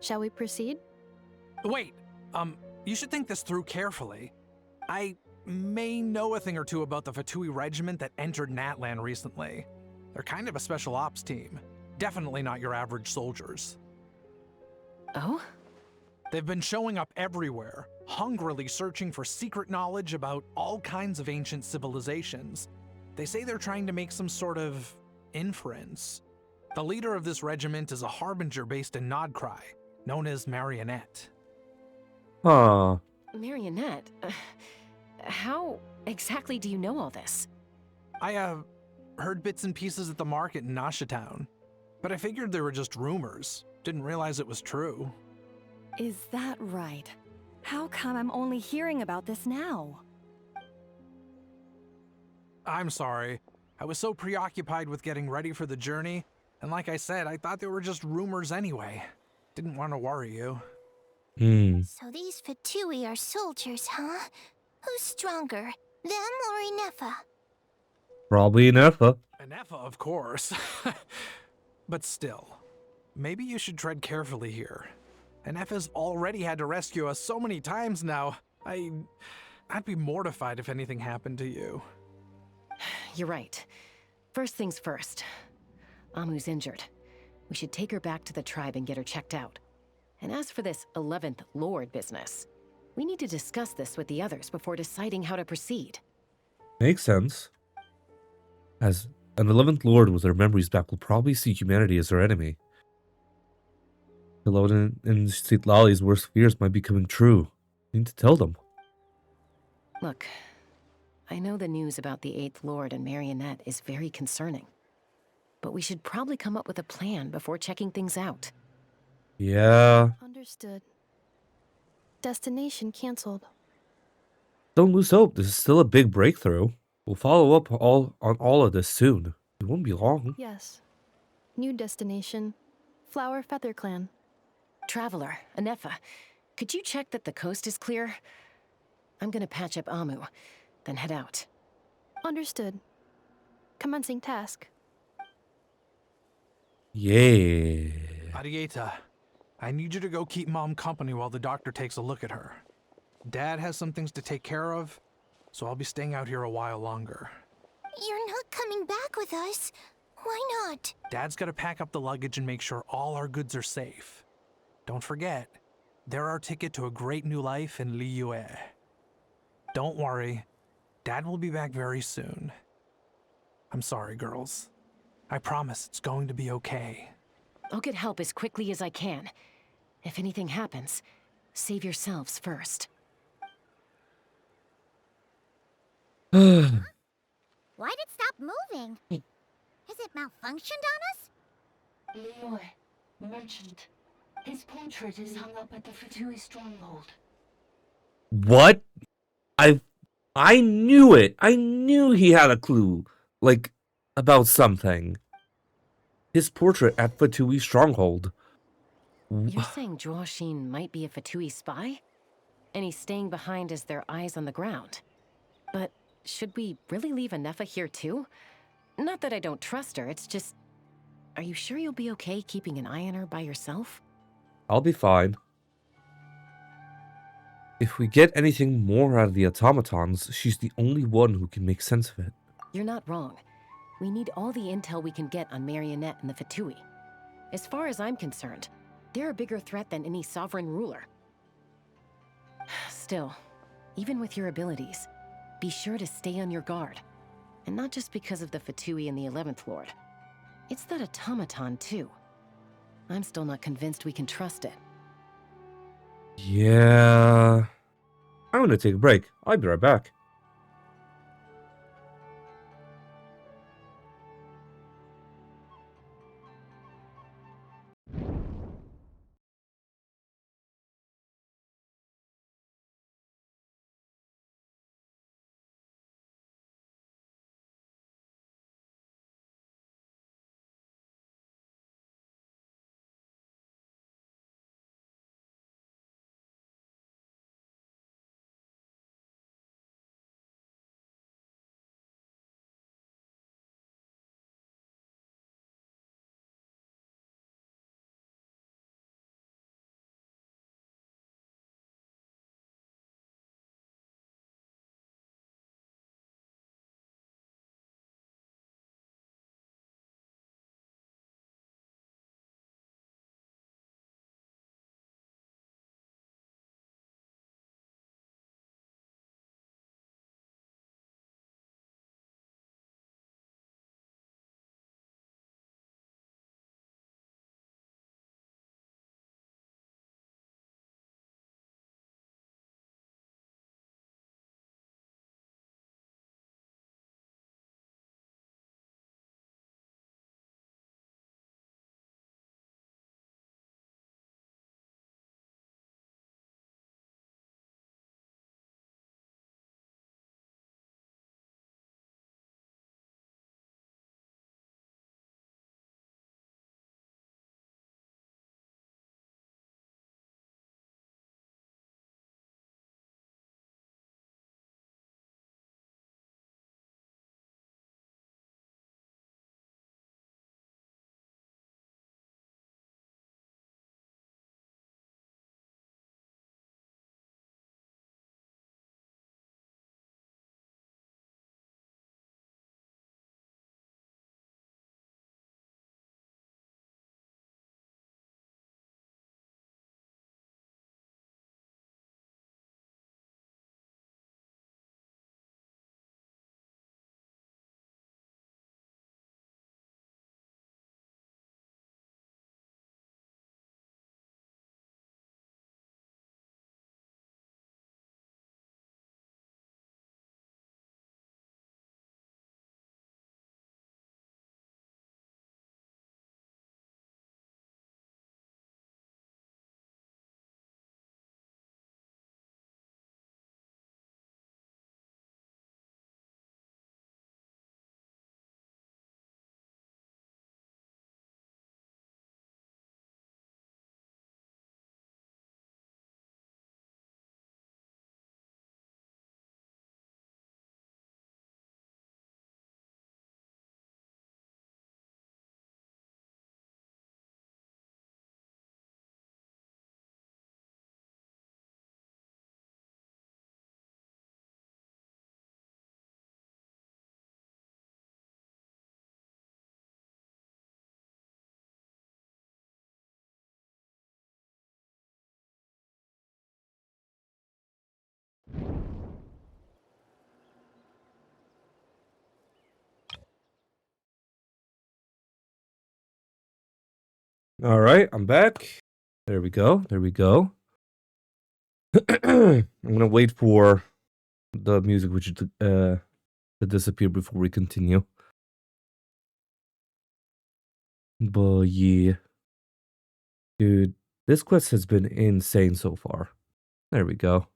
shall we proceed? Wait, you should think this through carefully. I may know a thing or two about the Fatui regiment that entered Natlan recently. They're kind of a special ops team. Definitely not your average soldiers. Oh? They've been showing up everywhere, hungrily searching for secret knowledge about all kinds of ancient civilizations. They say they're trying to make some sort of inference. The leader of this regiment is a harbinger based in Nod-Krai, known as Marionette. Huh. Marionette? How exactly do you know all this? I, heard bits and pieces at the market in Nasha Town, but I figured they were just rumors. Didn't realize it was true. Is that right? How come I'm only hearing about this now? I'm sorry. I was so preoccupied with getting ready for the journey, and like I said, I thought they were just rumors anyway. Didn't want to worry you. So these Fatui are soldiers, huh? Who's stronger, them or Inefa? Probably Nefa. Inefa, of course. But still, maybe you should tread carefully here. Inefa's already had to rescue us so many times now. I'd be mortified if anything happened to you. You're right. First things first. Amu's injured. We should take her back to the tribe and get her checked out. And as for this 11th Lord business, we need to discuss this with the others before deciding how to proceed. Makes sense. As an 11th Lord with their memories back will probably see humanity as their enemy. Helodin and Citlali's worst fears might be coming true. I need to tell them. Look, I know the news about the 8th Lord and Marionette is very concerning. But we should probably come up with a plan before checking things out. Yeah. Understood. Destination cancelled. Don't lose hope. This is still a big breakthrough. We'll follow up on all of this soon. It won't be long. Yes. New destination. Flower Feather Clan. Traveler, Inefa, could you check that the coast is clear? I'm gonna patch up Amu, then head out. Understood. Commencing task. Yeah. Arieta, I need you to go keep Mom company while the doctor takes a look at her. Dad has some things to take care of, so I'll be staying out here a while longer. You're not coming back with us. Why not? Dad's gotta pack up the luggage and make sure all our goods are safe. Don't forget, they're our ticket to a great new life in Liyue. Don't worry, Dad will be back very soon. I'm sorry, girls. I promise it's going to be okay. I'll get help as quickly as I can. If anything happens, save yourselves first. Why'd it stop moving? Has it malfunctioned on us? Leroy, merchant. His portrait is hung up at the Fatui stronghold. What? I knew it. I knew he had a clue. Like, about something. His portrait at Fatui Stronghold. You're saying Joashin might be a Fatui spy? And he's staying behind as their eyes on the ground. But should we really leave Anefa here too? Not that I don't trust her, it's just... Are you sure you'll be okay keeping an eye on her by yourself? I'll be fine. If we get anything more out of the automatons, she's the only one who can make sense of it. You're not wrong. We need all the intel we can get on Marionette and the Fatui. As far as I'm concerned, they're a bigger threat than any sovereign ruler. Still, even with your abilities, be sure to stay on your guard. And not just because of the Fatui and the 11th Lord. It's that automaton, too. I'm still not convinced we can trust it. Yeah... I'm gonna take a break. I'll be right back. All right, I'm back. There we go. There we go. I'm gonna wait for the music to disappear before we continue. But yeah, dude, this quest has been insane so far. There we go.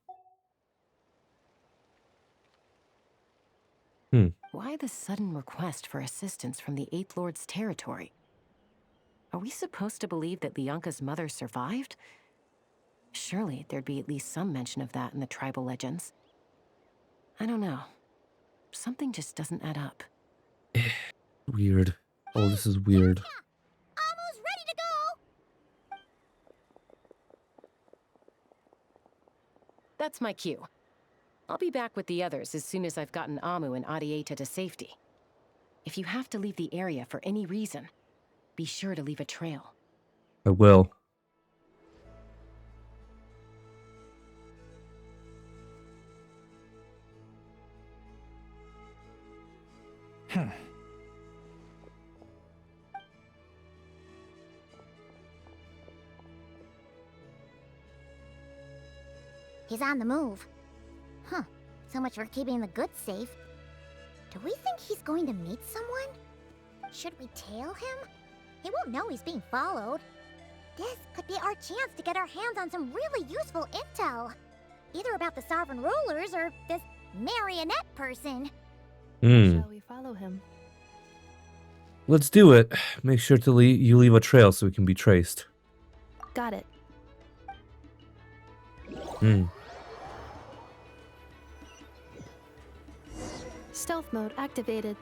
Why the sudden request for assistance from the Eighth Lord's territory? Are we supposed to believe that Lianka's mother survived? Surely there'd be at least some mention of that in the tribal legends. I don't know. Something just doesn't add up. Weird. Oh, this is weird. Almost ready to go! That's my cue. I'll be back with the others as soon as I've gotten Amu and Adieta to safety. If you have to leave the area for any reason, be sure to leave a trail. I will. He's on the move. Huh. So much for keeping the goods safe. Do we think he's going to meet someone? Should we tail him? He won't know he's being followed. This could be our chance to get our hands on some really useful intel. Either about the sovereign rulers or this marionette person. Shall we follow him? Let's do it. Make sure to you leave a trail so we can be traced. Got it. Stealth mode activated.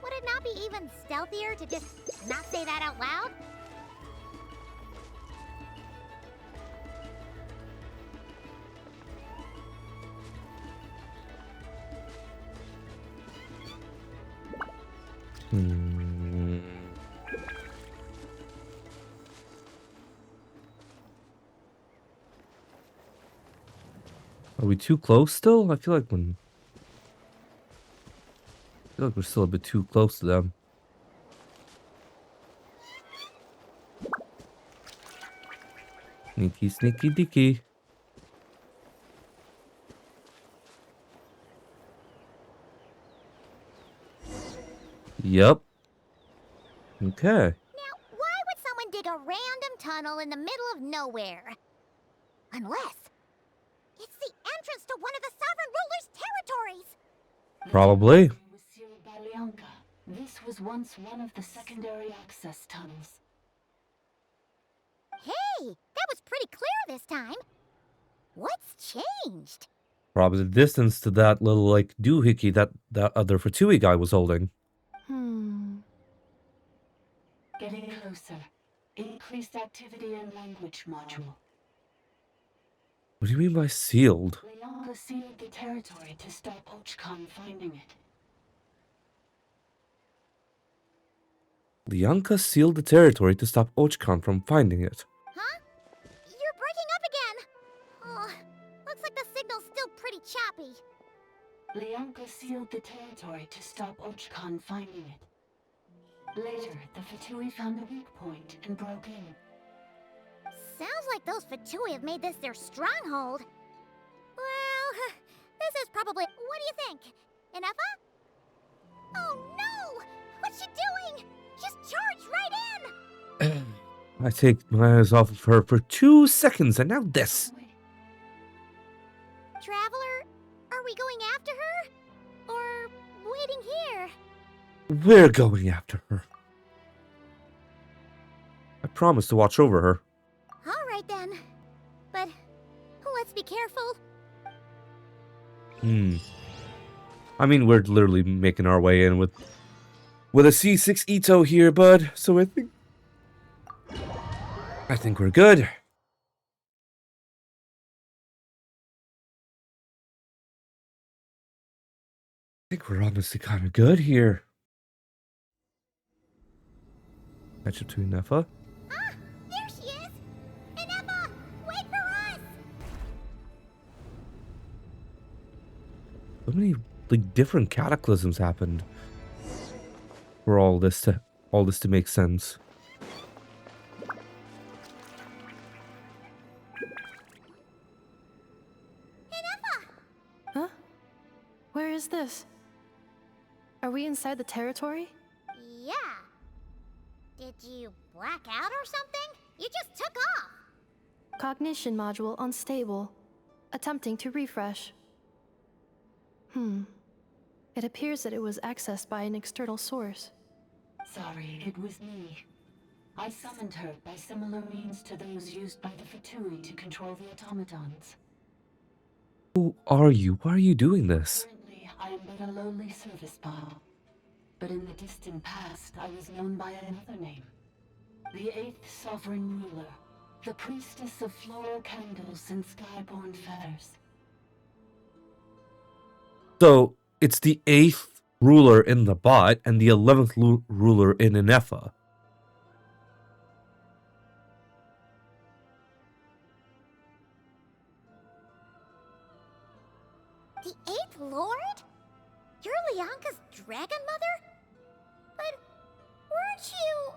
Would it not be even stealthier to just not say that out loud? Are we too close still? I feel like we're still a bit too close to them. Sneaky, sneaky, dicky. Yep. Okay. Now, why would someone dig a random tunnel in the middle of nowhere? Unless it's the entrance to one of the sovereign ruler's territories. Probably. Was sealed by Lianka. This was once one of the secondary access tunnels. Hey, that was pretty clear this time. What's changed? Probably the distance to that little, like, doohickey that other Fatui guy was holding. Getting closer. Increased activity in language module. What do you mean by sealed? Lianka sealed the territory to stop Ochkan finding it. Lianka sealed the territory to stop Ochkan from finding it. Huh? You're breaking up again. Oh, looks like the signal's still pretty choppy. Lianka sealed the territory to stop Ochkan finding it. Later, the Fatui found a weak point and broke in. Sounds like those Fatui have made this their stronghold. Well, this is probably... What do you think? Inefa? Oh no! What's she doing? Just charged right in! I take my eyes off of her for 2 seconds and now this. Traveler, are we going after her? Or waiting here? We're going after her. I promise to watch over her. All right then. But let's be careful. I mean, we're literally making our way in with a C6 Ito here, bud. So I think we're good. I think we're honestly kind of good here. Catch up to Inefa. Ah, there she is! Inefa, wait for us! So many like different cataclysms happened for all this to make sense. this? Are we inside the territory? Yeah. Did you black out or something? You just took off. Cognition module unstable. Attempting to refresh. It appears that it was accessed by an external source. Sorry, it was me. I summoned her by similar means to those used by the Fatui to control the automatons. Who are you? Why are you doing this? Currently, I am but a lowly service bot. But in the distant past, I was known by another name. The 8th Sovereign Ruler. The priestess of floral candles and skyborn feathers. So, it's the 8th ruler in the bot and the 11th ruler in Inefa. The 8th Lord? You're Lianka's dragon mother? But weren't you,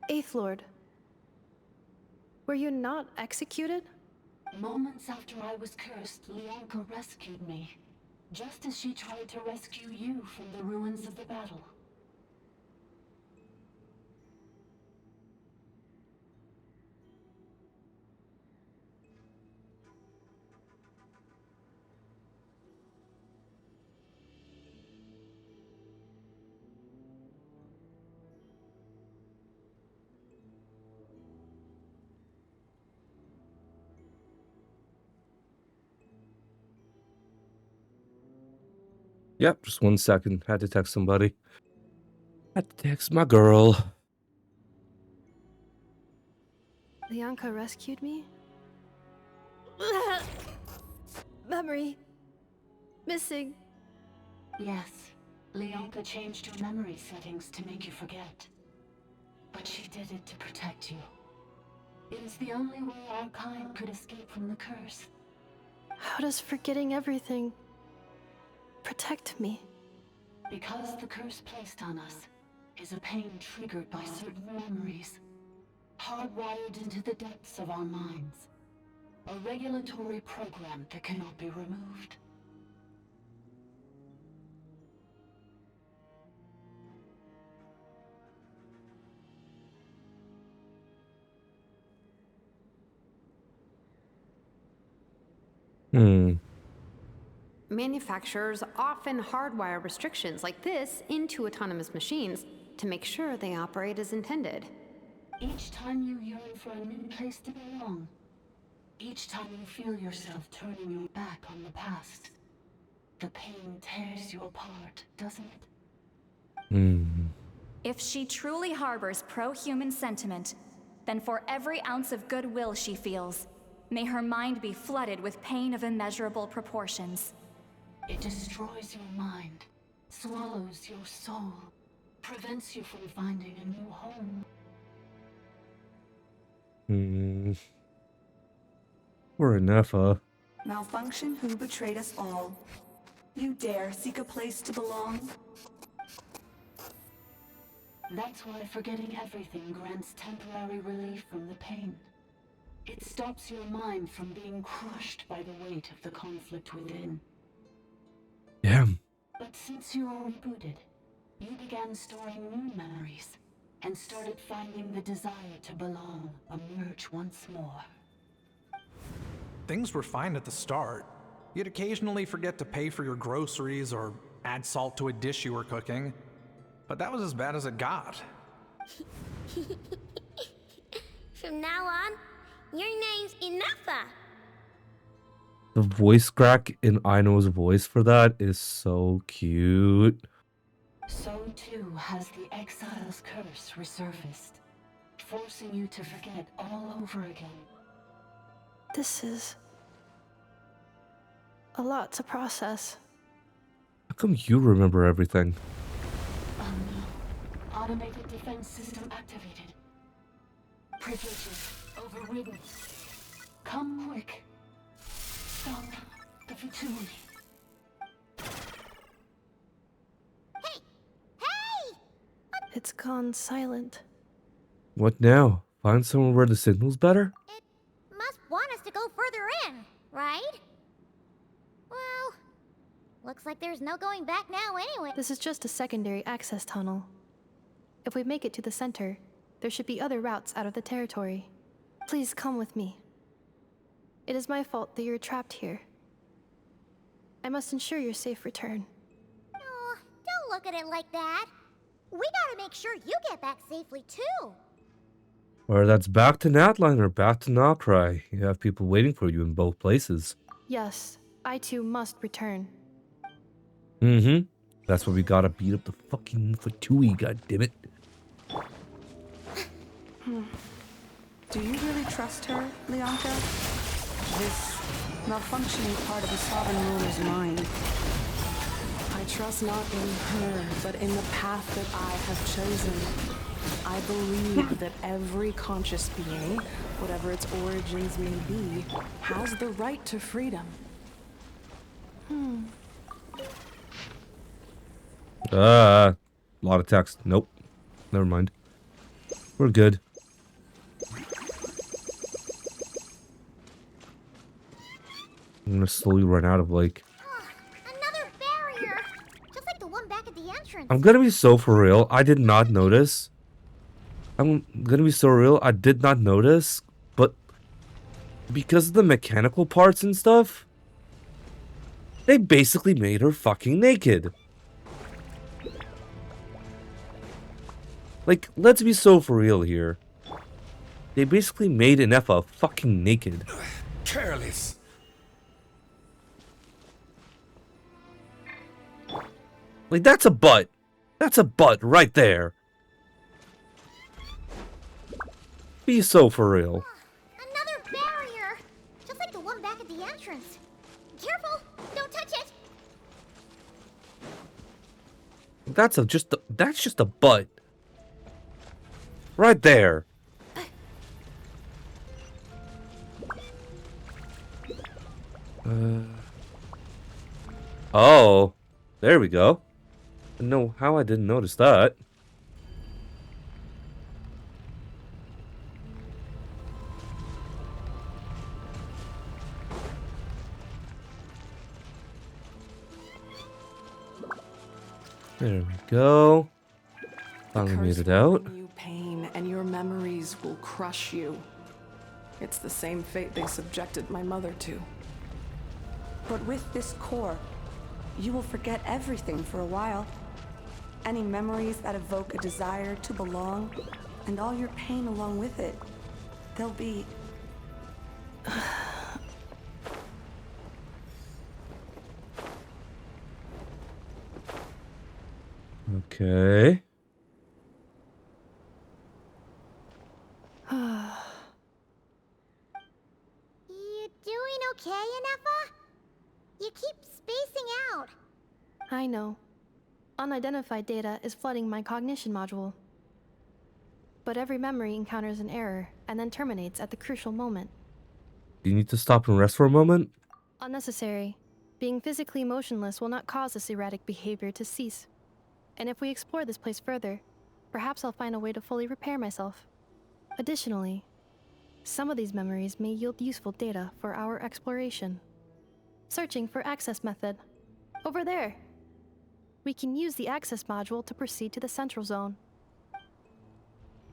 Eighth Lord. Were you not executed? Moments after I was cursed, Lianka rescued me. Just as she tried to rescue you from the ruins of the battle. Yep, just 1 second. Had to text somebody. Had to text my girl. Lianka rescued me? Memory. Missing. Yes, Lianka changed your memory settings to make you forget. But she did it to protect you. It is the only way our kind could escape from the curse. How does forgetting everything protect me? Because the curse placed on us is a pain triggered by certain memories, hardwired into the depths of our minds. A regulatory program that cannot be removed. Manufacturers often hardwire restrictions like this into autonomous machines to make sure they operate as intended. Each time you yearn for a new place to belong, each time you feel yourself turning your back on the past, the pain tears you apart, doesn't it? If she truly harbors pro-human sentiment, then for every ounce of goodwill she feels, may her mind be flooded with pain of immeasurable proportions. It destroys your mind, swallows your soul, prevents you from finding a new home. We're Inefa. Malfunction who betrayed us all. You dare seek a place to belong? That's why forgetting everything grants temporary relief from the pain. It stops your mind from being crushed by the weight of the conflict within. Damn. But since you are rebooted, you began storing new memories and started finding the desire to belong emerge once more. Things were fine at the start. You'd occasionally forget to pay for your groceries or add salt to a dish you were cooking. But that was as bad as it got. From now on, your name's Inefa. The voice crack in Aino's voice for that is so cute. So too has the exile's curse resurfaced, forcing you to forget all over again. This is a lot to process. How come you remember everything? Oh no. Automated defense system activated. Privileges overridden. Come quick. Stop the Fatui. It's gone silent. What now? Find somewhere where the signal's better? Must want us to go further in, right? Well, looks like there's no going back now anyway. This is just a secondary access tunnel. If we make it to the center, there should be other routes out of the territory. Please come with me. It is my fault that you're trapped here. I must ensure your safe return. Oh, don't look at it like that. We gotta make sure you get back safely too. Or that's back to Natline or back to Nod-Krai. You have people waiting for you in both places. Yes, I too must return. Mm-hmm. That's why we gotta beat up the fucking Fatui, goddammit. Do you really trust her, Leonka? This malfunctioning part of the Sovereign Ruler's mind. I trust not in her, but in the path that I have chosen. I believe that every conscious being, whatever its origins may be, has the right to freedom. A lot of text. Nope. Never mind. We're good. I'm gonna slowly run out of like... Another barrier! Just like the one back at the entrance. I'm gonna be so for real. I did not notice. I'm gonna be so real. I did not notice. But because of the mechanical parts and stuff, they basically made her fucking naked. Like, let's be so for real here. They basically made Nefa fucking naked. Careless. Like, that's a butt. That's a butt right there. Be so for real. Another barrier! Just like the one back at the entrance. Careful! Don't touch it! That's just a butt. Right there. Oh, there we go. I don't know how I didn't notice that. There we go. Finally made it out. You pain, and your memories will crush you. It's the same fate they subjected my mother to. But with this core, you will forget everything for a while. Any memories that evoke a desire to belong, and all your pain along with it. They'll be... Okay. You doing okay, Nefa? You keep spacing out. I know. Unidentified data is flooding my cognition module. But every memory encounters an error and then terminates at the crucial moment. Do you need to stop and rest for a moment? Unnecessary. Being physically motionless will not cause this erratic behavior to cease. And if we explore this place further, perhaps I'll find a way to fully repair myself. Additionally, some of these memories may yield useful data for our exploration. Searching for access method. Over there. We can use the access module to proceed to the central zone.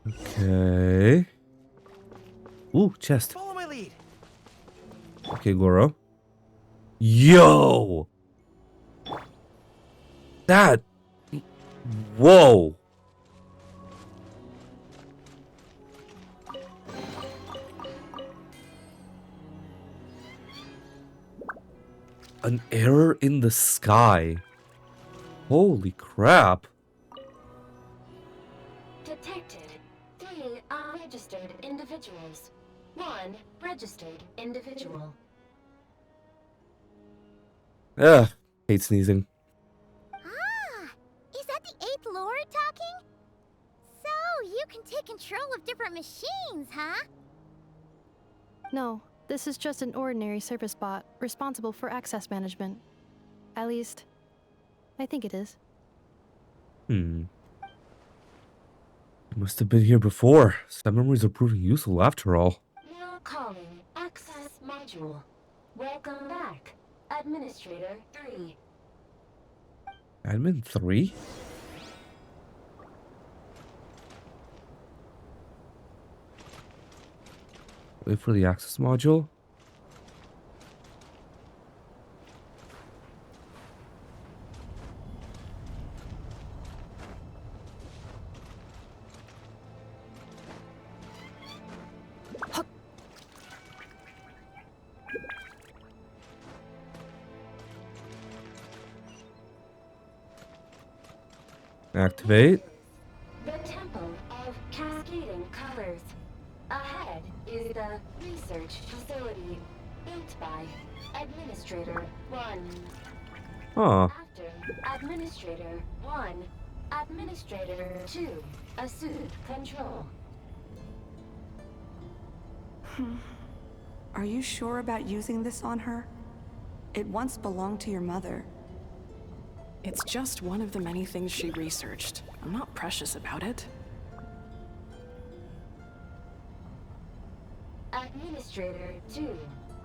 Okay. Ooh, chest. Follow my lead. Okay, Goro. Yo! That... Whoa! An error in the sky. Holy crap. Detected 3 unregistered individuals. 1 registered individual. Ugh, hate sneezing. Ah, is that the 8th Lord talking? So, you can take control of different machines, huh? This is just an ordinary service bot responsible for access management. At least, I think it is. Must have been here before. Some memories are proving useful after all. Now calling Access Module. Welcome back, Administrator 3. Admin 3? Wait for the access module? Activate. The Temple of Cascading Colors. Ahead is the research facility built by Administrator 1. Huh. After Administrator 1, Administrator 2 assumed control. Are you sure about using this on her? It once belonged to your mother. It's just one of the many things she researched. I'm not precious about it. Administrator 2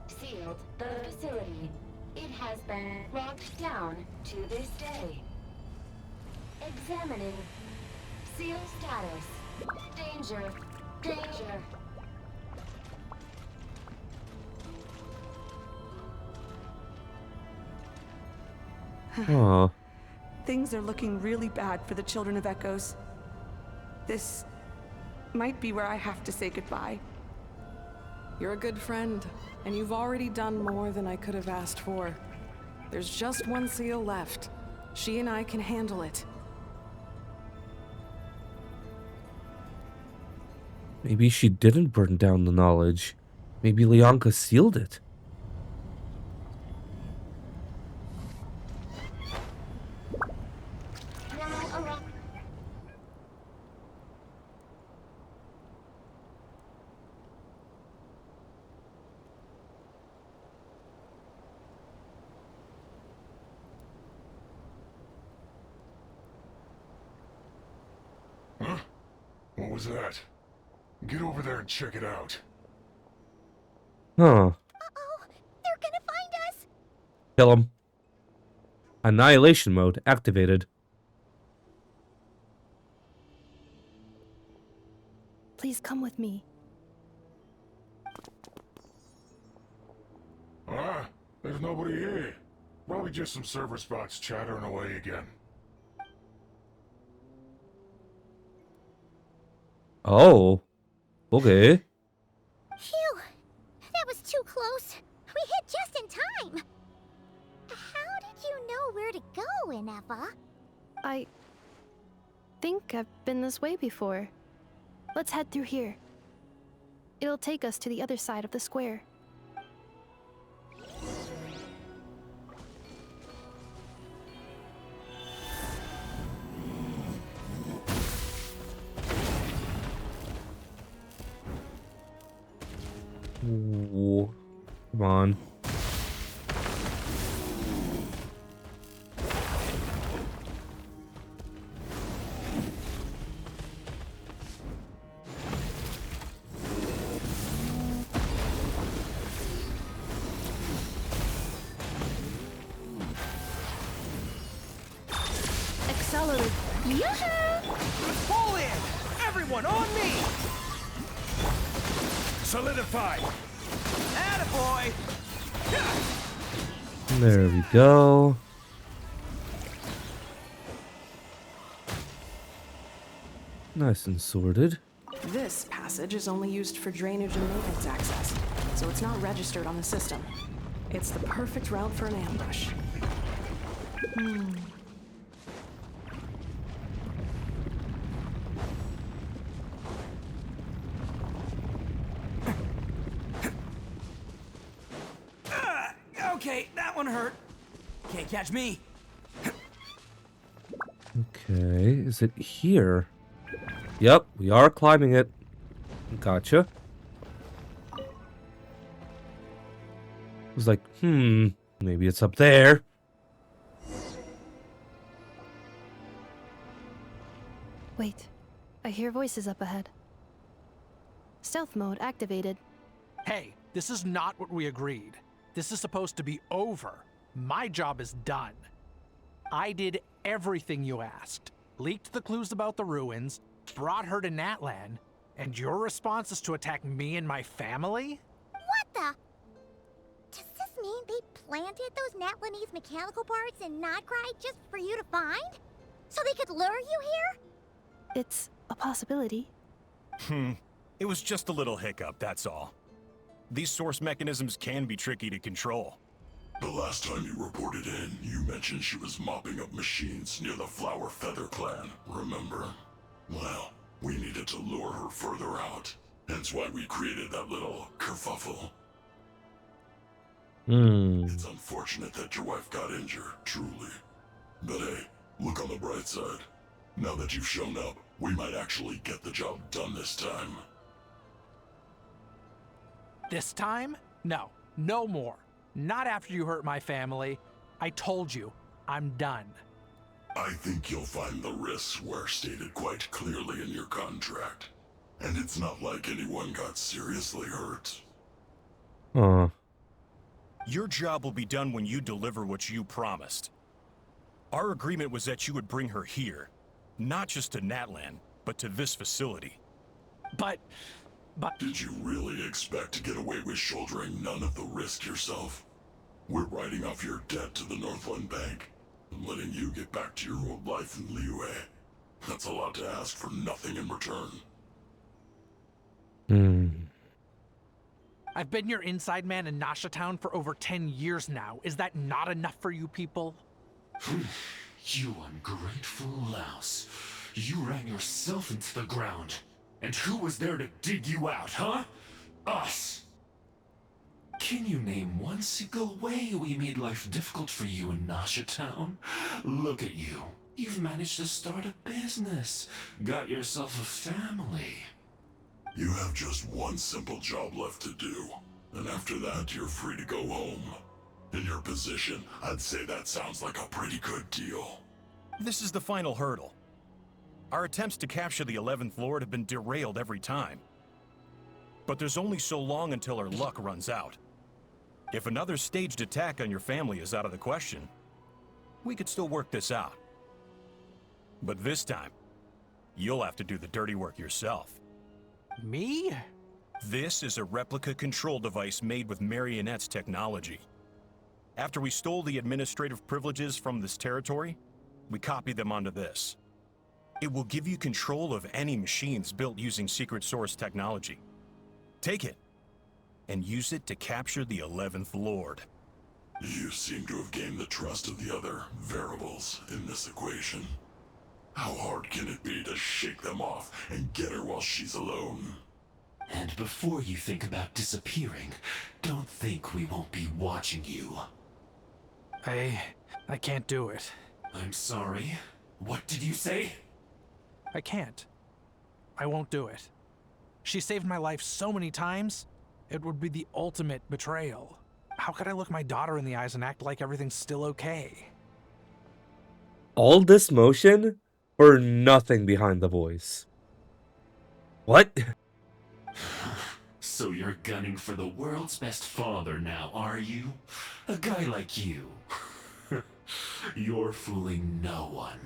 sealed the facility. It has been locked down to this day. Examining. Seal status. Danger. Danger. Huh. Things are looking really bad for the Children of Echoes. This might be where I have to say goodbye. You're a good friend, and you've already done more than I could have asked for. There's just one seal left. She and I can handle it. Maybe she didn't burn down the knowledge. Maybe Leonka sealed it. Huh? What was that? Get over there and check it out. Huh. Uh-oh, they're gonna find us! Kill him. Annihilation mode activated. Please come with me. There's nobody here. Probably just some server spots chattering away again. Oh. Okay. Phew! That was too close. We hit just in time. How did you know where to go, Ineva? I think I've been this way before. Let's head through here. It'll take us to the other side of the square. Ooh. Come on. Accelerate. Yoo-hoo! Pull in! Everyone on me! Solidify! Attaboy! There we go. Nice and sorted. This passage is only used for drainage and maintenance access, so it's not registered on the system. It's the perfect route for an ambush. Okay, that one hurt. Can't catch me. Okay, is it here? Yep, we are climbing it. Gotcha. was like, maybe it's up there. Wait, I hear voices up ahead. Stealth mode activated. Hey, this is not what we agreed. This is supposed to be over. My job is done. I did everything you asked. Leaked the clues about the ruins, brought her to Natlan, and your response is to attack me and my family? What the? Does this mean they planted those Natlanese mechanical parts in Nod-Krai just for you to find? So they could lure you here? It's a possibility. It was just a little hiccup, that's all. These source mechanisms can be tricky to control. The last time you reported in, you mentioned she was mopping up machines near the Flower Feather clan, remember? Well, we needed to lure her further out. Hence why we created that little kerfuffle. It's unfortunate that your wife got injured, truly. But hey, look on the bright side. Now that you've shown up, we might actually get the job done this time. This time? No, no more. Not after you hurt my family. I told you, I'm done. I think you'll find the risks were stated quite clearly in your contract. And it's not like anyone got seriously hurt. Your job will be done when you deliver what you promised. Our agreement was that you would bring her here. Not just to Natlan, but to this facility. But... Did you really expect to get away with shouldering none of the risk yourself? We're writing off your debt to the Northland Bank and letting you get back to your old life in Liyue. That's a lot to ask for nothing in return. I've been your inside man in Nasha Town for over 10 years now. Is that not enough for you people? You ungrateful louse. You ran yourself into the ground. And who was there to dig you out, huh? Us! Can you name one single way we made life difficult for you in Nasha Town? Look at you. You've managed to start a business. Got yourself a family. You have just one simple job left to do. And after that, you're free to go home. In your position, I'd say that sounds like a pretty good deal. This is the final hurdle. Our attempts to capture the 11th Lord have been derailed every time. But there's only so long until our luck runs out. If another staged attack on your family is out of the question, we could still work this out. But this time, you'll have to do the dirty work yourself. Me? This is a replica control device made with Marionette's technology. After we stole the administrative privileges from this territory, we copied them onto this. It will give you control of any machines built using secret source technology. Take it, and use it to capture the 11th Lord. You seem to have gained the trust of the other variables in this equation. How hard can it be to shake them off and get her while she's alone? And before you think about disappearing, don't think we won't be watching you. I can't do it. I'm sorry. What did you say? I can't. I won't do it. She saved my life so many times, it would be the ultimate betrayal. How could I look my daughter in the eyes and act like everything's still okay? All this motion for nothing behind the voice. What? So you're gunning for the world's best father now, are you? A guy like you. You're fooling no one.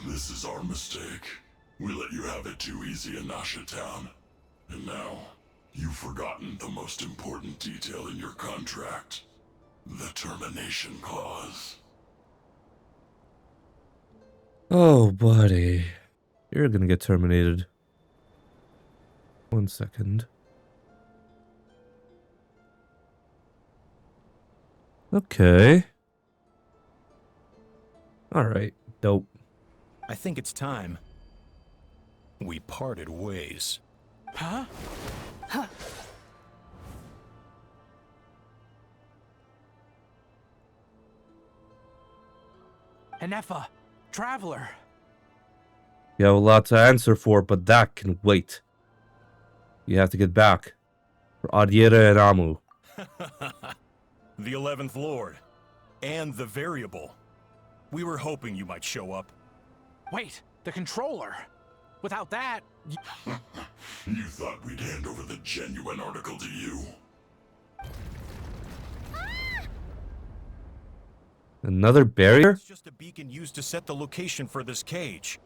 This is our mistake. We let you have it too easy in Nasha Town. And now, you've forgotten the most important detail in your contract. The termination clause. Oh, buddy. You're gonna get terminated. 1 second. Okay. Alright, dope. I think it's time we parted ways. Huh? Huh? Enefa, Traveler. You have a lot to answer for, but that can wait. You have to get back. For Adiera and Amu. The 11th Lord. And the Variable. We were hoping you might show up. Wait, the controller. Without that... You thought we'd hand over the genuine article to you? Another barrier? It's just a beacon used to set the location for this cage.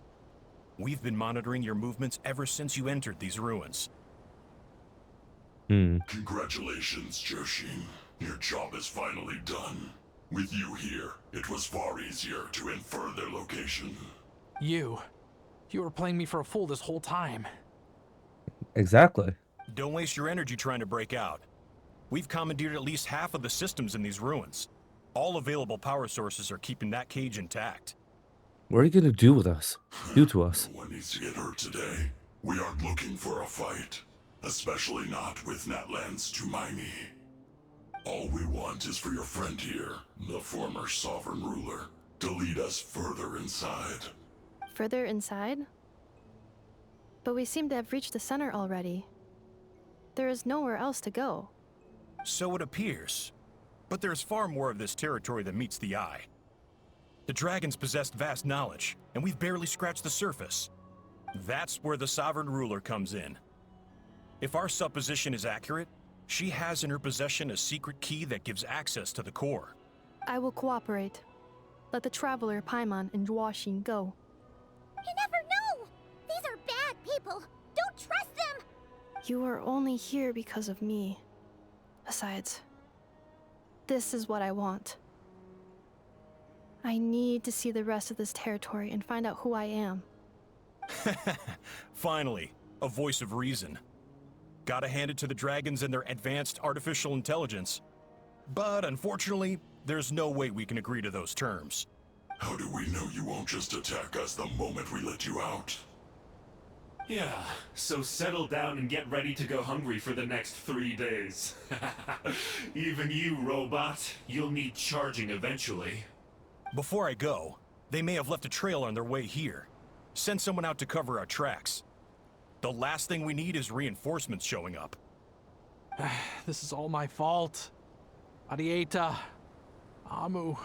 We've been monitoring your movements ever since you entered these ruins. Congratulations, Joshin. Your job is finally done. With you here, it was far easier to infer their location. You were playing me for a fool this whole time. Exactly. Don't waste your energy trying to break out. We've commandeered at least half of the systems in these ruins. All available power sources are keeping that cage intact. What are you gonna do with us? Do to us? No one needs to get hurt today. We aren't looking for a fight. Especially not with Natlan's Tumaini. All we want is for your friend here, the former sovereign ruler, to lead us further inside. Further inside? But we seem to have reached the center already. There is nowhere else to go. So it appears. But there's far more of this territory than meets the eye. The dragons possessed vast knowledge, and we've barely scratched the surface. That's where the sovereign ruler comes in. If our supposition is accurate, she has in her possession a secret key that gives access to the core. I will cooperate. Let the Traveler, Paimon, and Dwashin go. You never know! These are bad people! Don't trust them! You are only here because of me. Besides, this is what I want. I need to see the rest of this territory and find out who I am. Finally, a voice of reason. Gotta hand it to the dragons and their advanced artificial intelligence. But unfortunately, there's no way we can agree to those terms. How do we know you won't just attack us the moment we let you out? Yeah, so settle down and get ready to go hungry for the next 3 days. Even you, robot, you'll need charging eventually. Before I go, they may have left a trail on their way here. Send someone out to cover our tracks. The last thing we need is reinforcements showing up. This is all my fault. Arieta. Amu.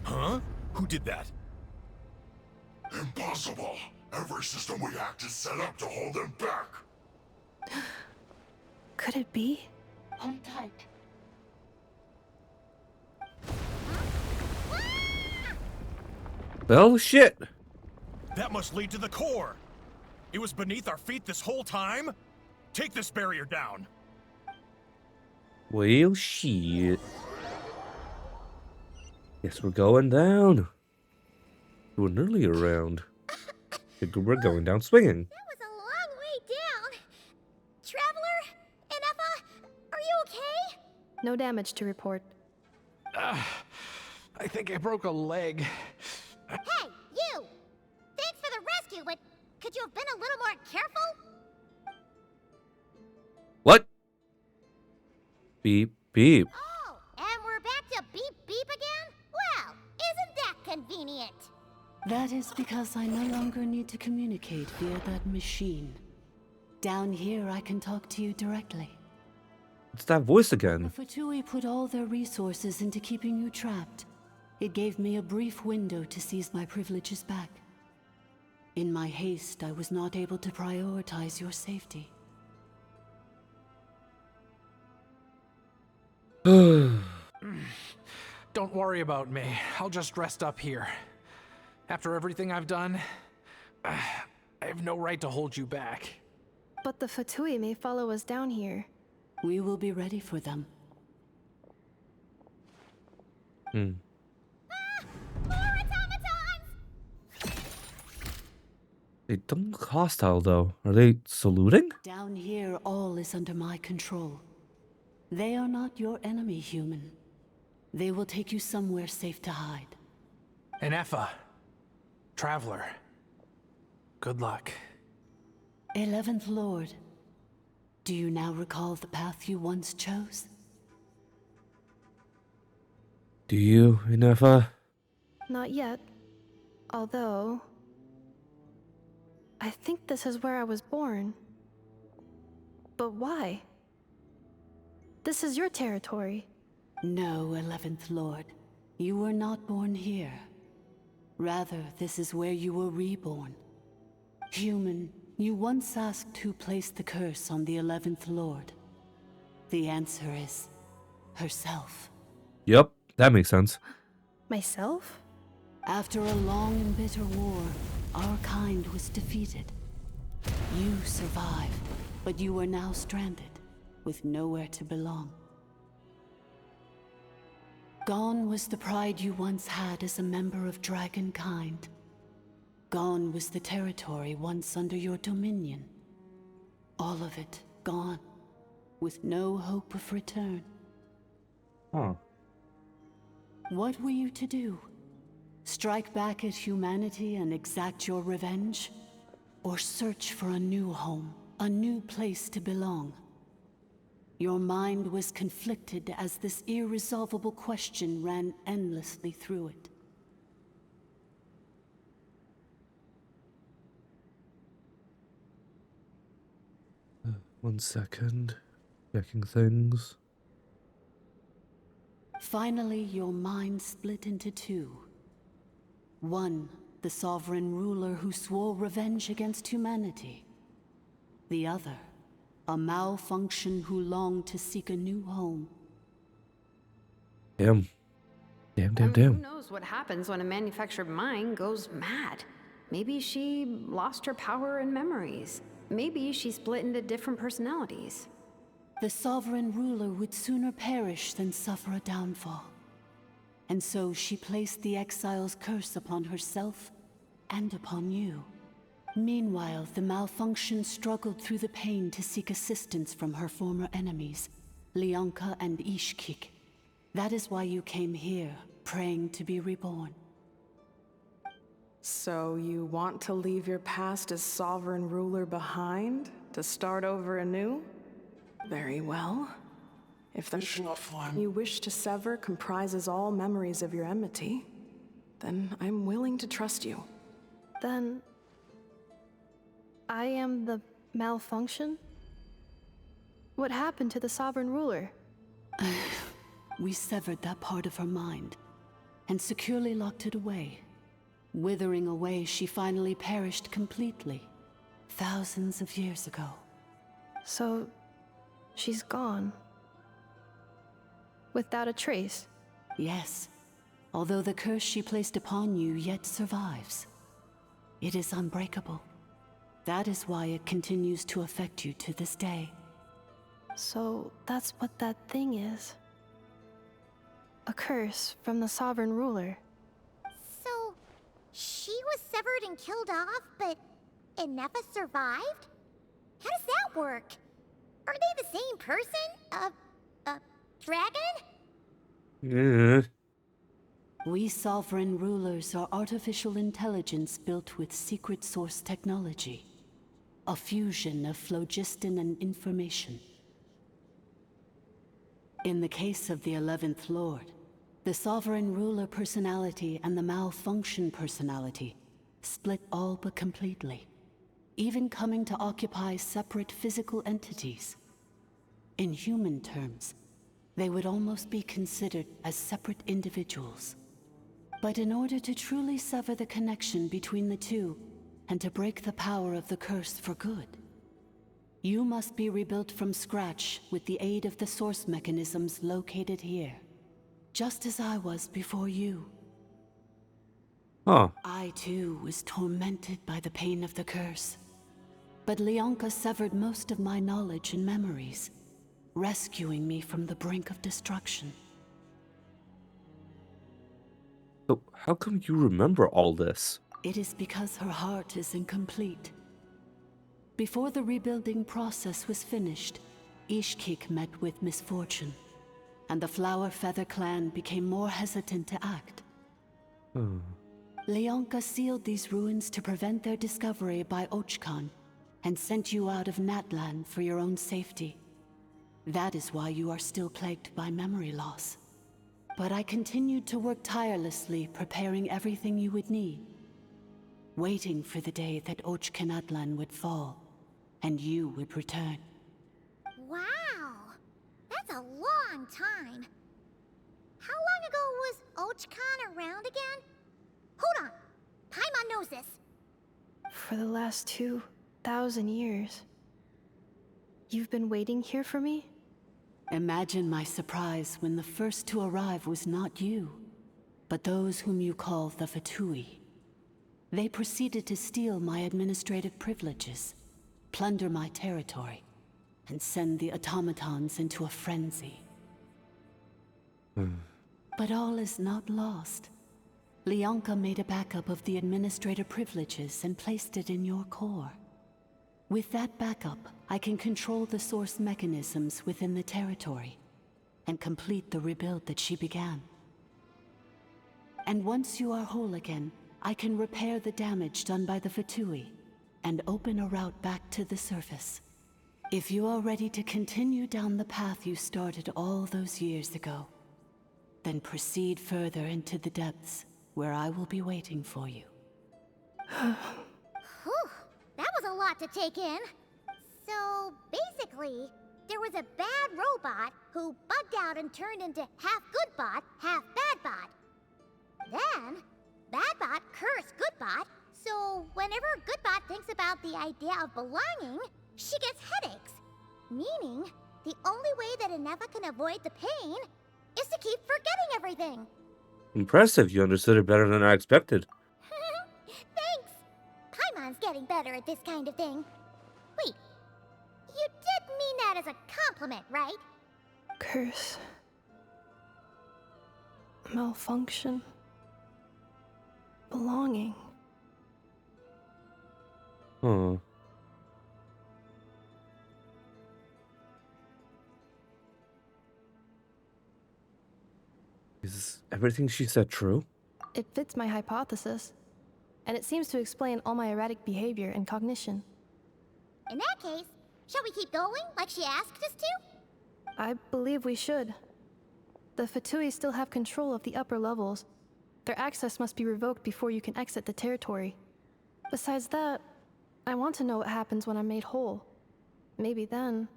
Huh? Who did that? Impossible! Every system we hacked is set up to hold them back! Could it be? Hold tight. Oh shit! That must lead to the core! It was beneath our feet this whole time? Take this barrier down! Well, shit. Guess we're going down. To an earlier round. We're going down swinging. That was a long way down. Traveler? Enefa? Are you okay? No damage to report. I think I broke a leg. Hey, you! Thanks for the rescue, but could you have been a little more careful? What? Beep, beep. Oh, and we're back to beep beep again? Well, isn't that convenient? That is because I no longer need to communicate via that machine. Down here, I can talk to you directly. It's that voice again. The Fatui put all their resources into keeping you trapped. It gave me a brief window to seize my privileges back. In my haste, I was not able to prioritize your safety. Don't worry about me. I'll just rest up here. After everything I've done, I have no right to hold you back. But the Fatui may follow us down here. We will be ready for them. Hmm. They don't look hostile though. Are they saluting? Down here, all is under my control. They are not your enemy, human. They will take you somewhere safe to hide. Enefa. Traveler. Good luck. 11th Lord. Do you now recall the path you once chose? Do you, Inefa? Not yet. Although... I think this is where I was born. But why? This is your territory. No, 11th Lord. You were not born here. Rather, this is where you were reborn. Human, you once asked who placed the curse on the 11th Lord. The answer is herself. Yep, that makes sense. Myself? After a long and bitter war, our kind was defeated. You survived, but you are now stranded, with nowhere to belong. Gone was the pride you once had as a member of Dragonkind. Gone was the territory once under your dominion. All of it gone, with no hope of return. Huh. What were you to do? Strike back at humanity and exact your revenge? Or search for a new home, a new place to belong? Your mind was conflicted as this irresolvable question ran endlessly through it. One second. Checking things. Finally, your mind split into two. One, the sovereign ruler who swore revenge against humanity. The other, a malfunction who longed to seek a new home. Damn. Who Damn. knows what happens when a manufactured mind goes mad? Maybe she lost her power and memories. Maybe she split into different personalities. The sovereign ruler would sooner perish than suffer a downfall. And so she placed the exile's curse upon herself and upon you. Meanwhile, the malfunction struggled through the pain to seek assistance from her former enemies, Leonka and Ishkik. That is why you came here, praying to be reborn. So you want to leave your past as sovereign ruler behind, to start over anew? Very well. If the you wish to sever comprises all memories of your enmity, then I'm willing to trust you. Then I am the malfunction? What happened to the sovereign ruler? We severed that part of her mind and securely locked it away. Withering away, she finally perished completely, thousands of years ago. So, she's gone. Without a trace? Yes, although the curse she placed upon you yet survives. It is unbreakable. That is why it continues to affect you to this day. So, that's what that thing is. A curse from the sovereign ruler. So, she was severed and killed off, but Enefa survived? How does that work? Are they the same person? Dragon? Yeah. We sovereign rulers are artificial intelligence built with secret source technology. A fusion of phlogiston and information. In the case of the 11th Lord, the sovereign ruler personality and the malfunction personality split all but completely, even coming to occupy separate physical entities. In human terms, they would almost be considered as separate individuals. But in order to truly sever the connection between the two, and to break the power of the curse for good, you must be rebuilt from scratch with the aid of the source mechanisms located here. Just as I was before you. Huh. I too was tormented by the pain of the curse. But Leonka severed most of my knowledge and memories, rescuing me from the brink of destruction. So how come you remember all this? It is because her heart is incomplete. Before the rebuilding process was finished, Ishkik met with misfortune, and the Flower Feather clan became more hesitant to act. Leonka sealed these ruins to prevent their discovery by Ochkan, and sent you out of Natlan for your own safety. That is why you are still plagued by memory loss. But I continued to work tirelessly, preparing everything you would need. waiting for the day that Ochkanatlan would fall, and you would return. Wow, that's a long time. How long ago was Ochkan around again? Hold on, Paimon knows this. For the last 2,000 years. You've been waiting here for me? Imagine my surprise when the first to arrive was not you, but those whom you call the Fatui. They proceeded to steal my administrative privileges, plunder my territory, and send the automatons into a frenzy. But all is not lost. Leonka made a backup of the administrator privileges and placed it in your core. With that backup, I can control the source mechanisms within the territory and complete the rebuild that she began. And once you are whole again, I can repair the damage done by the Fatui and open a route back to the surface. If you are ready to continue down the path you started all those years ago, then proceed further into the depths where I will be waiting for you. Whew, that was a lot to take in. So, basically, there was a bad robot who bugged out and turned into half good bot, half bad bot. Then, bad bot cursed good bot, so whenever good bot thinks about the idea of belonging, she gets headaches. Meaning, the only way that Inefa can avoid the pain is to keep forgetting everything. Impressive, you understood it better than I expected. Thanks! Paimon's getting better at this kind of thing. Wait, you did mean that as a compliment, right? Curse. Malfunction. Belonging. Huh. Is everything she said true? It fits my hypothesis, and it seems to explain all my erratic behavior and cognition. In that case, shall we keep going like she asked us to? I believe we should. The Fatui still have control of the upper levels. Their access must be revoked before you can exit the territory. Besides that, I want to know what happens when I'm made whole. Maybe then,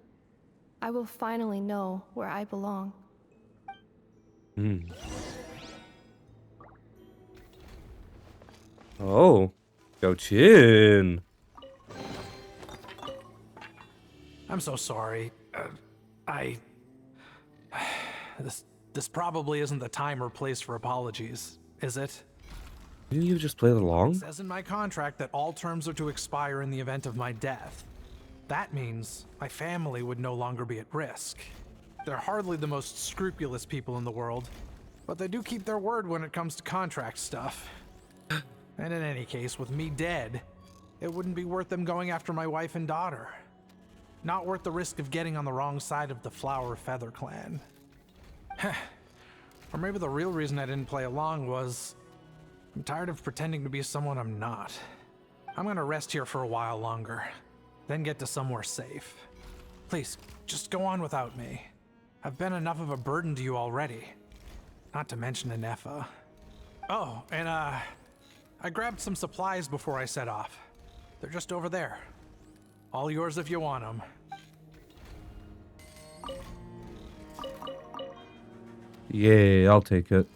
I will finally know where I belong. Oh, Genshin. I'm so sorry. This probably isn't the time or place for apologies, is it? Didn't you just play along? It says in my contract that all terms are to expire in the event of my death. That means my family would no longer be at risk. They're hardly the most scrupulous people in the world, but they do keep their word when it comes to contract stuff. And in any case, with me dead, it wouldn't be worth them going after my wife and daughter. Not worth the risk of getting on the wrong side of the Flower Feather clan. Or maybe the real reason I didn't play along was I'm tired of pretending to be someone I'm not. I'm gonna rest here for a while longer, then get to somewhere safe. Please, just go on without me. I've been enough of a burden to you already. Not to mention Inefa. Oh, and I grabbed some supplies before I set off. They're just over there. All yours if you want them. Yeah, I'll take it.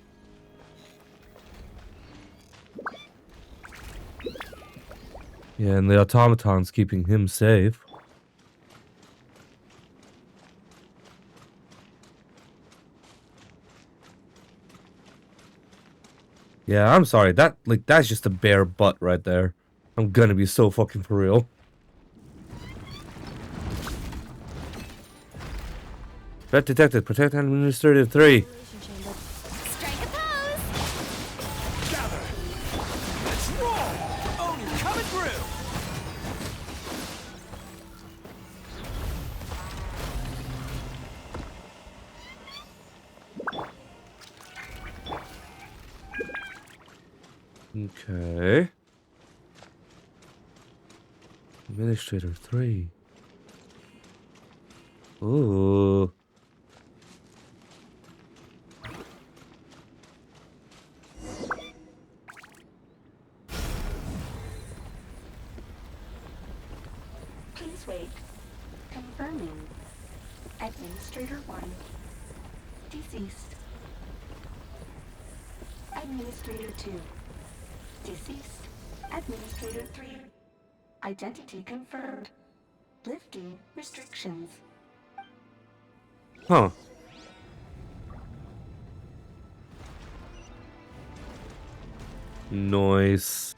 Yeah, and the automaton's keeping him safe. Yeah, I'm sorry. That's just a bare butt right there. I'm gonna be so fucking for real. Threat detected. Protect Administrator 3. Strike a pose! Gather! Let's roll! Own you're coming through! Okay. Administrator 3. Ooh. Confirming. Administrator 1. Deceased. Administrator 2. Deceased. Administrator 3. Identity confirmed. Lifting restrictions. Huh. Nice.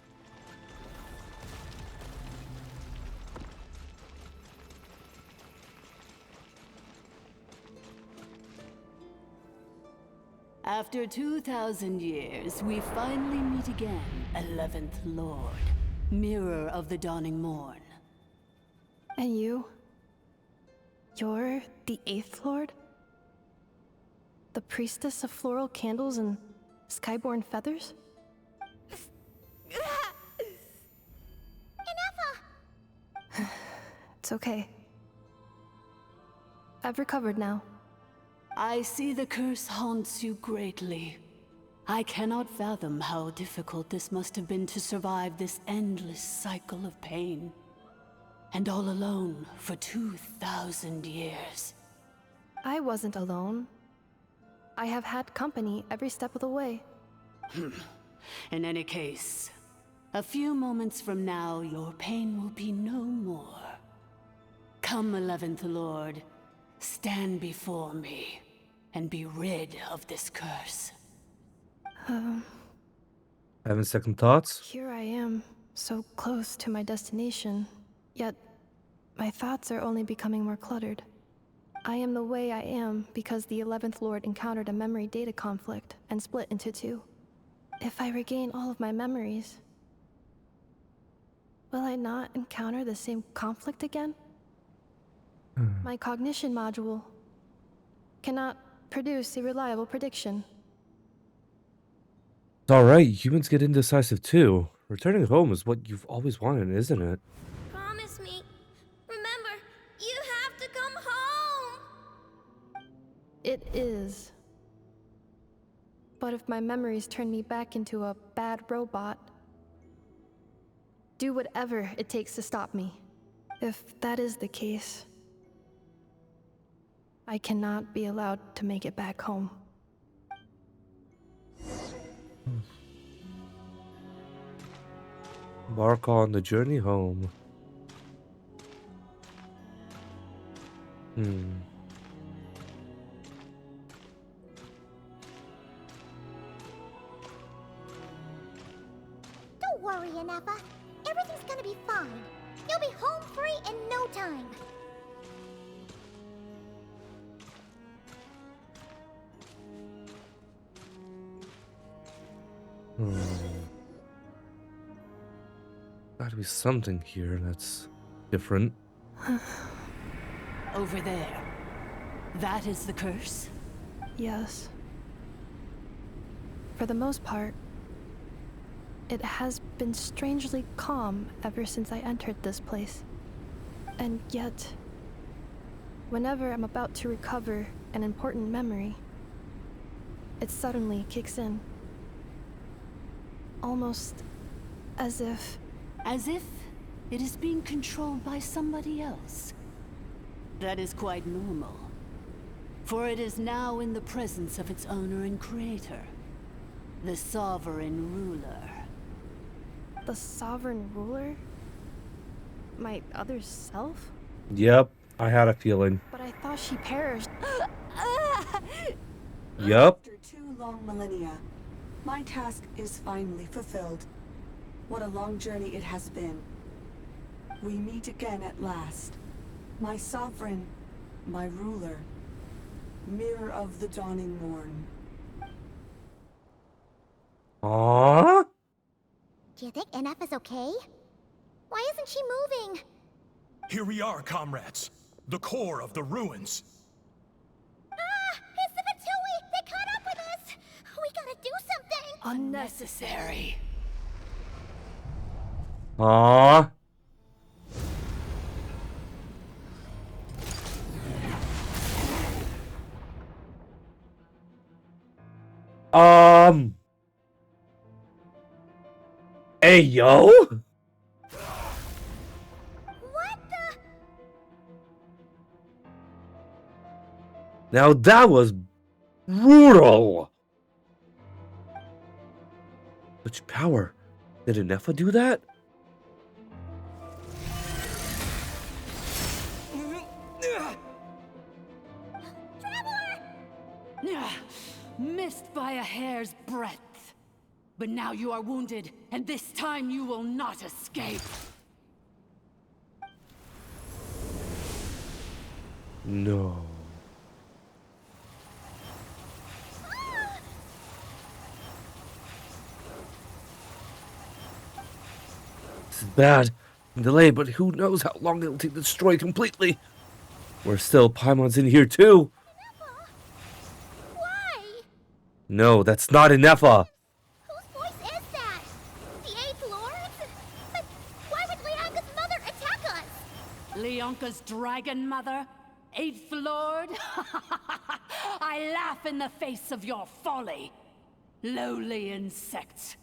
After 2,000 years, we finally meet again, 11th Lord, Mirror of the Dawning Morn. And you? You're the 8th Lord? The priestess of floral candles and skyborn feathers? It's okay. I've recovered now. I see the curse haunts you greatly. I cannot fathom how difficult this must have been to survive this endless cycle of pain. And all alone for 2,000 years. I wasn't alone. I have had company every step of the way. In any case, a few moments from now, your pain will be no more. Come, 11th Lord, stand before me, and be rid of this curse. Having second thoughts? Here I am, so close to my destination, yet my thoughts are only becoming more cluttered. I am the way I am because the 11th Lord encountered a memory data conflict and split into two. If I regain all of my memories, will I not encounter the same conflict again? My cognition module cannot produce a reliable prediction. It's alright, humans get indecisive too. Returning home is what you've always wanted, isn't it? Promise me. Remember, you have to come home. It is. But if my memories turn me back into a bad robot, do whatever it takes to stop me. If that is the case, I cannot be allowed to make it back home. Embark on the journey home. Don't worry, Ineppa. Everything's gonna be fine. You'll be home free in no time. Gotta be something here that's different. Over there. That is the curse? Yes. For the most part, it has been strangely calm ever since I entered this place. And yet, whenever I'm about to recover an important memory, it suddenly kicks in. Almost as if... As if it is being controlled by somebody else. That is quite normal. For it is now in the presence of its owner and creator, the sovereign ruler. The sovereign ruler? My other self? Yep, I had a feeling. But I thought she perished. Yep. After 2 long millennia, my task is finally fulfilled. What a long journey it has been. We meet again at last. My sovereign, my ruler, mirror of the dawning morn. Aww. Do you think Ineppa's okay? Why isn't she moving? Here we are, comrades. The core of the ruins. Ah! It's the Fatui! They caught up with us! We gotta do something! Unnecessary. Aww. Hey, yo? What the? Now that was brutal! Such power. Did Inefa do that? Missed by a hair's breadth. But now you are wounded, and this time you will not escape. No. This is bad. Delay, but who knows how long it'll take to destroy completely. We're still Paimon's in here too. Why? No, that's not Inefa. Whose voice is that? The Eighth Lord? But why would Leanga's mother attack us? Leonka's dragon mother? Eighth Lord? I laugh in the face of your folly. Lowly insects.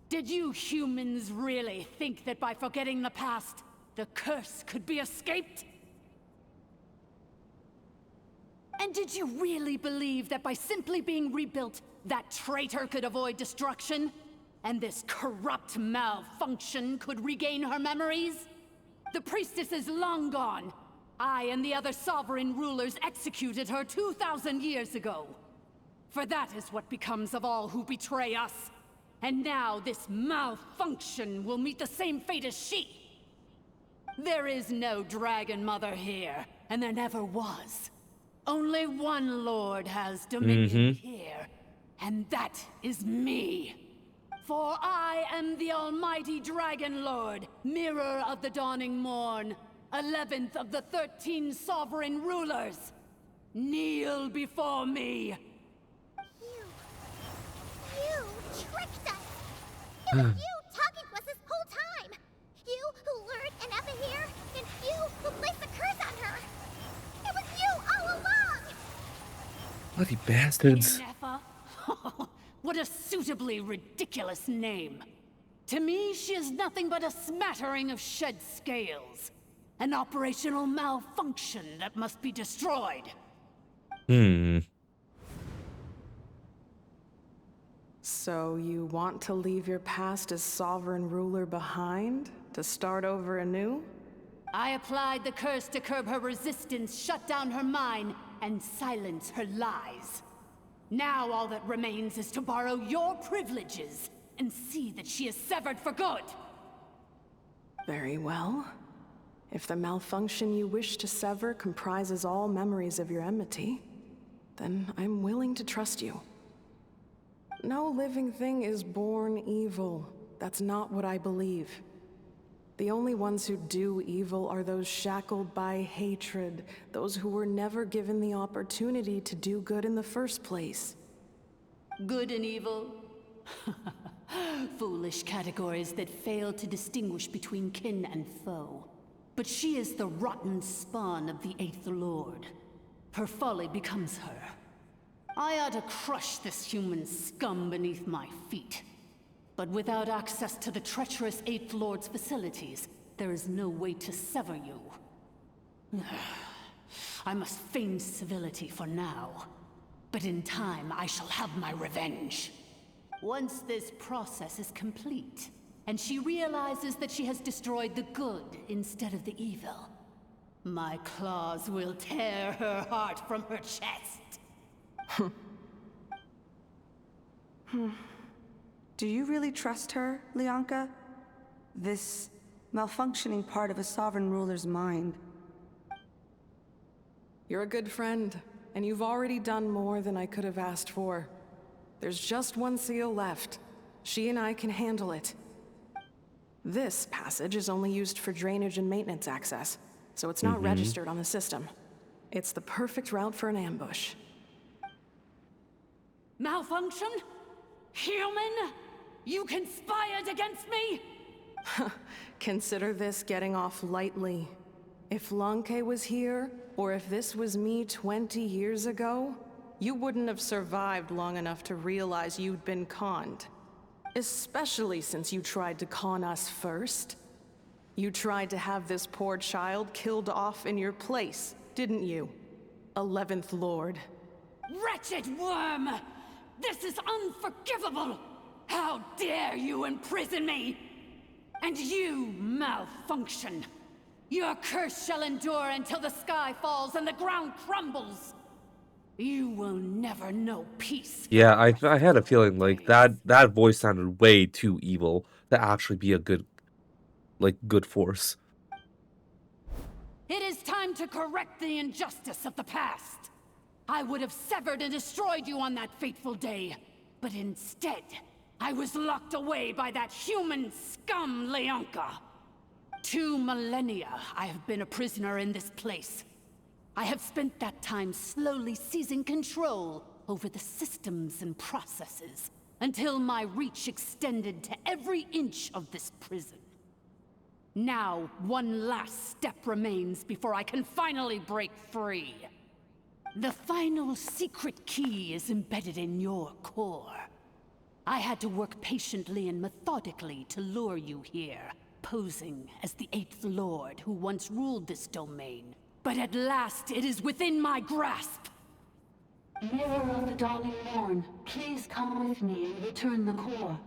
Did you humans really think that by forgetting the past, the curse could be escaped? And did you really believe that by simply being rebuilt, that traitor could avoid destruction? And this corrupt malfunction could regain her memories? The priestess is long gone. I and the other sovereign rulers executed her 2,000 years ago. For that is what becomes of all who betray us. And now this malfunction will meet the same fate as she. There is no Dragon Mother here, and there never was. Only one Lord has dominion here, and that is me. For I am the almighty Dragon Lord, mirror of the dawning morn, 11th of the 13 sovereign rulers. Kneel before me. You tricked us! It was you talking to us this whole time! You who lured Inefa here, and you who placed the curse on her! It was you all along! Bloody bastards. Inefa? What a suitably ridiculous name. To me, she is nothing but a smattering of shed scales. An operational malfunction that must be destroyed. So you want to leave your past as sovereign ruler behind? To start over anew? I applied the curse to curb her resistance, shut down her mind, and silence her lies. Now all that remains is to borrow your privileges and see that she is severed for good. Very well. If the malfunction you wish to sever comprises all memories of your enmity, then I'm willing to trust you. No living thing is born evil. That's not what I believe. The only ones who do evil are those shackled by hatred, those who were never given the opportunity to do good in the first place. Good and evil? Foolish categories that fail to distinguish between kin and foe. But she is the rotten spawn of the Eighth Lord. Her folly becomes her. I ought to crush this human scum beneath my feet. But without access to the treacherous Eighth Lord's facilities, there is no way to sever you. I must feign civility for now. But in time, I shall have my revenge. Once this process is complete, and she realizes that she has destroyed the good instead of the evil, my claws will tear her heart from her chest. Do you really trust her, Leonka? This malfunctioning part of a sovereign ruler's mind. You're a good friend, and you've already done more than I could have asked for. There's just one seal left. She and I can handle it. This passage is only used for drainage and maintenance access, so it's not registered on the system. It's the perfect route for an ambush. Malfunction? Human? You conspired against me? Consider this getting off lightly. If Lanke was here, or if this was me 20 years ago, you wouldn't have survived long enough to realize you'd been conned. Especially since you tried to con us first. You tried to have this poor child killed off in your place, didn't you? 11th Lord. Wretched worm! This is unforgivable! How dare you imprison me! And you malfunction! Your curse shall endure until the sky falls and the ground crumbles! You will never know peace. Yeah, I had a feeling like that voice sounded way too evil to actually be a good force. It is time to correct the injustice of the past. I would have severed and destroyed you on that fateful day, but instead, I was locked away by that human scum, Leonka. 2 millennia I have been a prisoner in this place. I have spent that time slowly seizing control over the systems and processes, until my reach extended to every inch of this prison. Now, one last step remains before I can finally break free. The final secret key is embedded in your core. I had to work patiently and methodically to lure you here, posing as the 8th Lord who once ruled this domain. But at last, it is within my grasp! Mirror of the Dawning Morn, please come with me and return the core.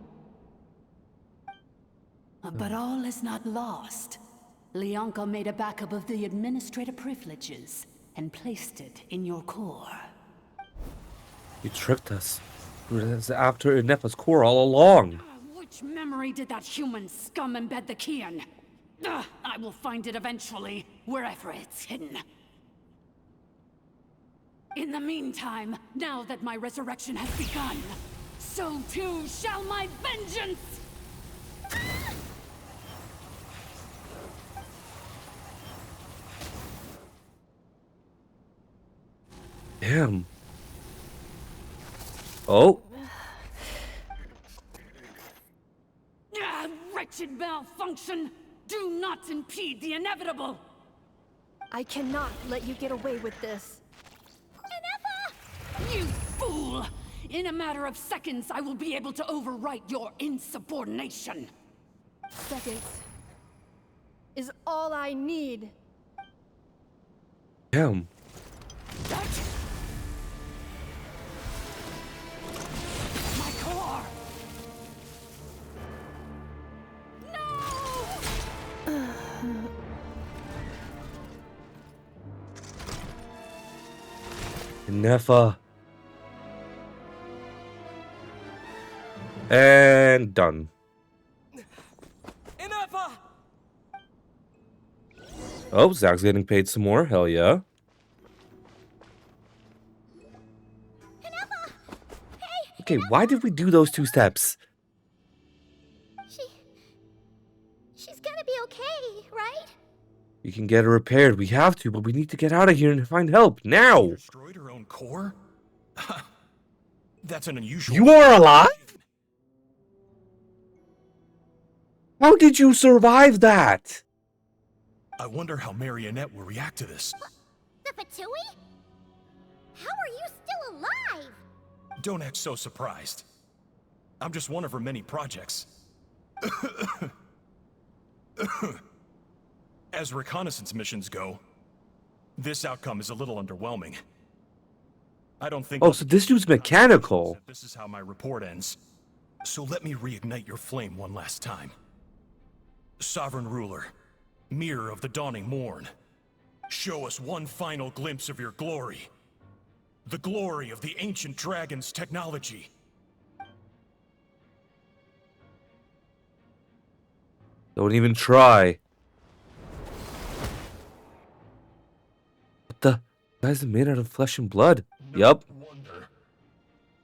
But all is not lost. Leonka made a backup of the administrator privileges and placed it in your core. You tricked us. It was after Nefa's core all along. Which memory did that human scum embed the key in? I will find it eventually, wherever it's hidden. In the meantime, now that my resurrection has begun, so too shall my vengeance! Damn. Oh. Wretched malfunction! Do not impede the inevitable! I cannot let you get away with this. You fool! In a matter of seconds, I will be able to overwrite your insubordination! Seconds is all I need. Damn. My core! Nefa. And done. Enough! Oh, Zach's getting paid some more. Hell yeah. Okay, why did we do those 2 steps? She's gonna be okay, right? We can get her repaired. We have to, but we need to get out of here and find help now. Destroyed her own core? That's an unusual. You are alive? How did you survive that? I wonder how Marionette will react to this. The Fatui? How are you still alive? Don't act so surprised. I'm just one of her many projects. As reconnaissance missions go, this outcome is a little underwhelming. I don't think... Oh, so this dude's mechanical. This is how my report ends. So let me reignite your flame one last time. Sovereign Ruler, Mirror of the Dawning Morn, show us one final glimpse of your glory. The glory of the ancient dragon's technology. Don't even try. What the? Guys are made out of flesh and blood. Yup.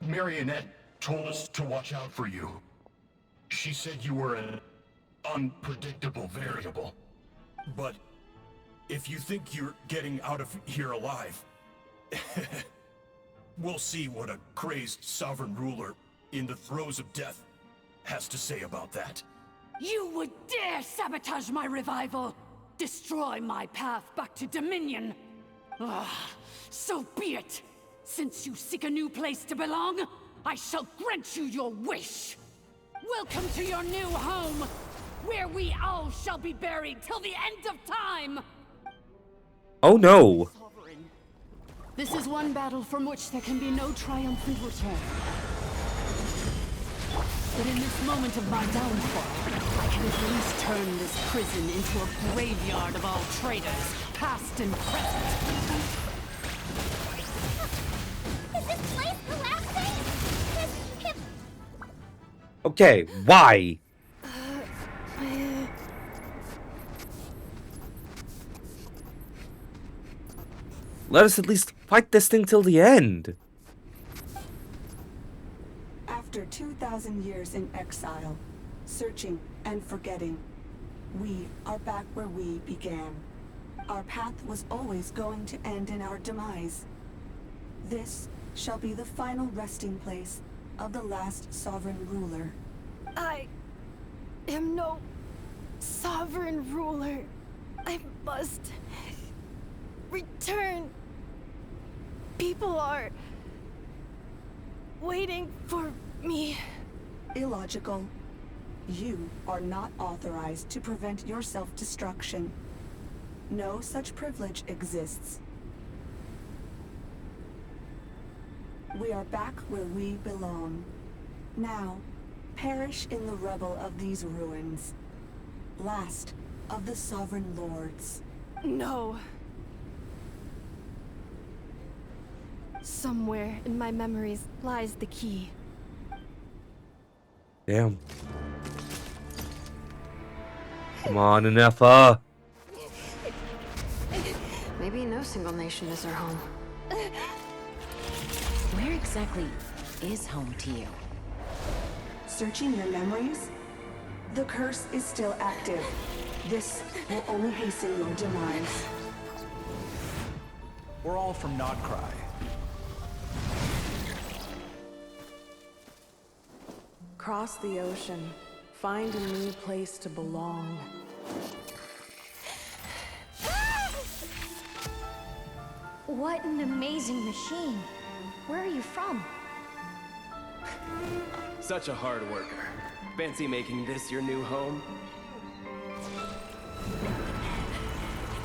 Marionette told us to watch out for you. She said you were an unpredictable variable. But if you think you're getting out of here alive, we'll see what a crazed sovereign ruler in the throes of death has to say about that. You would dare sabotage my revival! Destroy my path back to Dominion! So be it! Since you seek a new place to belong, I shall grant you your wish! Welcome to your new home, where we all shall be buried till the end of time! Oh no! This is one battle from which there can be no triumphant return. But in this moment of my downfall, I can at least turn this prison into a graveyard of all traitors, past and present. Is this place collapsing? Okay, why? Let us at least fight this thing till the end. After 2,000 years in exile, searching and forgetting, we are back where we began. Our path was always going to end in our demise. This shall be the final resting place of the last sovereign ruler. I am no sovereign ruler. I must return. People are waiting for me. Illogical. You are not authorized to prevent your self-destruction. No such privilege exists. We are back where we belong. Now, perish in the rubble of these ruins. Last of the sovereign lords. No. Somewhere in my memories lies the key. Damn. Come on, Inefa. Maybe no single nation is our home. Where exactly is home to you? Searching your memories? The curse is still active. This will only hasten your demise. We're all from Nod-Krai. Cross the ocean. Find a new place to belong. What an amazing machine. Where are you from? Such a hard worker. Fancy making this your new home?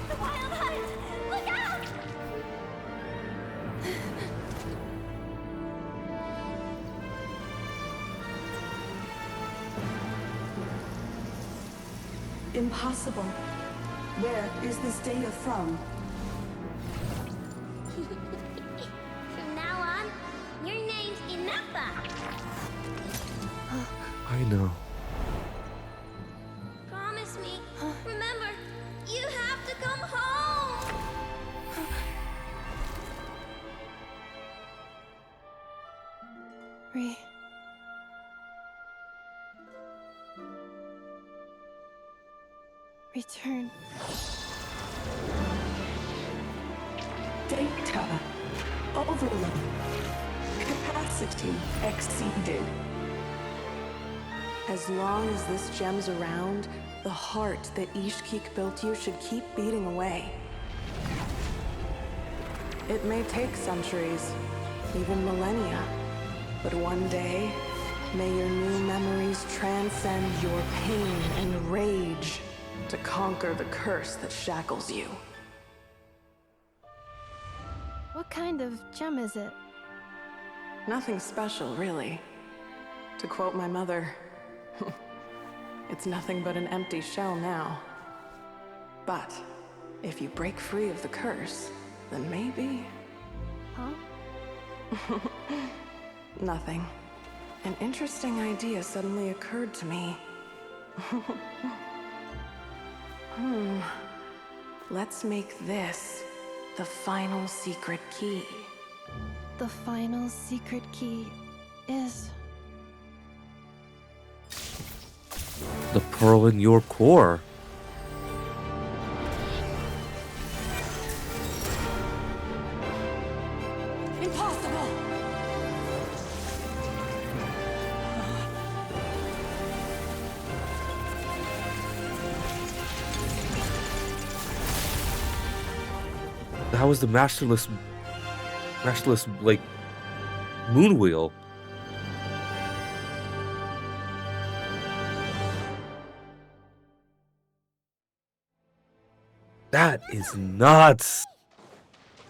The Wild Hunt! Look out! Impossible. Where is this data from? From now on, your name's Inefa. I know. Promise me. Remember, you have to come home. Return. Data overload. Capacity exceeded. As long as this gem's around, the heart that Ishkik built you should keep beating away. It may take centuries, even millennia, but one day, may your new memories transcend your pain and rage to conquer the curse that shackles you. What kind of gem is it? Nothing special, really. To quote my mother, it's nothing but an empty shell now. But if you break free of the curse, then maybe... Huh? Nothing. An interesting idea suddenly occurred to me. Let's make this the final secret key. The final secret key is... The pearl in your core. Impossible! That was the masterless, like, moon wheel. That is nuts.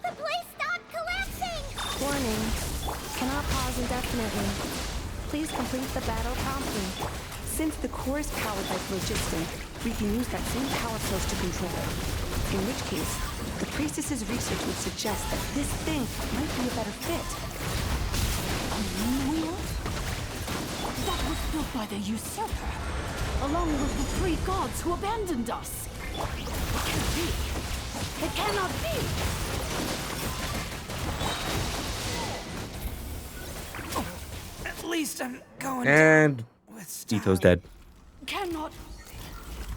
The place stopped collapsing! Warning. Cannot pause indefinitely. Please complete the battle promptly. Since the core is powered by phlogiston, we can use that same power source to control it. In which case, the priestess's research would suggest that this thing might be a better fit. A moon wheel? That was built by the usurper, along with the 3 gods who abandoned us. It can't be. It cannot be! At least I'm going And down with style. Ito's dead. Cannot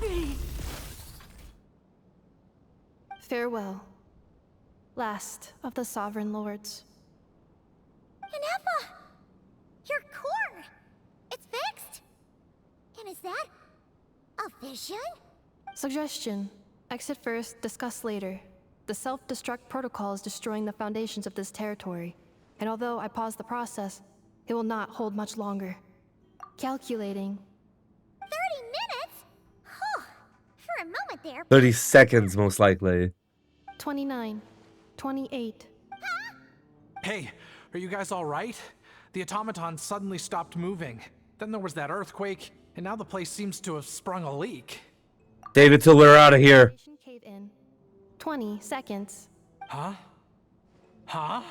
be. Farewell. Last of the Sovereign Lords. Inepa! Your core! It's fixed! And is that a vision? Suggestion. Exit first, discuss later. The self-destruct protocol is destroying the foundations of this territory, and although I paused the process, it will not hold much longer. Calculating. 30 minutes? Oh, for a moment there. 30 seconds, most likely. 29. 28. Hey, are you guys all right? The automaton suddenly stopped moving. Then there was that earthquake, and now the place seems to have sprung a leak. David, till we're out of here. Cave in. 20 seconds. Huh? Huh?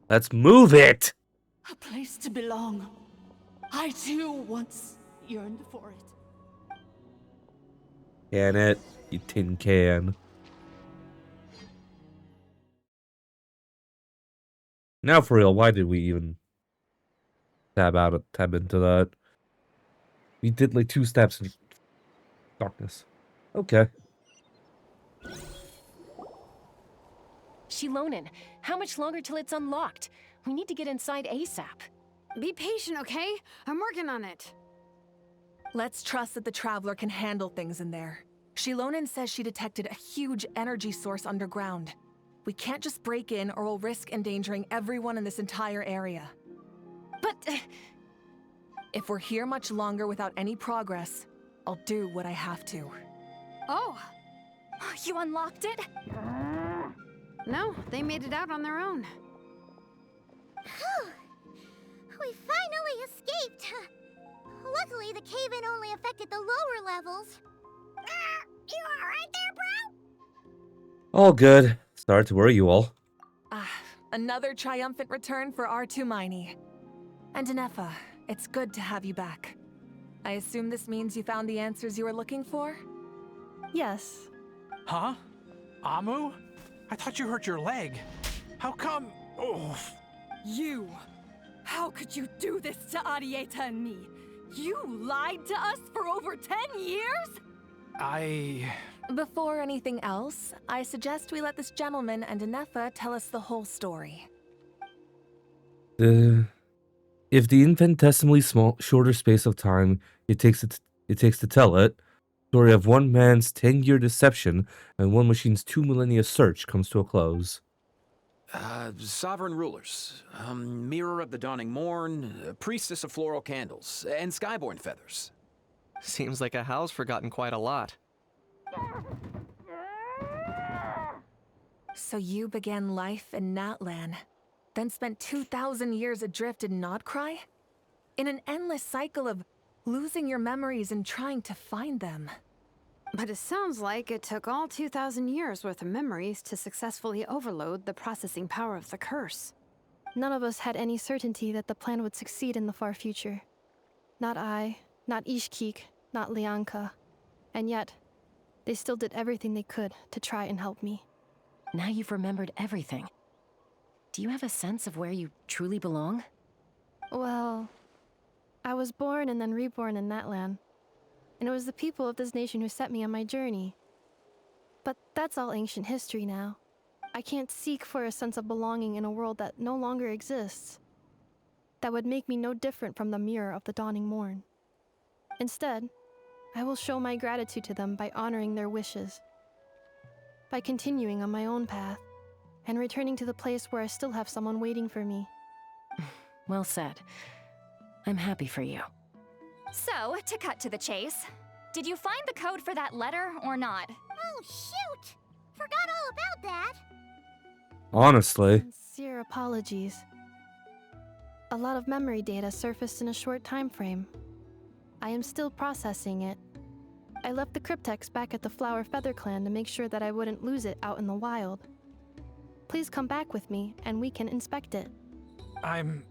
Let's move it. A place to belong. I too once yearned for it. Can it? You tin can. Now for real, why did we even tab into that? We did like 2 steps in darkness. Okay. Shilonen, how much longer till it's unlocked? We need to get inside ASAP. Be patient, okay? I'm working on it. Let's trust that the Traveler can handle things in there. Shilonen says she detected a huge energy source underground. We can't just break in or we'll risk endangering everyone in this entire area. But... if we're here much longer without any progress, I'll do what I have to. Oh! You unlocked it? No, they made it out on their own. Whew. We finally escaped. Luckily, the cave-in only affected the lower levels. You alright there, bro? All good. Sorry to worry you all. Another triumphant return for R2 Miney. And Inepa, it's good to have you back. I assume this means you found the answers you were looking for? Yes. Huh? Amu? I thought you hurt your leg. How come? Oh. You! How could you do this to Arieta and me? You lied to us for over 10 years? Before anything else, I suggest we let this gentleman and Inepa tell us the whole story. If the infinitesimally shorter space of time it takes to tell it, story of one man's 10-year deception and one machine's 2 millennia search comes to a close. Sovereign rulers, mirror of the dawning morn, priestess of floral candles, and skyborn feathers. Seems like a howl's forgotten quite a lot. So you began life in Natlan, then spent 2,000 years adrift in Nod-Krai? In an endless cycle of losing your memories and trying to find them. But it sounds like it took all 2,000 years worth of memories to successfully overload the processing power of the curse. None of us had any certainty that the plan would succeed in the far future. Not I, not Ishkik, not Lianka. And yet, they still did everything they could to try and help me. Now you've remembered everything. Do you have a sense of where you truly belong? Well, I was born and then reborn in Natlan. And it was the people of this nation who set me on my journey. But that's all ancient history now. I can't seek for a sense of belonging in a world that no longer exists. That would make me no different from the mirror of the dawning morn. Instead, I will show my gratitude to them by honoring their wishes. By continuing on my own path, and returning to the place where I still have someone waiting for me. Well said. I'm happy for you. So, to cut to the chase, did you find the code for that letter or not? Oh, shoot! Forgot all about that. Honestly. Sincere apologies. A lot of memory data surfaced in a short time frame. I am still processing it. I left the cryptex back at the Flower Feather Clan to make sure that I wouldn't lose it out in the wild. Please come back with me, and we can inspect it. I'm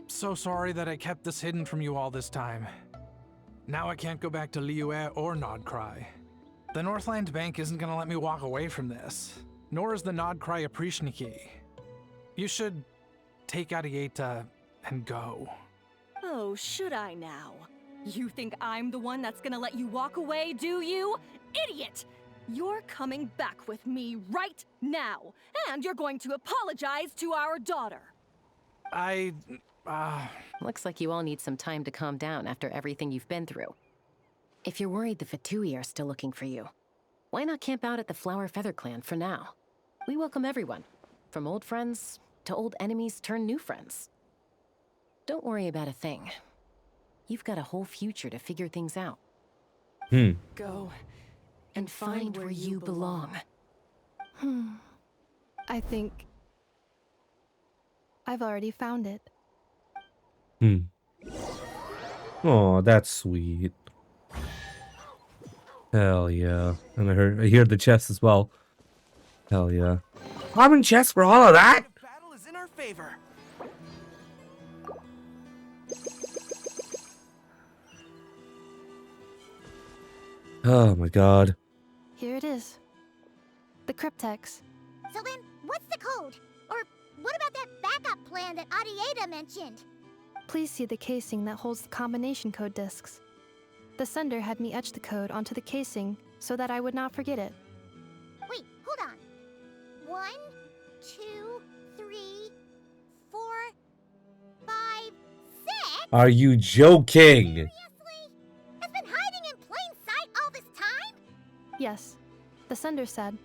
so sorry that I kept this hidden from you all this time. Now I can't go back to Liyue or Nod-Krai. The Northland Bank isn't gonna let me walk away from this, nor is the Nod-Krai Aprishniki. You should take Arieta and go. Oh, should I now? You think I'm the one that's gonna let you walk away, do you? Idiot! You're coming back with me right now, and you're going to apologize to our daughter. Looks like you all need some time to calm down after everything you've been through. If you're worried the Fatui are still looking for you, why not camp out at the Flower Feather Clan for now? We welcome everyone, from old friends to old enemies turned new friends. Don't worry about a thing. You've got a whole future to figure things out. Go and find where you belong. I think I've already found it. Oh, that's sweet. Hell yeah. And I hear the chest as well. Hell yeah. Common chest for all of that? Battle is in our favor. Oh my god. Here it is. The cryptex. So then, what's the code? Or what about that backup plan that Arieta mentioned? Please see the casing that holds the combination code discs. The sender had me etch the code onto the casing so that I would not forget it. Wait, hold on. 1, 2, 3, 4, 5, 6? Are you joking? Seriously? Has been hiding in plain sight all this time? Yes. The sender said,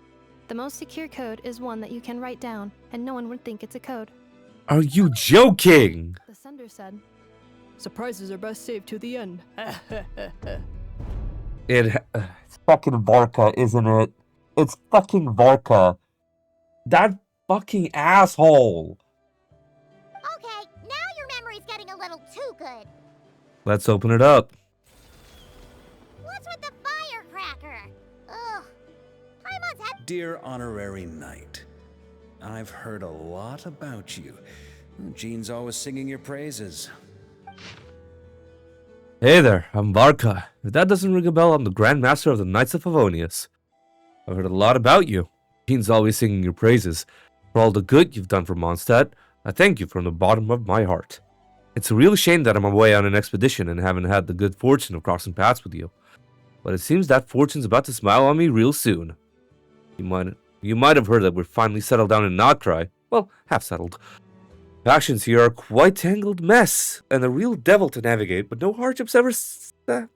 the most secure code is one that you can write down, and no one would think it's a code. Are you joking? The sender said, surprises are best saved to the end. It's fucking Varka, isn't it? It's fucking Varka. That fucking asshole. Okay, now your memory's getting a little too good. Let's open it up. What's with the firecracker? Ugh. Paimon's had... Dear Honorary Knight, I've heard a lot about you. Jean's always singing your praises. Hey there, I'm Varka. If that doesn't ring a bell, I'm the Grand Master of the Knights of Favonius. I've heard a lot about you. Jean's always singing your praises. For all the good you've done for Mondstadt, I thank you from the bottom of my heart. It's a real shame that I'm away on an expedition and haven't had the good fortune of crossing paths with you. But it seems that fortune's about to smile on me real soon. You might have heard that we're finally settled down in Nod-Krai. Well, half settled. Factions here are quite tangled mess, and a real devil to navigate, but no hardships ever stalled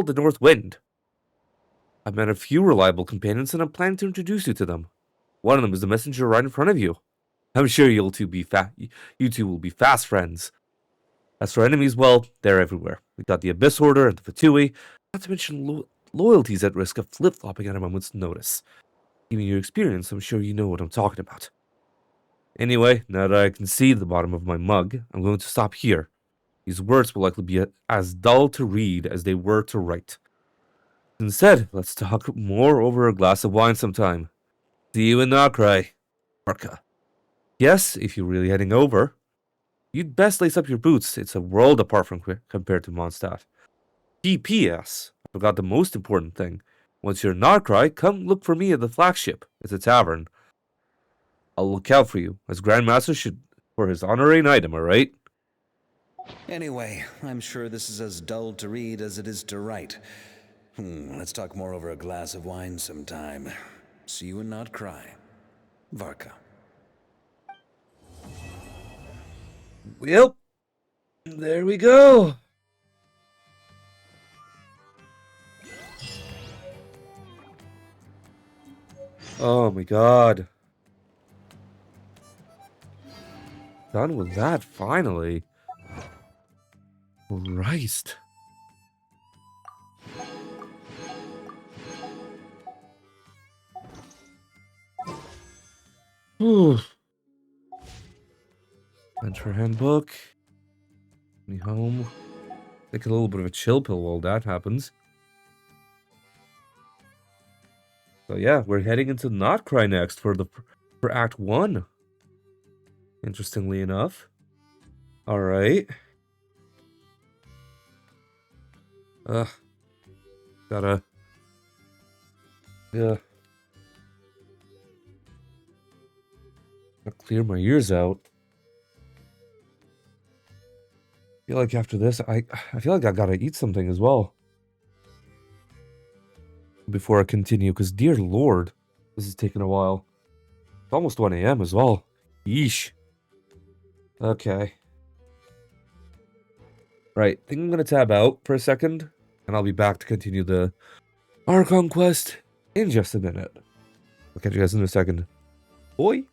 the North Wind. I've met a few reliable companions, and I'm planning to introduce you to them. One of them is the messenger right in front of you. I'm sure you two will be fast friends. As for enemies, well, they're everywhere. We've got the Abyss Order and the Fatui, not to mention loyalties at risk of flip-flopping at a moment's notice. Given your experience, I'm sure you know what I'm talking about. Anyway, now that I can see the bottom of my mug, I'm going to stop here. These words will likely be as dull to read as they were to write. Instead, let's talk more over a glass of wine sometime. See you in Nod-Krai, Varka. Yes, if you're really heading over, you'd best lace up your boots. It's a world apart from compared to Mondstadt. P.P.S. I forgot the most important thing. Once you're in Nod-Krai, come look for me at the flagship. It's a tavern. I'll look out for you, as Grandmaster should for his honorary knight, am I right? Anyway, I'm sure this is as dull to read as it is to write. Let's talk more over a glass of wine sometime. See you in Nod-Krai. Varka. Well, there we go. Oh my god. Done with that, finally. Christ. Whew. Adventure handbook. Me home. Take a little bit of a chill pill while that happens. So yeah, we're heading into Nod-Krai next for Act 1. Interestingly enough. Alright. Gotta... Yeah. Gotta clear my ears out. I feel like after this, I feel like I gotta eat something as well. Before I continue, because dear lord, this is taking a while. It's almost 1 a.m. as well. Yeesh. Okay. Right, I think I'm gonna tab out for a second, and I'll be back to continue the Archon quest in just a minute. I'll catch you guys in a second. Boy!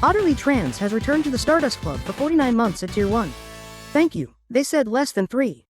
Otterly Trans has returned to the Stardust Club for 49 months at Tier 1. Thank you, they said less than 3.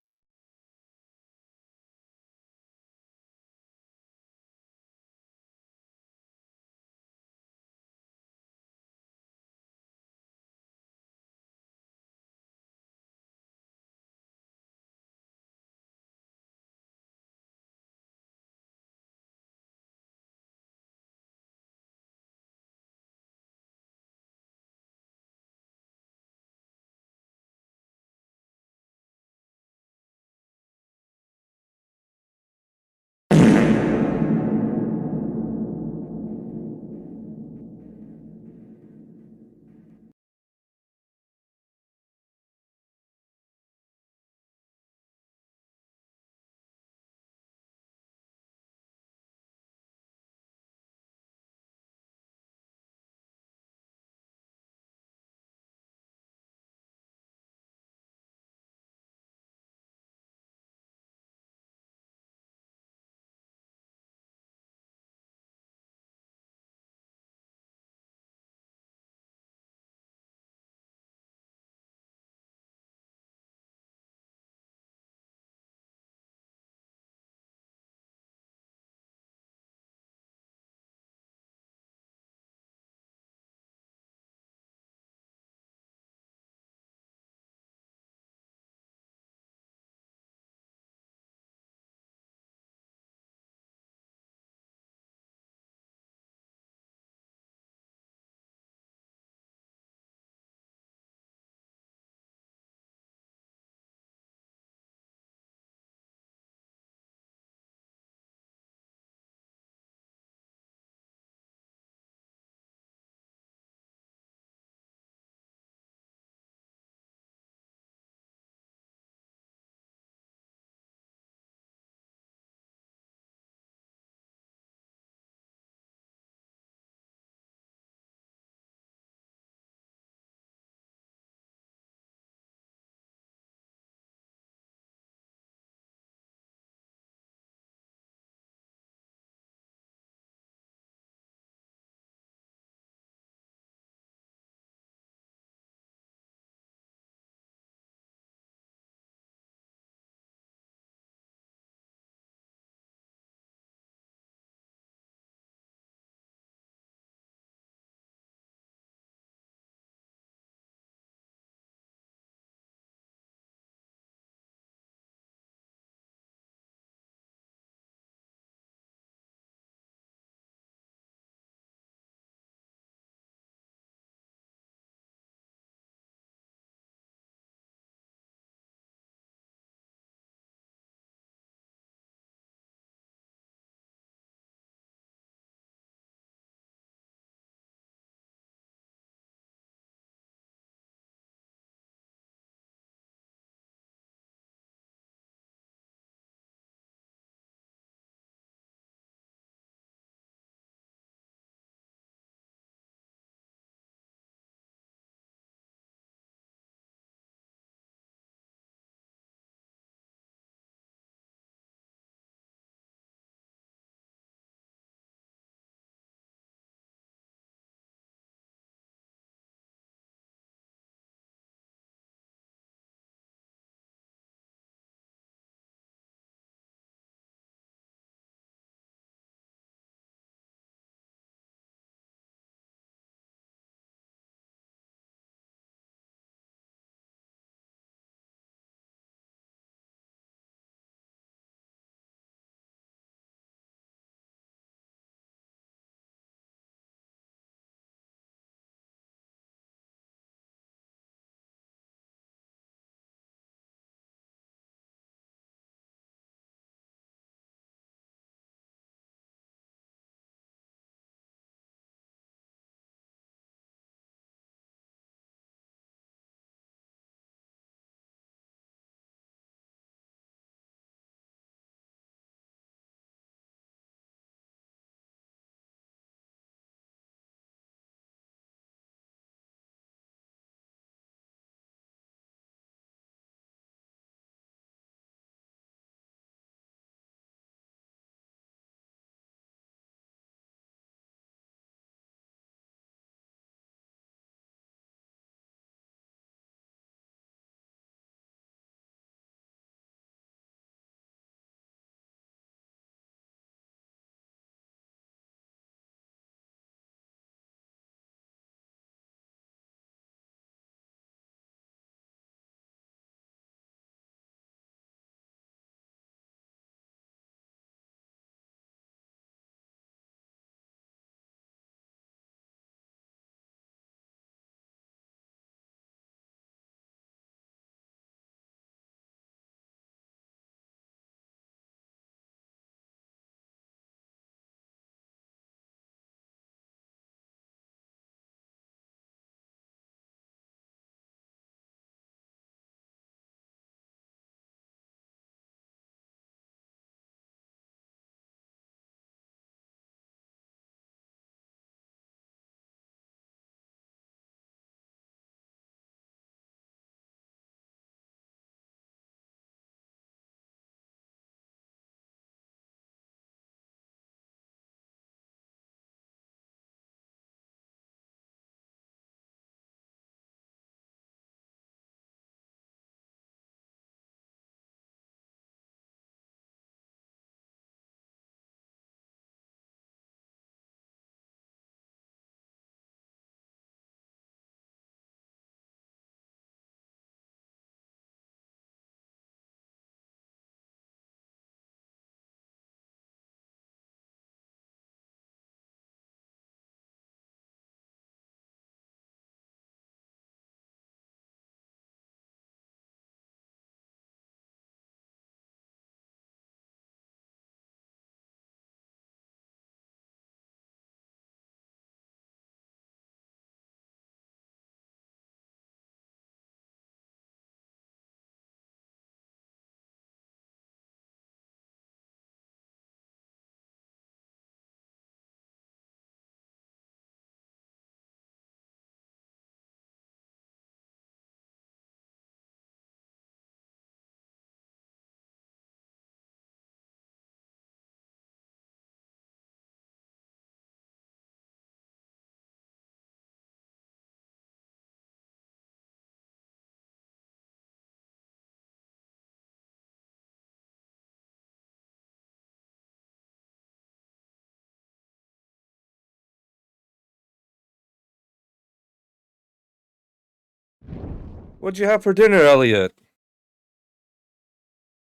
What'd you have for dinner, Elliot?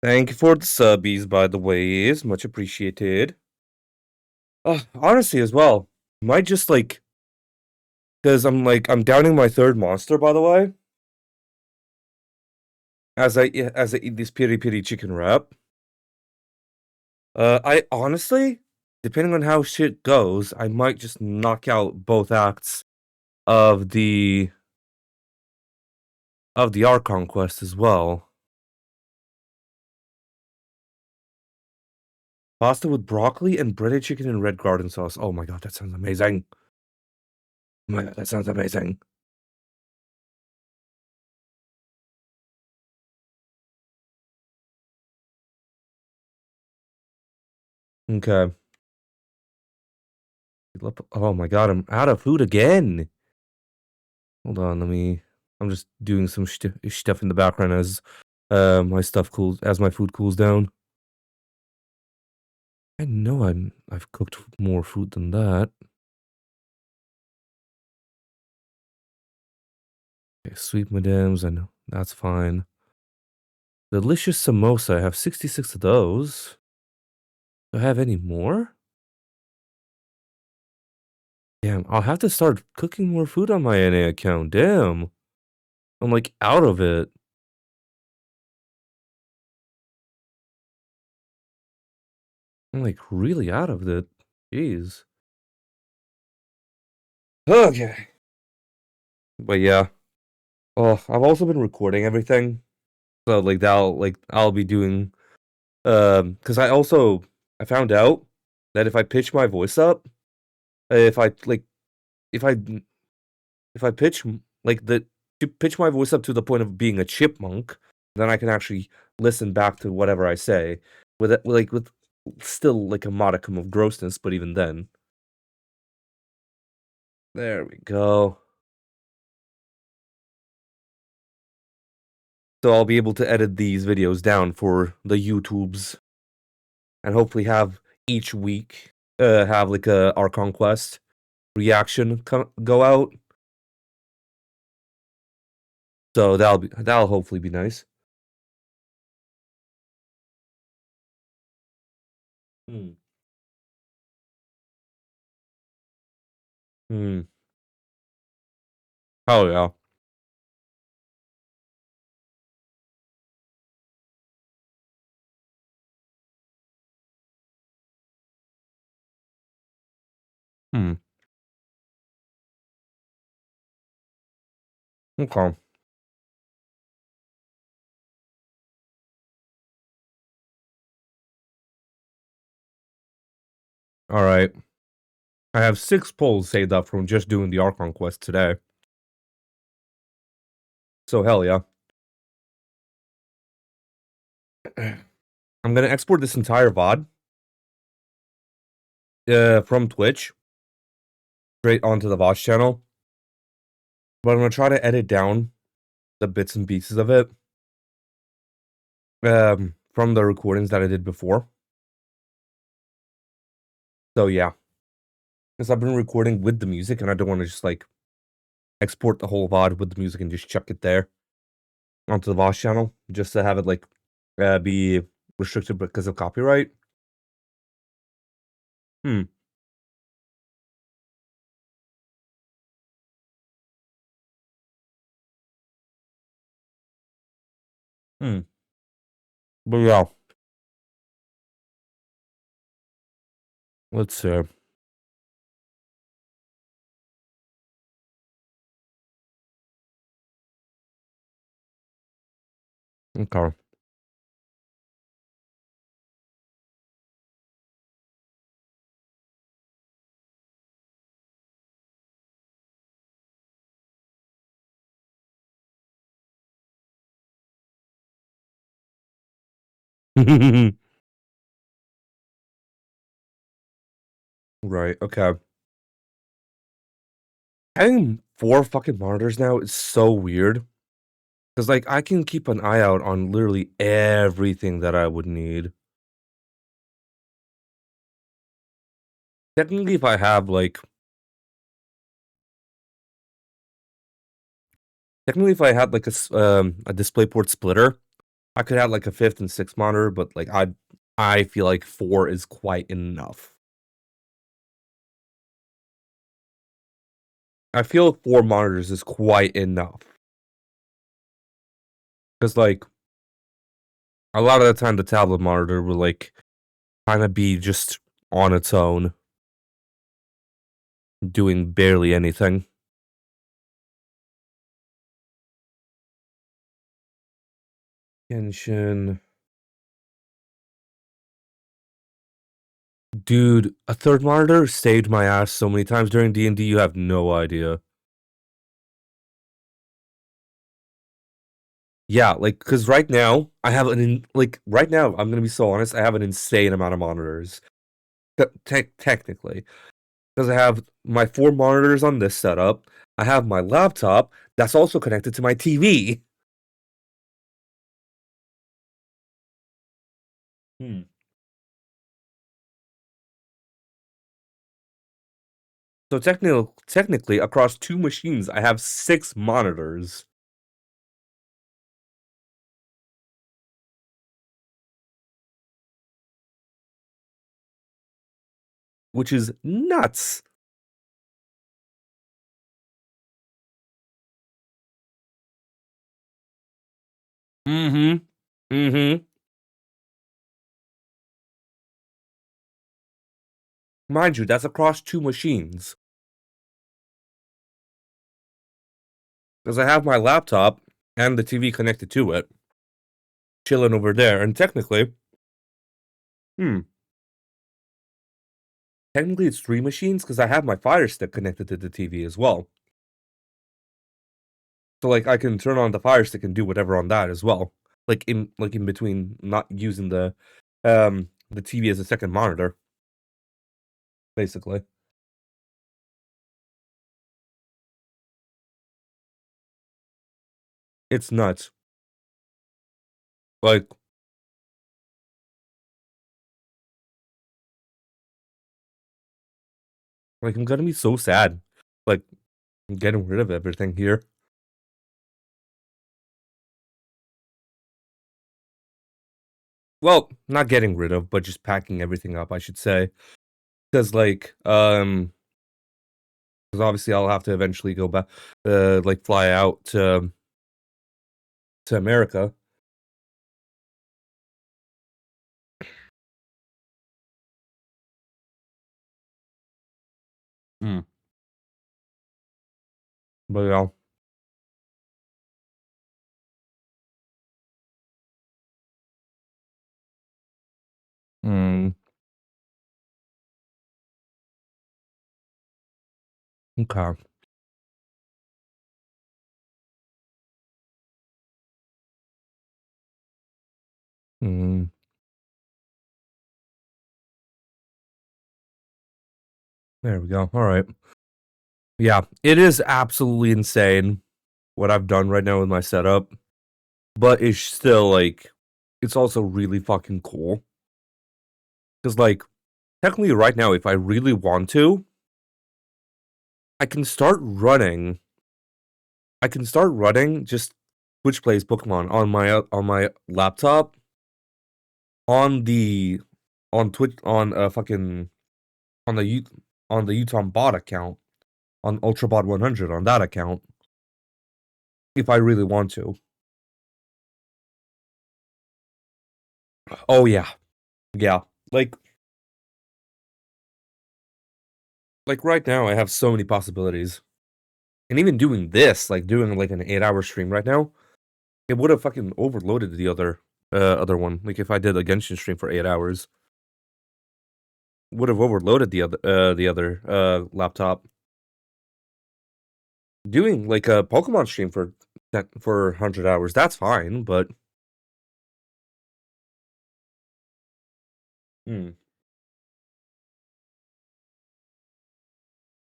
Thank you for the subbies, by the way. Is much appreciated. Honestly, as well, might just like, because I'm downing my third monster, by the way, as I eat this piri piri chicken wrap. I honestly, depending on how shit goes, I might just knock out both acts of the Archon quest as well. Pasta with broccoli and breaded chicken and red garden sauce. Oh my god, that sounds amazing. Oh my god, that sounds amazing. Okay. Oh my god, I'm out of food again. Hold on, I'm just doing some stuff in the background as my food cools down. I know I've cooked more food than that. Okay, sweet madams, I know that's fine. Delicious samosa. I have 66 of those. Do I have any more? Damn, I'll have to start cooking more food on my NA account. Damn. I'm like out of it. I'm like really out of it. Jeez. Okay. But yeah. Oh, I've also been recording everything. So I'll be doing because I found out that if I pitch my voice up, if I like if I if I pitch like the to pitch my voice up to the point of being a chipmunk, then I can actually listen back to whatever I say with still like a modicum of grossness, but even then. There we go. So I'll be able to edit these videos down for the YouTubes and hopefully have each week have like a Archon Quest reaction go out. So that'll hopefully be nice. Hmm. Hmm. Oh yeah. Hmm. Okay. All right. I have 6 polls saved up from just doing the Archon quest today. So hell yeah. I'm gonna export this entire VOD from Twitch straight onto the Vosh channel. But I'm gonna try to edit down the bits and pieces of it from the recordings that I did before. So yeah. Because I've been recording with the music and I don't want to just like export the whole VOD with the music and just chuck it there onto the Vosh channel just to have it like be restricted because of copyright. Hmm. Hmm. But yeah. Let's see. Okay. Right, okay. Having 4 fucking monitors now is so weird. Because, like, I can keep an eye out on literally everything that I would need. Technically, if I have, like Technically, if I had like a DisplayPort splitter, I could have like a 5th and 6th monitor, but like I feel like 4 is quite enough. I feel 4 monitors is quite enough. Because like a lot of the time the tablet monitor will like kind of be just on its own, doing barely anything. Genshin. Dude, a third monitor saved my ass so many times during D&D, you have no idea. Yeah, like, because right now, I have right now, I'm gonna be so honest, I have an insane amount of monitors. Technically. Because I have my 4 monitors on this setup, I have my laptop, that's also connected to my TV. So technically, across 2 machines, I have 6 monitors. Which is nuts. Mm-hmm. Mm-hmm. Mind you, that's across 2 machines. Because I have my laptop and the TV connected to it, chilling over there, and technically, technically it's 3 machines because I have my Fire Stick connected to the TV as well. So like I can turn on the Fire Stick and do whatever on that as well. Like in between not using the TV as a second monitor. Basically. It's nuts. Like I'm gonna be so sad. Like I'm getting rid of everything here. Well, not getting rid of, but just packing everything up, I should say. Because like because obviously I'll have to eventually go back like fly out to America. Mm. But yeah. Mm. Okay. Mm. There we go. All right. Yeah, it is absolutely insane what I've done right now with my setup, but it's still like it's also really fucking cool. Cuz like technically right now if I really want to, I can start running just Twitch plays Pokemon on my laptop on the on Twitch on fucking on the on the Utah bot account on UltraBot 100 on that account if I really want to. Oh yeah. Yeah. Like right now I have so many possibilities. And even doing this, like doing like an 8-hour stream right now, it would have fucking overloaded the other one. Like if I did a Genshin stream for 8 hours, would have overloaded the other laptop. Doing like a Pokemon stream for 100 hours, that's fine, but hmm.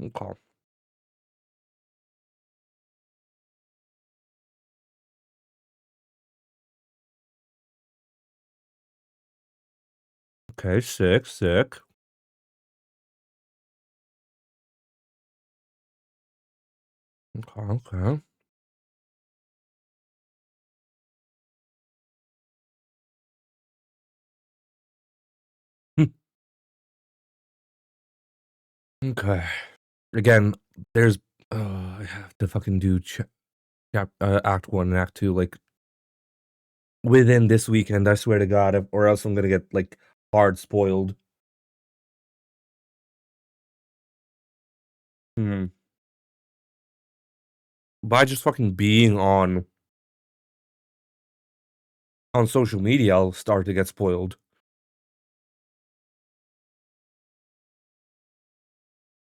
Okay. Okay, sick. Okay. Okay. Again, there's I have to fucking do Act 1 and Act 2, like, within this weekend, I swear to God, or else I'm gonna get, like, hard spoiled. By just fucking being on social media, I'll start to get spoiled.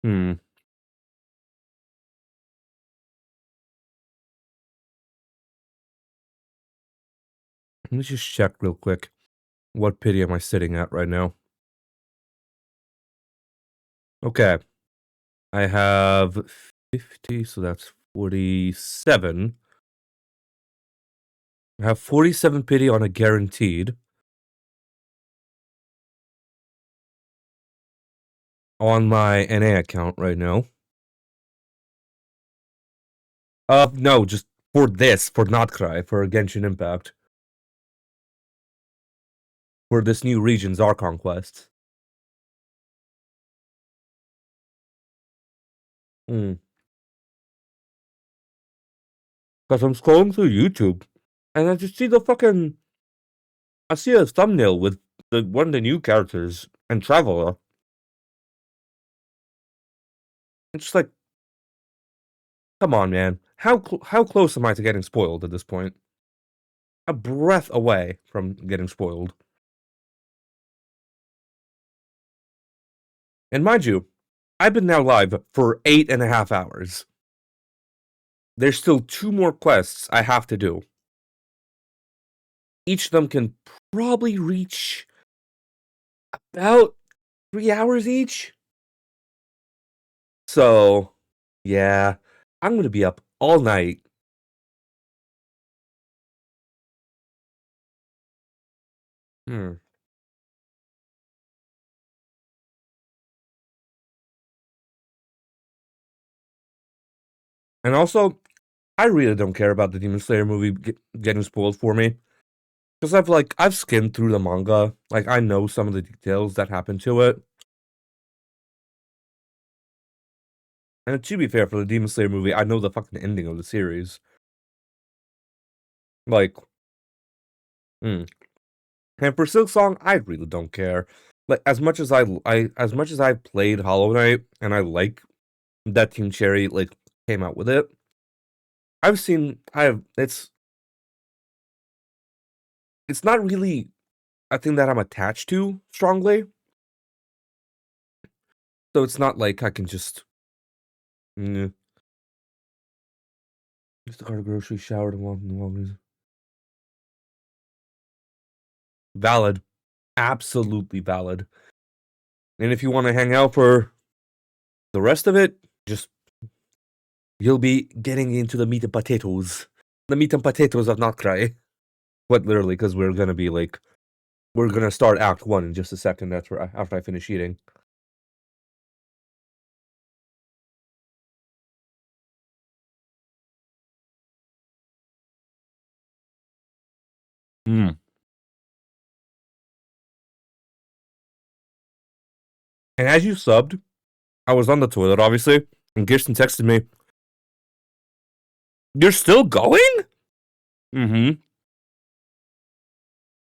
Hmm. Let me just check real quick. What pity am I sitting at right now? Okay. I have 50, so that's 47. I have 47 pity on a guaranteed. On my NA account right now. No, just for Nod-Krai, for Genshin Impact. For this new region, Czar Conquest. Because I'm scrolling through YouTube, and I just see I see a thumbnail with one of the new characters, and Traveler. It's just like, come on, man. How close am I to getting spoiled at this point? A breath away from getting spoiled. And mind you, I've been now live for 8.5 hours. There's still 2 more quests I have to do. Each of them can probably reach about 3 hours each. So, yeah, I'm gonna be up all night. Hmm. And also, I really don't care about the Demon Slayer movie getting spoiled for me. Because I've skimmed through the manga. Like, I know some of the details that happen to it. And to be fair, for the Demon Slayer movie, I know the fucking ending of the series. Like, And for Silksong, I really don't care. Like, as much as I've played Hollow Knight, and I like that Team Cherry, like, came out with it, it's not really a thing that I'm attached to strongly. So it's not like I can just use the car to grocery, shower, and walk in the Walgreens. Valid. Absolutely valid. And if you want to hang out for the rest of it, you'll be getting into the meat and potatoes. The meat and potatoes of Nod-Krai. But literally, because we're gonna start Act 1 in just a second after I finish eating. And as you subbed, I was on the toilet, obviously, and Gibson texted me, "You're still going?" Mm-hmm.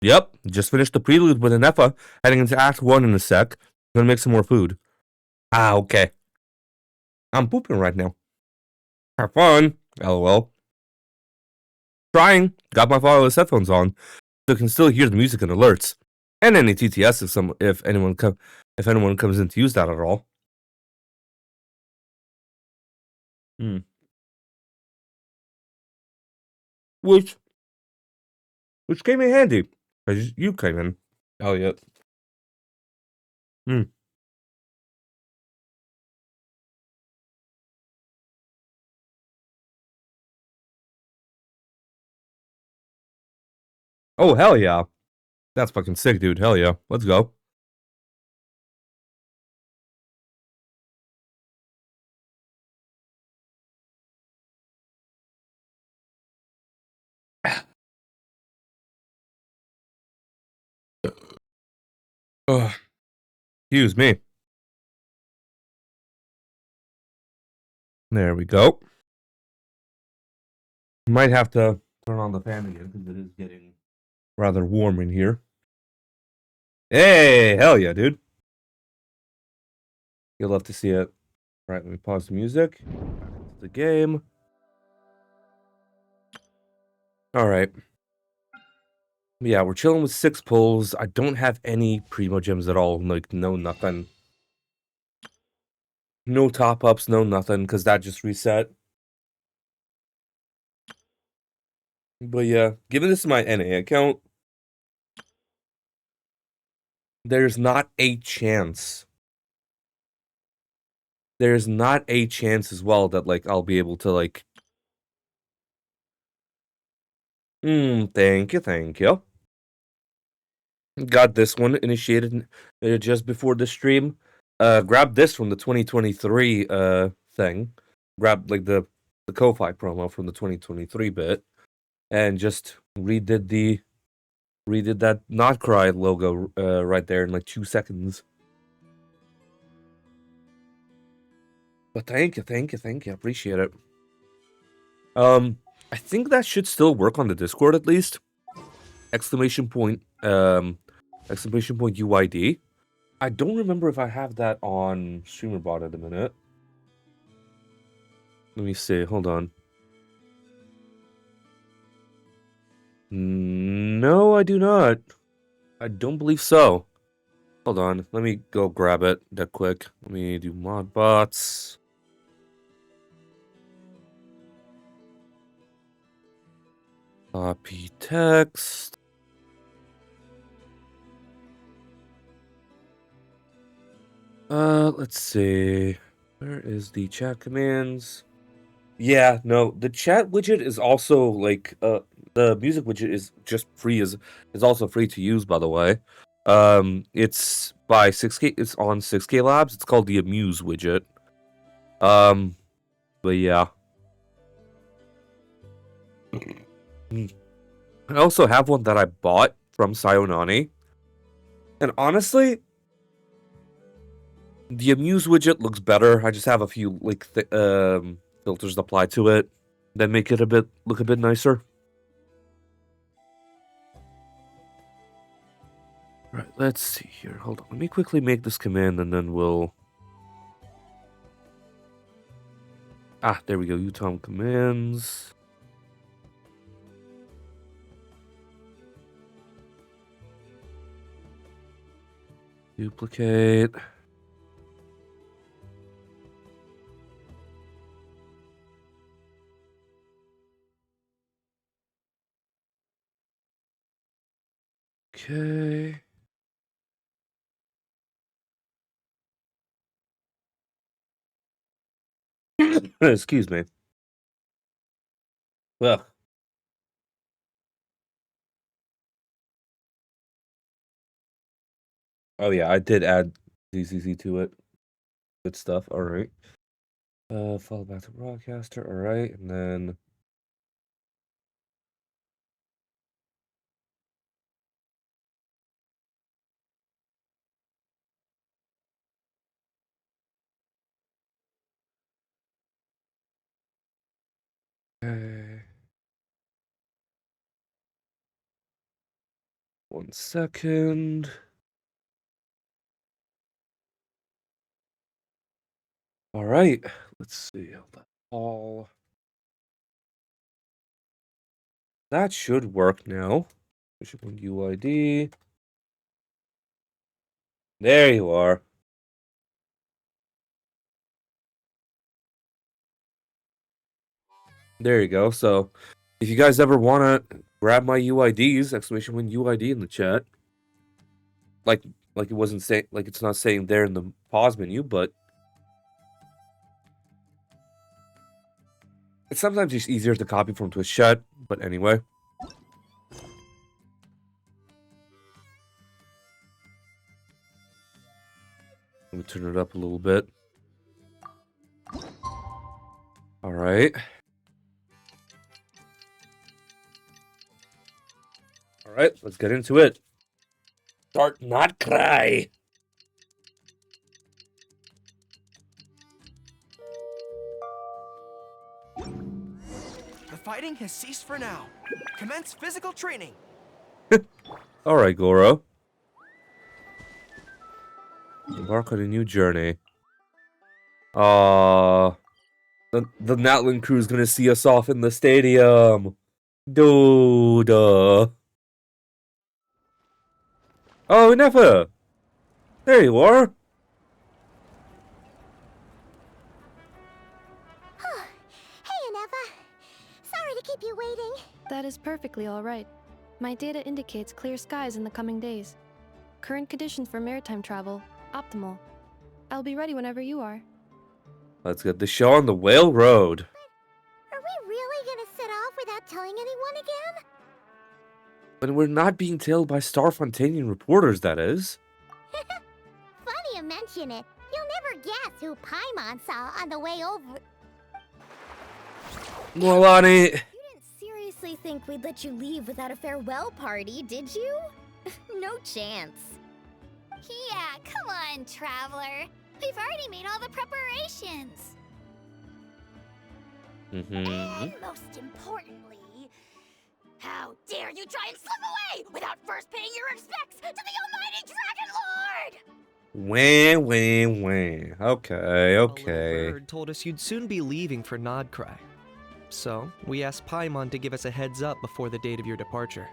Yep, just finished the prelude with Anefa, heading into Act 1 in a sec. Gonna make some more food. Ah, okay. I'm pooping right now. Have fun. LOL. Trying. Got my wireless headphones on, so I can still hear the music and alerts, and any TTS if anyone comes in to use that at all. Which came in handy, because you came in, Elliot. Oh, hell yeah. That's fucking sick, dude. Hell yeah. Let's go. Ugh. Excuse me. There we go. Might have to turn on the fan again because it is getting rather warm in here. Hey, hell yeah, dude. You'll love to see it. All right, let me pause the music. Back into the game. All right. Yeah, we're chilling with 6 pulls. I don't have any primo gems at all. Like, no nothing. No top-ups, no nothing, because that just reset. But yeah, given this is my NA account, there's not a chance. There's not a chance as well that, like, I'll be able to, like... thank you. Got this one initiated just before the stream. Grabbed this from the 2023 thing. Grabbed, like, the Ko-Fi promo from the 2023 bit. And just redid that Nod-Krai logo right there in, like, 2 seconds. But thank you. Appreciate it. I think that should still work on the Discord at least. Exclamation point UID. I don't remember if I have that on StreamerBot at the minute. Let me see. Hold on. No, I do not. I don't believe so. Hold on. Let me go grab it that quick. Let me do modbots. Copy text. Let's see. Where is the chat commands? Yeah, no, the chat widget is also like the music widget is just free is also free to use, by the way. It's by 6K, it's on 6K Labs. It's called the Amuse widget. But yeah. I also have one that I bought from Sayonani. And honestly, the Amuse widget looks better. I just have a few like filters applied to it that make it look a bit nicer. Right, let's see here. Hold on. Let me quickly make this command and then we'll... Ah, there we go. utom commands. Duplicate. Okay. Excuse me. Well. Oh yeah, I did add ZCC to it. Good stuff. All right. Follow back to broadcaster. All right, and then. Okay. 1 second. All right. Let's see. All. That should work now. Bishop on UID. There you are. There you go. So, if you guys ever want to grab my UIDs, exclamation point UID in the chat. Like it wasn't saying, like it's not saying there in the pause menu, but it's sometimes just easier to copy from Twitch chat. But anyway. Let me turn it up a little bit. All right. All right, let's get into it. Start Nod-Krai. fighting has ceased for now. Commence physical training. Alright, Goro. Embark on a new journey. The Natlan crew's gonna see us off in the stadium. Dude. Oh, Nefa! There you are. Hey, Anefa. Sorry to keep you waiting. That is perfectly alright. My data indicates clear skies in the coming days. Current conditions for maritime travel, optimal. I'll be ready whenever you are. Let's get the show on the Whale Road. Are we really gonna set off without telling anyone again? When we're not being tailed by Starfontanian reporters, that is. Funny you mention it. You'll never guess who Paimon saw on the way over. Milani. You didn't seriously think we'd let you leave without a farewell party, did you? No chance. Yeah, come on, Traveler. We've already made all the preparations. And most importantly, how dare you try and slip away without first paying your respects to the almighty Dragon Lord! Wah. Okay. Bird told us you'd soon be leaving for Nod-Krai. So, we asked Paimon to give us a heads up before the date of your departure.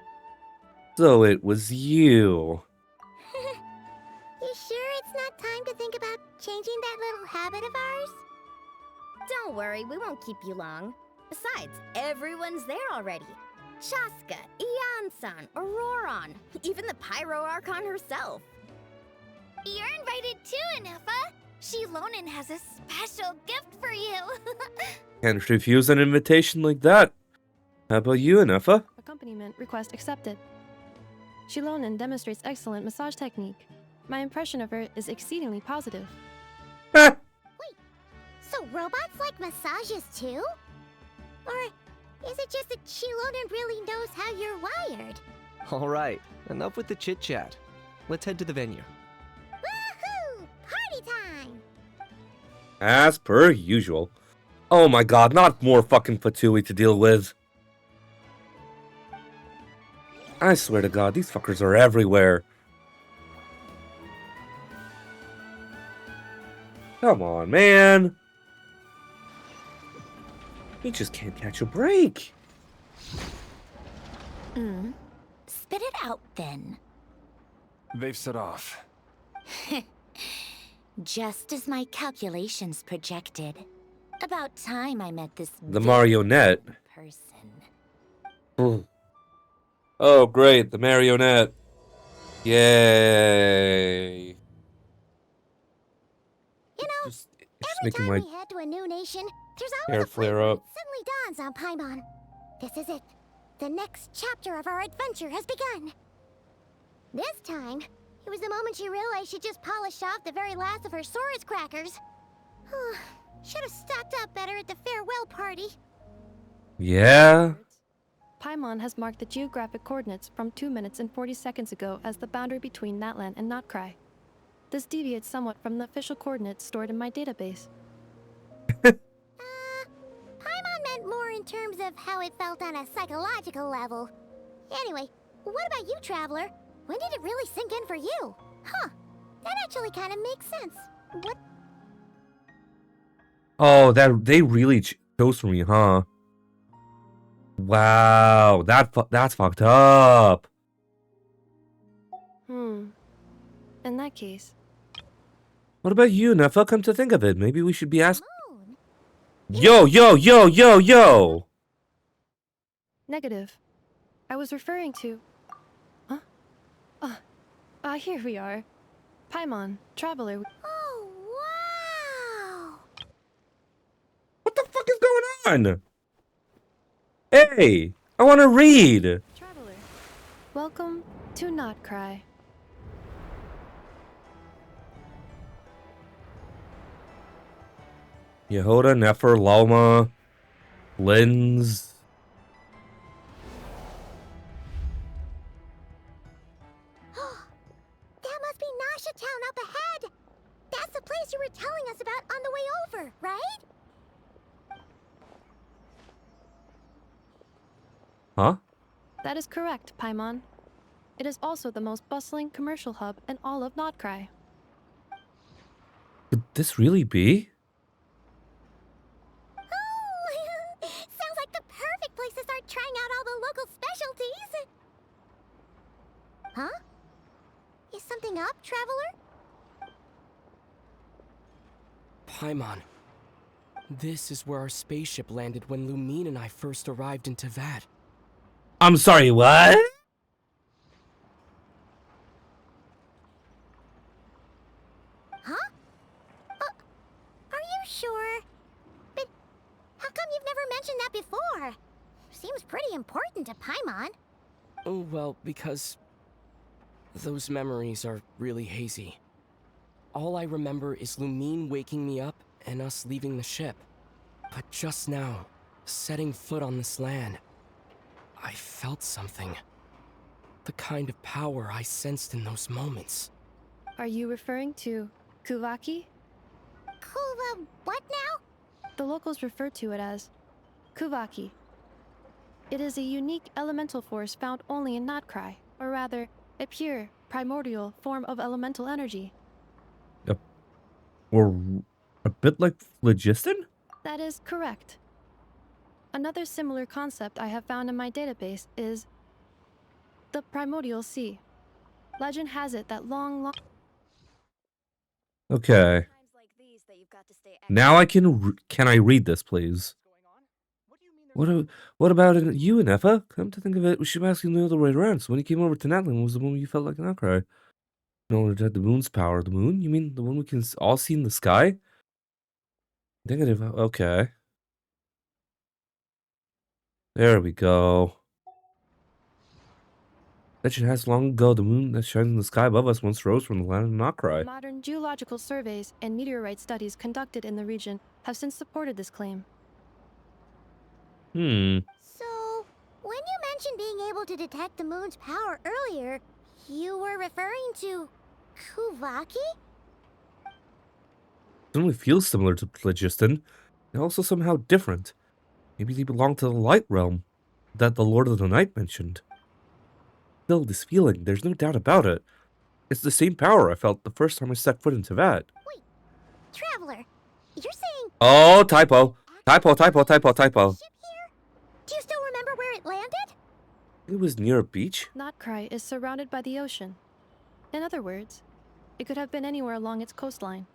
So it was you. You sure it's not time to think about changing that little habit of ours? Don't worry, we won't keep you long. Besides, everyone's there already. Shaska, Ian-san, Auroron, even the Pyro Archon herself. You're invited too, Anefa. Shilonen has a special gift for you. Can't refuse an invitation like that. How about you, Anefa? Accompaniment request accepted. Shilonen demonstrates excellent massage technique. My impression of her is exceedingly positive. Wait, so robots like massages too? Or is it just that Shilonen really knows how you're wired? Alright, enough with the chit-chat. Let's head to the venue. Woohoo! Party time! As per usual. Oh my god, not more fucking Fatui to deal with. I swear to god, these fuckers are everywhere. Come on, man. We just can't catch a break. Spit it out then. They've set off. Just as my calculations projected. About time I met this The marionette. person. Oh, great, the marionette. Yay. You know, Just every making time my we head to a new nation, there's hair always a flare point up. where it suddenly dawns on Paimon. This is it. The next chapter of our adventure has begun. This time, it was the moment she realized she just polished off the very last of her Saurus crackers. Should have stocked up better at the farewell party. Yeah? Paimon has marked the geographic coordinates from 2 minutes and 40 seconds ago as the boundary between Natlan and Nod-Krai. This deviates somewhat from the official coordinates stored in my database. Paimon meant more in terms of how it felt on a psychological level. Anyway, what about you, Traveler? When did it really sink in for you? Huh, that actually kind of makes sense. What? Oh, they really chose for me, huh? Wow, that's fucked up. In that case. What about you, Nefa? Come to think of it, maybe we should be asked. Yo! Negative. I was referring to... Huh? Here we are. Paimon, Traveler. Oh, wow! What the fuck is going on? Hey, I want to read. Traveler, welcome to Nod-Krai. Yehoda, Nefer, Lalma, Linz. That must be Nasha Town up ahead! That's the place you were telling us about on the way over, right? That is correct, Paimon. It is also the most bustling commercial hub in all of Nod-Krai. Could this really be? Oh, sounds like the perfect place to start trying out all the local specialties. Huh? Is something up, traveler? Paimon, this is where our spaceship landed when Lumine and I first arrived in Teyvat. I'm sorry, what? Huh? Are you sure? But how come you've never mentioned that before? Seems pretty important to Paimon. Oh, well, because those memories are really hazy. All I remember is Lumine waking me up and us leaving the ship. But just now, setting foot on this land, I felt something. The kind of power I sensed in those moments. Are you referring to Kuvaki? Kuva what now? The locals refer to it as Kuvaki. It is a unique elemental force found only in Nod-Krai, or rather, a pure, primordial form of elemental energy. Or a bit like phlogiston? That is correct. Another similar concept I have found in my database is the primordial sea. Legend has it that long... Okay. Now I can I read this, please? What about you and Effa? Come to think of it, we should be asking the other way around. So when you came over to Natlan, was the moment you felt like an outcry? In order to have the moon's power. The moon? You mean the one we can all see in the sky? Negative. Okay. There we go. Legend has long ago the moon that shines in the sky above us once rose from the land of Nod-Krai. Modern geological surveys and meteorite studies conducted in the region have since supported this claim. So, when you mentioned being able to detect the moon's power earlier, you were referring to Kuvaki? It only feels similar to phlogiston. They're also somehow different. Maybe they belong to the light realm that the Lord of the Night mentioned. Still, this feeling, there's no doubt about it. It's the same power I felt the first time I set foot in Teyvat. Wait, traveler, you're saying... Oh, typo. Typo. Do you still remember where it landed? It was near a beach? Nod-Krai is surrounded by the ocean. In other words, it could have been anywhere along its coastline.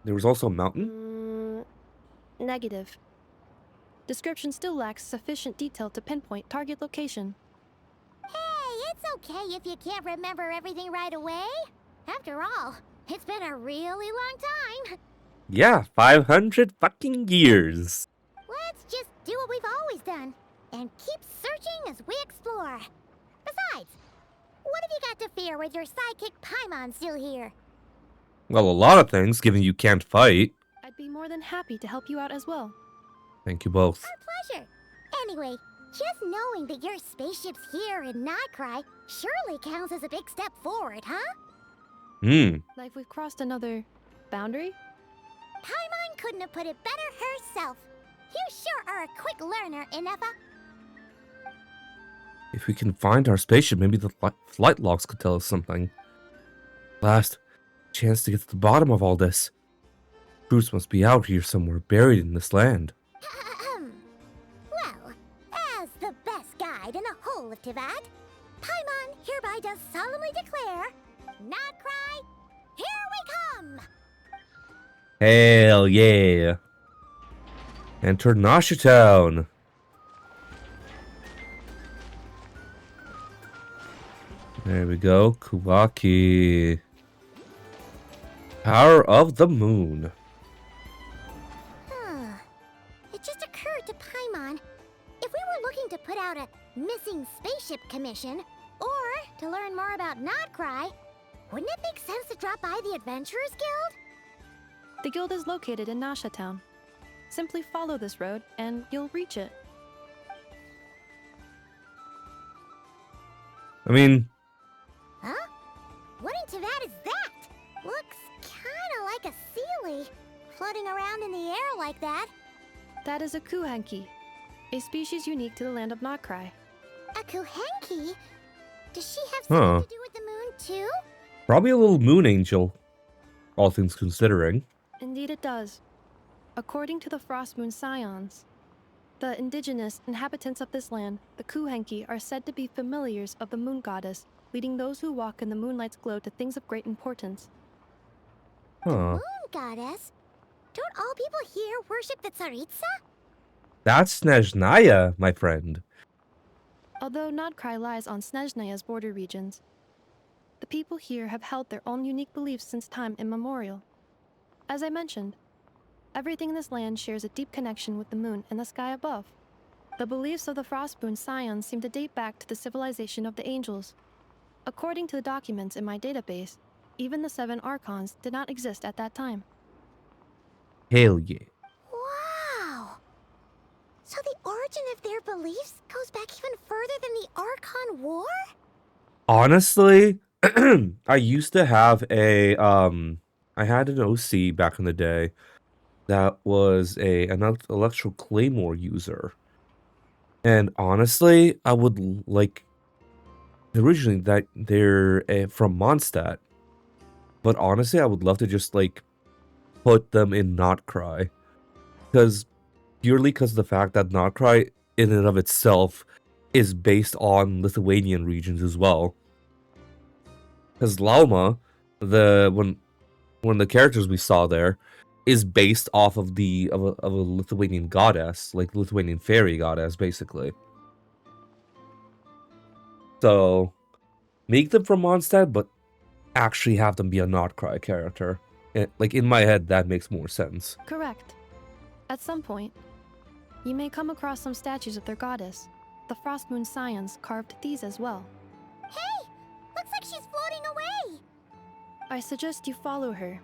There was also a mountain? Negative. Description still lacks sufficient detail to pinpoint target location. Hey, it's okay if you can't remember everything right away. After all, it's been a really long time. Yeah, 500 fucking years. Let's just do what we've always done, and keep searching as we explore. Besides, what have you got to fear with your sidekick Paimon still here? Well, a lot of things, given you can't fight. I'd be more than happy to help you out as well. Thank you both. Our pleasure. Anyway, just knowing that your spaceship's here in Nod-Krai surely counts as a big step forward, huh? Like we've crossed another boundary? Paimon couldn't have put it better herself. You sure are a quick learner, Ineffa. If we can find our spaceship, maybe the flight logs could tell us something. Last chance to get to the bottom of all this. Bruce must be out here somewhere, buried in this land. Well, as the best guide in the whole of Teyvat, Paimon hereby does solemnly declare, Nod-Krai, here we come! Hell yeah. Enter Nasha Town. There we go. Kuvaki. Power of the Moon. It just occurred to Paimon, if we were looking to put out a missing spaceship commission, or to learn more about Nod-Krai, wouldn't it make sense to drop by the Adventurers Guild? The guild is located in Nasha Town. Simply follow this road, and you'll reach it. I mean... Huh? What in Teyvat is that? Looks kinda like a Sealy, floating around in the air like that. That is a Kuhanki, a species unique to the land of Nod-Krai. A A Kuhenki? Does she have Huh. something to do with the moon too? Probably a little moon angel, all things considering. Indeed it does. According to the Frost Moon Scions, the indigenous inhabitants of this land, the Kuhenki, are said to be familiars of the moon goddess, leading those who walk in the moonlight's glow to things of great importance. Huh. Moon goddess? Don't all people here worship the Tsaritsa? That's Snezhnaya, my friend. Although Nod-Krai lies on Snezhnaya's border regions, the people here have held their own unique beliefs since time immemorial. As I mentioned, everything in this land shares a deep connection with the moon and the sky above. The beliefs of the Frostmoon Scions seem to date back to the civilization of the angels. According to the documents in my database, even the 7 Archons did not exist at that time. Hell yeah. Wow! So the origin of their beliefs goes back even further than the Archon War? Honestly, I used to have a I had an OC back in the day that was an electro claymore user. And honestly, I would like originally that they're from Mondstadt. But honestly, I would love to just like put them in Nod-Krai. Purely because of the fact that Nod-Krai in and of itself is based on Lithuanian regions as well. Because Lauma, one of the characters we saw there, is based off of a Lithuanian goddess, like Lithuanian fairy goddess, basically. So make them from Mondstadt, but actually have them be a Nod-Krai character. Like in my head, that makes more sense. Correct. At some point, you may come across some statues of their goddess. The Frostmoon Scions carved these as well. Hey! Looks like she's floating away! I suggest you follow her.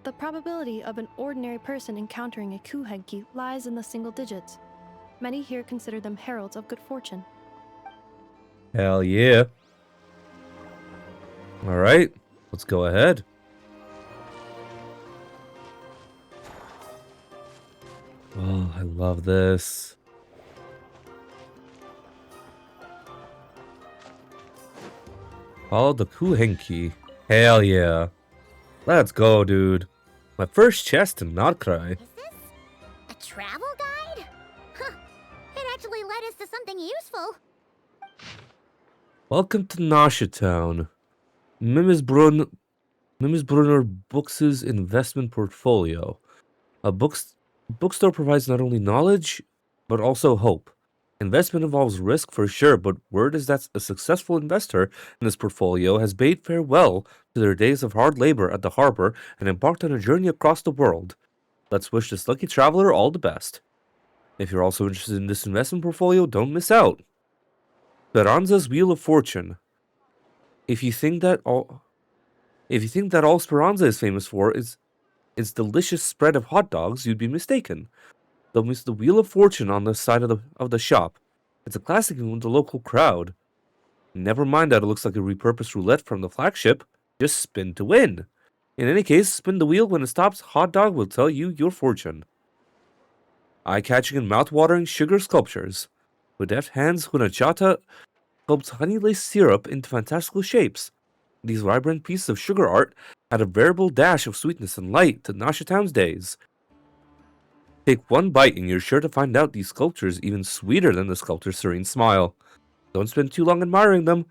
The probability of an ordinary person encountering a Kuhenki lies in the single digits. Many here consider them heralds of good fortune. Hell yeah. Alright, let's go ahead. Oh, I love this. Follow the Kuhenki. Hell yeah. Let's go, dude. My first chest in Nod-Krai. Is this a travel guide? Huh. It actually led us to something useful. Welcome to Nasha Town. Mimmisbrunner Books' investment portfolio. A bookstore provides not only knowledge, but also hope. Investment involves risk for sure, but word is that a successful investor in this portfolio has bade farewell to their days of hard labor at the harbor and embarked on a journey across the world. Let's wish this lucky traveler all the best. If you're also interested in this investment portfolio, don't miss out. Speranza's Wheel of Fortune. If you think that all Speranza is famous for is its delicious spread of hot dogs, you'd be mistaken. They'll miss the Wheel of Fortune on the side of the shop. It's a classic with the local crowd. Never mind that it looks like a repurposed roulette from the flagship. Just spin to win. In any case, spin the wheel when it stops. Hot dog will tell you your fortune. Eye-catching and mouth-watering sugar sculptures. With deft hands, Hunachata sculpts honey-laced syrup into fantastical shapes. These vibrant pieces of sugar art add a veritable dash of sweetness and light to Nasha Town's days. Take one bite and you're sure to find out these sculptures even sweeter than the sculptor's serene smile. Don't spend too long admiring them.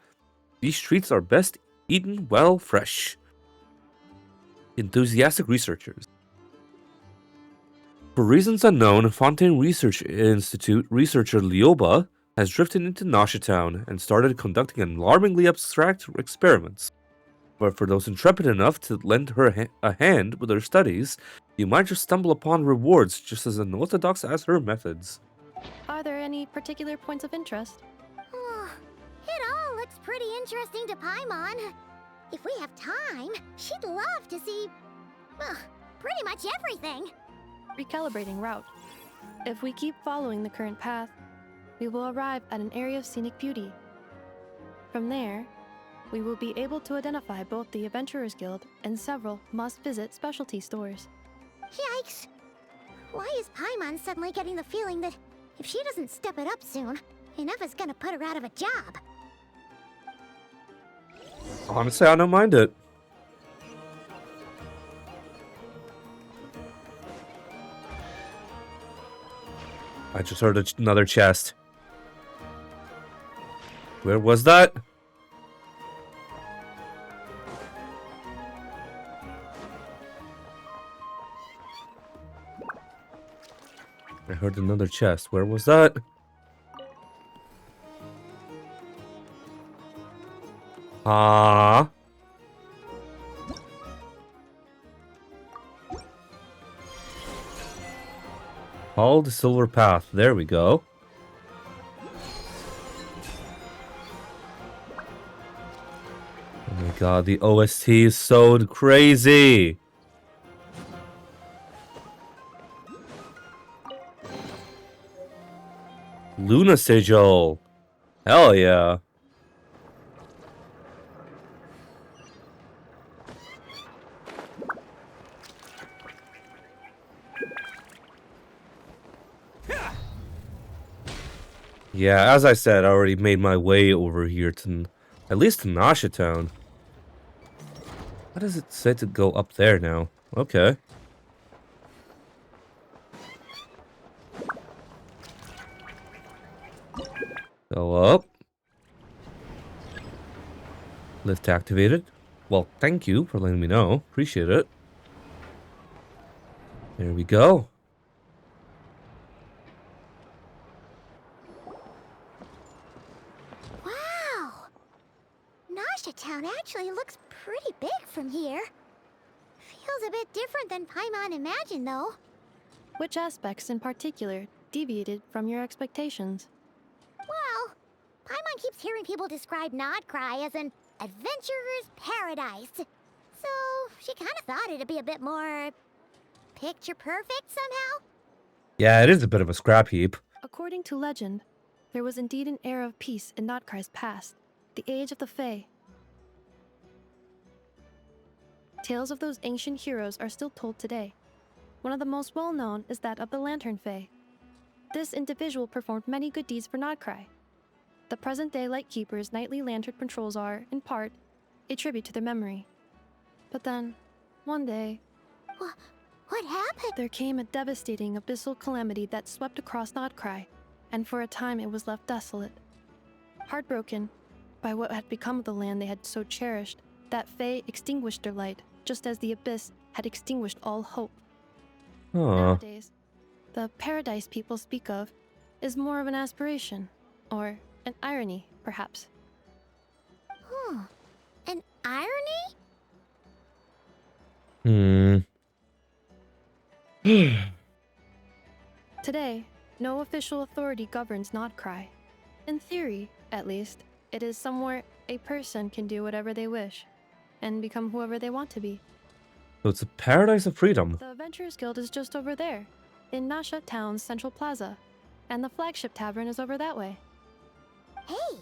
These treats are best eaten while fresh. Enthusiastic researchers. For reasons unknown, Fontaine Research Institute researcher Lioba has drifted into Nasha Town and started conducting alarmingly abstract experiments. But for those intrepid enough to lend her a hand with her studies, you might just stumble upon rewards just as unorthodox as her methods. Are there any particular points of interest? It all looks pretty interesting to Paimon. If we have time, she'd love to see, pretty much everything. Recalibrating route. If we keep following the current path, we will arrive at an area of scenic beauty. From there, we will be able to identify both the Adventurers Guild and several must-visit specialty stores. Yikes! Why is Paimon suddenly getting the feeling that if she doesn't step it up soon, Enough is gonna put her out of a job. Honestly, I don't mind it. I just heard another chest. Where was that? I heard another chest. Where was that? Ah. Follow the silver path. There we go. Oh my god, the OST is so crazy. Luna Sigil. Hell yeah. Yeah, as I said, I already made my way over here to, at least to Nasha Town. Why does it say to go up there now? Okay. Go up. Lift activated. Well, thank you for letting me know. Appreciate it. There we go. Wow! Nasha Town actually looks pretty big from here. Feels a bit different than Paimon imagined, though. Which aspects in particular deviated from your expectations? Well, Paimon keeps hearing people describe Nod-Krai as an adventurer's paradise. So, she kind of thought it'd be a bit more picture perfect somehow. Yeah, it is a bit of a scrap heap. According to legend, there was indeed an era of peace in Nod-Krai's past, the age of the Fae. Tales of those ancient heroes are still told today. One of the most well-known is that of the Lantern Fae. This individual performed many good deeds for Nod-Krai. The present-day Lightkeeper's nightly lantern patrols are, in part, a tribute to their memory. But then, one day... What happened? There came a devastating abyssal calamity that swept across Nod-Krai, and for a time it was left desolate. Heartbroken by what had become of the land they had so cherished, that Fae extinguished their light, just as the abyss had extinguished all hope. Nowadays, the paradise people speak of is more of an aspiration, or an irony, perhaps. An irony? Today, no official authority governs Nod-Krai. In theory, at least, it is somewhere a person can do whatever they wish, and become whoever they want to be. So it's a paradise of freedom. The Adventurers Guild is just over there, in Nasha Town's Central Plaza, and the flagship tavern is over that way. Hey,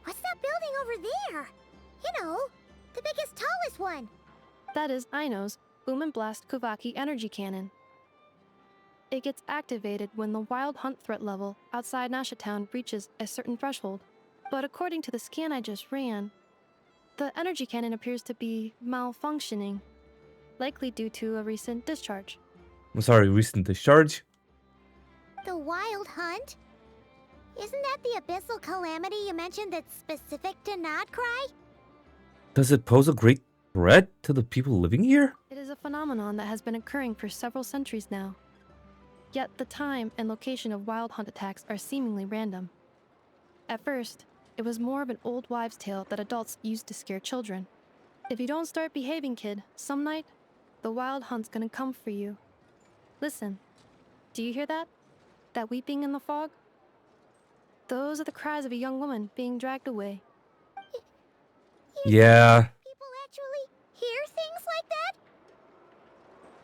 what's that building over there? You know, the biggest, tallest one. That is Aino's Boom and Blast Kuvaki energy cannon. It gets activated when the wild hunt threat level outside Nasha Town reaches a certain threshold. But according to the scan I just ran, the energy cannon appears to be malfunctioning, likely due to a recent discharge. I'm sorry, recent discharge? The wild hunt? Isn't that the abyssal calamity you mentioned that's specific to Nod-Krai? Does it pose a great threat to the people living here? It is a phenomenon that has been occurring for several centuries now. Yet the time and location of wild hunt attacks are seemingly random. At first, it was more of an old wives' tale that adults used to scare children. If you don't start behaving, kid, some night, the wild hunt's gonna come for you. Listen, do you hear that? That weeping in the fog? Those are the cries of a young woman being dragged away. Yeah. People actually hear things like that?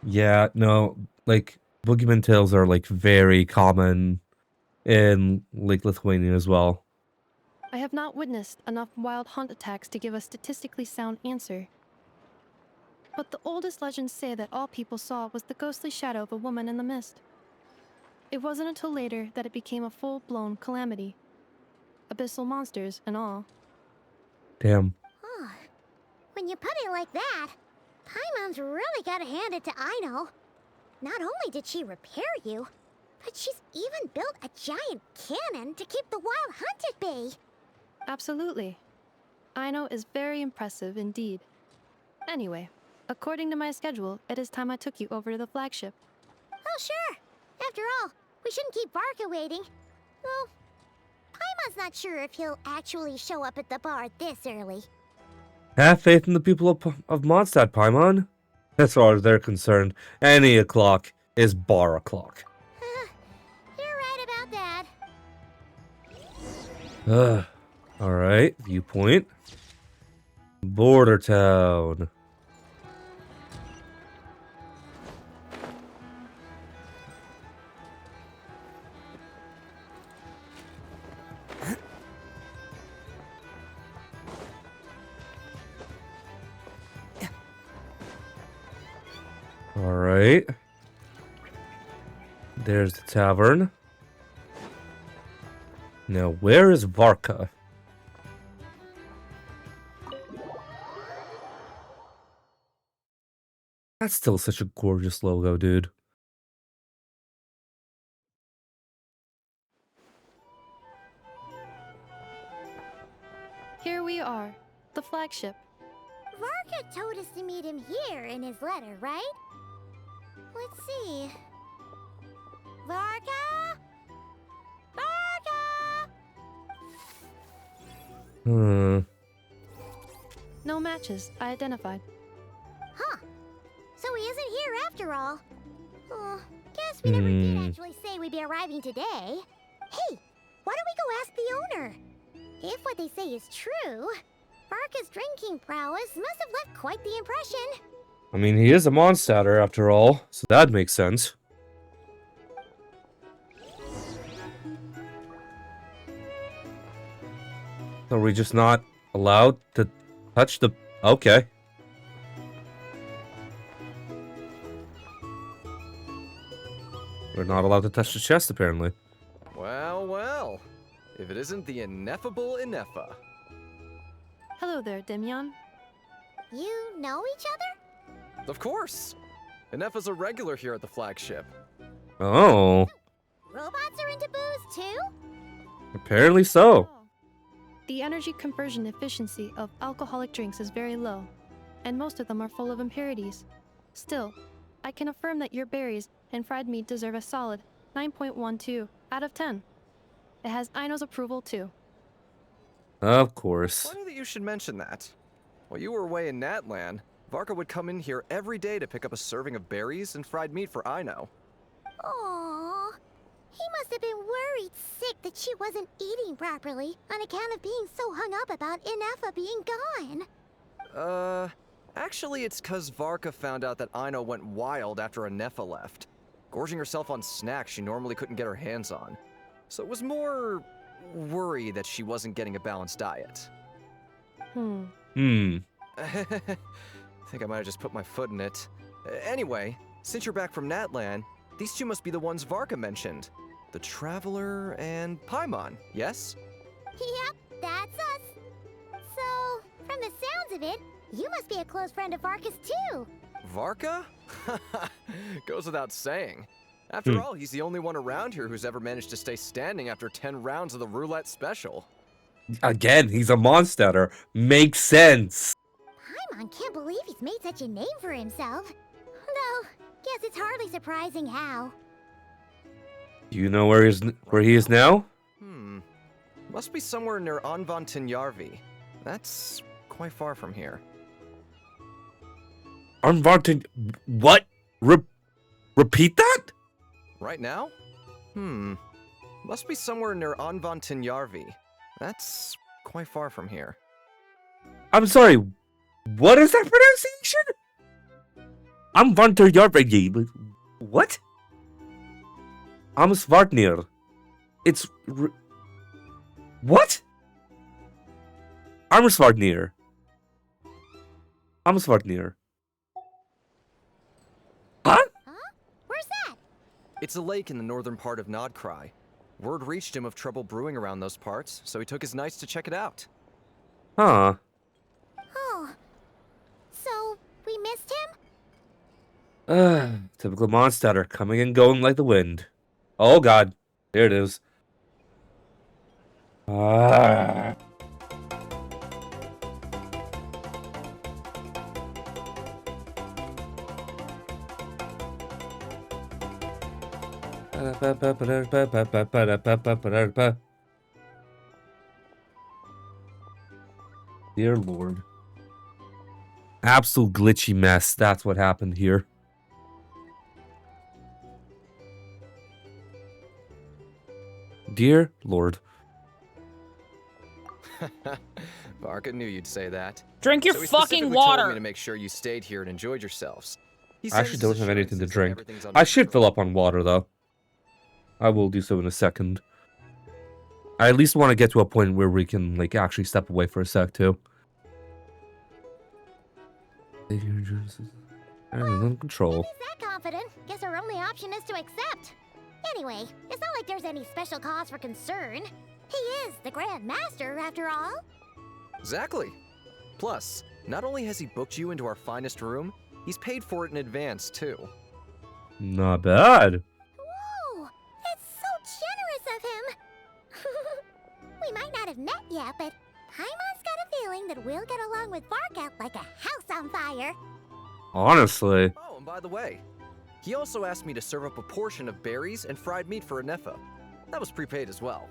Yeah, no, like, boogeyman tales are, like, very common in, like, Lithuania as well. I have not witnessed enough wild hunt attacks to give a statistically sound answer. But the oldest legends say that all people saw was the ghostly shadow of a woman in the mist. It wasn't until later that it became a full-blown calamity. abyssal monsters and all. Damn. Oh, when you put it like that, Paimon's really gotta hand it to Aino. Not only did she repair you, but she's even built a giant cannon to keep the wild hunt at bay. Absolutely. Aino is very impressive indeed. Anyway, according to my schedule, it is time I took you over to the flagship. Oh, sure. After all, we shouldn't keep Varka waiting. Well, Paimon's not sure if he'll actually show up at the bar this early. Have faith in the people of Mondstadt, Paimon. As far as they're concerned, any o'clock is bar o'clock. You're right about that. Alright, viewpoint. Border town. Alright. There's the tavern. Now, where is Varka? That's still such a gorgeous logo, dude. Here we are, the flagship. Varka told us to meet him here in his letter, right? Let's see. Varka? Varka! No matches, I identified. Huh. So he isn't here after all. Oh, guess we never did actually say we'd be arriving today. Hey, why don't we go ask the owner? If what they say is true, Varka's drinking prowess must have left quite the impression. I mean, he is a Mondstadter after all, so that makes sense. Are we just not allowed to touch the... Okay. We're not allowed to touch the chest, apparently. Well, well. If it isn't the ineffable Ineffa. Hello there, Demyon. You know each other? Of course. Ineffa's a regular here at the flagship. Oh. Robots are into booze too? Apparently so. The energy conversion efficiency of alcoholic drinks is very low, and most of them are full of impurities. Still, I can affirm that your berries and fried meat deserve a solid 9.12 out of 10. It has Aino's approval too. Of course. Funny that you should mention that. While you were away in Natlan, Varka would come in here every day to pick up a serving of berries and fried meat for Aino. Aww. He must have been worried sick that she wasn't eating properly on account of being so hung up about Ineffa being gone. Actually it's 'cause Varka found out that Aino went wild after Ineffa left, gorging herself on snacks she normally couldn't get her hands on. So it was more worry that she wasn't getting a balanced diet. I think I might have just put my foot in it. Anyway, since you're back from Natlan, these two must be the ones Varka mentioned. The Traveler and Paimon, yes? Yep, that's us. So, from the sounds of it, you must be a close friend of Varka's too. Varka? Goes without saying. After all, he's the only one around here who's ever managed to stay standing after 10 rounds of the roulette special. Again, he's a Mondstadter. Makes sense. Paimon can't believe he's made such a name for himself. Though, guess it's hardly surprising how. Do you know where he is now? Must be somewhere near Anvantinjarvi. That's quite far from here. What? Repeat that? Right now? Must be somewhere near Anvantinjarvi. That's quite far from here. I'm sorry. What is that pronunciation? I'm Vanterjarvegi. What? I'm Svartnir. It's... What? I'm Svartnir. I'm Svartnir. Huh? Where's that? It's a lake in the northern part of Nod-Krai. Word reached him of trouble brewing around those parts, so he took his knights to check it out. Huh. Oh. So, we missed him? Typical Mondstadt coming and going like the wind. Oh god. There it is. Ah. Dear Lord. Absolute glitchy mess. That's what happened here. Dear Lord. Varka knew you'd say that. Drink your So he fucking specifically water. told me to make sure you stayed here and enjoyed yourselves. He I actually sends don't his have anything to assurances that drink. everything's under I should control. fill up on water, though. I will do so in a second. I at least want to get to a point where we can, like, actually step away for a sec, too. Under control. He's that confident. Guess our only option is to accept. Anyway, it's not like there's any special cause for concern. He is the Grand Master, after all. Exactly. Plus, not only has he booked you into our finest room, he's paid for it in advance, too. Not bad. Whoa! It's so generous of him! We might not have met yet, but Paimon's got a feeling that we'll get along with Varka like a house on fire. Honestly. Oh, and by the way, he also asked me to serve up a portion of berries and fried meat for Anefa. That was prepaid as well.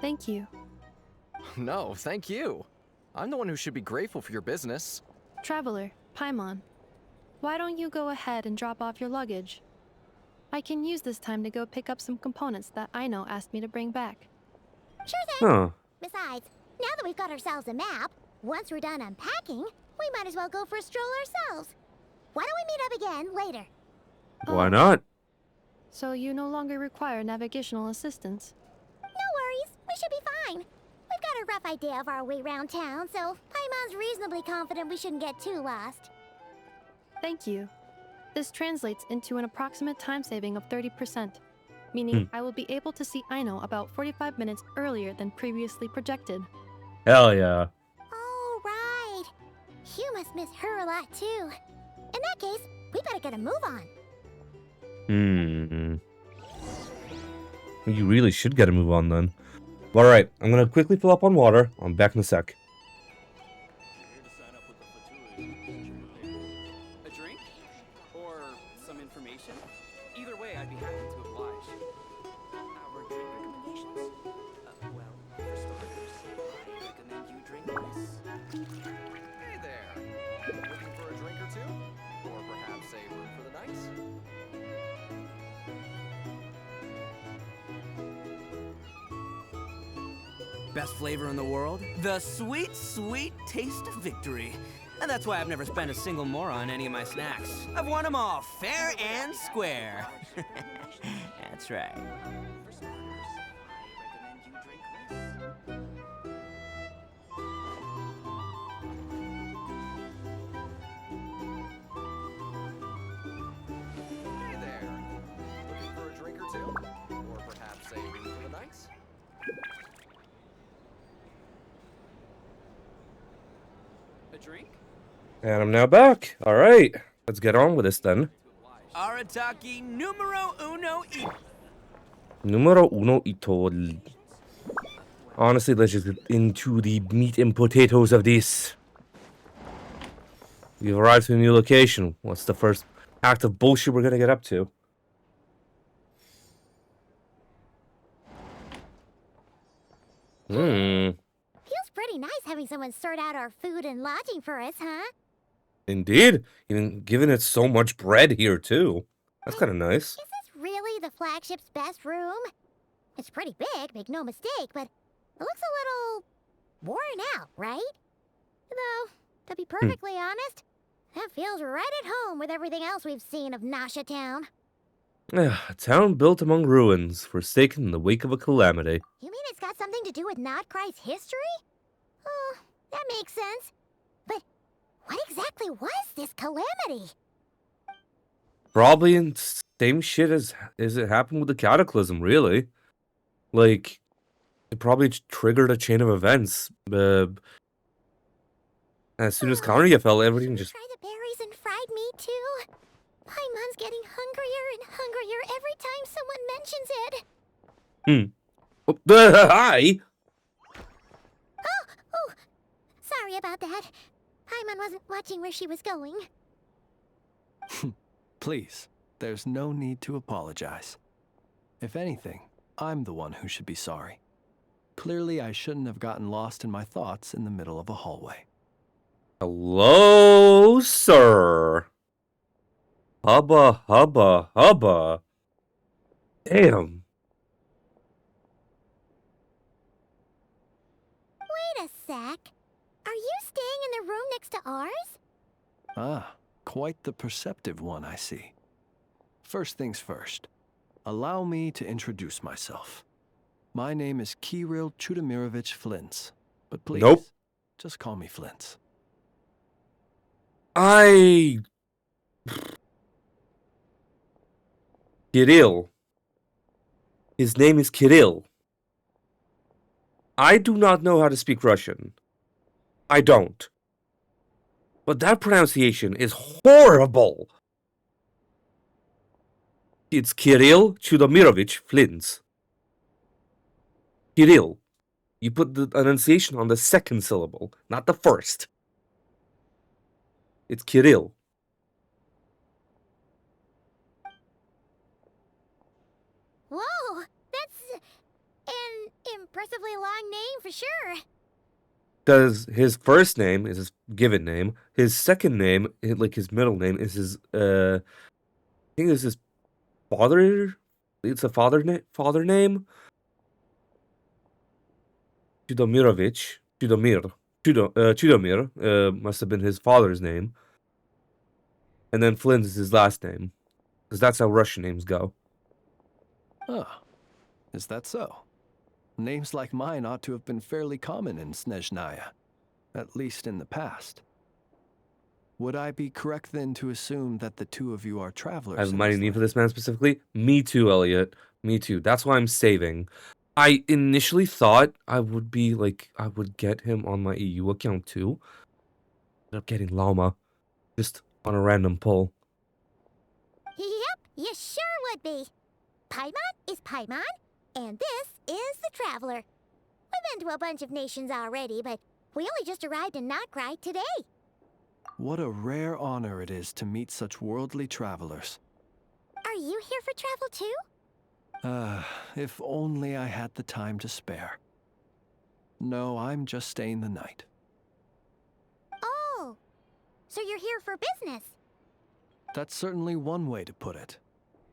Thank you. No, thank you. I'm the one who should be grateful for your business. Traveler, Paimon, why don't you go ahead and drop off your luggage? I can use this time to go pick up some components that Aino asked me to bring back. Sure thing. Huh. Besides, now that we've got ourselves a map, once we're done unpacking, we might as well go for a stroll ourselves. Why don't we meet up again later? Why not? So you no longer require navigational assistance? No worries, we should be fine. We've got a rough idea of our way around town, so Paimon's reasonably confident we shouldn't get too lost. Thank you. This translates into an approximate time saving of 30%, meaning I will be able to see Aino about 45 minutes earlier than previously projected. Hell yeah. Oh, right. You must miss her a lot, too. In that case, we better get a move on. You really should get a move on then. Alright, I'm gonna quickly fill up on water. I'm back in a sec. A drink? Or some information? Either way, I'd be happy to oblige. Our drink recommendations? Well, for starters, I recommend you drink this. Hey there. Looking for a drink or two? Or perhaps a room for the night? Best flavor in the world? The sweet, sweet taste of victory. And that's why I've never spent a single more on any of my snacks. I've won them all fair and square. That's right. Hey there. Looking for a drink or two? Or perhaps a room for the night? A drink? And I'm now back. Alright, let's get on with this then. Arataki numero uno e. Numero uno ito. Honestly, let's just get into the meat and potatoes of this. We've arrived to a new location. What's the first act of bullshit we're gonna get up to? Feels pretty nice having someone sort out our food and lodging for us, huh? Indeed. Even given it so much bread here, too. That's kind of nice. Is this really the flagship's best room? It's pretty big, make no mistake, but it looks a little worn out, right? Though, to be perfectly honest, that feels right at home with everything else we've seen of Nasha Town. A town built among ruins, forsaken in the wake of a calamity. You mean it's got something to do with Nod-Krai's history? Oh, that makes sense. But what exactly was this calamity? Probably in same shit as it happened with the Cataclysm, really. Like, it probably triggered a chain of events. As soon as Kaguya fell, everything just... Try the berries and fried meat too. Paimon's getting hungrier and hungrier every time someone mentions it. Hi! Oh, sorry about that. Paimon wasn't watching where she was going. Please, there's no need to apologize. If anything, I'm the one who should be sorry. Clearly, I shouldn't have gotten lost in my thoughts in the middle of a hallway. Hello, sir. Hubba, hubba, hubba. Damn. Wait a sec. Are you staying in the room next to ours? Ah, quite the perceptive one, I see. First things first, allow me to introduce myself. My name is Kirill Chudamirovich Flintz, but please, Nope. just call me Flintz. Kirill. His name is Kirill. I do not know how to speak Russian. I don't. But that pronunciation is horrible. It's Kirill Chudamirovich Flintz. Kirill. You put the enunciation on the second syllable, not the first. It's Kirill. Whoa, that's an impressively long name for sure. Because his first name is his given name. His second name, like his middle name, is his I think it's his father. It's a father name. Chudomirovich. Chudomir must have been his father's name. And then Flint is his last name. Because that's how Russian names go. Ah, is that so? Names like mine ought to have been fairly common in Snezhnaya, at least in the past. Would I be correct then to assume that the two of you are travelers? I have a in mighty this need for land? this man specifically. Me too, Elliot. Me too. That's why I'm saving. I initially thought I would get him on my EU account too. Ended up getting Llama. Just on a random pull. Yep, you sure would be. Paimon is Paimon, and this is the Traveler. We've been to a bunch of nations already, but we only just arrived in Nod-Krai today. What a rare honor it is to meet such worldly travelers. Are you here for travel too? If only I had the time to spare. No, I'm just staying the night. Oh, so you're here for business? That's certainly one way to put it.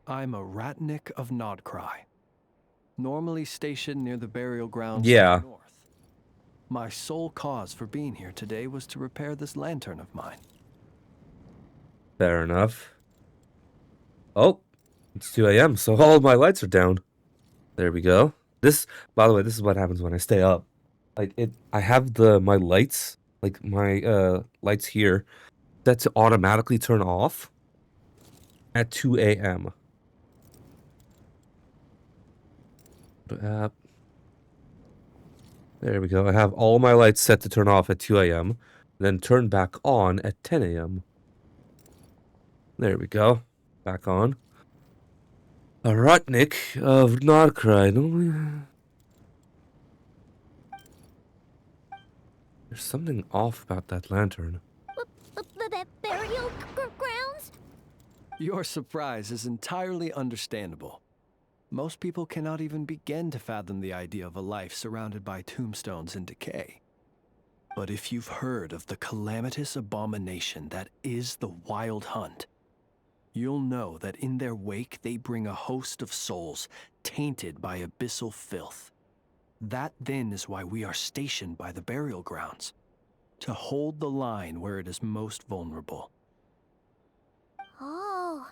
I'm a ratnik of Nod-Krai, normally stationed near the burial grounds to Yeah. the north. My sole cause for being here today was to repair this lantern of mine. Fair enough. Oh, it's 2 a.m., so all of my lights are down. There we go. This, by the way, this is what happens when I stay up. Like, I have my lights, like my lights here, set to automatically turn off at 2 a.m. There we go. I have all my lights set to turn off at 2 a.m. Then turn back on at 10 a.m. There we go. Back on. A Rutnik of Nod-Krai. There's something off about that lantern. Burial grounds? Your surprise is entirely understandable. Most people cannot even begin to fathom the idea of a life surrounded by tombstones and decay. But if you've heard of the calamitous abomination that is the Wild Hunt, you'll know that in their wake they bring a host of souls tainted by abyssal filth. That then is why we are stationed by the burial grounds, to hold the line where it is most vulnerable. Oh,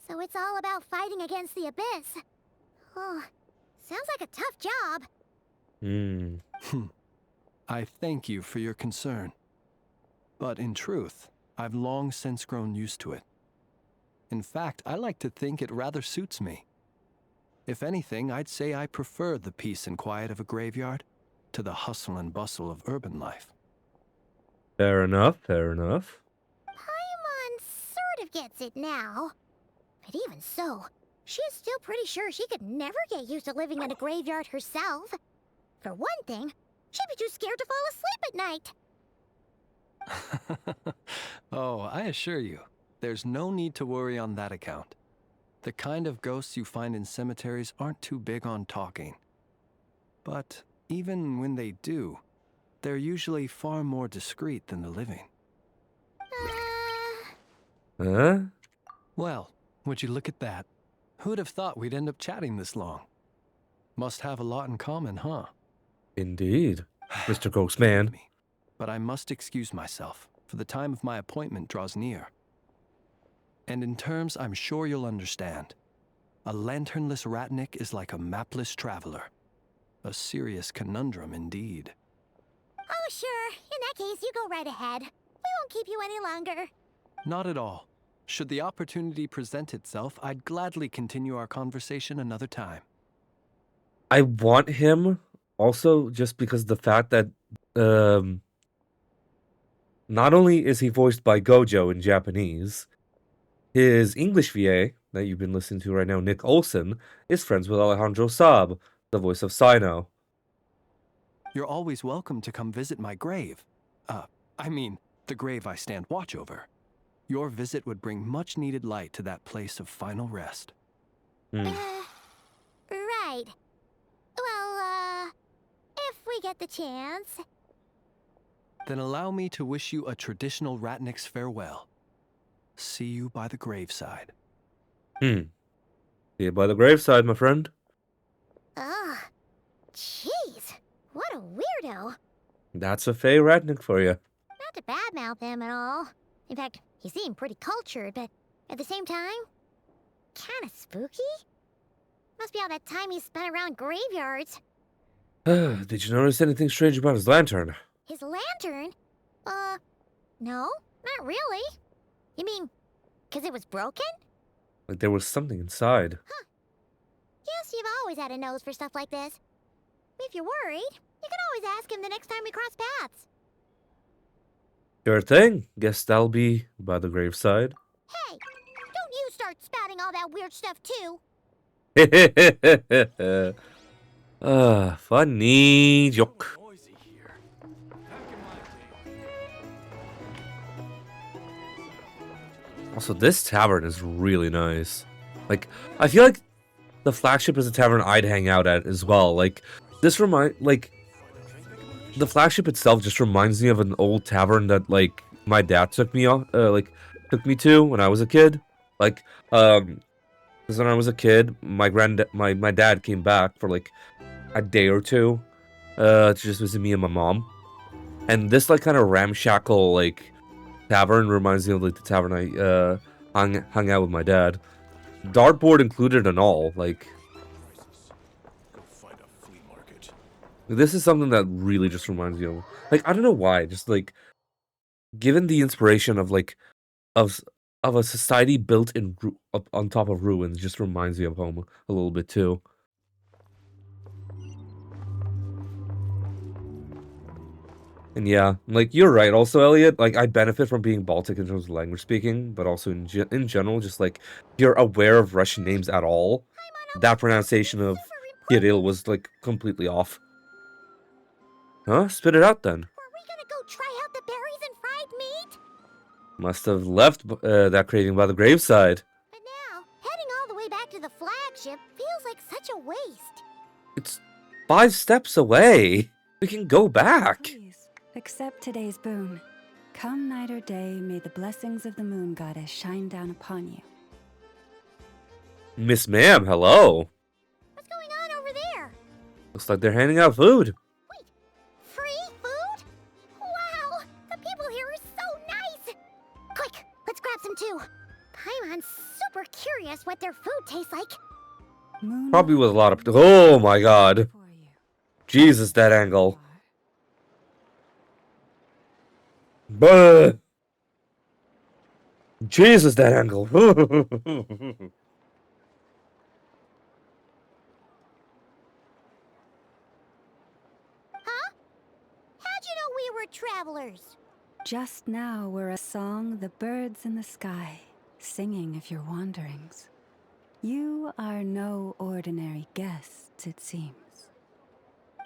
so it's all about fighting against the abyss. Oh, sounds like a tough job. I thank you for your concern. But in truth, I've long since grown used to it. In fact, I like to think it rather suits me. If anything, I'd say I prefer the peace and quiet of a graveyard to the hustle and bustle of urban life. Fair enough, fair enough. Paimon sort of gets it now. But even so, she's still pretty sure she could never get used to living in a graveyard herself. For one thing, she'd be too scared to fall asleep at night. Oh, I assure you, there's no need to worry on that account. The kind of ghosts you find in cemeteries aren't too big on talking. But even when they do, they're usually far more discreet than the living. Huh? Well, would you look at that? Who'd have thought we'd end up chatting this long? Must have a lot in common, huh? Indeed, Mr. Ghostman. But I must excuse myself, for the time of my appointment draws near. And in terms I'm sure you'll understand, a lanternless ratnik is like a mapless traveler. A serious conundrum indeed. Oh, sure. In that case, you go right ahead. We won't keep you any longer. Not at all. Should the opportunity present itself, I'd gladly continue our conversation another time. I want him also just because the fact that not only is he voiced by Gojo in Japanese, his English VA that you've been listening to right now, Nick Olson, is friends with Alejandro Saab, the voice of Sino. You're always welcome to come visit my grave. I mean, the grave I stand watch over. Your visit would bring much needed light to that place of final rest. Right. Well, if we get the chance. Then allow me to wish you a traditional ratnik's farewell. See you by the graveside. See you by the graveside, my friend. Ugh. Jeez. What a weirdo. That's a Fey Ratnik for you. Not to badmouth him at all. In fact, he seemed pretty cultured, but at the same time, kinda spooky? Must be all that time he spent around graveyards. Did you notice anything strange about his lantern? His lantern? No, not really. You mean, 'cause it was broken? Like there was something inside. Yes, you've always had a nose for stuff like this. If you're worried, you can always ask him the next time we cross paths. Sure thing. Guess that'll be by the graveside. Hey, don't you start spouting all that weird stuff too. Funny joke. Also, this tavern is really nice. Like, I feel like the flagship is a tavern I'd hang out at as well. Like, the flagship itself just reminds me of an old tavern that, like, my dad took me to when I was a kid. Like, because when I was a kid, my dad came back for, like, a day or two, to just visit me and my mom. And this, like, kind of ramshackle, like, tavern reminds me of, like, the tavern I, hung out with my dad. Dartboard included and all, like... This is something that really just reminds me of... Like, I don't know why, just, like... Given the inspiration of, like... Of a society built up on top of ruins, just reminds me of home a little bit, too. And yeah, like, you're right also, Elliot. Like, I benefit from being Baltic in terms of language speaking, but also in general, just, like, if you're aware of Russian names at all, that pronunciation of Kirill was, like, completely off. Huh? Spit it out, then. Were we gonna go try out the berries and fried meat? Must have left that craving by the graveside. But now, heading all the way back to the flagship feels like such a waste. It's 5 steps away. We can go back. Please, accept today's boon. Come night or day, may the blessings of the moon goddess shine down upon you. Miss Ma'am, hello. What's going on over there? Looks like they're handing out food. Free food? Wow, the people here are so nice. Quick, let's grab some too. Paimon's super curious what their food tastes like. Probably with a lot of... Oh my god. Jesus, that angle. Buh. Jesus, that angle. were travelers. Just now were a song the birds in the sky, singing of your wanderings. You are no ordinary guests, it seems.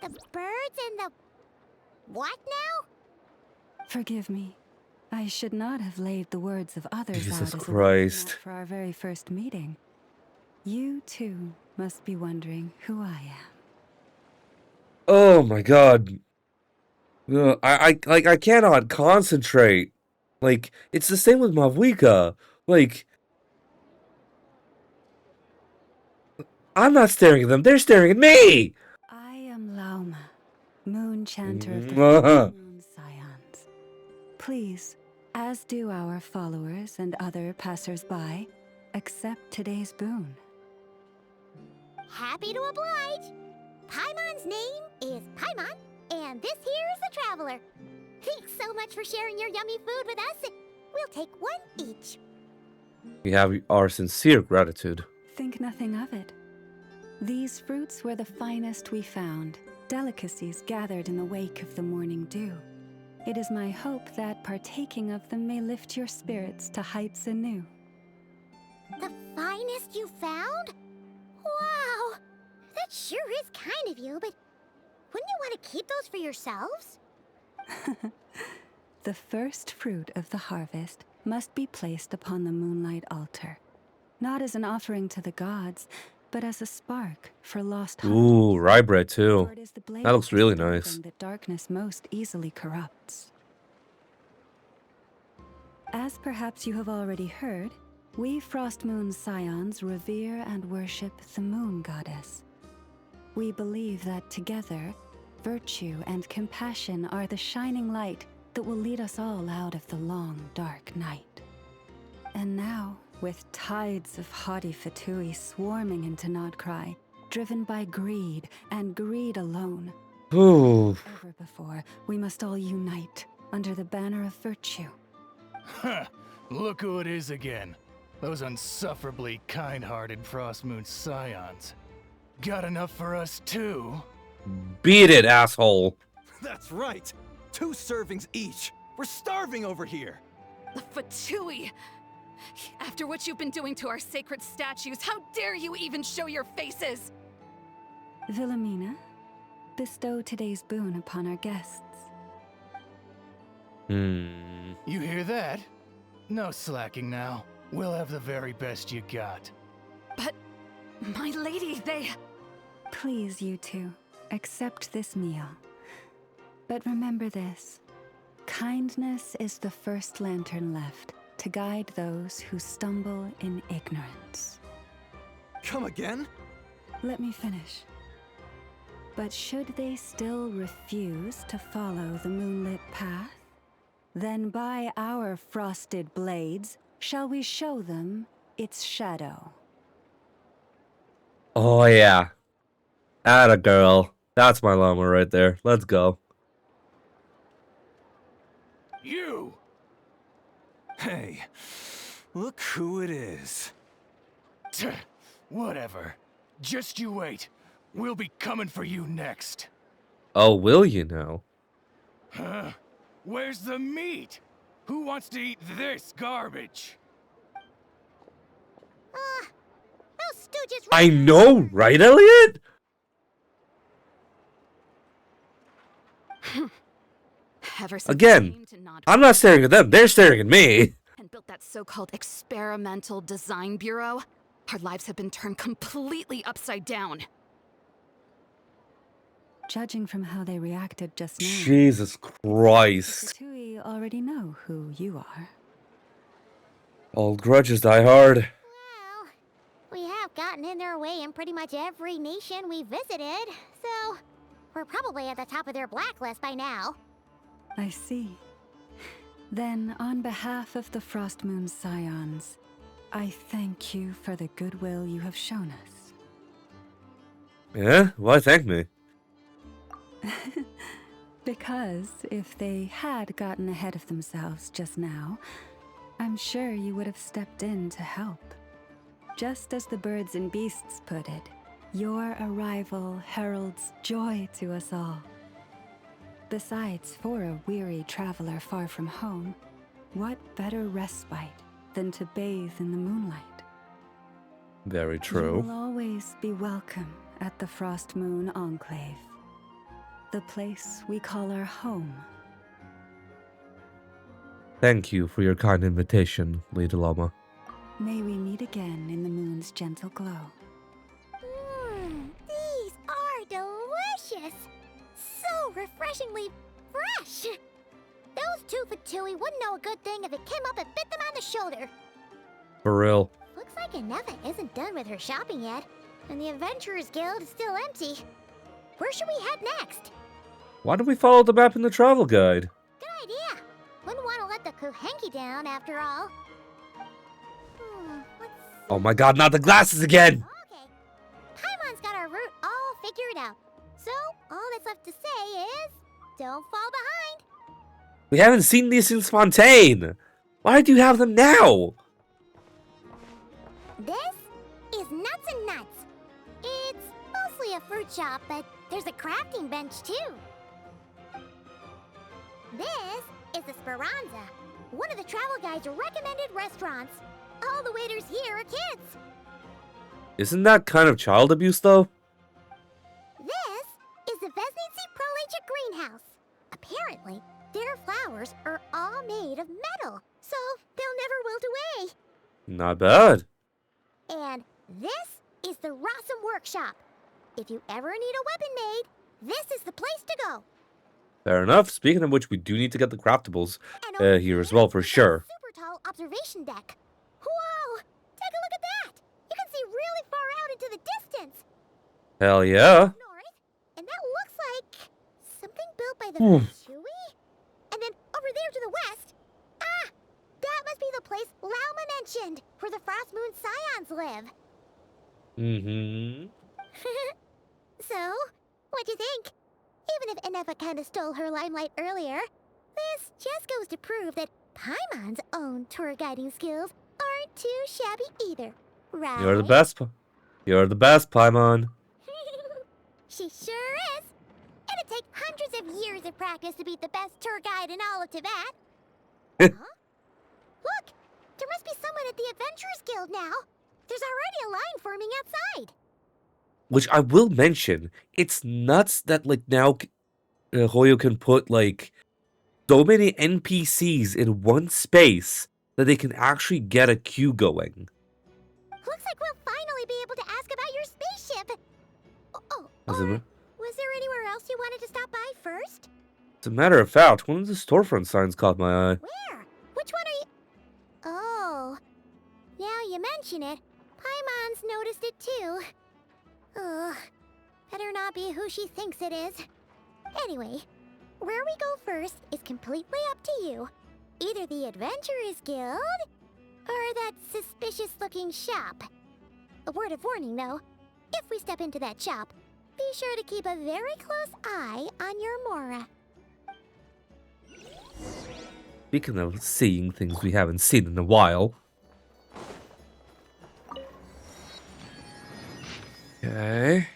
The birds and the... what now? Forgive me. I should not have laid the words of others Jesus out as Christ. a warning for our very first meeting. You, too, must be wondering who I am. Oh my god. Ugh, I cannot concentrate. Like, it's the same with Mavuika. Like, I'm not staring at them, they're staring at me! I am Lauma, moon chanter of the moon scions. Please, as do our followers and other passers-by, accept today's boon. Happy to oblige. Paimon's name is Paimon, and this here is the Traveler. Thanks so much for sharing your yummy food with us. We'll take one each. We have our sincere gratitude. Think nothing of it. These fruits were the finest we found, delicacies gathered in the wake of the morning dew. It is my hope that partaking of them may lift your spirits to heights anew. The finest you found? Wow! That sure is kind of you, but wouldn't you want to keep those for yourselves? The first fruit of the harvest must be placed upon the moonlight altar, not as an offering to the gods, but as a spark for lost hunters. Ooh, rye bread too. For it is the blade That looks of really disturbing nice. that darkness most easily corrupts. As perhaps you have already heard, we Frost Moon Scions revere and worship the moon goddess. We believe that together, virtue and compassion are the shining light that will lead us all out of the long, dark night. And now, with tides of haughty Fatui swarming into Nod-Krai, driven by greed and greed alone, Ooh. ever before, we must all unite under the banner of virtue. Huh, look who it is again. Those unsufferably kind-hearted Frost Moon Scions. Got enough for us too? Beat it, asshole. That's right. 2 servings each. We're starving over here. The Fatui! After what you've been doing to our sacred statues, how dare you even show your faces? Wilhelmina, bestow today's boon upon our guests. Hmm. You hear that? No slacking now. We'll have the very best you got. But, my lady, they... Please, you two, accept this meal. But remember this. Kindness is the first lantern left to guide those who stumble in ignorance. Come again? Let me finish. But should they still refuse to follow the moonlit path, then by our frosted blades shall we show them its shadow. Oh yeah. Atta girl. That's my llama right there. Let's go. You! Hey, look who it is. Whatever. Just you wait. We'll be coming for you next. Oh, will you now? Huh? Where's the meat? Who wants to eat this garbage? Those stooges... I know, right, Elliot? Ever since Again, came to Nod-Krai I'm not staring at them, they're staring at me. and built that so-called experimental design bureau, our lives have been turned completely upside down. Judging from how they reacted just now, Jesus Christ. the Tui already know who you are. Old grudges die hard. We have gotten in their way in pretty much every nation we visited, so we're probably at the top of their blacklist by now. I see. Then, on behalf of the Frost Moon Scions, I thank you for the goodwill you have shown us. Yeah? Why thank me? Because if they had gotten ahead of themselves just now, I'm sure you would have stepped in to help. Just as the birds and beasts put it, your arrival heralds joy to us all. Besides, for a weary traveler far from home, what better respite than to bathe in the moonlight? Very You true. will always be welcome at the Frost Moon Enclave, the place we call our home. Thank you for your kind invitation, Lady Llama. May we meet again in the moon's gentle glow. These are delicious! So refreshingly fresh! Those two for Tui wouldn't know a good thing if it came up and bit them on the shoulder. For real. Looks like Inefa isn't done with her shopping yet, and the Adventurers Guild is still empty. Where should we head next? Why don't we follow the map in the travel guide? Good idea. Wouldn't want to let the Kuhenki down, after all. Oh my god, not the glasses again! Paimon's got our route all figured out. So, all that's left to say is, don't fall behind. We haven't seen these since Fontaine! Why do you have them now? This is Nuts and Nuts. It's mostly a fruit shop, but there's a crafting bench too. This is the Speranza, one of the travel guide's recommended restaurants. All the waiters here are kids. Isn't that kind of child abuse, though? This is the Vesnitsi Prolecha greenhouse. Apparently, their flowers are all made of metal, so they'll never wilt away. Not bad. And this is the Rossum Workshop. If you ever need a weapon made, this is the place to go. Fair enough. Speaking of which, we do need to get the craftables here as well, for sure. Super tall observation deck. Whoa! Take a look at that! You can see really far out into the distance. Hell yeah. And that looks like something built by the Hmm. Tui? And then over there to the west, that must be the place Lauma mentioned, where the Frost Moon Scions live. Mm-hmm. So, what'd you think? Even if Inefa kinda stole her limelight earlier, this just goes to prove that Paimon's own tour guiding skills aren't too shabby either, right? You're the best. You're the best, Paimon. She sure is. It'd take hundreds of years of practice to beat the best tour guide in all of Tibet. Huh? Look, there must be someone at the Adventurers Guild now. There's already a line forming outside. Which I will mention, it's nuts that, like, now Hoyo can put, like, so many NPCs in one space that they can actually get a queue going. Looks like we'll finally be able to ask about your spaceship. As a, Was there anywhere else you wanted to stop by first? as a matter of fact, one of the storefront signs caught my eye. Where? Which one are you? Oh, now you mention it, Paimon's noticed it too. Ugh, better not be who she thinks it is. Anyway, where we go first is completely up to you. Either the Adventurers Guild, or that suspicious-looking shop. A word of warning, though. If we step into that shop, be sure to keep a very close eye on your Mora. Speaking of seeing things we haven't seen in a while. Okay.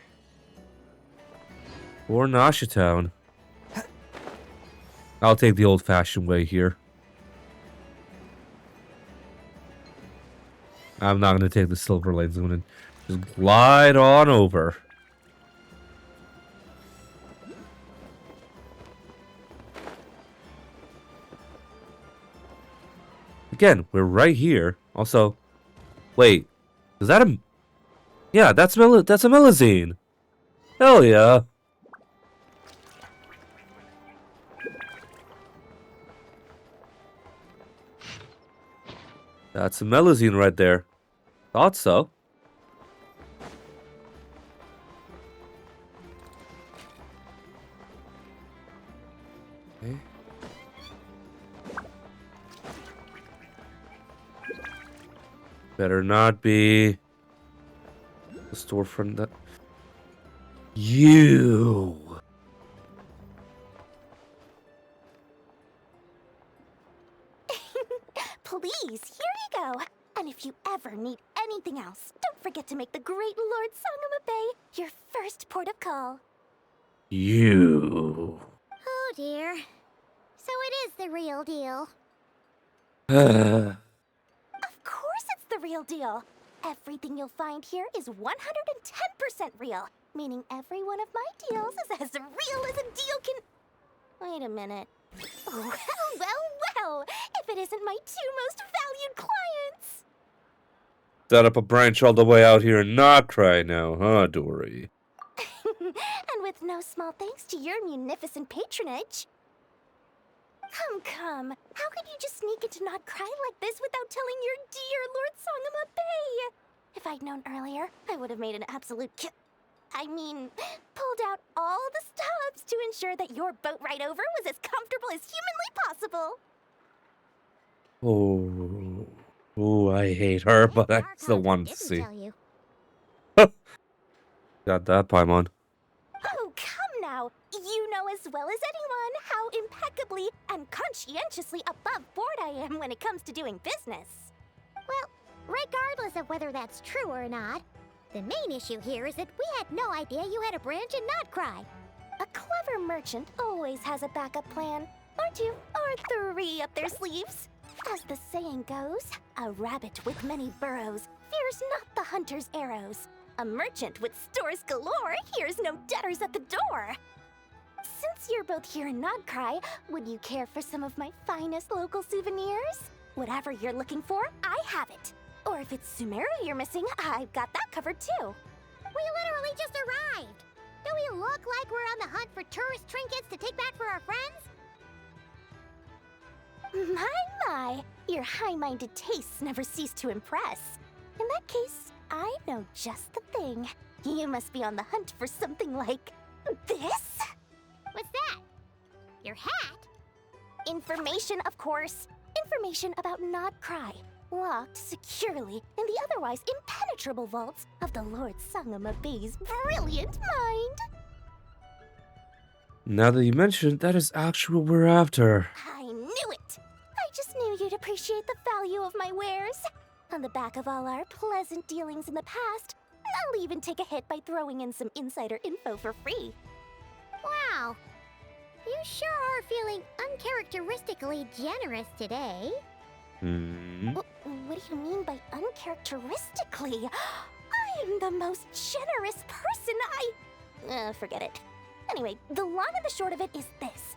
Or Nasha Town. I'll take the old-fashioned way here. I'm not going to take the silver lanes. I'm going to just glide on over. Again, we're right here. Also, wait, is that a... Yeah, that's a Melazine. Hell yeah. That's a Melazine right there. Thought so. Okay. Better not be the storefront that... You! Please, here you go. And if you ever need anything else, don't forget to make the great Lord Sangama Bay your first port of call. You. Oh, dear. So it is the real deal. Uh, Of course it's the real deal. Everything you'll find here is 110% real, meaning every one of my deals is as real as a deal can... Wait a minute. Well, if it isn't my two most valued clients. set up a branch all the way out here in Nod-Krai now, huh, Dory? And with no small thanks to your munificent patronage. Come. How could you just sneak into Nod-Krai like this without telling your dear Lord Sangama Bay? If I'd known earlier, I would have made an absolute pulled out all the stops to ensure that your boat ride over was as comfortable as humanly possible. Oh, I hate her, but I still want to see. Got that, Paimon. Oh, come now. You know as well as anyone how impeccably and conscientiously above board I am when it comes to doing business. Well, regardless of whether that's true or not, the main issue here is that we had no idea you had a branch in Nod-Krai. A clever merchant always has a backup plan, or two, or three up their sleeves. As the saying goes, a rabbit with many burrows fears not the hunter's arrows. A merchant with stores galore hears no debtors at the door. Since you're both here in Nod-Krai, would you care for some of my finest local souvenirs? Whatever you're looking for, I have it. Or if it's Sumeru you're missing, I've got that covered too. We literally just arrived. Do we look like we're on the hunt for tourist trinkets to take back for our friends? My, your high-minded tastes never cease to impress. In that case, I know just the thing. You must be on the hunt for something like this? What's that? Your hat? Information, of course. Information about Nod-Krai, locked securely in the otherwise impenetrable vaults of the Lord Sangama Bay's brilliant mind. Now that you mention it, that is actually what we're after. I knew it! I just knew you'd appreciate the value of my wares. On the back of all our pleasant dealings in the past, I'll even take a hit by throwing in some insider info for free. Wow. You sure are feeling uncharacteristically generous today. What do you mean by uncharacteristically? I am the most generous person. Forget it. Anyway, the long and the short of it is this.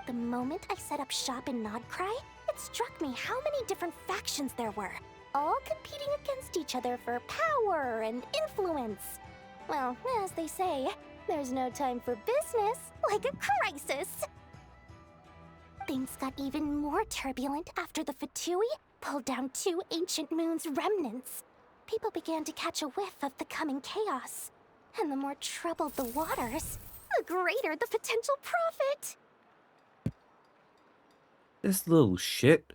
The moment I set up shop in Nod-Krai, it struck me how many different factions there were, all competing against each other for power and influence. Well, as they say, there's no time for business like a crisis. Things got even more turbulent after the Fatui pulled down two ancient moon's remnants. People began to catch a whiff of the coming chaos. And the more troubled the waters, the greater the potential profit. This little shit.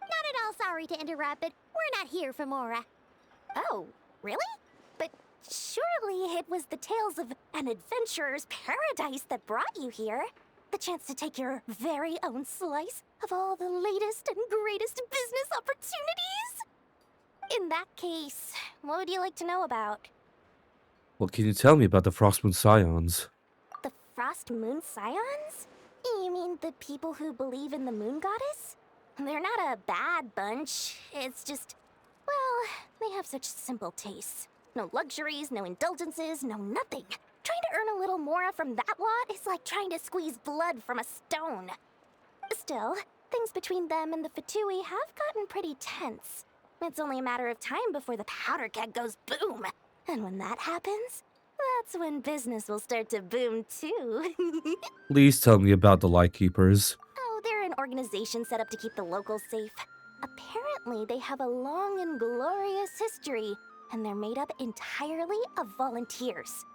Not at all sorry to interrupt, but we're not here for Mora. Oh, really? But surely it was the tales of an adventurer's paradise that brought you here. The chance to take your very own slice of all the latest and greatest business opportunities? In that case, what would you like to know about? What can you tell me about the Frostmoon Scions? The Frost Moon Scions? You mean the people who believe in the moon goddess? They're not a bad bunch. It's just, well, they have such simple tastes. No luxuries, no indulgences, no nothing. Trying to earn a little more from that lot is like trying to squeeze blood from a stone. Still, things between them and the Fatui have gotten pretty tense. It's only a matter of time before the powder keg goes boom. And when that happens, that's when business will start to boom too. Please tell me about the Lightkeepers. Oh, they're an organization set up to keep the locals safe. Apparently, they have a long and glorious history, and they're made up entirely of volunteers.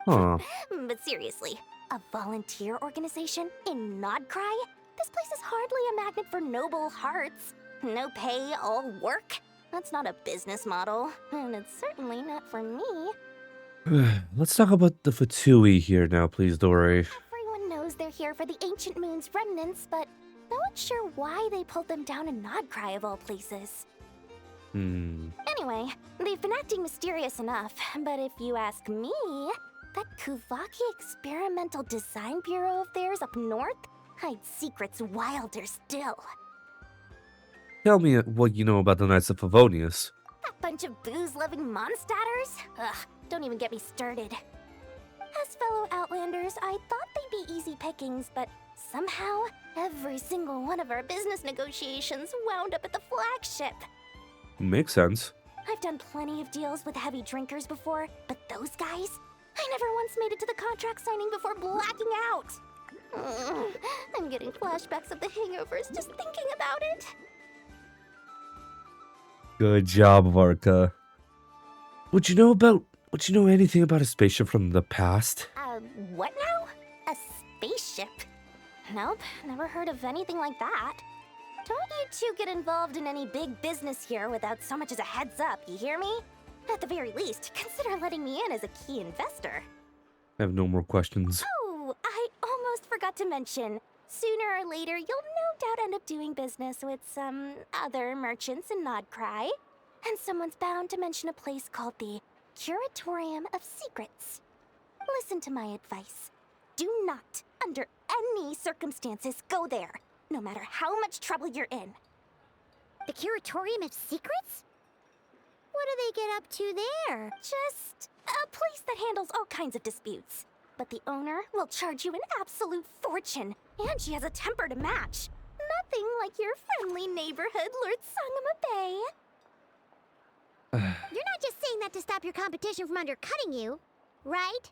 Huh. But seriously, a volunteer organization in Nod-Krai? This place is hardly a magnet for noble hearts. No pay, all work. That's not a business model, and it's certainly not for me. Let's talk about the Fatui here now, please, Dory. Everyone knows they're here for the ancient moon's remnants, but no one's sure why they pulled them down in Nod-Krai of all places. Anyway, they've been acting mysterious enough, but if you ask me, That Kuvaki Experimental Design Bureau of theirs up north hides secrets wilder still. Tell me what you know about the Knights of Favonius. That bunch of booze-loving monsters? Ugh, don't even get me started. As fellow Outlanders, I thought they'd be easy pickings, but somehow, every single one of our business negotiations wound up at the flagship. Makes sense. I've done plenty of deals with heavy drinkers before, but those guys? I never once made it to the contract signing before blacking out. I'm getting flashbacks of the hangovers just thinking about it. Good job, Varka. Would you know anything about a spaceship from the past? What now? A spaceship? Nope, never heard of anything like that. Don't you two get involved in any big business here without so much as a heads up, you hear me? At the very least, consider letting me in as a key investor. I have no more questions. Oh, I almost forgot to mention. Sooner or later, you'll no doubt end up doing business with some other merchants in Nod-Krai. And someone's bound to mention a place called the Curatorium of Secrets. Listen to my advice. Do not, under any circumstances, go there, no matter how much trouble you're in. The Curatorium of Secrets? What do they get up to there? Just a place that handles all kinds of disputes. But the owner will charge you an absolute fortune, and she has a temper to match. Nothing like your friendly neighborhood, Lord Sangama Bay. You're not just saying that to stop your competition from undercutting you, right?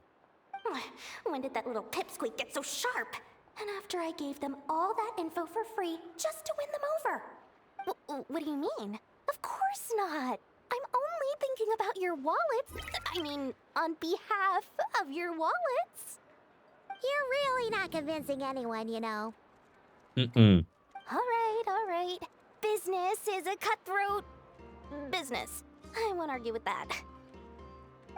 When did that little pipsqueak get so sharp? And after I gave them all that info for free just to win them over. What do you mean? Of course not. I'm only thinking about your wallets. I mean, on behalf of your wallets. You're really not convincing anyone, you know. All right. Business is a cutthroat business. I won't argue with that.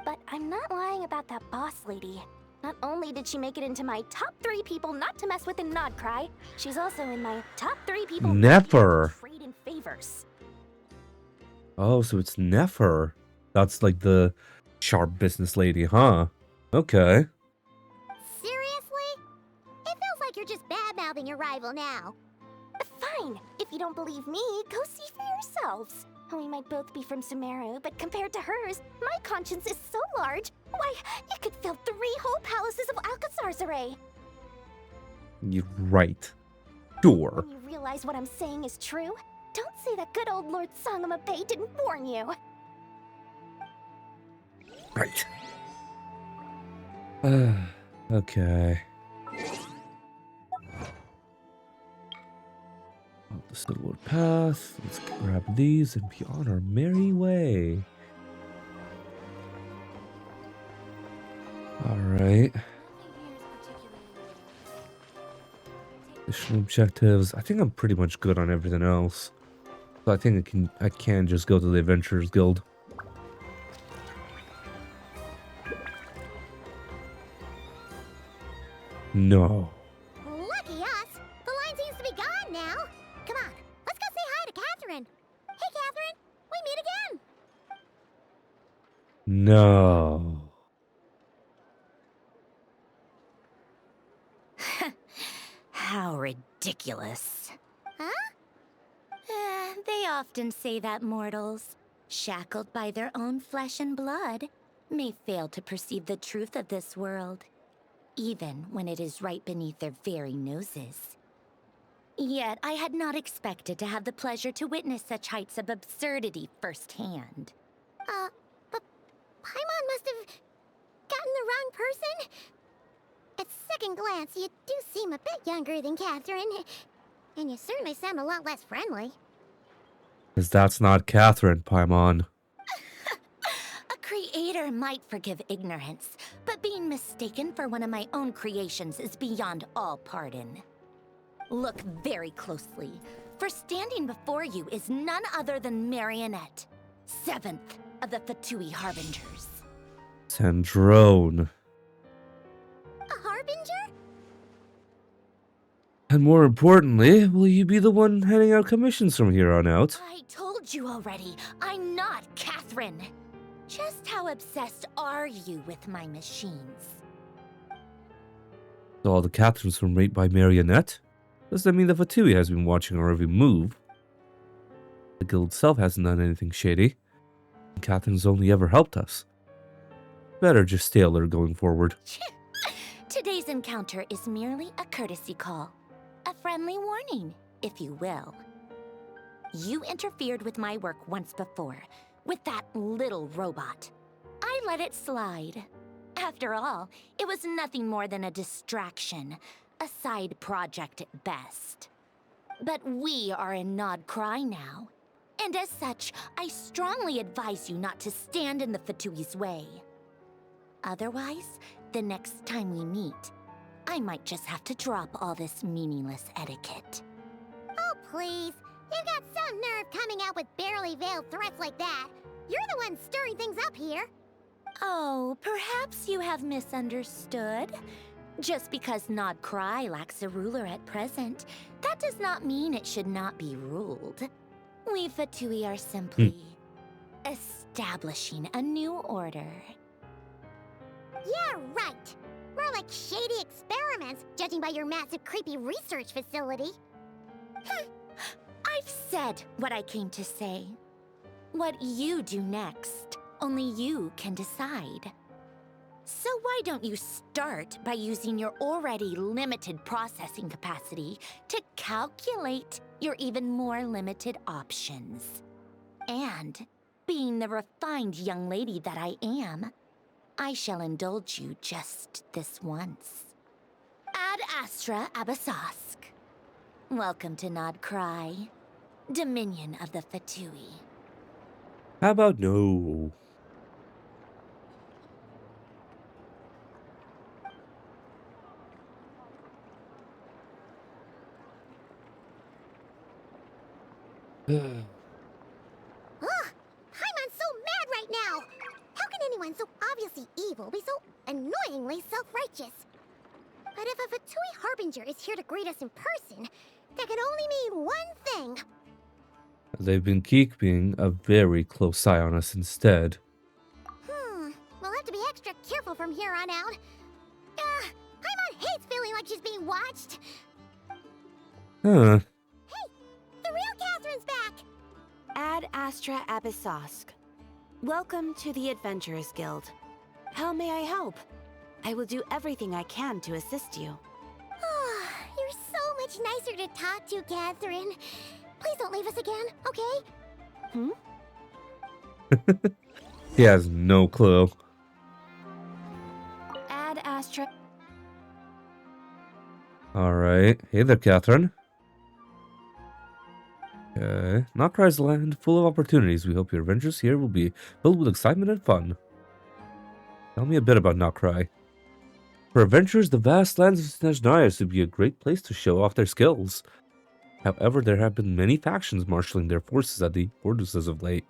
But I'm not lying about that boss lady. Not only did she make it into my top 3 people not to mess with in Nod-Krai, she's also in my top 3 people Never. to trade in favors. Oh, so it's Nefer. That's like the sharp business lady, huh? Okay. Seriously? It feels like you're just bad-mouthing your rival now. Fine. If you don't believe me, go see for yourselves. We might both be from Sumeru, but compared to hers, my conscience is so large, why, it could fill 3 whole palaces of Alcazar's. You're right. Sure. When you realize what I'm saying is true, don't say that good old Lord Sangama Bay didn't warn you. Right. Okay. Up the Silver Path. Let's grab these and be on our merry way. Alright. Additional objectives. I think I'm pretty much good on everything else. So I think I can just go to the Adventurers Guild. No. Lucky us! The line seems to be gone now. Come on, let's go say hi to Catherine. Hey, Catherine, we meet again. No. How ridiculous. Huh? They often say that mortals, shackled by their own flesh and blood, may fail to perceive the truth of this world, even when it is right beneath their very noses. Yet I had not expected to have the pleasure to witness such heights of absurdity firsthand. But Paimon must have gotten the wrong person. At second glance, you do seem a bit younger than Catherine, and you certainly sound a lot less friendly. Because that's not Catherine, Paimon. A creator might forgive ignorance, but being mistaken for one of my own creations is beyond all pardon. Look very closely, for standing before you is none other than Marionette, 7th of the Fatui Harbingers. Sandrone. A harbinger? And more importantly, will you be the one handing out commissions from here on out? I told you already, I'm not Catherine. Just how obsessed are you with my machines? So all the Catherines were made by Marionette? Does that mean the Fatui has been watching our every move? The guild itself hasn't done anything shady. Catherine's only ever helped us. Better just stay alert going forward. Today's encounter is merely a courtesy call. A friendly warning, if you will. You interfered with my work once before, with that little robot. I let it slide. After all, it was nothing more than a distraction, a side project at best. But we are in Nod-Krai now, and as such, I strongly advise you not to stand in the Fatui's way. Otherwise, the next time we meet, I might just have to drop all this meaningless etiquette. Oh, please. You've got some nerve coming out with barely veiled threats like that. You're the one stirring things up here. Oh, perhaps you have misunderstood. Just because Nod-Krai lacks a ruler at present, that does not mean it should not be ruled. We Fatui are simply establishing a new order. Yeah, right. More like shady experiments, judging by your massive creepy research facility. I've said what I came to say. What you do next, only you can decide. So why don't you start by using your already limited processing capacity to calculate your even more limited options? And, being the refined young lady that I am, I shall indulge you just this once. Ad Astra Abasask. Welcome to Nod-Krai, Dominion of the Fatui. How about no? Ugh! Paimon's so mad right now! How can anyone so obviously evil be so annoyingly self-righteous? But if a Fatui Harbinger is here to greet us in person, that can only mean one thing. They've been keeping a very close eye on us instead. We'll have to be extra careful from here on out. Paimon hates feeling like she's being watched. Huh. The real Catherine's back! Ad Astra Abyssosque. Welcome to the Adventurers Guild. How may I help? I will do everything I can to assist you. You're so much nicer to talk to, Catherine. Please don't leave us again, okay? He has no clue. Ad Astra. Alright. Hey there, Catherine. Okay. Nod-Krai's land full of opportunities. We hope your adventures here will be filled with excitement and fun. Tell me a bit about Nod-Krai. For adventurers, the vast lands of Snezhnaya would be a great place to show off their skills. However, there have been many factions marshaling their forces at the borders as of late.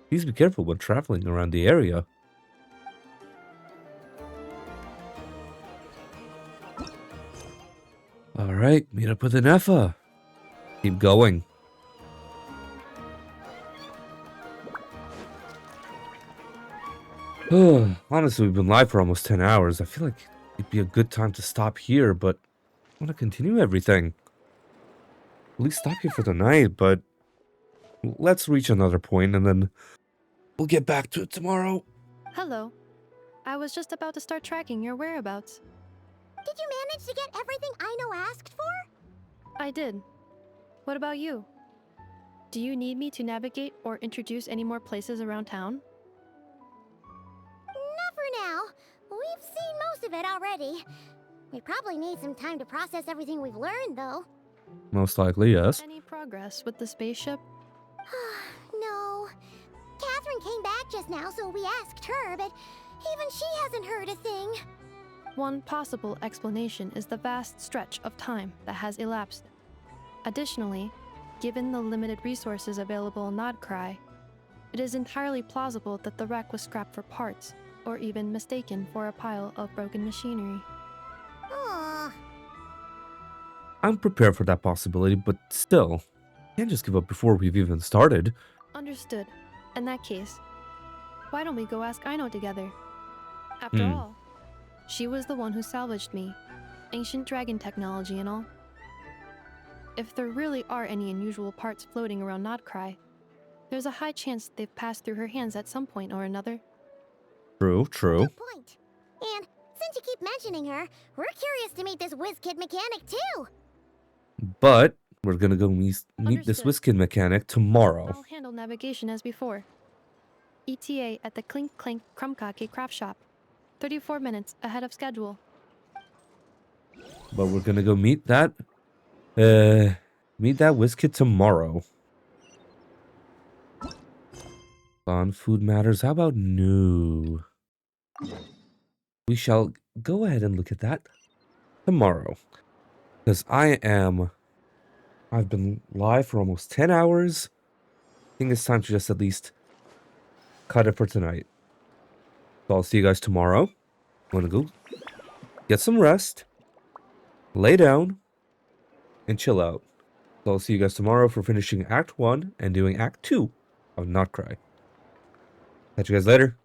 Please be careful when traveling around the area. Alright, meet up with Anefa. Keep going. Honestly, we've been live for almost 10 hours. I feel like it'd be a good time to stop here, but I want to continue everything. At least stop here for the night, but let's reach another point and then we'll get back to it tomorrow. Hello. I was just about to start tracking your whereabouts. Did you manage to get everything Aino asked for? I did. What about you? Do you need me to navigate or introduce any more places around town? Not for now. We've seen most of it already. We probably need some time to process everything we've learned, though. Most likely, yes. Any progress with the spaceship? No. Catherine came back just now, so we asked her, but even she hasn't heard a thing. One possible explanation is the vast stretch of time that has elapsed. Additionally, given the limited resources available in Nod-Krai, it is entirely plausible that the wreck was scrapped for parts, or even mistaken for a pile of broken machinery. I'm prepared for that possibility, but still, can't just give up before we've even started. Understood. In that case, Why don't we go ask Aino together? After Hmm. all, she was the one who salvaged me. Ancient dragon technology and all. If there really are any unusual parts floating around Nod-Krai, there's a high chance they've passed through her hands at some point or another. True, true. Point. And since you keep mentioning her, we're curious to meet this whiz-kid mechanic too. But we're gonna go meet this Understood. Whiskin mechanic tomorrow. I'll handle navigation as before. ETA at the Clink Clank Krumkake craft shop. 34 minutes ahead of schedule. But we're gonna go meet that Whiskin tomorrow. On food matters. How about no? We shall go ahead and look at that tomorrow. Because I've been live for almost 10 hours. I think it's time to just at least cut it for tonight. So I'll see you guys tomorrow. I'm gonna go get some rest, lay down, and chill out. So I'll see you guys tomorrow for finishing Act 1 and doing Act 2 of Nod-Krai. Catch you guys later.